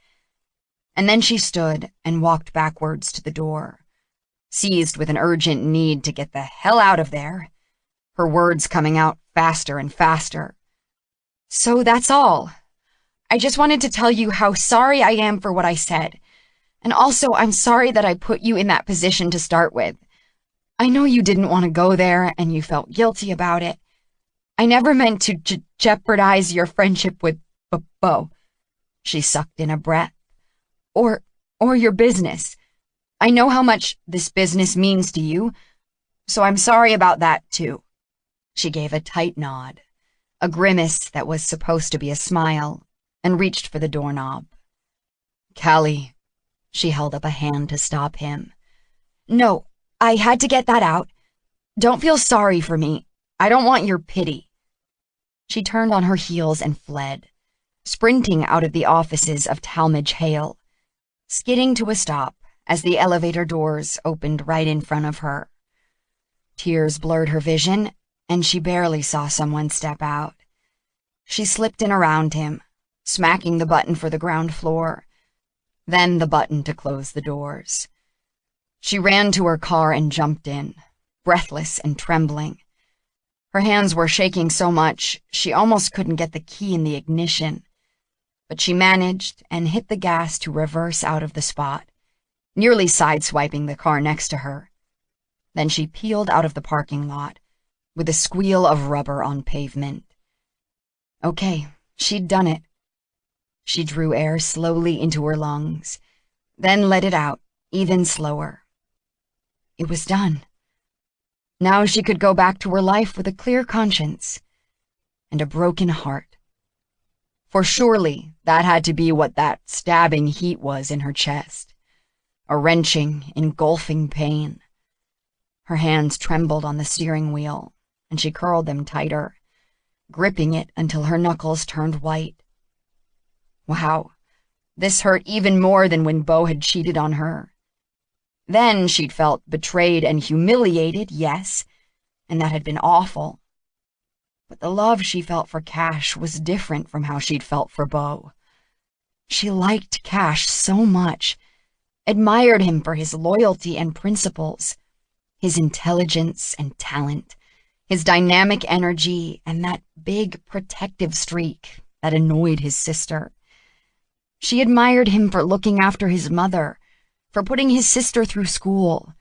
And then she stood and walked backwards to the door, seized with an urgent need to get the hell out of there, her words coming out faster and faster. "So that's all. I just wanted to tell you how sorry I am for what I said. And also, I'm sorry that I put you in that position to start with. I know you didn't want to go there and you felt guilty about it. I never meant to jeopardize your friendship with Beau." She sucked in a breath. Or your business. I know how much this business means to you, so I'm sorry about that too." She gave a tight nod, a grimace that was supposed to be a smile, and reached for the doorknob. "Callie." She held up a hand to stop him. "No, I had to get that out. Don't feel sorry for me. I don't want your pity." She turned on her heels and fled, sprinting out of the offices of Talmadge Hale, skidding to a stop as the elevator doors opened right in front of her. Tears blurred her vision, and she barely saw someone step out. She slipped in around him, smacking the button for the ground floor, then the button to close the doors. She ran to her car and jumped in, breathless and trembling. Her hands were shaking so much she almost couldn't get the key in the ignition. but she managed and hit the gas to reverse out of the spot, nearly sideswiping the car next to her. Then she peeled out of the parking lot with a squeal of rubber on pavement. Okay, she'd done it. She drew air slowly into her lungs, then let it out, even slower. It was done. Now she could go back to her life with a clear conscience and a broken heart. For surely that had to be what that stabbing heat was in her chest. A wrenching, engulfing pain. Her hands trembled on the steering wheel, and she curled them tighter, gripping it until her knuckles turned white. Wow, this hurt even more than when Beau had cheated on her. Then she'd felt betrayed and humiliated, yes, and that had been awful. But the love she felt for Cash was different from how she'd felt for Beau. She liked Cash so much, admired him for his loyalty and principles, his intelligence and talent, his dynamic energy, and that big protective streak that annoyed his sister. She admired him for looking after his mother, for putting his sister through school,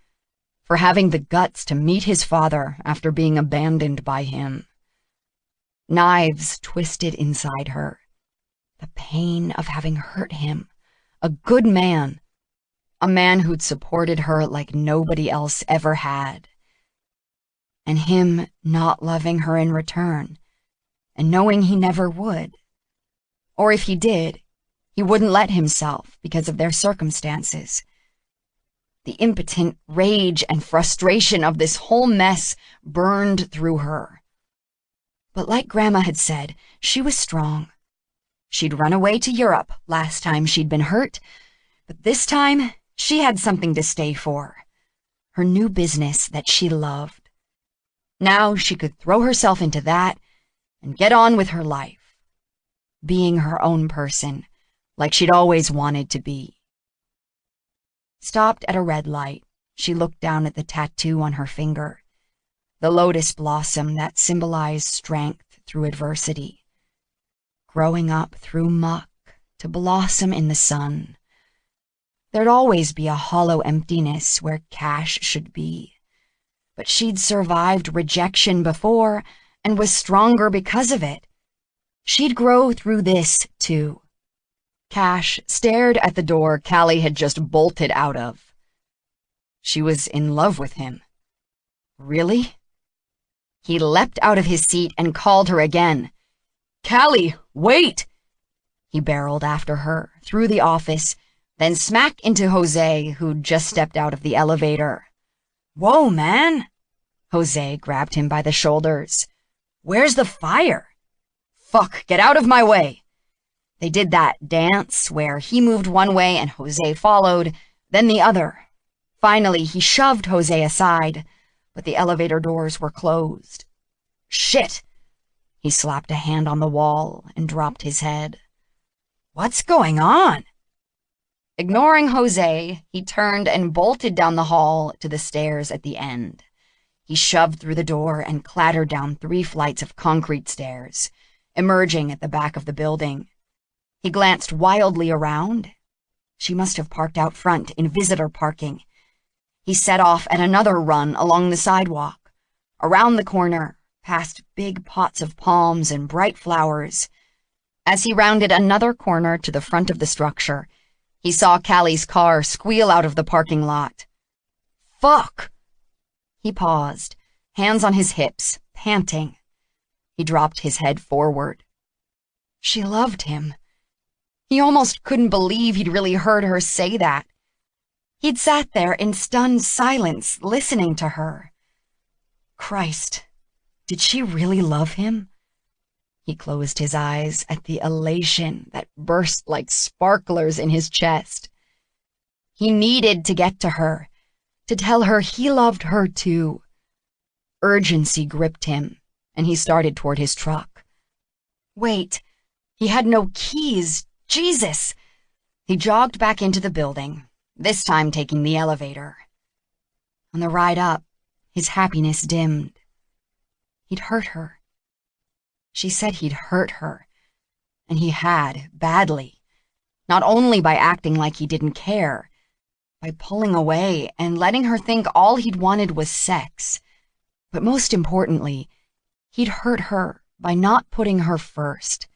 for having the guts to meet his father after being abandoned by him. Knives twisted inside her. The pain of having hurt him, a good man, a man who'd supported her like nobody else ever had. And him not loving her in return, and knowing he never would. Or if he did, he wouldn't let himself because of their circumstances. The impotent rage and frustration of this whole mess burned through her. But like Grandma had said, she was strong. She'd run away to Europe last time she'd been hurt, but this time she had something to stay for. Her new business that she loved. Now she could throw herself into that and get on with her life, being her own person, like she'd always wanted to be. Stopped at a red light, she looked down at the tattoo on her finger, the lotus blossom that symbolized strength through adversity, growing up through muck to blossom in the sun. There'd always be a hollow emptiness where Cash should be, but she'd survived rejection before and was stronger because of it. She'd grow through this, too. Cash stared at the door Callie had just bolted out of. She was in love with him. Really? He leapt out of his seat and called her again. "Callie, wait!" He barreled after her, through the office, then smack into Jose, who'd just stepped out of the elevator. "Whoa, man!" Jose grabbed him by the shoulders. "Where's the fire?" "Fuck, get out of my way!" They did that dance where he moved one way and Jose followed, then the other. Finally, he shoved Jose aside, but the elevator doors were closed. "Shit!" He slapped a hand on the wall and dropped his head. "What's going on?" Ignoring Jose, he turned and bolted down the hall to the stairs at the end. He shoved through the door and clattered down 3 flights of concrete stairs, emerging at the back of the building. He glanced wildly around. She must have parked out front in visitor parking. He set off at another run along the sidewalk, around the corner, past big pots of palms and bright flowers. As he rounded another corner to the front of the structure, he saw Callie's car squeal out of the parking lot. "Fuck!" He paused, hands on his hips, panting. He dropped his head forward. She loved him. He almost couldn't believe he'd really heard her say that. He'd sat there in stunned silence, listening to her. Christ, did she really love him? He closed his eyes at the elation that burst like sparklers in his chest. He needed to get to her, to tell her he loved her too. Urgency gripped him, and he started toward his truck. Wait, he had no keys. Jesus! He jogged back into the building, this time taking the elevator. On the ride up, his happiness dimmed. He'd hurt her. She said he'd hurt her, And he had, badly. Not only by acting like he didn't care, by pulling away and letting her think all he'd wanted was sex. But most importantly, he'd hurt her by not putting her first.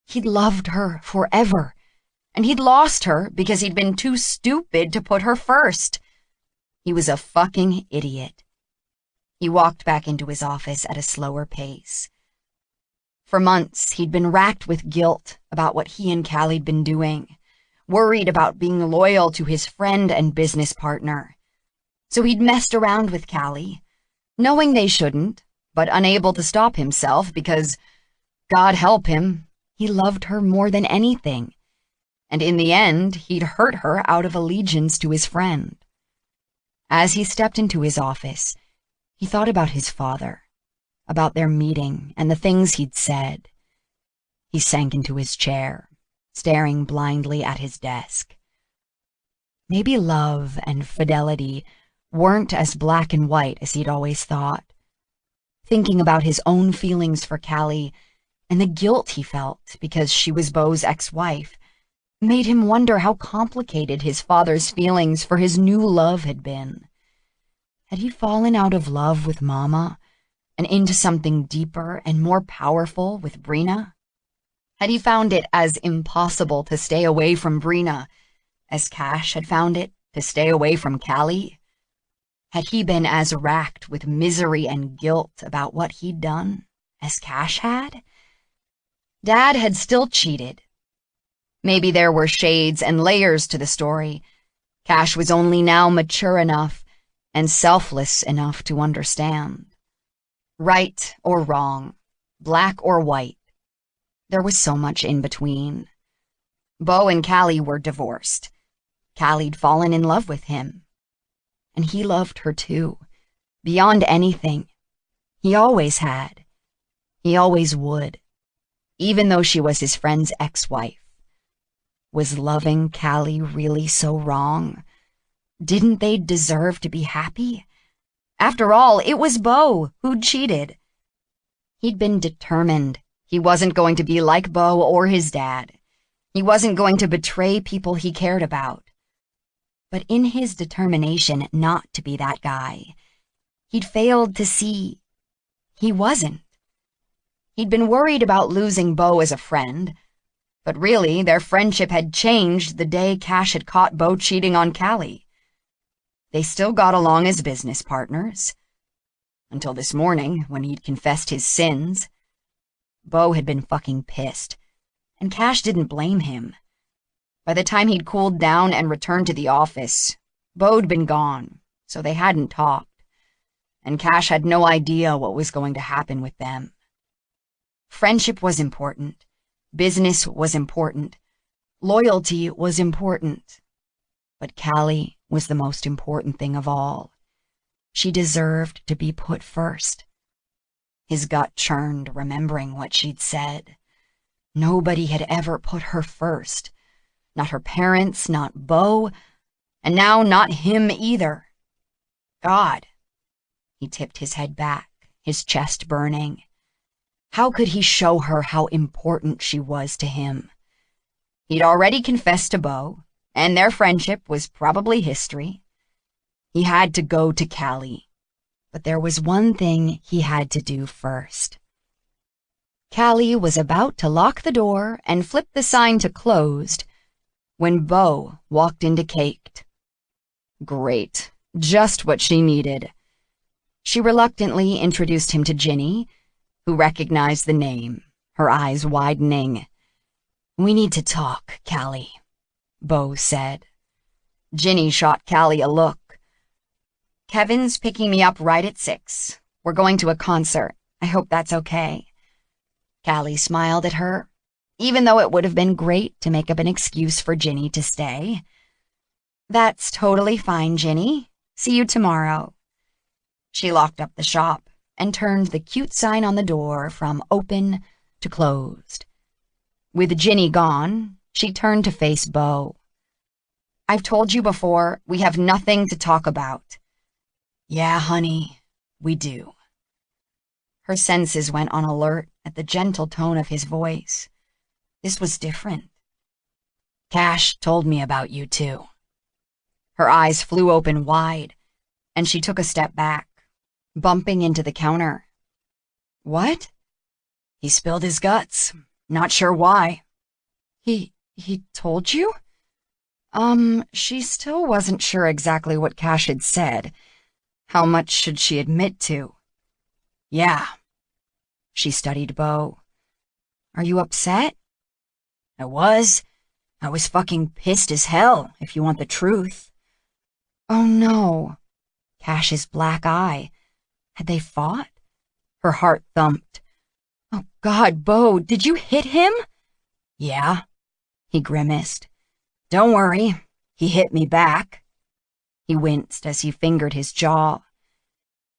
He'd loved her forever, and he'd lost her because he'd been too stupid to put her first. He was a fucking idiot. He walked back into his office at a slower pace. For months, he'd been racked with guilt about what he and Callie'd been doing, worried about being loyal to his friend and business partner. So he'd messed around with Callie, knowing they shouldn't, but unable to stop himself because, God help him, he loved her more than anything. And in the end, he'd hurt her out of allegiance to his friend. As he stepped into his office, he thought about his father, about their meeting and the things he'd said. He sank into his chair, staring blindly at his desk. Maybe love and fidelity weren't as black and white as he'd always thought. Thinking about his own feelings for Callie and the guilt he felt because she was Beau's ex-wife made him wonder how complicated his father's feelings for his new love had been. Had he fallen out of love with Mama and into something deeper and more powerful with Brina? Had he found it as impossible to stay away from Brina as Cash had found it to stay away from Callie? Had he been as racked with misery and guilt about what he'd done as Cash had? Dad had still cheated. Maybe there were shades and layers to the story. Cash was only now mature enough and selfless enough to understand. Right or wrong, black or white, there was so much in between. Beau and Callie were divorced. Callie'd fallen in love with him. And he loved her too, beyond anything. He always had. He always would, even though she was his friend's ex-wife. Was loving Callie really so wrong? Didn't they deserve to be happy? After all, it was Beau who'd cheated. He'd been determined. He wasn't going to be like Beau or his dad. He wasn't going to betray people he cared about. But in his determination not to be that guy, he'd failed to see he wasn't. He'd been worried about losing Beau as a friend, but really their friendship had changed the day Cash had caught Beau cheating on Callie. They still got along as business partners. Until this morning, when he'd confessed his sins. Beau had been fucking pissed, and Cash didn't blame him. By the time he'd cooled down and returned to the office, Beau'd been gone, so they hadn't talked, and Cash had no idea what was going to happen with them. Friendship was important. Business was important. Loyalty was important. But Callie was the most important thing of all. She deserved to be put first. His gut churned, remembering what she'd said. Nobody had ever put her first. Not her parents, not Beau, and now not him either. God. He tipped his head back, his chest burning. How could he show her how important she was to him? He'd already confessed to Beau, and their friendship was probably history. He had to go to Callie, but there was one thing he had to do first. Callie was about to lock the door and flip the sign to closed when Beau walked into caked. Great, just what she needed. She reluctantly introduced him to Ginny, who recognized the name, her eyes widening. "We need to talk, Callie," Beau said. Ginny shot Callie a look. "Kevin's picking me up right at 6. We're going to a concert. I hope that's okay." Callie smiled at her, even though it would have been great to make up an excuse for Ginny to stay. "That's totally fine, Ginny. See you tomorrow." She locked up the shop and turned the cute sign on the door from open to closed. With Ginny gone, she turned to face Beau. "I've told you before, we have nothing to talk about." "Yeah, honey, we do." Her senses went on alert at the gentle tone of his voice. This was different. Cash told me about you too. Her eyes flew open wide, and she took a step back, bumping into the counter. What? He spilled his guts. Not sure why. He told you? She still wasn't sure exactly what Cash had said. How much should she admit to? Yeah. She studied Bo. Are you upset? I was fucking pissed as hell, if you want the truth. Oh no. Cash's black eye. Had they fought? Her heart thumped. Oh God, Bo, did you hit him? Yeah. He grimaced. Don't worry, he hit me back. He winced as he fingered his jaw.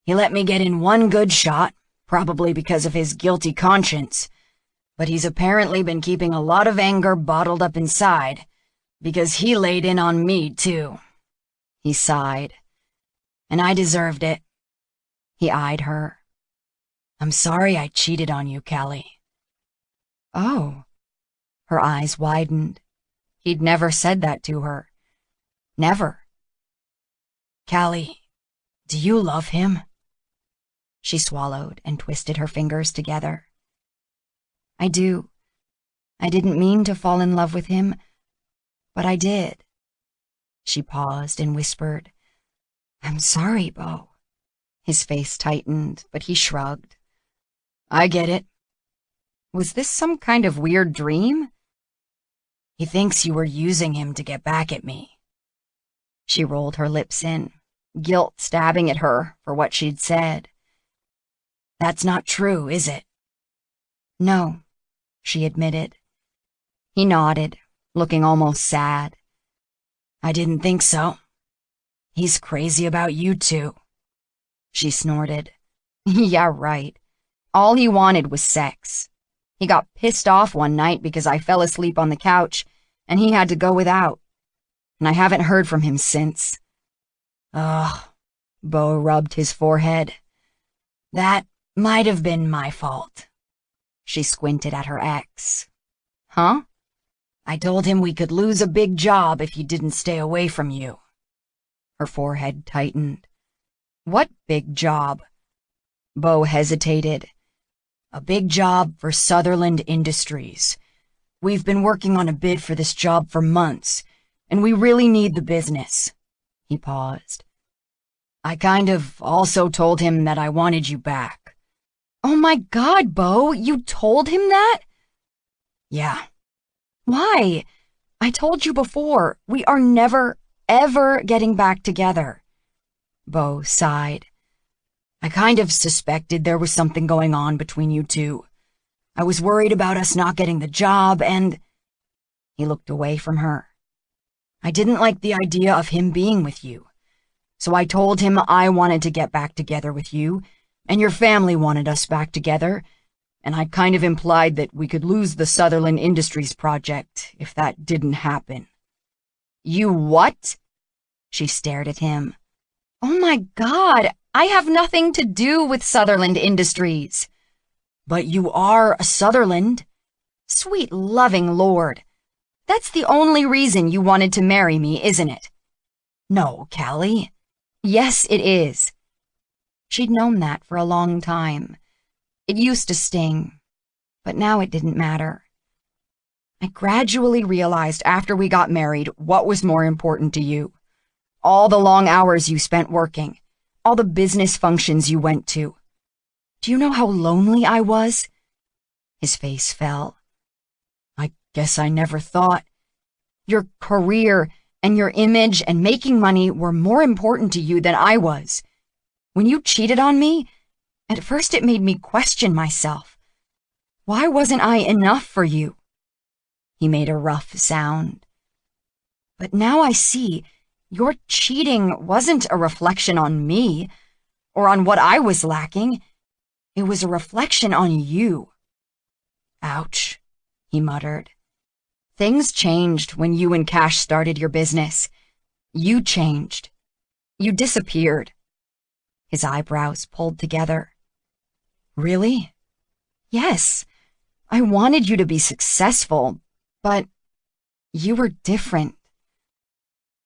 He let me get in one good shot, probably because of his guilty conscience, but he's apparently been keeping a lot of anger bottled up inside, because he laid in on me too. He sighed. And I deserved it. He eyed her. I'm sorry I cheated on you, Callie. Oh. Her eyes widened. He'd never said that to her. Never. Callie, do you love him? She swallowed and twisted her fingers together. I do. I didn't mean to fall in love with him, but I did. She paused and whispered, I'm sorry, Bo. His face tightened, but he shrugged. I get it. Was this some kind of weird dream? He thinks you were using him to get back at me. She rolled her lips in, guilt stabbing at her for what she'd said. That's not true, is it? No, she admitted. He nodded, looking almost sad. I didn't think so. He's crazy about you two. She snorted. Yeah, right. All he wanted was sex. He got pissed off one night because I fell asleep on the couch, and he had to go without. And I haven't heard from him since. Ugh. Bo rubbed his forehead. That might have been my fault. She squinted at her ex. Huh? I told him we could lose a big job if he didn't stay away from you. Her forehead tightened. What big job? Bo hesitated. A big job for Sutherland Industries. We've been working on a bid for this job for months, and we really need the business. He paused. I kind of also told him that I wanted you back. Oh my God, Bo, you told him that? Yeah. Why? I told you before, we are never, ever getting back together. Bo sighed. I kind of suspected there was something going on between you two. I was worried about us not getting the job, and... He looked away from her. I didn't like the idea of him being with you. So I told him I wanted to get back together with you, and your family wanted us back together, and I kind of implied that we could lose the Sutherland Industries project if that didn't happen. You what? She stared at him. Oh my God, I have nothing to do with Sutherland Industries. But you are a Sutherland. Sweet loving Lord. That's the only reason you wanted to marry me, isn't it? No, Callie. Yes, it is. She'd known that for a long time. It used to sting, but now it didn't matter. I gradually realized after we got married what was more important to you. All the long hours you spent working, all the business functions you went to. Do you know how lonely I was? His face fell. I guess I never thought. Your career and your image and making money were more important to you than I was. When you cheated on me, at first it made me question myself. Why wasn't I enough for you? He made a rough sound. But now I see your cheating wasn't a reflection on me or on what I was lacking. It was a reflection on you. Ouch, he muttered. Things changed when you and Cash started your business. You changed. You disappeared. His eyebrows pulled together. Really? Yes. I wanted you to be successful, but you were different.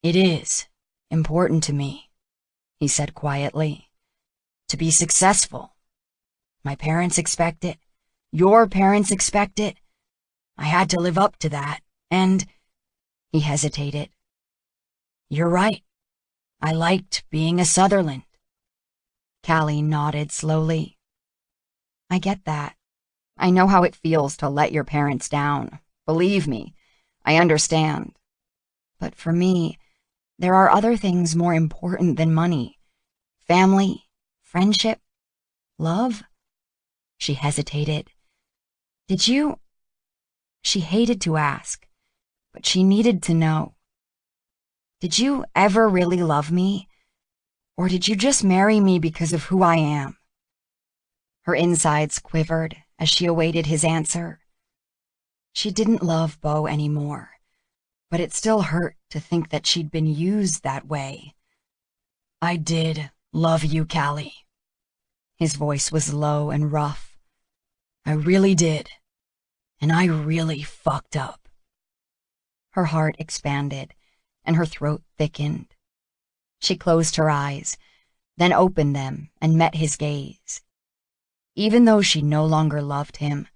It is important to me, he said quietly, to be successful. My parents expect it. Your parents expect it. I had to live up to that, and he hesitated. You're right. I liked being a Sutherland. Callie nodded slowly. I get that. I know how it feels to let your parents down. Believe me, I understand. But for me, there are other things more important than money. Family, friendship, love. She hesitated. Did you? She hated to ask, but she needed to know. Did you ever really love me? Or did you just marry me because of who I am? Her insides quivered as she awaited his answer. She didn't love Beau anymore, but it still hurt to think that she'd been used that way. I did love you, Callie. His voice was low and rough. I really did. And I really fucked up. Her heart expanded, and her throat thickened. She closed her eyes, then opened them and met his gaze. Even though she no longer loved him,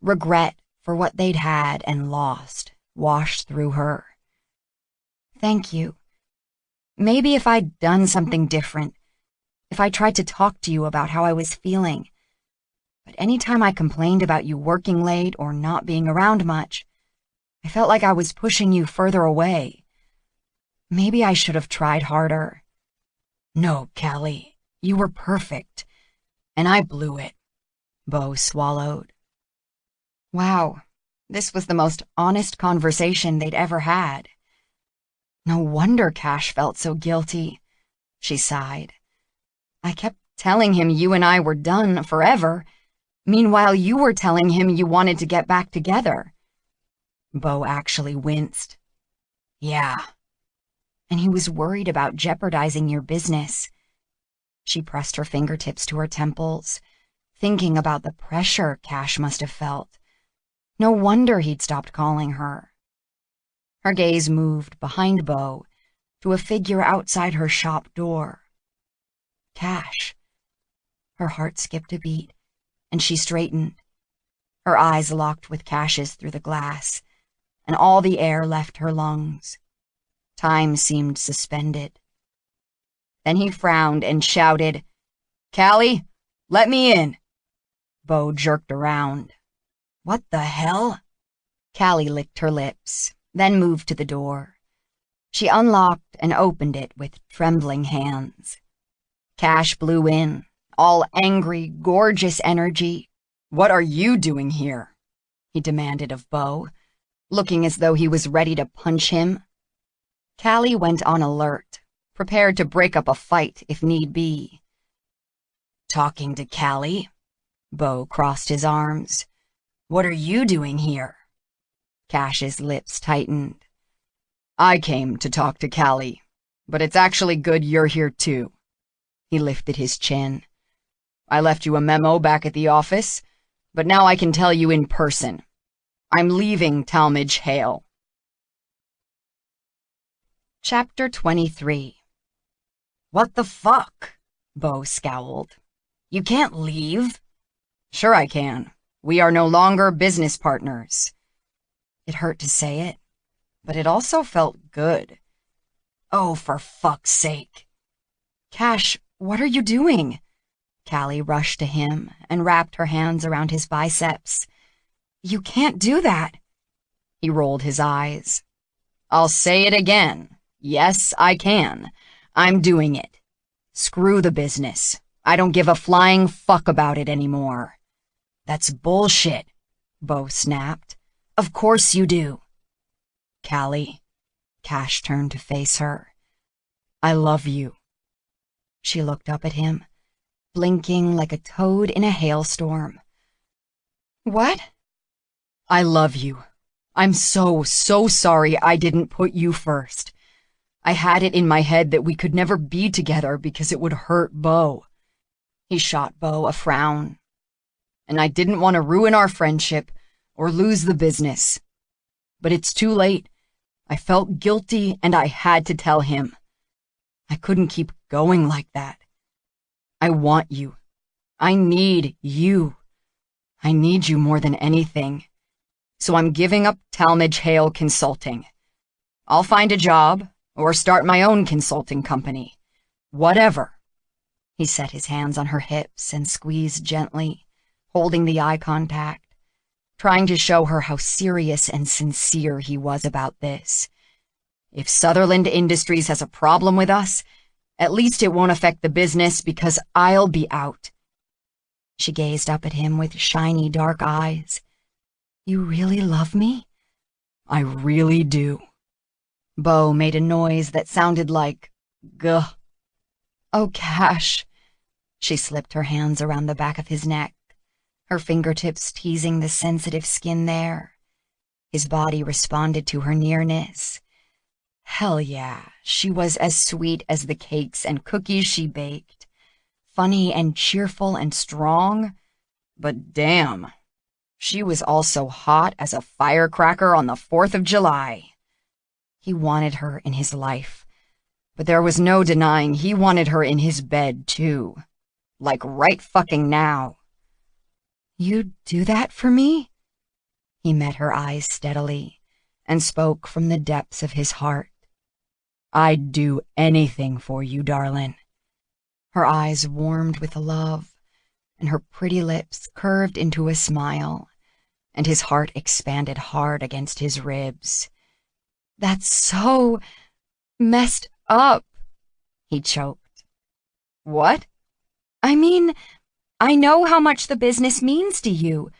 regret for what they'd had and lost washed through her. Thank you. Maybe if I'd done something different, if I tried to talk to you about how I was feeling. But any time I complained about you working late or not being around much, I felt like I was pushing you further away. Maybe I should have tried harder. No, Callie, you were perfect, and I blew it. Beau swallowed. Wow, this was the most honest conversation they'd ever had. No wonder Cash felt so guilty. She sighed. I kept telling him you and I were done forever. Meanwhile, you were telling him you wanted to get back together. Beau actually winced. Yeah. And he was worried about jeopardizing your business. She pressed her fingertips to her temples, thinking about the pressure Cash must have felt. No wonder he'd stopped calling her. Her gaze moved behind Beau to a figure outside her shop door. Cash. Her heart skipped a beat, and she straightened. Her eyes locked with Cash's through the glass, and all the air left her lungs. Time seemed suspended. Then he frowned and shouted, Callie, let me in. Beau jerked around. What the hell? Callie licked her lips, then moved to the door. She unlocked and opened it with trembling hands. Cash blew in, all angry, gorgeous energy. What are you doing here? He demanded of Beau, looking as though he was ready to punch him. Callie went on alert, prepared to break up a fight if need be. Talking to Callie? Beau crossed his arms. What are you doing here? Cash's lips tightened. I came to talk to Callie, but it's actually good you're here too. He lifted his chin. I left you a memo back at the office, but now I can tell you in person. I'm leaving Talmadge Hale. Chapter 23. What the fuck? Beau scowled. You can't leave. Sure I can. We are no longer business partners. It hurt to say it, but it also felt good. Oh, for fuck's sake. Cash, what are you doing? Callie rushed to him and wrapped her hands around his biceps. You can't do that. He rolled his eyes. I'll say it again. Yes, I can. I'm doing it. Screw the business. I don't give a flying fuck about it anymore. That's bullshit, Beau snapped. Of course you do. Callie. Cash turned to face her. I love you. She looked up at him, blinking like a toad in a hailstorm. What? I love you. I'm so sorry I didn't put you first. I had it in my head that we could never be together because it would hurt Beau. He shot Beau a frown. And I didn't want to ruin our friendship or lose the business. But it's too late. I felt guilty and I had to tell him. I couldn't keep going like that. I want you. I need you. I need you more than anything. So I'm giving up Talmadge Hale Consulting. I'll find a job or start my own consulting company. Whatever. He set his hands on her hips and squeezed gently, holding the eye contact, trying to show her how serious and sincere he was about this. If Sutherland Industries has a problem with us, at least it won't affect the business because I'll be out. She gazed up at him with shiny dark eyes. You really love me? I really do. Bo made a noise that sounded like, "Guh." Oh, Cash. She slipped her hands around the back of his neck, her fingertips teasing the sensitive skin there. His body responded to her nearness. Hell yeah, she was as sweet as the cakes and cookies she baked, funny and cheerful and strong, but damn, she was also hot as a firecracker on the 4th of July. He wanted her in his life, but there was no denying he wanted her in his bed, too. Like right fucking now. You'd do that for me? He met her eyes steadily and spoke from the depths of his heart. I'd do anything for you, darling. Her eyes warmed with love, and her pretty lips curved into a smile, and his heart expanded hard against his ribs. That's so messed up, he choked. What? I mean, I know how much the business means to you.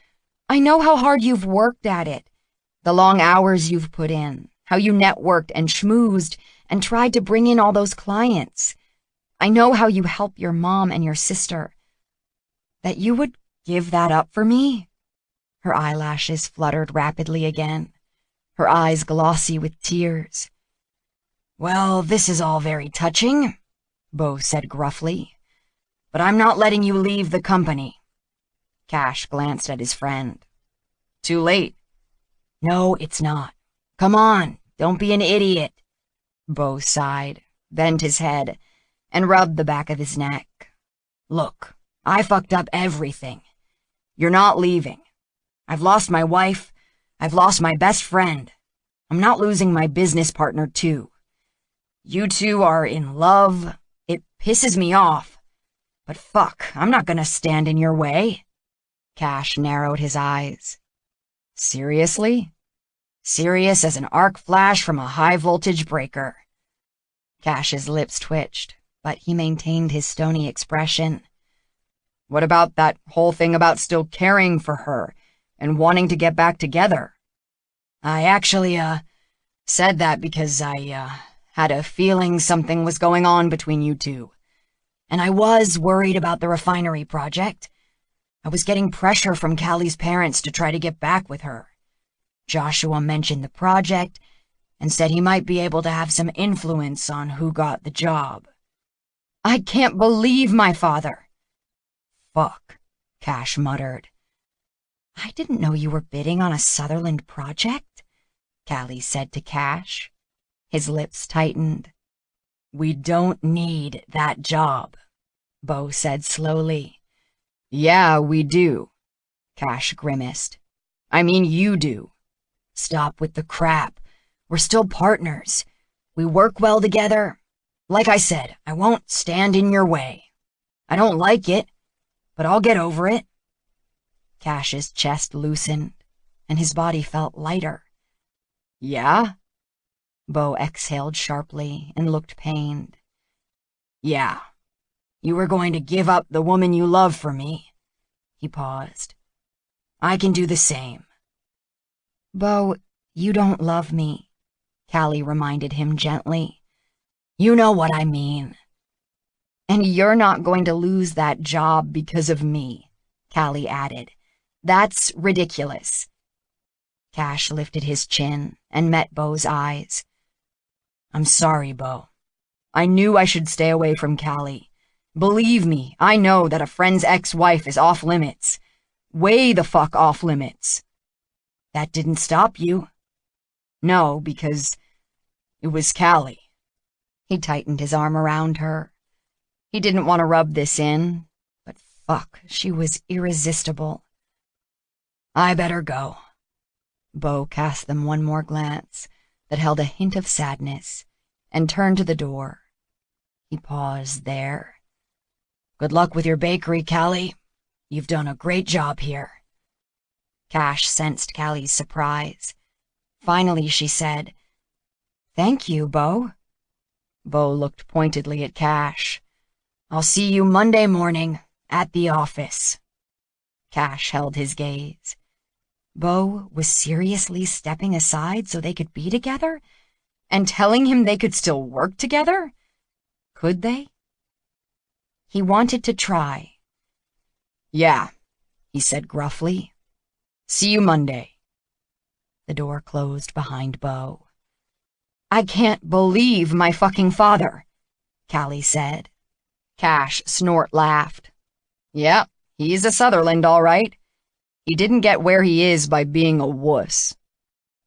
I know how hard you've worked at it, the long hours you've put in, how you networked and schmoozed and tried to bring in all those clients. I know how you help your mom and your sister. That you would give that up for me? Her eyelashes fluttered rapidly again, her eyes glossy with tears. Well, this is all very touching, Bo said gruffly, but I'm not letting you leave the company. Cash glanced at his friend. Too late. No, it's not. Come on, don't be an idiot. Bo sighed, bent his head, and rubbed the back of his neck. Look, I fucked up everything. You're not leaving. I've lost my wife. I've lost my best friend. I'm not losing my business partner, too. You two are in love. It pisses me off. But fuck, I'm not gonna stand in your way. Cash narrowed his eyes. Seriously? Serious as an arc flash from a high-voltage breaker. Cash's lips twitched, but he maintained his stony expression. What about that whole thing about still caring for her and wanting to get back together? I actually, said that because I, had a feeling something was going on between you two. And I was worried about the refinery project. I was getting pressure from Callie's parents to try to get back with her. Joshua mentioned the project and said he might be able to have some influence on who got the job. I can't believe my father. Fuck, Cash muttered. I didn't know you were bidding on a Sutherland project, Callie said to Cash. His lips tightened. We don't need that job, Bo said slowly. Yeah, we do, Cash grimaced. I mean, you do. Stop with the crap. We're still partners. We work well together. Like I said, I won't stand in your way. I don't like it, but I'll get over it. Cash's chest loosened, and his body felt lighter. Yeah? Bo exhaled sharply and looked pained. Yeah. You were going to give up the woman you love for me. He paused. I can do the same. Bo, you don't love me, Callie reminded him gently. You know what I mean. And you're not going to lose that job because of me, Callie added. That's ridiculous. Cash lifted his chin and met Bo's eyes. I'm sorry, Bo. I knew I should stay away from Callie. Believe me, I know that a friend's ex-wife is off limits. Way the fuck off limits. That didn't stop you. No, because it was Callie. He tightened his arm around her. He didn't want to rub this in, but fuck, she was irresistible. I better go. Bo cast them one more glance that held a hint of sadness and turned to the door. He paused there. Good luck with your bakery, Callie. You've done a great job here. Cash sensed Callie's surprise. Finally, she said, Thank you, Bo. Bo looked pointedly at Cash. I'll see you Monday morning at the office. Cash held his gaze. Bo was seriously stepping aside so they could be together? And telling him they could still work together? Could they? He wanted to try. Yeah, he said gruffly. See you Monday. The door closed behind Bo. I can't believe my fucking father, Callie said. Cash snort laughed. Yep, he's a Sutherland, all right. He didn't get where he is by being a wuss.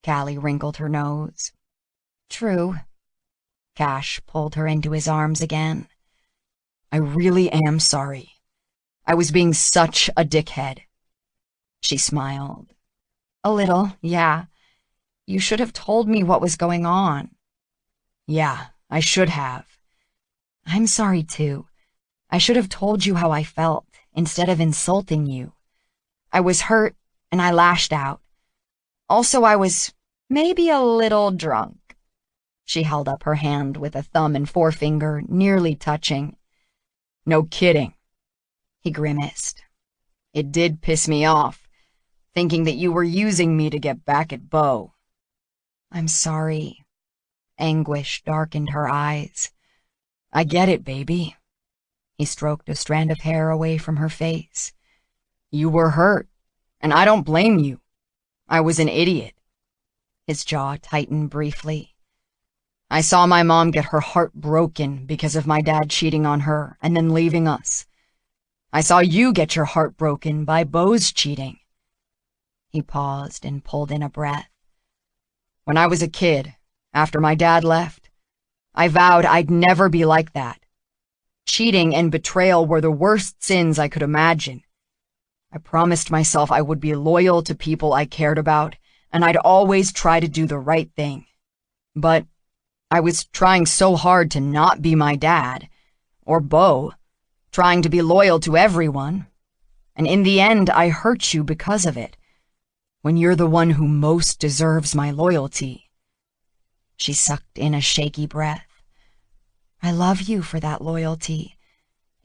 Callie wrinkled her nose. True. Cash pulled her into his arms again. I really am sorry. I was being such a dickhead. She smiled. A little, yeah. You should have told me what was going on. Yeah, I should have. I'm sorry, too. I should have told you how I felt, instead of insulting you. I was hurt, and I lashed out. Also, I was maybe a little drunk. She held up her hand with a thumb and forefinger nearly touching. No kidding. He grimaced. It did piss me off, thinking that you were using me to get back at Bo. I'm sorry. Anguish darkened her eyes. I get it, baby. He stroked a strand of hair away from her face. You were hurt, and I don't blame you. I was an idiot. His jaw tightened briefly. I saw my mom get her heart broken because of my dad cheating on her and then leaving us. I saw you get your heart broken by Bo's cheating. He paused and pulled in a breath. When I was a kid, after my dad left, I vowed I'd never be like that. Cheating and betrayal were the worst sins I could imagine. I promised myself I would be loyal to people I cared about, and I'd always try to do the right thing. But I was trying so hard to not be my dad, or Bo, trying to be loyal to everyone. And in the end, I hurt you because of it, when you're the one who most deserves my loyalty. She sucked in a shaky breath. I love you for that loyalty.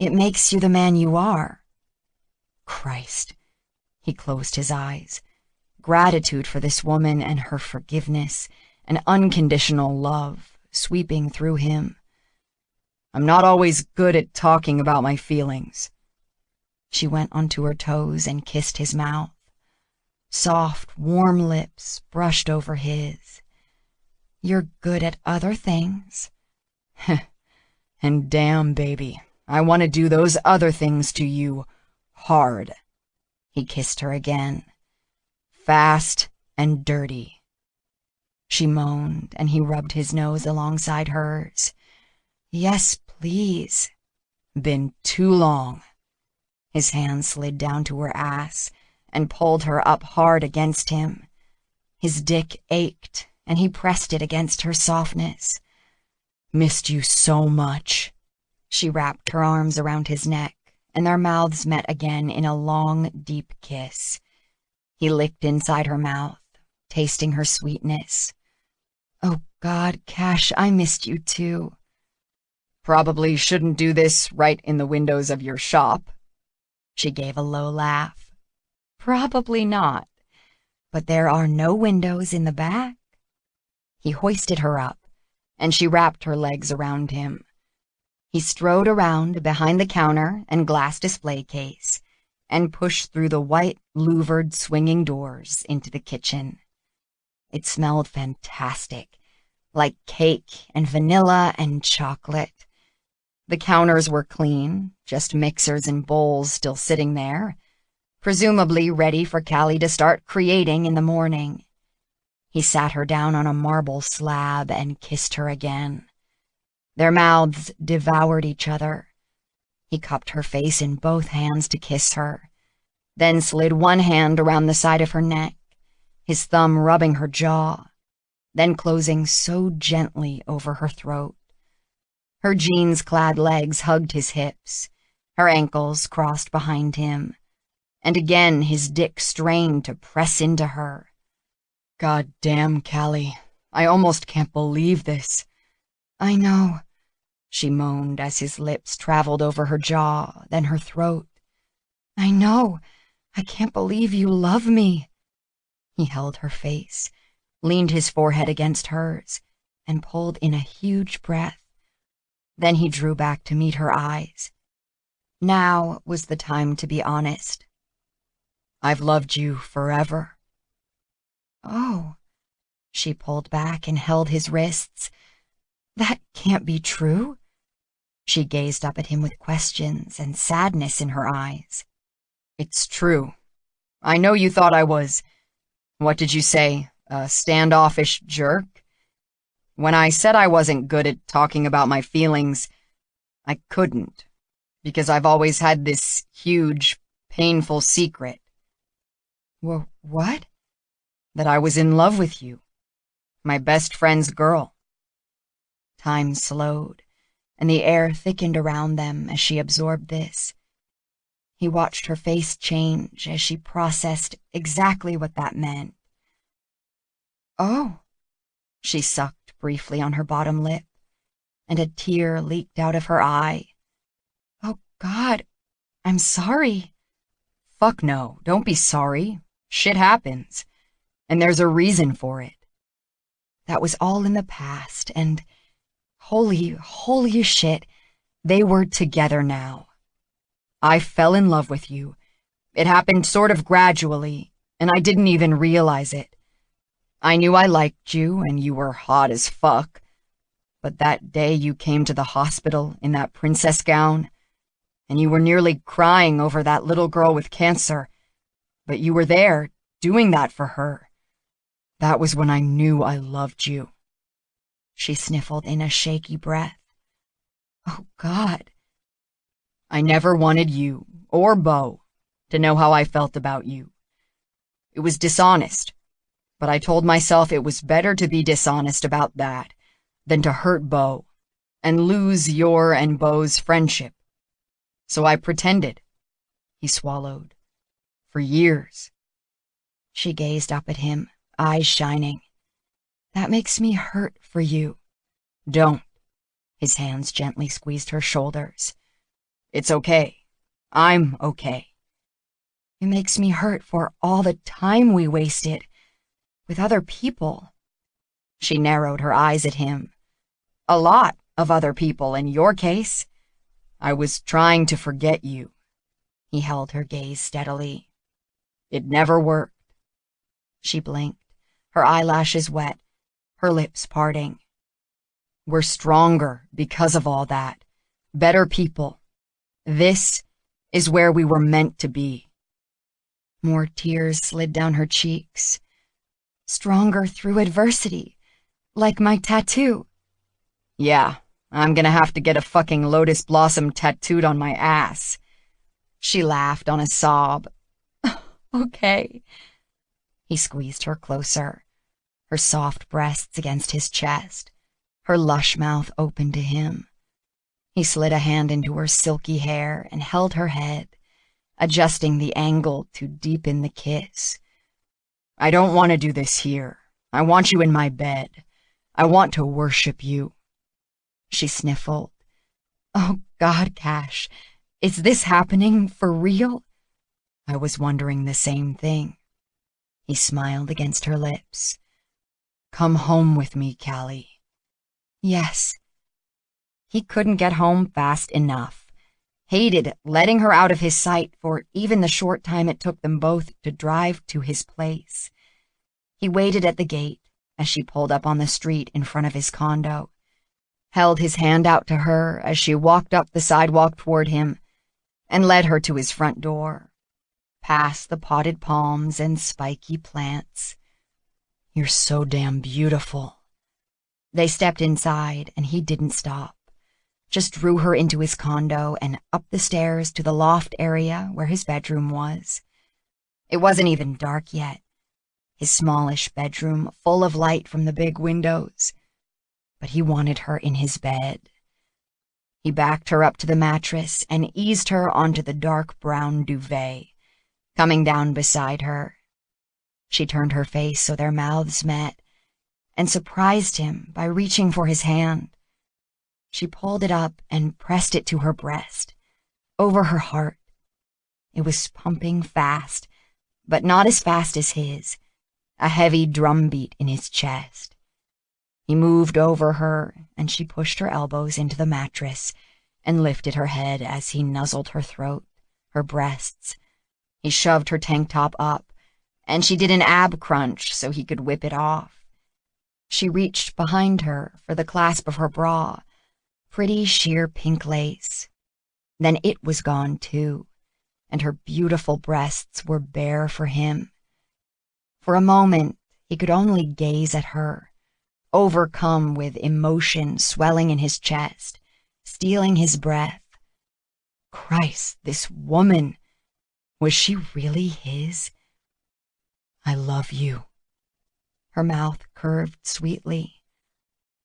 It makes you the man you are. Christ. He closed his eyes. Gratitude for this woman and her forgiveness and unconditional love sweeping through him. I'm not always good at talking about my feelings. She went onto her toes and kissed his mouth. Soft, warm lips brushed over his. You're good at other things. And damn, baby, I want to do those other things to you hard. He kissed her again. Fast and dirty. She moaned, and he rubbed his nose alongside hers. Yes, please. Been too long. His hand slid down to her ass and pulled her up hard against him. His dick ached, and he pressed it against her softness. Missed you so much. She wrapped her arms around his neck, and their mouths met again in a long, deep kiss. He licked inside her mouth, tasting her sweetness. Oh God, Cash, I missed you too. Probably shouldn't do this right in the windows of your shop. She gave a low laugh. Probably not, but there are no windows in the back. He hoisted her up, and she wrapped her legs around him. He strode around behind the counter and glass display case and pushed through the white, louvered swinging doors into the kitchen. It smelled fantastic, like cake and vanilla and chocolate. The counters were clean, just mixers and bowls still sitting there. presumably ready for Callie to start creating in the morning. He sat her down on a marble slab and kissed her again. Their mouths devoured each other. He cupped her face in both hands to kiss her, then slid one hand around the side of her neck, his thumb rubbing her jaw, then closing so gently over her throat. Her jeans-clad legs hugged his hips, her ankles crossed behind him, and again his dick strained to press into her. God damn, Callie, I almost can't believe this. I know, she moaned as his lips traveled over her jaw, then her throat. I know, I can't believe you love me. He held her face, leaned his forehead against hers, and pulled in a huge breath. Then he drew back to meet her eyes. Now was the time to be honest. I've loved you forever. Oh, she pulled back and held his wrists. That can't be true. She gazed up at him with questions and sadness in her eyes. It's true. I know you thought I was, what did you say, a standoffish jerk? When I said I wasn't good at talking about my feelings, I couldn't, because I've always had this huge, painful secret. What? That I was in love with you, my best friend's girl. Time slowed, and the air thickened around them as she absorbed this. He watched her face change as she processed exactly what that meant. Oh, she sucked briefly on her bottom lip, and a tear leaked out of her eye. Oh, God, I'm sorry. Fuck no, don't be sorry. Shit happens, and there's a reason for it. That was all in the past, and holy shit, they were together now. I fell in love with you. It happened sort of gradually, and I didn't even realize it. I knew I liked you, and you were hot as fuck. But that day you came to the hospital in that princess gown, and you were nearly crying over that little girl with cancer, but you were there, doing that for her. That was when I knew I loved you. She sniffled in a shaky breath. Oh, God. I never wanted you, or Beau, to know how I felt about you. It was dishonest, but I told myself it was better to be dishonest about that than to hurt Beau and lose your and Beau's friendship. So I pretended. He swallowed. For years. She gazed up at him, eyes shining. That makes me hurt for you. Don't. His hands gently squeezed her shoulders. It's okay. I'm okay. It makes me hurt for all the time we wasted with other people. She narrowed her eyes at him. A lot of other people in your case. I was trying to forget you. He held her gaze steadily. It never worked. She blinked, her eyelashes wet, her lips parting. We're stronger because of all that. Better people. This is where we were meant to be. More tears slid down her cheeks. Stronger through adversity, like my tattoo. Yeah, I'm gonna have to get a fucking lotus blossom tattooed on my ass. She laughed on a sob. Okay. He squeezed her closer, her soft breasts against his chest, her lush mouth open to him. He slid a hand into her silky hair and held her head, adjusting the angle to deepen the kiss. I don't want to do this here. I want you in my bed. I want to worship you. She sniffled. Oh, God, Cash, is this happening for real? I was wondering the same thing. He smiled against her lips. Come home with me, Callie. Yes. He couldn't get home fast enough. Hated letting her out of his sight for even the short time it took them both to drive to his place. He waited at the gate as she pulled up on the street in front of his condo, held his hand out to her as she walked up the sidewalk toward him, and led her to his front door. past the potted palms and spiky plants. "You're so damn beautiful." They stepped inside, and he didn't stop. Just drew her into his condo and up the stairs to the loft area where his bedroom was. It wasn't even dark yet. His smallish bedroom full of light from the big windows. But he wanted her in his bed. He backed her up to the mattress and eased her onto the dark brown duvet, coming down beside her. She turned her face so their mouths met and surprised him by reaching for his hand. She pulled it up and pressed it to her breast, over her heart. It was pumping fast, but not as fast as his, a heavy drumbeat in his chest. He moved over her, and she pushed her elbows into the mattress and lifted her head as he nuzzled her throat, her breasts. He shoved her tank top up, and she did an ab crunch so he could whip it off. She reached behind her for the clasp of her bra, pretty sheer pink lace. Then it was gone too, and her beautiful breasts were bare for him. For a moment, he could only gaze at her, overcome with emotion swelling in his chest, stealing his breath. Christ, this woman! Was she really his? "I love you." Her mouth curved sweetly.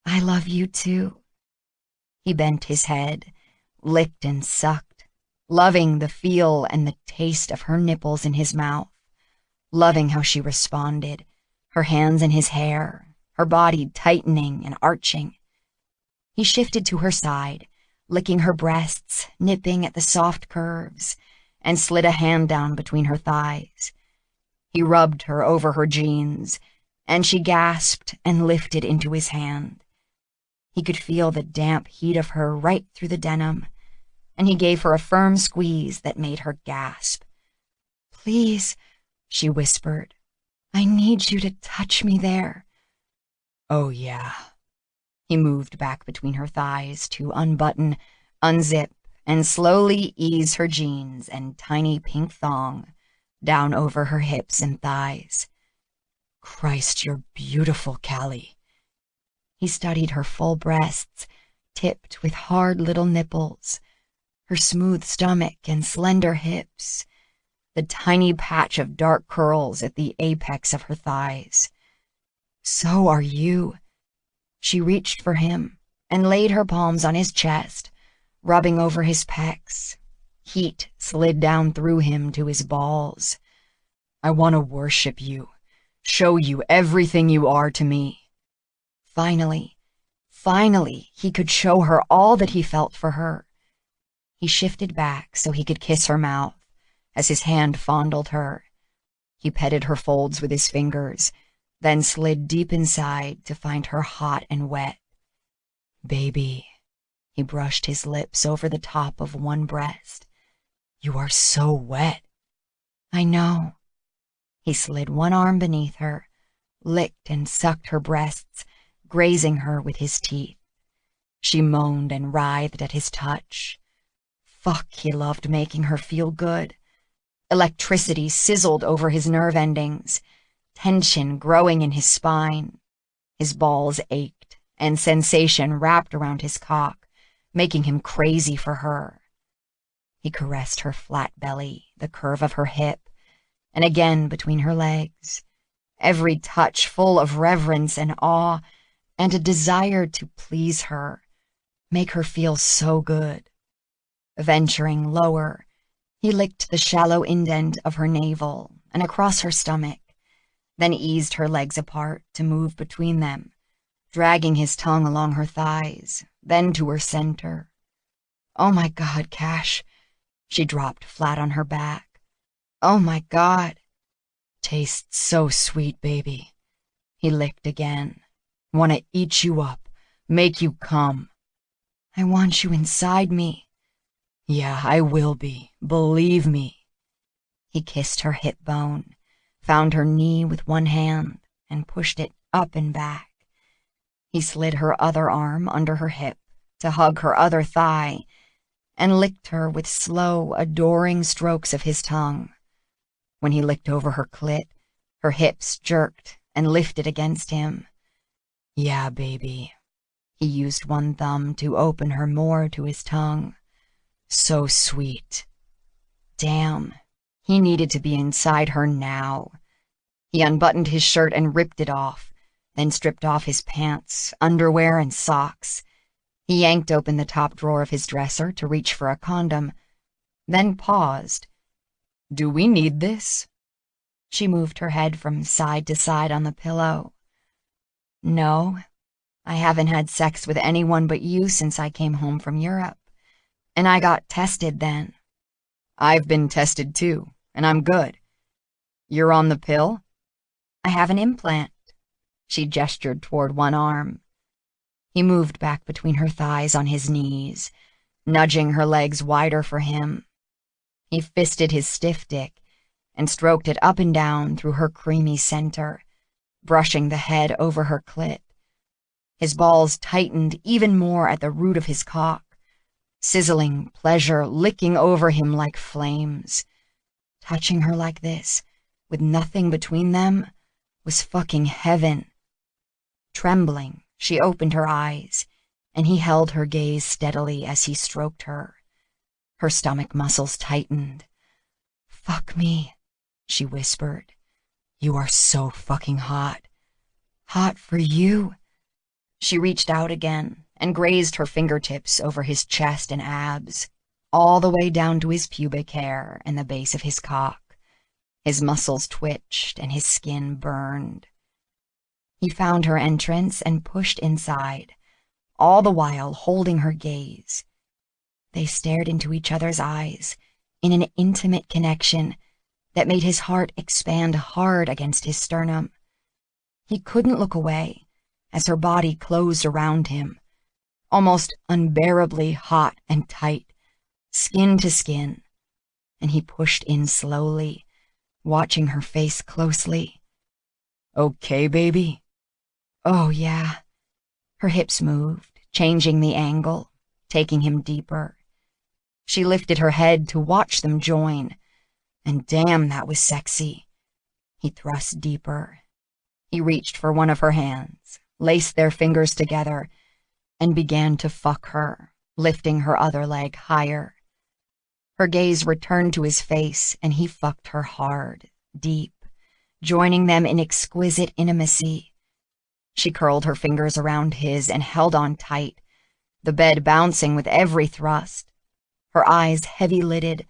"I love you too." He bent his head, licked and sucked, loving the feel and the taste of her nipples in his mouth, loving how she responded, her hands in his hair, her body tightening and arching. He shifted to her side, licking her breasts, nipping at the soft curves, and slid a hand down between her thighs. He rubbed her over her jeans, and she gasped and lifted into his hand. He could feel the damp heat of her right through the denim, and he gave her a firm squeeze that made her gasp. "Please," she whispered, "I need you to touch me there." "Oh, yeah." He moved back between her thighs to unbutton, unzip, and slowly ease her jeans and tiny pink thong down over her hips and thighs. "Christ, you're beautiful, Callie." He studied her full breasts, tipped with hard little nipples, her smooth stomach and slender hips, the tiny patch of dark curls at the apex of her thighs. "So are you." She reached for him and laid her palms on his chest, rubbing over his pecs. Heat slid down through him to his balls. "I want to worship you, show you everything you are to me." Finally, he could show her all that he felt for her. He shifted back so he could kiss her mouth as his hand fondled her. He petted her folds with his fingers, then slid deep inside to find her hot and wet. "Baby," he brushed his lips over the top of one breast. "You are so wet." "I know." He slid one arm beneath her, licked and sucked her breasts, grazing her with his teeth. She moaned and writhed at his touch. Fuck, he loved making her feel good. Electricity sizzled over his nerve endings, tension growing in his spine. His balls ached, and sensation wrapped around his cock, making him crazy for her. He caressed her flat belly, the curve of her hip, and again between her legs, every touch full of reverence and awe, and a desire to please her, make her feel so good. Venturing lower, he licked the shallow indent of her navel and across her stomach, then eased her legs apart to move between them, dragging his tongue along her thighs, then to her center. "Oh my God, Cash." She dropped flat on her back. "Oh my God." "Tastes so sweet, baby." He licked again. "Wanna eat you up, make you come." "I want you inside me." "Yeah, I will be, believe me." He kissed her hip bone, found her knee with one hand, and pushed it up and back. He slid her other arm under her hip to hug her other thigh, and licked her with slow, adoring strokes of his tongue, When he licked over her clit, her hips jerked and lifted against him. Yeah, baby. He used one thumb to open her more to his tongue. So sweet. Damn, he needed to be inside her now. He unbuttoned his shirt and ripped it off, then stripped off his pants, underwear, and socks. He yanked open the top drawer of his dresser to reach for a condom, then paused. Do we need this? She moved her head from side to side on the pillow. No, I haven't had sex with anyone but you since I came home from Europe, and I got tested then. I've been tested too, and I'm good. You're on the pill? I have an implant. She gestured toward one arm. He moved back between her thighs on his knees, nudging her legs wider for him. He fisted his stiff dick and stroked it up and down through her creamy center, brushing the head over her clit. His balls tightened even more at the root of his cock, sizzling pleasure licking over him like flames. Touching her like this, with nothing between them, was fucking heaven. Trembling, she opened her eyes, and he held her gaze steadily as he stroked her. Her stomach muscles tightened. Fuck me, she whispered. You are so fucking hot. Hot for you. She reached out again and grazed her fingertips over his chest and abs, all the way down to his pubic hair and the base of his cock. His muscles twitched and his skin burned. He found her entrance and pushed inside, all the while holding her gaze. They stared into each other's eyes in an intimate connection that made his heart expand hard against his sternum. He couldn't look away as her body closed around him, almost unbearably hot and tight, skin to skin, and he pushed in slowly, watching her face closely. Okay, baby? Oh, yeah. Her hips moved, changing the angle, taking him deeper. She lifted her head to watch them join, and damn, that was sexy. He thrust deeper. He reached for one of her hands, laced their fingers together, and began to fuck her, lifting her other leg higher. Her gaze returned to his face, and he fucked her hard, deep, joining them in exquisite intimacy. She curled her fingers around his and held on tight, the bed bouncing with every thrust. Her eyes heavy-lidded,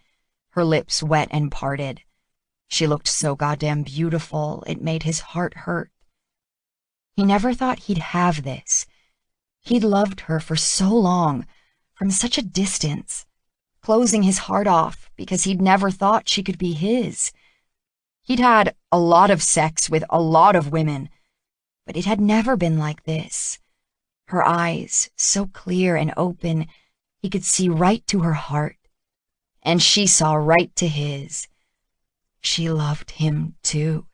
her lips wet and parted. She looked so goddamn beautiful, it made his heart hurt. He never thought he'd have this. He'd loved her for so long, from such a distance, closing his heart off because he'd never thought she could be his. He'd had a lot of sex with a lot of women, but it had never been like this. Her eyes, so clear and open, he could see right to her heart, and she saw right to his. She loved him, too.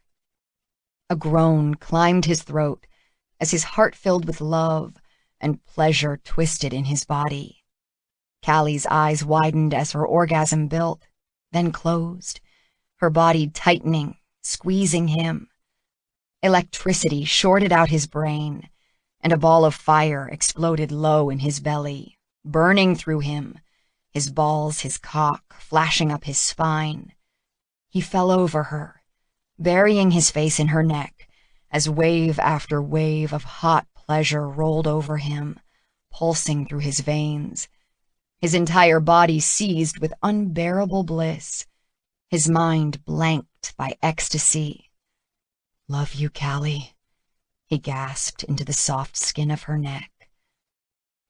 A groan climbed his throat as his heart filled with love and pleasure twisted in his body. Callie's eyes widened as her orgasm built, then closed, her body tightening, squeezing him. Electricity shorted out his brain, and a ball of fire exploded low in his belly, burning through him, his balls, his cock, flashing up his spine. He fell over her, burying his face in her neck, as wave after wave of hot pleasure rolled over him, pulsing through his veins. His entire body seized with unbearable bliss, his mind blanked by ecstasy. Love you, Callie, he gasped into the soft skin of her neck.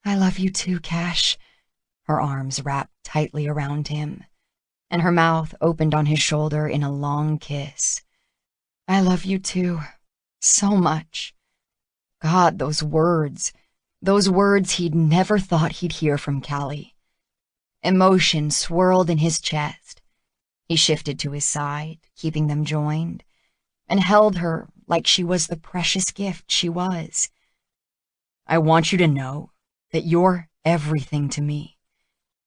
I love you too, Cash. Her arms wrapped tightly around him, and her mouth opened on his shoulder in a long kiss. I love you too, so much. God, those words he'd never thought he'd hear from Callie. Emotion swirled in his chest. He shifted to his side, keeping them joined, and held her like she was the precious gift she was. I want you to know that you're everything to me.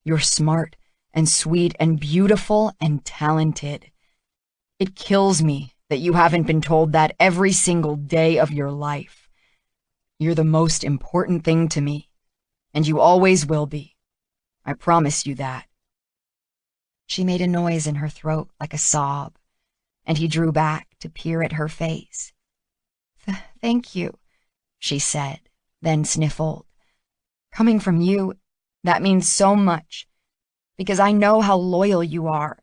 You're smart and sweet and beautiful and talented. It kills me that you haven't been told that every single day of your life. You're the most important thing to me, and you always will be. I promise you that." She made a noise in her throat like a sob, and he drew back to peer at her face. "Thank you," she said, then sniffled. "Coming from you, that means so much, because I know how loyal you are,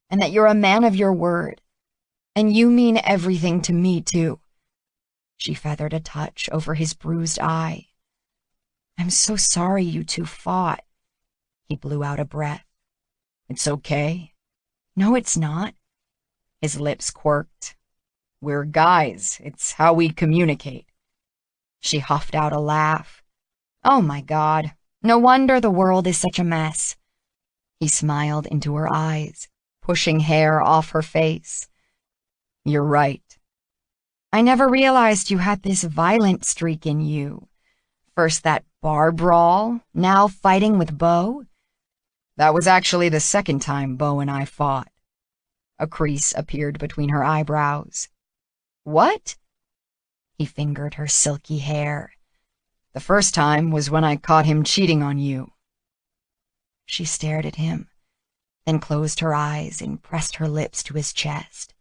and that you're a man of your word, and you mean everything to me, too." She feathered a touch over his bruised eye. "I'm so sorry you two fought." He blew out a breath. "It's okay." "No, it's not." His lips quirked. "We're guys. It's how we communicate." She huffed out a laugh. "Oh my God, no wonder the world is such a mess." He smiled into her eyes, pushing hair off her face. "You're right." "I never realized you had this violent streak in you. First that bar brawl, now fighting with Beau." "That was actually the second time Beau and I fought." A crease appeared between her eyebrows. "What?" He fingered her silky hair. "The first time was when I caught him cheating on you." She stared at him, then closed her eyes and pressed her lips to his chest.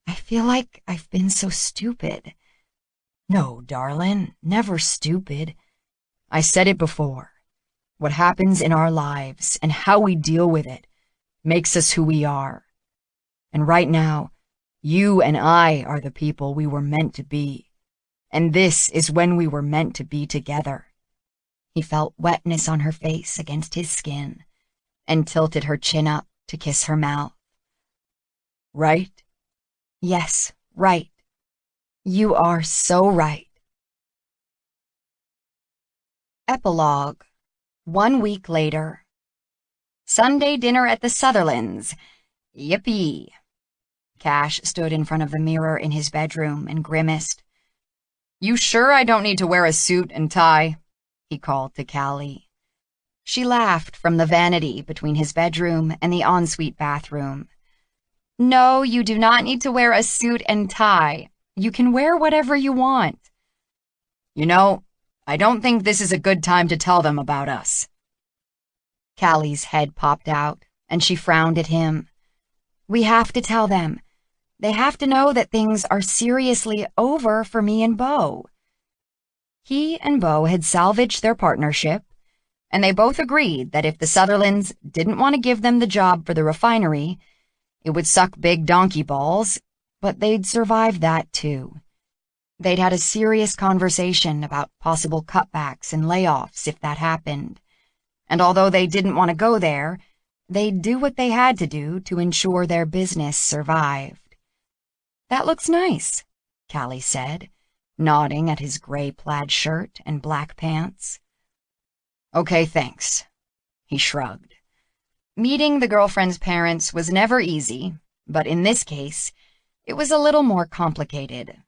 "I feel like I've been so stupid." "No, darling, never stupid. I said it before. What happens in our lives and how we deal with it makes us who we are. And right now, you and I are the people we were meant to be. And this is when we were meant to be together." He felt wetness on her face against his skin and tilted her chin up to kiss her mouth. "Right?" "Yes, right. You are so right." Epilogue. 1 week later. Sunday dinner at the Sutherlands. Yippee. Cash stood in front of the mirror in his bedroom and grimaced. "You sure I don't need to wear a suit and tie?" he called to Callie. She laughed from the vanity between his bedroom and the ensuite bathroom. "No, you do not need to wear a suit and tie. You can wear whatever you want." "You know, I don't think this is a good time to tell them about us." Callie's head popped out, and she frowned at him. "We have to tell them. They have to know that things are seriously over for me and Beau." He and Beau had salvaged their partnership, and they both agreed that if the Sutherlands didn't want to give them the job for the refinery, it would suck big donkey balls, but they'd survive that too. They'd had a serious conversation about possible cutbacks and layoffs if that happened, and although they didn't want to go there, they'd do what they had to do to ensure their business survived. "That looks nice," Callie said, nodding at his gray plaid shirt and black pants. "Okay, thanks." He shrugged. Meeting the girlfriend's parents was never easy, but in this case, it was a little more complicated.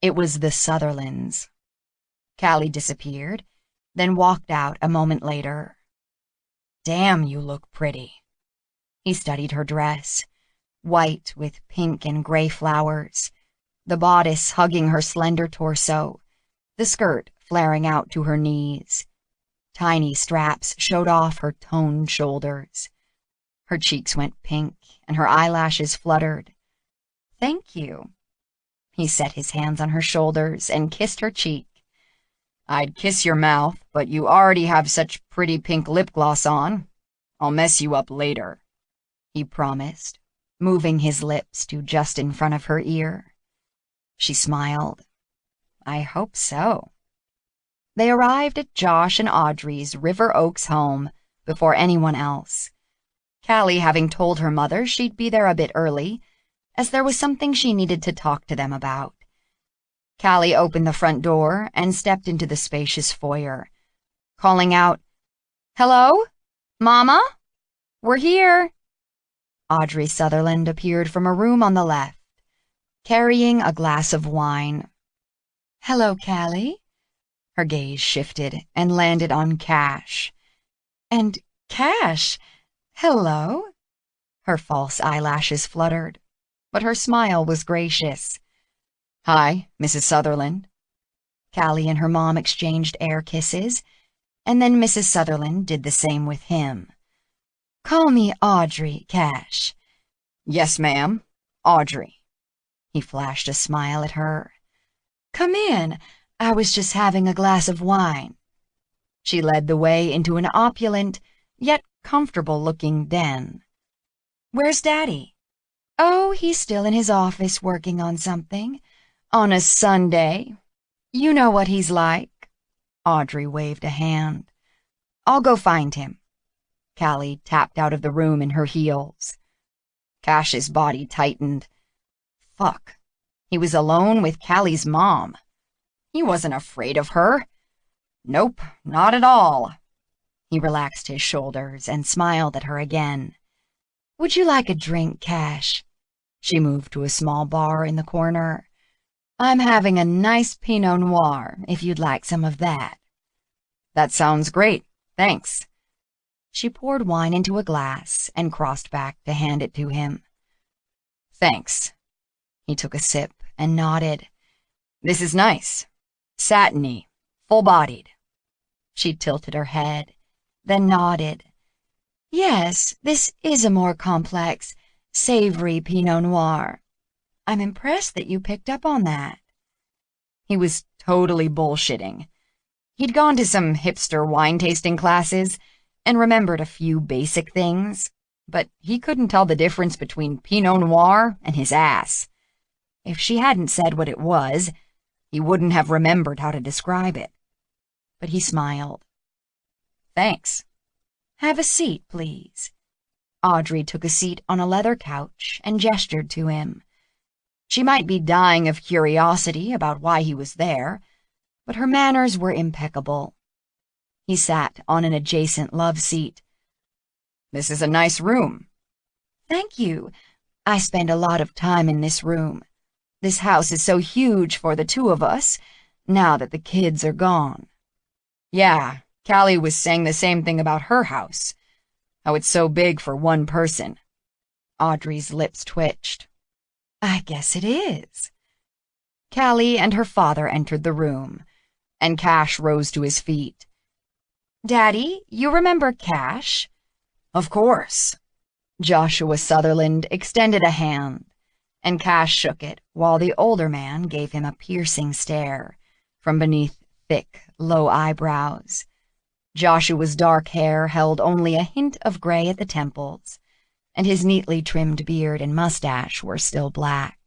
It was the Sutherlands. Callie disappeared, then walked out a moment later. "Damn, you look pretty." He studied her dress, white with pink and gray flowers, the bodice hugging her slender torso, the skirt flaring out to her knees. Tiny straps showed off her toned shoulders. Her cheeks went pink, and her eyelashes fluttered. "Thank you." He set his hands on her shoulders and kissed her cheek. "I'd kiss your mouth, but you already have such pretty pink lip gloss on. I'll mess you up later," he promised, moving his lips to just in front of her ear. She smiled. "I hope so." They arrived at Josh and Audrey's River Oaks home before anyone else, Callie having told her mother she'd be there a bit early, as there was something she needed to talk to them about. Callie opened the front door and stepped into the spacious foyer, calling out, "Hello? Mama? We're here." Audrey Sutherland appeared from a room on the left, carrying a glass of wine. "Hello, Callie." Her gaze shifted and landed on Cash. "And Cash, hello." Her false eyelashes fluttered. but her smile was gracious. "Hi, Mrs. Sutherland." Callie and her mom exchanged air kisses, and then Mrs. Sutherland did the same with him. "Call me Audrey, Cash." "Yes, ma'am, Audrey." He flashed a smile at her. "Come in. I was just having a glass of wine." She led the way into an opulent, yet comfortable-looking den. "Where's Daddy?" "Oh, he's still in his office working on something. On a Sunday. You know what he's like." Audrey waved a hand. "I'll go find him." Callie tapped out of the room in her heels. Cash's body tightened. Fuck. He was alone with Callie's mom. He wasn't afraid of her. Nope, not at all. He relaxed his shoulders and smiled at her again. "Would you like a drink, Cash?" She moved to a small bar in the corner. "I'm having a nice Pinot Noir, if you'd like some of that." "That sounds great, thanks." She poured wine into a glass and crossed back to hand it to him. "Thanks." He took a sip and nodded. "This is nice. Satiny, full-bodied." She tilted her head, then nodded. "Yes, this is a more complex, savory Pinot Noir. I'm impressed that you picked up on that." He was totally bullshitting. He'd gone to some hipster wine-tasting classes and remembered a few basic things, but he couldn't tell the difference between Pinot Noir and his ass. If she hadn't said what it was, he wouldn't have remembered how to describe it. But he smiled. "Thanks." "Have a seat, please." Audrey took a seat on a leather couch and gestured to him. She might be dying of curiosity about why he was there, but her manners were impeccable. He sat on an adjacent love seat. "This is a nice room." "Thank you. I spend a lot of time in this room. This house is so huge for the two of us, now that the kids are gone." "Yeah, Callie was saying the same thing about her house. How it's so big for one person." Audrey's lips twitched. "I guess it is." Callie and her father entered the room, and Cash rose to his feet. "Daddy, you remember Cash?" "Of course." Joshua Sutherland extended a hand, and Cash shook it while the older man gave him a piercing stare from beneath thick, low eyebrows. Joshua's dark hair held only a hint of gray at the temples, and his neatly trimmed beard and mustache were still black.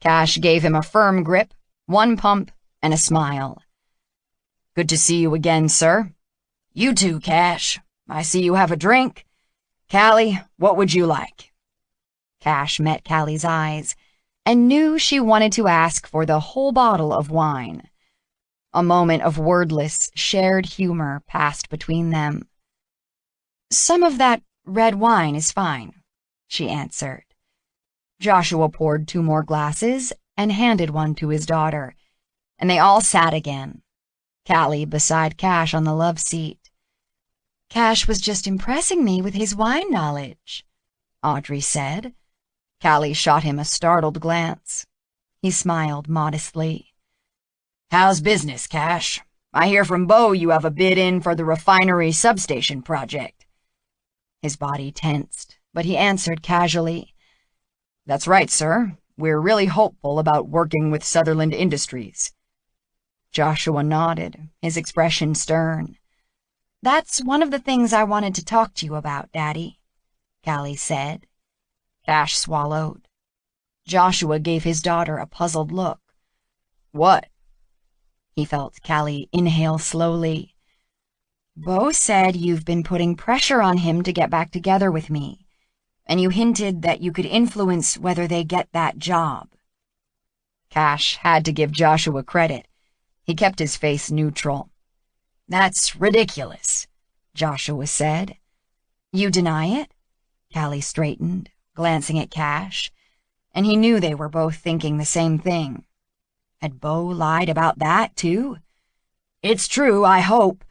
Cash gave him a firm grip, one pump, and a smile. "Good to see you again, sir." "You too, Cash. I see you have a drink. Callie, what would you like?" Cash met Callie's eyes and knew she wanted to ask for the whole bottle of wine. A moment of wordless, shared humor passed between them. "Some of that red wine is fine," she answered. Joshua poured 2 more glasses and handed one to his daughter, and they all sat again, Callie beside Cash on the love seat. "Cash was just impressing me with his wine knowledge," Audrey said. Callie shot him a startled glance. He smiled modestly. "How's business, Cash? I hear from Bo you have a bid in for the refinery substation project." His body tensed, but he answered casually. "That's right, sir. We're really hopeful about working with Sutherland Industries." Joshua nodded, his expression stern. "That's one of the things I wanted to talk to you about, Daddy," Callie said. Cash swallowed. Joshua gave his daughter a puzzled look. "What?" He felt Callie inhale slowly. "Bo said you've been putting pressure on him to get back together with me, and you hinted that you could influence whether they get that job." Cash had to give Joshua credit. He kept his face neutral. "That's ridiculous," Joshua said. "You deny it?" Callie straightened, glancing at Cash, and he knew they were both thinking the same thing. Had Bo lied about that, too? "It's true, I hoped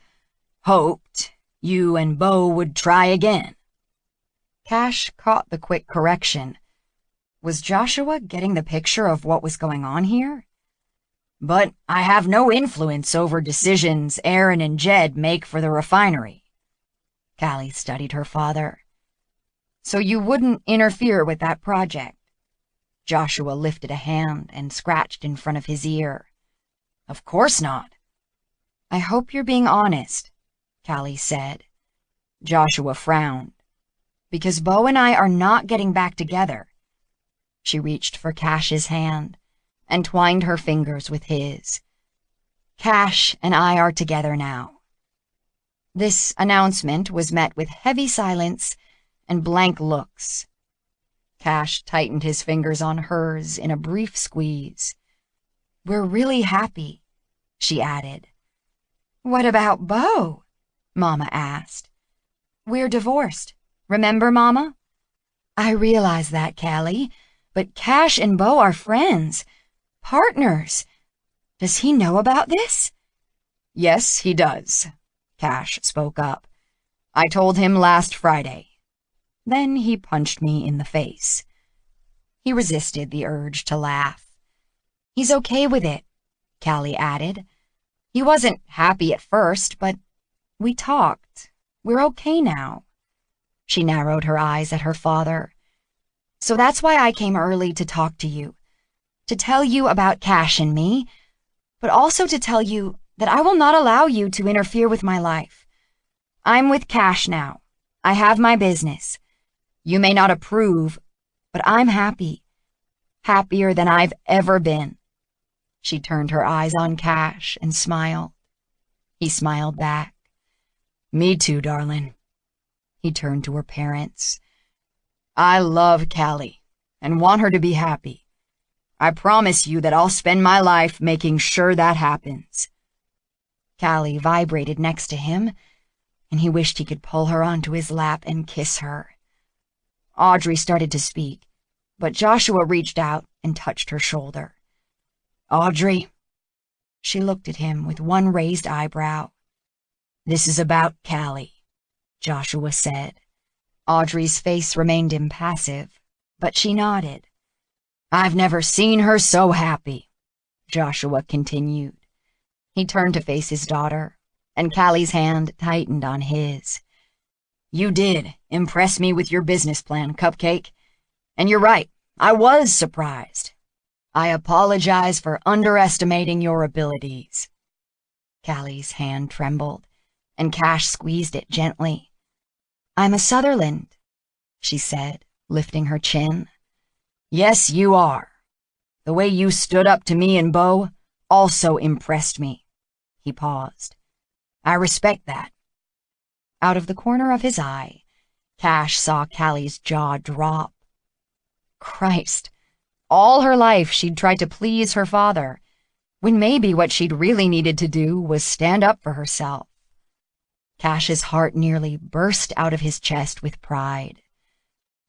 you and Bo would try again." Cash caught the quick correction. Was Joshua getting the picture of what was going on here? But I have no influence over decisions Aaron and Jed make for the refinery. Callie studied her father. So you wouldn't interfere with that project? Joshua lifted a hand and scratched in front of his ear. Of course not. I hope you're being honest, Callie said. Joshua frowned. Because Bo and I are not getting back together. She reached for Cash's hand and twined her fingers with his. Cash and I are together now. This announcement was met with heavy silence and blank looks. Cash tightened his fingers on hers in a brief squeeze. We're really happy, she added. What about Bo? Mama asked. We're divorced. Remember, Mama? I realize that, Callie, but Cash and Bo are friends. Partners. Does he know about this? Yes, he does, Cash spoke up. I told him last Friday. Then he punched me in the face. He resisted the urge to laugh. He's okay with it, Callie added. He wasn't happy at first, but we talked. We're okay now. She narrowed her eyes at her father. So that's why I came early to talk to you. To tell you about Cash and me, but also to tell you that I will not allow you to interfere with my life. I'm with Cash now. I have my business. You may not approve, but I'm happy. Happier than I've ever been. She turned her eyes on Cash and smiled. He smiled back. Me too, darling. He turned to her parents. I love Callie and want her to be happy. I promise you that I'll spend my life making sure that happens. Callie vibrated next to him, and he wished he could pull her onto his lap and kiss her. Audrey started to speak, but Joshua reached out and touched her shoulder. Audrey. She looked at him with one raised eyebrow. This is about Callie, Joshua said. Audrey's face remained impassive, but she nodded. I've never seen her so happy, Joshua continued. He turned to face his daughter, and Callie's hand tightened on his. You did impress me with your business plan, Cupcake. And you're right, I was surprised. I apologize for underestimating your abilities. Callie's hand trembled, and Cash squeezed it gently. I'm a Sutherland, she said, lifting her chin. Yes, you are. The way you stood up to me and Bo also impressed me. He paused. I respect that. Out of the corner of his eye, Cash saw Callie's jaw drop. Christ, all her life she'd tried to please her father, when maybe what she'd really needed to do was stand up for herself. Cash's heart nearly burst out of his chest with pride.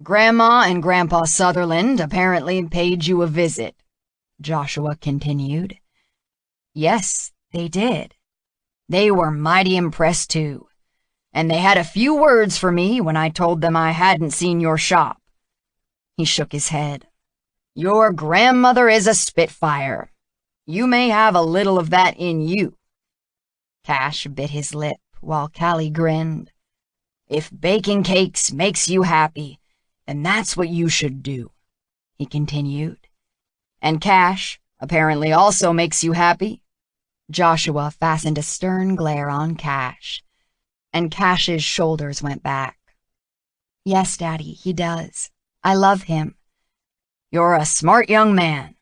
Grandma and Grandpa Sutherland apparently paid you a visit, Joshua continued. Yes, they did. They were mighty impressed, too, and they had a few words for me when I told them I hadn't seen your shop. He shook his head. Your grandmother is a spitfire. You may have a little of that in you. Cash bit his lip while Callie grinned. If baking cakes makes you happy, then that's what you should do, he continued. And Cash apparently also makes you happy. Joshua fastened a stern glare on Cash, and Cash's shoulders went back. Yes, Daddy, he does. I love him. You're a smart young man.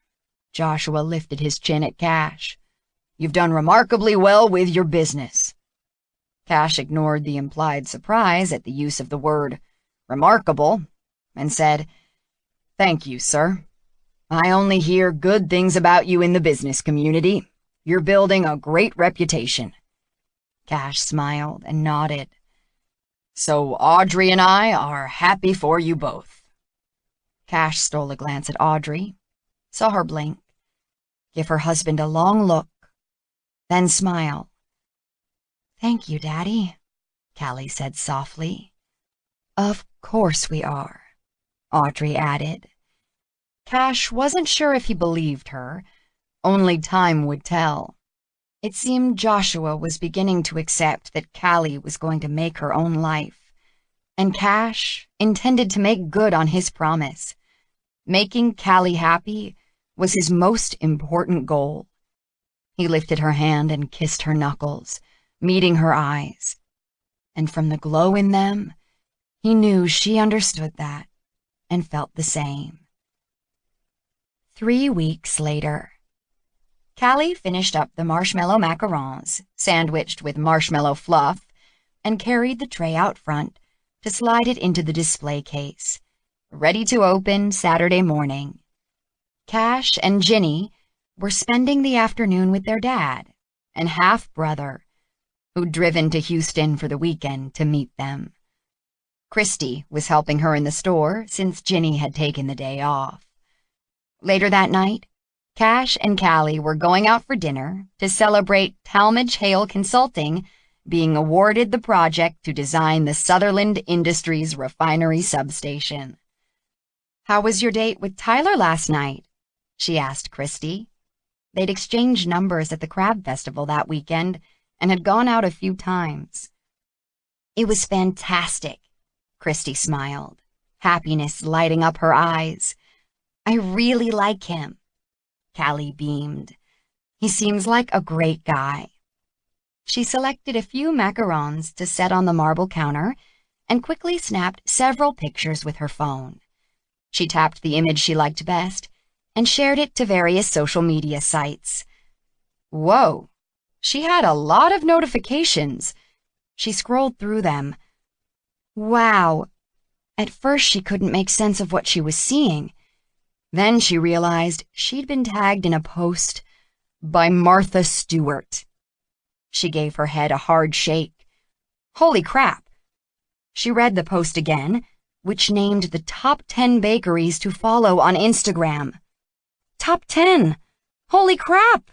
Joshua lifted his chin at Cash. You've done remarkably well with your business. Cash ignored the implied surprise at the use of the word remarkable and said, Thank you, sir. I only hear good things about you in the business community. You're building a great reputation. Cash smiled and nodded. So Audrey and I are happy for you both. Cash stole a glance at Audrey, saw her blink, give her husband a long look, then smile. Thank you, Daddy, Callie said softly. Of course we are, Audrey added. Cash wasn't sure if he believed her. Only time would tell. It seemed Joshua was beginning to accept that Callie was going to make her own life, and Cash intended to make good on his promise. Making Callie happy was his most important goal. He lifted her hand and kissed her knuckles, meeting her eyes. And from the glow in them, he knew she understood that and felt the same. 3 weeks later, Callie finished up the marshmallow macarons, sandwiched with marshmallow fluff, and carried the tray out front to slide it into the display case, ready to open Saturday morning. Cash and Ginny were spending the afternoon with their dad and half-brother, who'd driven to Houston for the weekend to meet them. Christy was helping her in the store since Ginny had taken the day off. Later that night, Cash and Callie were going out for dinner to celebrate Talmadge Hale Consulting being awarded the project to design the Sutherland Industries refinery substation. "How was your date with Tyler last night?" she asked Christy. They'd exchanged numbers at the Crab Festival that weekend and had gone out a few times. "It was fantastic," Christy smiled, happiness lighting up her eyes. "I really like him." Callie beamed. "He seems like a great guy." She selected a few macarons to set on the marble counter and quickly snapped several pictures with her phone. She tapped the image she liked best and shared it to various social media sites. Whoa, she had a lot of notifications. She scrolled through them. Wow. At first she couldn't make sense of what she was seeing. Then she realized she'd been tagged in a post by Martha Stewart. She gave her head a hard shake. Holy crap! She read the post again, which named the top 10 bakeries to follow on Instagram. Top 10! Holy crap!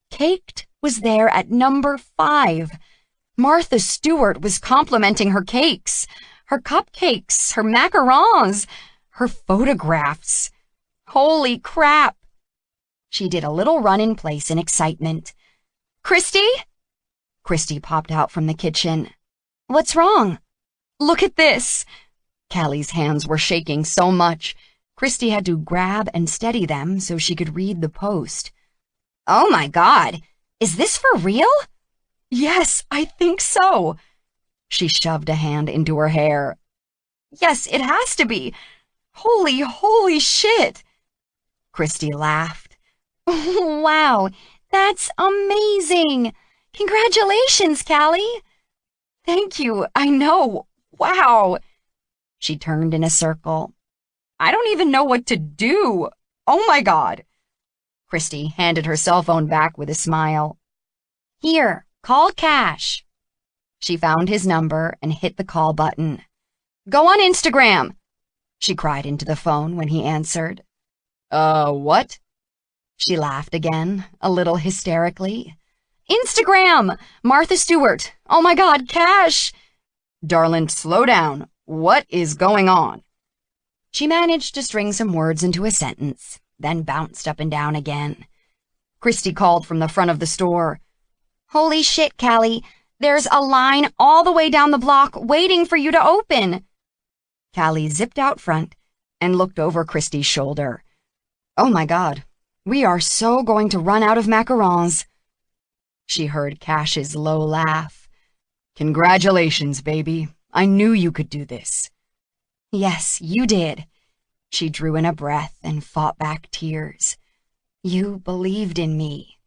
Caked was there at number 5. Martha Stewart was complimenting her cakes, her cupcakes, her macarons, her photographs. Holy crap! She did a little run in place in excitement. "Christy?" Christy popped out from the kitchen. "What's wrong?" "Look at this!" Callie's hands were shaking so much, Christy had to grab and steady them so she could read the post. "Oh my God! Is this for real?" "Yes, I think so." She shoved a hand into her hair. "Yes, it has to be. Holy shit!" Christy laughed. "Wow, that's amazing! Congratulations, Callie!" "Thank you, I know. Wow!" She turned in a circle. "I don't even know what to do. Oh my God!" Christy handed her cell phone back with a smile. "Here, call Cash." She found his number and hit the call button. "Go on Instagram," she cried into the phone when he answered. What?" She laughed again, a little hysterically. "Instagram! Martha Stewart! Oh my God, Cash!" "Darling, slow down. What is going on?" She managed to string some words into a sentence, then bounced up and down again. Christy called from the front of the store. "Holy shit, Callie! There's a line all the way down the block waiting for you to open." Callie zipped out front and looked over Christy's shoulder. "Oh my God, we are so going to run out of macarons." She heard Cash's low laugh. "Congratulations, baby. I knew you could do this." "Yes, you did." She drew in a breath and fought back tears. "You believed in me."